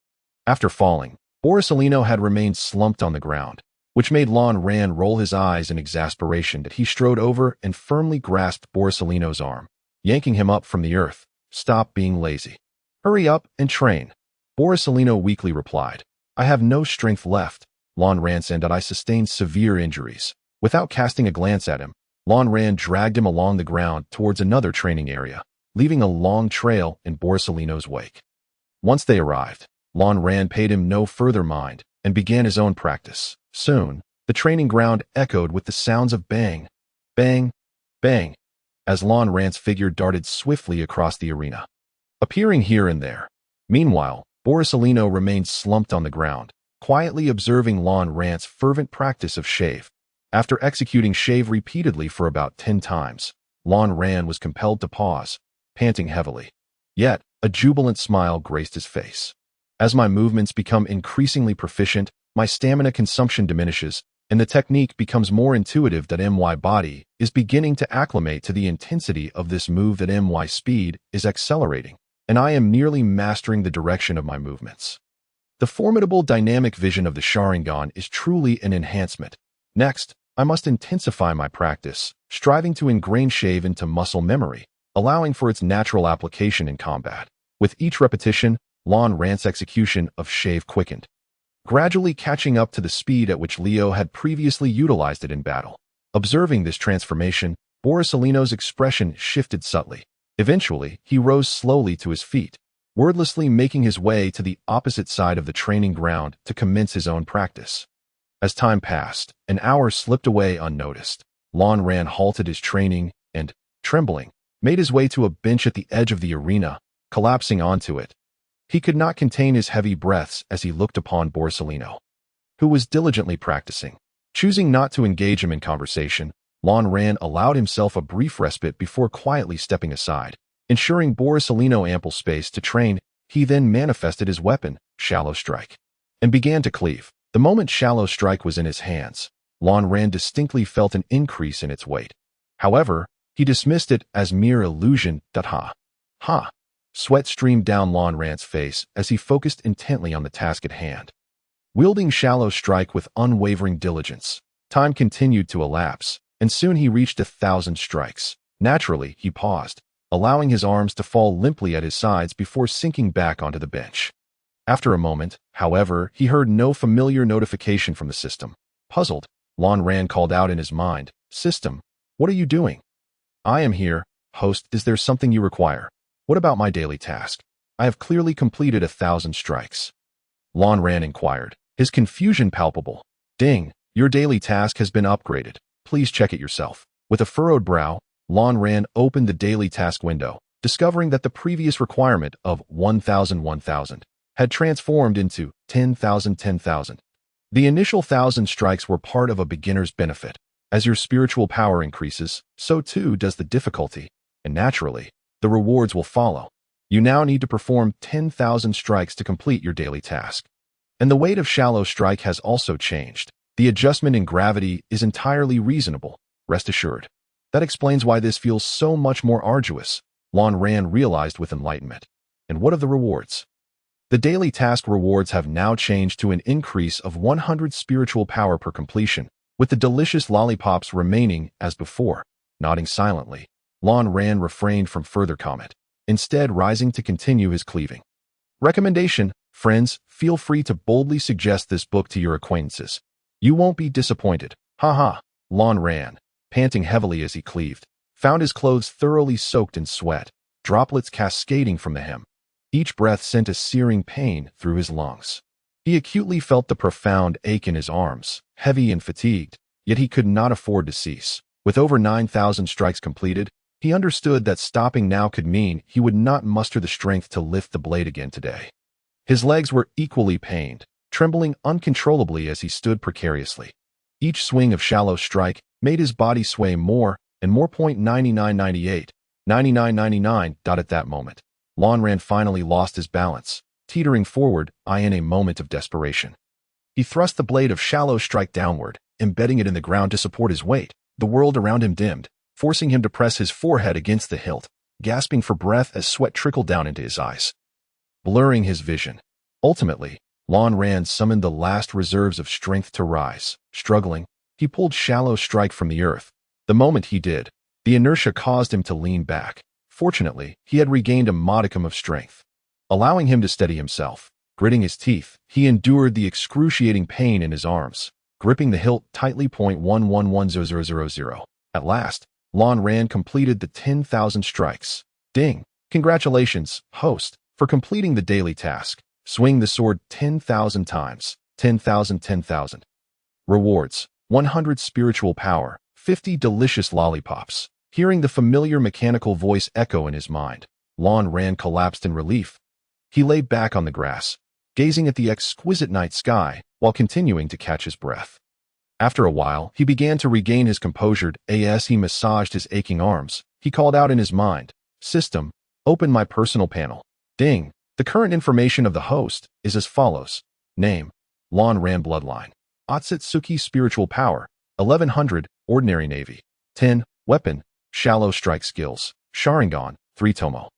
After falling, Borisolino had remained slumped on the ground, which made Lanran roll his eyes in exasperation that he strode over and firmly grasped Borisolino's arm, yanking him up from the earth. "Stop being lazy. Hurry up and train." Borisolino weakly replied, "I have no strength left." Lanran said that I sustained severe injuries. Without casting a glance at him, Lanran dragged him along the ground towards another training area, leaving a long trail in Borisolino's wake. Once they arrived, Lanran paid him no further mind and began his own practice. Soon, the training ground echoed with the sounds of bang, bang, bang, as Lanran's figure darted swiftly across the arena, appearing here and there. Meanwhile, Borisolino remained slumped on the ground, quietly observing Lanran's fervent practice of shave. After executing shave repeatedly for about 10 times, Lanran was compelled to pause, panting heavily. Yet, a jubilant smile graced his face. As my movements become increasingly proficient, my stamina consumption diminishes, and the technique becomes more intuitive. That my body is beginning to acclimate to the intensity of this move. That my speed is accelerating, and I am nearly mastering the direction of my movements. The formidable dynamic vision of the Sharingan is truly an enhancement. Next, I must intensify my practice, striving to ingrain shave into muscle memory, allowing for its natural application in combat. With each repetition, Lanran's execution of shave quickened, gradually catching up to the speed at which Leo had previously utilized it in battle. Observing this transformation, Borisolino's expression shifted subtly. Eventually, he rose slowly to his feet, wordlessly making his way to the opposite side of the training ground to commence his own practice. As time passed, an hour slipped away unnoticed. Lanran halted his training and, trembling, made his way to a bench at the edge of the arena, collapsing onto it. He could not contain his heavy breaths as he looked upon Borisolino, who was diligently practicing. Choosing not to engage him in conversation, Lanran allowed himself a brief respite before quietly stepping aside. Ensuring Borisolino ample space to train, he then manifested his weapon, Shallow Strike, and began to cleave. The moment Shallow Strike was in his hands, Lanran distinctly felt an increase in its weight. However, he dismissed it as mere illusion. Ha! Sweat streamed down Lanran's face as he focused intently on the task at hand. Wielding Shallow Strike with unwavering diligence, time continued to elapse, and soon he reached 1,000 strikes. Naturally, he paused, allowing his arms to fall limply at his sides before sinking back onto the bench. After a moment, however, he heard no familiar notification from the system. Puzzled, Lanran called out in his mind, "System, what are you doing?" "I am here, host. Is there something you require?" "What about my daily task? I have clearly completed 1,000 strikes." Lanran inquired, his confusion palpable. "Ding, your daily task has been upgraded. Please check it yourself." With a furrowed brow, Lanran opened the daily task window, discovering that the previous requirement of 1,000 had transformed into 10,000. The initial 1,000 strikes were part of a beginner's benefit. As your spiritual power increases, so too does the difficulty, and naturally, the rewards will follow. You now need to perform 10,000 strikes to complete your daily task. And the weight of Shallow Strike has also changed. The adjustment in gravity is entirely reasonable, rest assured. That explains why this feels so much more arduous, Lan Ran realized with enlightenment. And what of the rewards? The daily task rewards have now changed to an increase of 100 spiritual power per completion, with the delicious lollipops remaining as before. Nodding silently, Lan Ran refrained from further comment, instead rising to continue his cleaving. Recommendation: friends, feel free to boldly suggest this book to your acquaintances. You won't be disappointed. Ha. Lan Ran, panting heavily as he cleaved, found his clothes thoroughly soaked in sweat, droplets cascading from the hem. Each breath sent a searing pain through his lungs. He acutely felt the profound ache in his arms, heavy and fatigued, yet he could not afford to cease. With over 9,000 strikes completed, he understood that stopping now could mean he would not muster the strength to lift the blade again today. His legs were equally pained, trembling uncontrollably as he stood precariously. Each swing of shallow strike made his body sway more and more. 9998, 9999. At that moment, Lan Ran finally lost his balance, teetering forward, in a moment of desperation. He thrust the blade of shallow strike downward, embedding it in the ground to support his weight. The world around him dimmed, forcing him to press his forehead against the hilt, gasping for breath as sweat trickled down into his eyes, blurring his vision. Ultimately, Lan Ran summoned the last reserves of strength to rise. Struggling, he pulled shallow strike from the earth. The moment he did, the inertia caused him to lean back. Fortunately, he had regained a modicum of strength, allowing him to steady himself. Gritting his teeth, he endured the excruciating pain in his arms, gripping the hilt tightly. 1110000. At last, Lan Ran completed the 10,000 strikes. Ding! Congratulations, host, for completing the daily task. Swing the sword 10,000 times. 10,000, 10,000. Rewards: 100 spiritual power, 50 delicious lollipops. Hearing the familiar mechanical voice echo in his mind, Lan Ran collapsed in relief. He lay back on the grass, gazing at the exquisite night sky while continuing to catch his breath. After a while, he began to regain his composure. As he massaged his aching arms, he called out in his mind, "System, open my personal panel." Ding! The current information of the host is as follows. Name: Lan Ran Bloodline. Otsutsuki Spiritual Power, 1100, Ordinary Navy. 10, Weapon, Shallow Strike Skills, Sharingan, 3 Tomo.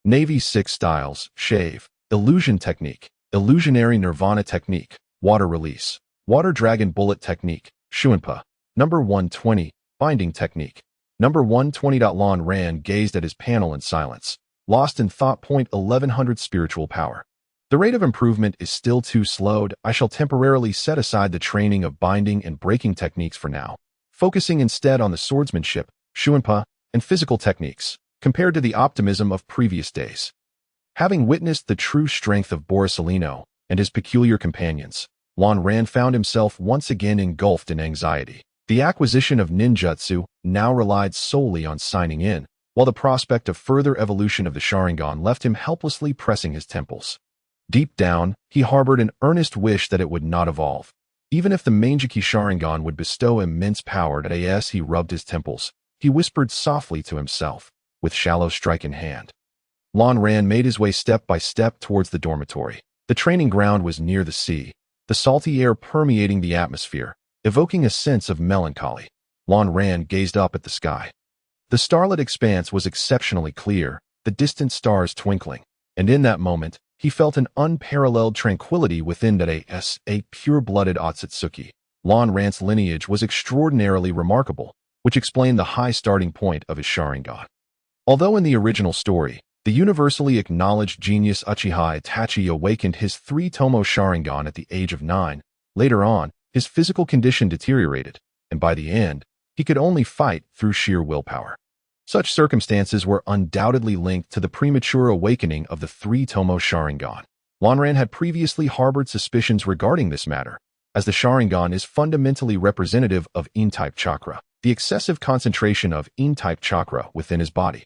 Navy 6 Styles, Shave, Illusion Technique, Illusionary Nirvana Technique, Water Release, Water Dragon Bullet Technique, Shuinpa. Number 120, Binding Technique. Number 120. Lan Ran gazed at his panel in silence, lost in thought. 1100 Spiritual Power. The rate of improvement is still too slowed. I shall temporarily set aside the training of binding and breaking techniques for now, focusing instead on the swordsmanship, Shuinpa, and physical techniques, compared to the optimism of previous days. Having witnessed the true strength of Borsalino and his peculiar companions, Lan Ran found himself once again engulfed in anxiety. The acquisition of ninjutsu now relied solely on signing in, while the prospect of further evolution of the Sharingan left him helplessly pressing his temples. Deep down, he harbored an earnest wish that it would not evolve. Even if the Mangeki Sharingan would bestow immense power. As he rubbed his temples, he whispered softly to himself, with shallow strike in hand. Lan Ran made his way step by step towards the dormitory. The training ground was near the sea, the salty air permeating the atmosphere, evoking a sense of melancholy. Lan Ran gazed up at the sky. The starlit expanse was exceptionally clear, the distant stars twinkling, and in that moment, he felt an unparalleled tranquility within. A pure-blooded Otsutsuki. Lan Ran's lineage was extraordinarily remarkable, which explained the high starting point of his Sharingan. Although in the original story, the universally acknowledged genius Uchiha Itachi awakened his 3-tomo Sharingan at the age of 9, later on, his physical condition deteriorated, and by the end, he could only fight through sheer willpower. Such circumstances were undoubtedly linked to the premature awakening of the 3-tomo Sharingan. Lan Ran had previously harbored suspicions regarding this matter, as the Sharingan is fundamentally representative of Yin-type chakra, the excessive concentration of Yin-type chakra within his body,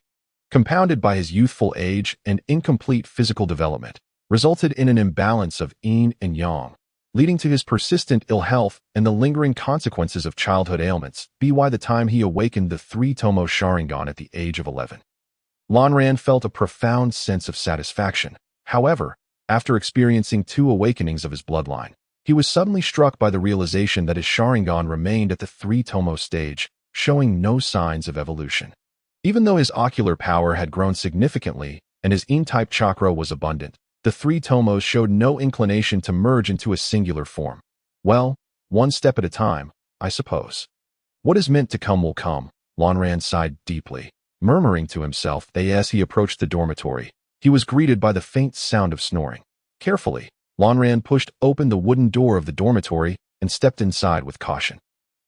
compounded by his youthful age and incomplete physical development, resulted in an imbalance of Yin and Yang, leading to his persistent ill health and the lingering consequences of childhood ailments. By the time he awakened the 3-tomo Sharingan at the age of 11, Lan Ran felt a profound sense of satisfaction. However, after experiencing 2 awakenings of his bloodline, he was suddenly struck by the realization that his Sharingan remained at the 3-tomo stage, showing no signs of evolution. Even though his ocular power had grown significantly and his yin-type chakra was abundant, the three tomos showed no inclination to merge into a singular form. Well, one step at a time, I suppose. What is meant to come will come, Lanran sighed deeply, murmuring to himself as he approached the dormitory. He was greeted by the faint sound of snoring. Carefully, Lanran pushed open the wooden door of the dormitory and stepped inside with caution.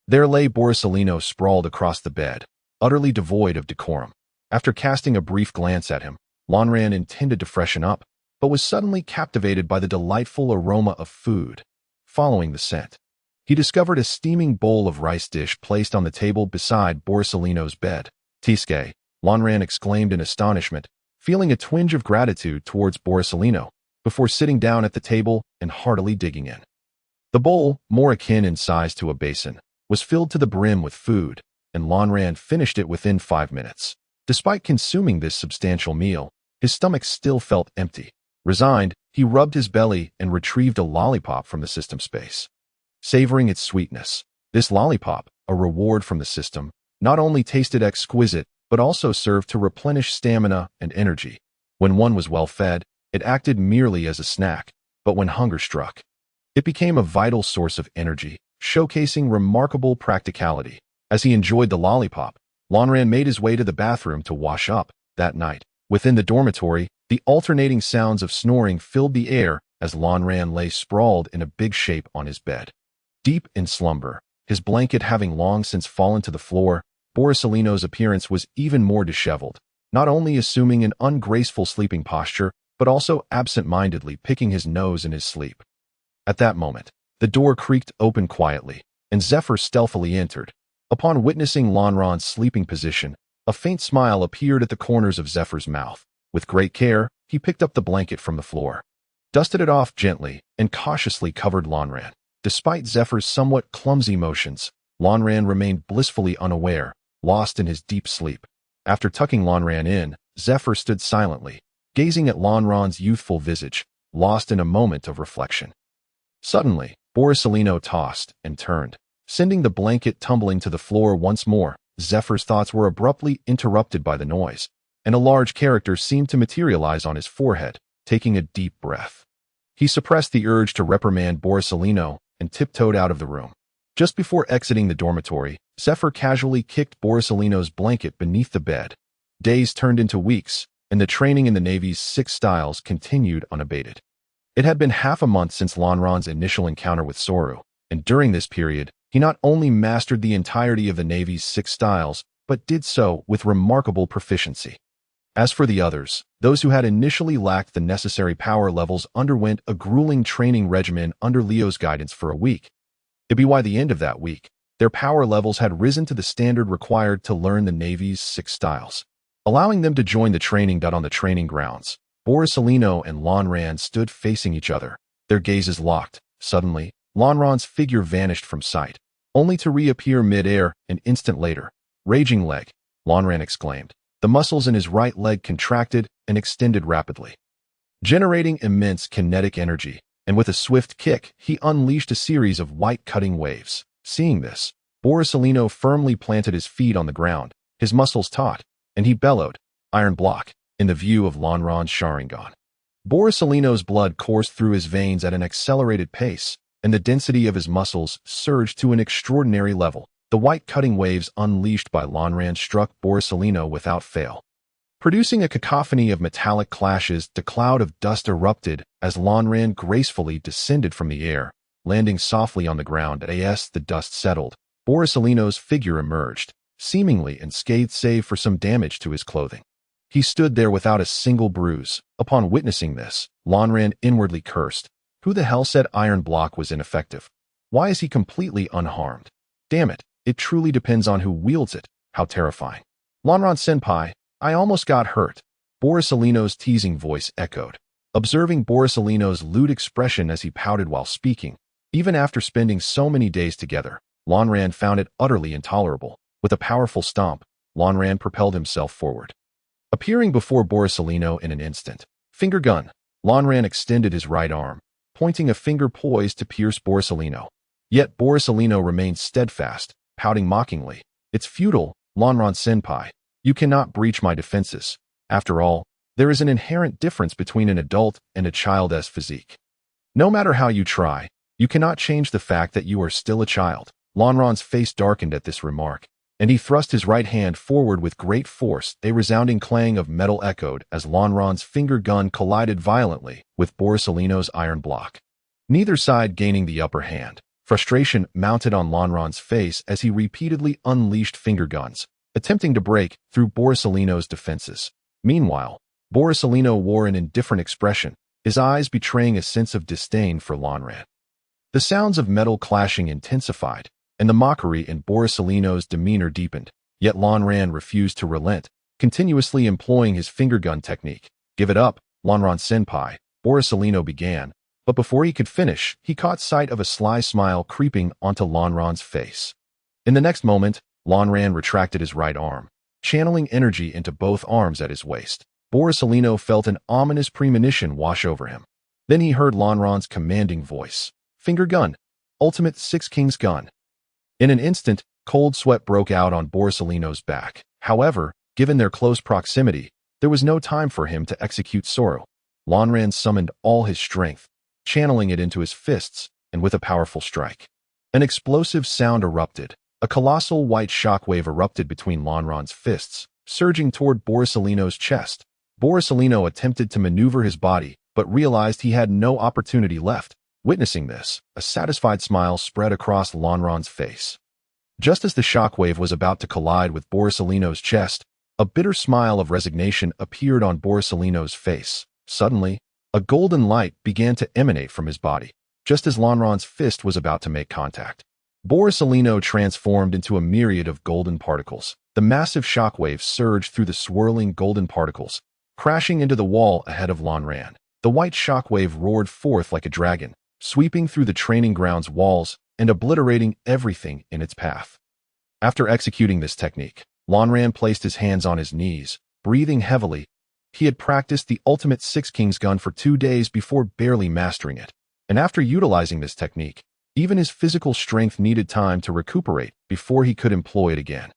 There lay Borsalino sprawled across the bed, utterly devoid of decorum. After casting a brief glance at him, Lanran intended to freshen up, but was suddenly captivated by the delightful aroma of food. Following the scent, he discovered a steaming bowl of rice dish placed on the table beside Borsalino's bed. "Tisque," Lanran exclaimed in astonishment, feeling a twinge of gratitude towards Borsalino, before sitting down at the table and heartily digging in. The bowl, more akin in size to a basin, was filled to the brim with food, and Lanran finished it within 5 minutes. Despite consuming this substantial meal, his stomach still felt empty. Resigned, he rubbed his belly and retrieved a lollipop from the system space. Savoring its sweetness, this lollipop, a reward from the system, not only tasted exquisite, but also served to replenish stamina and energy. When one was well fed, it acted merely as a snack, but when hunger struck, it became a vital source of energy, showcasing remarkable practicality. As he enjoyed the lollipop, Lanran made his way to the bathroom to wash up. That night, within the dormitory, the alternating sounds of snoring filled the air as Lanran lay sprawled in a big shape on his bed. Deep in slumber, his blanket having long since fallen to the floor, Borsalino's appearance was even more disheveled, not only assuming an ungraceful sleeping posture, but also absent-mindedly picking his nose in his sleep. At that moment, the door creaked open quietly, and Zephyr stealthily entered. Upon witnessing Lanran's sleeping position, a faint smile appeared at the corners of Zephyr's mouth. With great care, he picked up the blanket from the floor, dusted it off gently, and cautiously covered Lanran. Despite Zephyr's somewhat clumsy motions, Lanran remained blissfully unaware, lost in his deep sleep. After tucking Lanran in, Zephyr stood silently, gazing at Lanran's youthful visage, lost in a moment of reflection. Suddenly, Borsalino tossed and turned, sending the blanket tumbling to the floor once more. Zephyr's thoughts were abruptly interrupted by the noise, and a large character seemed to materialize on his forehead. Taking a deep breath, he suppressed the urge to reprimand Borsalino and tiptoed out of the room. Just before exiting the dormitory, Zephyr casually kicked Borsalino's blanket beneath the bed. Days turned into weeks, and the training in the Navy's 6 styles continued unabated. It had been half a month since Lanran's initial encounter with Soru, and during this period, he not only mastered the entirety of the Navy's 6 styles, but did so with remarkable proficiency. As for the others, those who had initially lacked the necessary power levels underwent a grueling training regimen under Leo's guidance for a week. By the end of that week, their power levels had risen to the standard required to learn the Navy's 6 styles, allowing them to join the training on the training grounds. Borsalino and Lanran stood facing each other, their gazes locked. Suddenly, Lanran's figure vanished from sight, only to reappear mid-air an instant later. "Raging leg," Lanran exclaimed. The muscles in his right leg contracted and extended rapidly, generating immense kinetic energy, and with a swift kick, he unleashed a series of white cutting waves. Seeing this, Borsalino firmly planted his feet on the ground, his muscles taut, and he bellowed, "Iron block," in the view of Lanran's Sharingan. Borsalino's blood coursed through his veins at an accelerated pace, and the density of his muscles surged to an extraordinary level. The white cutting waves unleashed by Lanran struck Borsalino without fail, producing a cacophony of metallic clashes. The cloud of dust erupted as Lanran gracefully descended from the air, landing softly on the ground. As the dust settled, Borsalino's figure emerged, seemingly unscathed save for some damage to his clothing. He stood there without a single bruise. Upon witnessing this, Lanran inwardly cursed. Who the hell said Iron Block was ineffective? Why is he completely unharmed? Damn it, it truly depends on who wields it. How terrifying. Lanran-senpai, I almost got hurt. Borsalino's teasing voice echoed. Observing Borsalino's lewd expression as he pouted while speaking, even after spending so many days together, Lanran found it utterly intolerable. With a powerful stomp, Lanran propelled himself forward, appearing before Borsalino in an instant. Finger gun. Lanran extended his right arm, pointing a finger poised to pierce Borsalino. Yet Borsalino remained steadfast, pouting mockingly. It's futile, Lanran-senpai. You cannot breach my defenses. After all, there is an inherent difference between an adult and a child's physique. No matter how you try, you cannot change the fact that you are still a child. Lanran's face darkened at this remark, and he thrust his right hand forward with great force. A resounding clang of metal echoed as Lanran's finger gun collided violently with Borsalino's iron block, neither side gaining the upper hand. Frustration mounted on Lanran's face as he repeatedly unleashed finger guns, attempting to break through Borsalino's defenses. Meanwhile, Borsalino wore an indifferent expression, his eyes betraying a sense of disdain for Lanran. The sounds of metal clashing intensified, and the mockery in Borsalino's demeanor deepened, yet Lanran refused to relent, continuously employing his finger gun technique. "Give it up, Lanran-senpai," Borsalino began, but before he could finish, he caught sight of a sly smile creeping onto Lanran's face. In the next moment, Lanran retracted his right arm, channeling energy into both arms at his waist. Borsalino felt an ominous premonition wash over him. Then he heard Lanran's commanding voice. "Finger gun. Ultimate Six Kings gun." In an instant, cold sweat broke out on Borsalino's back. However, given their close proximity, there was no time for him to execute Soro. Lanran summoned all his strength, channeling it into his fists, and with a powerful strike, an explosive sound erupted. A colossal white shockwave erupted between Lanran's fists, surging toward Borsalino's chest. Borsalino attempted to maneuver his body, but realized he had no opportunity left. Witnessing this, a satisfied smile spread across Lanran's face. Just as the shockwave was about to collide with Borsalino's chest, a bitter smile of resignation appeared on Borsalino's face. Suddenly, a golden light began to emanate from his body, just as Lanran's fist was about to make contact. Borsalino transformed into a myriad of golden particles. The massive shockwave surged through the swirling golden particles, crashing into the wall ahead of Lanran. The white shockwave roared forth like a dragon, sweeping through the training ground's walls and obliterating everything in its path. After executing this technique, Lanran placed his hands on his knees, breathing heavily. He had practiced the ultimate Six Kings gun for 2 days before barely mastering it, and after utilizing this technique, even his physical strength needed time to recuperate before he could employ it again.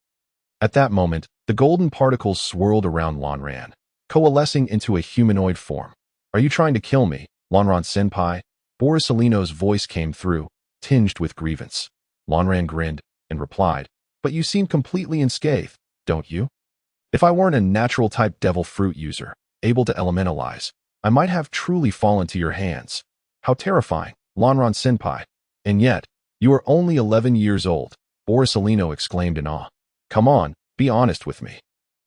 At that moment, the golden particles swirled around Lanran, coalescing into a humanoid form. "Are you trying to kill me, Lanran-senpai?" Borsalino's voice came through, tinged with grievance. Lanran grinned and replied, "But you seem completely unscathed, don't you? If I weren't a natural-type devil fruit user, able to elementalize, I might have truly fallen to your hands. How terrifying, Lanran-senpai. And yet, you are only 11 years old," Borsalino exclaimed in awe. "Come on, be honest with me.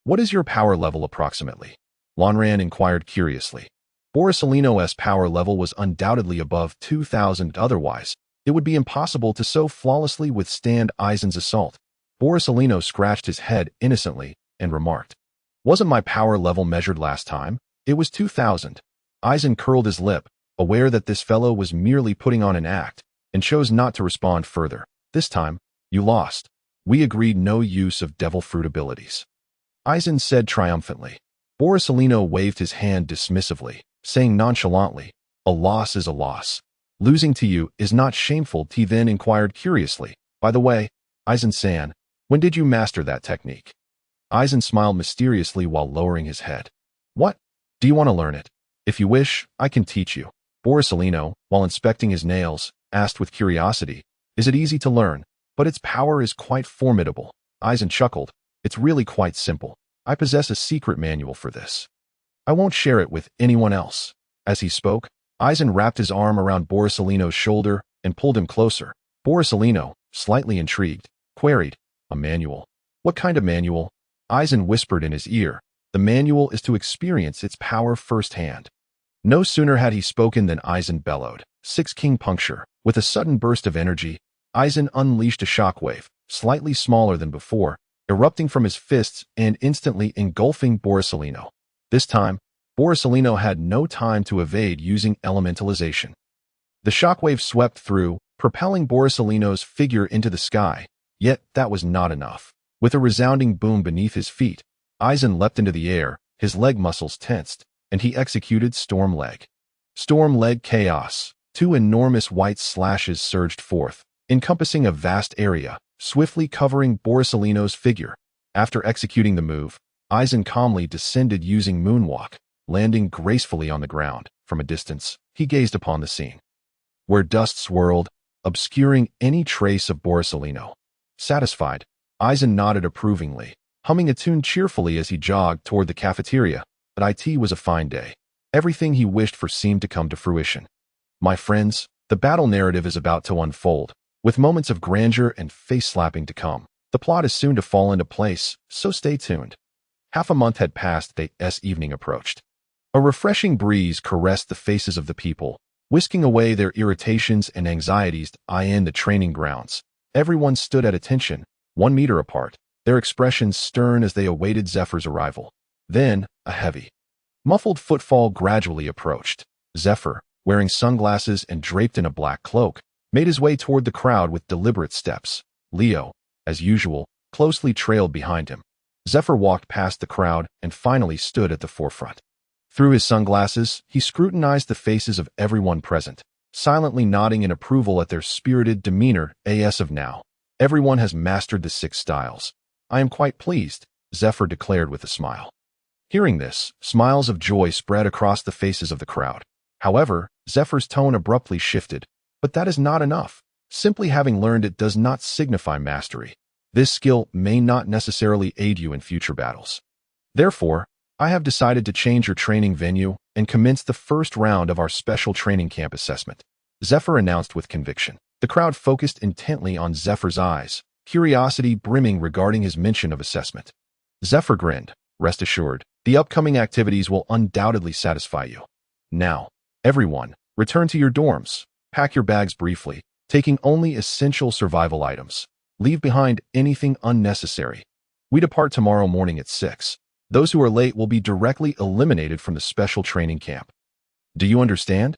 What is your power level approximately?" Lanran inquired curiously. Borsalino's power level was undoubtedly above 2,000, otherwise, it would be impossible to so flawlessly withstand Aizen's assault. Borsalino scratched his head innocently and remarked, "Wasn't my power level measured last time? It was 2,000. Aizen curled his lip, aware that this fellow was merely putting on an act, and chose not to respond further. "This time, you lost. We agreed no use of devil fruit abilities," Aizen said triumphantly. Borsalino waved his hand dismissively, saying nonchalantly, "A loss is a loss. Losing to you is not shameful." He then inquired curiously, "By the way, Aizen-san, when did you master that technique?" Aizen smiled mysteriously while lowering his head. "What? Do you want to learn it? If you wish, I can teach you." Borsalino, while inspecting his nails, asked with curiosity, "Is it easy to learn? But its power is quite formidable." Aizen chuckled, "It's really quite simple. I possess a secret manual for this. I won't share it with anyone else." As he spoke, Aizen wrapped his arm around Borsalino's shoulder and pulled him closer. Borsalino, slightly intrigued, queried, "A manual? What kind of manual?" Aizen whispered in his ear, "The manual is to experience its power firsthand." No sooner had he spoken than Aizen bellowed, "Six King puncture." With a sudden burst of energy, Aizen unleashed a shockwave, slightly smaller than before, erupting from his fists and instantly engulfing Borsalino. This time, Borsalino had no time to evade using elementalization. The shockwave swept through, propelling Borsalino's figure into the sky, yet that was not enough. With a resounding boom beneath his feet, Aizen leapt into the air, his leg muscles tensed, and he executed Storm Leg. Storm Leg Chaos. 2 enormous white slashes surged forth, encompassing a vast area, swiftly covering Borisolino's figure. After executing the move, Eisen calmly descended using moonwalk, landing gracefully on the ground. From a distance, he gazed upon the scene, where dust swirled, obscuring any trace of Borisolino. Satisfied, Eisen nodded approvingly, humming a tune cheerfully as he jogged toward the cafeteria. But it was a fine day. Everything he wished for seemed to come to fruition. My friends, the battle narrative is about to unfold, with moments of grandeur and face-slapping to come. The plot is soon to fall into place, so stay tuned. Half a month had passed as evening approached. A refreshing breeze caressed the faces of the people, whisking away their irritations and anxieties. In the training grounds, everyone stood at attention, 1 meter apart, their expressions stern as they awaited Zephyr's arrival. Then, a heavy, muffled footfall gradually approached. Zephyr, wearing sunglasses and draped in a black cloak, made his way toward the crowd with deliberate steps. Leo, as usual, closely trailed behind him. Zephyr walked past the crowd and finally stood at the forefront. Through his sunglasses, he scrutinized the faces of everyone present, silently nodding in approval at their spirited demeanor. As of now, everyone has mastered the 6 styles. I am quite pleased, Zephyr declared with a smile. Hearing this, smiles of joy spread across the faces of the crowd. However, Zephyr's tone abruptly shifted. But that is not enough. Simply having learned it does not signify mastery. This skill may not necessarily aid you in future battles. Therefore, I have decided to change your training venue and commence the first round of our special training camp assessment, Zephyr announced with conviction. The crowd focused intently on Zephyr's eyes, curiosity brimming regarding his mention of assessment. Zephyr grinned. Rest assured, the upcoming activities will undoubtedly satisfy you. Now, everyone, return to your dorms. Pack your bags briefly, taking only essential survival items. Leave behind anything unnecessary. We depart tomorrow morning at 6. Those who are late will be directly eliminated from the special training camp. Do you understand?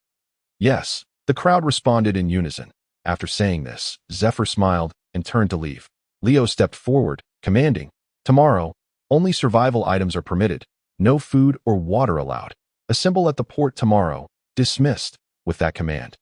Yes, the crowd responded in unison. After saying this, Zephyr smiled and turned to leave. Leo stepped forward, commanding, "Tomorrow, only survival items are permitted. No food or water allowed. Assemble at the port tomorrow." Dismissed. With that command,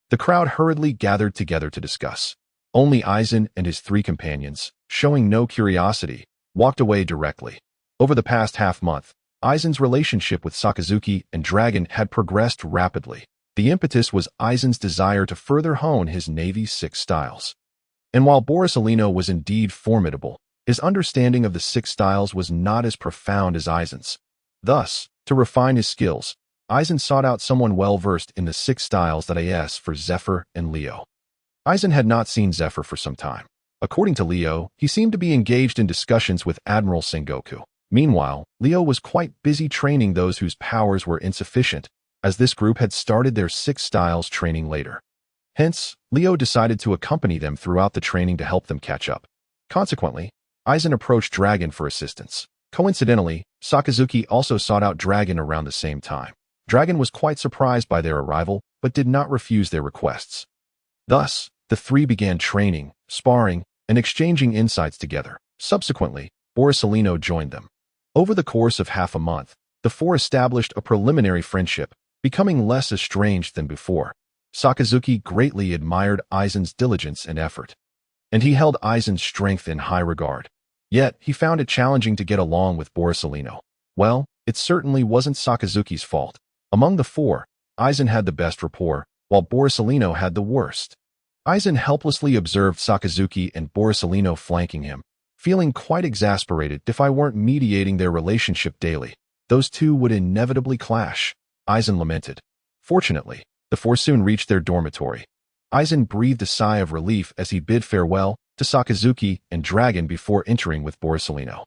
the crowd hurriedly gathered together to discuss. Only Eisen and his 3 companions, showing no curiosity, walked away directly. Over the past half-month, Eisen's relationship with Sakazuki and Dragon had progressed rapidly. The impetus was Eisen's desire to further hone his Navy's 6 styles. And while Borisolino was indeed formidable, his understanding of the 6 styles was not as profound as Eisen's. Thus, to refine his skills, Eisen sought out someone well-versed in the 6 styles for Zephyr and Leo. Eisen had not seen Zephyr for some time. According to Leo, he seemed to be engaged in discussions with Admiral Sengoku. Meanwhile, Leo was quite busy training those whose powers were insufficient, as this group had started their 6 styles training later. Hence, Leo decided to accompany them throughout the training to help them catch up. Consequently, Eisen approached Dragon for assistance. Coincidentally, Sakazuki also sought out Dragon around the same time. Dragon was quite surprised by their arrival, but did not refuse their requests. Thus, the 3 began training, sparring, and exchanging insights together. Subsequently, Borisolino joined them. Over the course of half a month, the 4 established a preliminary friendship, becoming less estranged than before. Sakazuki greatly admired Eisen's diligence and effort, and he held Eisen's strength in high regard. Yet, he found it challenging to get along with Borisolino. Well, it certainly wasn't Sakazuki's fault. Among the 4, Eisen had the best rapport, while Borisolino had the worst. Eisen helplessly observed Sakazuki and Borisolino flanking him, feeling quite exasperated. If I weren't mediating their relationship daily, those 2 would inevitably clash, Eisen lamented. Fortunately, the 4 soon reached their dormitory. Eisen breathed a sigh of relief as he bid farewell to Sakazuki and Dragon before entering with Borisolino.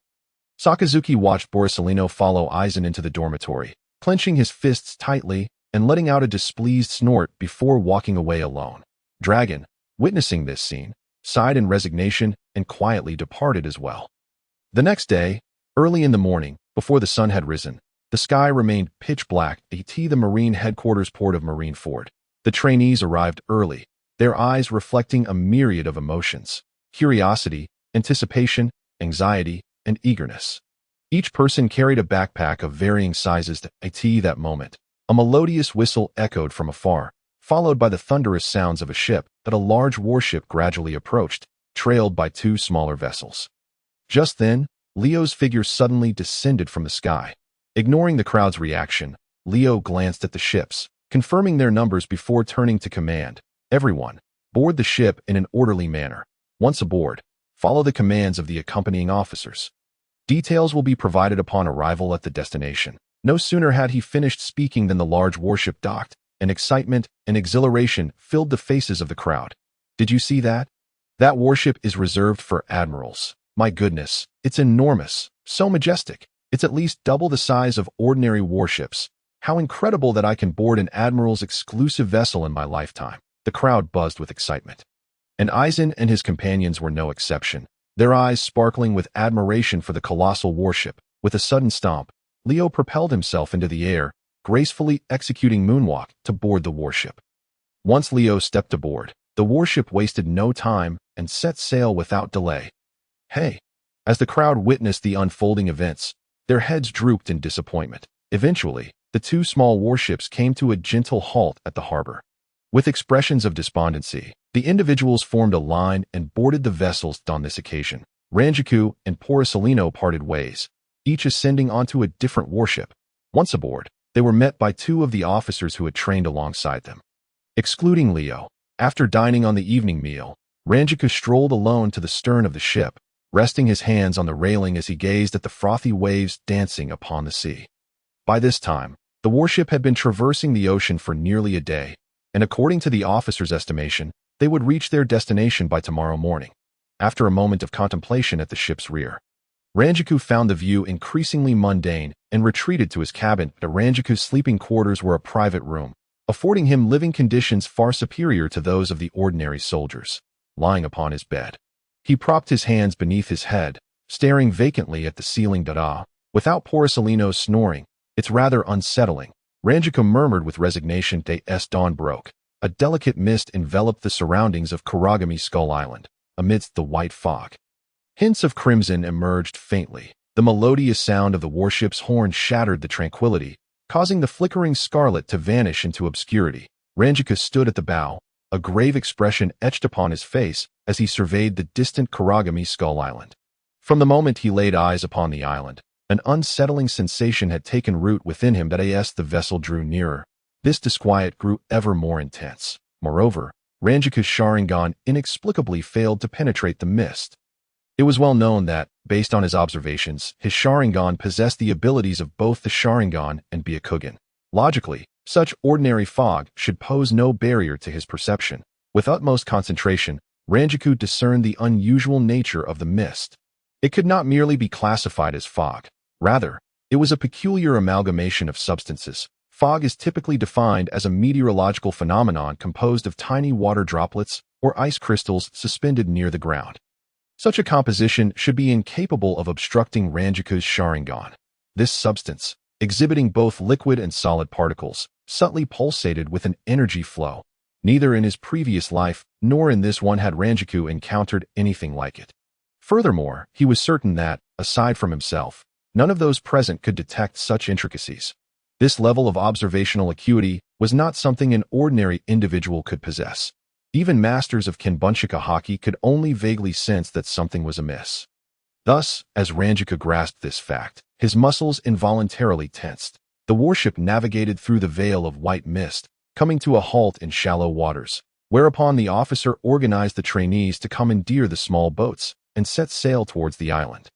Sakazuki watched Borisolino follow Eisen into the dormitory, clenching his fists tightly and letting out a displeased snort before walking away alone. Dragon, witnessing this scene, sighed in resignation and quietly departed as well. The next day, early in the morning, before the sun had risen, the sky remained pitch black at the Marine Headquarters port of Marineford. The trainees arrived early, their eyes reflecting a myriad of emotions: curiosity, anticipation, anxiety, and eagerness. Each person carried a backpack of varying sizes. At that moment, a melodious whistle echoed from afar, followed by the thunderous sounds of a ship that a large warship gradually approached, trailed by two smaller vessels. Just then, Leo's figure suddenly descended from the sky. Ignoring the crowd's reaction, Leo glanced at the ships, confirming their numbers before turning to command. Everyone, board the ship in an orderly manner. Once aboard, follow the commands of the accompanying officers. Details will be provided upon arrival at the destination. No sooner had he finished speaking than the large warship docked, and excitement and exhilaration filled the faces of the crowd. Did you see that? That warship is reserved for admirals. My goodness, it's enormous, so majestic. It's at least double the size of ordinary warships. How incredible that I can board an admiral's exclusive vessel in my lifetime. The crowd buzzed with excitement. And Eisen and his companions were no exception, their eyes sparkling with admiration for the colossal warship. With a sudden stomp, Leo propelled himself into the air, gracefully executing moonwalk to board the warship. Once Leo stepped aboard, the warship wasted no time and set sail without delay. Hey! As the crowd witnessed the unfolding events, their heads drooped in disappointment. Eventually, the two small warships came to a gentle halt at the harbor. With expressions of despondency, the individuals formed a line and boarded the vessels. On this occasion, Rangiku and Porcellino parted ways, each ascending onto a different warship. Once aboard, they were met by two of the officers who had trained alongside them. Excluding Leo, after dining on the evening meal, Rangiku strolled alone to the stern of the ship, resting his hands on the railing as he gazed at the frothy waves dancing upon the sea. By this time, the warship had been traversing the ocean for nearly a day, and according to the officer's estimation, they would reach their destination by tomorrow morning. After a moment of contemplation at the ship's rear, Rangiku found the view increasingly mundane and retreated to his cabin. Rangiku's sleeping quarters were a private room, affording him living conditions far superior to those of the ordinary soldiers. Lying upon his bed, he propped his hands beneath his head, staring vacantly at the ceiling. Without Porcellino's snoring, it's rather unsettling, Rangiku murmured with resignation. As dawn broke, a delicate mist enveloped the surroundings of Kuragami Skull Island, amidst the white fog. Hints of crimson emerged faintly. The melodious sound of the warship's horn shattered the tranquility, causing the flickering scarlet to vanish into obscurity. Rangiku stood at the bow, a grave expression etched upon his face as he surveyed the distant Kuragami Skull Island. From the moment he laid eyes upon the island, an unsettling sensation had taken root within him. As the vessel drew nearer, this disquiet grew ever more intense. Moreover, Rangiku's Sharingan inexplicably failed to penetrate the mist. It was well known that, based on his observations, his Sharingan possessed the abilities of both the Sharingan and Byakugan. Logically, such ordinary fog should pose no barrier to his perception. With utmost concentration, Rangiku discerned the unusual nature of the mist. It could not merely be classified as fog. Rather, it was a peculiar amalgamation of substances. Fog is typically defined as a meteorological phenomenon composed of tiny water droplets or ice crystals suspended near the ground. Such a composition should be incapable of obstructing Rangiku's Sharingan. This substance, exhibiting both liquid and solid particles, subtly pulsated with an energy flow. Neither in his previous life nor in this one had Rangiku encountered anything like it. Furthermore, he was certain that, aside from himself, none of those present could detect such intricacies. This level of observational acuity was not something an ordinary individual could possess. Even masters of Kenbunshika Haki could only vaguely sense that something was amiss. Thus, as Rangiku grasped this fact, his muscles involuntarily tensed. The warship navigated through the veil of white mist, coming to a halt in shallow waters, whereupon the officer organized the trainees to commandeer the small boats and set sail towards the island.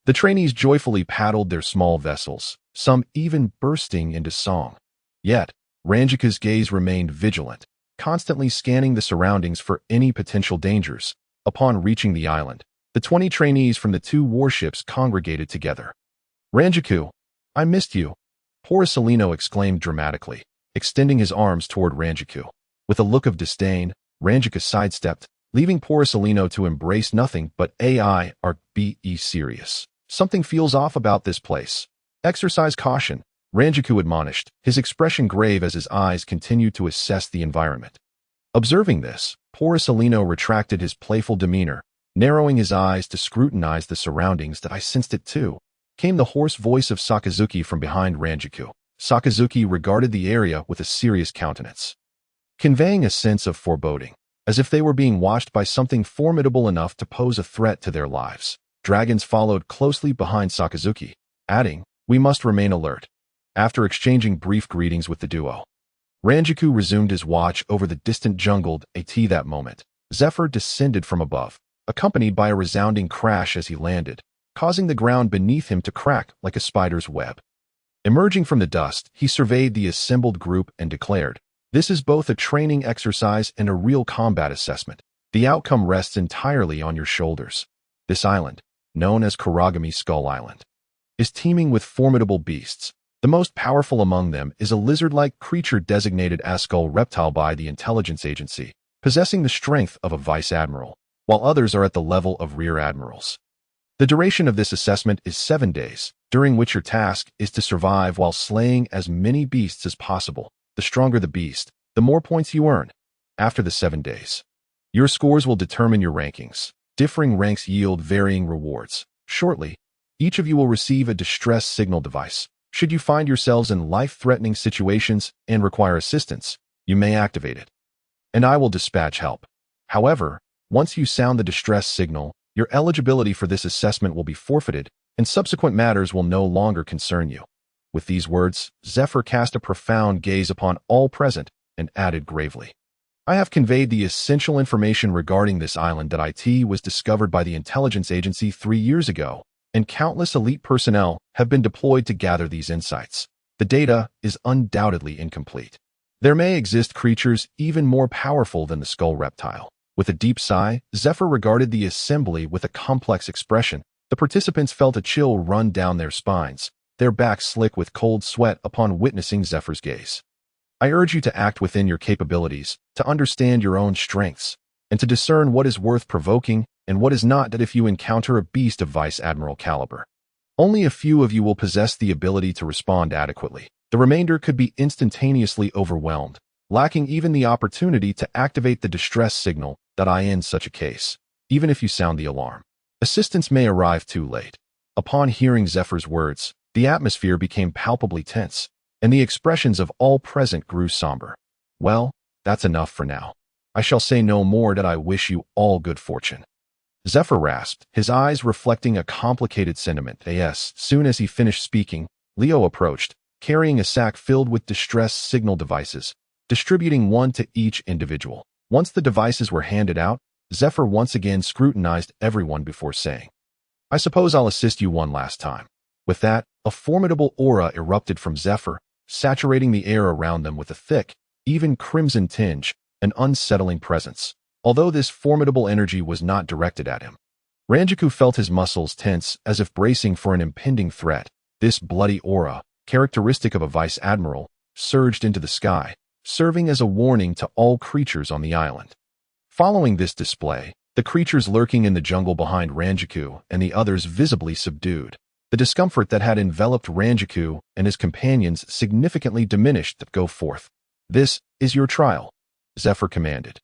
The trainees joyfully paddled their small vessels, some even bursting into song. Yet, Rangiku's gaze remained vigilant, constantly scanning the surroundings for any potential dangers. Upon reaching the island, the 20 trainees from the two warships congregated together. "Rangiku, I missed you," Porcellino exclaimed dramatically, extending his arms toward Rangiku. With a look of disdain, Rangiku sidestepped, leaving Porcellino to embrace nothing but AI. Be serious. Something feels off about this place. Exercise caution, Rangiku admonished, his expression grave as his eyes continued to assess the environment. Observing this, Porcellino retracted his playful demeanor, narrowing his eyes to scrutinize the surroundings. "I sensed it too," came the hoarse voice of Sakazuki from behind Rangiku. Sakazuki regarded the area with a serious countenance. conveying a sense of foreboding, as if they were being watched by something formidable enough to pose a threat to their lives. Dragons followed closely behind Sakazuki, adding, "We must remain alert." After exchanging brief greetings with the duo, Ranjaku resumed his watch over the distant jungle. That moment, Zephyr descended from above, accompanied by a resounding crash as he landed, causing the ground beneath him to crack like a spider's web. Emerging from the dust, he surveyed the assembled group and declared, "This is both a training exercise and a real combat assessment. The outcome rests entirely on your shoulders. This island, known as Kuragami Skull Island, is teeming with formidable beasts. The most powerful among them is a lizard-like creature designated as Skull Reptile by the intelligence agency, possessing the strength of a vice admiral, while others are at the level of rear admirals. The duration of this assessment is 7 days, during which your task is to survive while slaying as many beasts as possible. The stronger the beast, the more points you earn. After the 7 days, your scores will determine your rankings. Differing ranks yield varying rewards. Shortly, each of you will receive a distress signal device. Should you find yourselves in life-threatening situations and require assistance, you may activate it, and I will dispatch help. However, once you sound the distress signal, your eligibility for this assessment will be forfeited, and subsequent matters will no longer concern you." With these words, Zephyr cast a profound gaze upon all present and added gravely, "I have conveyed the essential information regarding this island that it was discovered by the intelligence agency 3 years ago, and countless elite personnel have been deployed to gather these insights. The data is undoubtedly incomplete. There may exist creatures even more powerful than the skull reptile." With a deep sigh, Zephyr regarded the assembly with a complex expression. The participants felt a chill run down their spines, their backs slick with cold sweat upon witnessing Zephyr's gaze. "I urge you to act within your capabilities, to understand your own strengths, and to discern what is worth provoking and what is not. That if you encounter a beast of Vice Admiral caliber, only a few of you will possess the ability to respond adequately. The remainder could be instantaneously overwhelmed, lacking even the opportunity to activate the distress signal that in such a case, even if you sound the alarm, assistance may arrive too late." Upon hearing Zephyr's words, the atmosphere became palpably tense, and the expressions of all present grew somber. "Well, that's enough for now. I shall say no more. That I wish you all good fortune." Zephyr rasped, his eyes reflecting a complicated sentiment. Soon as he finished speaking, Leo approached, carrying a sack filled with distress signal devices, distributing one to each individual. Once the devices were handed out, Zephyr once again scrutinized everyone before saying, "I suppose I'll assist you one last time." With that, a formidable aura erupted from Zephyr, saturating the air around them with a thick, even crimson tinge, an unsettling presence. Although this formidable energy was not directed at him, Ranjaku felt his muscles tense as if bracing for an impending threat. This bloody aura, characteristic of a vice admiral, surged into the sky, serving as a warning to all creatures on the island. Following this display, the creatures lurking in the jungle behind Ranjaku and the others visibly subdued. The discomfort that had enveloped Ranjaku and his companions significantly diminished. "Go forth. This is your trial," Zephyr commanded.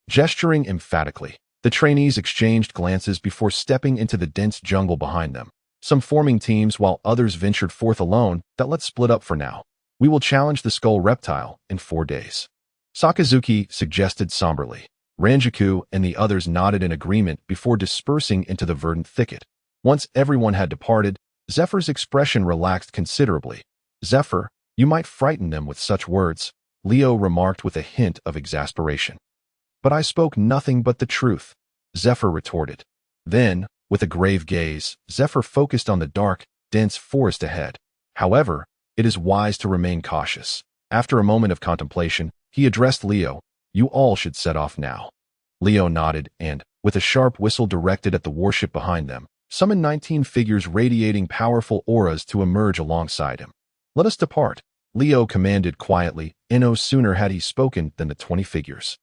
Gesturing emphatically, the trainees exchanged glances before stepping into the dense jungle behind them, some forming teams while others ventured forth alone. "Let's split up for now. We will challenge the skull reptile in 4 days," Sakazuki suggested somberly. Ranjaku and the others nodded in agreement before dispersing into the verdant thicket. Once everyone had departed, Zephyr's expression relaxed considerably. "Zephyr, you might frighten them with such words," Leo remarked with a hint of exasperation. "But I spoke nothing but the truth," Zephyr retorted. Then, with a grave gaze, Zephyr focused on the dark, dense forest ahead. "However, it is wise to remain cautious." After a moment of contemplation, he addressed Leo, "You all should set off now." Leo nodded and, with a sharp whistle directed at the warship behind them, summoned 19 figures radiating powerful auras to emerge alongside him. "Let us depart," Leo commanded quietly, and no sooner had he spoken than the 20 figures,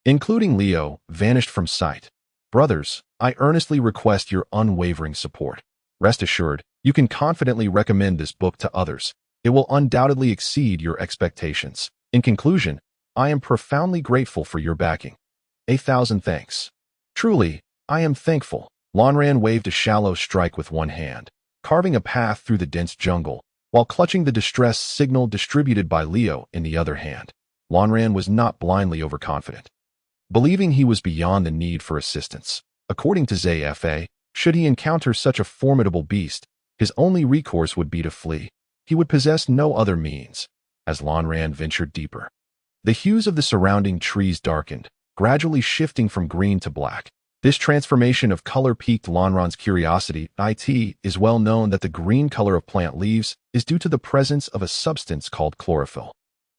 including Leo, vanished from sight. "Brothers, I earnestly request your unwavering support. Rest assured, you can confidently recommend this book to others. It will undoubtedly exceed your expectations. In conclusion, I am profoundly grateful for your backing. 1,000 thanks. Truly, I am thankful." Lonran waved a shallow strike with one hand, carving a path through the dense jungle, while clutching the distress signal distributed by Leo in the other hand. Lanran was not blindly overconfident. Believing he was beyond the need for assistance, according to ZFA, should he encounter such a formidable beast, his only recourse would be to flee. He would possess no other means. As Lanran ventured deeper, the hues of the surrounding trees darkened, gradually shifting from green to black. This transformation of color piqued Lanran's curiosity. It is well known that the green color of plant leaves is due to the presence of a substance called chlorophyll,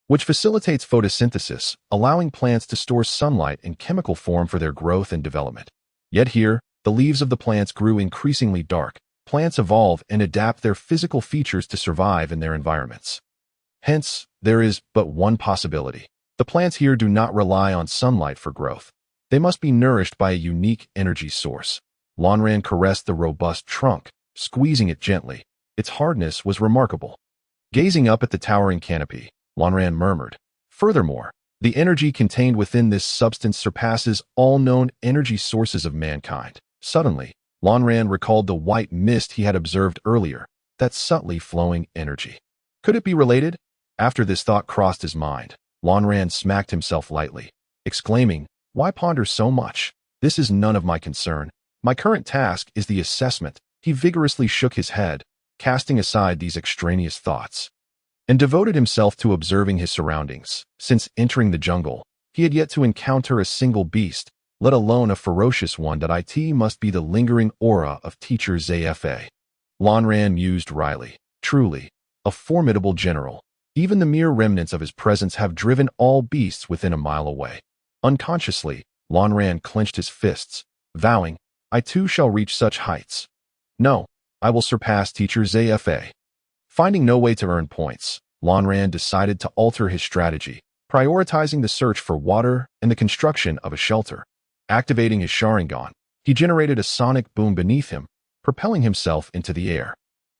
which facilitates photosynthesis, allowing plants to store sunlight in chemical form for their growth and development. Yet here, the leaves of the plants grew increasingly dark. Plants evolve and adapt their physical features to survive in their environments. Hence, there is but one possibility. The plants here do not rely on sunlight for growth. They must be nourished by a unique energy source. Lanran caressed the robust trunk, squeezing it gently. Its hardness was remarkable. Gazing up at the towering canopy, Lanran murmured, "Furthermore, the energy contained within this substance surpasses all known energy sources of mankind." Suddenly, Lanran recalled the white mist he had observed earlier, that subtly flowing energy. Could it be related? After this thought crossed his mind, Lanran smacked himself lightly, exclaiming, "Why ponder so much? This is none of my concern. My current task is the assessment." He vigorously shook his head, casting aside these extraneous thoughts, and devoted himself to observing his surroundings. Since entering the jungle, he had yet to encounter a single beast, let alone a ferocious one. It must be the lingering aura of teacher ZFA. Lanran mused wryly. Truly, a formidable general. Even the mere remnants of his presence have driven all beasts within a mile away. Unconsciously, Lanran clenched his fists, vowing, "I too shall reach such heights. No, I will surpass teacher ZFA." Finding no way to earn points, Lanran decided to alter his strategy, prioritizing the search for water and the construction of a shelter. Activating his Sharingan, he generated a sonic boom beneath him, propelling himself into the air.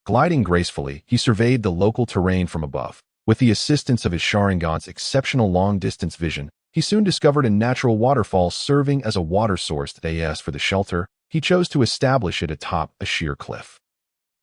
Gliding gracefully, he surveyed the local terrain from above. With the assistance of his Sharingan's exceptional long-distance vision, he soon discovered a natural waterfall serving as a water source. As for the shelter, he chose to establish it atop a sheer cliff.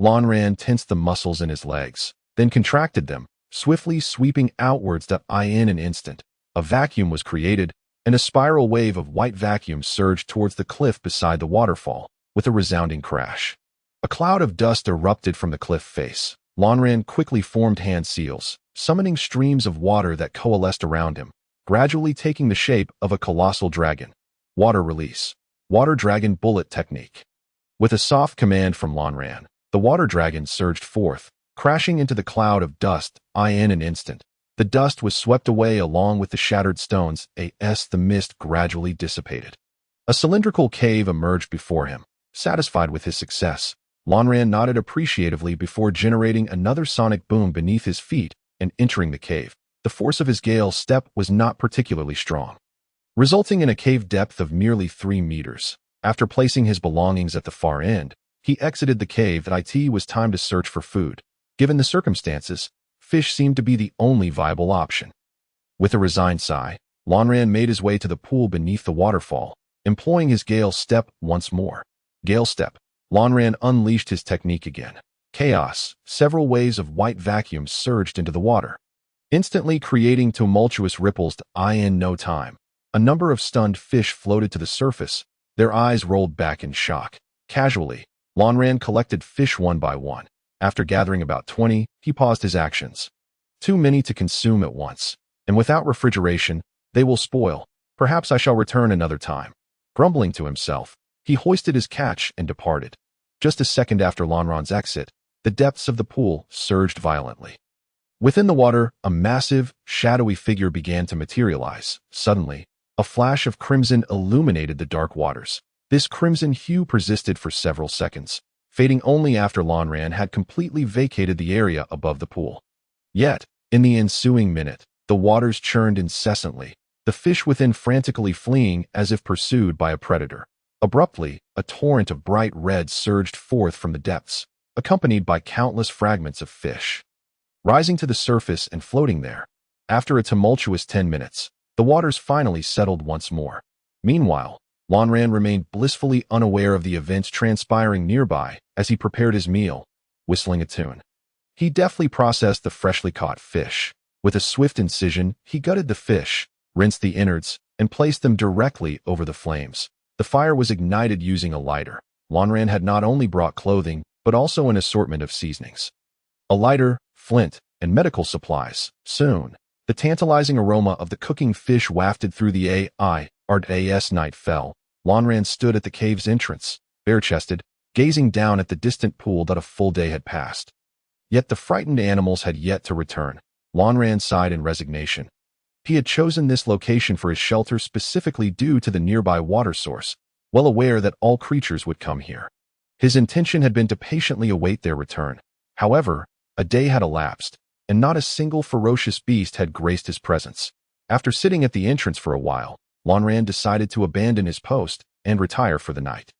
Lanran tensed the muscles in his legs, then contracted them, swiftly sweeping outwards. In an instant, a vacuum was created, and a spiral wave of white vacuum surged towards the cliff beside the waterfall, with a resounding crash. A cloud of dust erupted from the cliff face. Lanran quickly formed hand seals, summoning streams of water that coalesced around him, gradually taking the shape of a colossal dragon. Water release. Water dragon bullet technique. With a soft command from Lanran, the water dragon surged forth, crashing into the cloud of dust. In an instant, the dust was swept away along with the shattered stones. The mist gradually dissipated. A cylindrical cave emerged before him. Satisfied with his success, Lanran nodded appreciatively before generating another sonic boom beneath his feet and entering the cave. The force of his gale step was not particularly strong, resulting in a cave depth of merely 3 meters. After placing his belongings at the far end, he exited the cave. It was time to search for food. Given the circumstances, fish seemed to be the only viable option. With a resigned sigh, Lanran made his way to the pool beneath the waterfall, employing his gale step once more. Gale step. Lanran unleashed his technique again. Chaos. Several waves of white vacuum surged into the water, instantly creating tumultuous ripples. In no time, a number of stunned fish floated to the surface, their eyes rolled back in shock. Casually, Lanran collected fish one by one. After gathering about 20, he paused his actions. Too many to consume at once, and without refrigeration, they will spoil. Perhaps I shall return another time. Grumbling to himself, he hoisted his catch and departed. Just a second after Lanran's exit, the depths of the pool surged violently. Within the water, a massive, shadowy figure began to materialize. Suddenly, a flash of crimson illuminated the dark waters. This crimson hue persisted for several seconds, fading only after Lanran had completely vacated the area above the pool. Yet, in the ensuing minute, the waters churned incessantly, the fish within frantically fleeing as if pursued by a predator. Abruptly, a torrent of bright red surged forth from the depths, accompanied by countless fragments of fish, rising to the surface and floating there. After a tumultuous 10 minutes, the waters finally settled once more. Meanwhile, Lanran remained blissfully unaware of the events transpiring nearby as he prepared his meal, whistling a tune. He deftly processed the freshly caught fish, With a swift incision, he gutted the fish, rinsed the innards, and placed them directly over the flames. The fire was ignited using a lighter. Lanran had not only brought clothing, but also an assortment of seasonings. A lighter, flint, and medical supplies. Soon, the tantalizing aroma of the cooking fish wafted through the as night fell. Lanran stood at the cave's entrance, bare-chested, gazing down at the distant pool that a full day had passed. Yet the frightened animals had yet to return. Lanran sighed in resignation. He had chosen this location for his shelter specifically due to the nearby water source, well aware that all creatures would come here. His intention had been to patiently await their return. However, a day had elapsed, and not a single ferocious beast had graced his presence. After sitting at the entrance for a while, Lanran decided to abandon his post and retire for the night.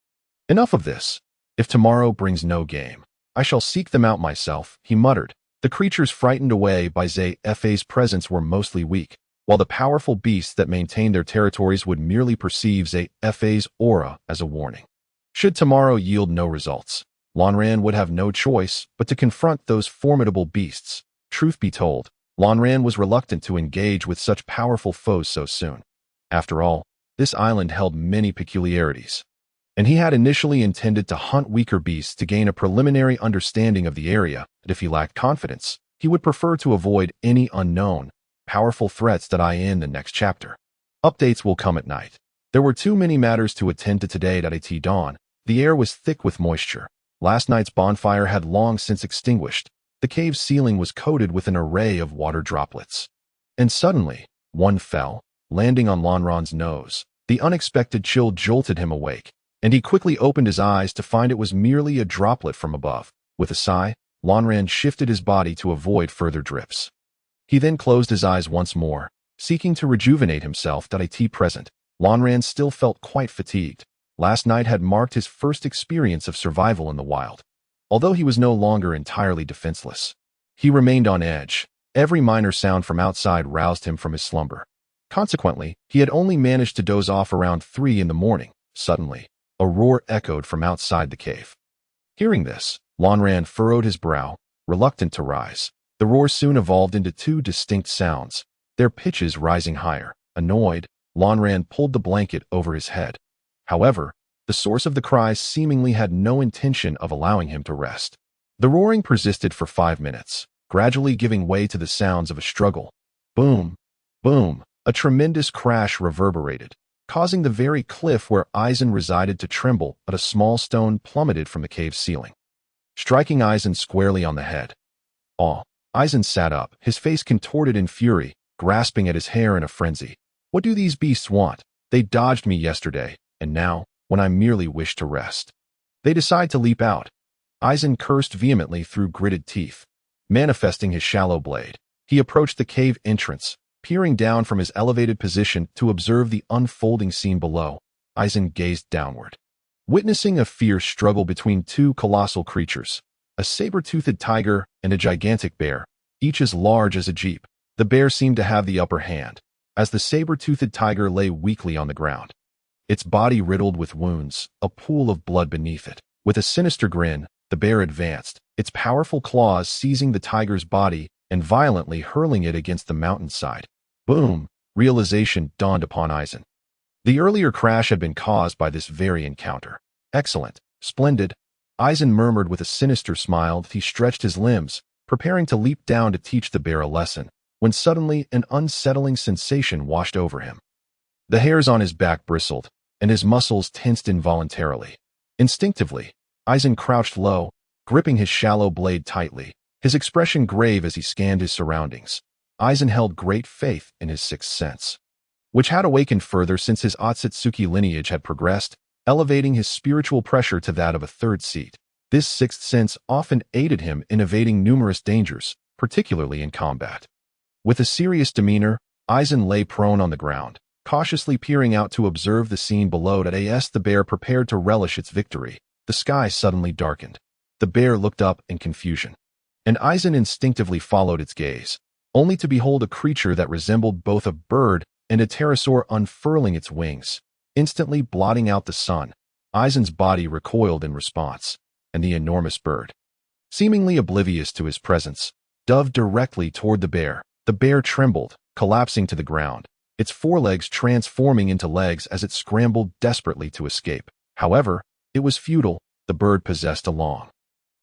Enough of this. If tomorrow brings no game, I shall seek them out myself, he muttered. The creatures frightened away by Zfa's presence were mostly weak, while the powerful beasts that maintained their territories would merely perceive Zfa's aura as a warning. Should tomorrow yield no results, Lanran would have no choice but to confront those formidable beasts. Truth be told, Lanran was reluctant to engage with such powerful foes so soon. After all, this island held many peculiarities, and he had initially intended to hunt weaker beasts to gain a preliminary understanding of the area, but if he lacked confidence, he would prefer to avoid any unknown, powerful threats that in the next chapter. Updates will come at night. There were too many matters to attend to today at dawn. The air was thick with moisture. Last night's bonfire had long since extinguished. The cave's ceiling was coated with an array of water droplets. And suddenly, one fell, landing on Lanran's nose. The unexpected chill jolted him awake, and he quickly opened his eyes to find it was merely a droplet from above. With a sigh, Lanran shifted his body to avoid further drips. He then closed his eyes once more, seeking to rejuvenate himself. Present, Lanran still felt quite fatigued. Last night had marked his first experience of survival in the wild. Although he was no longer entirely defenseless, he remained on edge. Every minor sound from outside roused him from his slumber. Consequently, he had only managed to doze off around 3 in the morning. Suddenly, a roar echoed from outside the cave. Hearing this, Lanran furrowed his brow, reluctant to rise. The roar soon evolved into 2 distinct sounds, their pitches rising higher. Annoyed, Lanran pulled the blanket over his head. However, the source of the cries seemingly had no intention of allowing him to rest. The roaring persisted for 5 minutes, gradually giving way to the sounds of a struggle. Boom! Boom! A tremendous crash reverberated, causing the very cliff where Eisen resided to tremble, but a small stone plummeted from the cave's ceiling, striking Eisen squarely on the head. Eisen sat up, his face contorted in fury, grasping at his hair in a frenzy. What do these beasts want? They dodged me yesterday, and now, when I merely wish to rest, they decide to leap out. Eisen cursed vehemently through gritted teeth. Manifesting his shallow blade, he approached the cave entrance, peering down from his elevated position to observe the unfolding scene below. Eisen gazed downward, witnessing a fierce struggle between 2 colossal creatures, a saber-toothed tiger and a gigantic bear, each as large as a jeep. The bear seemed to have the upper hand, as the saber-toothed tiger lay weakly on the ground, its body riddled with wounds, a pool of blood beneath it. With a sinister grin, the bear advanced, its powerful claws seizing the tiger's body and violently hurling it against the mountainside. Boom! Realization dawned upon Eisen. The earlier crash had been caused by this very encounter. Excellent. Splendid. Eisen murmured with a sinister smile as he stretched his limbs, preparing to leap down to teach the bear a lesson, when suddenly an unsettling sensation washed over him. The hairs on his back bristled, and his muscles tensed involuntarily. Instinctively, Eisen crouched low, gripping his shallow blade tightly, his expression grave as he scanned his surroundings. Eisen held great faith in his sixth sense, which had awakened further since his Otsutsuki lineage had progressed, elevating his spiritual pressure to that of a third seat. This sixth sense often aided him in evading numerous dangers, particularly in combat. With a serious demeanor, Eisen lay prone on the ground, cautiously peering out to observe the scene below. As the bear prepared to relish its victory, the sky suddenly darkened. The bear looked up in confusion, and Eisen instinctively followed its gaze, only to behold a creature that resembled both a bird and a pterosaur unfurling its wings, instantly blotting out the sun. Eisen's body recoiled in response, and the enormous bird, seemingly oblivious to his presence, dove directly toward the bear. The bear trembled, collapsing to the ground, its forelegs transforming into legs as it scrambled desperately to escape. However, it was futile. The bird possessed a long,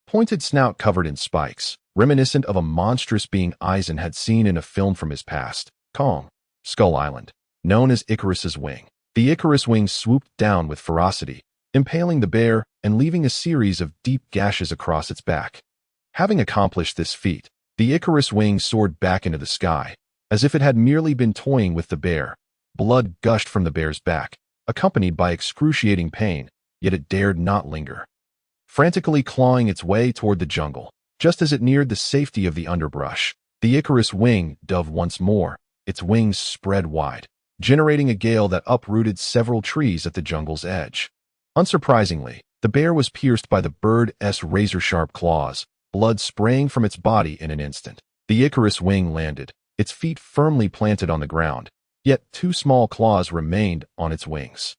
pointed snout covered in spikes, reminiscent of a monstrous being Eisen had seen in a film from his past, Kong, Skull Island, known as Icarus's wing. The Icarus wing swooped down with ferocity, impaling the bear and leaving a series of deep gashes across its back. Having accomplished this feat, the Icarus wing soared back into the sky, as if it had merely been toying with the bear. Blood gushed from the bear's back, accompanied by excruciating pain, yet it dared not linger. Frantically clawing its way toward the jungle, just as it neared the safety of the underbrush, the Icarus wing dove once more, its wings spread wide, generating a gale that uprooted several trees at the jungle's edge. Unsurprisingly, the bear was pierced by the bird's razor-sharp claws, blood spraying from its body in an instant. The Icarus wing landed, its feet firmly planted on the ground, yet two small claws remained on its wings.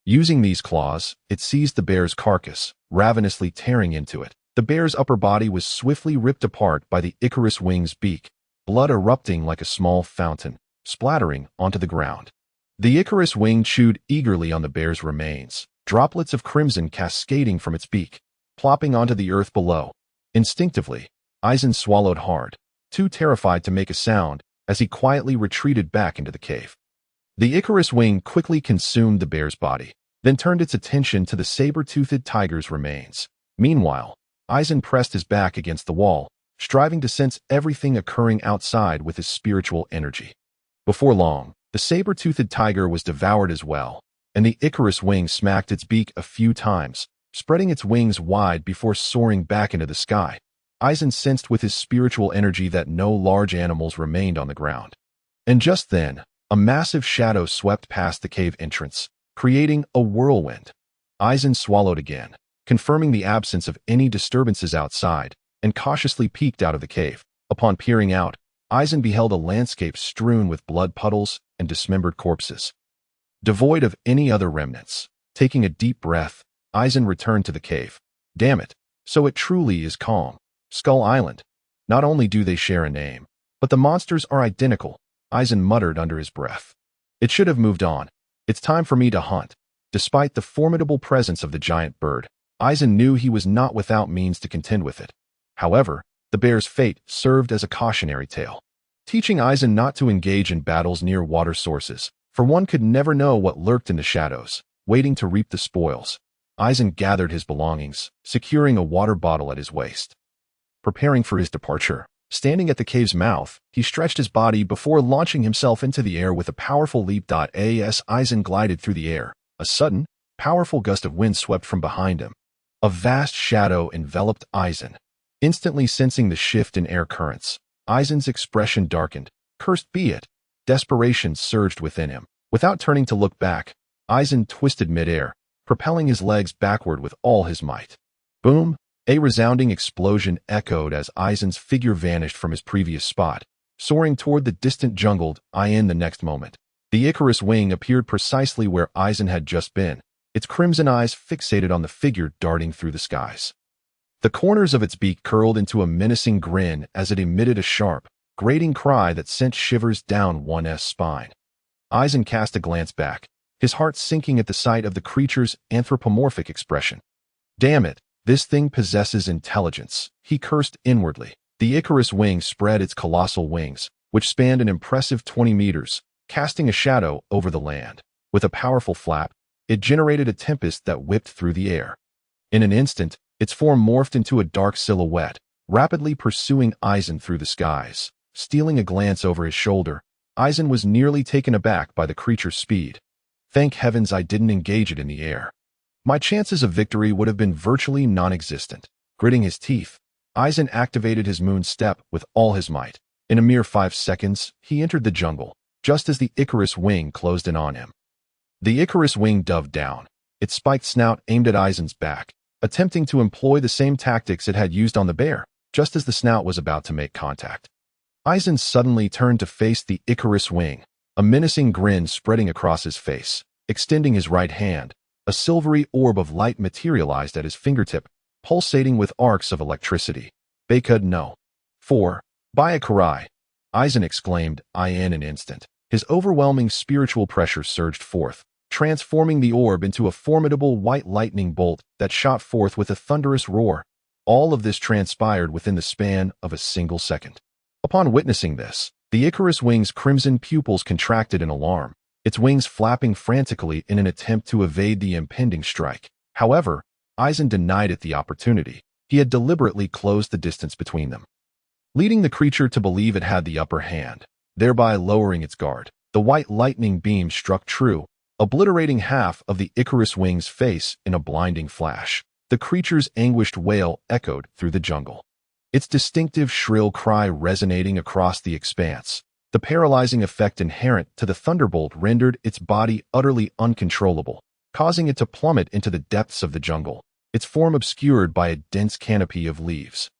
Using these claws, it seized the bear's carcass, ravenously tearing into it. The bear's upper body was swiftly ripped apart by the Icarus wing's beak, blood erupting like a small fountain, splattering onto the ground. The Icarus wing chewed eagerly on the bear's remains, droplets of crimson cascading from its beak, plopping onto the earth below. Instinctively, Eisen swallowed hard, too terrified to make a sound, as he quietly retreated back into the cave. The Icarus wing quickly consumed the bear's body, then turned its attention to the saber-toothed tiger's remains. Meanwhile, Eisen pressed his back against the wall, striving to sense everything occurring outside with his spiritual energy. Before long, the saber-toothed tiger was devoured as well, and the Icarus wing smacked its beak a few times, spreading its wings wide before soaring back into the sky. Eisen sensed with his spiritual energy that no large animals remained on the ground. And just then, a massive shadow swept past the cave entrance, creating a whirlwind. Eisen swallowed again, confirming the absence of any disturbances outside, and cautiously peeked out of the cave. Upon peering out, Eisen beheld a landscape strewn with blood puddles and dismembered corpses. Devoid of any other remnants, taking a deep breath, Eisen returned to the cave. Damn it, so it truly is Kong, Skull Island. Not only do they share a name, but the monsters are identical, Eisen muttered under his breath. It should have moved on. It's time for me to hunt. Despite the formidable presence of the giant bird, Eisen knew he was not without means to contend with it. However, the bear's fate served as a cautionary tale, teaching Eisen not to engage in battles near water sources, for one could never know what lurked in the shadows, waiting to reap the spoils. Eisen gathered his belongings, securing a water bottle at his waist. Preparing for his departure, standing at the cave's mouth, he stretched his body before launching himself into the air with a powerful leap. As Eisen glided through the air, a sudden, powerful gust of wind swept from behind him. A vast shadow enveloped Eisen. Instantly sensing the shift in air currents, Eisen's expression darkened. Cursed be it! Desperation surged within him. Without turning to look back, Eisen twisted midair, propelling his legs backward with all his might. Boom! A resounding explosion echoed as Eisen's figure vanished from his previous spot, soaring toward the distant jungle. In the next moment, the Icarus wing appeared precisely where Eisen had just been, its crimson eyes fixated on the figure darting through the skies. The corners of its beak curled into a menacing grin as it emitted a sharp, grating cry that sent shivers down one's spine. Eisen cast a glance back, his heart sinking at the sight of the creature's anthropomorphic expression. Damn it, this thing possesses intelligence, he cursed inwardly. The Icarus wing spread its colossal wings, which spanned an impressive 20 meters, casting a shadow over the land. With a powerful flap, it generated a tempest that whipped through the air. In an instant, its form morphed into a dark silhouette, rapidly pursuing Eisen through the skies. Stealing a glance over his shoulder, Eisen was nearly taken aback by the creature's speed. Thank heavens I didn't engage it in the air. My chances of victory would have been virtually non-existent. Gritting his teeth, Eisen activated his moon step with all his might. In a mere 5 seconds, he entered the jungle, just as the Icarus wing closed in on him. The Icarus wing dove down, its spiked snout aimed at Eisen's back, attempting to employ the same tactics it had used on the bear, just as the snout was about to make contact. Eisen suddenly turned to face the Icarus wing, a menacing grin spreading across his face. Extending his right hand, a silvery orb of light materialized at his fingertip, pulsating with arcs of electricity. Bakud no. 4. Baya Karai. Eisen exclaimed, in an instant. His overwhelming spiritual pressure surged forth, transforming the orb into a formidable white lightning bolt that shot forth with a thunderous roar. All of this transpired within the span of a single second. Upon witnessing this, the Icarus wing's crimson pupils contracted in alarm, its wings flapping frantically in an attempt to evade the impending strike. However, Eisen denied it the opportunity. He had deliberately closed the distance between them, leading the creature to believe it had the upper hand, thereby lowering its guard. The white lightning beam struck true, obliterating half of the Icarus wing's face in a blinding flash. The creature's anguished wail echoed through the jungle, its distinctive shrill cry resonating across the expanse. The paralyzing effect inherent to the thunderbolt rendered its body utterly uncontrollable, causing it to plummet into the depths of the jungle, its form obscured by a dense canopy of leaves.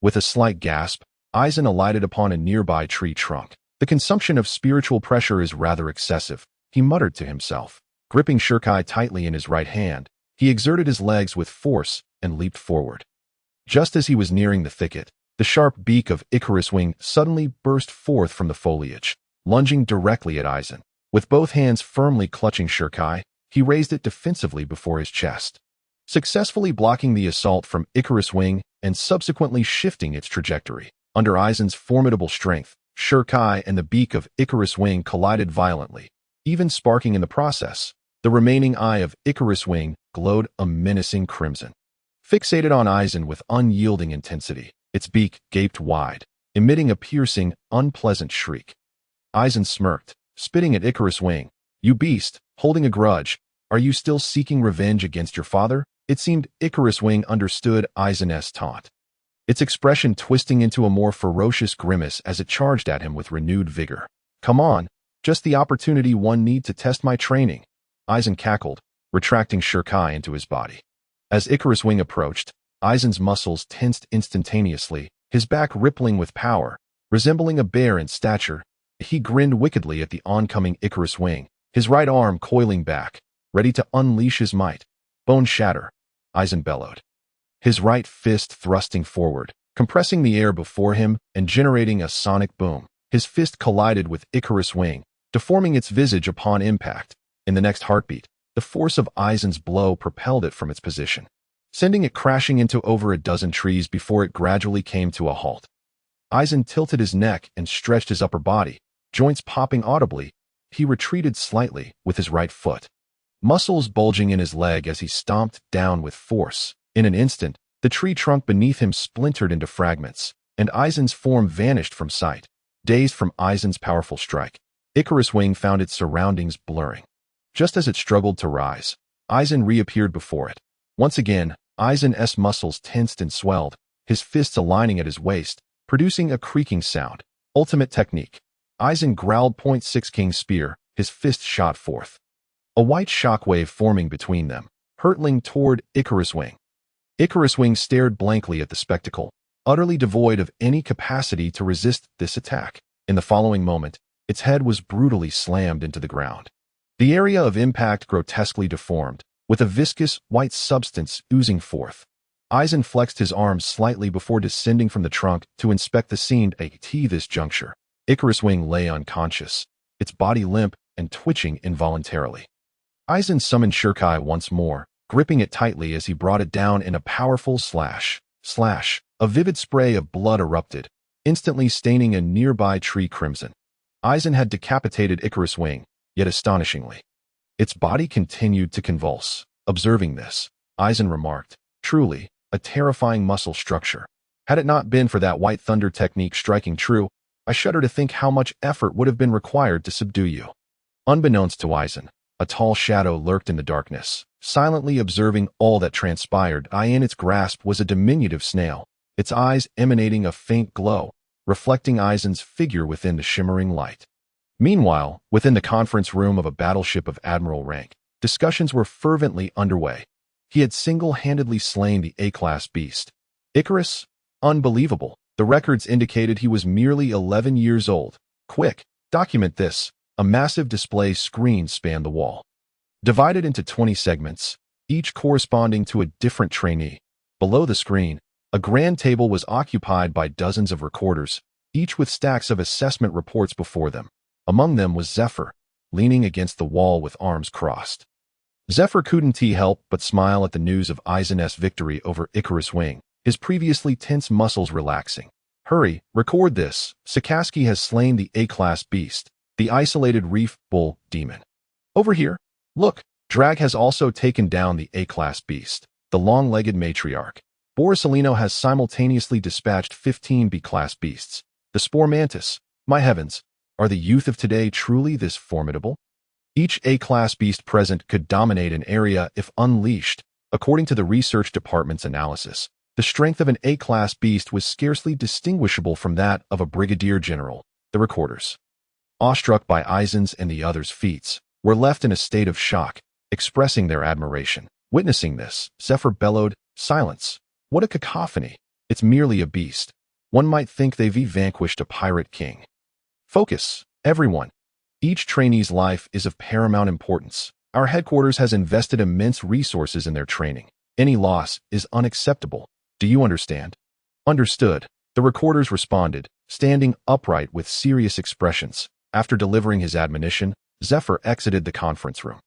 With a slight gasp, Eisen alighted upon a nearby tree trunk. The consumption of spiritual pressure is rather excessive, he muttered to himself. Gripping Shirkai tightly in his right hand, he exerted his legs with force and leaped forward. Just as he was nearing the thicket, the sharp beak of Icarus Wing suddenly burst forth from the foliage, lunging directly at Eisen. With both hands firmly clutching Shirkai, he raised it defensively before his chest, successfully blocking the assault from Icarus Wing and subsequently shifting its trajectory. Under Eisen's formidable strength, Shirkai and the beak of Icarus Wing collided violently, even sparking in the process. The remaining eye of Icarus Wing glowed a menacing crimson. Fixated on Eisen with unyielding intensity, its beak gaped wide, emitting a piercing, unpleasant shriek. Eisen smirked, spitting at Icarus Wing. "You beast, holding a grudge. Are you still seeking revenge against your father?" It seemed Icarus Wing understood Eisen's taunt, its expression twisting into a more ferocious grimace as it charged at him with renewed vigor. "Come on, just the opportunity one need to test my training," Eisen cackled, retracting Shirkai into his body. As Icarus Wing approached, Eisen's muscles tensed instantaneously, his back rippling with power. Resembling a bear in stature, he grinned wickedly at the oncoming Icarus Wing, his right arm coiling back, ready to unleash his might. "Bone shatter," Eisen bellowed, his right fist thrusting forward, compressing the air before him and generating a sonic boom. His fist collided with Icarus Wing, deforming its visage upon impact. In the next heartbeat, the force of Eisen's blow propelled it from its position, sending it crashing into over a dozen trees before it gradually came to a halt. Eisen tilted his neck and stretched his upper body, joints popping audibly. He retreated slightly with his right foot, muscles bulging in his leg as he stomped down with force. In an instant, the tree trunk beneath him splintered into fragments, and Eisen's form vanished from sight. Dazed from Eisen's powerful strike, Icarus Wing found its surroundings blurring. Just as it struggled to rise, Eisen reappeared before it. Once again, Eisen's muscles tensed and swelled, his fists aligning at his waist, producing a creaking sound. Ultimate technique. Eisen growled .6 King Spear, his fist shot forth, a white shockwave forming between them, hurtling toward Icarus Wing. Icarus Wing stared blankly at the spectacle, utterly devoid of any capacity to resist this attack. In the following moment, its head was brutally slammed into the ground, the area of impact grotesquely deformed, with a viscous, white substance oozing forth. Eisen flexed his arms slightly before descending from the trunk to inspect the scene. At this juncture, Icarus Wing lay unconscious, its body limp and twitching involuntarily. Eisen summoned Shirkai once more, gripping it tightly as he brought it down in a powerful slash. A vivid spray of blood erupted, instantly staining a nearby tree crimson. Eisen had decapitated Icarus Wing, yet astonishingly, its body continued to convulse. Observing this, Eisen remarked, "Truly, a terrifying muscle structure. Had it not been for that white thunder technique striking true, I shudder to think how much effort would have been required to subdue you." Unbeknownst to Eisen, a tall shadow lurked in the darkness, silently observing all that transpired. In its grasp was a diminutive snail, its eyes emanating a faint glow, reflecting Eisen's figure within the shimmering light. Meanwhile, within the conference room of a battleship of admiral rank, discussions were fervently underway. He had single-handedly slain the A-class beast. Icarus? Unbelievable. The records indicated he was merely 11 years old. Quick, document this. A massive display screen spanned the wall, divided into 20 segments, each corresponding to a different trainee. Below the screen, a grand table was occupied by dozens of recorders, each with stacks of assessment reports before them. Among them was Zephyr, leaning against the wall with arms crossed. Zephyr couldn't help but smile at the news of Aizen's victory over Icarus Wing, his previously tense muscles relaxing. Hurry, record this. Sakaski has slain the A-class beast, the isolated reef bull demon. Over here, look, Drag has also taken down the A-class beast, the long-legged matriarch. Borisolino has simultaneously dispatched 15 B-class beasts. The spore mantis, my heavens, are the youth of today truly this formidable? Each A-class beast present could dominate an area if unleashed. According to the research department's analysis, the strength of an A-class beast was scarcely distinguishable from that of a brigadier general. The recorders, awestruck by Aizen's and the others' feats, were left in a state of shock, expressing their admiration. Witnessing this, Zephyr bellowed, "Silence! What a cacophony! It's merely a beast. One might think they've vanquished a pirate king. Focus, everyone. Each trainee's life is of paramount importance. Our headquarters has invested immense resources in their training. Any loss is unacceptable. Do you understand?" "Understood," the recorders responded, standing upright with serious expressions. After delivering his admonition, Zephyr exited the conference room.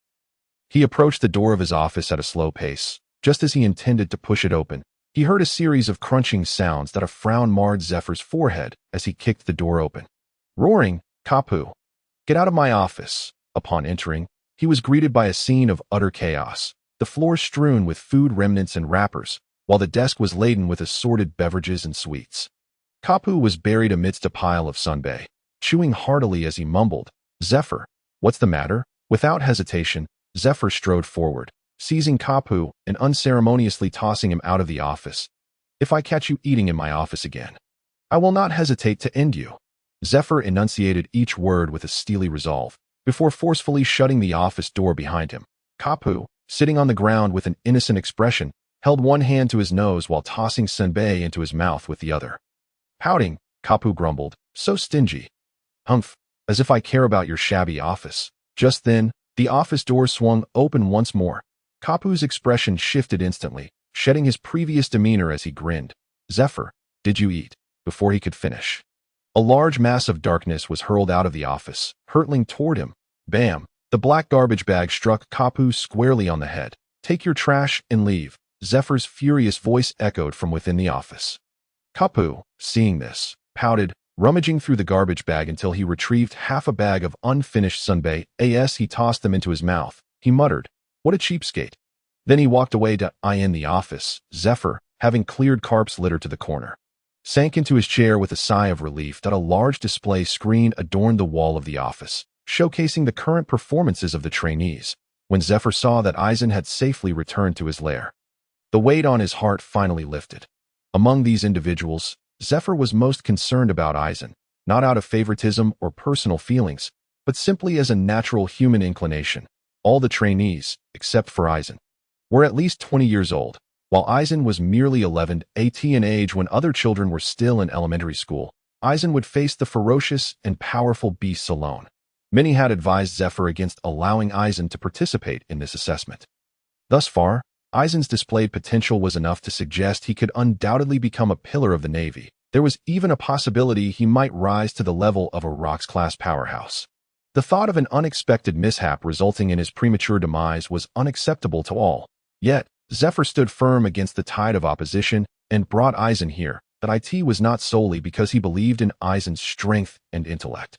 He approached the door of his office at a slow pace. Just as he intended to push it open, he heard a series of crunching sounds that a frown marred Zephyr's forehead as he kicked the door open. Roaring, "Kapu! Get out of my office!" Upon entering, he was greeted by a scene of utter chaos, the floor strewn with food remnants and wrappers, while the desk was laden with assorted beverages and sweets. Kapu was buried amidst a pile of sunbae, chewing heartily as he mumbled, "Zephyr, what's the matter?" Without hesitation, Zephyr strode forward, seizing Kapu and unceremoniously tossing him out of the office. "If I catch you eating in my office again, I will not hesitate to end you." Zephyr enunciated each word with a steely resolve, before forcefully shutting the office door behind him. Kapu, sitting on the ground with an innocent expression, held one hand to his nose while tossing senbei into his mouth with the other. Pouting, Kapu grumbled, "So stingy. Humph, as if I care about your shabby office." Just then, the office door swung open once more. Kapu's expression shifted instantly, shedding his previous demeanor as he grinned. "Zephyr, did you eat?" Before he could finish, a large mass of darkness was hurled out of the office, hurtling toward him. Bam! The black garbage bag struck Kapu squarely on the head. "Take your trash and leave," Zephyr's furious voice echoed from within the office. Kapu, seeing this, pouted, rummaging through the garbage bag until he retrieved half a bag of unfinished sunbae. As he tossed them into his mouth, he muttered, "What a cheapskate." Then he walked away to in the office. Zephyr, having cleared Carp's litter to the corner, sank into his chair with a sigh of relief that a large display screen adorned the wall of the office, showcasing the current performances of the trainees. When Zephyr saw that Aizen had safely returned to his lair, the weight on his heart finally lifted. Among these individuals, Zephyr was most concerned about Aizen, not out of favoritism or personal feelings, but simply as a natural human inclination. All the trainees, except for Aizen, were at least 20 years old, while Aizen was merely 11 in age when other children were still in elementary school. Aizen would face the ferocious and powerful beasts alone. Many had advised Zephyr against allowing Aizen to participate in this assessment. Thus far, Aizen's displayed potential was enough to suggest he could undoubtedly become a pillar of the Navy. There was even a possibility he might rise to the level of a Rocks-class powerhouse. The thought of an unexpected mishap resulting in his premature demise was unacceptable to all. Yet, Zephyr stood firm against the tide of opposition and brought Aizen here. That it was not solely because he believed in Aizen's strength and intellect,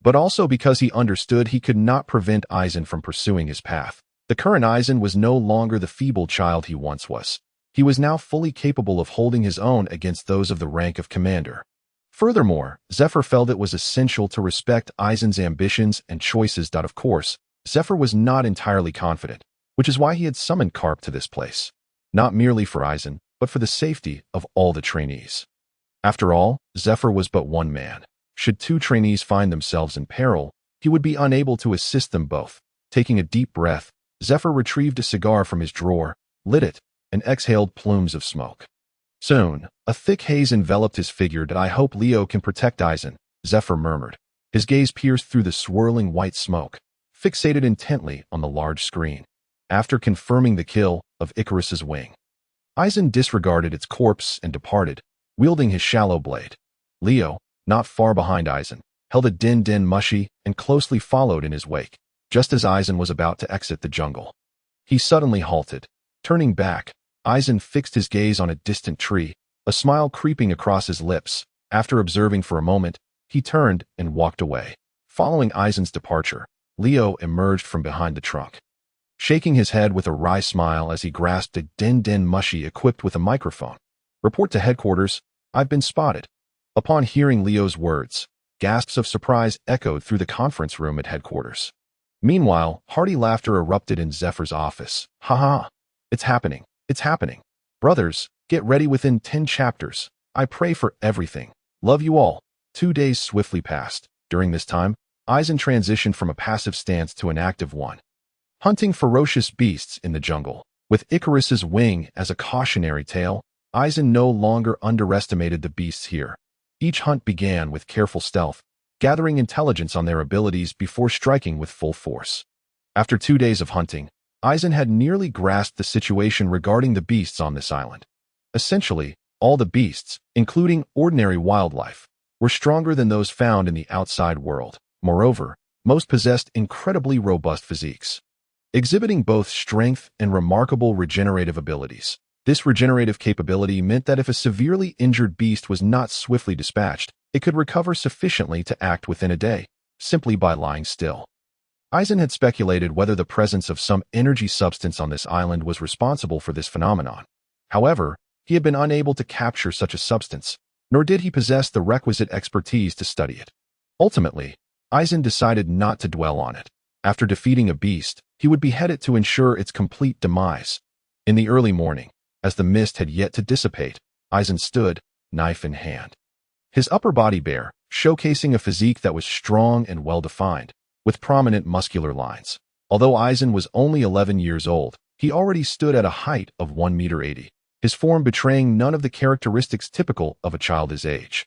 but also because he understood he could not prevent Aizen from pursuing his path. The current Aizen was no longer the feeble child he once was. He was now fully capable of holding his own against those of the rank of commander. Furthermore, Zephyr felt it was essential to respect Aizen's ambitions and choices. Of course, Zephyr was not entirely confident, which is why he had summoned Carp to this place, not merely for Aizen, but for the safety of all the trainees. After all, Zephyr was but one man. Should two trainees find themselves in peril, he would be unable to assist them both. Taking a deep breath, Zephyr retrieved a cigar from his drawer, lit it, and exhaled plumes of smoke. Soon, a thick haze enveloped his figure. "I hope Leo can protect Aizen," Zephyr murmured. His gaze pierced through the swirling white smoke, fixated intently on the large screen. After confirming the kill of Icarus's wing, Aizen disregarded its corpse and departed, wielding his shallow blade. "Leo, not far behind Aizen, held a din mushy and closely followed in his wake. Just as Aizen was about to exit the jungle, he suddenly halted. Turning back, Aizen fixed his gaze on a distant tree, a smile creeping across his lips. After observing for a moment, he turned and walked away. Following Aizen's departure, Leo emerged from behind the trunk, shaking his head with a wry smile as he grasped a din mushy equipped with a microphone. "Report to headquarters. I've been spotted." Upon hearing Leo's words, gasps of surprise echoed through the conference room at headquarters. Meanwhile, hearty laughter erupted in Zephyr's office. "Ha ha! It's happening! It's happening! Brothers, get ready within 10 chapters. I pray for everything. Love you all." 2 days swiftly passed. During this time, Aizen transitioned from a passive stance to an active one, hunting ferocious beasts in the jungle. With Icarus's wing as a cautionary tale, Aizen no longer underestimated the beasts here. Each hunt began with careful stealth, gathering intelligence on their abilities before striking with full force. After 2 days of hunting, Aizen had nearly grasped the situation regarding the beasts on this island. Essentially, all the beasts, including ordinary wildlife, were stronger than those found in the outside world. Moreover, most possessed incredibly robust physiques, exhibiting both strength and remarkable regenerative abilities. This regenerative capability meant that if a severely injured beast was not swiftly dispatched, it could recover sufficiently to act within a day, simply by lying still. Aizen had speculated whether the presence of some energy substance on this island was responsible for this phenomenon. However, he had been unable to capture such a substance, nor did he possess the requisite expertise to study it. Ultimately, Aizen decided not to dwell on it. After defeating a beast, he would behead it to ensure its complete demise. In the early morning, as the mist had yet to dissipate, Aizen stood, knife in hand, his upper body bare, showcasing a physique that was strong and well-defined, with prominent muscular lines. Although Aizen was only 11 years old, he already stood at a height of 1.80 m, his form betraying none of the characteristics typical of a child his age.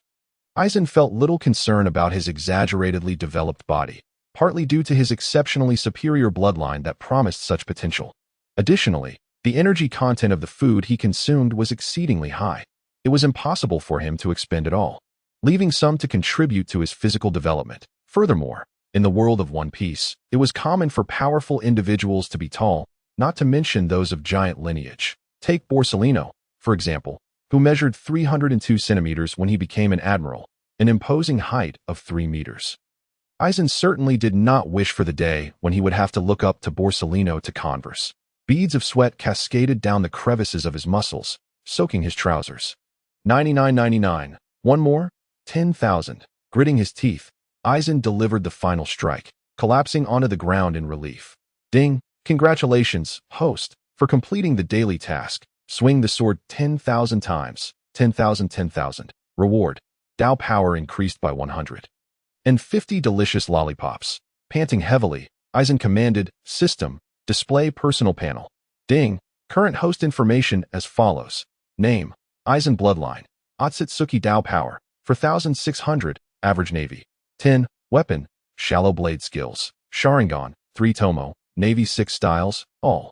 Aizen felt little concern about his exaggeratedly developed body, partly due to his exceptionally superior bloodline that promised such potential. Additionally, the energy content of the food he consumed was exceedingly high. It was impossible for him to expend it all, leaving some to contribute to his physical development. Furthermore, in the world of One Piece, it was common for powerful individuals to be tall, not to mention those of giant lineage. Take Borsalino, for example, who measured 302 centimeters when he became an admiral, an imposing height of 3 meters. Aizen certainly did not wish for the day when he would have to look up to Borsalino to converse. Beads of sweat cascaded down the crevices of his muscles, soaking his trousers. 99.99. One more? 10,000. Gritting his teeth, Aizen delivered the final strike, collapsing onto the ground in relief. Ding! Congratulations, host, for completing the daily task. Swing the sword 10,000 times. 10,000, 10,000. Reward. Dao power increased by 100. And 50 delicious lollipops. Panting heavily, Aizen commanded, "System, display personal panel." Ding! Current host information as follows. Name, Aizen bloodline. Otsutsuki Dao power, 4,600, average navy. 10, weapon, shallow blade skills. Sharingan, 3 tomo, navy 6 styles, all.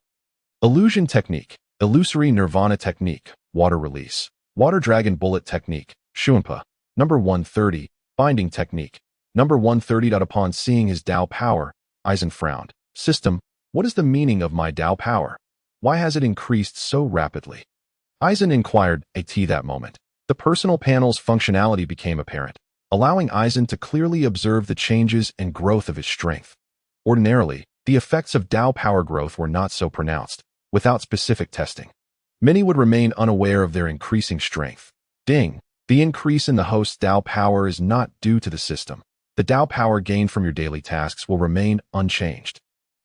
Illusion technique, illusory nirvana technique, water release. Water dragon bullet technique, Shuanpa. Number 130, binding technique. Number 130. Upon seeing his Dao power, Aizen frowned. System, what is the meaning of my Dao power? Why has it increased so rapidly? Aizen inquired at that moment. The personal panel's functionality became apparent, allowing Aizen to clearly observe the changes and growth of his strength. Ordinarily, the effects of Dao power growth were not so pronounced, without specific testing. Many would remain unaware of their increasing strength. Ding! The increase in the host's Dao power is not due to the system. The Dao power gained from your daily tasks will remain unchanged.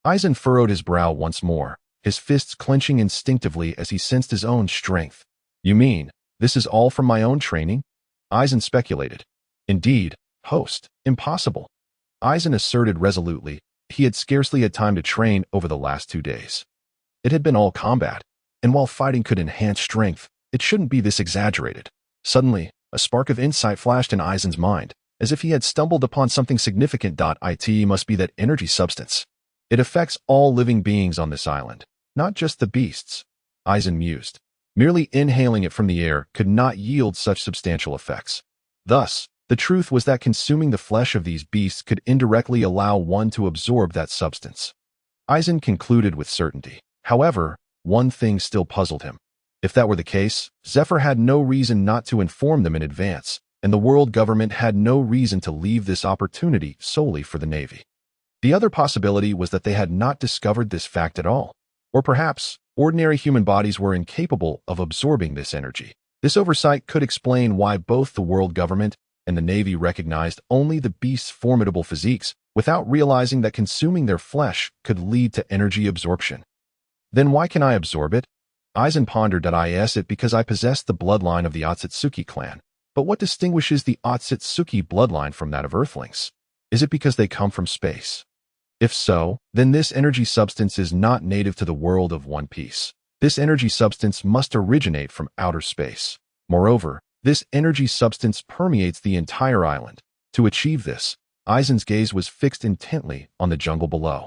Aizen furrowed his brow once more, his fists clenching instinctively as he sensed his own strength. You mean, this is all from my own training? Aizen speculated. Indeed, host, impossible. Aizen asserted resolutely. He had scarcely had time to train over the last 2 days. It had been all combat, and while fighting could enhance strength, it shouldn't be this exaggerated. Suddenly, a spark of insight flashed in Aizen's mind, as if he had stumbled upon something significant. It must be that energy substance. It affects all living beings on this island, not just the beasts. Aizen mused. Merely inhaling it from the air could not yield such substantial effects. Thus, The truth was that consuming the flesh of these beasts could indirectly allow one to absorb that substance. Eisen concluded with certainty. However, one thing still puzzled him. If that were the case, Zephyr had no reason not to inform them in advance, and the world government had no reason to leave this opportunity solely for the Navy. The other possibility was that they had not discovered this fact at all. Or perhaps, ordinary human bodies were incapable of absorbing this energy. This oversight could explain why both the world government and the Navy recognized only the beasts' formidable physiques without realizing that consuming their flesh could lead to energy absorption. Then why can I absorb it? Eisen pondered that it because I possess the bloodline of the Otsutsuki clan. But what distinguishes the Otsutsuki bloodline from that of Earthlings? Is it because they come from space? If so, then this energy substance is not native to the world of One Piece. This energy substance must originate from outer space. Moreover, this energy substance permeates the entire island. To achieve this, Eisen's gaze was fixed intently on the jungle below.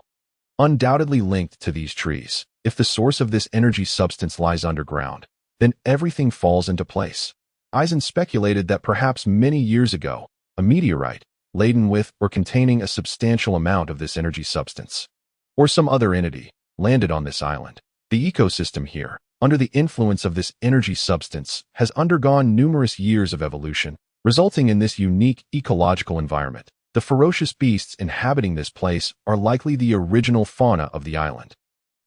Undoubtedly linked to these trees, if the source of this energy substance lies underground, then everything falls into place. Eisen speculated that perhaps many years ago, a meteorite, laden with or containing a substantial amount of this energy substance, or some other entity, landed on this island. The ecosystem here, under the influence of this energy substance, has undergone numerous years of evolution, resulting in this unique ecological environment. The ferocious beasts inhabiting this place are likely the original fauna of the island,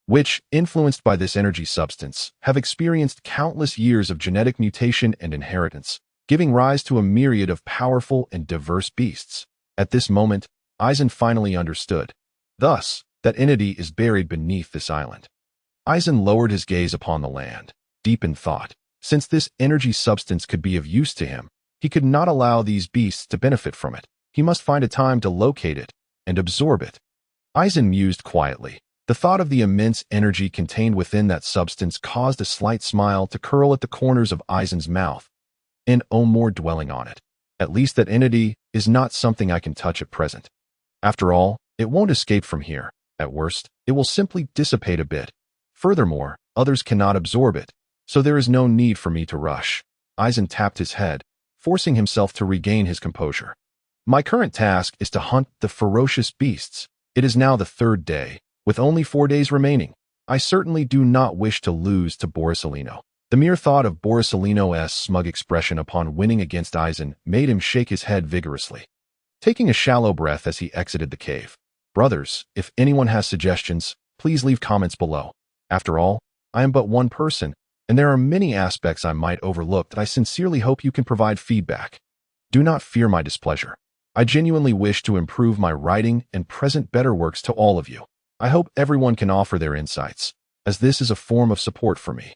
which, influenced by this energy substance, have experienced countless years of genetic mutation and inheritance, giving rise to a myriad of powerful and diverse beasts. At this moment, Eisen finally understood. Thus, that entity is buried beneath this island. Eisen lowered his gaze upon the land, deep in thought. Since this energy substance could be of use to him, he could not allow these beasts to benefit from it. He must find a time to locate it and absorb it. Eisen mused quietly. The thought of the immense energy contained within that substance caused a slight smile to curl at the corners of Eisen's mouth. And no more dwelling on it. At least that entity is not something I can touch at present. After all, it won't escape from here. At worst, it will simply dissipate a bit. Furthermore, others cannot absorb it, so there is no need for me to rush. Eisen tapped his head, forcing himself to regain his composure. My current task is to hunt the ferocious beasts. It is now the third day, with only 4 days remaining. I certainly do not wish to lose to Borsalino. The mere thought of Borsalino's smug expression upon winning against Eisen made him shake his head vigorously, taking a shallow breath as he exited the cave. Brothers, if anyone has suggestions, please leave comments below. After all, I am but one person, and there are many aspects I might overlook that I sincerely hope you can provide feedback. Do not fear my displeasure. I genuinely wish to improve my writing and present better works to all of you. I hope everyone can offer their insights, as this is a form of support for me.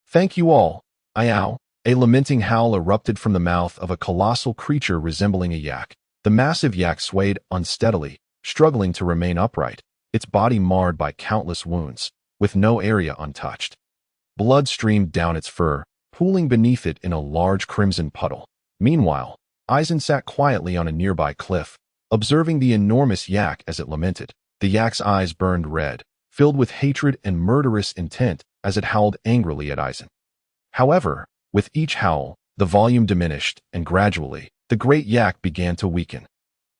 Thank you all. Iow. A lamenting howl erupted from the mouth of a colossal creature resembling a yak. The massive yak swayed unsteadily, struggling to remain upright, its body marred by countless wounds, with no area untouched. Blood streamed down its fur, pooling beneath it in a large crimson puddle. Meanwhile, Eisen sat quietly on a nearby cliff, observing the enormous yak as it lamented. The yak's eyes burned red, filled with hatred and murderous intent as it howled angrily at Eisen. However, with each howl, the volume diminished, and gradually, the great yak began to weaken.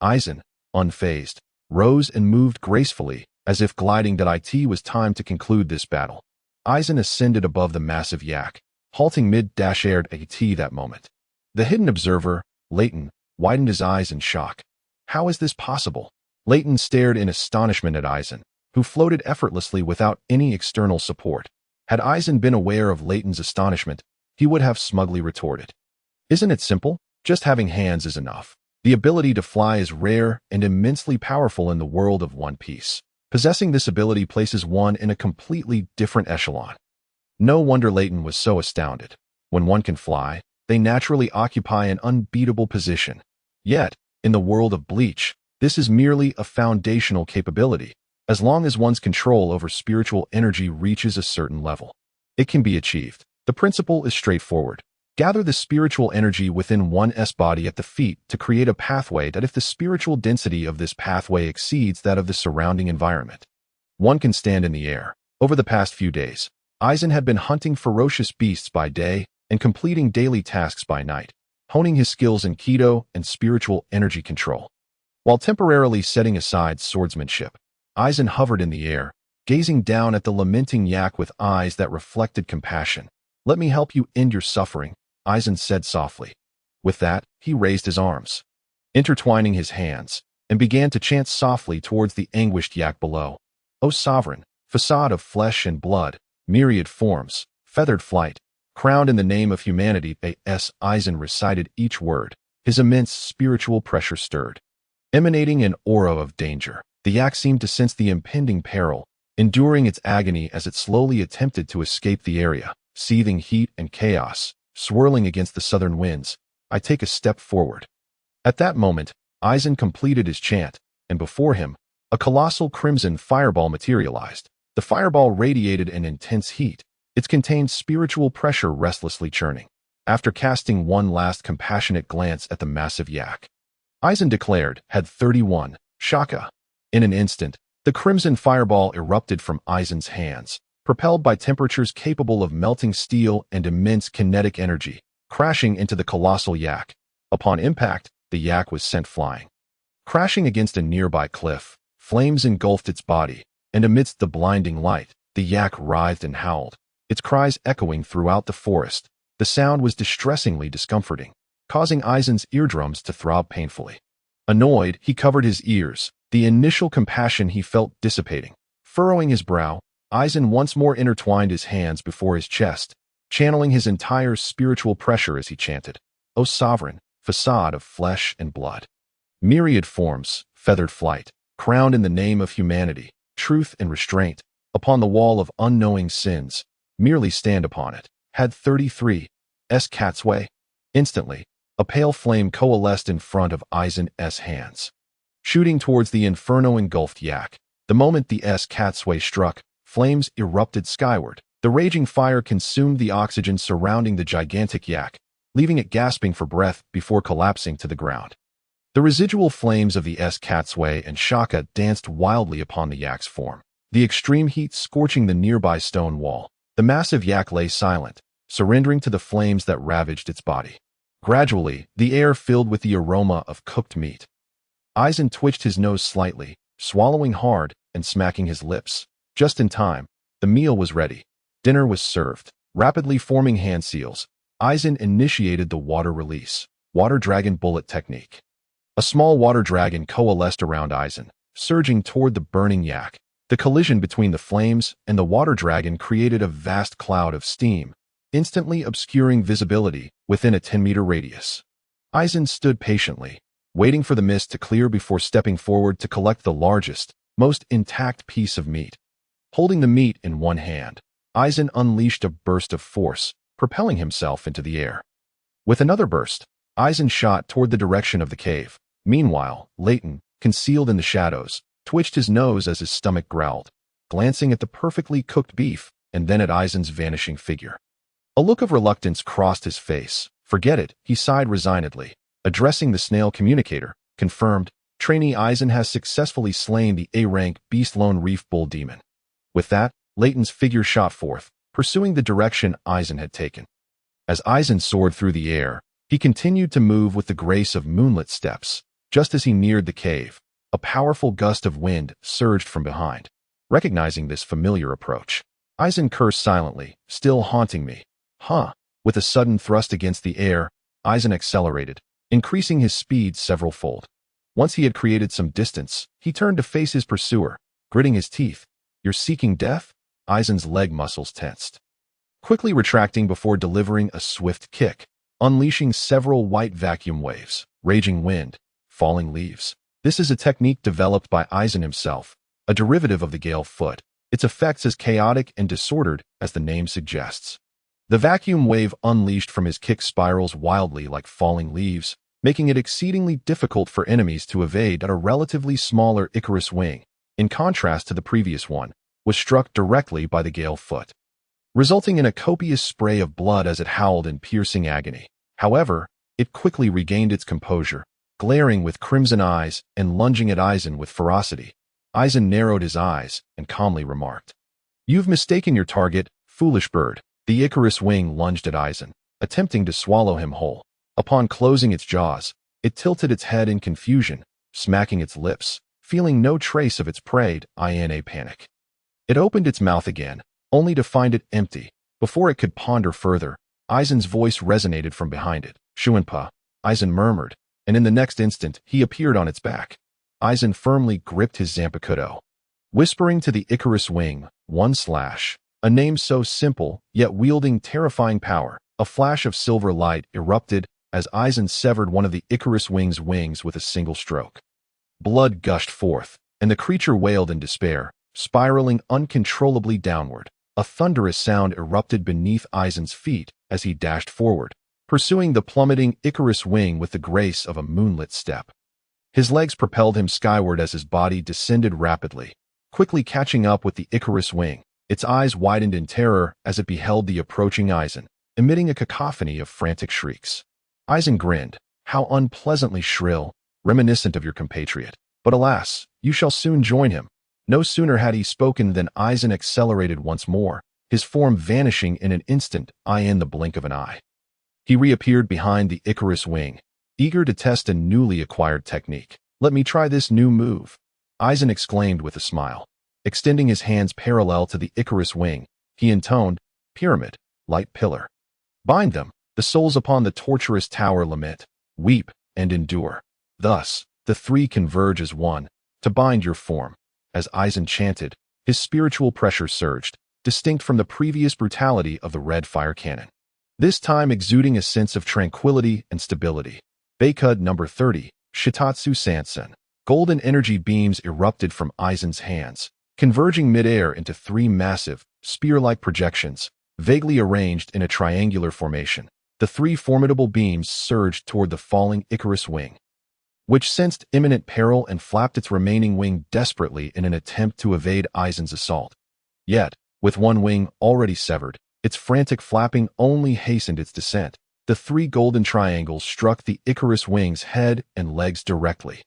Eisen, unfazed, rose and moved gracefully, as if gliding that it was time to conclude this battle. Eisen ascended above the massive yak, halting mid-aired at that moment. The hidden observer, Leighton, widened his eyes in shock. How is this possible? Leighton stared in astonishment at Eisen, who floated effortlessly without any external support. Had Eisen been aware of Leighton's astonishment, he would have smugly retorted. Isn't it simple? Just having hands is enough. The ability to fly is rare and immensely powerful in the world of One Piece. Possessing this ability places one in a completely different echelon. No wonder Leighton was so astounded. When one can fly, they naturally occupy an unbeatable position. Yet, in the world of Bleach, this is merely a foundational capability. As long as one's control over spiritual energy reaches a certain level, it can be achieved. The principle is straightforward. Gather the spiritual energy within one's body at the feet to create a pathway that if the spiritual density of this pathway exceeds that of the surrounding environment, one can stand in the air. Over the past few days, Eisen had been hunting ferocious beasts by day and completing daily tasks by night. honing his skills in Keto and spiritual energy control. While temporarily setting aside swordsmanship, Aizen hovered in the air, gazing down at the lamenting yak with eyes that reflected compassion. "Let me help you end your suffering," Aizen said softly. With that, he raised his arms, intertwining his hands, and began to chant softly towards the anguished yak below. "O sovereign, facade of flesh and blood, myriad forms, feathered flight, crowned in the name of humanity," as Aizen recited each word, his immense spiritual pressure stirred. Emanating an aura of danger, the yak seemed to sense the impending peril, enduring its agony as it slowly attempted to escape the area, seething heat and chaos, swirling against the southern winds. "I take a step forward." At that moment, Aizen completed his chant, and before him, a colossal crimson fireball materialized. The fireball radiated an intense heat, its contained spiritual pressure restlessly churning. After casting one last compassionate glance at the massive yak, Aizen declared, "Had 31, Shaka." In an instant, the crimson fireball erupted from Aizen's hands, propelled by temperatures capable of melting steel and immense kinetic energy, crashing into the colossal yak. Upon impact, the yak was sent flying. Crashing against a nearby cliff, flames engulfed its body, and amidst the blinding light, the yak writhed and howled, its cries echoing throughout the forest. The sound was distressingly discomforting, causing Aizen's eardrums to throb painfully. Annoyed, he covered his ears, the initial compassion he felt dissipating. Furrowing his brow, Aizen once more intertwined his hands before his chest, channeling his entire spiritual pressure as he chanted, "O sovereign, facade of flesh and blood, myriad forms, feathered flight, crowned in the name of humanity, truth and restraint, upon the wall of unknowing sins, merely stand upon it. Had 33, Catsway." Instantly, a pale flame coalesced in front of Aizen's hands, shooting towards the inferno-engulfed yak. The moment the Catsway struck, flames erupted skyward. The raging fire consumed the oxygen surrounding the gigantic yak, leaving it gasping for breath before collapsing to the ground. The residual flames of the Catsway and Shaka danced wildly upon the yak's form, the extreme heat scorching the nearby stone wall. The massive yak lay silent, surrendering to the flames that ravaged its body. Gradually, the air filled with the aroma of cooked meat. Aizen twitched his nose slightly, swallowing hard and smacking his lips. Just in time, the meal was ready. Dinner was served. Rapidly forming hand seals, Aizen initiated the water release, water dragon bullet technique. A small water dragon coalesced around Aizen, surging toward the burning yak. The collision between the flames and the water dragon created a vast cloud of steam, instantly obscuring visibility within a 10-meter radius. Aizen stood patiently, waiting for the mist to clear before stepping forward to collect the largest, most intact piece of meat. Holding the meat in one hand, Aizen unleashed a burst of force, propelling himself into the air. With another burst, Aizen shot toward the direction of the cave. Meanwhile, Leighton, concealed in the shadows, twitched his nose as his stomach growled, glancing at the perfectly cooked beef and then at Aizen's vanishing figure. A look of reluctance crossed his face. "Forget it," he sighed resignedly. Addressing the snail communicator, confirmed, "Trainee Aizen has successfully slain the A-rank beast lone reef bull demon." With that, Leighton's figure shot forth, pursuing the direction Aizen had taken. As Aizen soared through the air, he continued to move with the grace of moonlit steps. Just as he neared the cave, a powerful gust of wind surged from behind. Recognizing this familiar approach, Aizen cursed silently, "Still haunting me. Huh." With a sudden thrust against the air, Aizen accelerated, increasing his speed several-fold. Once he had created some distance, he turned to face his pursuer, gritting his teeth. "You're seeking death?" Aizen's leg muscles tensed, quickly retracting before delivering a swift kick, unleashing several white vacuum waves, raging wind, falling leaves. This is a technique developed by Aizen himself, a derivative of the gale foot, its effects as chaotic and disordered as the name suggests. The vacuum wave unleashed from his kick spirals wildly like falling leaves, making it exceedingly difficult for enemies to evade. At a relatively smaller Icarus wing, in contrast to the previous one, was struck directly by the gale foot, resulting in a copious spray of blood as it howled in piercing agony. However, it quickly regained its composure, glaring with crimson eyes and lunging at Aizen with ferocity. Aizen narrowed his eyes and calmly remarked, "You've mistaken your target, foolish bird." The Icarus wing lunged at Aizen, attempting to swallow him whole. Upon closing its jaws, it tilted its head in confusion, smacking its lips, feeling no trace of its prey in a panic. It opened its mouth again, only to find it empty. Before it could ponder further, Aizen's voice resonated from behind it. Shuanpa, Aizen murmured, and in the next instant he appeared on its back. Aizen firmly gripped his Zanpakuto. Whispering to the Icarus wing, one slash, a name so simple, yet wielding terrifying power, a flash of silver light erupted as Aizen severed one of the Icarus wing's wings with a single stroke. Blood gushed forth, and the creature wailed in despair, spiraling uncontrollably downward. A thunderous sound erupted beneath Aizen's feet as he dashed forward, pursuing the plummeting Icarus wing with the grace of a moonlit step. His legs propelled him skyward as his body descended rapidly, quickly catching up with the Icarus wing. Its eyes widened in terror as it beheld the approaching Aizen, emitting a cacophony of frantic shrieks. Aizen grinned, how unpleasantly shrill, reminiscent of your compatriot. But alas, you shall soon join him. No sooner had he spoken than Aizen accelerated once more, his form vanishing in an instant, in the blink of an eye. He reappeared behind the Icarus wing, eager to test a newly acquired technique. Let me try this new move, Aizen exclaimed with a smile. Extending his hands parallel to the Icarus wing, he intoned, pyramid, light pillar. Bind them, the souls upon the torturous tower lament, weep, and endure. Thus, the three converge as one, to bind your form. As Aizen chanted, his spiritual pressure surged, distinct from the previous brutality of the red fire cannon. This time exuding a sense of tranquility and stability. Bakud number 30, Shitatsu Sansen. Golden energy beams erupted from Aizen's hands, converging midair into three massive, spear-like projections, vaguely arranged in a triangular formation. The three formidable beams surged toward the falling Icarus wing, which sensed imminent peril and flapped its remaining wing desperately in an attempt to evade Aizen's assault. Yet, with one wing already severed, its frantic flapping only hastened its descent. The three golden triangles struck the Icarus wing's head and legs directly.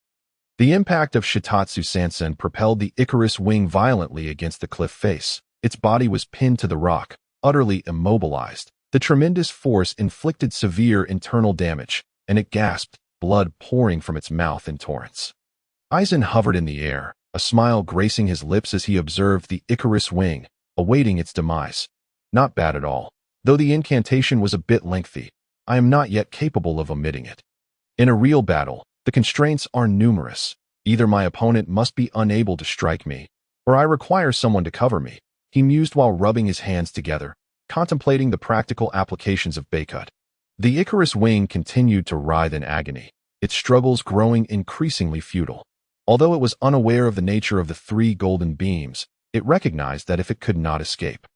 The impact of Shitatsu Sansen propelled the Icarus wing violently against the cliff face. Its body was pinned to the rock, utterly immobilized. The tremendous force inflicted severe internal damage, and it gasped, blood pouring from its mouth in torrents. Aizen hovered in the air, a smile gracing his lips as he observed the Icarus wing, awaiting its demise. Not bad at all. Though the incantation was a bit lengthy, I am not yet capable of omitting it. In a real battle, the constraints are numerous. Either my opponent must be unable to strike me, or I require someone to cover me, he mused while rubbing his hands together, contemplating the practical applications of Bakud. The Icarus wing continued to writhe in agony, its struggles growing increasingly futile. Although it was unaware of the nature of the three golden beams, it recognized that if it could not escape,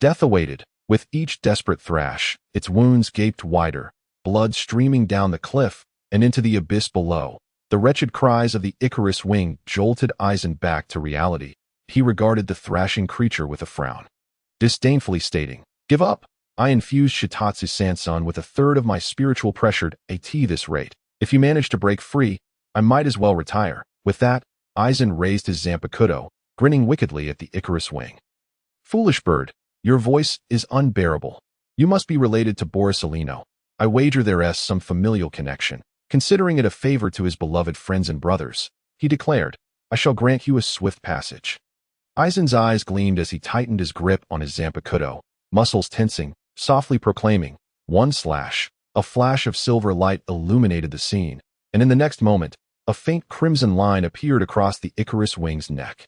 death awaited. With each desperate thrash, its wounds gaped wider, blood streaming down the cliff and into the abyss below. The wretched cries of the Icarus wing jolted Aizen back to reality. He regarded the thrashing creature with a frown, disdainfully stating, "Give up. I infused Shitatsu Sansen with a third of my spiritual pressure at this rate. If you manage to break free, I might as well retire." With that, Aizen raised his Zanpakuto, grinning wickedly at the Icarus wing. "Foolish bird, your voice is unbearable. You must be related to Borisolino. I wager there's some familial connection. Considering it a favor to his beloved friends and brothers," he declared, "I shall grant you a swift passage." Aizen's eyes gleamed as he tightened his grip on his Zanpakuto, muscles tensing, softly proclaiming, "One slash." A flash of silver light illuminated the scene, and in the next moment, a faint crimson line appeared across the Icarus wing's neck.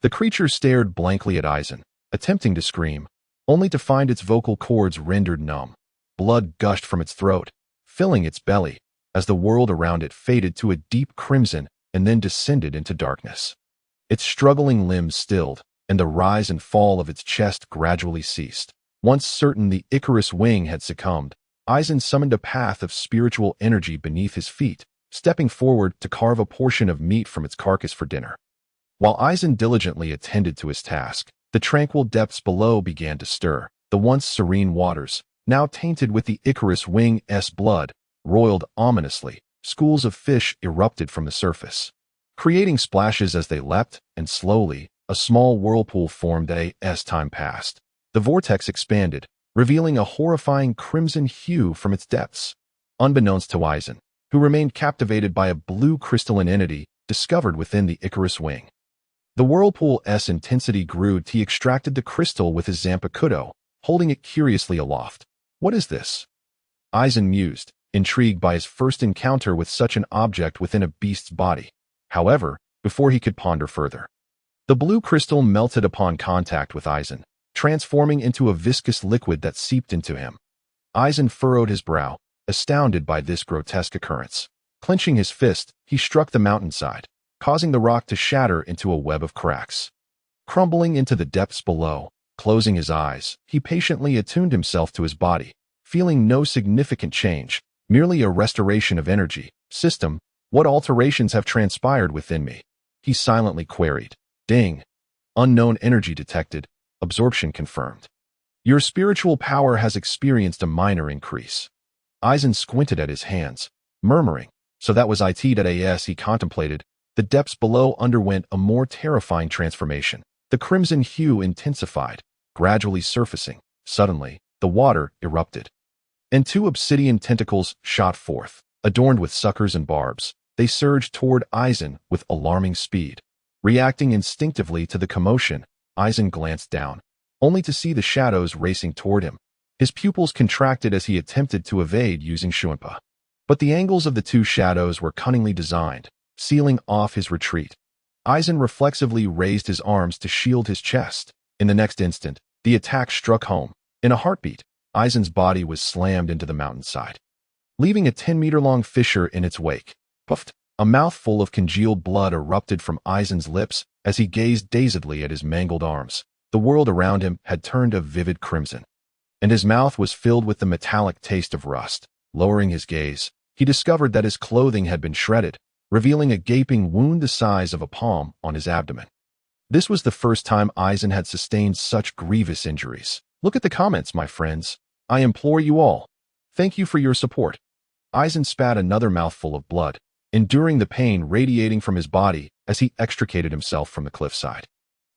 The creature stared blankly at Aizen, attempting to scream, only to find its vocal cords rendered numb. Blood gushed from its throat, filling its belly, as the world around it faded to a deep crimson and then descended into darkness. Its struggling limbs stilled, and the rise and fall of its chest gradually ceased. Once certain the Icarus wing had succumbed, Aizen summoned a path of spiritual energy beneath his feet, stepping forward to carve a portion of meat from its carcass for dinner. While Aizen diligently attended to his task, the tranquil depths below began to stir. The once serene waters, now tainted with the Icarus wing's blood, roiled ominously. Schools of fish erupted from the surface, creating splashes as they leapt, and slowly, a small whirlpool formed as time passed. The vortex expanded, revealing a horrifying crimson hue from its depths. unbeknownst to Eisen, who remained captivated by a blue crystalline entity discovered within the Icarus wing. The whirlpool's intensity grew till he extracted the crystal with his Zanpakuto, holding it curiously aloft. What is this? Eisen mused, intrigued by his first encounter with such an object within a beast's body. However, before he could ponder further, the blue crystal melted upon contact with Eisen, transforming into a viscous liquid that seeped into him. Eisen furrowed his brow, astounded by this grotesque occurrence. Clenching his fist, he struck the mountainside, causing the rock to shatter into a web of cracks. Crumbling into the depths below, closing his eyes, he patiently attuned himself to his body, feeling no significant change, merely a restoration of energy. System, what alterations have transpired within me? He silently queried. Ding. Unknown energy detected. Absorption confirmed. Your spiritual power has experienced a minor increase. Eisen squinted at his hands, murmuring. So that was it. As he contemplated, the depths below underwent a more terrifying transformation. The crimson hue intensified, gradually surfacing. Suddenly, the water erupted, and two obsidian tentacles shot forth. Adorned with suckers and barbs, they surged toward Eisen with alarming speed. Reacting instinctively to the commotion, Eisen glanced down, only to see the shadows racing toward him. His pupils contracted as he attempted to evade using Shuanpa. But the angles of the two shadows were cunningly designed, sealing off his retreat. Eisen reflexively raised his arms to shield his chest. In the next instant, the attack struck home. In a heartbeat, Eisen's body was slammed into the mountainside, leaving a 10-meter-long fissure in its wake. Puffed! A mouthful of congealed blood erupted from Eisen's lips as he gazed dazedly at his mangled arms. The world around him had turned a vivid crimson, and his mouth was filled with the metallic taste of rust. Lowering his gaze, he discovered that his clothing had been shredded, revealing a gaping wound the size of a palm on his abdomen. This was the first time Eisen had sustained such grievous injuries. Look at the comments, my friends. I implore you all. Thank you for your support. Eisen spat another mouthful of blood, enduring the pain radiating from his body as he extricated himself from the cliffside.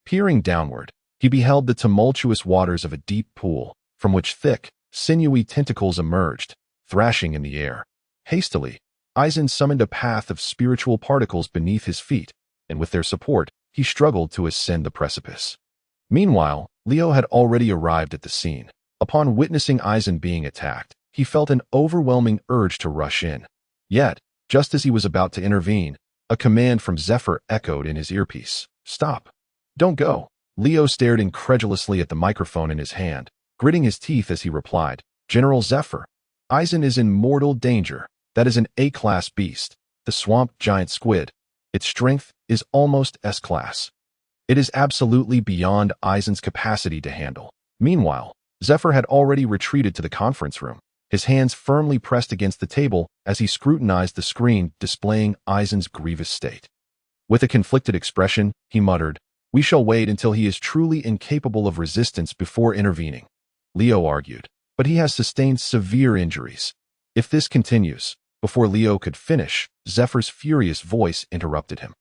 Peering downward, he beheld the tumultuous waters of a deep pool, from which thick, sinewy tentacles emerged, thrashing in the air. Hastily, Eisen summoned a path of spiritual particles beneath his feet, and with their support, he struggled to ascend the precipice. Meanwhile, Leo had already arrived at the scene. Upon witnessing Eisen being attacked, he felt an overwhelming urge to rush in. Yet, just as he was about to intervene, a command from Zephyr echoed in his earpiece. Stop. Don't go. Leo stared incredulously at the microphone in his hand, gritting his teeth as he replied, General Zephyr, Eisen is in mortal danger. That is an A-class beast, the swamp giant squid. Its strength is almost S-class. It is absolutely beyond Eisen's capacity to handle. Meanwhile, Zephyr had already retreated to the conference room, his hands firmly pressed against the table as he scrutinized the screen displaying Eisen's grievous state. With a conflicted expression, he muttered, We shall wait until he is truly incapable of resistance before intervening. Leo argued, but he has sustained severe injuries. If this continues, before Leo could finish, Zephyr's furious voice interrupted him.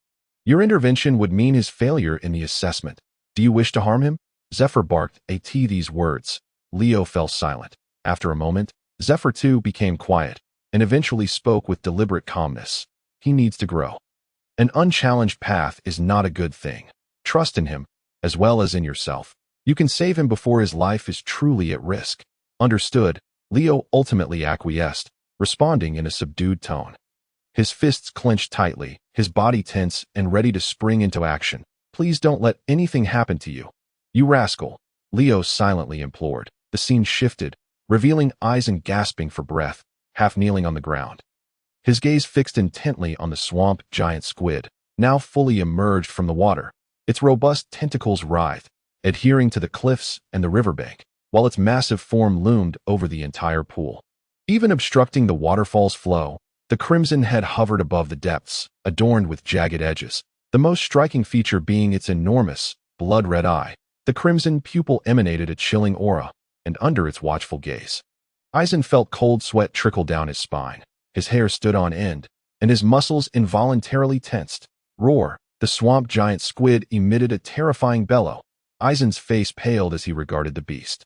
Your intervention would mean his failure in the assessment. Do you wish to harm him? Zephyr barked at these words. Leo fell silent. After a moment, Zephyr too became quiet, and eventually spoke with deliberate calmness. He needs to grow. An unchallenged path is not a good thing. Trust in him, as well as in yourself. You can save him before his life is truly at risk. Understood, Leo ultimately acquiesced, responding in a subdued tone. His fists clenched tightly, his body tense and ready to spring into action. Please don't let anything happen to you. You rascal, Leo silently implored. The scene shifted, revealing Eisen gasping for breath, half kneeling on the ground. His gaze fixed intently on the swamp giant squid, now fully emerged from the water. Its robust tentacles writhed, adhering to the cliffs and the riverbank, while its massive form loomed over the entire pool. Even obstructing the waterfall's flow, the crimson head hovered above the depths, adorned with jagged edges, the most striking feature being its enormous, blood-red eye. The crimson pupil emanated a chilling aura, and under its watchful gaze, Eisen felt cold sweat trickle down his spine. His hair stood on end, and his muscles involuntarily tensed. Roar! The swamp giant squid emitted a terrifying bellow. Eisen's face paled as he regarded the beast.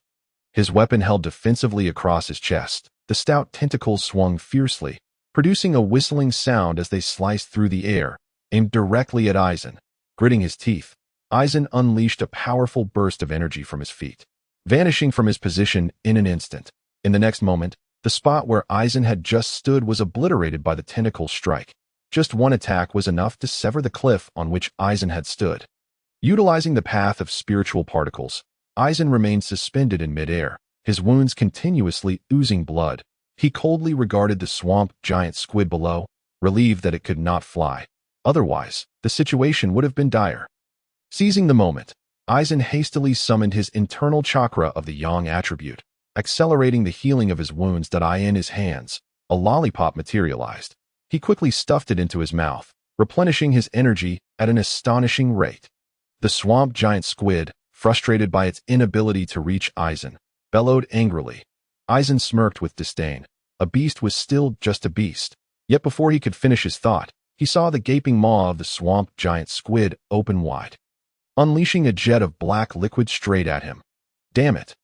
His weapon held defensively across his chest, The stout tentacles swung fiercely, producing a whistling sound as they sliced through the air, aimed directly at Aizen. Gritting his teeth, Aizen unleashed a powerful burst of energy from his feet, vanishing from his position in an instant. In the next moment, the spot where Aizen had just stood was obliterated by the tentacle's strike. Just one attack was enough to sever the cliff on which Aizen had stood. Utilizing the path of spiritual particles, Aizen remained suspended in midair, his wounds continuously oozing blood. He coldly regarded the swamp giant squid below, relieved that it could not fly. Otherwise, the situation would have been dire. Seizing the moment, Aizen hastily summoned his internal chakra of the yang attribute, accelerating the healing of his wounds. In his hands, a lollipop materialized. He quickly stuffed it into his mouth, replenishing his energy at an astonishing rate. The swamp giant squid, frustrated by its inability to reach Aizen, bellowed angrily. Aizen smirked with disdain. A beast was still just a beast. Yet before he could finish his thought, he saw the gaping maw of the swamp giant squid open wide, unleashing a jet of black liquid straight at him. Damn it!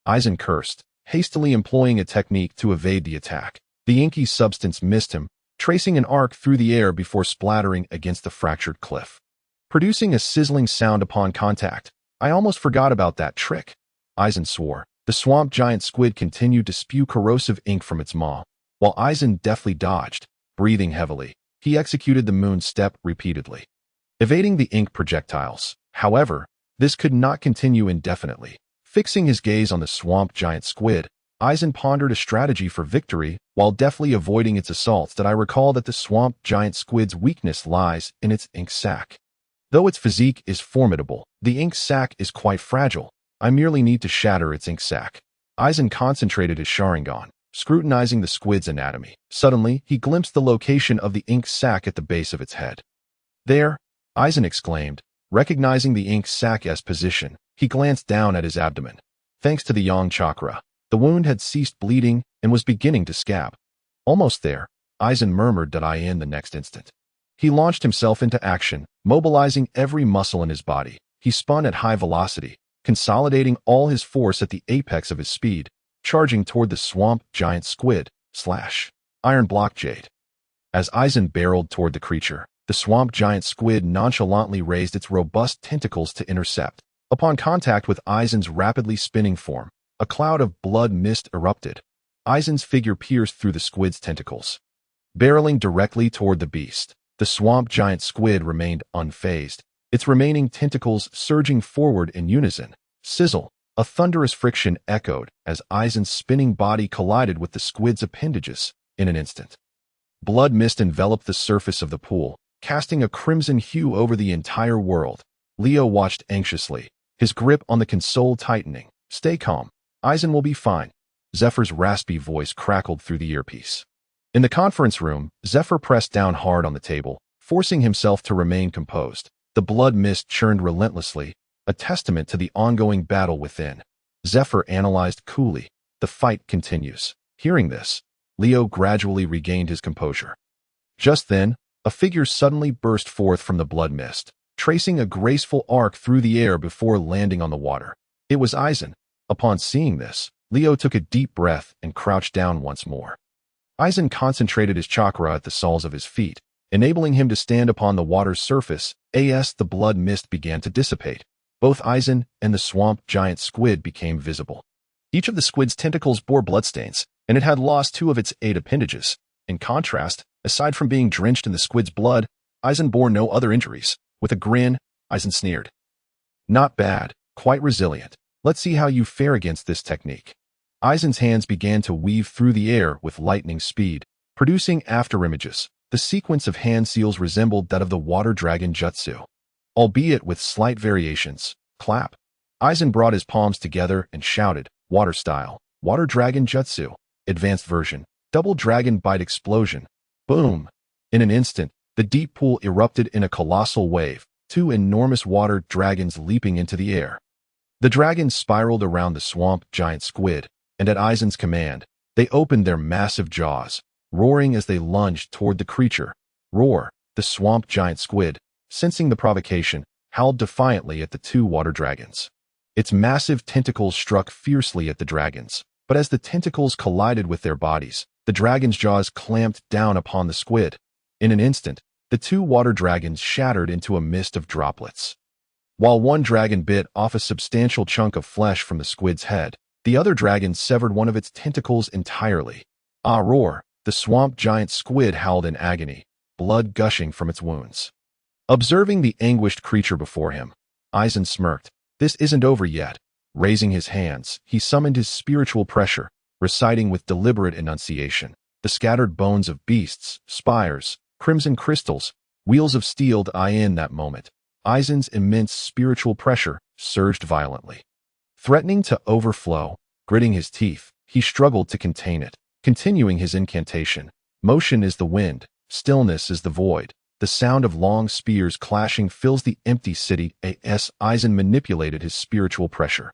Aizen cursed, hastily employing a technique to evade the attack. The inky substance missed him, tracing an arc through the air before splattering against the fractured cliff, producing a sizzling sound upon contact. I almost forgot about that trick, Aizen swore. The swamp giant squid continued to spew corrosive ink from its maw, while Aizen deftly dodged, breathing heavily. He executed the moon step repeatedly, evading the ink projectiles. However, this could not continue indefinitely. Fixing his gaze on the swamp giant squid, Aizen pondered a strategy for victory while deftly avoiding its assaults. I recall that the swamp giant squid's weakness lies in its ink sac. Though its physique is formidable, the ink sac is quite fragile. I merely need to shatter its ink sac. Aizen concentrated his Sharingan, scrutinizing the squid's anatomy. Suddenly, he glimpsed the location of the ink sac at the base of its head. There, Aizen exclaimed, recognizing the ink sac's position. He glanced down at his abdomen. Thanks to the yang chakra, the wound had ceased bleeding and was beginning to scab. Almost there, Aizen murmured in the next instant. He launched himself into action, mobilizing every muscle in his body. He spun at high velocity, consolidating all his force at the apex of his speed, charging toward the swamp giant squid. Iron block jade. As Aizen barreled toward the creature, the swamp giant squid nonchalantly raised its robust tentacles to intercept. Upon contact with Aizen's rapidly spinning form, a cloud of blood mist erupted. Aizen's figure pierced through the squid's tentacles. Barreling directly toward the beast, the swamp giant squid remained unfazed, its remaining tentacles surging forward in unison. Sizzle! A thunderous friction echoed as Aizen's spinning body collided with the squid's appendages. In an instant, blood mist enveloped the surface of the pool, casting a crimson hue over the entire world. Leo watched anxiously, his grip on the console tightening. Stay calm. Aizen will be fine. Zephyr's raspy voice crackled through the earpiece. In the conference room, Zephyr pressed down hard on the table, forcing himself to remain composed. The blood mist churned relentlessly, a testament to the ongoing battle within. Zephyr analyzed coolly. The fight continues. Hearing this, Leo gradually regained his composure. Just then, a figure suddenly burst forth from the blood mist, tracing a graceful arc through the air before landing on the water. It was Aizen. Upon seeing this, Leo took a deep breath and crouched down once more. Aizen concentrated his chakra at the soles of his feet, enabling him to stand upon the water's surface. As the blood mist began to dissipate, both Aizen and the swamp giant squid became visible. Each of the squid's tentacles bore bloodstains, and it had lost 2 of its 8 appendages. In contrast, aside from being drenched in the squid's blood, Aizen bore no other injuries. With a grin, Aizen sneered. Not bad, quite resilient. Let's see how you fare against this technique. Aizen's hands began to weave through the air with lightning speed, producing afterimages. The sequence of hand seals resembled that of the water dragon jutsu, albeit with slight variations. Clap. Aizen brought his palms together and shouted, water style, water dragon jutsu, advanced version, double dragon bite explosion. Boom. In an instant, the deep pool erupted in a colossal wave, 2 enormous water dragons leaping into the air. The dragons spiraled around the swamp giant squid, and at Aizen's command, they opened their massive jaws, roaring as they lunged toward the creature. Roar! The swamp giant squid, sensing the provocation, howled defiantly at the 2 water dragons. Its massive tentacles struck fiercely at the dragons, But as the tentacles collided with their bodies, the dragon's jaws clamped down upon the squid. In an instant, the two water dragons shattered into a mist of droplets. While one dragon bit off a substantial chunk of flesh from the squid's head, the other dragon severed one of its tentacles entirely. Ah, roar! The swamp giant squid howled in agony, blood gushing from its wounds. Observing the anguished creature before him, Aizen smirked. This isn't over yet. Raising his hands, he summoned his spiritual pressure, reciting with deliberate enunciation the scattered bones of beasts, spires, crimson crystals, wheels of steel. In that moment, Aizen's immense spiritual pressure surged violently. Threatening to overflow, gritting his teeth, he struggled to contain it, continuing his incantation. Motion is the wind, stillness is the void. The sound of long spears clashing fills the empty city. As Aizen manipulated his spiritual pressure,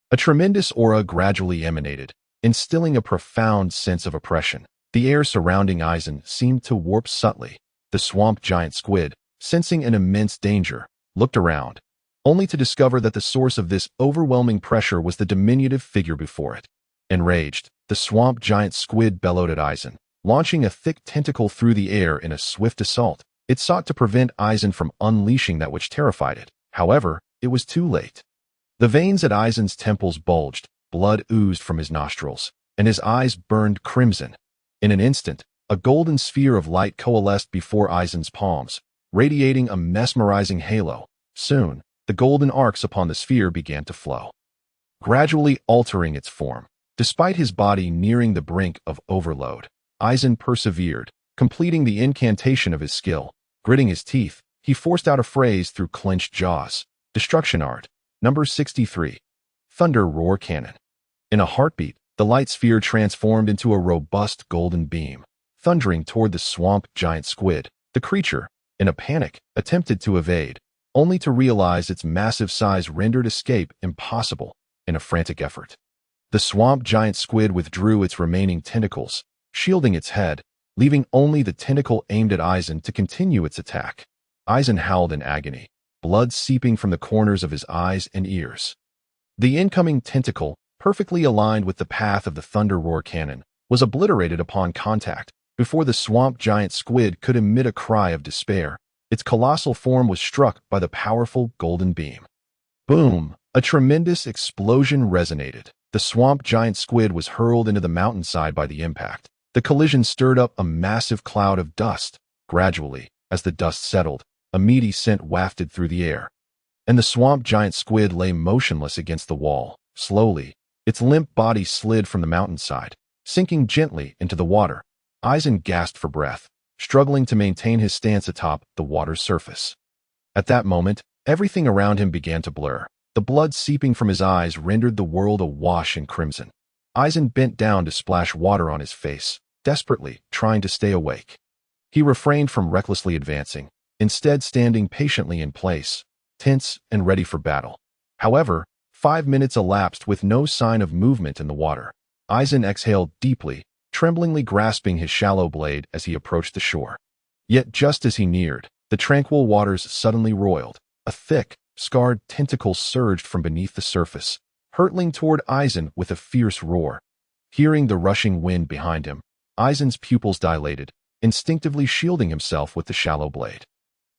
a tremendous aura gradually emanated, instilling a profound sense of oppression. The air surrounding Aizen seemed to warp subtly. The swamp giant squid, sensing an immense danger, looked around, only to discover that the source of this overwhelming pressure was the diminutive figure before it. Enraged, the swamp giant squid bellowed at Aizen, launching a thick tentacle through the air in a swift assault. It sought to prevent Aizen from unleashing that which terrified it. However, it was too late. The veins at Aizen's temples bulged, blood oozed from his nostrils, and his eyes burned crimson. In an instant, a golden sphere of light coalesced before Aizen's palms, radiating a mesmerizing halo. Soon, the golden arcs upon the sphere began to flow, gradually altering its form. Despite his body nearing the brink of overload, Aizen persevered, completing the incantation of his skill. Gritting his teeth, he forced out a phrase through clenched jaws. Destruction art. Number 63. Thunder Roar Cannon. In a heartbeat, the light sphere transformed into a robust golden beam, thundering toward the swamp giant squid. The creature, in a panic, attempted to evade, only to realize its massive size rendered escape impossible. In a frantic effort, the swamp giant squid withdrew its remaining tentacles, shielding its head, leaving only the tentacle aimed at Aizen to continue its attack. Aizen howled in agony, blood seeping from the corners of his eyes and ears. The incoming tentacle, perfectly aligned with the path of the thunder roar cannon, was obliterated upon contact. Before the swamp giant squid could emit a cry of despair, its colossal form was struck by the powerful golden beam. Boom! A tremendous explosion resonated. The swamp giant squid was hurled into the mountainside by the impact. The collision stirred up a massive cloud of dust. Gradually, as the dust settled, a meaty scent wafted through the air, and the swamp giant squid lay motionless against the wall. Slowly, its limp body slid from the mountainside, sinking gently into the water. Aizen gasped for breath, struggling to maintain his stance atop the water's surface. At that moment, everything around him began to blur. The blood seeping from his eyes rendered the world awash in crimson. Aizen bent down to splash water on his face, desperately trying to stay awake. He refrained from recklessly advancing, instead standing patiently in place, tense and ready for battle. However, 5 minutes elapsed with no sign of movement in the water. Aizen exhaled deeply, tremblingly grasping his shallow blade as he approached the shore. Yet just as he neared, the tranquil waters suddenly roiled. A thick, scarred tentacle surged from beneath the surface, hurtling toward Aizen with a fierce roar. Hearing the rushing wind behind him, Aizen's pupils dilated, instinctively shielding himself with the shallow blade.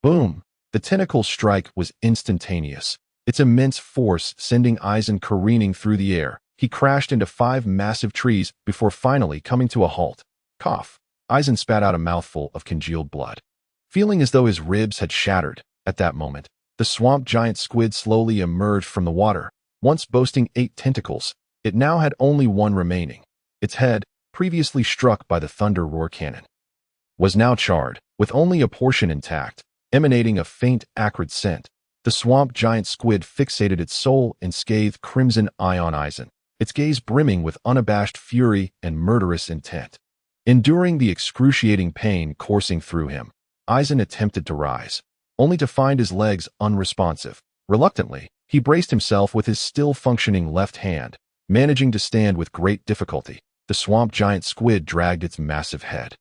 Boom! The tentacle's strike was instantaneous, its immense force sending Aizen careening through the air. He crashed into 5 massive trees before finally coming to a halt. Cough! Aizen spat out a mouthful of congealed blood, feeling as though his ribs had shattered. At that moment, the swamp giant squid slowly emerged from the water. Once boasting 8 tentacles, it now had only 1 remaining. Its head, previously struck by the thunder roar cannon, was now charred, with only a portion intact, emanating a faint, acrid scent. The swamp giant squid fixated its soul in scathed crimson eye on Aizen, its gaze brimming with unabashed fury and murderous intent. Enduring the excruciating pain coursing through him, Aizen attempted to rise, only to find his legs unresponsive. Reluctantly, he braced himself with his still-functioning left hand, managing to stand with great difficulty. The swamp giant squid dragged its massive head,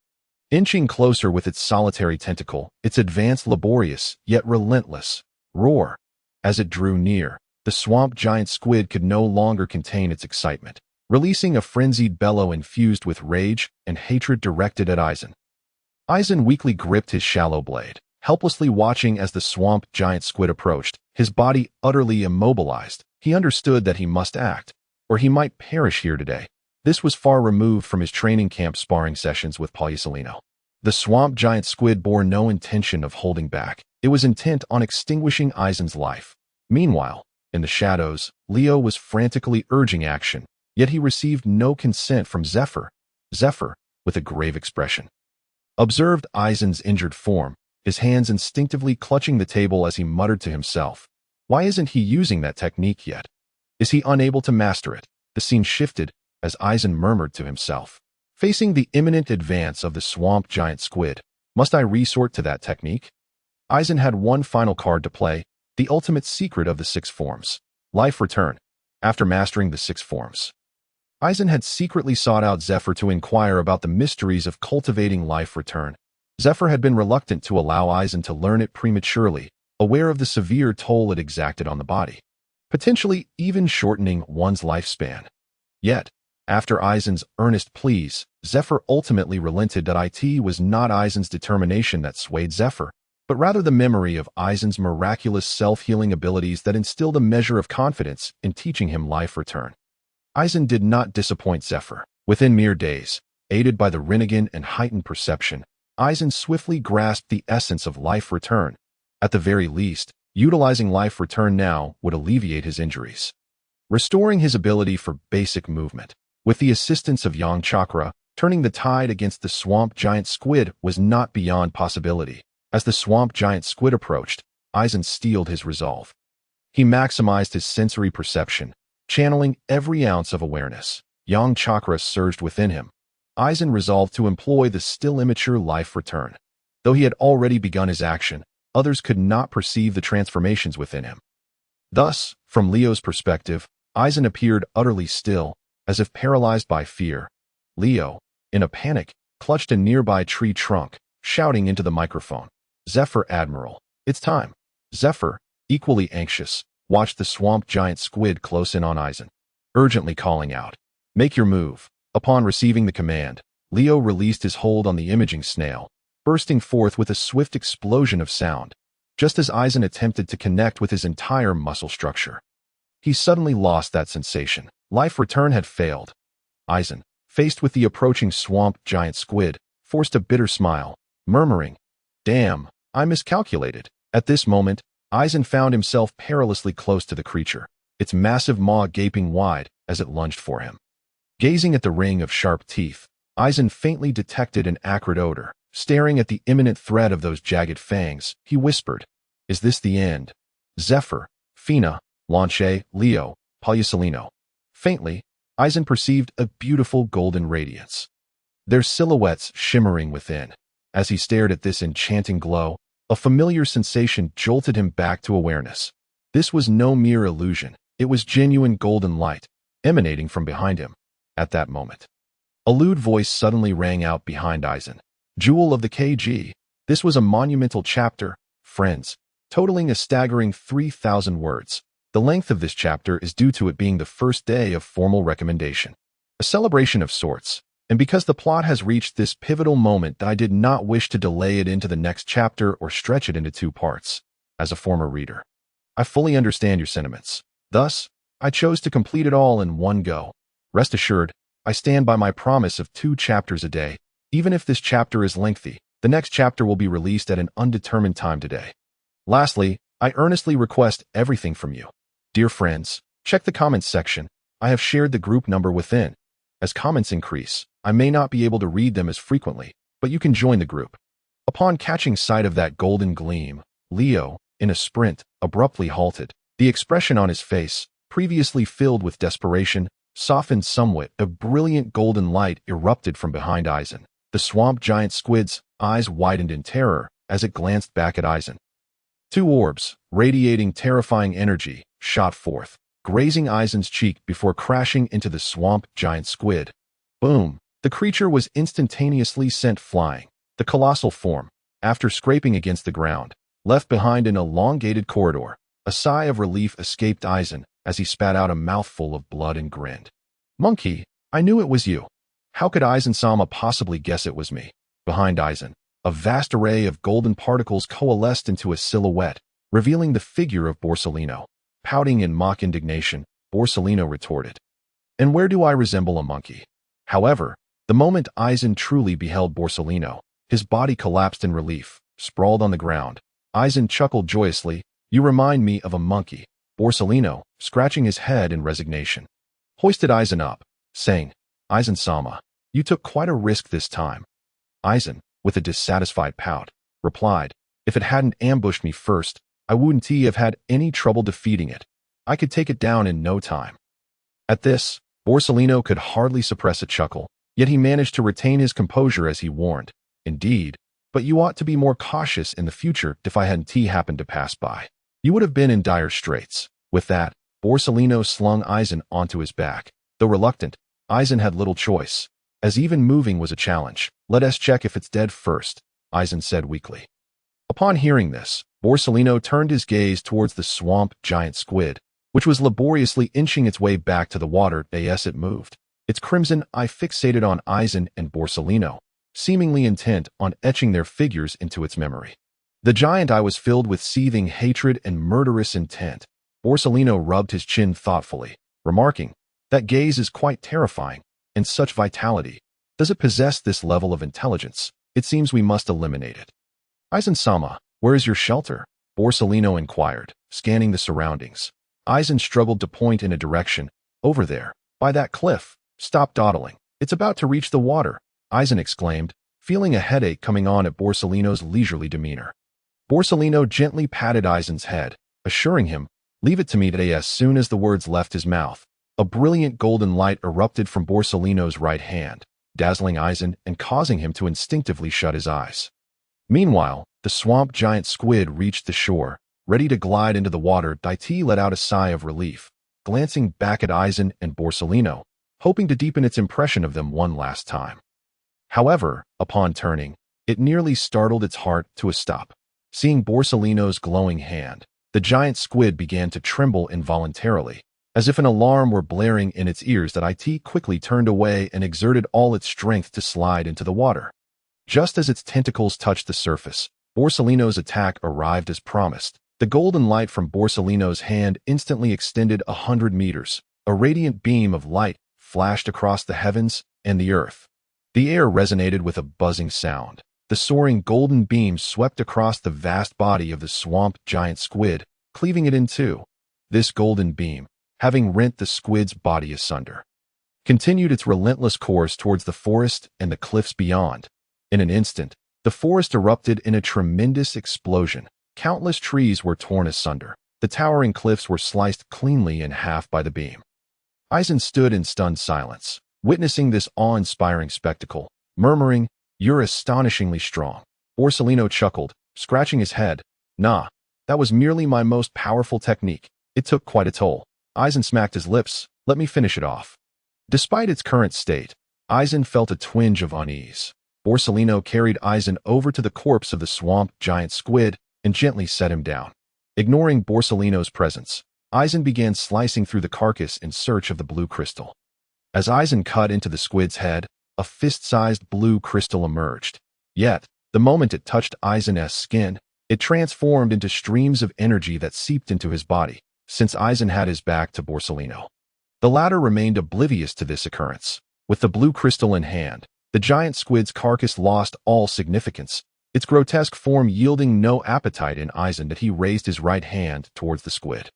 inching closer with its solitary tentacle, its advance laborious, yet relentless. Roar! As it drew near, the swamp giant squid could no longer contain its excitement. releasing a frenzied bellow infused with rage and hatred directed at Aizen. Aizen weakly gripped his shallow blade, helplessly watching as the swamp giant squid approached, his body utterly immobilized. He understood that he must act, or he might perish here today. This was far removed from his training camp sparring sessions with Palyasolino. The swamp giant squid bore no intention of holding back. It was intent on extinguishing Aizen's life. Meanwhile, in the shadows, Leo was frantically urging action, yet he received no consent from Zephyr. Zephyr, with a grave expression, observed Aizen's injured form, his hands instinctively clutching the table as he muttered to himself. Why isn't he using that technique yet? Is he unable to master it? The scene shifted as Aizen murmured to himself. Facing the imminent advance of the swamp giant squid, must I resort to that technique? Aizen had one final card to play, the ultimate secret of the 6 forms. Life return. After mastering the 6 forms, Aizen had secretly sought out Zephyr to inquire about the mysteries of cultivating life return. Zephyr had been reluctant to allow Aizen to learn it prematurely, aware of the severe toll it exacted on the body, potentially even shortening one's lifespan. Yet, after Aizen's earnest pleas, Zephyr ultimately relented. That it was not Aizen's determination that swayed Zephyr, but rather the memory of Aizen's miraculous self-healing abilities that instilled a measure of confidence in teaching him life return. Aizen did not disappoint Zephyr. Within mere days, aided by the Rinnegan and heightened perception, Aizen swiftly grasped the essence of life return. At the very least, utilizing life return now would alleviate his injuries, restoring his ability for basic movement. With the assistance of Yang Chakra, turning the tide against the swamp giant squid was not beyond possibility. As the swamp giant squid approached, Aizen steeled his resolve. He maximized his sensory perception, channeling every ounce of awareness. Yang Chakra surged within him. Aizen resolved to employ the still immature life return. Though he had already begun his action, others could not perceive the transformations within him. Thus, from Leo's perspective, Aizen appeared utterly still, as if paralyzed by fear. Leo, in a panic, clutched a nearby tree trunk, shouting into the microphone, "Zephyr, Admiral, it's time." Zephyr, equally anxious, watched the swamp giant squid close in on Aizen, urgently calling out, "Make your move." Upon receiving the command, Leo released his hold on the imaging snail, bursting forth with a swift explosion of sound, just as Aizen attempted to connect with his entire muscle structure. He suddenly lost that sensation. Life return had failed. Aizen, faced with the approaching swamp giant squid, forced a bitter smile, murmuring, "Damn, I miscalculated." At this moment, Aizen found himself perilously close to the creature, its massive maw gaping wide as it lunged for him. Gazing at the ring of sharp teeth, Aizen faintly detected an acrid odor. Staring at the imminent threat of those jagged fangs, he whispered, "Is this the end?" Zephyr, Fina, Lanche, Leo, Palyasolino. Faintly, Aizen perceived a beautiful golden radiance, their silhouettes shimmering within. As he stared at this enchanting glow, a familiar sensation jolted him back to awareness. This was no mere illusion. It was genuine golden light, emanating from behind him. At that moment, a lewd voice suddenly rang out behind Aizen. "Jewel of the KG." This was a monumental chapter, friends, totaling a staggering 3,000 words. The length of this chapter is due to it being the first day of formal recommendation, a celebration of sorts, and because the plot has reached this pivotal moment, I did not wish to delay it into the next chapter or stretch it into 2 parts. As a former reader, I fully understand your sentiments. Thus, I chose to complete it all in one go. Rest assured, I stand by my promise of 2 chapters a day. Even if this chapter is lengthy, the next chapter will be released at an undetermined time today. Lastly, I earnestly request everything from you. Dear friends, check the comments section. I have shared the group number within. As comments increase, I may not be able to read them as frequently, but you can join the group. Upon catching sight of that golden gleam, Leo, in a sprint, abruptly halted. The expression on his face, previously filled with desperation, softened somewhat. A brilliant golden light erupted from behind Aizen. The swamp giant squid's eyes widened in terror as it glanced back at Aizen. 2 orbs, radiating terrifying energy, shot forth, grazing Aizen's cheek before crashing into the swamp giant squid. Boom! The creature was instantaneously sent flying. The colossal form, after scraping against the ground, left behind an elongated corridor. A sigh of relief escaped Aizen as he spat out a mouthful of blood and grinned. Monkey, I knew it was you. How could Aizen-sama possibly guess it was me? Behind Aizen, a vast array of golden particles coalesced into a silhouette, revealing the figure of Borsalino. Pouting in mock indignation, Borsalino retorted, "And where do I resemble a monkey?" However, the moment Aizen truly beheld Borsalino, his body collapsed in relief, sprawled on the ground. Aizen chuckled joyously. "You remind me of a monkey." Borsalino, scratching his head in resignation, hoisted Aizen up, saying, "Aizen-sama, you took quite a risk this time." Aizen, with a dissatisfied pout, replied, "If it hadn't ambushed me first, I wouldn't have had any trouble defeating it. I could take it down in no time." At this, Borsalino could hardly suppress a chuckle, yet he managed to retain his composure as he warned, "Indeed, but you ought to be more cautious in the future if I hadn't happened to pass by. You would have been in dire straits." With that, Borsalino slung Aizen onto his back. Though reluctant, Aizen had little choice, as even moving was a challenge. "Let us check if it's dead first," Aizen said weakly. Upon hearing this, Borsalino turned his gaze towards the swamp giant squid, which was laboriously inching its way back to the water as it moved. Its crimson eye fixated on Aizen and Borsalino, seemingly intent on etching their figures into its memory. The giant eye was filled with seething hatred and murderous intent. Borsalino rubbed his chin thoughtfully, remarking, "That gaze is quite terrifying, and such vitality. Does it possess this level of intelligence? It seems we must eliminate it." "Aizen-sama, where is your shelter?" Borsalino inquired, scanning the surroundings. Aizen struggled to point in a direction. "Over there, by that cliff. Stop dawdling. It's about to reach the water," Aizen exclaimed, feeling a headache coming on at Borsalino's leisurely demeanor. Borsalino gently patted Aizen's head, assuring him, "Leave it to me today." As soon as the words left his mouth, a brilliant golden light erupted from Borsalino's right hand, dazzling Aizen and causing him to instinctively shut his eyes. Meanwhile, the swamp giant squid reached the shore, ready to glide into the water. Daiti let out a sigh of relief, glancing back at Aizen and Borsalino, hoping to deepen its impression of them one last time. However, upon turning, it nearly startled its heart to a stop. Seeing Borsalino's glowing hand, the giant squid began to tremble involuntarily, as if an alarm were blaring in its ears. That it quickly turned away and exerted all its strength to slide into the water. Just as its tentacles touched the surface, Borsalino's attack arrived as promised. The golden light from Borsalino's hand instantly extended 100 meters. A radiant beam of light flashed across the heavens and the earth. The air resonated with a buzzing sound. The soaring golden beam swept across the vast body of the swamp giant squid, cleaving it in two. This golden beam, having rent the squid's body asunder, continued its relentless course towards the forest and the cliffs beyond. In an instant, the forest erupted in a tremendous explosion. Countless trees were torn asunder. The towering cliffs were sliced cleanly in half by the beam. Aizen stood in stunned silence, witnessing this awe-inspiring spectacle, murmuring, "You're astonishingly strong." Borsalino chuckled, scratching his head. "Nah, that was merely my most powerful technique. It took quite a toll." Aizen smacked his lips. "Let me finish it off." Despite its current state, Aizen felt a twinge of unease. Borsalino carried Aizen over to the corpse of the swamp giant squid and gently set him down. Ignoring Borsalino's presence, Aizen began slicing through the carcass in search of the blue crystal. As Aizen cut into the squid's head, a fist-sized blue crystal emerged. Yet, the moment it touched Aizen's skin, it transformed into streams of energy that seeped into his body. Since Aizen had his back to Borsalino, the latter remained oblivious to this occurrence. With the blue crystal in hand, the giant squid's carcass lost all significance, its grotesque form yielding no appetite in Aizen. That he raised his right hand towards the squid.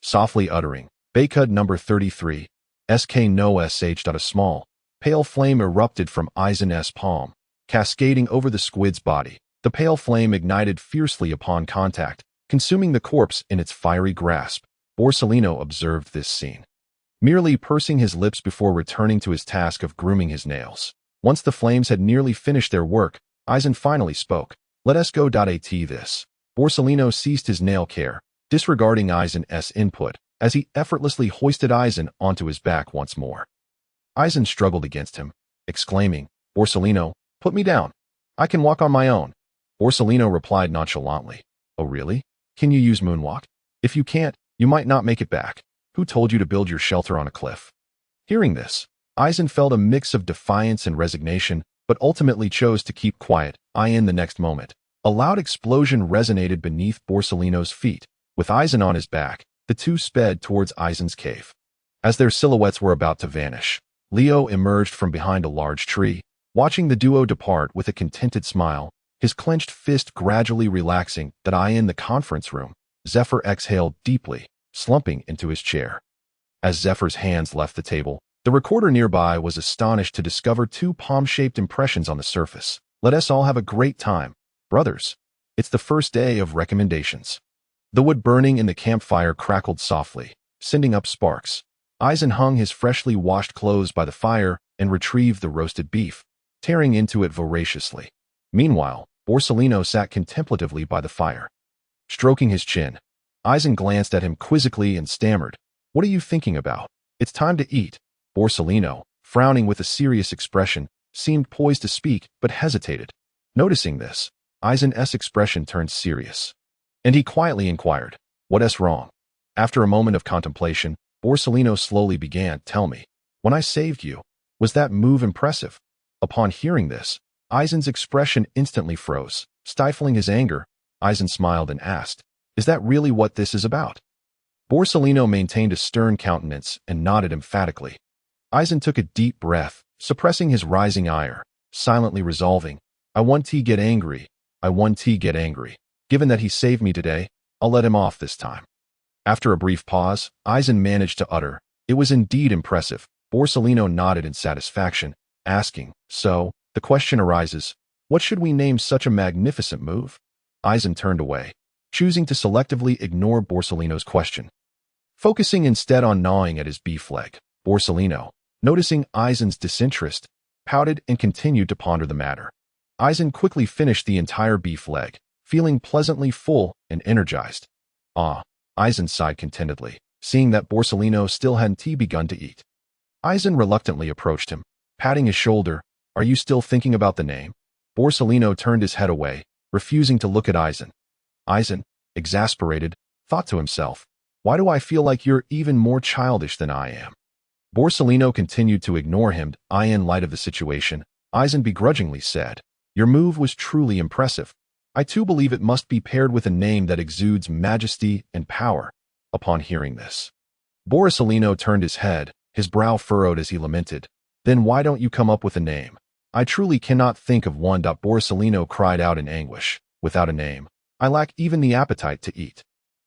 Softly uttering, "Bakud number 33, SK no SH." A small, pale flame erupted from Aizen's palm, cascading over the squid's body. The pale flame ignited fiercely upon contact, consuming the corpse in its fiery grasp. Borsalino observed this scene, merely pursing his lips before returning to his task of grooming his nails. Once the flames had nearly finished their work, Aizen finally spoke. "Let us go. At this." Borsalino ceased his nail care, disregarding Aizen's input, as he effortlessly hoisted Aizen onto his back once more. Aizen struggled against him, exclaiming, "Borsalino, put me down. I can walk on my own." Borsalino replied nonchalantly, "Oh really? Can you use moonwalk? If you can't, you might not make it back. Who told you to build your shelter on a cliff?" Hearing this, Eisen felt a mix of defiance and resignation, but ultimately chose to keep quiet. In the next moment, a loud explosion resonated beneath Borsellino's feet. With Eisen on his back, the two sped towards Eisen's cave. As their silhouettes were about to vanish, Leo emerged from behind a large tree, watching the duo depart with a contented smile, his clenched fist gradually relaxing. In the conference room, Zephyr exhaled deeply, slumping into his chair. As Zephyr's hands left the table, the recorder nearby was astonished to discover two palm-shaped impressions on the surface. Let us all have a great time, brothers. It's the first day of recommendations. The wood burning in the campfire crackled softly, sending up sparks. Eisen hung his freshly washed clothes by the fire and retrieved the roasted beef, tearing into it voraciously. Meanwhile, Borsellino sat contemplatively by the fire. Stroking his chin, Eisen glanced at him quizzically and stammered, "What are you thinking about? It's time to eat." Borsellino, frowning with a serious expression, seemed poised to speak, but hesitated. Noticing this, Eisen's expression turned serious, and he quietly inquired, "What's wrong?" After a moment of contemplation, Borsellino slowly began, "Tell me, when I saved you, was that move impressive?" Upon hearing this, Eisen's expression instantly froze. Stifling his anger, Eisen smiled and asked, "Is that really what this is about?" Borsellino maintained a stern countenance and nodded emphatically. Eisen took a deep breath, suppressing his rising ire, silently resolving, I want to get angry. Given that he saved me today, I'll let him off this time." After a brief pause, Eisen managed to utter, "It was indeed impressive." Borsellino nodded in satisfaction, asking, "So, the question arises, what should we name such a magnificent move?" Eisen turned away, choosing to selectively ignore Borsellino's question. Focusing instead on gnawing at his beef leg, Borsellino, noticing Eisen's disinterest, pouted and continued to ponder the matter. Eisen quickly finished the entire beef leg, feeling pleasantly full and energized. Eisen sighed contentedly, seeing that Borsellino still hadn't begun to eat. Eisen reluctantly approached him, patting his shoulder. "Are you still thinking about the name?" Borsellino turned his head away, refusing to look at Eisen. Eisen, exasperated, thought to himself, "Why do I feel like you're even more childish than I am?" Borsellino continued to ignore him. In light of the situation, Eisen begrudgingly said, "Your move was truly impressive. I too believe it must be paired with a name that exudes majesty and power." Upon hearing this, Borsellino turned his head, his brow furrowed as he lamented, "Then why don't you come up with a name?" "I truly cannot think of one." Borsellino cried out in anguish, "Without a name, I lack even the appetite to eat."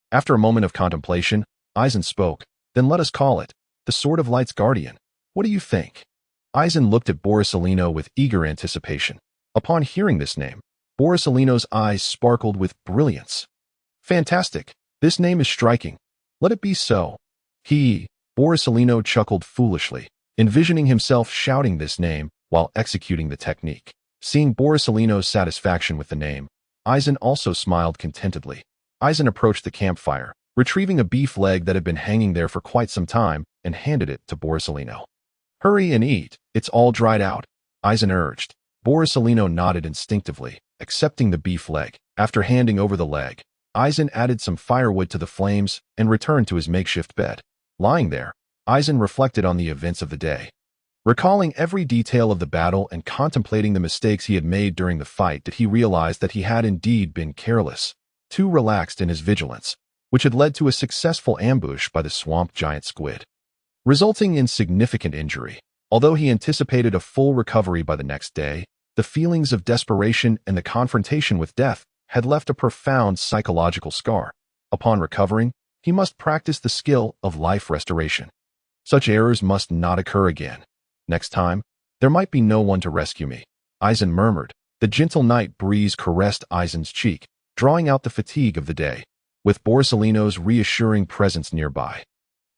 After a moment of contemplation, Eisen spoke, "Then let us call it the Sword of Light's Guardian. What do you think?" Eisen looked at Borsellino with eager anticipation. Upon hearing this name, Borsellino's eyes sparkled with brilliance. "Fantastic! This name is striking. Let it be so." Borsellino chuckled foolishly, envisioning himself shouting this name while executing the technique. Seeing Borsellino's satisfaction with the name, Eisen also smiled contentedly. Eisen approached the campfire, retrieving a beef leg that had been hanging there for quite some time, and handed it to Borsellino. "Hurry and eat, it's all dried out," Eisen urged. Borsellino nodded instinctively, accepting the beef leg. After handing over the leg, Eisen added some firewood to the flames and returned to his makeshift bed. Lying there, Eisen reflected on the events of the day. Recalling every detail of the battle and contemplating the mistakes he had made during the fight, he realized that he had indeed been careless, too relaxed in his vigilance, which had led to a successful ambush by the swamp giant squid, resulting in significant injury. Although he anticipated a full recovery by the next day, the feelings of desperation and the confrontation with death had left a profound psychological scar. Upon recovering, he must practice the skill of life restoration. Such errors must not occur again. Next time, there might be no one to rescue me, Eisen murmured. The gentle night breeze caressed Eisen's cheek, drawing out the fatigue of the day, with Borsellino's reassuring presence nearby.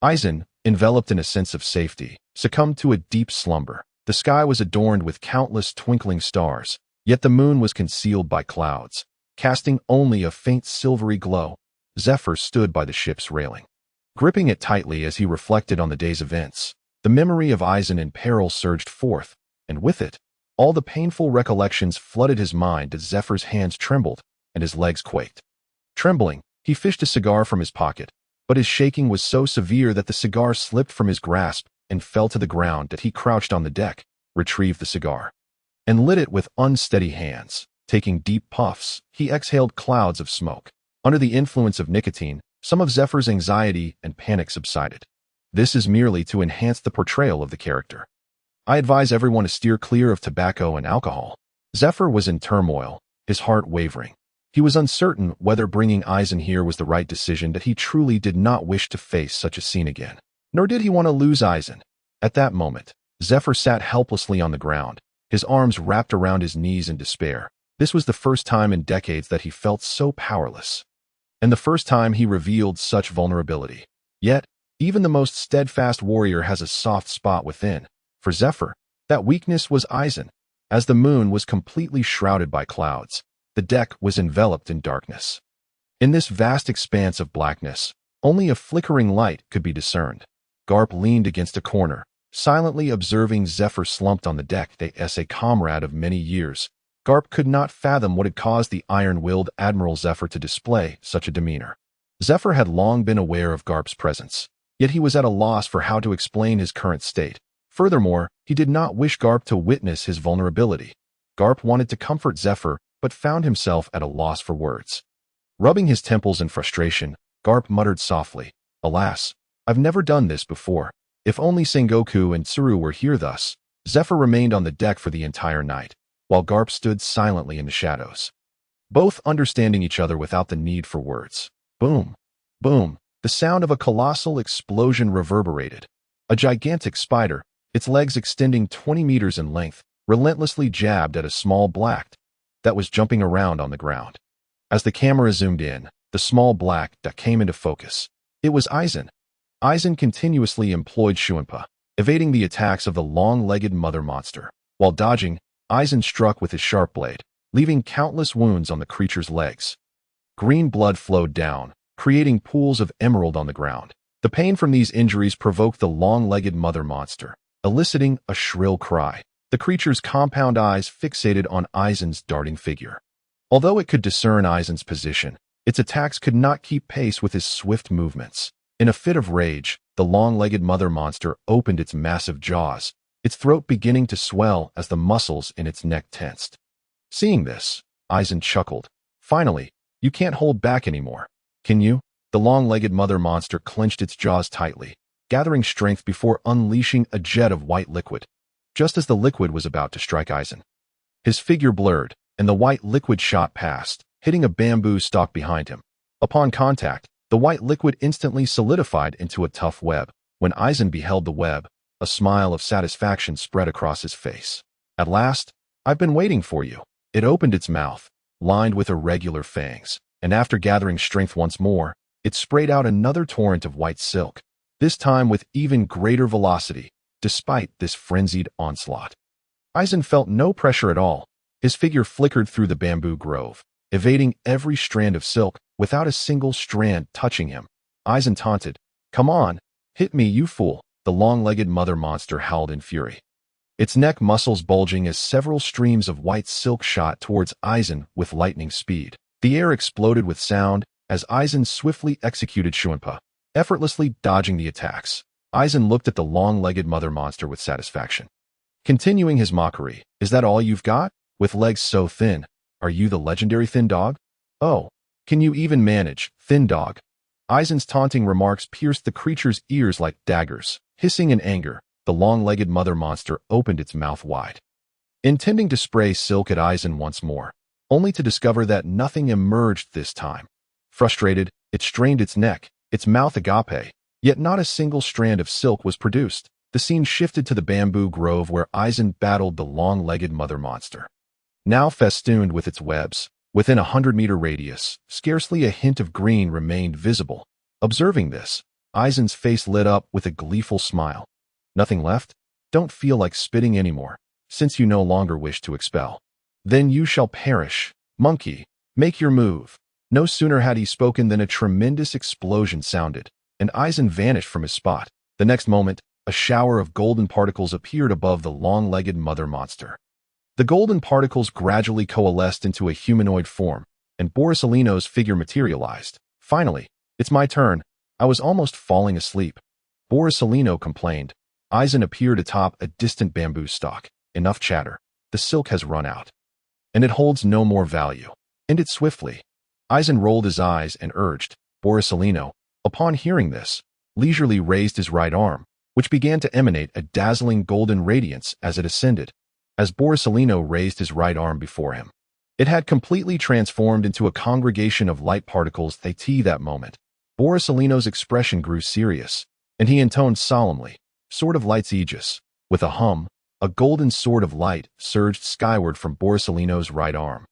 Eisen, enveloped in a sense of safety, succumbed to a deep slumber. The sky was adorned with countless twinkling stars, yet the moon was concealed by clouds, casting only a faint silvery glow. Zephyr stood by the ship's railing, gripping it tightly as he reflected on the day's events. The memory of Eisen in peril surged forth, and with it, all the painful recollections flooded his mind as Zephyr's hands trembled and his legs quaked. Trembling, he fished a cigar from his pocket, but his shaking was so severe that the cigar slipped from his grasp and fell to the ground that he crouched on the deck, retrieved the cigar, and lit it with unsteady hands. Taking deep puffs, he exhaled clouds of smoke. Under the influence of nicotine, some of Zephyr's anxiety and panic subsided. This is merely to enhance the portrayal of the character. I advise everyone to steer clear of tobacco and alcohol. Zephyr was in turmoil, his heart wavering. He was uncertain whether bringing Eisen here was the right decision, that he truly did not wish to face such a scene again. Nor did he want to lose Eisen. At that moment, Zephyr sat helplessly on the ground, his arms wrapped around his knees in despair. This was the first time in decades that he felt so powerless, and the first time he revealed such vulnerability. Yet, even the most steadfast warrior has a soft spot within. For Zephyr, that weakness was Eisen. As the moon was completely shrouded by clouds, the deck was enveloped in darkness. In this vast expanse of blackness, only a flickering light could be discerned. Garp leaned against a corner, silently observing Zephyr slumped on the deck. As a comrade of many years, Garp could not fathom what had caused the iron-willed Admiral Zephyr to display such a demeanor. Zephyr had long been aware of Garp's presence, yet he was at a loss for how to explain his current state. Furthermore, he did not wish Garp to witness his vulnerability. Garp wanted to comfort Zephyr, but found himself at a loss for words. Rubbing his temples in frustration, Garp muttered softly, "Alas, I've never done this before. If only Sengoku and Tsuru were here." Thus, Zephyr remained on the deck for the entire night, while Garp stood silently in the shadows, both understanding each other without the need for words. Boom! Boom! The sound of a colossal explosion reverberated. A gigantic spider, its legs extending 20 meters in length, relentlessly jabbed at a small black that was jumping around on the ground. As the camera zoomed in, the small black that came into focus. It was Eisen. Eisen continuously employed Shuinpa, evading the attacks of the long-legged mother monster. While dodging, Eisen struck with his sharp blade, leaving countless wounds on the creature's legs. Green blood flowed down, creating pools of emerald on the ground. The pain from these injuries provoked the long-legged mother monster, eliciting a shrill cry. The creature's compound eyes fixated on Eisen's darting figure. Although it could discern Eisen's position, its attacks could not keep pace with his swift movements. In a fit of rage, the long-legged mother monster opened its massive jaws, its throat beginning to swell as the muscles in its neck tensed. Seeing this, Eisen chuckled. "Finally, you can't hold back anymore, can you?" The long-legged mother monster clenched its jaws tightly, gathering strength before unleashing a jet of white liquid. Just as the liquid was about to strike Eisen, his figure blurred, and the white liquid shot past, hitting a bamboo stalk behind him. Upon contact, the white liquid instantly solidified into a tough web. When Eisen beheld the web, a smile of satisfaction spread across his face. "At last, I've been waiting for you." It opened its mouth, lined with irregular fangs, and after gathering strength once more, it sprayed out another torrent of white silk, this time with even greater velocity. Despite this frenzied onslaught, Eisen felt no pressure at all. His figure flickered through the bamboo grove, evading every strand of silk without a single strand touching him. Eisen taunted, "Come on, hit me, you fool." The long-legged mother monster howled in fury, its neck muscles bulging as several streams of white silk shot towards Eisen with lightning speed. The air exploded with sound as Eisen swiftly executed Shuinpa, effortlessly dodging the attacks. Eisen looked at the long-legged mother monster with satisfaction, continuing his mockery. "Is that all you've got? With legs so thin, are you the legendary thin dog? Oh, can you even manage, thin dog?" Eisen's taunting remarks pierced the creature's ears like daggers. Hissing in anger, the long-legged mother monster opened its mouth wide, intending to spray silk at Eisen once more, only to discover that nothing emerged this time. Frustrated, it strained its neck, its mouth agape, yet not a single strand of silk was produced. The scene shifted to the bamboo grove where Eisen battled the long-legged mother monster, now festooned with its webs. Within a 100-meter radius, scarcely a hint of green remained visible. Observing this, Eisen's face lit up with a gleeful smile. "Nothing left? Don't feel like spitting anymore, since you no longer wish to expel. Then you shall perish. Monkey, make your move." No sooner had he spoken than a tremendous explosion sounded, and Eisen vanished from his spot. The next moment, a shower of golden particles appeared above the long-legged mother monster. The golden particles gradually coalesced into a humanoid form, and Borisolino's figure materialized. "Finally, it's my turn. I was almost falling asleep." Borisolino complained. Aizen appeared atop a distant bamboo stalk. Enough chatter. The silk has run out. And it holds no more value. End it swiftly. Aizen rolled his eyes and urged. Borsalino, upon hearing this, leisurely raised his right arm, which began to emanate a dazzling golden radiance as it ascended. As Borsalino raised his right arm before him, it had completely transformed into a congregation of light particles. That moment, Borsalino's expression grew serious, and he intoned solemnly, "Sword of Light's Aegis." With a hum, a golden sword of light surged skyward from Borsalino's right arm,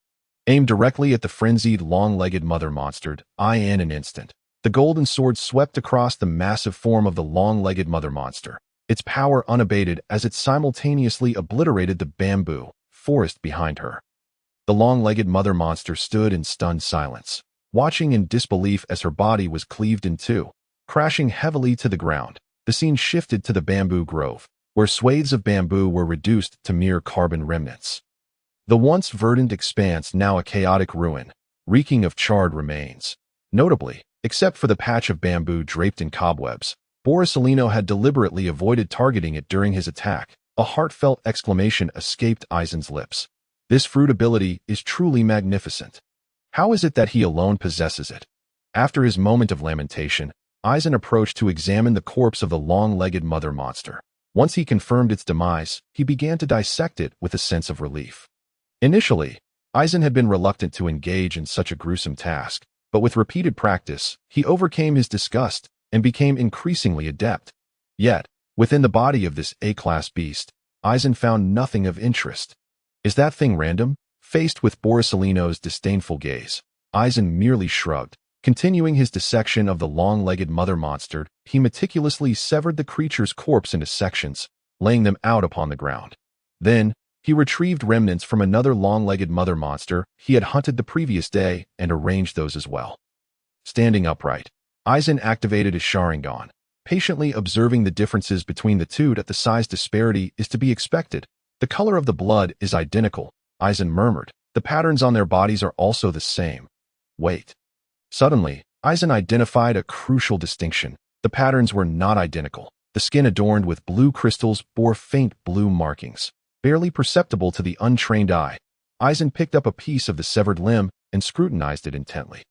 aimed directly at the frenzied, long-legged mother monster. In an instant, the golden sword swept across the massive form of the long-legged mother monster, its power unabated as it simultaneously obliterated the bamboo forest behind her. The long-legged mother monster stood in stunned silence, watching in disbelief as her body was cleaved in two, crashing heavily to the ground. The scene shifted to the bamboo grove, where swathes of bamboo were reduced to mere carbon remnants. The once verdant expanse now a chaotic ruin, reeking of charred remains. Notably, except for the patch of bamboo draped in cobwebs, Borsalino had deliberately avoided targeting it during his attack. A heartfelt exclamation escaped Aizen's lips. This fruitability is truly magnificent. How is it that he alone possesses it? After his moment of lamentation, Aizen approached to examine the corpse of the long-legged mother monster. Once he confirmed its demise, he began to dissect it with a sense of relief. Initially, Aizen had been reluctant to engage in such a gruesome task, but with repeated practice, he overcame his disgust and became increasingly adept. Yet, within the body of this A-class beast, Aizen found nothing of interest. Is that thing random? Faced with Borsalino's disdainful gaze, Aizen merely shrugged. Continuing his dissection of the long-legged mother monster, he meticulously severed the creature's corpse into sections, laying them out upon the ground. Then, he retrieved remnants from another long-legged mother monster he had hunted the previous day and arranged those as well. Standing upright, Aizen activated his Sharingan, patiently observing the differences between the two. That the size disparity is to be expected. The color of the blood is identical, Aizen murmured. The patterns on their bodies are also the same. Wait. Suddenly, Aizen identified a crucial distinction. The patterns were not identical. The skin adorned with blue crystals bore faint blue markings, barely perceptible to the untrained eye. Aizen picked up a piece of the severed limb and scrutinized it intently.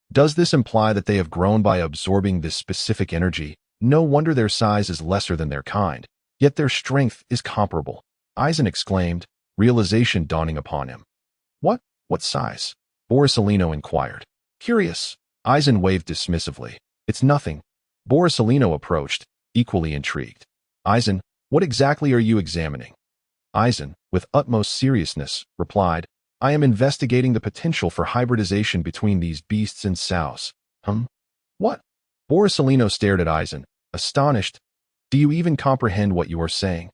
Does this imply that they have grown by absorbing this specific energy? No wonder their size is lesser than their kind, yet their strength is comparable. Aizen exclaimed, realization dawning upon him. What size? Borsalino inquired. Curious. Aizen waved dismissively. It's nothing. Borsalino approached, equally intrigued. Aizen, what exactly are you examining? Aizen, with utmost seriousness, replied, I am investigating the potential for hybridization between these beasts and sows. What? Borsalino stared at Aizen, astonished. Do you even comprehend what you are saying?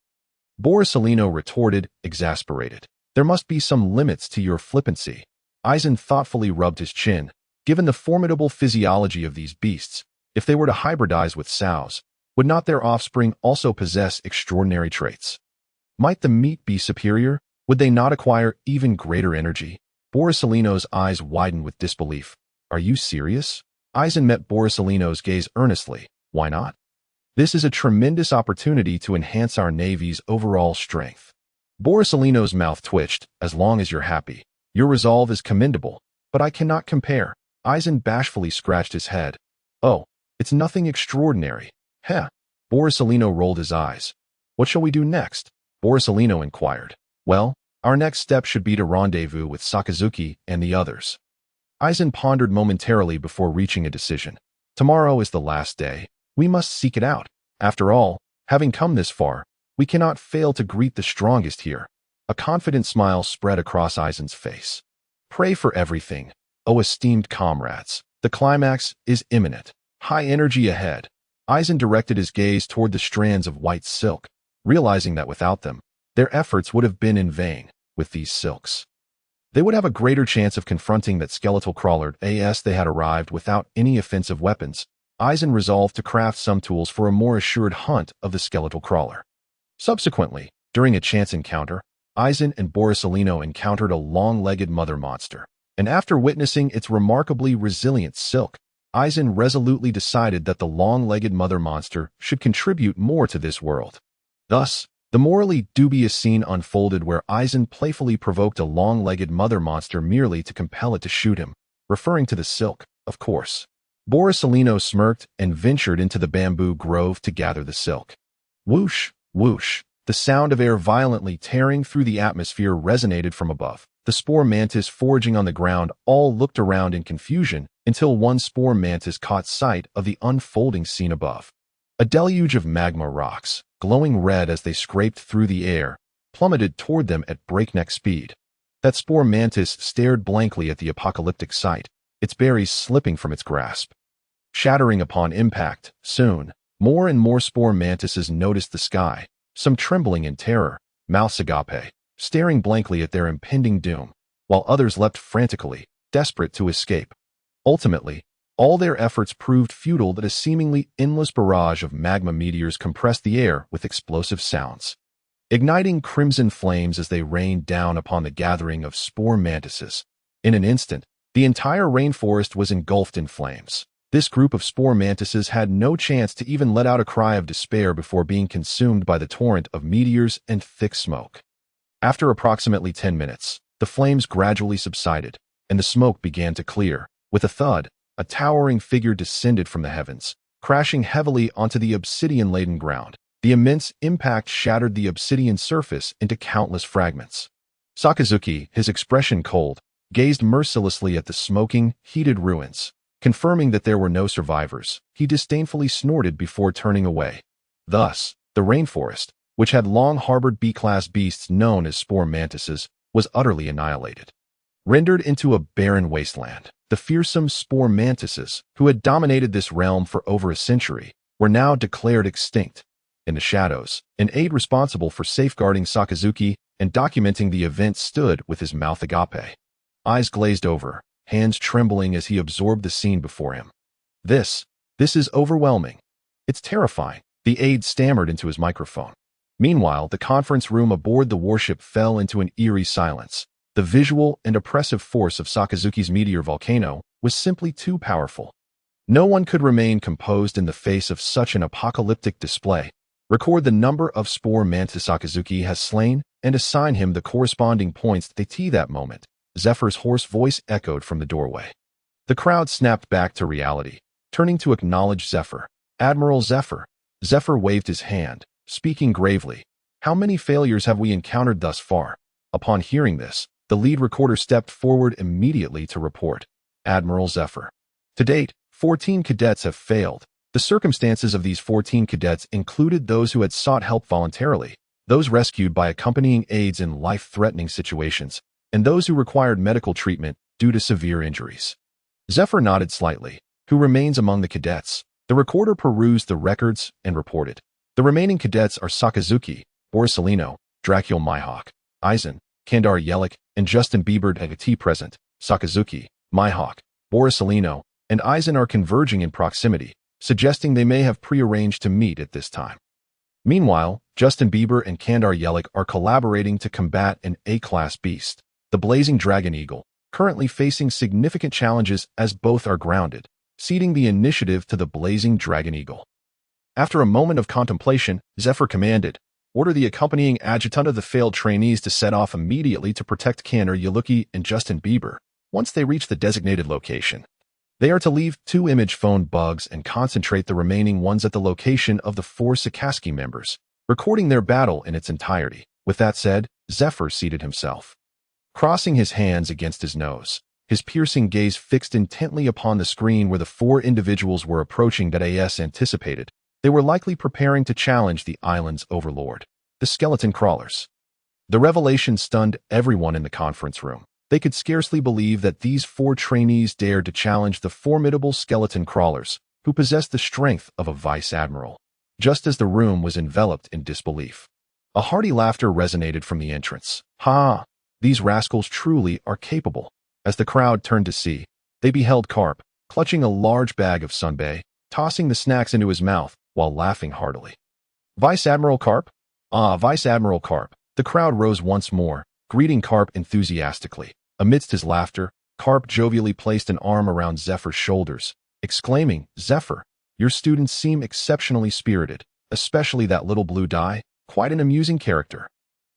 Borsalino retorted, exasperated. There must be some limits to your flippancy. Aizen thoughtfully rubbed his chin. Given the formidable physiology of these beasts, if they were to hybridize with sows, would not their offspring also possess extraordinary traits? Might the meat be superior? Would they not acquire even greater energy? Borsalino's eyes widened with disbelief. Are you serious? Aizen met Borsalino's gaze earnestly. Why not? This is a tremendous opportunity to enhance our navy's overall strength. Borsalino's mouth twitched. As long as you're happy. Your resolve is commendable, but I cannot compare. Aizen bashfully scratched his head. Oh, it's nothing extraordinary. Heh. Borsalino rolled his eyes. What shall we do next? Borsalino inquired. Well, our next step should be to rendezvous with Sakazuki and the others. Aizen pondered momentarily before reaching a decision. Tomorrow is the last day. We must seek it out. After all, having come this far, we cannot fail to greet the strongest here. A confident smile spread across Aizen's face. Pray for everything. O esteemed comrades, the climax is imminent. High energy ahead. Aizen directed his gaze toward the strands of white silk, realizing that without them, their efforts would have been in vain. With these silks, they would have a greater chance of confronting that skeletal crawler. As they had arrived without any offensive weapons, Aizen resolved to craft some tools for a more assured hunt of the skeletal crawler. Subsequently, during a chance encounter, Aizen and Borsalino encountered a long-legged mother monster. And after witnessing its remarkably resilient silk, Aizen resolutely decided that the long-legged mother monster should contribute more to this world. Thus, the morally dubious scene unfolded where Eisen playfully provoked a long-legged mother monster merely to compel it to shoot him, referring to the silk, of course. Borsalino smirked and ventured into the bamboo grove to gather the silk. Whoosh, whoosh. The sound of air violently tearing through the atmosphere resonated from above. The spore mantis foraging on the ground all looked around in confusion until one spore mantis caught sight of the unfolding scene above. A deluge of magma rocks, glowing red as they scraped through the air, plummeted toward them at breakneck speed. That spore mantis stared blankly at the apocalyptic sight, its berries slipping from its grasp. Shattering upon impact, soon, more and more spore mantises noticed the sky, some trembling in terror, mouths agape, staring blankly at their impending doom, while others leapt frantically, desperate to escape. Ultimately, all their efforts proved futile that a seemingly endless barrage of magma meteors compressed the air with explosive sounds, igniting crimson flames as they rained down upon the gathering of spore mantises. In an instant, the entire rainforest was engulfed in flames. This group of spore mantises had no chance to even let out a cry of despair before being consumed by the torrent of meteors and thick smoke. After approximately 10 minutes, the flames gradually subsided, and the smoke began to clear. With a thud, a towering figure descended from the heavens, crashing heavily onto the obsidian-laden ground. The immense impact shattered the obsidian surface into countless fragments. Sakazuki, his expression cold, gazed mercilessly at the smoking, heated ruins. Confirming that there were no survivors, he disdainfully snorted before turning away. Thus, the rainforest, which had long harbored B-class beasts known as spore mantises, was utterly annihilated. Rendered into a barren wasteland, the fearsome spore mantises, who had dominated this realm for over a century, were now declared extinct. In the shadows, an aide responsible for safeguarding Sakazuki and documenting the event stood with his mouth agape. Eyes glazed over, hands trembling as he absorbed the scene before him. This is overwhelming. It's terrifying, the aide stammered into his microphone. Meanwhile, the conference room aboard the warship fell into an eerie silence. The visual and oppressive force of Sakazuki's meteor volcano was simply too powerful. No one could remain composed in the face of such an apocalyptic display. Record the number of spore mantis Sakazuki has slain and assign him the corresponding points that moment. Zephyr's hoarse voice echoed from the doorway. The crowd snapped back to reality, turning to acknowledge Zephyr. Admiral Zephyr. Zephyr waved his hand, speaking gravely. How many failures have we encountered thus far? Upon hearing this, the lead recorder stepped forward immediately to report. Admiral Zephyr. To date, 14 cadets have failed. The circumstances of these 14 cadets included those who had sought help voluntarily, those rescued by accompanying aides in life-threatening situations, and those who required medical treatment due to severe injuries. Zephyr nodded slightly. Who remains among the cadets? The recorder perused the records and reported. The remaining cadets are Sakazuki, Borsalino, Dracul Mihawk, Eisen, Kandar Yelik, and Justin Bieber at present. Sakazuki, Mihawk, Borsalino, and Eisen are converging in proximity, suggesting they may have prearranged to meet at this time. Meanwhile, Justin Bieber and Kandar Yelik are collaborating to combat an A-class beast, the Blazing Dragon Eagle, currently facing significant challenges as both are grounded, ceding the initiative to the Blazing Dragon Eagle. After a moment of contemplation, Zephyr commanded, order the accompanying adjutant of the failed trainees to set off immediately to protect Kandar Yelik and Justin Bieber. Once they reach the designated location, they are to leave 2 image phone bugs and concentrate the remaining ones at the location of the 4 Sakazuki members, recording their battle in its entirety. With that said, Zephyr seated himself. Crossing his hands against his nose, his piercing gaze fixed intently upon the screen where the 4 individuals were approaching that as anticipated. They were likely preparing to challenge the island's overlord, the skeleton crawlers. The revelation stunned everyone in the conference room. They could scarcely believe that these 4 trainees dared to challenge the formidable skeleton crawlers, who possessed the strength of a vice admiral. Just as the room was enveloped in disbelief, a hearty laughter resonated from the entrance. Ha! These rascals truly are capable. As the crowd turned to see, they beheld Carp, clutching a large bag of sunbae, tossing the snacks into his mouth while laughing heartily. Vice Admiral Carp? Ah, Vice Admiral Carp. The crowd rose once more, greeting Carp enthusiastically. Amidst his laughter, Carp jovially placed an arm around Zephyr's shoulders, exclaiming, Zephyr, your students seem exceptionally spirited, especially that little blue die. Quite an amusing character.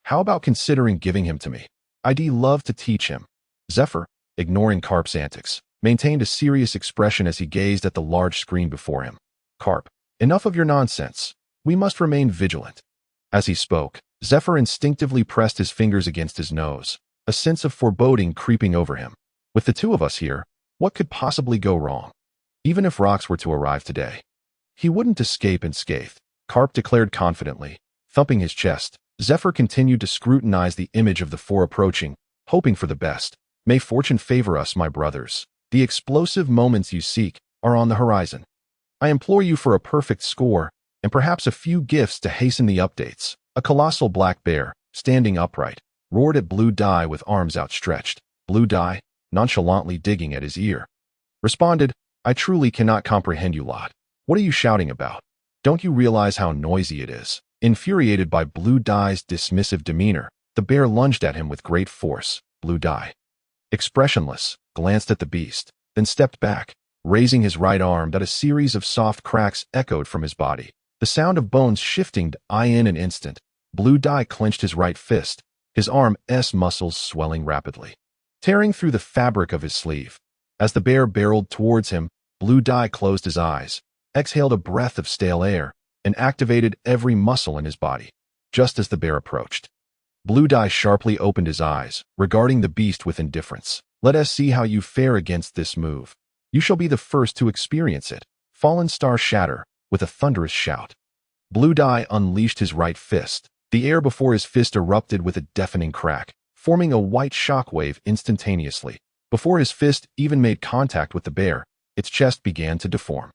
How about considering giving him to me? I'd love to teach him. Zephyr, ignoring Carp's antics, maintained a serious expression as he gazed at the large screen before him. Carp, enough of your nonsense. We must remain vigilant. As he spoke, Zephyr instinctively pressed his fingers against his nose, a sense of foreboding creeping over him. With the two of us here, what could possibly go wrong? Even if rocks were to arrive today, he wouldn't escape unscathed, Carp declared confidently. Thumping his chest, Zephyr continued to scrutinize the image of the four approaching, hoping for the best. May fortune favor us, my brothers. The explosive moments you seek are on the horizon. I implore you for a perfect score, and perhaps a few gifts to hasten the updates. A colossal black bear, standing upright, roared at Blue Dye with arms outstretched. Blue Dye, nonchalantly digging at his ear, responded, I truly cannot comprehend you lot. What are you shouting about? Don't you realize how noisy it is? Infuriated by Blue Dye's dismissive demeanor, the bear lunged at him with great force. Blue Dye, expressionless, glanced at the beast, then stepped back, raising his right arm that a series of soft cracks echoed from his body. The sound of bones shifting in an instant. Blue Dye clenched his right fist, his arm's muscles swelling rapidly, tearing through the fabric of his sleeve. As the bear barreled towards him, Blue Dye closed his eyes, exhaled a breath of stale air, and activated every muscle in his body. Just as the bear approached, Blue Dye sharply opened his eyes, regarding the beast with indifference. Let us see how you fare against this move. You shall be the first to experience it. Fallen Star shatter, with a thunderous shout. Blue Dye unleashed his right fist. The air before his fist erupted with a deafening crack, forming a white shockwave instantaneously. Before his fist even made contact with the bear, its chest began to deform.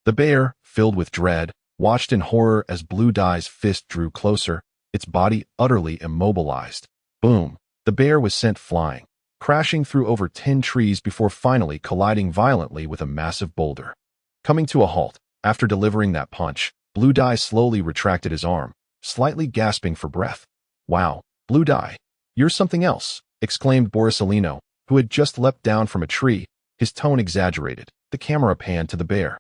The bear, filled with dread, watched in horror as Blue Dye's fist drew closer, its body utterly immobilized. Boom! The bear was sent flying, crashing through over 10 trees before finally colliding violently with a massive boulder. Coming to a halt, after delivering that punch, Blue Dye slowly retracted his arm, slightly gasping for breath. Wow, Blue Dye, you're something else, exclaimed Borsalino, who had just leapt down from a tree, his tone exaggerated. The camera panned to the bear,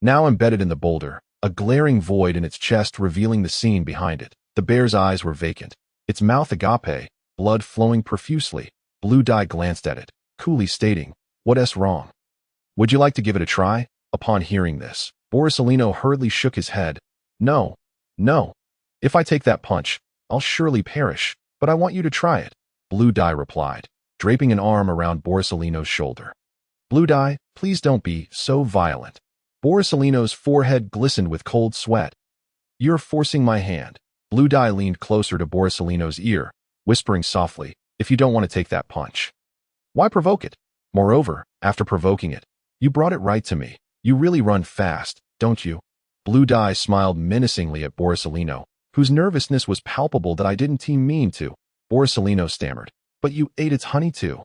now embedded in the boulder, a glaring void in its chest revealing the scene behind it. The bear's eyes were vacant, its mouth agape, blood flowing profusely. Blue Dye glanced at it, coolly stating, What's wrong? Would you like to give it a try? Upon hearing this, Borsalino hurriedly shook his head. No, no. If I take that punch, I'll surely perish, but I want you to try it, Blue Dye replied, draping an arm around Borsalino's shoulder. Blue Dye, please don't be so violent. Borsalino's forehead glistened with cold sweat. You're forcing my hand. Blue Dye leaned closer to Borsalino's ear, whispering softly, if you don't want to take that punch, why provoke it? Moreover, after provoking it, you brought it right to me. You really run fast, don't you? Blue Dye smiled menacingly at Borsalino, whose nervousness was palpable. That I didn't mean to, Borsalino stammered. But you ate its honey too.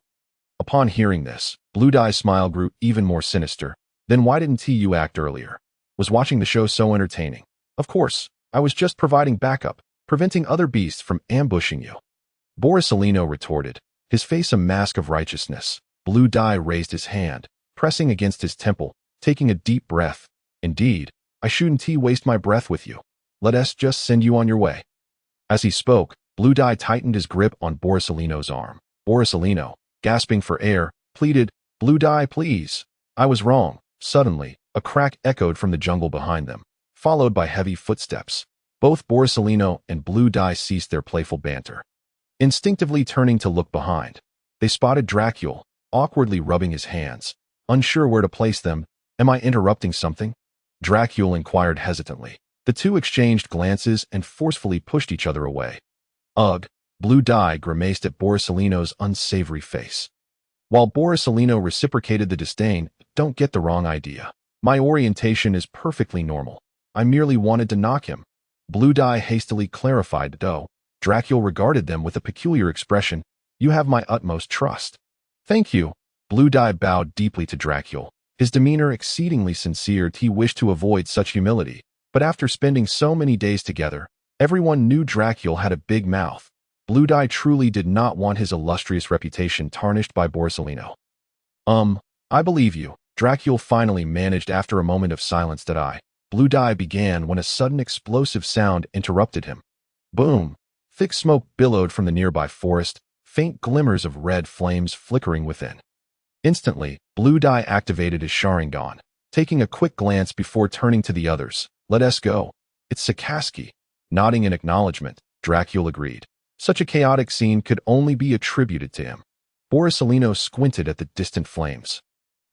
Upon hearing this, Blue Dye's smile grew even more sinister. Then why didn't you act earlier? Was watching the show so entertaining? Of course, I was just providing backup, preventing other beasts from ambushing you. Borsalino retorted, his face a mask of righteousness. Blue Dye raised his hand, pressing against his temple, taking a deep breath. Indeed, I shouldn't waste my breath with you. Let us just send you on your way. As he spoke, Blue Dye tightened his grip on Borsalino's arm. Borsalino, gasping for air, pleaded, Blue Dye, please. I was wrong. Suddenly, a crack echoed from the jungle behind them, followed by heavy footsteps. Both Borsalino and Blue Dye ceased their playful banter. Instinctively turning to look behind, they spotted Dracule, awkwardly rubbing his hands, unsure where to place them. Am I interrupting something? Dracule inquired hesitantly. The two exchanged glances and forcefully pushed each other away. Ugh, Blue Dye grimaced at Borsalino's unsavory face, while Borsalino reciprocated the disdain. Don't get the wrong idea. My orientation is perfectly normal. I merely wanted to knock him. Blue Dye hastily clarified, though. Dracule regarded them with a peculiar expression. You have my utmost trust. Thank you. Blue Dye bowed deeply to Dracule, his demeanor exceedingly sincere. He wished to avoid such humility, but after spending so many days together, everyone knew Dracule had a big mouth. Blue Dye truly did not want his illustrious reputation tarnished by Borsalino. I believe you, Dracule finally managed after a moment of silence. Blue Dye began when a sudden explosive sound interrupted him. Boom! Thick smoke billowed from the nearby forest, faint glimmers of red flames flickering within. Instantly, Blue Dye activated his Sharingan, taking a quick glance before turning to the others. "Let us go. It's Sakazuki." Nodding in acknowledgement, Dracula agreed. Such a chaotic scene could only be attributed to him. Borsalino squinted at the distant flames.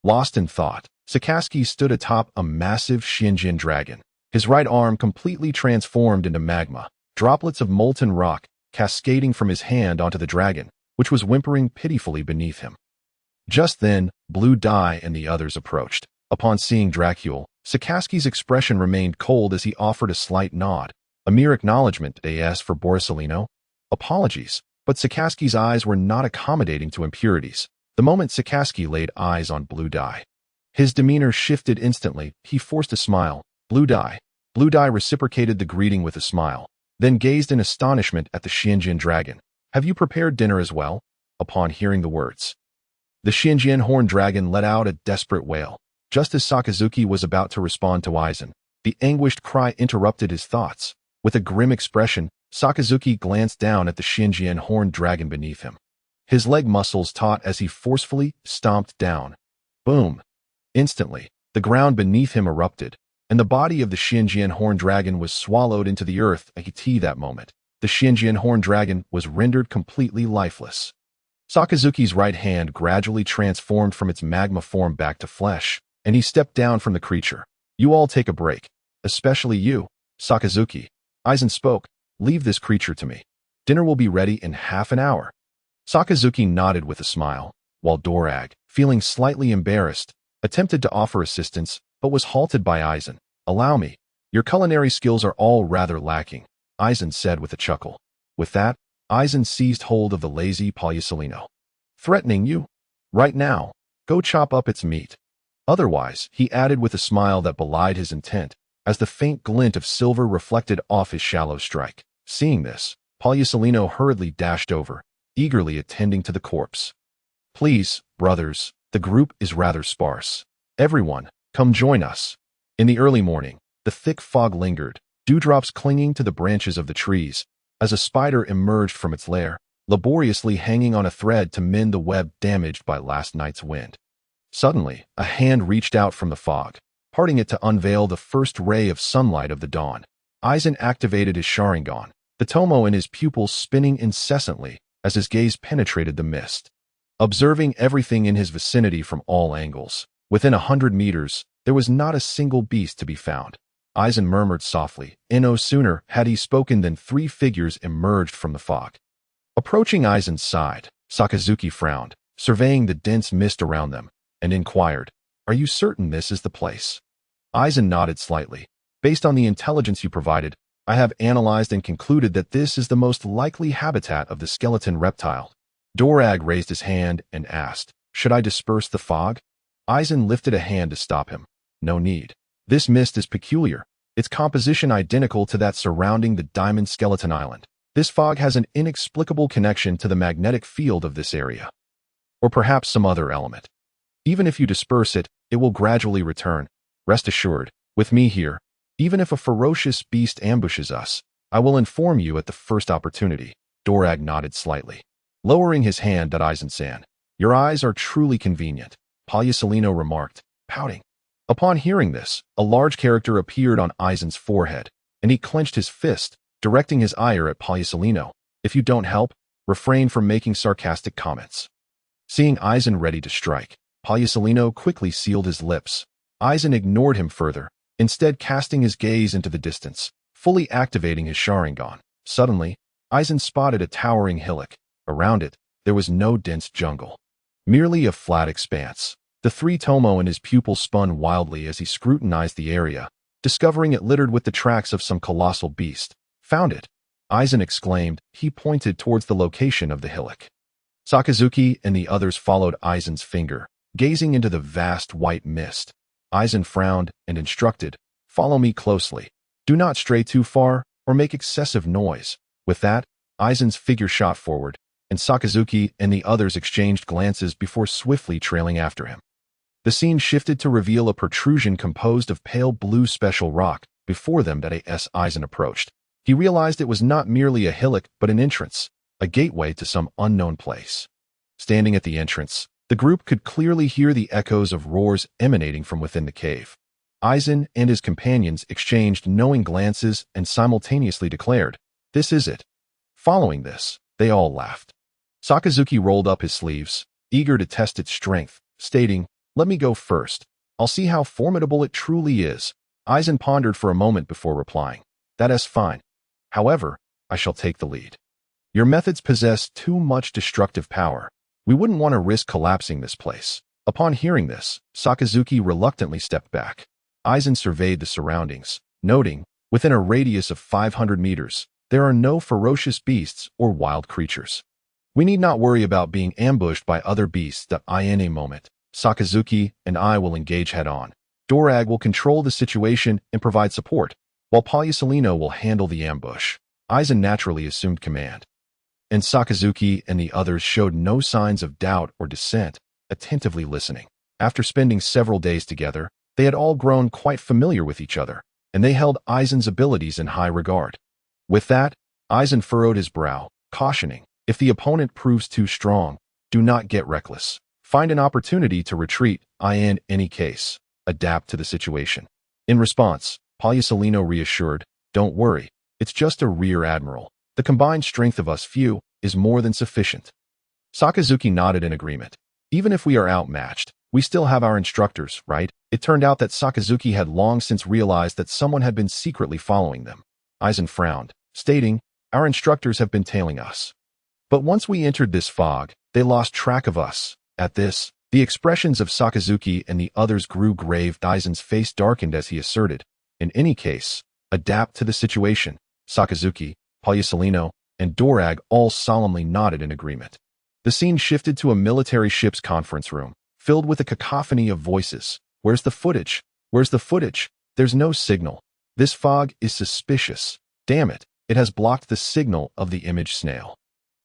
Lost in thought, Sakazuki stood atop a massive Shinjin dragon, his right arm completely transformed into magma, droplets of molten rock cascading from his hand onto the dragon, which was whimpering pitifully beneath him. Just then, Blue Dye and the others approached. Upon seeing Dracula, Sakazuki's expression remained cold as he offered a slight nod, a mere acknowledgement as for Borsalino. Apologies, but Sakazuki's eyes were not accommodating to impurities. The moment Sakazuki laid eyes on Blue Dye, his demeanor shifted instantly. He forced a smile. Blue Dye reciprocated the greeting with a smile, then gazed in astonishment at the Shinjin dragon. "Have you prepared dinner as well?" Upon hearing the words, the Shinjin horned dragon let out a desperate wail. Just as Sakazuki was about to respond to Aizen, the anguished cry interrupted his thoughts. With a grim expression, Sakazuki glanced down at the Shinjin horned dragon beneath him. His leg muscles taut as he forcefully stomped down. Boom! Instantly, the ground beneath him erupted, and the body of the Shinjin horned dragon was swallowed into the earth. At that moment, the Shinjin horned dragon was rendered completely lifeless. Sakazuki's right hand gradually transformed from its magma form back to flesh, and he stepped down from the creature. "You all take a break. Especially you, Sakazuki." Aizen spoke. "Leave this creature to me. Dinner will be ready in half an hour." Sakazuki nodded with a smile, while Dorag, feeling slightly embarrassed, attempted to offer assistance, but was halted by Aizen. "Allow me. Your culinary skills are all rather lacking," Aizen said with a chuckle. With that, Aizen seized hold of the lazy Borsalino. "Threatening you? Right now. Go chop up its meat. Otherwise," he added with a smile that belied his intent, as the faint glint of silver reflected off his shallow strike. Seeing this, Borsalino hurriedly dashed over, eagerly attending to the corpse. "Please, brothers, the group is rather sparse. Everyone, come join us." In the early morning, the thick fog lingered, dewdrops clinging to the branches of the trees, as a spider emerged from its lair, laboriously hanging on a thread to mend the web damaged by last night's wind. Suddenly, a hand reached out from the fog, parting it to unveil the first ray of sunlight of the dawn. Aizen activated his Sharingan, the tomo in his pupils spinning incessantly as his gaze penetrated the mist. Observing everything in his vicinity from all angles, within 100 meters, there was not a single beast to be found. Aizen murmured softly, and no sooner had he spoken than 3 figures emerged from the fog. Approaching Aizen's side, Sakazuki frowned, surveying the dense mist around them, and inquired, "Are you certain this is the place?" Aizen nodded slightly. "Based on the intelligence you provided, I have analyzed and concluded that this is the most likely habitat of the skeleton reptile." Dorag raised his hand and asked, "Should I disperse the fog?" Aizen lifted a hand to stop him. "No need. This mist is peculiar, its composition identical to that surrounding the Diamond Skeleton Island. This fog has an inexplicable connection to the magnetic field of this area. Or perhaps some other element. Even if you disperse it, it will gradually return. Rest assured, with me here, even if a ferocious beast ambushes us, I will inform you at the first opportunity." Dorag nodded slightly. Lowering his hand at Aizen-san, "Your eyes are truly convenient," Borsalino remarked, pouting. Upon hearing this, a large character appeared on Aizen's forehead, and he clenched his fist, directing his ire at Borsalino. "If you don't help, refrain from making sarcastic comments." Seeing Aizen ready to strike, Borsalino quickly sealed his lips. Aizen ignored him further, instead casting his gaze into the distance, fully activating his Sharingan. Suddenly, Aizen spotted a towering hillock. Around it, there was no dense jungle, merely a flat expanse. The 3 tomo in his pupil spun wildly as he scrutinized the area, discovering it littered with the tracks of some colossal beast. "Found it!" Aizen exclaimed. He pointed towards the location of the hillock. Sakazuki and the others followed Aizen's finger, gazing into the vast white mist. Aizen frowned and instructed, "Follow me closely. Do not stray too far or make excessive noise." With that, Aizen's figure shot forward, and Sakazuki and the others exchanged glances before swiftly trailing after him. The scene shifted to reveal a protrusion composed of pale blue special rock before them as Aizen approached. He realized it was not merely a hillock but an entrance, a gateway to some unknown place. Standing at the entrance, the group could clearly hear the echoes of roars emanating from within the cave. Aizen and his companions exchanged knowing glances and simultaneously declared, "This is it." Following this, they all laughed. Sakazuki rolled up his sleeves, eager to test its strength, stating, "Let me go first. I'll see how formidable it truly is." Aizen pondered for a moment before replying, "That is fine. However, I shall take the lead. Your methods possess too much destructive power. We wouldn't want to risk collapsing this place." Upon hearing this, Sakazuki reluctantly stepped back. Aizen surveyed the surroundings, noting, within a radius of 500 meters, there are no ferocious beasts or wild creatures. "We need not worry about being ambushed by other beasts. In a moment, Sakazuki and I will engage head-on. Dorag will control the situation and provide support, while Pagliasolino will handle the ambush." Aizen naturally assumed command, and Sakazuki and the others showed no signs of doubt or dissent, attentively listening. After spending several days together, they had all grown quite familiar with each other, and they held Aizen's abilities in high regard. With that, Aizen furrowed his brow, cautioning, "If the opponent proves too strong, do not get reckless. Find an opportunity to retreat. In any case, adapt to the situation." In response, Pagliasolino reassured, "Don't worry, it's just a rear admiral. The combined strength of us few is more than sufficient." Sakazuki nodded in agreement. "Even if we are outmatched, we still have our instructors, right?" It turned out that Sakazuki had long since realized that someone had been secretly following them. Aizen frowned, stating, "Our instructors have been tailing us. But once we entered this fog, they lost track of us." At this, the expressions of Sakazuki and the others grew grave. Aizen's face darkened as he asserted, "In any case, adapt to the situation." Sakazuki, Pagliasolino, and Dorag all solemnly nodded in agreement. The scene shifted to a military ship's conference room, filled with a cacophony of voices. "Where's the footage? Where's the footage? There's no signal. This fog is suspicious. Damn it, it has blocked the signal of the image snail.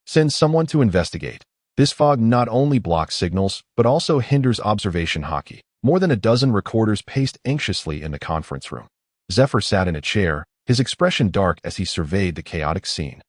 Send someone to investigate. This fog not only blocks signals, but also hinders observation hockey." More than a dozen recorders paced anxiously in the conference room. Zephyr sat in a chair, his expression dark as he surveyed the chaotic scene.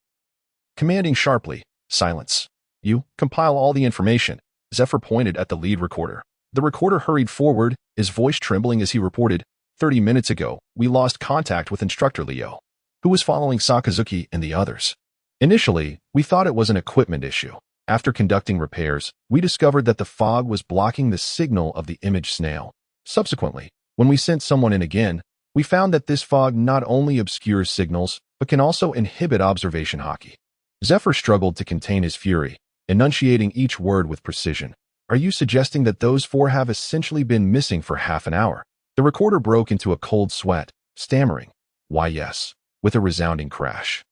Commanding sharply, "Silence. You, compile all the information." Zephyr pointed at the lead recorder. The recorder hurried forward, his voice trembling as he reported, 30 minutes ago, we lost contact with Instructor Leo, who was following Sakazuki and the others. Initially, we thought it was an equipment issue. After conducting repairs, we discovered that the fog was blocking the signal of the image snail. Subsequently, when we sent someone in again, we found that this fog not only obscures signals, but can also inhibit observation hockey. Zephyr struggled to contain his fury, enunciating each word with precision. "Are you suggesting that those four have essentially been missing for half an hour?" The recorder broke into a cold sweat, stammering, "Why yes," with a resounding crash.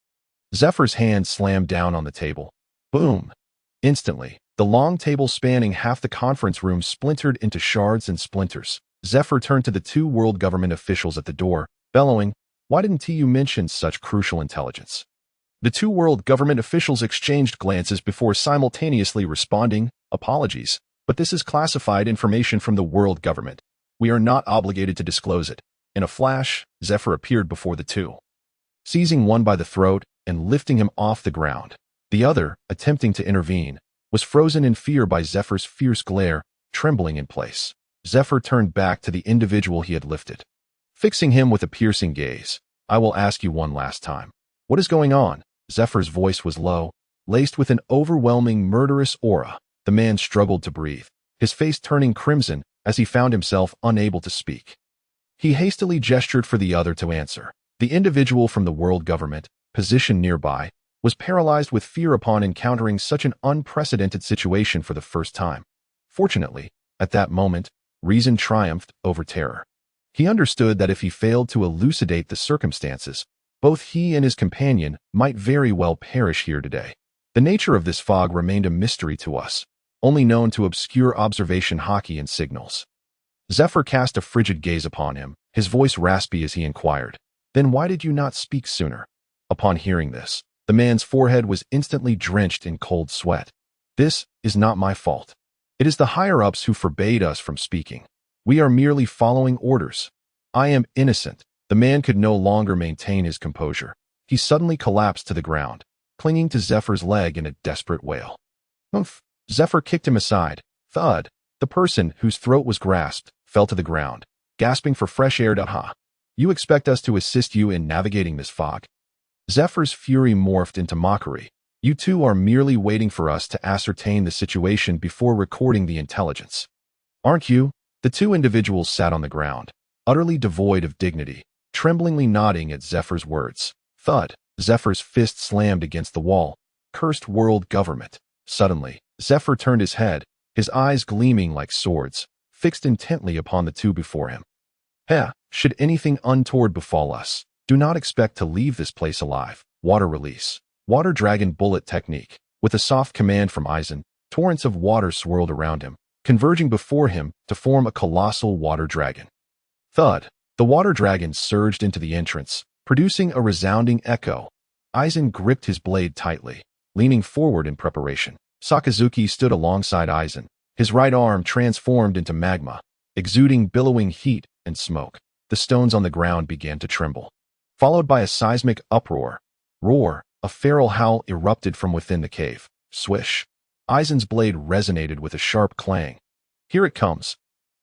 Zephyr's hand slammed down on the table. Boom! Instantly, the long table spanning half the conference room splintered into shards and splinters. Zephyr turned to the two world government officials at the door, bellowing, "Why didn't you mention such crucial intelligence?" The two world government officials exchanged glances before simultaneously responding, "Apologies, but this is classified information from the world government. We are not obligated to disclose it." In a flash, Zephyr appeared before the two, seizing one by the throat and lifting him off the ground. The other, attempting to intervene, was frozen in fear by Zephyr's fierce glare, trembling in place. Zephyr turned back to the individual he had lifted, fixing him with a piercing gaze. "I will ask you one last time. What is going on?" Zephyr's voice was low, laced with an overwhelming murderous aura. The man struggled to breathe, his face turning crimson as he found himself unable to speak. He hastily gestured for the other to answer. The individual from the world government, positioned nearby, was paralyzed with fear upon encountering such an unprecedented situation for the first time. Fortunately, at that moment, reason triumphed over terror. He understood that if he failed to elucidate the circumstances, both he and his companion might very well perish here today. The nature of this fog remained a mystery to us, only known to obscure observation hockey and signals. Zephyr cast a frigid gaze upon him, his voice raspy as he inquired, "Then why did you not speak sooner?" Upon hearing this, the man's forehead was instantly drenched in cold sweat. "This is not my fault. It is the higher-ups who forbade us from speaking. We are merely following orders. I am innocent." The man could no longer maintain his composure. he suddenly collapsed to the ground, clinging to Zephyr's leg in a desperate wail. Oomph! Zephyr kicked him aside. Thud! The person, whose throat was grasped, fell to the ground, gasping for fresh air. You expect us to assist you in navigating this fog? Zephyr's fury morphed into mockery. You two are merely waiting for us to ascertain the situation before recording the intelligence. Aren't you? The two individuals sat on the ground, utterly devoid of dignity, tremblingly nodding at Zephyr's words. Thud! Zephyr's fist slammed against the wall. Cursed world government. Suddenly, Zephyr turned his head, his eyes gleaming like swords, fixed intently upon the two before him. Should anything untoward befall us, do not expect to leave this place alive. Water release. Water dragon bullet technique. With a soft command from Aizen, torrents of water swirled around him, converging before him to form a colossal water dragon. Thud! The water dragon surged into the entrance, producing a resounding echo. Aizen gripped his blade tightly, leaning forward in preparation. Sakazuki stood alongside Aizen, his right arm transformed into magma, exuding billowing heat and smoke. The stones on the ground began to tremble. Followed by a seismic uproar. Roar! A feral howl erupted from within the cave. Swish! Aizen's blade resonated with a sharp clang. Here it comes.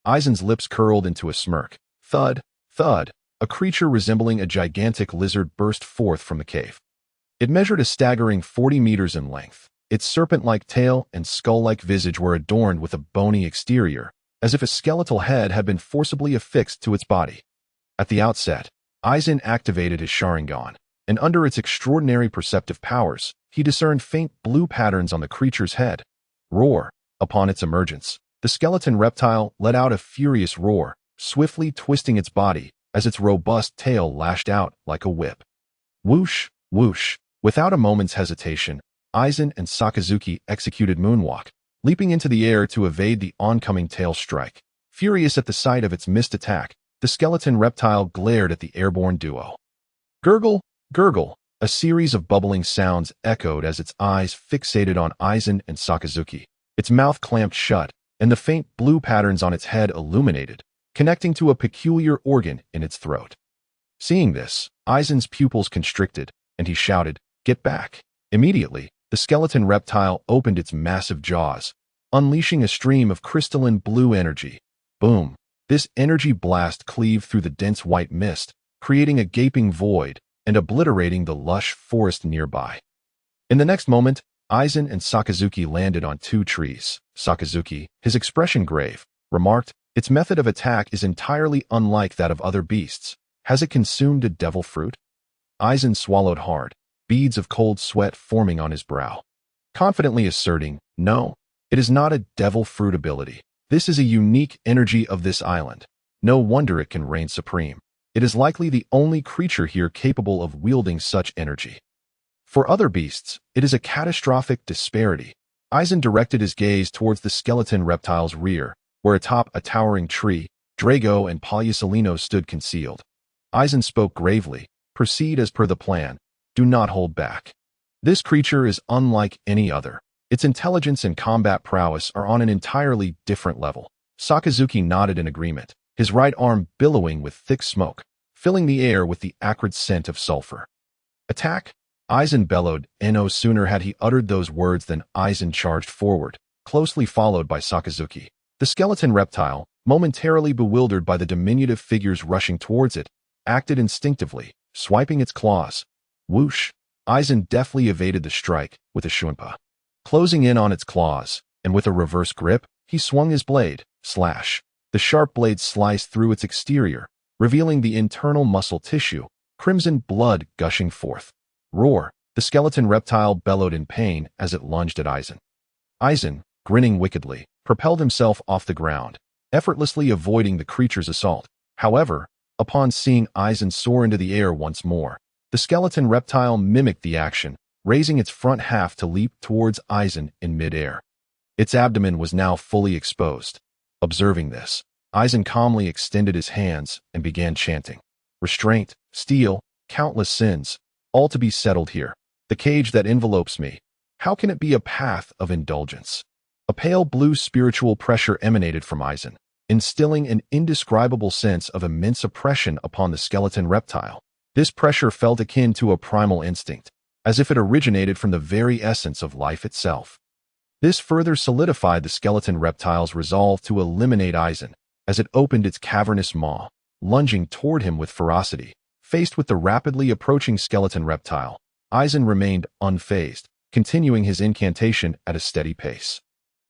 Aizen's lips curled into a smirk. Thud! Thud! A creature resembling a gigantic lizard burst forth from the cave. It measured a staggering 40 meters in length. Its serpent-like tail and skull-like visage were adorned with a bony exterior, as if a skeletal head had been forcibly affixed to its body. At the outset, Aizen activated his Sharingan, and under its extraordinary perceptive powers, he discerned faint blue patterns on the creature's head. Roar! Upon its emergence, the skeleton reptile let out a furious roar, swiftly twisting its body as its robust tail lashed out like a whip. Whoosh! Whoosh! Without a moment's hesitation, Aizen and Sakazuki executed moonwalk, leaping into the air to evade the oncoming tail strike. Furious at the sight of its missed attack, the skeleton reptile glared at the airborne duo. Gurgle! Gurgle! A series of bubbling sounds echoed as its eyes fixated on Aizen and Sakazuki. Its mouth clamped shut, and the faint blue patterns on its head illuminated, connecting to a peculiar organ in its throat. Seeing this, Aizen's pupils constricted, and he shouted, "Get back!" Immediately, the skeleton reptile opened its massive jaws, unleashing a stream of crystalline blue energy. Boom! This energy blast cleaved through the dense white mist, creating a gaping void and obliterating the lush forest nearby. In the next moment, Aizen and Sakazuki landed on two trees. Sakazuki, his expression grave, remarked, "Its method of attack is entirely unlike that of other beasts. Has it consumed a devil fruit?" Aizen swallowed hard, beads of cold sweat forming on his brow, confidently asserting, "No, it is not a devil fruit ability. This is a unique energy of this island. No wonder it can reign supreme. It is likely the only creature here capable of wielding such energy. For other beasts, it is a catastrophic disparity." Aizen directed his gaze towards the skeleton reptile's rear, where atop a towering tree, Drago and Polyusolino stood concealed. Aizen spoke gravely, "Proceed as per the plan. Do not hold back. This creature is unlike any other. Its intelligence and combat prowess are on an entirely different level." Sakazuki nodded in agreement, his right arm billowing with thick smoke, filling the air with the acrid scent of sulfur. "Attack!" Aizen bellowed, and no sooner had he uttered those words than Aizen charged forward, closely followed by Sakazuki. The skeleton reptile, momentarily bewildered by the diminutive figures rushing towards it, acted instinctively, swiping its claws. Whoosh! Aizen deftly evaded the strike with a shunpa. Closing in on its claws, and with a reverse grip, he swung his blade. Slash! The sharp blade sliced through its exterior, revealing the internal muscle tissue, crimson blood gushing forth. Roar! The skeleton reptile bellowed in pain as it lunged at Aizen. Aizen, grinning wickedly, propelled himself off the ground, effortlessly avoiding the creature's assault. However, upon seeing Aizen soar into the air once more, the skeleton reptile mimicked the action, raising its front half to leap towards Aizen in midair. Its abdomen was now fully exposed. Observing this, Aizen calmly extended his hands and began chanting, "Restraint, steel, countless sins, all to be settled here. The cage that envelopes me, how can it be a path of indulgence?" A pale blue spiritual pressure emanated from Aizen, instilling an indescribable sense of immense oppression upon the skeleton reptile. This pressure felt akin to a primal instinct, as if it originated from the very essence of life itself. This further solidified the skeleton reptile's resolve to eliminate Aizen, as it opened its cavernous maw, lunging toward him with ferocity. Faced with the rapidly approaching skeleton reptile, Aizen remained unfazed, continuing his incantation at a steady pace.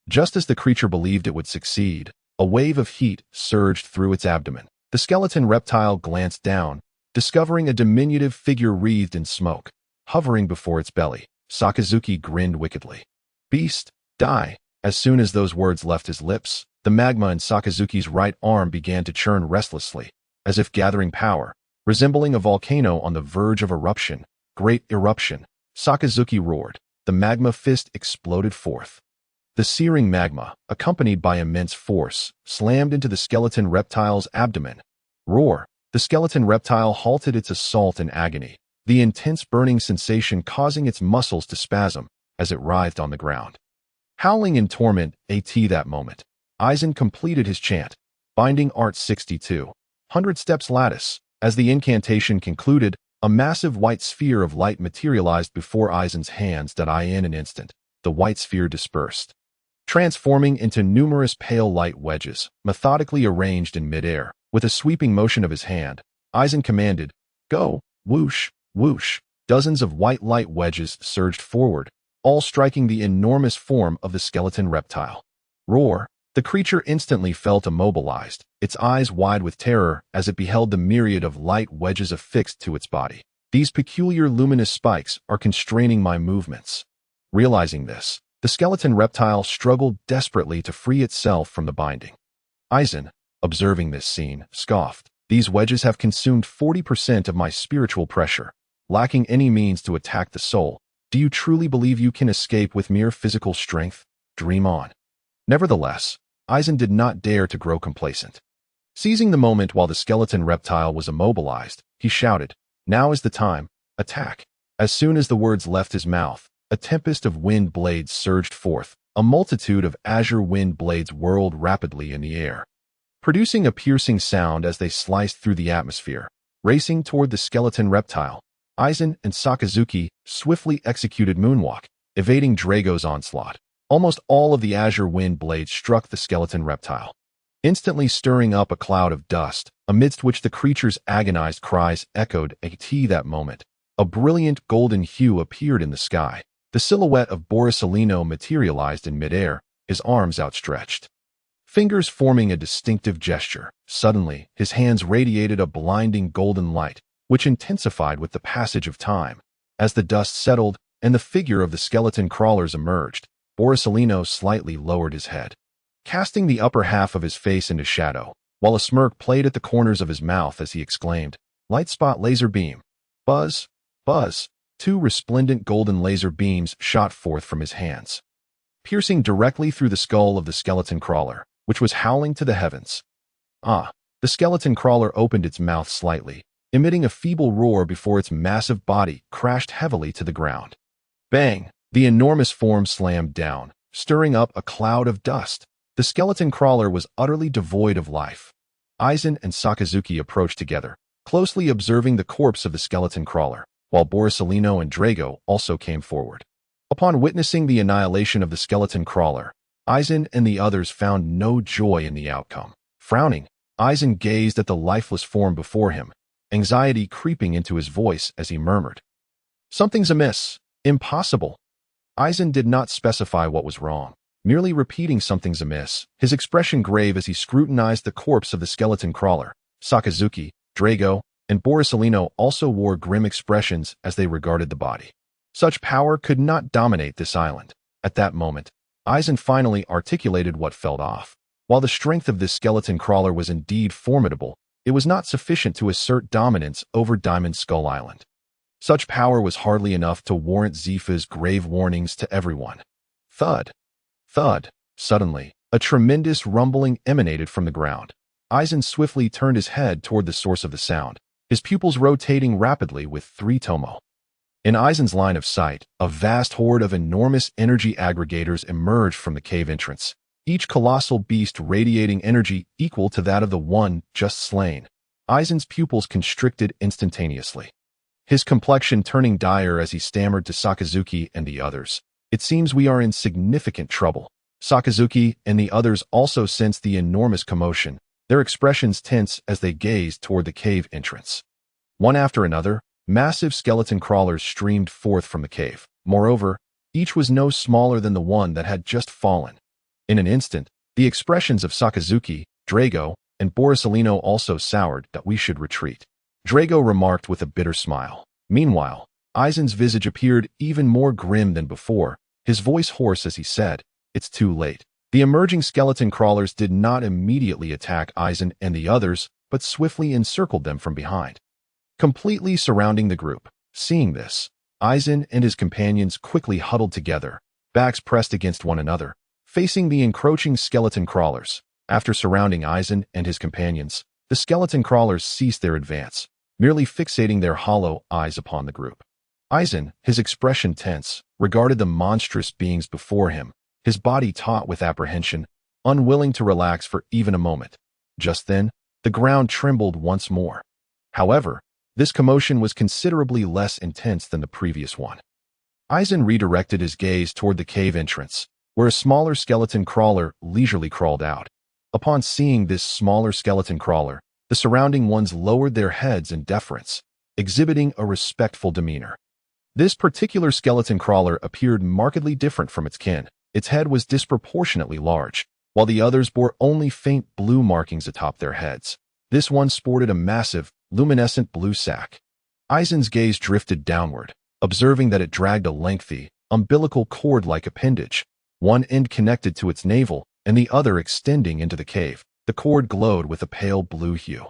Just as the creature believed it would succeed, a wave of heat surged through its abdomen. The skeleton reptile glanced down, discovering a diminutive figure wreathed in smoke, hovering before its belly. Sakazuki grinned wickedly. "Beast, die." As soon as those words left his lips, the magma in Sakazuki's right arm began to churn restlessly, as if gathering power, resembling a volcano on the verge of eruption. Great eruption. Sakazuki roared. The magma fist exploded forth. The searing magma, accompanied by immense force, slammed into the skeleton reptile's abdomen. Roar! The skeleton reptile halted its assault in agony, the intense burning sensation causing its muscles to spasm as it writhed on the ground. Howling in torment, that moment, Aizen completed his chant, binding Art 62, 100 steps lattice. As the incantation concluded, a massive white sphere of light materialized before Aizen's hands. In an instant, the white sphere dispersed, transforming into numerous pale light wedges, methodically arranged in midair. With a sweeping motion of his hand, Aizen commanded, "Go!" Whoosh, whoosh. Dozens of white light wedges surged forward, all striking the enormous form of the skeleton reptile. Roar! The creature instantly felt immobilized, its eyes wide with terror as it beheld the myriad of light wedges affixed to its body. "These peculiar luminous spikes are constraining my movements." Realizing this, the skeleton reptile struggled desperately to free itself from the binding. Aizen, observing this scene, scoffed. "These wedges have consumed 40% of my spiritual pressure, lacking any means to attack the soul. Do you truly believe you can escape with mere physical strength? Dream on." Nevertheless, Aizen did not dare to grow complacent. Seizing the moment while the skeleton reptile was immobilized, he shouted, "Now is the time, attack." As soon as the words left his mouth, a tempest of wind blades surged forth. A multitude of azure wind blades whirled rapidly in the air, producing a piercing sound as they sliced through the atmosphere. Racing toward the skeleton reptile, Aizen and Sakazuki swiftly executed moonwalk, evading Drago's onslaught. Almost all of the azure wind blades struck the skeleton reptile, instantly stirring up a cloud of dust, amidst which the creature's agonized cries echoed. That moment, a brilliant golden hue appeared in the sky. The silhouette of Borsalino materialized in midair, his arms outstretched, fingers forming a distinctive gesture. Suddenly, his hands radiated a blinding golden light, which intensified with the passage of time. As the dust settled and the figure of the skeleton crawlers emerged, Borsalino slightly lowered his head, casting the upper half of his face into shadow, while a smirk played at the corners of his mouth as he exclaimed, "Light spot laser beam." Buzz, buzz. Two resplendent golden laser beams shot forth from his hands, piercing directly through the skull of the skeleton crawler, which was howling to the heavens. The skeleton crawler opened its mouth slightly, emitting a feeble roar before its massive body crashed heavily to the ground. Bang! The enormous form slammed down, stirring up a cloud of dust. The skeleton crawler was utterly devoid of life. Aizen and Sakazuki approached together, closely observing the corpse of the skeleton crawler, while Borsalino and Drago also came forward. Upon witnessing the annihilation of the skeleton crawler, Aizen and the others found no joy in the outcome. Frowning, Aizen gazed at the lifeless form before him, anxiety creeping into his voice as he murmured, "Something's amiss. Impossible." Aizen did not specify what was wrong, merely repeating "something's amiss," his expression grave as he scrutinized the corpse of the skeleton crawler. Sakazuki, Drago, and Borsalino also wore grim expressions as they regarded the body. Such power could not dominate this island. At that moment, Aizen finally articulated what felt off. While the strength of this skeleton crawler was indeed formidable, it was not sufficient to assert dominance over Diamond Skull Island. Such power was hardly enough to warrant Zifa's grave warnings to everyone. Thud. Thud. Suddenly, a tremendous rumbling emanated from the ground. Aizen swiftly turned his head toward the source of the sound, his pupils rotating rapidly with 3 tomo. In Aizen's line of sight, a vast horde of enormous energy aggregators emerged from the cave entrance, each colossal beast radiating energy equal to that of the one just slain. Aizen's pupils constricted instantaneously, his complexion turning dire as he stammered to Sakazuki and the others. It seems we are in significant trouble. Sakazuki and the others also sensed the enormous commotion, their expressions tense as they gazed toward the cave entrance. One after another, massive skeleton crawlers streamed forth from the cave. Moreover, each was no smaller than the one that had just fallen. In an instant, the expressions of Sakazuki, Drago, and Borisolino also soured that we should retreat. Drago remarked with a bitter smile. Meanwhile, Aizen's visage appeared even more grim than before, his voice hoarse as he said, "It's too late." The emerging skeleton crawlers did not immediately attack Aizen and the others, but swiftly encircled them from behind, completely surrounding the group. Seeing this, Aizen and his companions quickly huddled together, backs pressed against one another, facing the encroaching skeleton crawlers. After surrounding Aizen and his companions, the skeleton crawlers ceased their advance, merely fixating their hollow eyes upon the group. Aizen, his expression tense, regarded the monstrous beings before him, his body taut with apprehension, unwilling to relax for even a moment. Just then, the ground trembled once more. However, this commotion was considerably less intense than the previous one. Aizen redirected his gaze toward the cave entrance, where a smaller skeleton crawler leisurely crawled out. Upon seeing this smaller skeleton crawler, the surrounding ones lowered their heads in deference, exhibiting a respectful demeanor. This particular skeleton crawler appeared markedly different from its kin. Its head was disproportionately large, while the others bore only faint blue markings atop their heads. This one sported a massive, luminescent blue sac. Aizen's gaze drifted downward, observing that it dragged a lengthy, umbilical cord-like appendage, one end connected to its navel and the other extending into the cave. The cord glowed with a pale blue hue.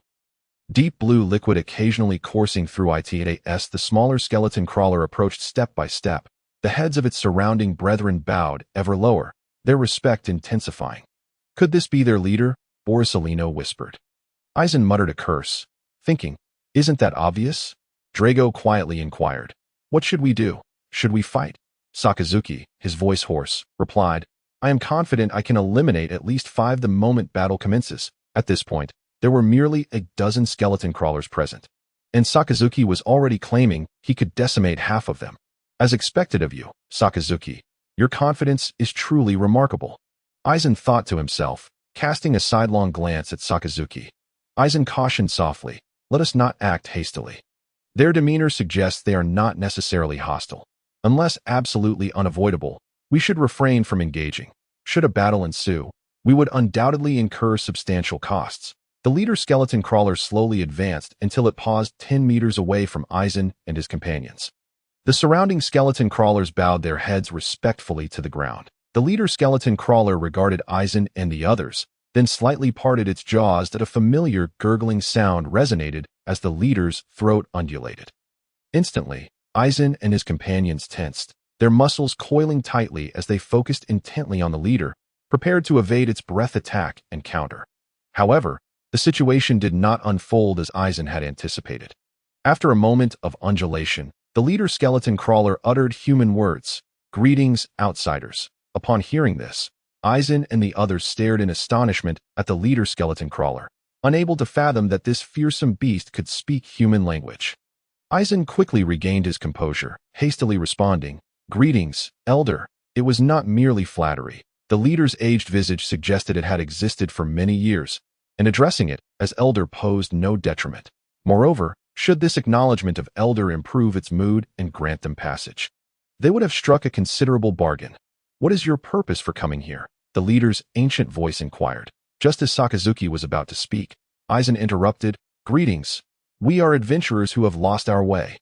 Deep blue liquid occasionally coursing through its. The smaller skeleton crawler approached step by step. The heads of its surrounding brethren bowed ever lower, their respect intensifying. Could this be their leader? Borisolino whispered. Aizen muttered a curse, thinking, "Isn't that obvious?" Drago quietly inquired, "What should we do? Should we fight?" Sakazuki, his voice hoarse, replied, "I am confident I can eliminate at least 5 the moment battle commences." At this point, there were merely a dozen skeleton crawlers present, and Sakazuki was already claiming he could decimate half of them. "As expected of you, Sakazuki, your confidence is truly remarkable." Aizen thought to himself, casting a sidelong glance at Sakazuki. Aizen cautioned softly, "Let us not act hastily. Their demeanor suggests they are not necessarily hostile. Unless absolutely unavoidable, we should refrain from engaging. Should a battle ensue, we would undoubtedly incur substantial costs." The leader skeleton crawler slowly advanced until it paused 10 meters away from Aizen and his companions. The surrounding skeleton crawlers bowed their heads respectfully to the ground. The leader skeleton crawler regarded Aizen and the others, then slightly parted its jaws that a familiar gurgling sound resonated as the leader's throat undulated. Instantly, Aizen and his companions tensed, their muscles coiling tightly as they focused intently on the leader, prepared to evade its breath attack and counter. However, the situation did not unfold as Aizen had anticipated. After a moment of undulation, the leader skeleton crawler uttered human words, "Greetings, outsiders." Upon hearing this, Aizen and the others stared in astonishment at the leader skeleton crawler, unable to fathom that this fearsome beast could speak human language. Aizen quickly regained his composure, hastily responding, "Greetings, elder." It was not merely flattery. The leader's aged visage suggested it had existed for many years, and addressing it as elder posed no detriment. Moreover, should this acknowledgement of elder improve its mood and grant them passage, they would have struck a considerable bargain. "What is your purpose for coming here?" the leader's ancient voice inquired. Just as Sakazuki was about to speak, Aizen interrupted, "Greetings. We are adventurers who have lost our way."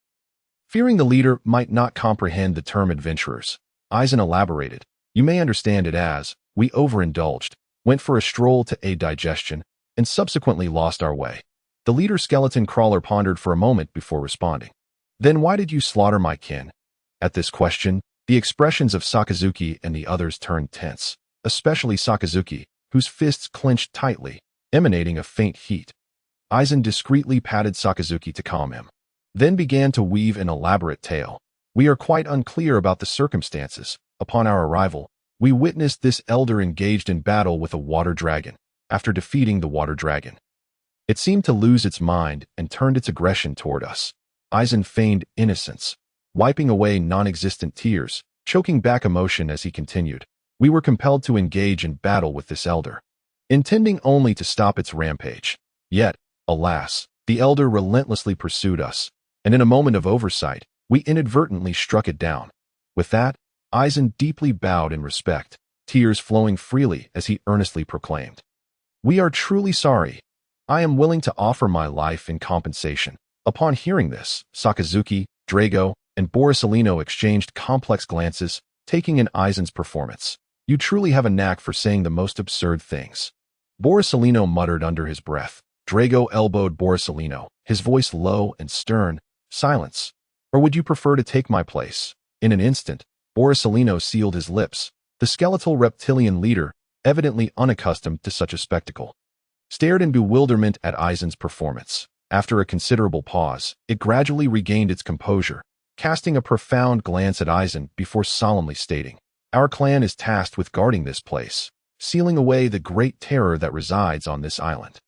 Fearing the leader might not comprehend the term adventurers, Aizen elaborated, "You may understand it as, we overindulged, went for a stroll to aid digestion, and subsequently lost our way." The leader skeleton crawler pondered for a moment before responding. "Then why did you slaughter my kin?" At this question, the expressions of Sakazuki and the others turned tense, especially Sakazuki, whose fists clenched tightly, emanating a faint heat. Aizen discreetly patted Sakazuki to calm him, then began to weave an elaborate tale. "We are quite unclear about the circumstances. Upon our arrival, we witnessed this elder engaged in battle with a water dragon. After defeating the water dragon, It seemed to lose its mind and turned its aggression toward us. Aizen feigned innocence, wiping away non-existent tears, choking back emotion as he continued. We were compelled to engage in battle with this elder, intending only to stop its rampage. Yet, alas, the elder relentlessly pursued us, and in a moment of oversight, we inadvertently struck it down. With that, Aizen deeply bowed in respect, tears flowing freely as he earnestly proclaimed, "We are truly sorry. I am willing to offer my life in compensation." Upon hearing this, Sakazuki, Drago, and Borsalino exchanged complex glances, taking in Aizen's performance. "You truly have a knack for saying the most absurd things," Borsalino muttered under his breath. Drago elbowed Borsalino, his voice low and stern. "Silence. Or would you prefer to take my place?" In an instant, Borsalino sealed his lips. The skeletal reptilian leader, evidently unaccustomed to such a spectacle, stared in bewilderment at Aizen's performance. After a considerable pause, it gradually regained its composure, casting a profound glance at Aizen before solemnly stating, "Our clan is tasked with guarding this place, sealing away the great terror that resides on this island.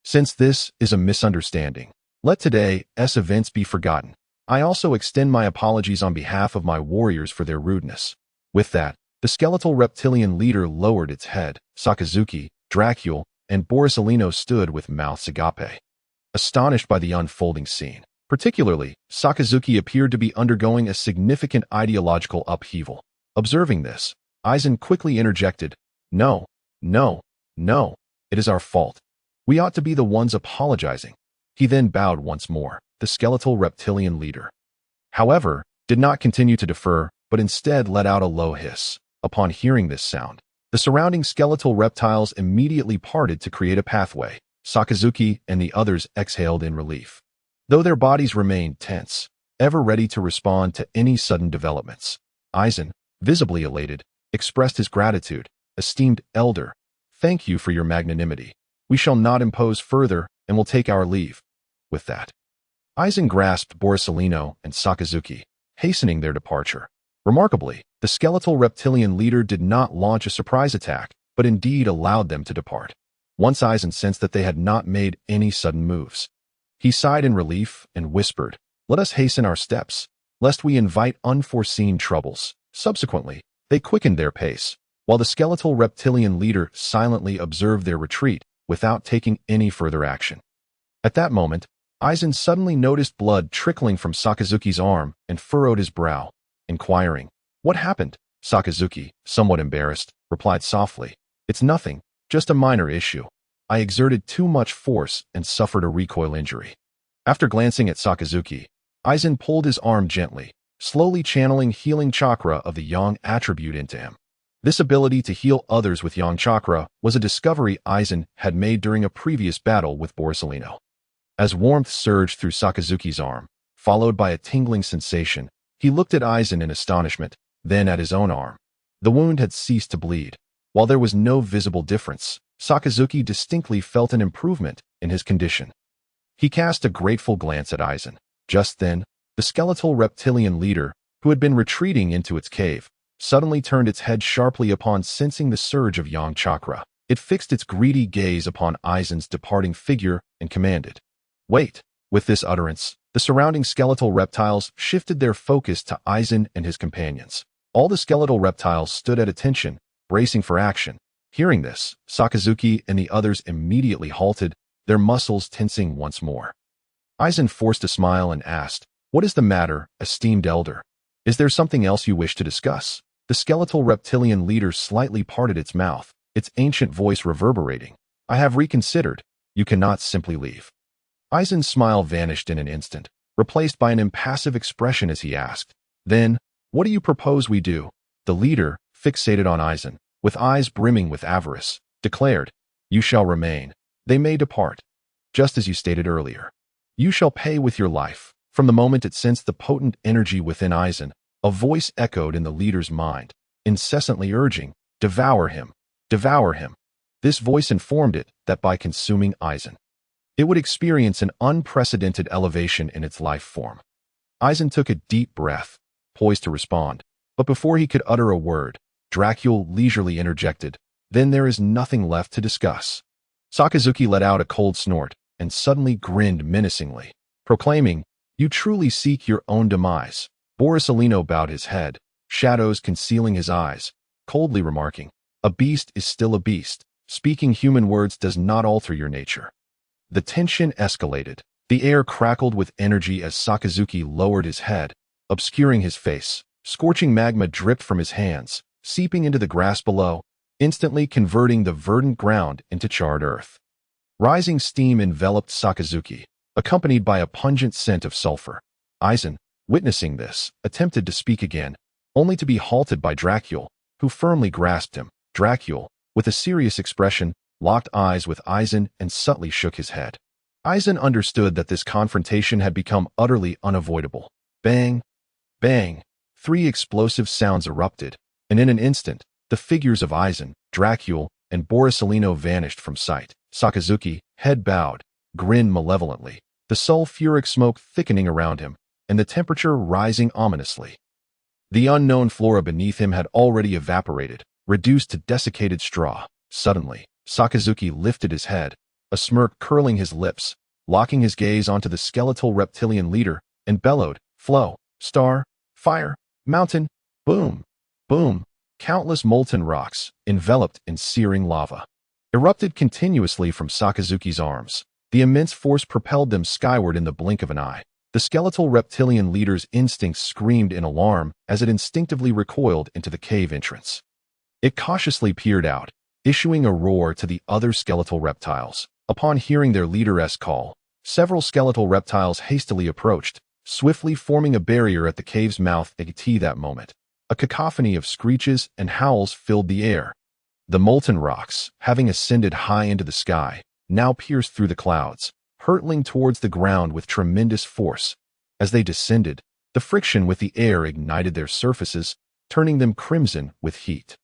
Since this is a misunderstanding, let today's events be forgotten. I also extend my apologies on behalf of my warriors for their rudeness." With that, the skeletal reptilian leader lowered its head. Sakazuki, Dracul, and Borsalino stood with mouths agape, astonished by the unfolding scene. Particularly, Sakazuki appeared to be undergoing a significant ideological upheaval. Observing this, Aizen quickly interjected, No, it is our fault. We ought to be the ones apologizing." He then bowed once more. The skeletal reptilian leader, however, did not continue to defer, but instead let out a low hiss. Upon hearing this sound, the surrounding skeletal reptiles immediately parted to create a pathway. Sakazuki and the others exhaled in relief, though their bodies remained tense, ever ready to respond to any sudden developments. Aizen, visibly elated, expressed his gratitude. "Esteemed elder, thank you for your magnanimity. We shall not impose further and will take our leave." With that, Aizen grasped Borsalino and Sakazuki, hastening their departure. Remarkably, the skeletal reptilian leader did not launch a surprise attack, but indeed allowed them to depart. Once Aizen sensed that they had not made any sudden moves, he sighed in relief and whispered, "Let us hasten our steps, lest we invite unforeseen troubles." Subsequently, they quickened their pace, while the skeletal reptilian leader silently observed their retreat without taking any further action. At that moment, Aizen suddenly noticed blood trickling from Sakazuki's arm and furrowed his brow, inquiring, "What happened?" Sakazuki, somewhat embarrassed, replied softly, "It's nothing, just a minor issue. I exerted too much force and suffered a recoil injury." After glancing at Sakazuki, Aizen pulled his arm gently, slowly channeling healing chakra of the yang attribute into him. This ability to heal others with yang chakra was a discovery Aizen had made during a previous battle with Borsalino. As warmth surged through Sakazuki's arm, followed by a tingling sensation, he looked at Aizen in astonishment, then at his own arm. The wound had ceased to bleed. While there was no visible difference, Sakazuki distinctly felt an improvement in his condition. He cast a grateful glance at Aizen. Just then, the skeletal reptilian leader, who had been retreating into its cave, suddenly turned its head sharply upon sensing the surge of yang chakra. It fixed its greedy gaze upon Aizen's departing figure and commanded, "Wait." With this utterance, the surrounding skeletal reptiles shifted their focus to Aizen and his companions. All the skeletal reptiles stood at attention, bracing for action. Hearing this, Sakazuki and the others immediately halted, their muscles tensing once more. Aizen forced a smile and asked, "What is the matter, esteemed elder? Is there something else you wish to discuss?" The skeletal reptilian leader slightly parted its mouth, its ancient voice reverberating, "I have reconsidered. You cannot simply leave." Aizen's smile vanished in an instant, replaced by an impassive expression as he asked, "Then, what do you propose we do?" The leader, fixated on Aizen, with eyes brimming with avarice, declared, "You shall remain. They may depart. Just as you stated earlier. You shall pay with your life." From the moment it sensed the potent energy within Aizen, a voice echoed in the leader's mind, incessantly urging, "Devour him, devour him." This voice informed it that by consuming Aizen, it would experience an unprecedented elevation in its life form. Aizen took a deep breath, poised to respond, but before he could utter a word, Dracul leisurely interjected, "Then there is nothing left to discuss." Sakazuki let out a cold snort, and suddenly grinned menacingly, proclaiming, "You truly seek your own demise." Borsalino bowed his head, shadows concealing his eyes, coldly remarking, "A beast is still a beast. Speaking human words does not alter your nature." The tension escalated. The air crackled with energy as Sakazuki lowered his head, obscuring his face. Scorching magma dripped from his hands, seeping into the grass below, instantly converting the verdant ground into charred earth. Rising steam enveloped Sakazuki, accompanied by a pungent scent of sulfur. Aizen, witnessing this, attempted to speak again, only to be halted by Dracul, who firmly grasped him. Dracul, with a serious expression, locked eyes with Aizen and subtly shook his head. Aizen understood that this confrontation had become utterly unavoidable. Bang! Bang! 3 explosive sounds erupted, and in an instant, the figures of Aizen, Dracul, and Borsalino vanished from sight. Sakazuki, head bowed, grinned malevolently, the sulfuric smoke thickening around him, and the temperature rising ominously. The unknown flora beneath him had already evaporated, reduced to desiccated straw. Suddenly, Sakazuki lifted his head, a smirk curling his lips, locking his gaze onto the skeletal reptilian leader, and bellowed, "Flow, star, fire, mountain, boom, boom." Countless molten rocks, enveloped in searing lava, erupted continuously from Sakazuki's arms. The immense force propelled them skyward in the blink of an eye. The skeletal reptilian leader's instincts screamed in alarm as it instinctively recoiled into the cave entrance. It cautiously peered out, issuing a roar to the other skeletal reptiles. Upon hearing their leader's call, several skeletal reptiles hastily approached, swiftly forming a barrier at the cave's mouth. At that moment, a cacophony of screeches and howls filled the air. The molten rocks, having ascended high into the sky, now pierced through the clouds, hurtling towards the ground with tremendous force. As they descended, the friction with the air ignited their surfaces, turning them crimson with heat.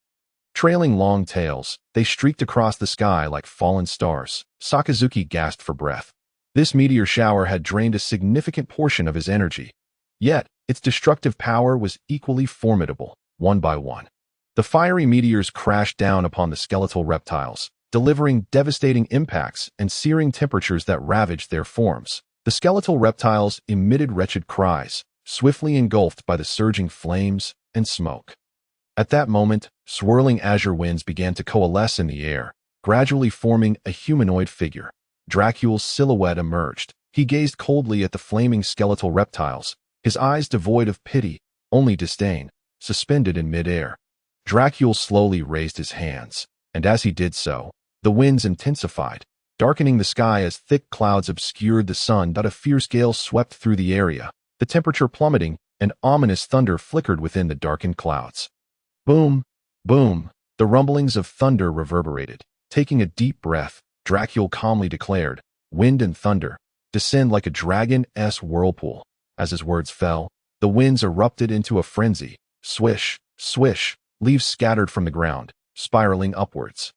Trailing long tails, they streaked across the sky like fallen stars. Sakazuki gasped for breath. This meteor shower had drained a significant portion of his energy. Yet, its destructive power was equally formidable. One by one, the fiery meteors crashed down upon the skeletal reptiles, delivering devastating impacts and searing temperatures that ravaged their forms. The skeletal reptiles emitted wretched cries, swiftly engulfed by the surging flames and smoke. At that moment, swirling azure winds began to coalesce in the air, gradually forming a humanoid figure. Dracul's silhouette emerged. He gazed coldly at the flaming skeletal reptiles, his eyes devoid of pity, only disdain, suspended in midair. Dracul slowly raised his hands, and as he did so, the winds intensified, darkening the sky as thick clouds obscured the sun. A fierce gale swept through the area, the temperature plummeting, and ominous thunder flickered within the darkened clouds. Boom! Boom! The rumblings of thunder reverberated. Taking a deep breath, Dracul calmly declared, "Wind and thunder, descend like a dragon-s whirlpool." As his words fell, the winds erupted into a frenzy. Swish, swish, leaves scattered from the ground, spiraling upwards.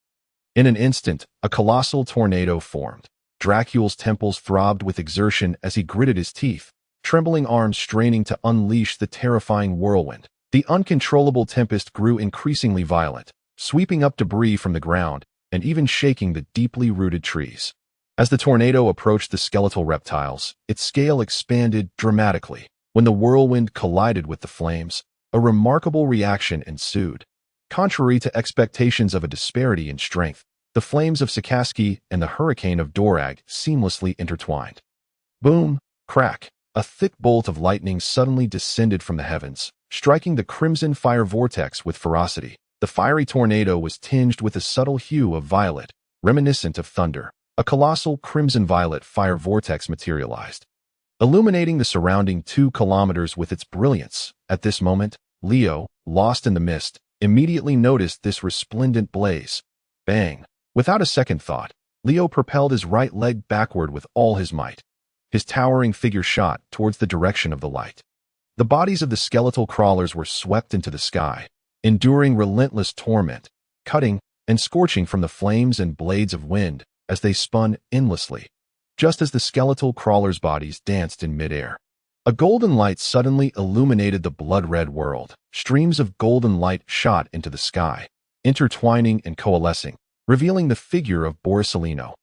In an instant, a colossal tornado formed. Dracul's temples throbbed with exertion as he gritted his teeth, trembling arms straining to unleash the terrifying whirlwind. The uncontrollable tempest grew increasingly violent, sweeping up debris from the ground and even shaking the deeply rooted trees. As the tornado approached the skeletal reptiles, its scale expanded dramatically. When the whirlwind collided with the flames, a remarkable reaction ensued. Contrary to expectations of a disparity in strength, the flames of Sakazuki and the hurricane of Dorag seamlessly intertwined. Boom! Crack! A thick bolt of lightning suddenly descended from the heavens, striking the crimson fire vortex with ferocity. The fiery tornado was tinged with a subtle hue of violet, reminiscent of thunder. A colossal crimson-violet fire vortex materialized, illuminating the surrounding 2 kilometers with its brilliance. At this moment, Leo, lost in the mist, immediately noticed this resplendent blaze. Bang! Without a second thought, Leo propelled his right leg backward with all his might. His towering figure shot towards the direction of the light. The bodies of the skeletal crawlers were swept into the sky, enduring relentless torment, cutting and scorching from the flames and blades of wind as they spun endlessly, just as the skeletal crawlers' bodies danced in midair. A golden light suddenly illuminated the blood-red world. Streams of golden light shot into the sky, intertwining and coalescing, revealing the figure of Borsalino.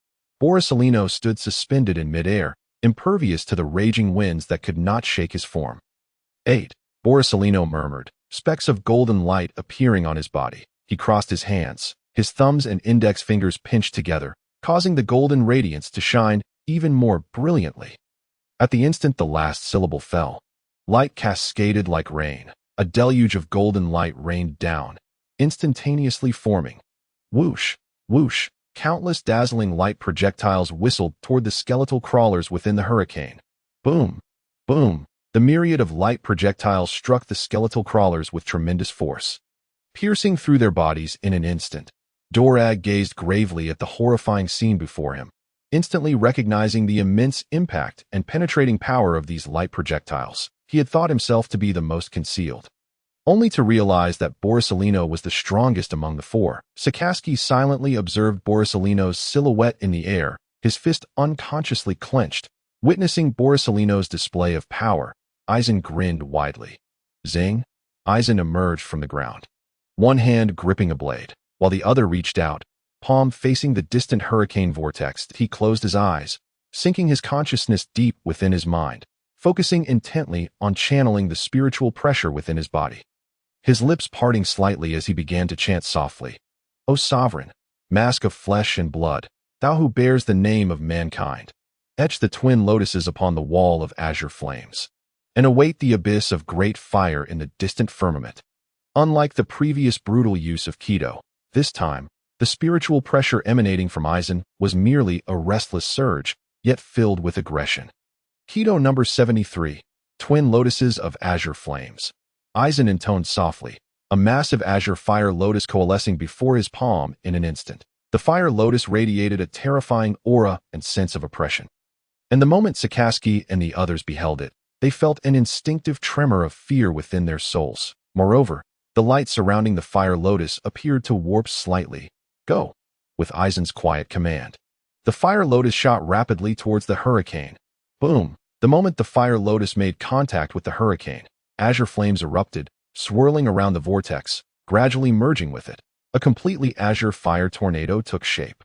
Borsalino stood suspended in midair, impervious to the raging winds that could not shake his form. 8. Borsalino murmured, specks of golden light appearing on his body. He crossed his hands. His thumbs and index fingers pinched together, causing the golden radiance to shine even more brilliantly. At the instant the last syllable fell, light cascaded like rain. A deluge of golden light rained down, instantaneously forming. Whoosh, whoosh, countless dazzling light projectiles whistled toward the skeletal crawlers within the hurricane. Boom, boom. The myriad of light projectiles struck the skeletal crawlers with tremendous force, piercing through their bodies in an instant. Dorag gazed gravely at the horrifying scene before him, instantly recognizing the immense impact and penetrating power of these light projectiles. He had thought himself to be the most concealed, only to realize that Borsalino was the strongest among the four. Sakaski silently observed Borsalino's silhouette in the air, his fist unconsciously clenched. Witnessing Borsalino's display of power, Aizen grinned widely. Zing! Aizen emerged from the ground, one hand gripping a blade, while the other reached out, palm facing the distant hurricane vortex. He closed his eyes, sinking his consciousness deep within his mind, focusing intently on channeling the spiritual pressure within his body. His lips parting slightly as he began to chant softly, "O Sovereign, mask of flesh and blood, thou who bears the name of mankind, etch the twin lotuses upon the wall of azure flames, and await the abyss of great fire in the distant firmament." Unlike the previous brutal use of Kido, this time, the spiritual pressure emanating from Aizen was merely a restless surge, yet filled with aggression. Kido number 73, Twin Lotuses of Azure Flames. Aizen intoned softly, a massive azure fire lotus coalescing before his palm in an instant. The fire lotus radiated a terrifying aura and sense of oppression. And the moment Sakaski and the others beheld it, they felt an instinctive tremor of fear within their souls. Moreover, the light surrounding the fire lotus appeared to warp slightly. "Go," with Aizen's quiet command. The fire lotus shot rapidly towards the hurricane. Boom! The moment the fire lotus made contact with the hurricane, azure flames erupted, swirling around the vortex, gradually merging with it. A completely azure fire tornado took shape.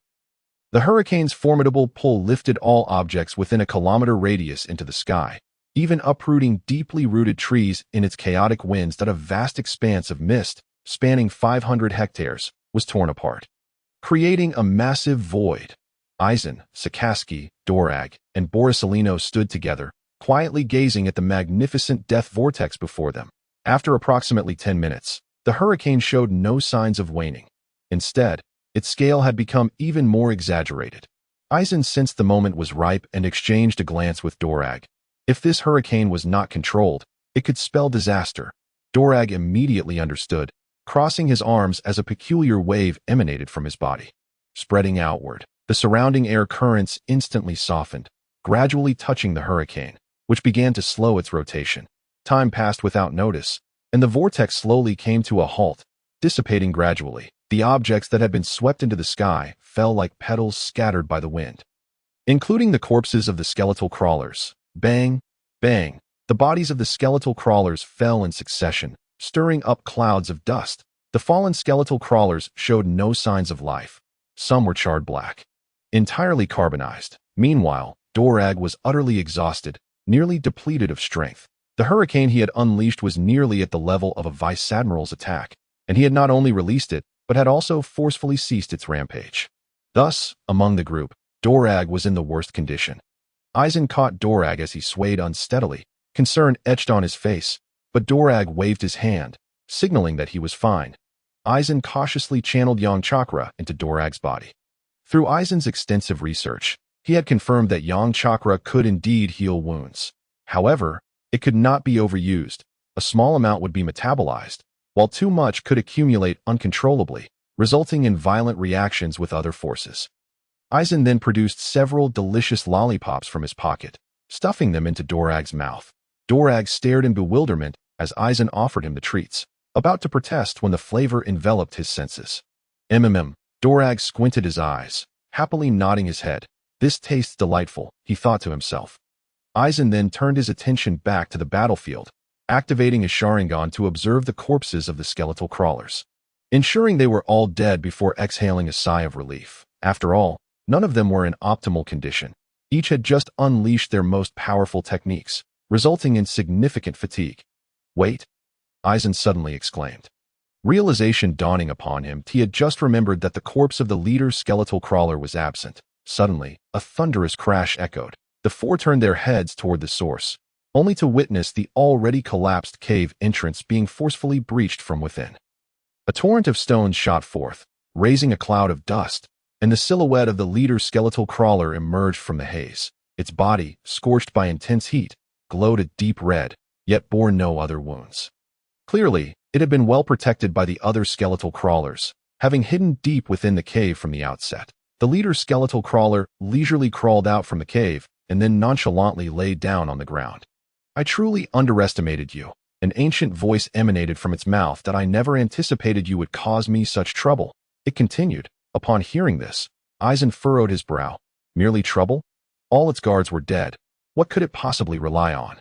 The hurricane's formidable pull lifted all objects within a kilometer radius into the sky, even uprooting deeply rooted trees in its chaotic winds. That a vast expanse of mist, spanning 500 hectares, was torn apart, creating a massive void. Aizen, Sakaski, Dorag, and Borsalino stood together, quietly gazing at the magnificent death vortex before them. After approximately 10 minutes, the hurricane showed no signs of waning. Instead, its scale had become even more exaggerated. Aizen sensed the moment was ripe and exchanged a glance with Dorag. If this hurricane was not controlled, it could spell disaster. Dorag immediately understood, crossing his arms as a peculiar wave emanated from his body. Spreading outward, the surrounding air currents instantly softened, gradually touching the hurricane, which began to slow its rotation. Time passed without notice, and the vortex slowly came to a halt, dissipating gradually. The objects that had been swept into the sky fell like petals scattered by the wind, including the corpses of the skeletal crawlers. Bang, bang. The bodies of the skeletal crawlers fell in succession, stirring up clouds of dust. The fallen skeletal crawlers showed no signs of life. Some were charred black, entirely carbonized. Meanwhile, Dorag was utterly exhausted, nearly depleted of strength. The hurricane he had unleashed was nearly at the level of a vice-admiral's attack, and he had not only released it, but had also forcefully ceased its rampage. Thus, among the group, Dorag was in the worst condition. Aizen caught Dorag as he swayed unsteadily, concern etched on his face, but Dorag waved his hand, signaling that he was fine. Aizen cautiously channeled Yang Chakra into Dorag's body. Through Aizen's extensive research, he had confirmed that Yang Chakra could indeed heal wounds. However, it could not be overused. A small amount would be metabolized, while too much could accumulate uncontrollably, resulting in violent reactions with other forces. Aizen then produced several delicious lollipops from his pocket, stuffing them into Dorag's mouth. Dorag stared in bewilderment as Aizen offered him the treats, about to protest when the flavor enveloped his senses. Dorag squinted his eyes, happily nodding his head. "This tastes delightful," he thought to himself. Aizen then turned his attention back to the battlefield, activating his Sharingan to observe the corpses of the skeletal crawlers, ensuring they were all dead before exhaling a sigh of relief. After all, None of them were in optimal condition. Each had just unleashed their most powerful techniques, resulting in significant fatigue. Wait, Eisen suddenly exclaimed. Realization dawning upon him, he had just remembered that the corpse of the leader's skeletal crawler was absent. Suddenly, a thunderous crash echoed. The four turned their heads toward the source, only to witness the already collapsed cave entrance being forcefully breached from within. A torrent of stones shot forth, raising a cloud of dust, and the silhouette of the leader's skeletal crawler emerged from the haze. Its body, scorched by intense heat, glowed a deep red, yet bore no other wounds. Clearly, it had been well protected by the other skeletal crawlers, having hidden deep within the cave from the outset. The leader's skeletal crawler leisurely crawled out from the cave and then nonchalantly laid down on the ground. I truly underestimated you. An ancient voice emanated from its mouth that I never anticipated you would cause me such trouble. It continued. Upon hearing this, Eisen furrowed his brow. Merely trouble? All its guards were dead. What could it possibly rely on?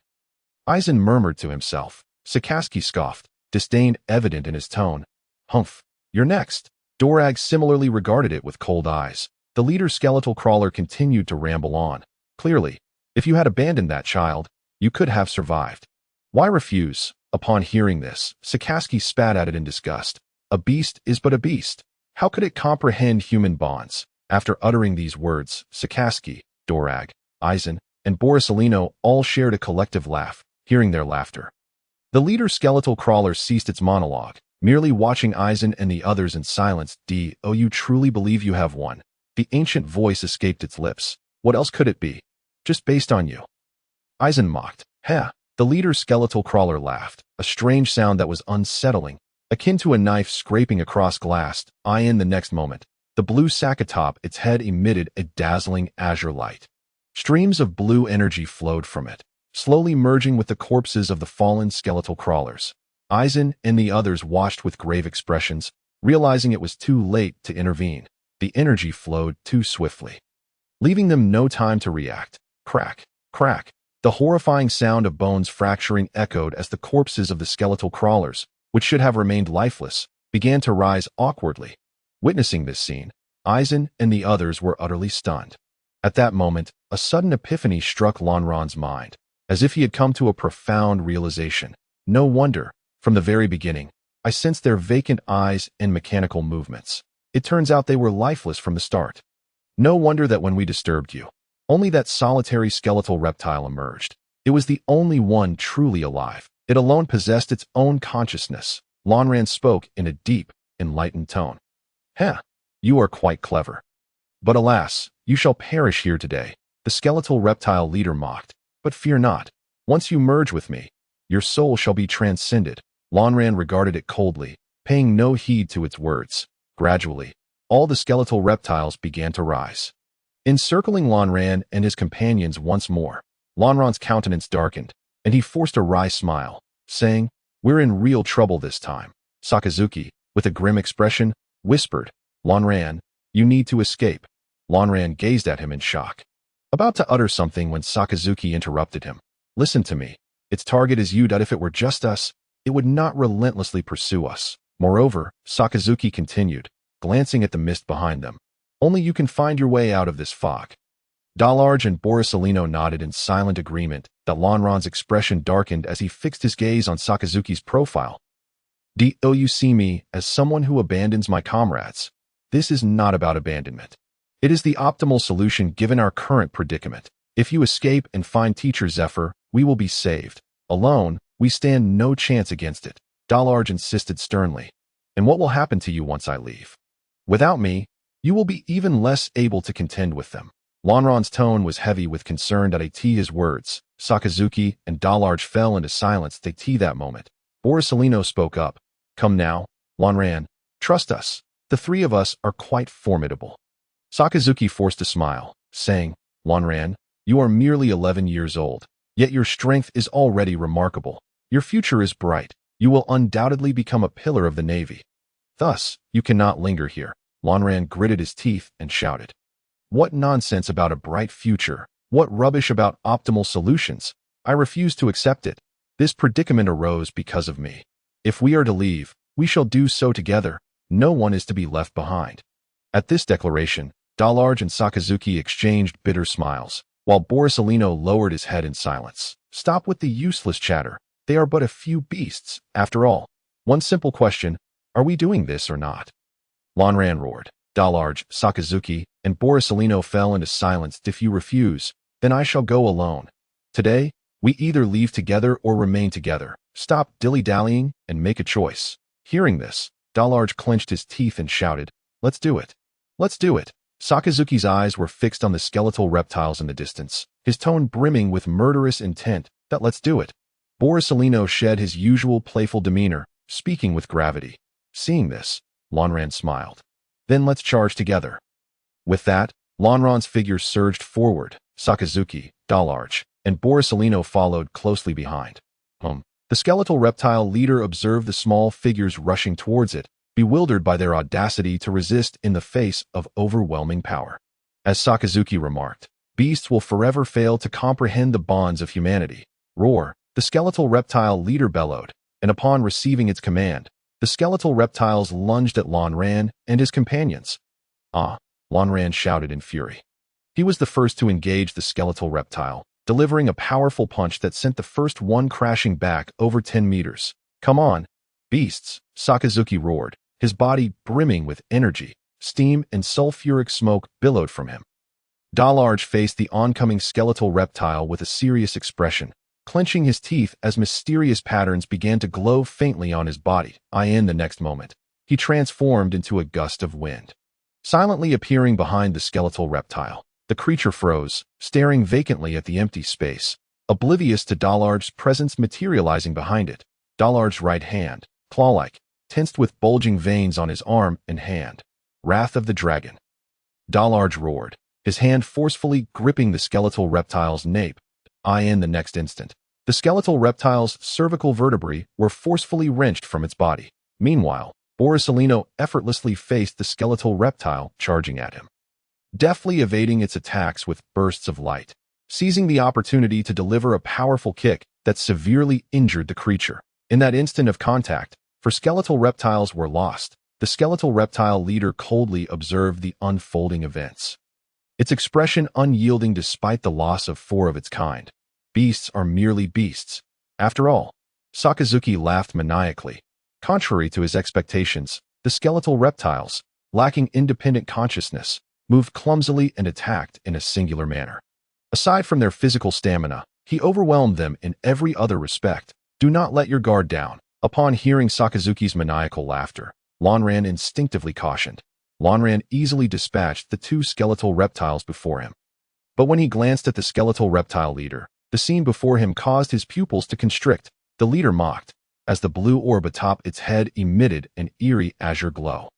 Eisen murmured to himself. Sakazuki scoffed, disdain evident in his tone. Humph, you're next. Dorag similarly regarded it with cold eyes. The leader's skeletal crawler continued to ramble on. Clearly, if you had abandoned that child, you could have survived. Why refuse? Upon hearing this, Sakazuki spat at it in disgust. A beast is but a beast. How could it comprehend human bonds? After uttering these words, Sakazuki, Dorag, Eisen, and Borisolino all shared a collective laugh, hearing their laughter. The leader's skeletal crawler ceased its monologue, merely watching Eisen and the others in silence. "Oh, you truly believe you have won?" The ancient voice escaped its lips. What else could it be? Just based on you. Eisen mocked. Heh. The leader's skeletal crawler laughed, a strange sound that was unsettling, akin to a knife scraping across glass. In the next moment, the blue sack atop its head emitted a dazzling azure light. Streams of blue energy flowed from it, slowly merging with the corpses of the fallen skeletal crawlers. Eisen and the others watched with grave expressions, realizing it was too late to intervene. The energy flowed too swiftly, leaving them no time to react. Crack, crack. The horrifying sound of bones fracturing echoed as the corpses of the skeletal crawlers, which should have remained lifeless, began to rise awkwardly. Witnessing this scene, Eisen and the others were utterly stunned. At that moment, a sudden epiphany struck Lanran's mind, as if he had come to a profound realization. No wonder, from the very beginning, I sensed their vacant eyes and mechanical movements. It turns out they were lifeless from the start. No wonder that when we disturbed you, only that solitary skeletal reptile emerged. It was the only one truly alive. It alone possessed its own consciousness. Lanran spoke in a deep, enlightened tone. You are quite clever. But alas, you shall perish here today. The skeletal reptile leader mocked. But fear not. Once you merge with me, your soul shall be transcended. Lanran regarded it coldly, paying no heed to its words. Gradually, all the skeletal reptiles began to rise, encircling Lanran and his companions once more. Lanran's countenance darkened, and he forced a wry smile, saying, "We're in real trouble this time." Sakazuki, with a grim expression, whispered, "Lanran, you need to escape." Lanran gazed at him in shock, about to utter something when Sakazuki interrupted him. "Listen to me. Its target is you. If it were just us, it would not relentlessly pursue us. Moreover," Sakazuki continued, glancing at the mist behind them, "only you can find your way out of this fog." Dallarge and Borisolino nodded in silent agreement. That Lanran's expression darkened as he fixed his gaze on Sakazuki's profile. "Do you see me as someone who abandons my comrades? This is not about abandonment. It is the optimal solution given our current predicament. If you escape and find Teacher Zephyr, we will be saved. Alone, we stand no chance against it," Dallarge insisted sternly. "And what will happen to you once I leave? Without me, you will be even less able to contend with them." Lanran's tone was heavy with concern at his words. Sakazuki and Dallarge fell into silence that moment. Borisolino spoke up. "Come now, Lanran, trust us. The three of us are quite formidable." Sakazuki forced a smile, saying, "Lanran, you are merely 11 years old, yet your strength is already remarkable. Your future is bright. You will undoubtedly become a pillar of the Navy. Thus, you cannot linger here." Lanran gritted his teeth and shouted, "What nonsense about a bright future? What rubbish about optimal solutions? I refuse to accept it. This predicament arose because of me. If we are to leave, we shall do so together. No one is to be left behind." At this declaration, Dalarge and Sakazuki exchanged bitter smiles, while Borisolino lowered his head in silence. Stop with the useless chatter. They are but a few beasts, after all. One simple question, are we doing this or not? Lanran roared. Dalarge, Sakazuki, and Borisolino fell into silence. If you refuse, then I shall go alone. Today, we either leave together or remain together. Stop dilly-dallying and make a choice. Hearing this, Dalarge clenched his teeth and shouted, let's do it. Let's do it. Sakazuki's eyes were fixed on the skeletal reptiles in the distance, his tone brimming with murderous intent. That let's do it. Borisolino shed his usual playful demeanor, speaking with gravity. Seeing this, Lanran smiled. Then let's charge together. With that, Lanran's figure surged forward. Sakazuki, Dalarge, and Borisolino followed closely behind. The skeletal reptile leader observed the small figures rushing towards it, bewildered by their audacity to resist in the face of overwhelming power. As Sakazuki remarked, beasts will forever fail to comprehend the bonds of humanity. Roar, the skeletal reptile leader bellowed, and upon receiving its command, the skeletal reptiles lunged at Lanran and his companions. Lanran shouted in fury. He was the first to engage the skeletal reptile, delivering a powerful punch that sent the first one crashing back over 10 meters. Come on, beasts, Sakazuki roared, his body brimming with energy. Steam and sulfuric smoke billowed from him. Dalarge faced the oncoming skeletal reptile with a serious expression, clenching his teeth as mysterious patterns began to glow faintly on his body. In the next moment, he transformed into a gust of wind. Silently appearing behind the skeletal reptile, the creature froze, staring vacantly at the empty space, oblivious to Dalarge's presence materializing behind it. Dalarge's right hand, claw-like, tensed with bulging veins on his arm and hand. Wrath of the Dragon. Dalarge roared, his hand forcefully gripping the skeletal reptile's nape. In the next instant, the skeletal reptile's cervical vertebrae were forcefully wrenched from its body. Meanwhile, Borisolino effortlessly faced the skeletal reptile charging at him, deftly evading its attacks with bursts of light, seizing the opportunity to deliver a powerful kick that severely injured the creature. In that instant of contact, for skeletal reptiles were lost, the skeletal reptile leader coldly observed the unfolding events, its expression unyielding despite the loss of 4 of its kind. Beasts are merely beasts. After all, Sakazuki laughed maniacally. Contrary to his expectations, the skeletal reptiles, lacking independent consciousness, moved clumsily and attacked in a singular manner. Aside from their physical stamina, he overwhelmed them in every other respect. Do not let your guard down. Upon hearing Sakazuki's maniacal laughter, Lanran instinctively cautioned. Lanran easily dispatched the 2 skeletal reptiles before him. But when he glanced at the skeletal reptile leader, the scene before him caused his pupils to constrict. The leader mocked, as the blue orb atop its head emitted an eerie azure glow.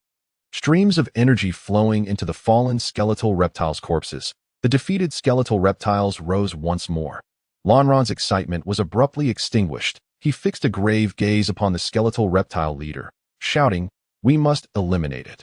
Streams of energy flowing into the fallen skeletal reptiles' corpses. The defeated skeletal reptiles rose once more. Lanran's excitement was abruptly extinguished. He fixed a grave gaze upon the skeletal reptile leader, shouting, "We must eliminate it.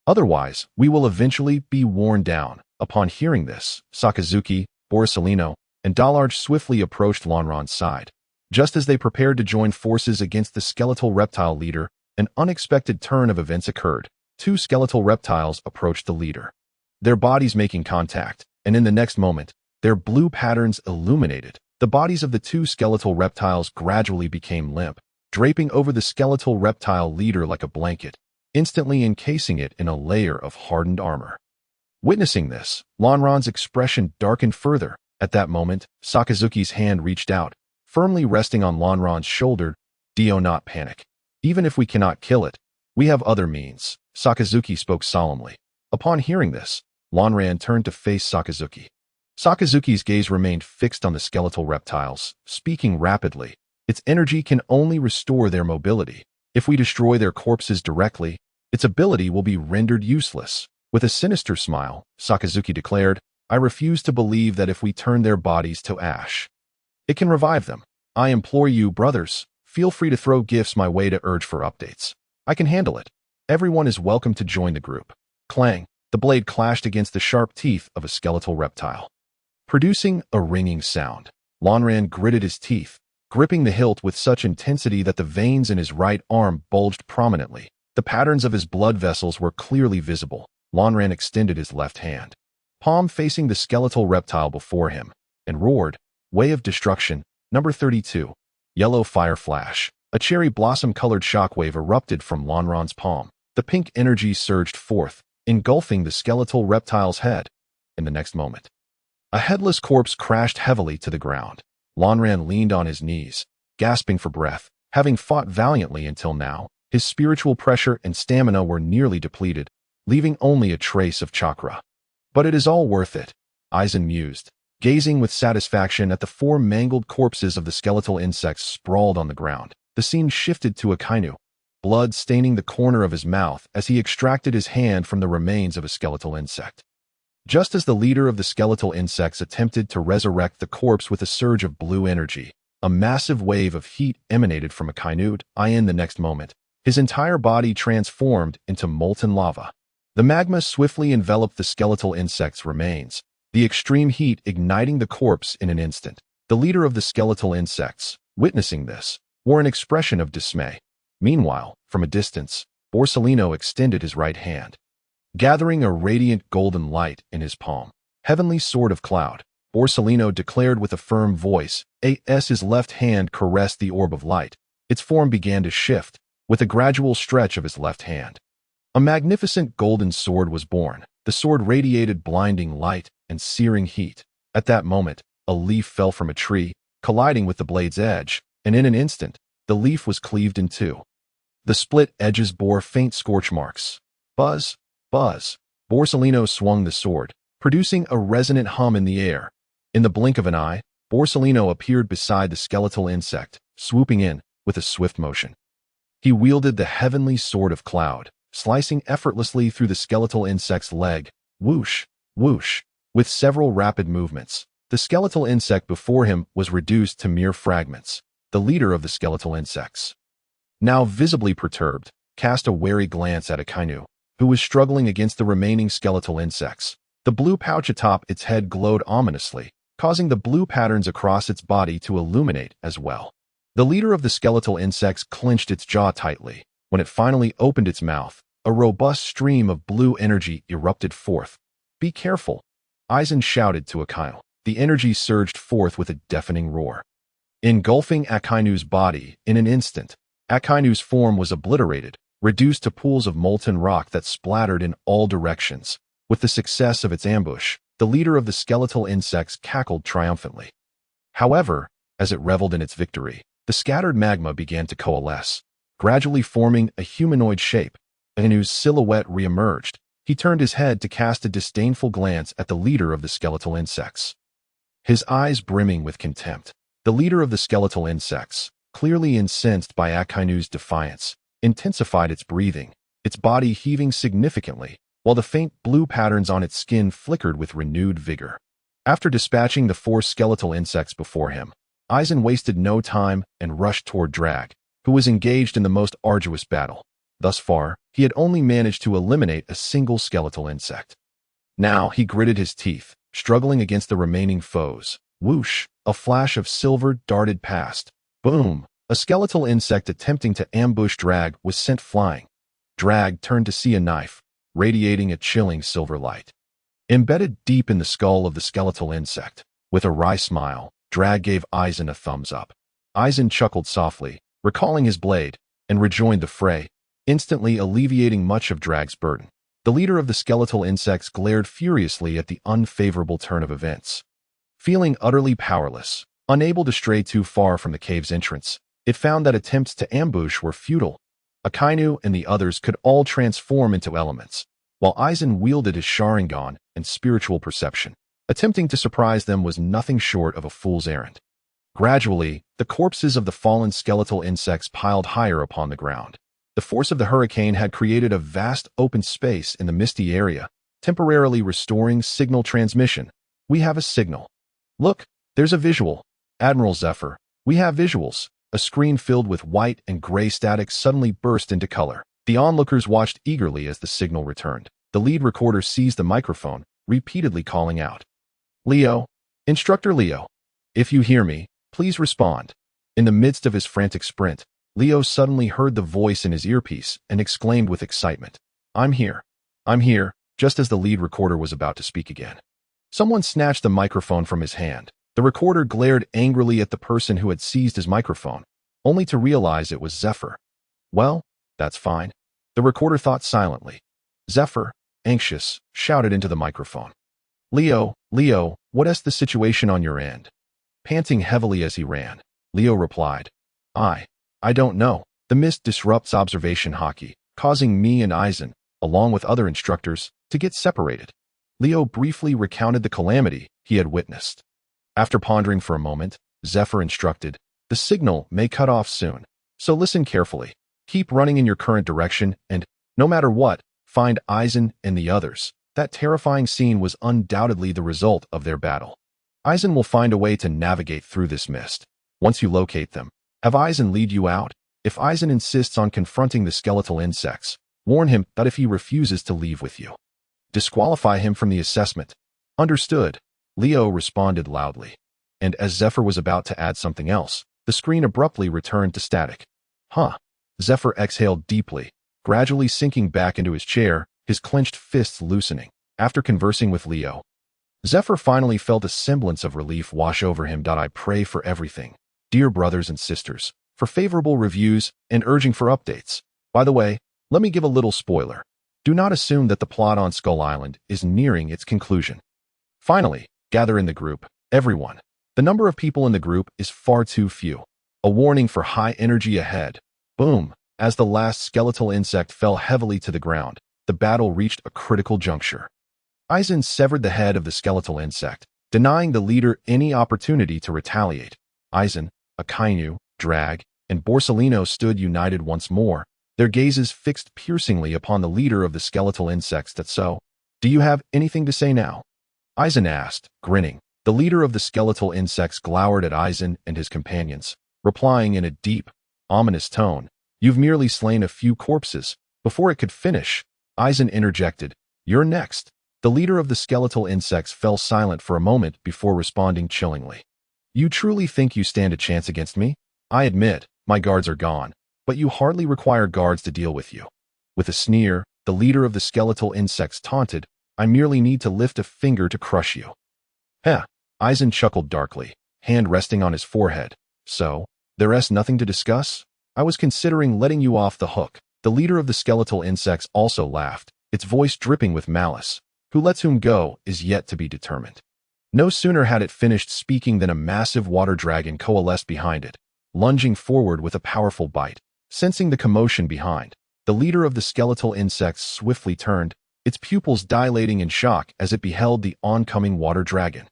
Otherwise, we will eventually be worn down." Upon hearing this, Sakazuki, Borisolino, and Dalarge swiftly approached Lanran's side. Just as they prepared to join forces against the skeletal reptile leader, an unexpected turn of events occurred. 2 skeletal reptiles approached the leader, their bodies making contact, and in the next moment, their blue patterns illuminated. The bodies of the 2 skeletal reptiles gradually became limp, draping over the skeletal reptile leader like a blanket, instantly encasing it in a layer of hardened armor. Witnessing this, Lanran's expression darkened further. At that moment, Sakazuki's hand reached out, firmly resting on Lanran's shoulder. "Do not panic. Even if we cannot kill it, we have other means," Sakazuki spoke solemnly. Upon hearing this, Lanran turned to face Sakazuki. Sakazuki's gaze remained fixed on the skeletal reptiles, speaking rapidly. "Its energy can only restore their mobility. If we destroy their corpses directly, its ability will be rendered useless." With a sinister smile, Sakazuki declared, "I refuse to believe that if we turn their bodies to ash, it can revive them. I implore you, brothers, feel free to throw gifts my way to urge for updates. I can handle it. Everyone is welcome to join the group." Clang, the blade clashed against the sharp teeth of a skeletal reptile, producing a ringing sound. Lanran gritted his teeth, gripping the hilt with such intensity that the veins in his right arm bulged prominently. The patterns of his blood vessels were clearly visible. Lanran extended his left hand, palm facing the skeletal reptile before him, and roared, "Way of Destruction, number 32. Yellow fire flash. A cherry blossom-colored shockwave erupted from Lanran's palm. The pink energy surged forth, engulfing the skeletal reptile's head. In the next moment, a headless corpse crashed heavily to the ground. Lanran leaned on his knees, gasping for breath. Having fought valiantly until now, his spiritual pressure and stamina were nearly depleted, leaving only a trace of chakra. But it is all worth it, Aizen mused, gazing with satisfaction at the 4 mangled corpses of the skeletal insects sprawled on the ground. The scene shifted to Akainu, blood staining the corner of his mouth as he extracted his hand from the remains of a skeletal insect. Just as the leader of the skeletal insects attempted to resurrect the corpse with a surge of blue energy, a massive wave of heat emanated from Akainu. In the next moment, his entire body transformed into molten lava. The magma swiftly enveloped the skeletal insect's remains, the extreme heat igniting the corpse in an instant. The leader of the skeletal insects, witnessing this, wore an expression of dismay. Meanwhile, from a distance, Borsellino extended his right hand, gathering a radiant golden light in his palm. "Heavenly Sword of Cloud," Borsellino declared with a firm voice. As his left hand caressed the orb of light, its form began to shift, with a gradual stretch of his left hand. A magnificent golden sword was born. The sword radiated blinding light and searing heat. At that moment, a leaf fell from a tree, colliding with the blade's edge, and in an instant, the leaf was cleaved in two. The split edges bore faint scorch marks. Buzz, buzz. Borsellino swung the sword, producing a resonant hum in the air. In the blink of an eye, Borsellino appeared beside the skeletal insect, swooping in with a swift motion. He wielded the heavenly sword of cloud, slicing effortlessly through the skeletal insect's leg. Whoosh, whoosh. With several rapid movements, the skeletal insect before him was reduced to mere fragments. The leader of the skeletal insects, now visibly perturbed, cast a wary glance at Akainu, who was struggling against the remaining skeletal insects. The blue pouch atop its head glowed ominously, causing the blue patterns across its body to illuminate as well. The leader of the skeletal insects clenched its jaw tightly. When it finally opened its mouth, a robust stream of blue energy erupted forth. "Be careful," Aizen shouted to Akainu. The energy surged forth with a deafening roar, engulfing Akainu's body. In an instant, Akainu's form was obliterated, reduced to pools of molten rock that splattered in all directions. With the success of its ambush, the leader of the skeletal insects cackled triumphantly. However, as it reveled in its victory, the scattered magma began to coalesce, gradually forming a humanoid shape. Akainu's silhouette reemerged. He turned his head to cast a disdainful glance at the leader of the skeletal insects, his eyes brimming with contempt. The leader of the skeletal insects, clearly incensed by Akainu's defiance, intensified its breathing, its body heaving significantly, while the faint blue patterns on its skin flickered with renewed vigor. After dispatching the 4 skeletal insects before him, Aizen wasted no time and rushed toward Drag, who was engaged in the most arduous battle. Thus far, he had only managed to eliminate a single skeletal insect. Now he gritted his teeth, struggling against the remaining foes. Whoosh! A flash of silver darted past. Boom! A skeletal insect attempting to ambush Drag was sent flying. Drag turned to see a knife, radiating a chilling silver light, embedded deep in the skull of the skeletal insect. With a wry smile, Drag gave Aizen a thumbs up. Aizen chuckled softly, recalling his blade, and rejoined the fray, instantly alleviating much of Drag's burden. The leader of the skeletal insects glared furiously at the unfavorable turn of events. Feeling utterly powerless, unable to stray too far from the cave's entrance, it found that attempts to ambush were futile. Akainu and the others could all transform into elements, while Aizen wielded his Sharingan and spiritual perception. Attempting to surprise them was nothing short of a fool's errand. Gradually, the corpses of the fallen skeletal insects piled higher upon the ground. The force of the hurricane had created a vast open space in the misty area, temporarily restoring signal transmission. "We have a signal. Look, there's a visual. Admiral Zephyr, we have visuals." A screen filled with white and gray static suddenly burst into color. The onlookers watched eagerly as the signal returned. The lead recorder seized the microphone, repeatedly calling out, "Leo, Instructor Leo, if you hear me, please respond." In the midst of his frantic sprint, Leo suddenly heard the voice in his earpiece and exclaimed with excitement, I'm here, just as the lead recorder was about to speak again. Someone snatched the microphone from his hand. The recorder glared angrily at the person who had seized his microphone, only to realize it was Zephyr. Well, that's fine, the recorder thought silently. Zephyr, anxious, shouted into the microphone. Leo, what's the situation on your end? Panting heavily as he ran, Leo replied. I don't know. The mist disrupts observation hockey, causing me and Eisen, along with other instructors, to get separated. Leo briefly recounted the calamity he had witnessed. After pondering for a moment, Zephyr instructed, the signal may cut off soon, so listen carefully. Keep running in your current direction and, no matter what, find Eisen and the others. That terrifying scene was undoubtedly the result of their battle. Eisen will find a way to navigate through this mist. Once you locate them, have Eisen lead you out. If Eisen insists on confronting the skeletal insects, warn him that if he refuses to leave with you, disqualify him from the assessment. Understood, Leo responded loudly. And as Zephyr was about to add something else, the screen abruptly returned to static. Zephyr exhaled deeply, gradually sinking back into his chair, his clenched fists loosening. After conversing with Leo, Zephyr finally felt a semblance of relief wash over him. I pray for everything, dear brothers and sisters, for favorable reviews and urging for updates. By the way, let me give a little spoiler. Do not assume that the plot on Skull Island is nearing its conclusion. Finally, gather in the group, everyone. The number of people in the group is far too few. A warning for high energy ahead. Boom! As the last skeletal insect fell heavily to the ground, the battle reached a critical juncture. Eisen severed the head of the skeletal insect, denying the leader any opportunity to retaliate. Eisen, Akainu, Drag, and Borsellino stood united once more, their gazes fixed piercingly upon the leader of the skeletal insects. Do you have anything to say now? Eisen asked, grinning. The leader of the skeletal insects glowered at Eisen and his companions, replying in a deep, ominous tone, You've merely slain a few corpses. Before it could finish, Eisen interjected, You're next. The leader of the skeletal insects fell silent for a moment before responding chillingly. You truly think you stand a chance against me? I admit, my guards are gone, but you hardly require guards to deal with you. With a sneer, the leader of the skeletal insects taunted, I merely need to lift a finger to crush you. Eisen chuckled darkly, hand resting on his forehead. So, there's nothing to discuss? I was considering letting you off the hook. The leader of the skeletal insects also laughed, its voice dripping with malice. Who lets whom go is yet to be determined. No sooner had it finished speaking than a massive water dragon coalesced behind it, lunging forward with a powerful bite. Sensing the commotion behind, the leader of the skeletal insects swiftly turned, its pupils dilating in shock as it beheld the oncoming water dragon.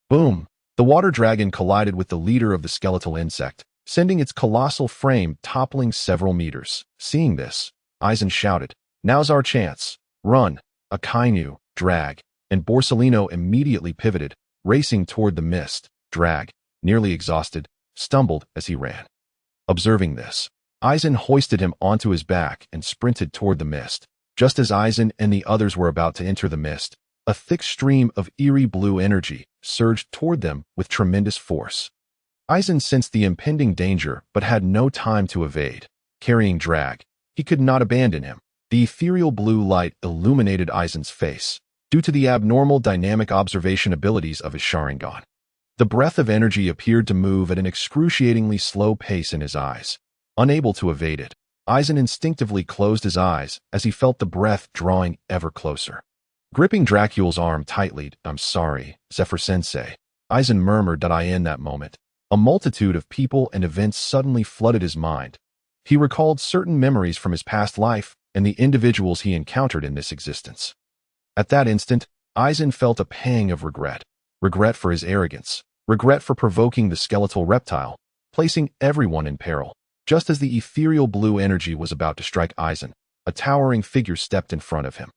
Boom! The water dragon collided with the leader of the skeletal insect, sending its colossal frame toppling several meters. Seeing this, Eisen shouted, Now's our chance. Run! Akainu, Drag, and Borsellino immediately pivoted, racing toward the mist. Drag, nearly exhausted, stumbled as he ran. Observing this, Eisen hoisted him onto his back and sprinted toward the mist. Just as Eisen and the others were about to enter the mist, a thick stream of eerie blue energy surged toward them with tremendous force. Eisen sensed the impending danger but had no time to evade. Carrying Drag, he could not abandon him. The ethereal blue light illuminated Eisen's face, due to the abnormal dynamic observation abilities of his Sharingan. The breath of energy appeared to move at an excruciatingly slow pace in his eyes. Unable to evade it, Eisen instinctively closed his eyes as he felt the breath drawing ever closer. Gripping Dracule's arm tightly, I'm sorry, Zephyr-sensei, Eisen murmured that in that moment. A multitude of people and events suddenly flooded his mind. He recalled certain memories from his past life and the individuals he encountered in this existence. At that instant, Eisen felt a pang of regret. Regret for his arrogance. Regret for provoking the skeletal reptile, placing everyone in peril. Just as the ethereal blue energy was about to strike Eisen, a towering figure stepped in front of him.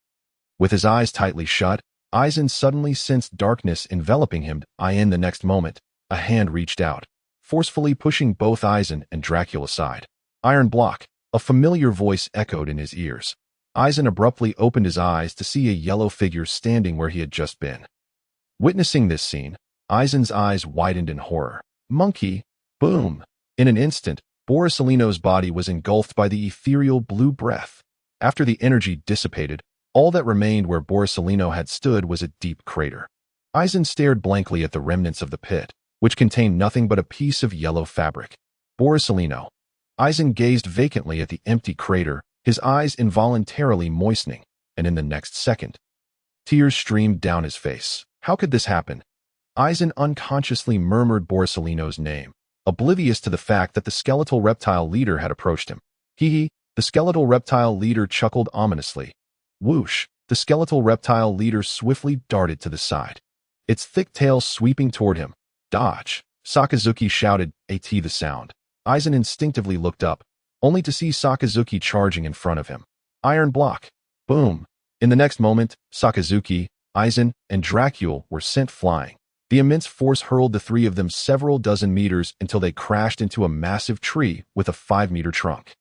With his eyes tightly shut, Eisen suddenly sensed darkness enveloping him. In the next moment, a hand reached out, forcefully pushing both Eisen and Dracula aside. Iron block, a familiar voice echoed in his ears. Eisen abruptly opened his eyes to see a yellow figure standing where he had just been. Witnessing this scene, Eisen's eyes widened in horror. Monkey! Boom! In an instant, Borsellino's body was engulfed by the ethereal blue breath. After the energy dissipated, All that remained where Borsalino had stood was a deep crater. Eisen stared blankly at the remnants of the pit, which contained nothing but a piece of yellow fabric. Borsalino. Eisen gazed vacantly at the empty crater, his eyes involuntarily moistening, and in the next second, tears streamed down his face. How could this happen? Eisen unconsciously murmured Borsalino's name, oblivious to the fact that the skeletal reptile leader had approached him. Hee. The skeletal reptile leader chuckled ominously. Whoosh! The skeletal reptile leader swiftly darted to the side, its thick tail sweeping toward him. Dodge! Sakazuki shouted, at the sound. Eisen instinctively looked up, only to see Sakazuki charging in front of him. Iron block. Boom! In the next moment, Sakazuki, Eisen, and Dracula were sent flying. The immense force hurled the three of them several dozen meters until they crashed into a massive tree with a 5-meter trunk.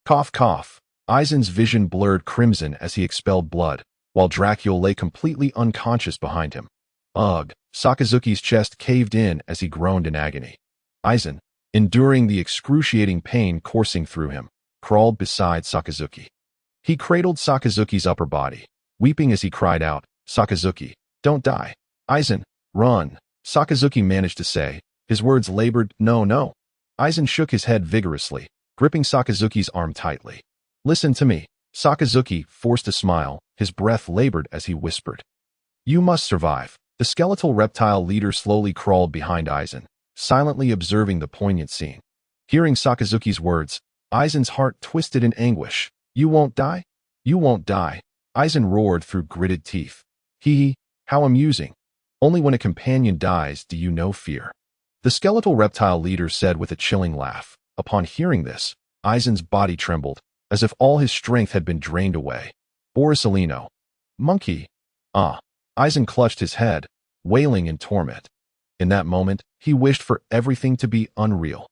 Cough, cough. Eisen's vision blurred crimson as he expelled blood, while Dracula lay completely unconscious behind him. Ugh! Sakazuki's chest caved in as he groaned in agony. Eisen, enduring the excruciating pain coursing through him, crawled beside Sakazuki. He cradled Sakazuki's upper body, weeping as he cried out, Sakazuki, don't die. Eisen, run. Sakazuki managed to say, his words labored, no. Eisen shook his head vigorously, gripping Sakazuki's arm tightly. Listen to me. Sakazuki forced a smile, his breath labored as he whispered. You must survive. The skeletal reptile leader slowly crawled behind Eisen, silently observing the poignant scene. Hearing Sakazuki's words, Eisen's heart twisted in anguish. You won't die? You won't die. Eisen roared through gritted teeth. Hee, how amusing. Only when a companion dies do you know fear. The skeletal reptile leader said with a chilling laugh. Upon hearing this, Eisen's body trembled, as if all his strength had been drained away. Borsalino. Monkey. Eisen clutched his head, wailing in torment. In that moment, he wished for everything to be unreal.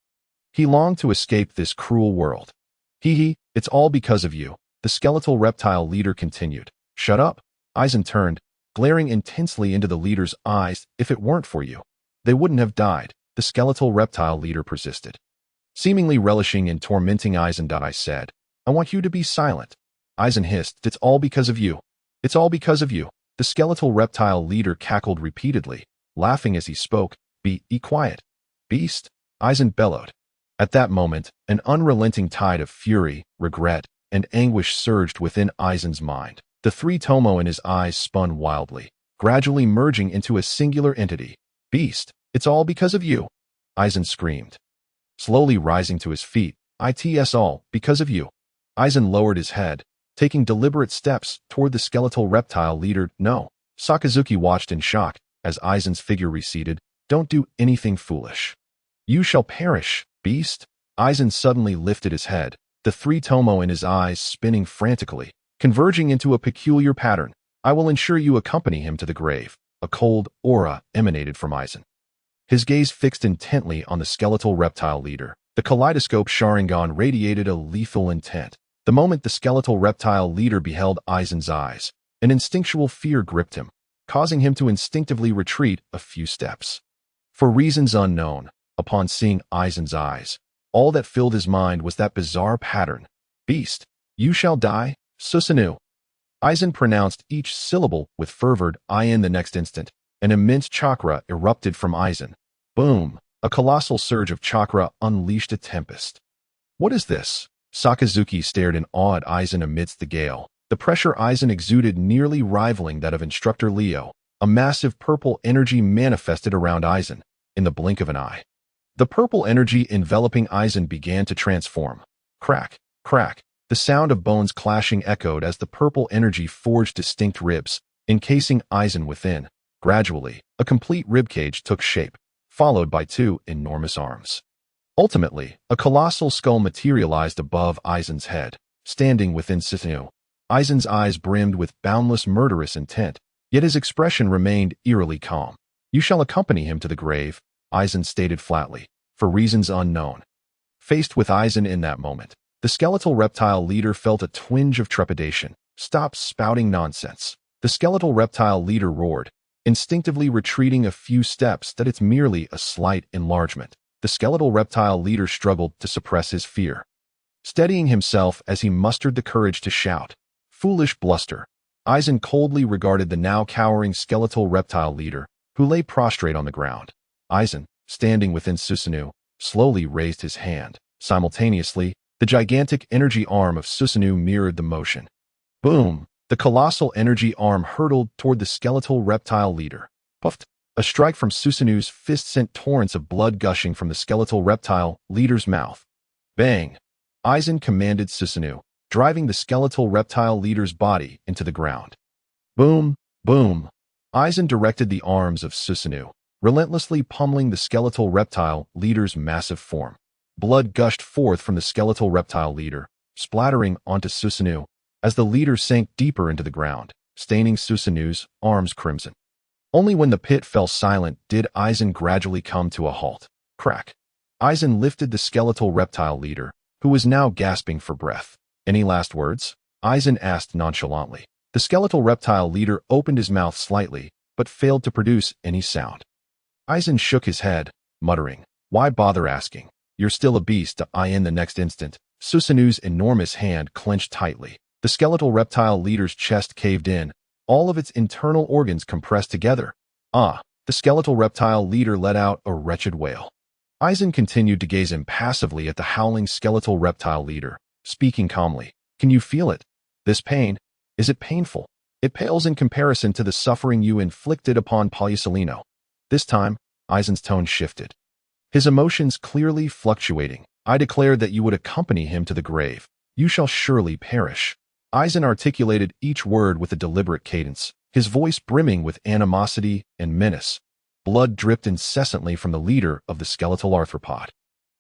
He longed to escape this cruel world. Hee, it's all because of you, the skeletal reptile leader continued. Shut up. Eisen turned, glaring intensely into the leader's eyes. If it weren't for you, they wouldn't have died, the skeletal reptile leader persisted. Seemingly relishing in tormenting Eisen, I said, I want you to be silent. Eisen hissed, it's all because of you. It's all because of you. The skeletal reptile leader cackled repeatedly, laughing as he spoke. Be quiet, beast, Eisen bellowed. At that moment, an unrelenting tide of fury, regret, and anguish surged within Eisen's mind. The three tomo in his eyes spun wildly, gradually merging into a singular entity. Beast, it's all because of you, Eisen screamed. Slowly rising to his feet, it's all because of you. Eisen lowered his head, taking deliberate steps toward the skeletal reptile leader. No. Sakazuki watched in shock as Eisen's figure receded. Don't do anything foolish. You shall perish, beast. Eisen suddenly lifted his head, the three tomo in his eyes spinning frantically, converging into a peculiar pattern. I will ensure you accompany him to the grave. A cold aura emanated from Eisen. His gaze fixed intently on the skeletal reptile leader. The kaleidoscope Sharingan radiated a lethal intent. The moment the skeletal reptile leader beheld Eisen's eyes, an instinctual fear gripped him, causing him to instinctively retreat a few steps. For reasons unknown, upon seeing Eisen's eyes, all that filled his mind was that bizarre pattern. Beast, you shall die, Susanoo. Eisen pronounced each syllable with fervor. In the next instant, an immense chakra erupted from Eisen. Boom! A colossal surge of chakra unleashed a tempest. What is this? Sakazuki stared in awe at Eisen amidst the gale. The pressure Eisen exuded nearly rivaling that of Instructor Leo. A massive purple energy manifested around Eisen in the blink of an eye. The purple energy enveloping Eisen began to transform. Crack, crack. The sound of bones clashing echoed as the purple energy forged distinct ribs, encasing Eisen within. Gradually, a complete ribcage took shape, followed by two enormous arms. Ultimately, a colossal skull materialized above Eisen's head, standing within Susanoo. Eisen's eyes brimmed with boundless murderous intent, yet his expression remained eerily calm. You shall accompany him to the grave, Eisen stated flatly, for reasons unknown. Faced with Eisen in that moment, the skeletal reptile leader felt a twinge of trepidation. Stop spouting nonsense. The skeletal reptile leader roared, instinctively retreating a few steps. That it's merely a slight enlargement. The skeletal reptile leader struggled to suppress his fear, steadying himself as he mustered the courage to shout. Foolish bluster. Aizen coldly regarded the now cowering skeletal reptile leader, who lay prostrate on the ground. Aizen, standing within Susanoo, slowly raised his hand. Simultaneously, the gigantic energy arm of Susanoo mirrored the motion. Boom! The colossal energy arm hurtled toward the skeletal reptile leader. Puffed! A strike from Susanoo's fist sent torrents of blood gushing from the skeletal reptile leader's mouth. Bang! Aizen commanded Susanoo, driving the skeletal reptile leader's body into the ground. Boom! Boom! Aizen directed the arms of Susanoo, relentlessly pummeling the skeletal reptile leader's massive form. Blood gushed forth from the skeletal reptile leader, splattering onto Susanoo as the leader sank deeper into the ground, staining Susanoo's arms crimson. Only when the pit fell silent did Aizen gradually come to a halt. Crack! Aizen lifted the skeletal reptile leader, who was now gasping for breath. Any last words? Aizen asked nonchalantly. The skeletal reptile leader opened his mouth slightly, but failed to produce any sound. Aizen shook his head, muttering, "Why bother asking? You're still a beast." In the next instant, Susanoo's enormous hand clenched tightly. The skeletal reptile leader's chest caved in, all of its internal organs compressed together. The skeletal reptile leader let out a wretched wail. Aizen continued to gaze impassively at the howling skeletal reptile leader, speaking calmly. "Can you feel it? This pain? Is it painful? It pales in comparison to the suffering you inflicted upon Polysolino." This time, Aizen's tone shifted, his emotions clearly fluctuating. "I declared that you would accompany him to the grave. You shall surely perish." Aizen articulated each word with a deliberate cadence, his voice brimming with animosity and menace. Blood dripped incessantly from the leader of the skeletal arthropod.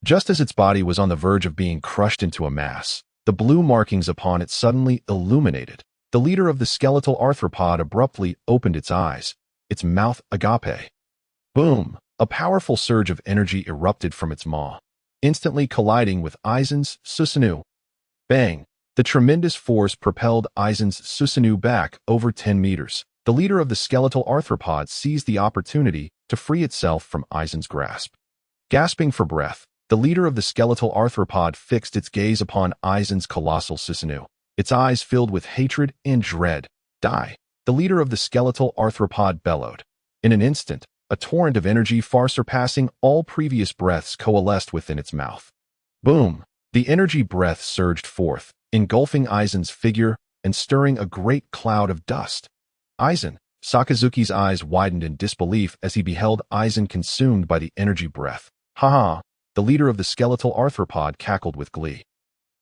Just as its body was on the verge of being crushed into a mass, the blue markings upon it suddenly illuminated. The leader of the skeletal arthropod abruptly opened its eyes, its mouth agape. Boom! A powerful surge of energy erupted from its maw, instantly colliding with Aizen's Susanoo. Bang! The tremendous force propelled Aizen's Susanoo back over 10 meters. The leader of the skeletal arthropod seized the opportunity to free itself from Aizen's grasp. Gasping for breath, the leader of the skeletal arthropod fixed its gaze upon Aizen's colossal Susanoo, its eyes filled with hatred and dread. "Die!" the leader of the skeletal arthropod bellowed. In an instant, a torrent of energy far surpassing all previous breaths coalesced within its mouth. Boom! The energy breath surged forth, engulfing Aizen's figure and stirring a great cloud of dust. Aizen, Sakazuki's eyes widened in disbelief as he beheld Aizen consumed by the energy breath. "Ha!" The leader of the skeletal arthropod cackled with glee,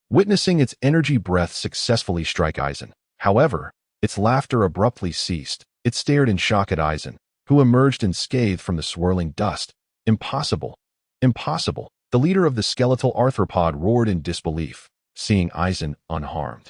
witnessing its energy breath successfully strike Aizen. However, its laughter abruptly ceased. It stared in shock at Aizen, who emerged unscathed from the swirling dust. "Impossible! Impossible!" The leader of the skeletal arthropod roared in disbelief, seeing Aizen unharmed.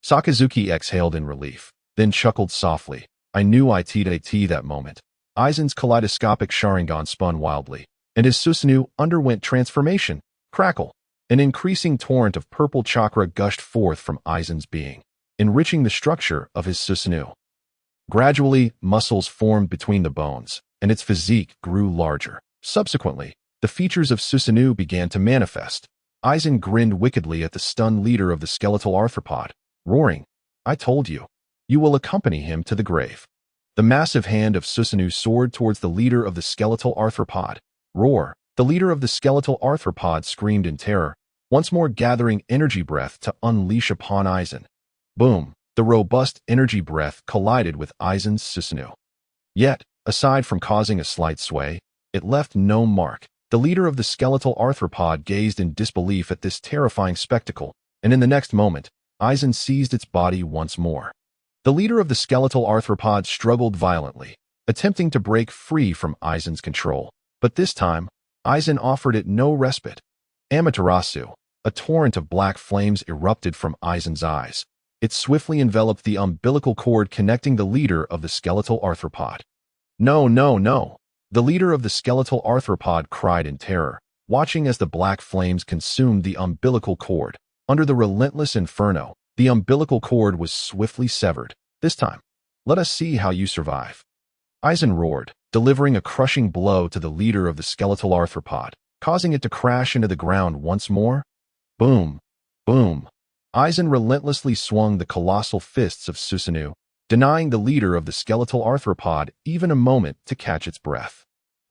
Sakazuki exhaled in relief, then chuckled softly. "I knew I'd that moment." Aizen's kaleidoscopic Sharingan spun wildly, and his Susanoo underwent transformation. Crackle! An increasing torrent of purple chakra gushed forth from Aizen's being, enriching the structure of his Susanoo. Gradually, muscles formed between the bones, and its physique grew larger. Subsequently, the features of Susanoo began to manifest. Aizen grinned wickedly at the stunned leader of the skeletal arthropod, roaring, "I told you. You will accompany him to the grave." The massive hand of Susanoo soared towards the leader of the skeletal arthropod. Roar! The leader of the skeletal arthropod screamed in terror, once more gathering energy breath to unleash upon Aizen. Boom! The robust energy breath collided with Aizen's Susanoo. Yet, aside from causing a slight sway, it left no mark. The leader of the skeletal arthropod gazed in disbelief at this terrifying spectacle, and in the next moment, Aizen seized its body once more. The leader of the skeletal arthropod struggled violently, attempting to break free from Aizen's control. But this time, Aizen offered it no respite. Amaterasu, a torrent of black flames erupted from Aizen's eyes. It swiftly enveloped the umbilical cord connecting the leader of the skeletal arthropod. "No, no, no!" The leader of the skeletal arthropod cried in terror, watching as the black flames consumed the umbilical cord. Under the relentless inferno, the umbilical cord was swiftly severed. "This time, let us see how you survive." Aizen roared, delivering a crushing blow to the leader of the skeletal arthropod, causing it to crash into the ground once more. Boom! Boom! Aizen relentlessly swung the colossal fists of Susanoo, denying the leader of the skeletal arthropod even a moment to catch its breath.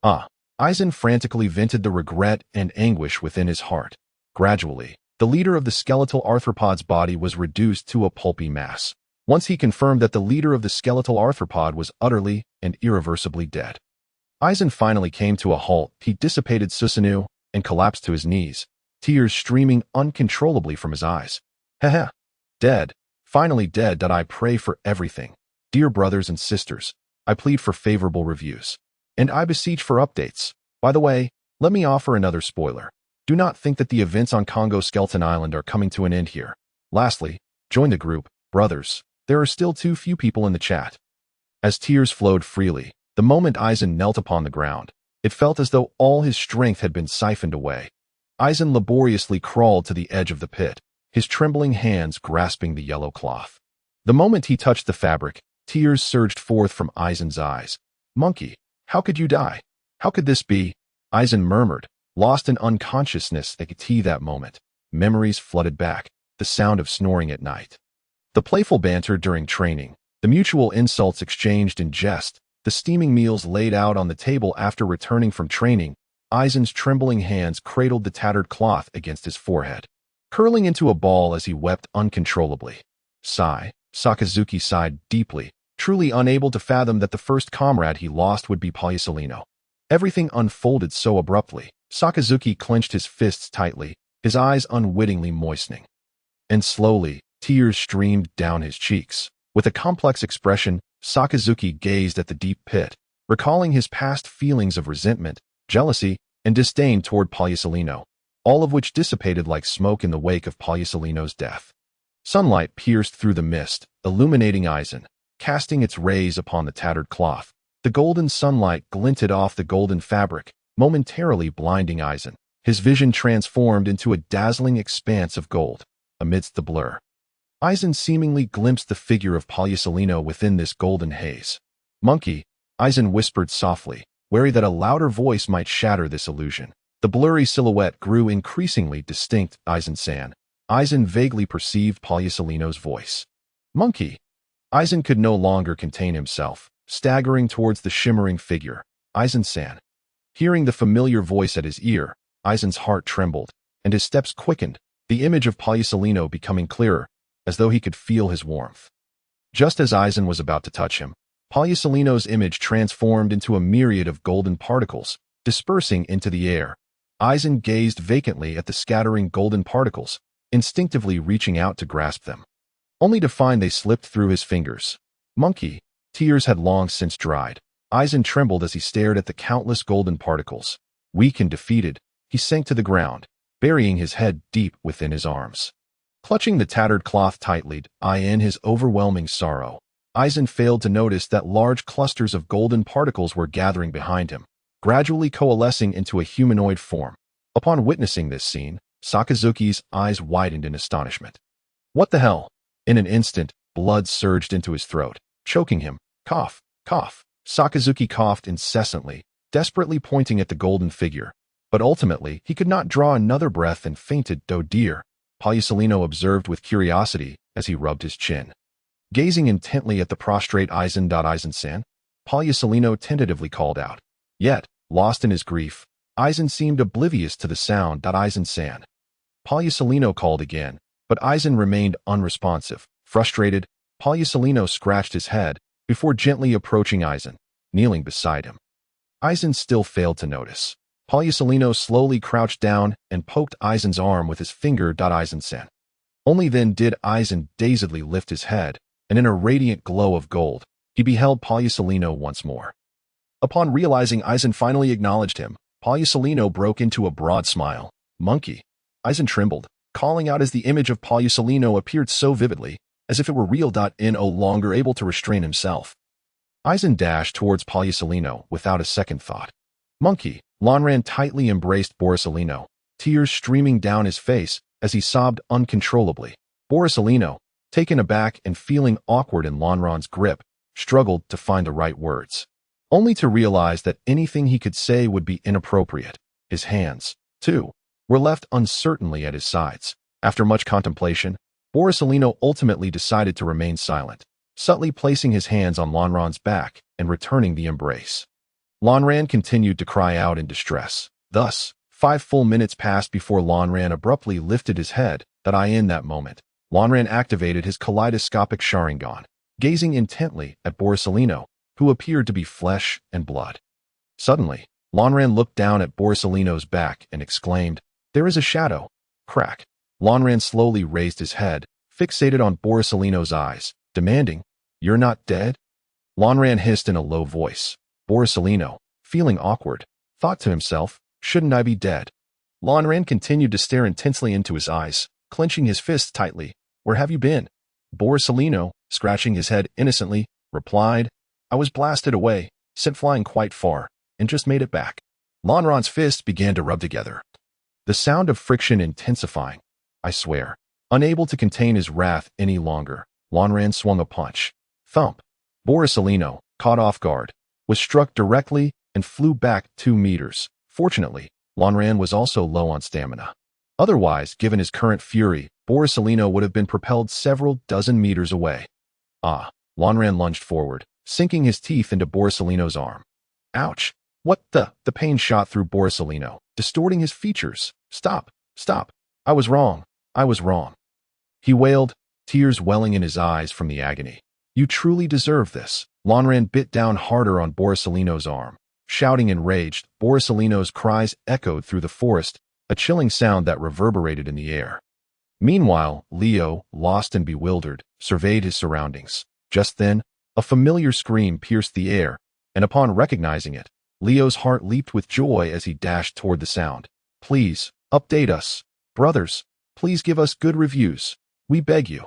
Aizen frantically vented the regret and anguish within his heart. Gradually, the leader of the skeletal arthropod's body was reduced to a pulpy mass. Once he confirmed that the leader of the skeletal arthropod was utterly and irreversibly dead. Aizen finally came to a halt. He dissipated Susanoo and collapsed to his knees, tears streaming uncontrollably from his eyes. Heh. Dead. Finally dead. I pray for everything. Dear brothers and sisters, I plead for favorable reviews. And I beseech for updates. By the way, let me offer another spoiler. Do not think that the events on Congo Skeleton Island are coming to an end here. Lastly, join the group, brothers. There are still too few people in the chat. As tears flowed freely, the moment Aizen knelt upon the ground, it felt as though all his strength had been siphoned away. Aizen laboriously crawled to the edge of the pit, his trembling hands grasping the yellow cloth. The moment he touched the fabric, tears surged forth from Aizen's eyes. Monkey, how could you die? How could this be? Aizen murmured, lost in unconsciousness at that moment. Memories flooded back, the sound of snoring at night. The playful banter during training, the mutual insults exchanged in jest, the steaming meals laid out on the table after returning from training. Aizen's trembling hands cradled the tattered cloth against his forehead, curling into a ball as he wept uncontrollably. Sakazuki sighed deeply, truly unable to fathom that the first comrade he lost would be Polysolino. Everything unfolded so abruptly. Sakazuki clenched his fists tightly, his eyes unwittingly moistening. And slowly, tears streamed down his cheeks. With a complex expression, Sakazuki gazed at the deep pit, recalling his past feelings of resentment, jealousy, and disdain toward Polysolino, all of which dissipated like smoke in the wake of Polysolino's death. Sunlight pierced through the mist, illuminating Aizen, casting its rays upon the tattered cloth. The golden sunlight glinted off the golden fabric, momentarily blinding Aizen. His vision transformed into a dazzling expanse of gold. Amidst the blur, Aizen seemingly glimpsed the figure of Polysolino within this golden haze. Monkey, Aizen whispered softly, wary that a louder voice might shatter this illusion. The blurry silhouette grew increasingly distinct. Aizen-san. Aizen vaguely perceived Polysolino's voice. Monkey. Aizen could no longer contain himself, staggering towards the shimmering figure. Aizen-san. Hearing the familiar voice at his ear, Aizen's heart trembled, and his steps quickened, the image of Polysolino becoming clearer, as though he could feel his warmth. Just as Aizen was about to touch him, Polysolino's image transformed into a myriad of golden particles, dispersing into the air. Aizen gazed vacantly at the scattering golden particles, instinctively reaching out to grasp them, only to find they slipped through his fingers. Monkey, tears had long since dried. Aizen trembled as he stared at the countless golden particles. Weak and defeated, he sank to the ground, burying his head deep within his arms. Clutching the tattered cloth tightly, in his overwhelming sorrow, Aizen failed to notice that large clusters of golden particles were gathering behind him, gradually coalescing into a humanoid form. Upon witnessing this scene, Sakazuki's eyes widened in astonishment. What the hell? In an instant, blood surged into his throat, choking him. Cough, cough. Sakazuki coughed incessantly, desperately pointing at the golden figure. But ultimately, he could not draw another breath and fainted. Oh dear, Polysolino observed with curiosity as he rubbed his chin. Gazing intently at the prostrate Aizen. Aizen-san, Polysolino tentatively called out. Yet, lost in his grief, Aizen seemed oblivious to the sound. Aizen-san. Polysolino called again, but Aizen remained unresponsive. Frustrated, Polysolino scratched his head before gently approaching Aizen, kneeling beside him. Aizen still failed to notice. Polysolino slowly crouched down and poked Aizen's arm with his finger. Aizen-san. Only then did Aizen dazedly lift his head, and in a radiant glow of gold, he beheld Polysolino once more. Upon realizing Aizen finally acknowledged him, Polysolino broke into a broad smile. Monkey. Aizen trembled, calling out as the image of Polysolino appeared so vividly, as if it were real. No longer able to restrain himself, Aizen dashed towards Polysolino without a second thought. Monkey. Lanran tightly embraced Borisolino, tears streaming down his face as he sobbed uncontrollably. Borisolino, taken aback and feeling awkward in Lanran's grip, struggled to find the right words, only to realize that anything he could say would be inappropriate. His hands, too, were left uncertainly at his sides. After much contemplation, Borisolino ultimately decided to remain silent, subtly placing his hands on Lanran's back and returning the embrace. Lanran continued to cry out in distress. Thus, 5 full minutes passed before Lanran abruptly lifted his head. In that moment, Lanran activated his kaleidoscopic Sharingan, gazing intently at Borsalino, who appeared to be flesh and blood. Suddenly, Lanran looked down at Borsalino's back and exclaimed, "There is a shadow." Crack. Lanran slowly raised his head, fixated on Borsalino's eyes, demanding, "You're not dead?" Lanran hissed in a low voice. Borsalino, feeling awkward, thought to himself, "Shouldn't I be dead?" Lanran continued to stare intensely into his eyes, clenching his fists tightly. "Where have you been?" Borsalino, scratching his head innocently, replied, "I was blasted away, sent flying quite far, and just made it back." Lanran's fists began to rub together, the sound of friction intensifying. "I swear." Unable to contain his wrath any longer, Lanran swung a punch. Thump. Borsalino, caught off guard, was struck directly and flew back 2 meters. Fortunately, Lanran was also low on stamina. Otherwise, given his current fury, Borsalino would have been propelled several dozen meters away. Lanran lunged forward, sinking his teeth into Borsalino's arm. Ouch! What the? The pain shot through Borsalino, distorting his features. Stop! Stop! I was wrong. I was wrong. He wailed, tears welling in his eyes from the agony. "You truly deserve this." Lanran bit down harder on Borsalino's arm. Shouting enraged, Borsalino's cries echoed through the forest, a chilling sound that reverberated in the air. Meanwhile, Leo, lost and bewildered, surveyed his surroundings. Just then, a familiar scream pierced the air, and upon recognizing it, Leo's heart leaped with joy as he dashed toward the sound. "Please, update us. Brothers, please give us good reviews. We beg you."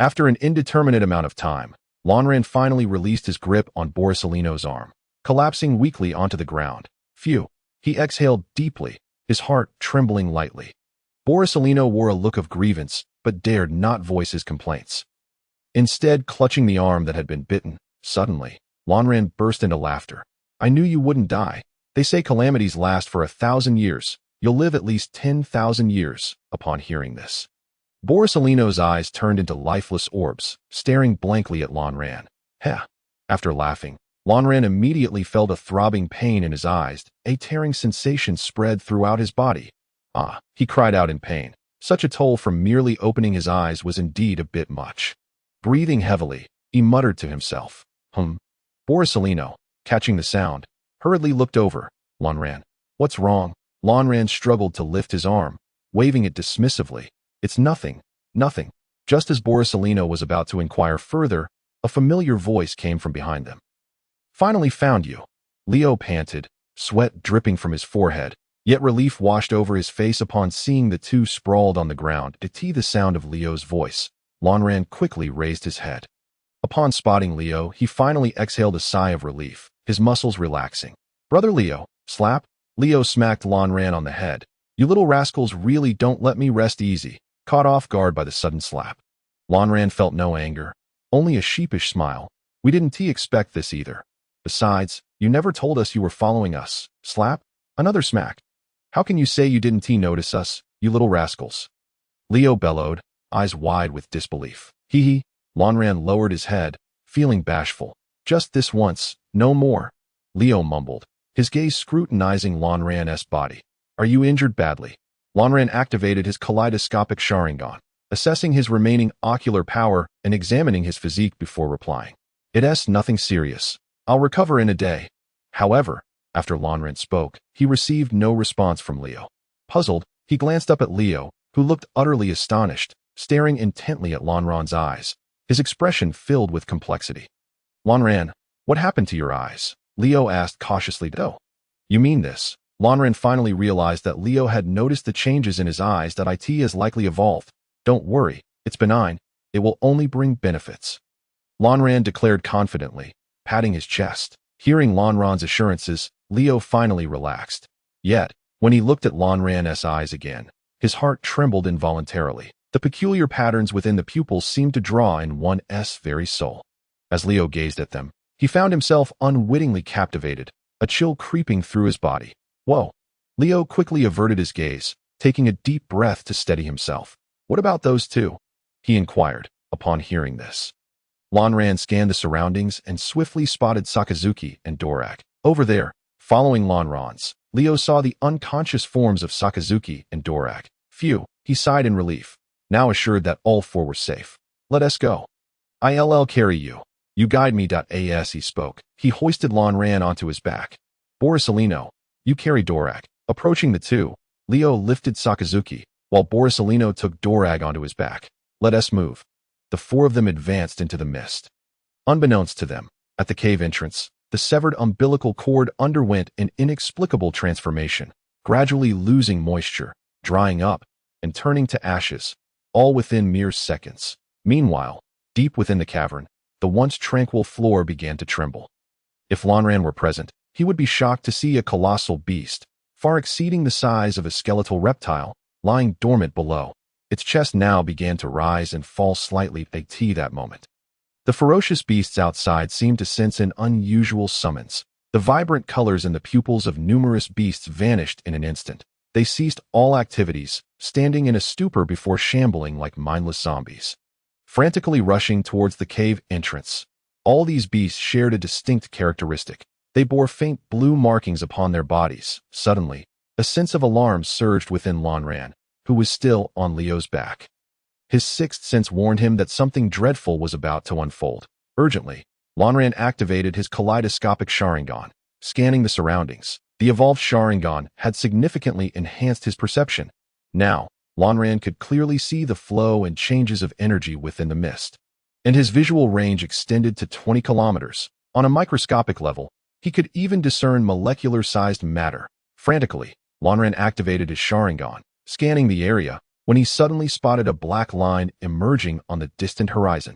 After an indeterminate amount of time, Lanran finally released his grip on Borsalino's arm, collapsing weakly onto the ground. Phew. He exhaled deeply, his heart trembling lightly. Borsalino wore a look of grievance, but dared not voice his complaints. Instead, clutching the arm that had been bitten, suddenly, Lanran burst into laughter. "I knew you wouldn't die. They say calamities last for 1,000 years. You'll live at least 10,000 years." Upon hearing this, Borsalino's eyes turned into lifeless orbs, staring blankly at Lanran. Heh. After laughing, Lanran immediately felt a throbbing pain in his eyes. A tearing sensation spread throughout his body. He cried out in pain. Such a toll from merely opening his eyes was indeed a bit much. Breathing heavily, he muttered to himself, Borsalino, catching the sound, hurriedly looked over. "Lanran, what's wrong?" Lanran struggled to lift his arm, waving it dismissively. "It's nothing, nothing." Just as Borsalino was about to inquire further, a familiar voice came from behind them. "Finally found you." Leo panted, sweat dripping from his forehead, yet relief washed over his face upon seeing the two sprawled on the ground. To the sound of Leo's voice, Lanran quickly raised his head. Upon spotting Leo, he finally exhaled a sigh of relief, his muscles relaxing. "Brother Leo, slap." Leo smacked Lanran on the head. "You little rascals really don't let me rest easy." Caught off guard by the sudden slap, Lanran felt no anger, only a sheepish smile. "We didn't expect this either. Besides, you never told us you were following us." Slap. Another smack. "How can you say you didn't notice us, you little rascals?" Leo bellowed, eyes wide with disbelief. Hee. Lanran lowered his head, feeling bashful. "Just this once, no more." Leo mumbled, his gaze scrutinizing Lanran's body. "Are you injured badly?" Lanran activated his kaleidoscopic Sharingan, assessing his remaining ocular power and examining his physique before replying. "It's nothing serious. I'll recover in a day." However, after Lanran spoke, he received no response from Leo. Puzzled, he glanced up at Leo, who looked utterly astonished, staring intently at Lanran's eyes, his expression filled with complexity. "Lanran, what happened to your eyes?" Leo asked cautiously. "Oh, you mean this?" Lanran finally realized that Leo had noticed the changes in his eyes. "It has likely evolved. Don't worry, it's benign. It will only bring benefits," Lanran declared confidently, patting his chest. Hearing Lanran's assurances, Leo finally relaxed. Yet, when he looked at Lanran's eyes again, his heart trembled involuntarily. The peculiar patterns within the pupils seemed to draw in one's very soul. As Leo gazed at them, he found himself unwittingly captivated, a chill creeping through his body. "Whoa." Leo quickly averted his gaze, taking a deep breath to steady himself. "What about those two?" he inquired, upon hearing this. Lanran scanned the surroundings and swiftly spotted Sakazuki and Dorak. Over there, following Lanran's, Leo saw the unconscious forms of Sakazuki and Dorak. Phew, he sighed in relief, now assured that all four were safe. Let us go. I'll carry you. You guide me. As he spoke, he hoisted Lanran onto his back. Borisolino, you carry Dorak. Approaching the two, Leo lifted Sakazuki, while Borisolino took Dorag onto his back. Let us move. The four of them advanced into the mist. Unbeknownst to them, at the cave entrance, the severed umbilical cord underwent an inexplicable transformation, gradually losing moisture, drying up, and turning to ashes, all within mere seconds. Meanwhile, deep within the cavern, the once tranquil floor began to tremble. If Lanran were present, he would be shocked to see a colossal beast, far exceeding the size of a skeletal reptile, lying dormant below. Its chest now began to rise and fall slightly at that moment. The ferocious beasts outside seemed to sense an unusual summons. The vibrant colors in the pupils of numerous beasts vanished in an instant. They ceased all activities, standing in a stupor before shambling like mindless zombies. Frantically rushing towards the cave entrance, all these beasts shared a distinct characteristic. They bore faint blue markings upon their bodies. Suddenly, a sense of alarm surged within Lanran, who was still on Leo's back. His sixth sense warned him that something dreadful was about to unfold. Urgently, Lanran activated his kaleidoscopic Sharingan, scanning the surroundings. The evolved Sharingan had significantly enhanced his perception. Now, Lanran could clearly see the flow and changes of energy within the mist, and his visual range extended to 20 kilometers. On a microscopic level, he could even discern molecular-sized matter. Frantically, Lanran activated his Sharingan, scanning the area, when he suddenly spotted a black line emerging on the distant horizon.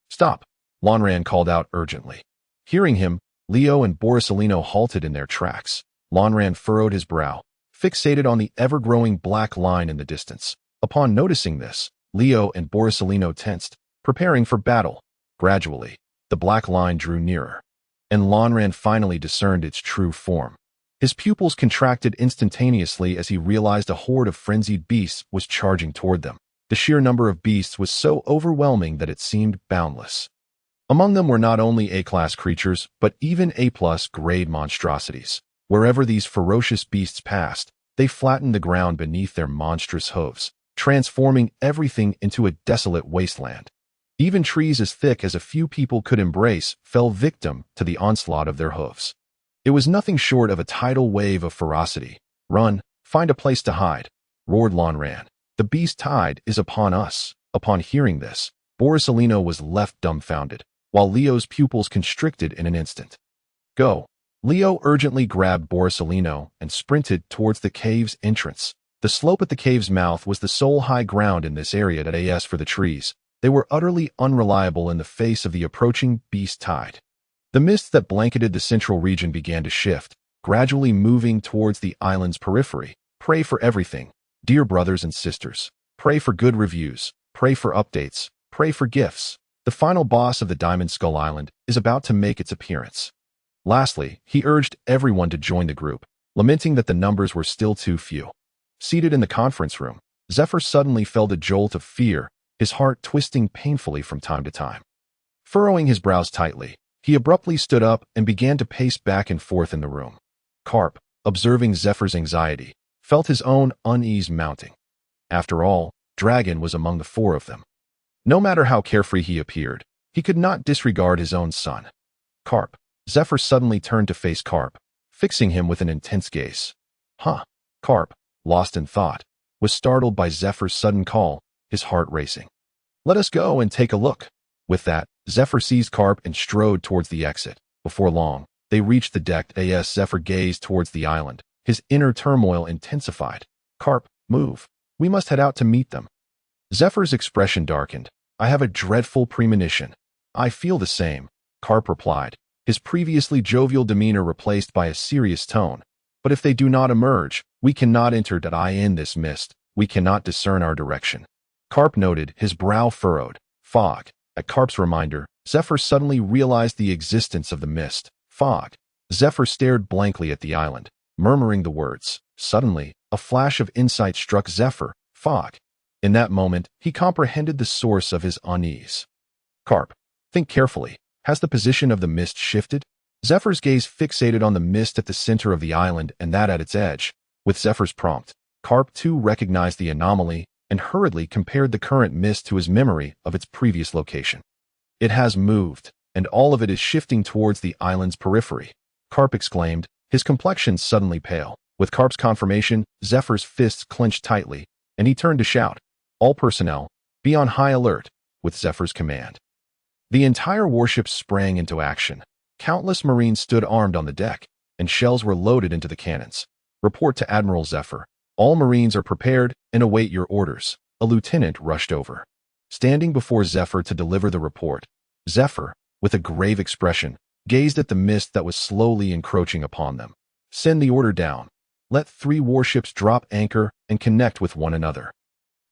Stop! Lanran called out urgently. Hearing him, Leo and Borisolino halted in their tracks. Lanran furrowed his brow, fixated on the ever-growing black line in the distance. Upon noticing this, Leo and Borisolino tensed, preparing for battle. Gradually, the black line drew nearer, and Lanran finally discerned its true form. His pupils contracted instantaneously as he realized a horde of frenzied beasts was charging toward them. The sheer number of beasts was so overwhelming that it seemed boundless. Among them were not only A-class creatures, but even A-plus grade monstrosities. Wherever these ferocious beasts passed, they flattened the ground beneath their monstrous hooves, transforming everything into a desolate wasteland. Even trees as thick as a few people could embrace fell victim to the onslaught of their hooves. It was nothing short of a tidal wave of ferocity. Run, find a place to hide, roared Lanran. The beast tide is upon us. Upon hearing this, Borisolino was left dumbfounded, while Leo's pupils constricted in an instant. Go! Leo urgently grabbed Borisolino and sprinted towards the cave's entrance. The slope at the cave's mouth was the sole high ground in this area. As for the trees, they were utterly unreliable in the face of the approaching beast tide. The mist that blanketed the central region began to shift, gradually moving towards the island's periphery. Pray for everything, dear brothers and sisters. Pray for good reviews. Pray for updates. Pray for gifts. The final boss of the Diamond Skull Island is about to make its appearance. Lastly, he urged everyone to join the group, lamenting that the numbers were still too few. Seated in the conference room, Zephyr suddenly felt a jolt of fear, his heart twisting painfully from time to time. Furrowing his brows tightly, he abruptly stood up and began to pace back and forth in the room. Carp, observing Zephyr's anxiety, felt his own unease mounting. After all, Dragon was among the four of them. No matter how carefree he appeared, he could not disregard his own son. Carp. Zephyr suddenly turned to face Carp, fixing him with an intense gaze. Huh. Carp, lost in thought, was startled by Zephyr's sudden call, his heart racing. Let us go and take a look. With that, Zephyr seized Carp and strode towards the exit. Before long, they reached the deck. As Zephyr gazed towards the island, his inner turmoil intensified. Carp, move. We must head out to meet them. Zephyr's expression darkened. I have a dreadful premonition. I feel the same, Carp replied, his previously jovial demeanor replaced by a serious tone. But if they do not emerge, we cannot enter. In this mist, we cannot discern our direction. Carp noted, his brow furrowed. Fog. At Carp's reminder, Zephyr suddenly realized the existence of the mist. Fog. Zephyr stared blankly at the island, murmuring the words. Suddenly, a flash of insight struck Zephyr. Fog. In that moment, he comprehended the source of his unease. Carp. Think carefully. Has the position of the mist shifted? Zephyr's gaze fixated on the mist at the center of the island and that at its edge. With Zephyr's prompt, Carp too recognized the anomaly and hurriedly compared the current mist to his memory of its previous location. It has moved, and all of it is shifting towards the island's periphery, Carp exclaimed, his complexion suddenly pale. With Carp's confirmation, Zephyr's fists clenched tightly, and he turned to shout, "All personnel, be on high alert," with Zephyr's command. The entire warship sprang into action. Countless Marines stood armed on the deck, and shells were loaded into the cannons. "Report to Admiral Zephyr. All Marines are prepared and await your orders." A lieutenant rushed over. Standing before Zephyr to deliver the report, Zephyr, with a grave expression, gazed at the mist that was slowly encroaching upon them. "Send the order down. Let 3 warships drop anchor and connect with one another.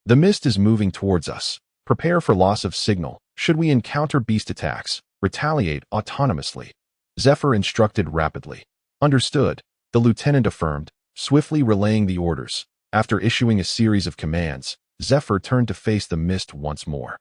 The mist is moving towards us. Prepare for loss of signal. Should we encounter beast attacks, retaliate autonomously." Zephyr instructed rapidly. "Understood," the lieutenant affirmed, swiftly relaying the orders. After issuing a series of commands, Zephyr turned to face the mist once more.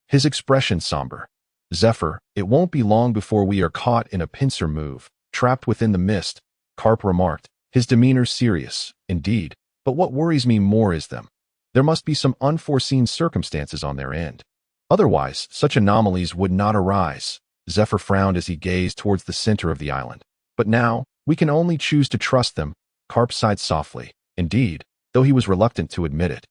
His expression somber. "Zephyr, it won't be long before we are caught in a pincer move, trapped within the mist," Carp remarked, his demeanor serious. "Indeed, but what worries me more is them. There must be some unforeseen circumstances on their end. Otherwise, such anomalies would not arise." Zephyr frowned as he gazed towards the center of the island. "But now, we can only choose to trust them," Carp sighed softly. Indeed, though he was reluctant to admit it.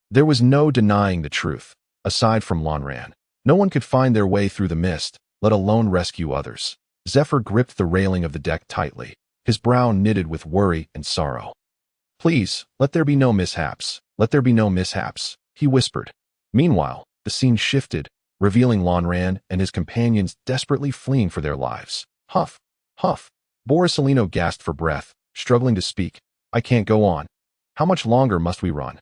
There was no denying the truth. Aside from Lonran, no one could find their way through the mist, let alone rescue others. Zephyr gripped the railing of the deck tightly, his brow knitted with worry and sorrow. "Please, let there be no mishaps. Let there be no mishaps," he whispered. Meanwhile, the scene shifted, revealing Lonran and his companions desperately fleeing for their lives. Huff, huff. Borisolino gasped for breath, struggling to speak. "I can't go on. How much longer must we run?"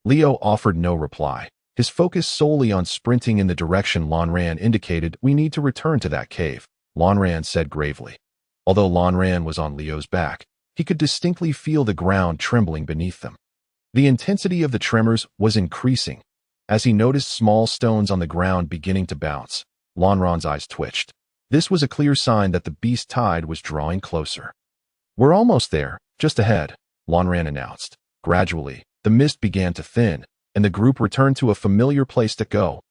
Leo offered no reply, his focus solely on sprinting in the direction Lonran indicated. "We need to return to that cave," Lonran said gravely. Although Lonran was on Leo's back, he could distinctly feel the ground trembling beneath them. The intensity of the tremors was increasing. As he noticed small stones on the ground beginning to bounce, Lonran's eyes twitched. This was a clear sign that the beast tide was drawing closer. "We're almost there, just ahead," Lonran announced. Gradually, the mist began to thin, and the group returned to a familiar place to go.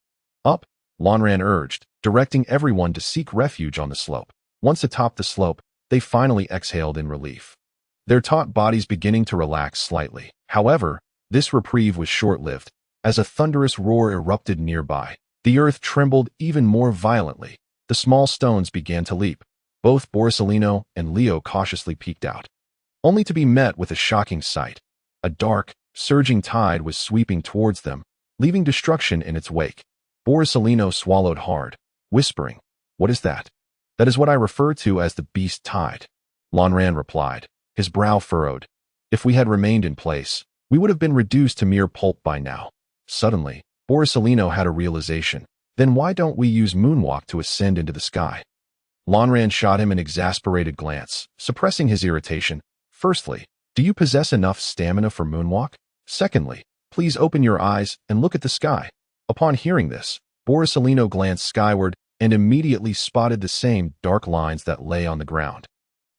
"Up," Lonran urged, directing everyone to seek refuge on the slope. Once atop the slope, they finally exhaled in relief, their taut bodies beginning to relax slightly. However, this reprieve was short-lived. As a thunderous roar erupted nearby, the earth trembled even more violently. The small stones began to leap. Both Borisolino and Leo cautiously peeked out, only to be met with a shocking sight. A dark, surging tide was sweeping towards them, leaving destruction in its wake. Borisolino swallowed hard, whispering, "What is that?" "That is what I refer to as the beast tide," Lonran replied, his brow furrowed. "If we had remained in place, we would have been reduced to mere pulp by now." Suddenly, Borisolino had a realization. "Then why don't we use moonwalk to ascend into the sky?" Lonran shot him an exasperated glance, suppressing his irritation. "Firstly, do you possess enough stamina for moonwalk? Secondly, please open your eyes and look at the sky." Upon hearing this, Borisolino glanced skyward and immediately spotted the same dark lines that lay on the ground.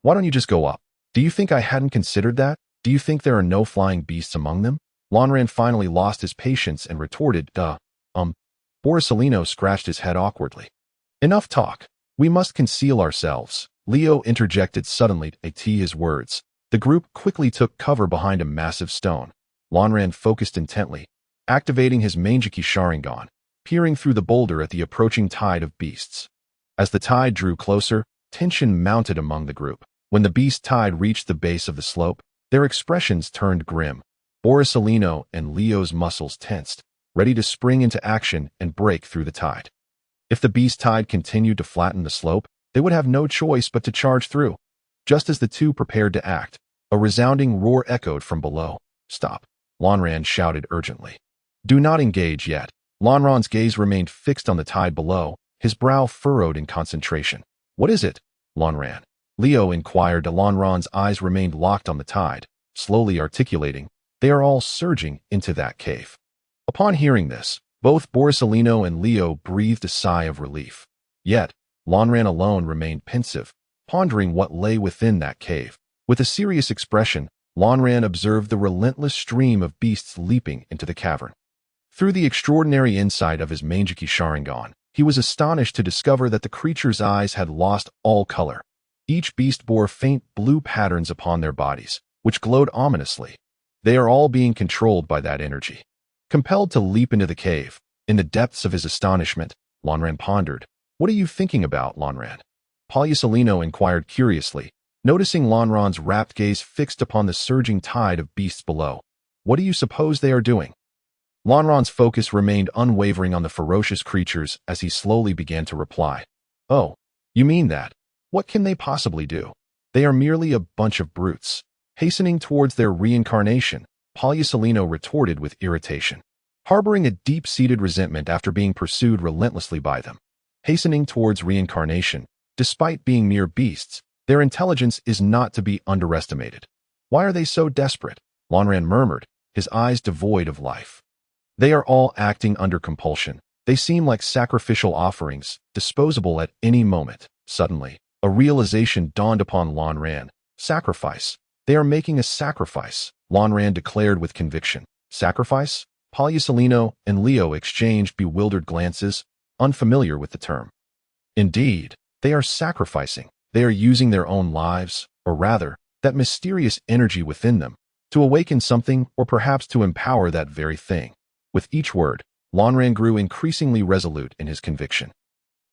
"Why don't you just go up? Do you think I hadn't considered that? Do you think there are no flying beasts among them?" Lonran finally lost his patience and retorted, Borisolino scratched his head awkwardly. "Enough talk. We must conceal ourselves," Leo interjected suddenly to tee his words. The group quickly took cover behind a massive stone. Lonran focused intently, activating his Mangeki Sharingan, peering through the boulder at the approaching tide of beasts. As the tide drew closer, tension mounted among the group. When the beast tide reached the base of the slope, their expressions turned grim. Borisolino and Leo's muscles tensed, ready to spring into action and break through the tide. If the beast tide continued to flatten the slope, they would have no choice but to charge through. Just as the two prepared to act, a resounding roar echoed from below. "Stop," Lonran shouted urgently. "Do not engage yet." Lonran's gaze remained fixed on the tide below, his brow furrowed in concentration. "What is it, Lonran?" Leo inquired. Lonran's eyes remained locked on the tide, slowly articulating, "They are all surging into that cave." Upon hearing this, both Borisolino and Leo breathed a sigh of relief. Yet, Lanran alone remained pensive, pondering what lay within that cave. With a serious expression, Lanran observed the relentless stream of beasts leaping into the cavern. Through the extraordinary insight of his Mangeki Sharingan, he was astonished to discover that the creature's eyes had lost all color. Each beast bore faint blue patterns upon their bodies, which glowed ominously. They are all being controlled by that energy. Compelled to leap into the cave, in the depths of his astonishment, Lanran pondered. "What are you thinking about, Lanran?" Palyasolino inquired curiously, noticing Lanran's rapt gaze fixed upon the surging tide of beasts below. "What do you suppose they are doing?" Lanran's focus remained unwavering on the ferocious creatures as he slowly began to reply. "Oh, you mean that? What can they possibly do? They are merely a bunch of brutes." Hastening towards their reincarnation, Palyasolino retorted with irritation, harboring a deep-seated resentment after being pursued relentlessly by them. Hastening towards reincarnation, despite being mere beasts, their intelligence is not to be underestimated. "Why are they so desperate?" Lanran murmured, his eyes devoid of life. "They are all acting under compulsion. They seem like sacrificial offerings, disposable at any moment." Suddenly, a realization dawned upon Lanran. "Sacrifice. They are making a sacrifice," Lanran declared with conviction. "Sacrifice?" Palyasolino and Leo exchanged bewildered glances, unfamiliar with the term. "Indeed, they are sacrificing. They are using their own lives, or rather, that mysterious energy within them, to awaken something or perhaps to empower that very thing." With each word, Lanran grew increasingly resolute in his conviction.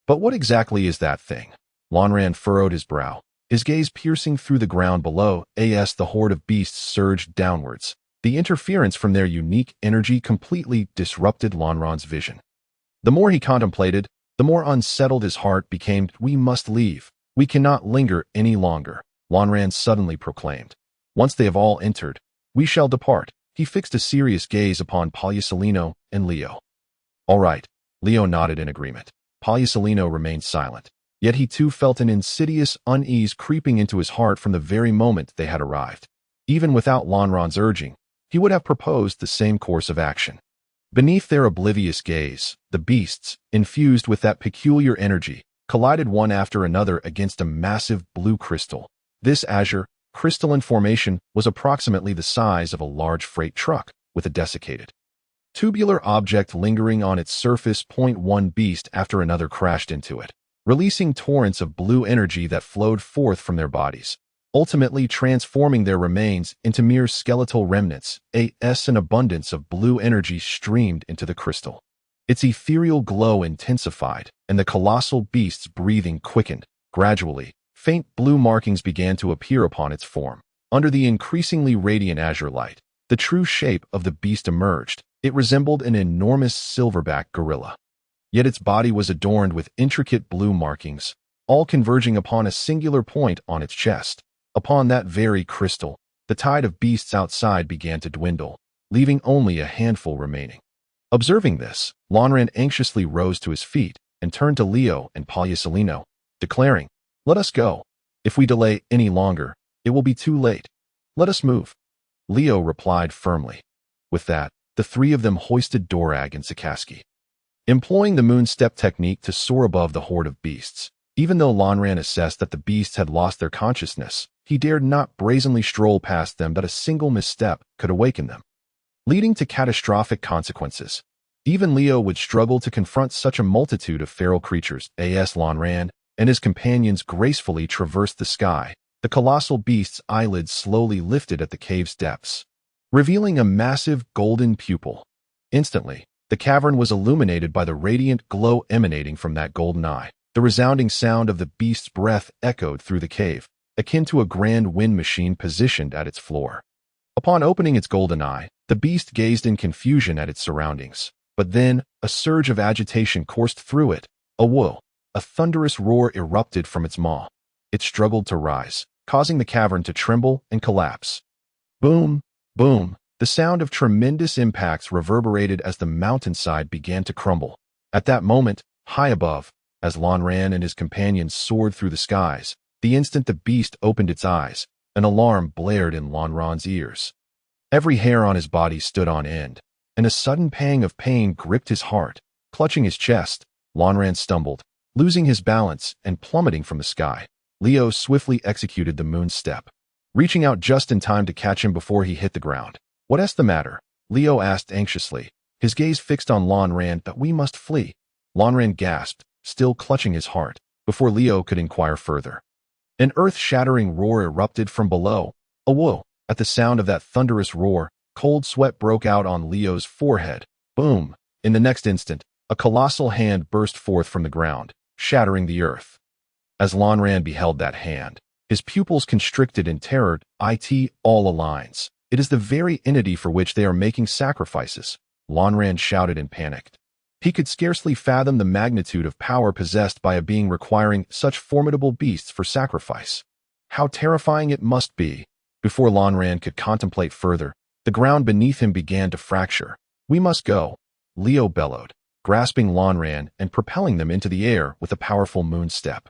"But what exactly is that thing?" Lanran furrowed his brow, his gaze piercing through the ground below. As the horde of beasts surged downwards, the interference from their unique energy completely disrupted Lanran's vision. The more he contemplated, the more unsettled his heart became. "We must leave. We cannot linger any longer," Lanran suddenly proclaimed. "Once they have all entered, we shall depart." He fixed a serious gaze upon Palyasolino and Leo. "All right," Leo nodded in agreement. Palyasolino remained silent, yet he too felt an insidious unease creeping into his heart from the very moment they had arrived. Even without Lanran's urging, he would have proposed the same course of action. Beneath their oblivious gaze, the beasts, infused with that peculiar energy, collided one after another against a massive blue crystal. This azure, crystalline formation was approximately the size of a large freight truck, with a desiccated, tubular object lingering on its surface. One beast after another crashed into it, releasing torrents of blue energy that flowed forth from their bodies, ultimately transforming their remains into mere skeletal remnants. An abundance of blue energy streamed into the crystal. Its ethereal glow intensified, and the colossal beast's breathing quickened. Gradually, faint blue markings began to appear upon its form. Under the increasingly radiant azure light, the true shape of the beast emerged. It resembled an enormous silverback gorilla. Yet its body was adorned with intricate blue markings, all converging upon a singular point on its chest. Upon that very crystal, the tide of beasts outside began to dwindle, leaving only a handful remaining. Observing this, Lanran anxiously rose to his feet and turned to Leo and Palyasolino, declaring, "Let us go. If we delay any longer, it will be too late. Let us move." Leo replied firmly. With that, the three of them hoisted Dorag and Sakaski, employing the moon step technique to soar above the horde of beasts. Even though Lanran assessed that the beasts had lost their consciousness, he dared not brazenly stroll past them that a single misstep could awaken them, leading to catastrophic consequences. Even Leo would struggle to confront such a multitude of feral creatures. Lanran and his companions gracefully traversed the sky. The colossal beast's eyelids slowly lifted at the cave's depths, revealing a massive golden pupil. Instantly, the cavern was illuminated by the radiant glow emanating from that golden eye. The resounding sound of the beast's breath echoed through the cave, akin to a grand wind machine positioned at its floor. Upon opening its golden eye, the beast gazed in confusion at its surroundings. But then, a surge of agitation coursed through it. A thunderous roar erupted from its maw. It struggled to rise, causing the cavern to tremble and collapse. Boom, boom. The sound of tremendous impacts reverberated as the mountainside began to crumble. At that moment, high above, as Lanran and his companions soared through the skies, the instant the beast opened its eyes, an alarm blared in Lanran's ears. Every hair on his body stood on end, and a sudden pang of pain gripped his heart. Clutching his chest, Lanran stumbled, Losing his balance and plummeting from the sky, Leo swiftly executed the moon step, reaching out just in time to catch him before he hit the ground. "What's the matter?" Leo asked anxiously, his gaze fixed on Lan Ran. "But we must flee." Lan Ran gasped, still clutching his heart, before Leo could inquire further. An earth-shattering roar erupted from below. A whoa! At the sound of that thunderous roar, cold sweat broke out on Leo's forehead. Boom! In the next instant, a colossal hand burst forth from the ground, shattering the earth. As Lan Ran beheld that hand, his pupils constricted in terror. "It all aligns. It is the very entity for which they are making sacrifices," Lan Ran shouted in panic. He could scarcely fathom the magnitude of power possessed by a being requiring such formidable beasts for sacrifice. How terrifying it must be! Before Lan Ran could contemplate further, the ground beneath him began to fracture. "We must go," Leo bellowed, grasping Lan Ran and propelling them into the air with a powerful moon step.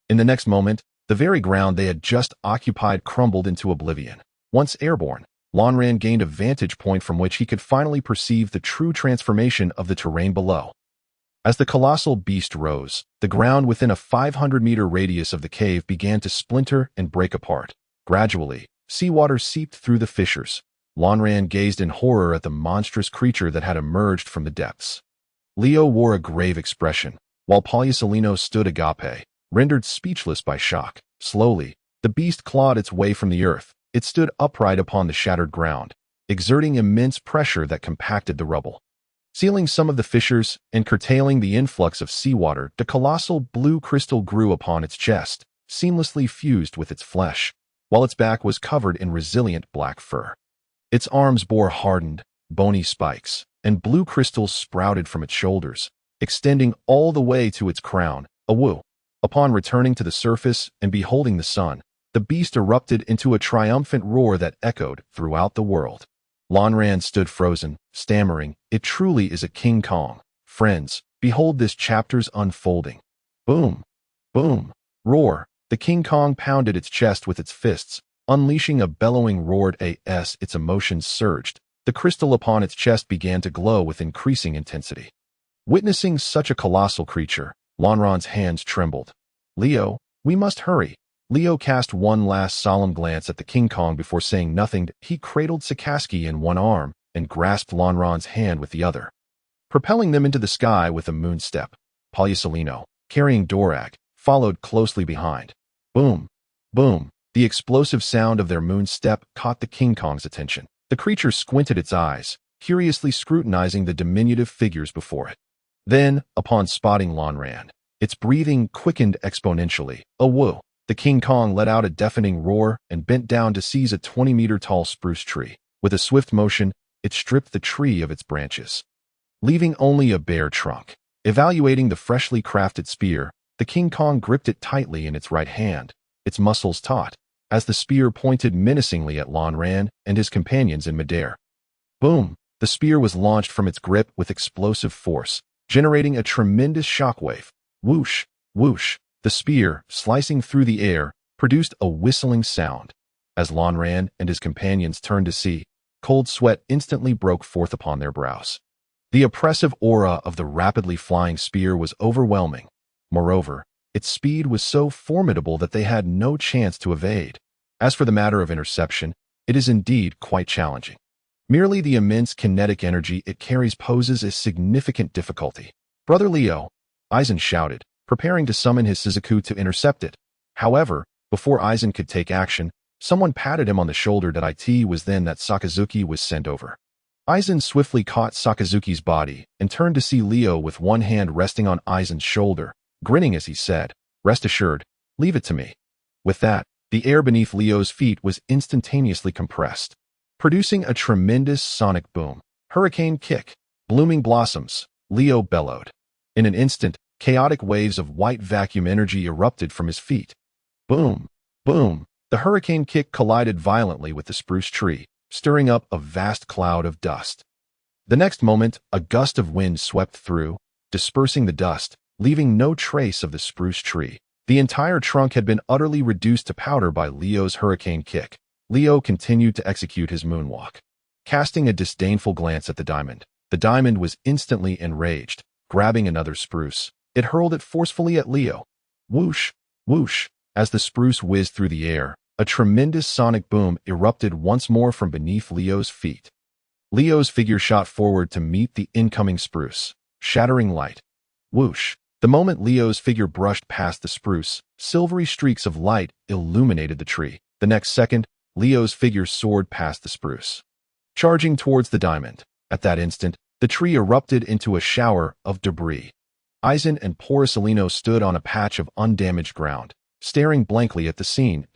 In the next moment, the very ground they had just occupied crumbled into oblivion. Once airborne, Lan Ran gained a vantage point from which he could finally perceive the true transformation of the terrain below. As the colossal beast rose, the ground within a 500-meter radius of the cave began to splinter and break apart. Gradually, seawater seeped through the fissures. Lan Ran gazed in horror at the monstrous creature that had emerged from the depths. Leo wore a grave expression, while Palyasolino stood agape, rendered speechless by shock. Slowly, the beast clawed its way from the earth. It stood upright upon the shattered ground, exerting immense pressure that compacted the rubble. Sealing some of the fissures and curtailing the influx of seawater, the colossal blue crystal grew upon its chest, seamlessly fused with its flesh, while its back was covered in resilient black fur. Its arms bore hardened, bony spikes, and blue crystals sprouted from its shoulders, extending all the way to its crown. Upon returning to the surface and beholding the sun, the beast erupted into a triumphant roar that echoed throughout the world. Lan Ran stood frozen, stammering, "It truly is a King Kong. Friends, behold this chapter's unfolding." Boom! Boom! Roar! The King Kong pounded its chest with its fists, unleashing a bellowing roar as its emotions surged. The crystal upon its chest began to glow with increasing intensity. Witnessing such a colossal creature, Lan Ran's hands trembled. "Leo, we must hurry." Leo cast one last solemn glance at the King Kong before saying nothing. He cradled Sakaski in one arm and grasped Lan Ran's hand with the other, propelling them into the sky with a moon step. Palyasolino, carrying Dorak, followed closely behind. Boom! Boom! The explosive sound of their moon step caught the King Kong's attention. The creature squinted its eyes, curiously scrutinizing the diminutive figures before it. Then, upon spotting Lan Ran, its breathing quickened exponentially. The King Kong let out a deafening roar and bent down to seize a 20-meter-tall spruce tree. With a swift motion, it stripped the tree of its branches, leaving only a bare trunk. Evaluating the freshly crafted spear, the King Kong gripped it tightly in its right hand, its muscles taut, as the spear pointed menacingly at Lan Ran and his companions in midair. Boom! The spear was launched from its grip with explosive force, generating a tremendous shockwave. Whoosh! Whoosh! The spear, slicing through the air, produced a whistling sound. As Lan Ran and his companions turned to see, cold sweat instantly broke forth upon their brows. The oppressive aura of the rapidly flying spear was overwhelming. Moreover, its speed was so formidable that they had no chance to evade. As for the matter of interception, it is indeed quite challenging. Merely the immense kinetic energy it carries poses a significant difficulty. "Brother Leo," Aizen shouted, preparing to summon his Suzaku to intercept it. However, before Aizen could take action, someone patted him on the shoulder. It was then that Sakazuki was sent over. Aizen swiftly caught Sakazuki's body and turned to see Leo with one hand resting on Aizen's shoulder, grinning as he said, "Rest assured, leave it to me." With that, the air beneath Leo's feet was instantaneously compressed, producing a tremendous sonic boom. "Hurricane kick! Blooming blossoms!" Leo bellowed. In an instant, chaotic waves of white vacuum energy erupted from his feet. Boom! Boom! The hurricane kick collided violently with the spruce tree, stirring up a vast cloud of dust. The next moment, a gust of wind swept through, dispersing the dust, leaving no trace of the spruce tree. The entire trunk had been utterly reduced to powder by Leo's hurricane kick. Leo continued to execute his moonwalk. Casting a disdainful glance at the diamond was instantly enraged. Grabbing another spruce, It hurled it forcefully at Leo. Whoosh, whoosh, as the spruce whizzed through the air, a tremendous sonic boom erupted once more from beneath Leo's feet. Leo's figure shot forward to meet the incoming spruce, shattering light. Whoosh. The moment Leo's figure brushed past the spruce, silvery streaks of light illuminated the tree. The next second, Leo's figure soared past the spruce, charging towards the diamond. At that instant, the tree erupted into a shower of debris. Eisen and Porcelino stood on a patch of undamaged ground, staring blankly at the scene.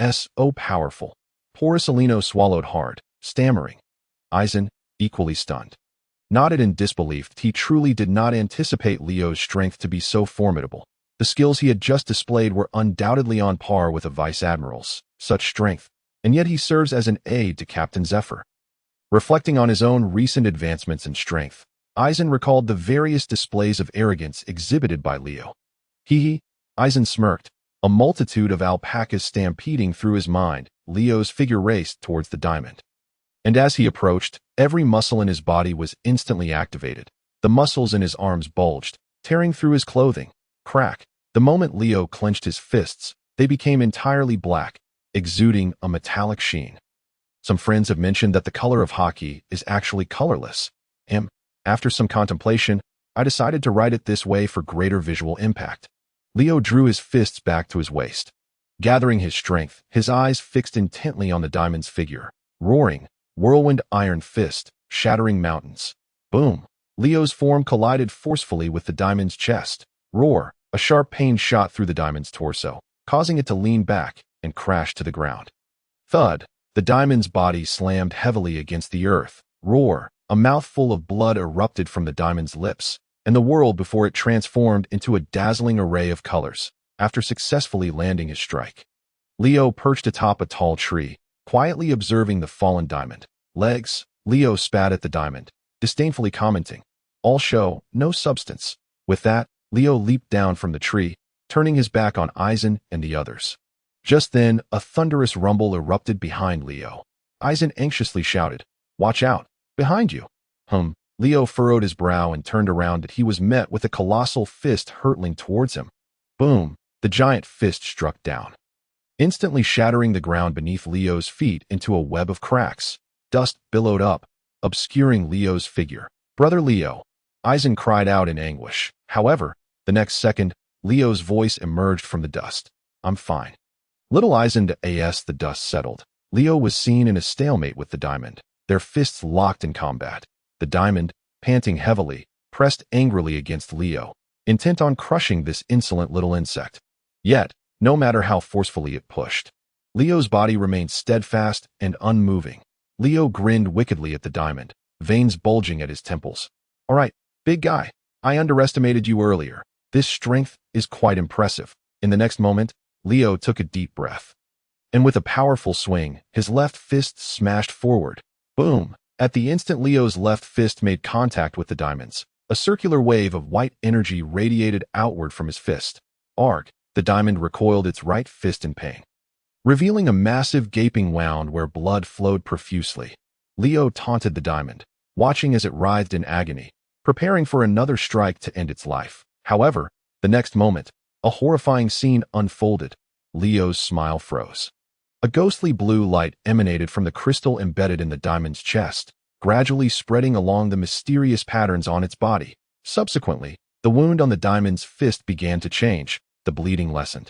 So powerful. Porcelino swallowed hard, stammering. Eisen, equally stunned, nodded in disbelief. He truly did not anticipate Leo's strength to be so formidable. The skills he had just displayed were undoubtedly on par with a vice admiral's. Such strength, and yet he serves as an aide to Captain Zephyr. Reflecting on his own recent advancements in strength, Eisen recalled the various displays of arrogance exhibited by Leo. Eisen smirked, a multitude of alpacas stampeding through his mind. Leo's figure raced towards the diamond. And as he approached, every muscle in his body was instantly activated. The muscles in his arms bulged, tearing through his clothing. Crack. The moment Leo clenched his fists, they became entirely black, exuding a metallic sheen. Some friends have mentioned that the color of hockey is actually colorless. After some contemplation, I decided to write it this way for greater visual impact. Leo drew his fists back to his waist. Gathering his strength, his eyes fixed intently on the diamond's figure. Roaring, whirlwind iron fist, shattering mountains. Boom! Leo's form collided forcefully with the diamond's chest. Roar! A sharp pain shot through the diamond's torso, causing it to lean back and crash to the ground. Thud! The diamond's body slammed heavily against the earth. Roar! A mouthful of blood erupted from the diamond's lips, and the world before it transformed into a dazzling array of colors. After successfully landing his strike, Leo perched atop a tall tree, quietly observing the fallen diamond. Legs. Leo spat at the diamond, disdainfully commenting, "All show, no substance." With that, Leo leaped down from the tree, turning his back on Eisen and the others. Just then, a thunderous rumble erupted behind Leo. Eisen anxiously shouted, "Watch out! Behind you!" Leo furrowed his brow and turned around. He was met with a colossal fist hurtling towards him. Boom! The giant fist struck down, instantly shattering the ground beneath Leo's feet into a web of cracks. Dust billowed up, obscuring Leo's figure. "Brother Leo!" Eisen cried out in anguish. However, the next second, Leo's voice emerged from the dust. "I'm fine." Little Eisen the dust settled. Leo was seen in a stalemate with the diamond, their fists locked in combat. The diamond, panting heavily, pressed angrily against Leo, intent on crushing this insolent little insect. Yet, no matter how forcefully it pushed, Leo's body remained steadfast and unmoving. Leo grinned wickedly at the diamond, veins bulging at his temples. "All right, big guy, I underestimated you earlier. This strength is quite impressive." In the next moment, Leo took a deep breath, and with a powerful swing, his left fist smashed forward. Boom! At the instant Leo's left fist made contact with the diamond's, a circular wave of white energy radiated outward from his fist. Arg! The diamond recoiled its right fist in pain, revealing a massive gaping wound where blood flowed profusely. Leo taunted the diamond, watching as it writhed in agony, preparing for another strike to end its life. However, the next moment, a horrifying scene unfolded. Leo's smile froze. A ghostly blue light emanated from the crystal embedded in the diamond's chest, gradually spreading along the mysterious patterns on its body. Subsequently, the wound on the diamond's fist began to change, the bleeding lessened,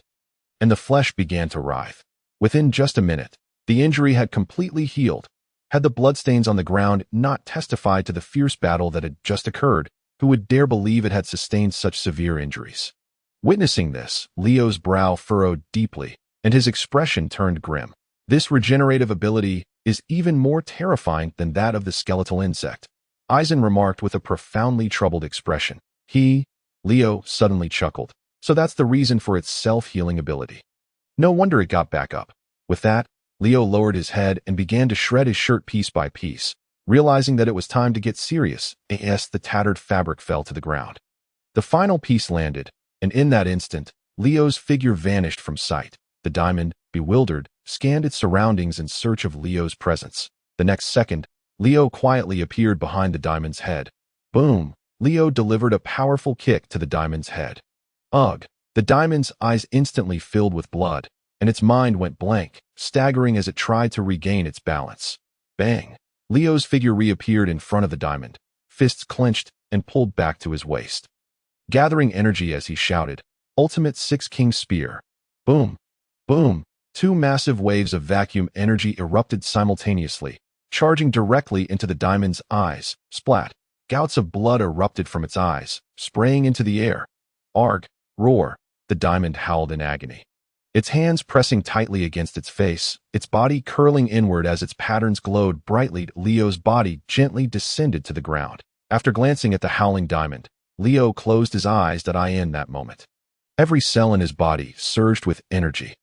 and the flesh began to writhe. Within just a minute, the injury had completely healed. Had the bloodstains on the ground not testified to the fierce battle that had just occurred, who would dare believe it had sustained such severe injuries? Witnessing this, Leo's brow furrowed deeply, and his expression turned grim. This regenerative ability is even more terrifying than that of the skeletal insect, Eisen remarked with a profoundly troubled expression. Leo suddenly chuckled. So that's the reason for its self-healing ability. No wonder it got back up. With that, Leo lowered his head and began to shred his shirt piece by piece, realizing that it was time to get serious. The tattered fabric fell to the ground. The final piece landed, and in that instant, Leo's figure vanished from sight. The diamond, bewildered, scanned its surroundings in search of Leo's presence. The next second, Leo quietly appeared behind the diamond's head. Boom! Leo delivered a powerful kick to the diamond's head. Ugh! The diamond's eyes instantly filled with blood, and its mind went blank, staggering as it tried to regain its balance. Bang! Leo's figure reappeared in front of the diamond, fists clenched and pulled back to his waist. Gathering energy as he shouted, "Ultimate Six-King Spear!" Boom! Boom! Two massive waves of vacuum energy erupted simultaneously, charging directly into the diamond's eyes. Splat! Gouts of blood erupted from its eyes, spraying into the air. Arg! Roar! The diamond howled in agony. Its hands pressing tightly against its face, its body curling inward as its patterns glowed brightly. Leo's body gently descended to the ground. After glancing at the howling diamond, Leo closed his eyes in that moment. Every cell in his body surged with energy.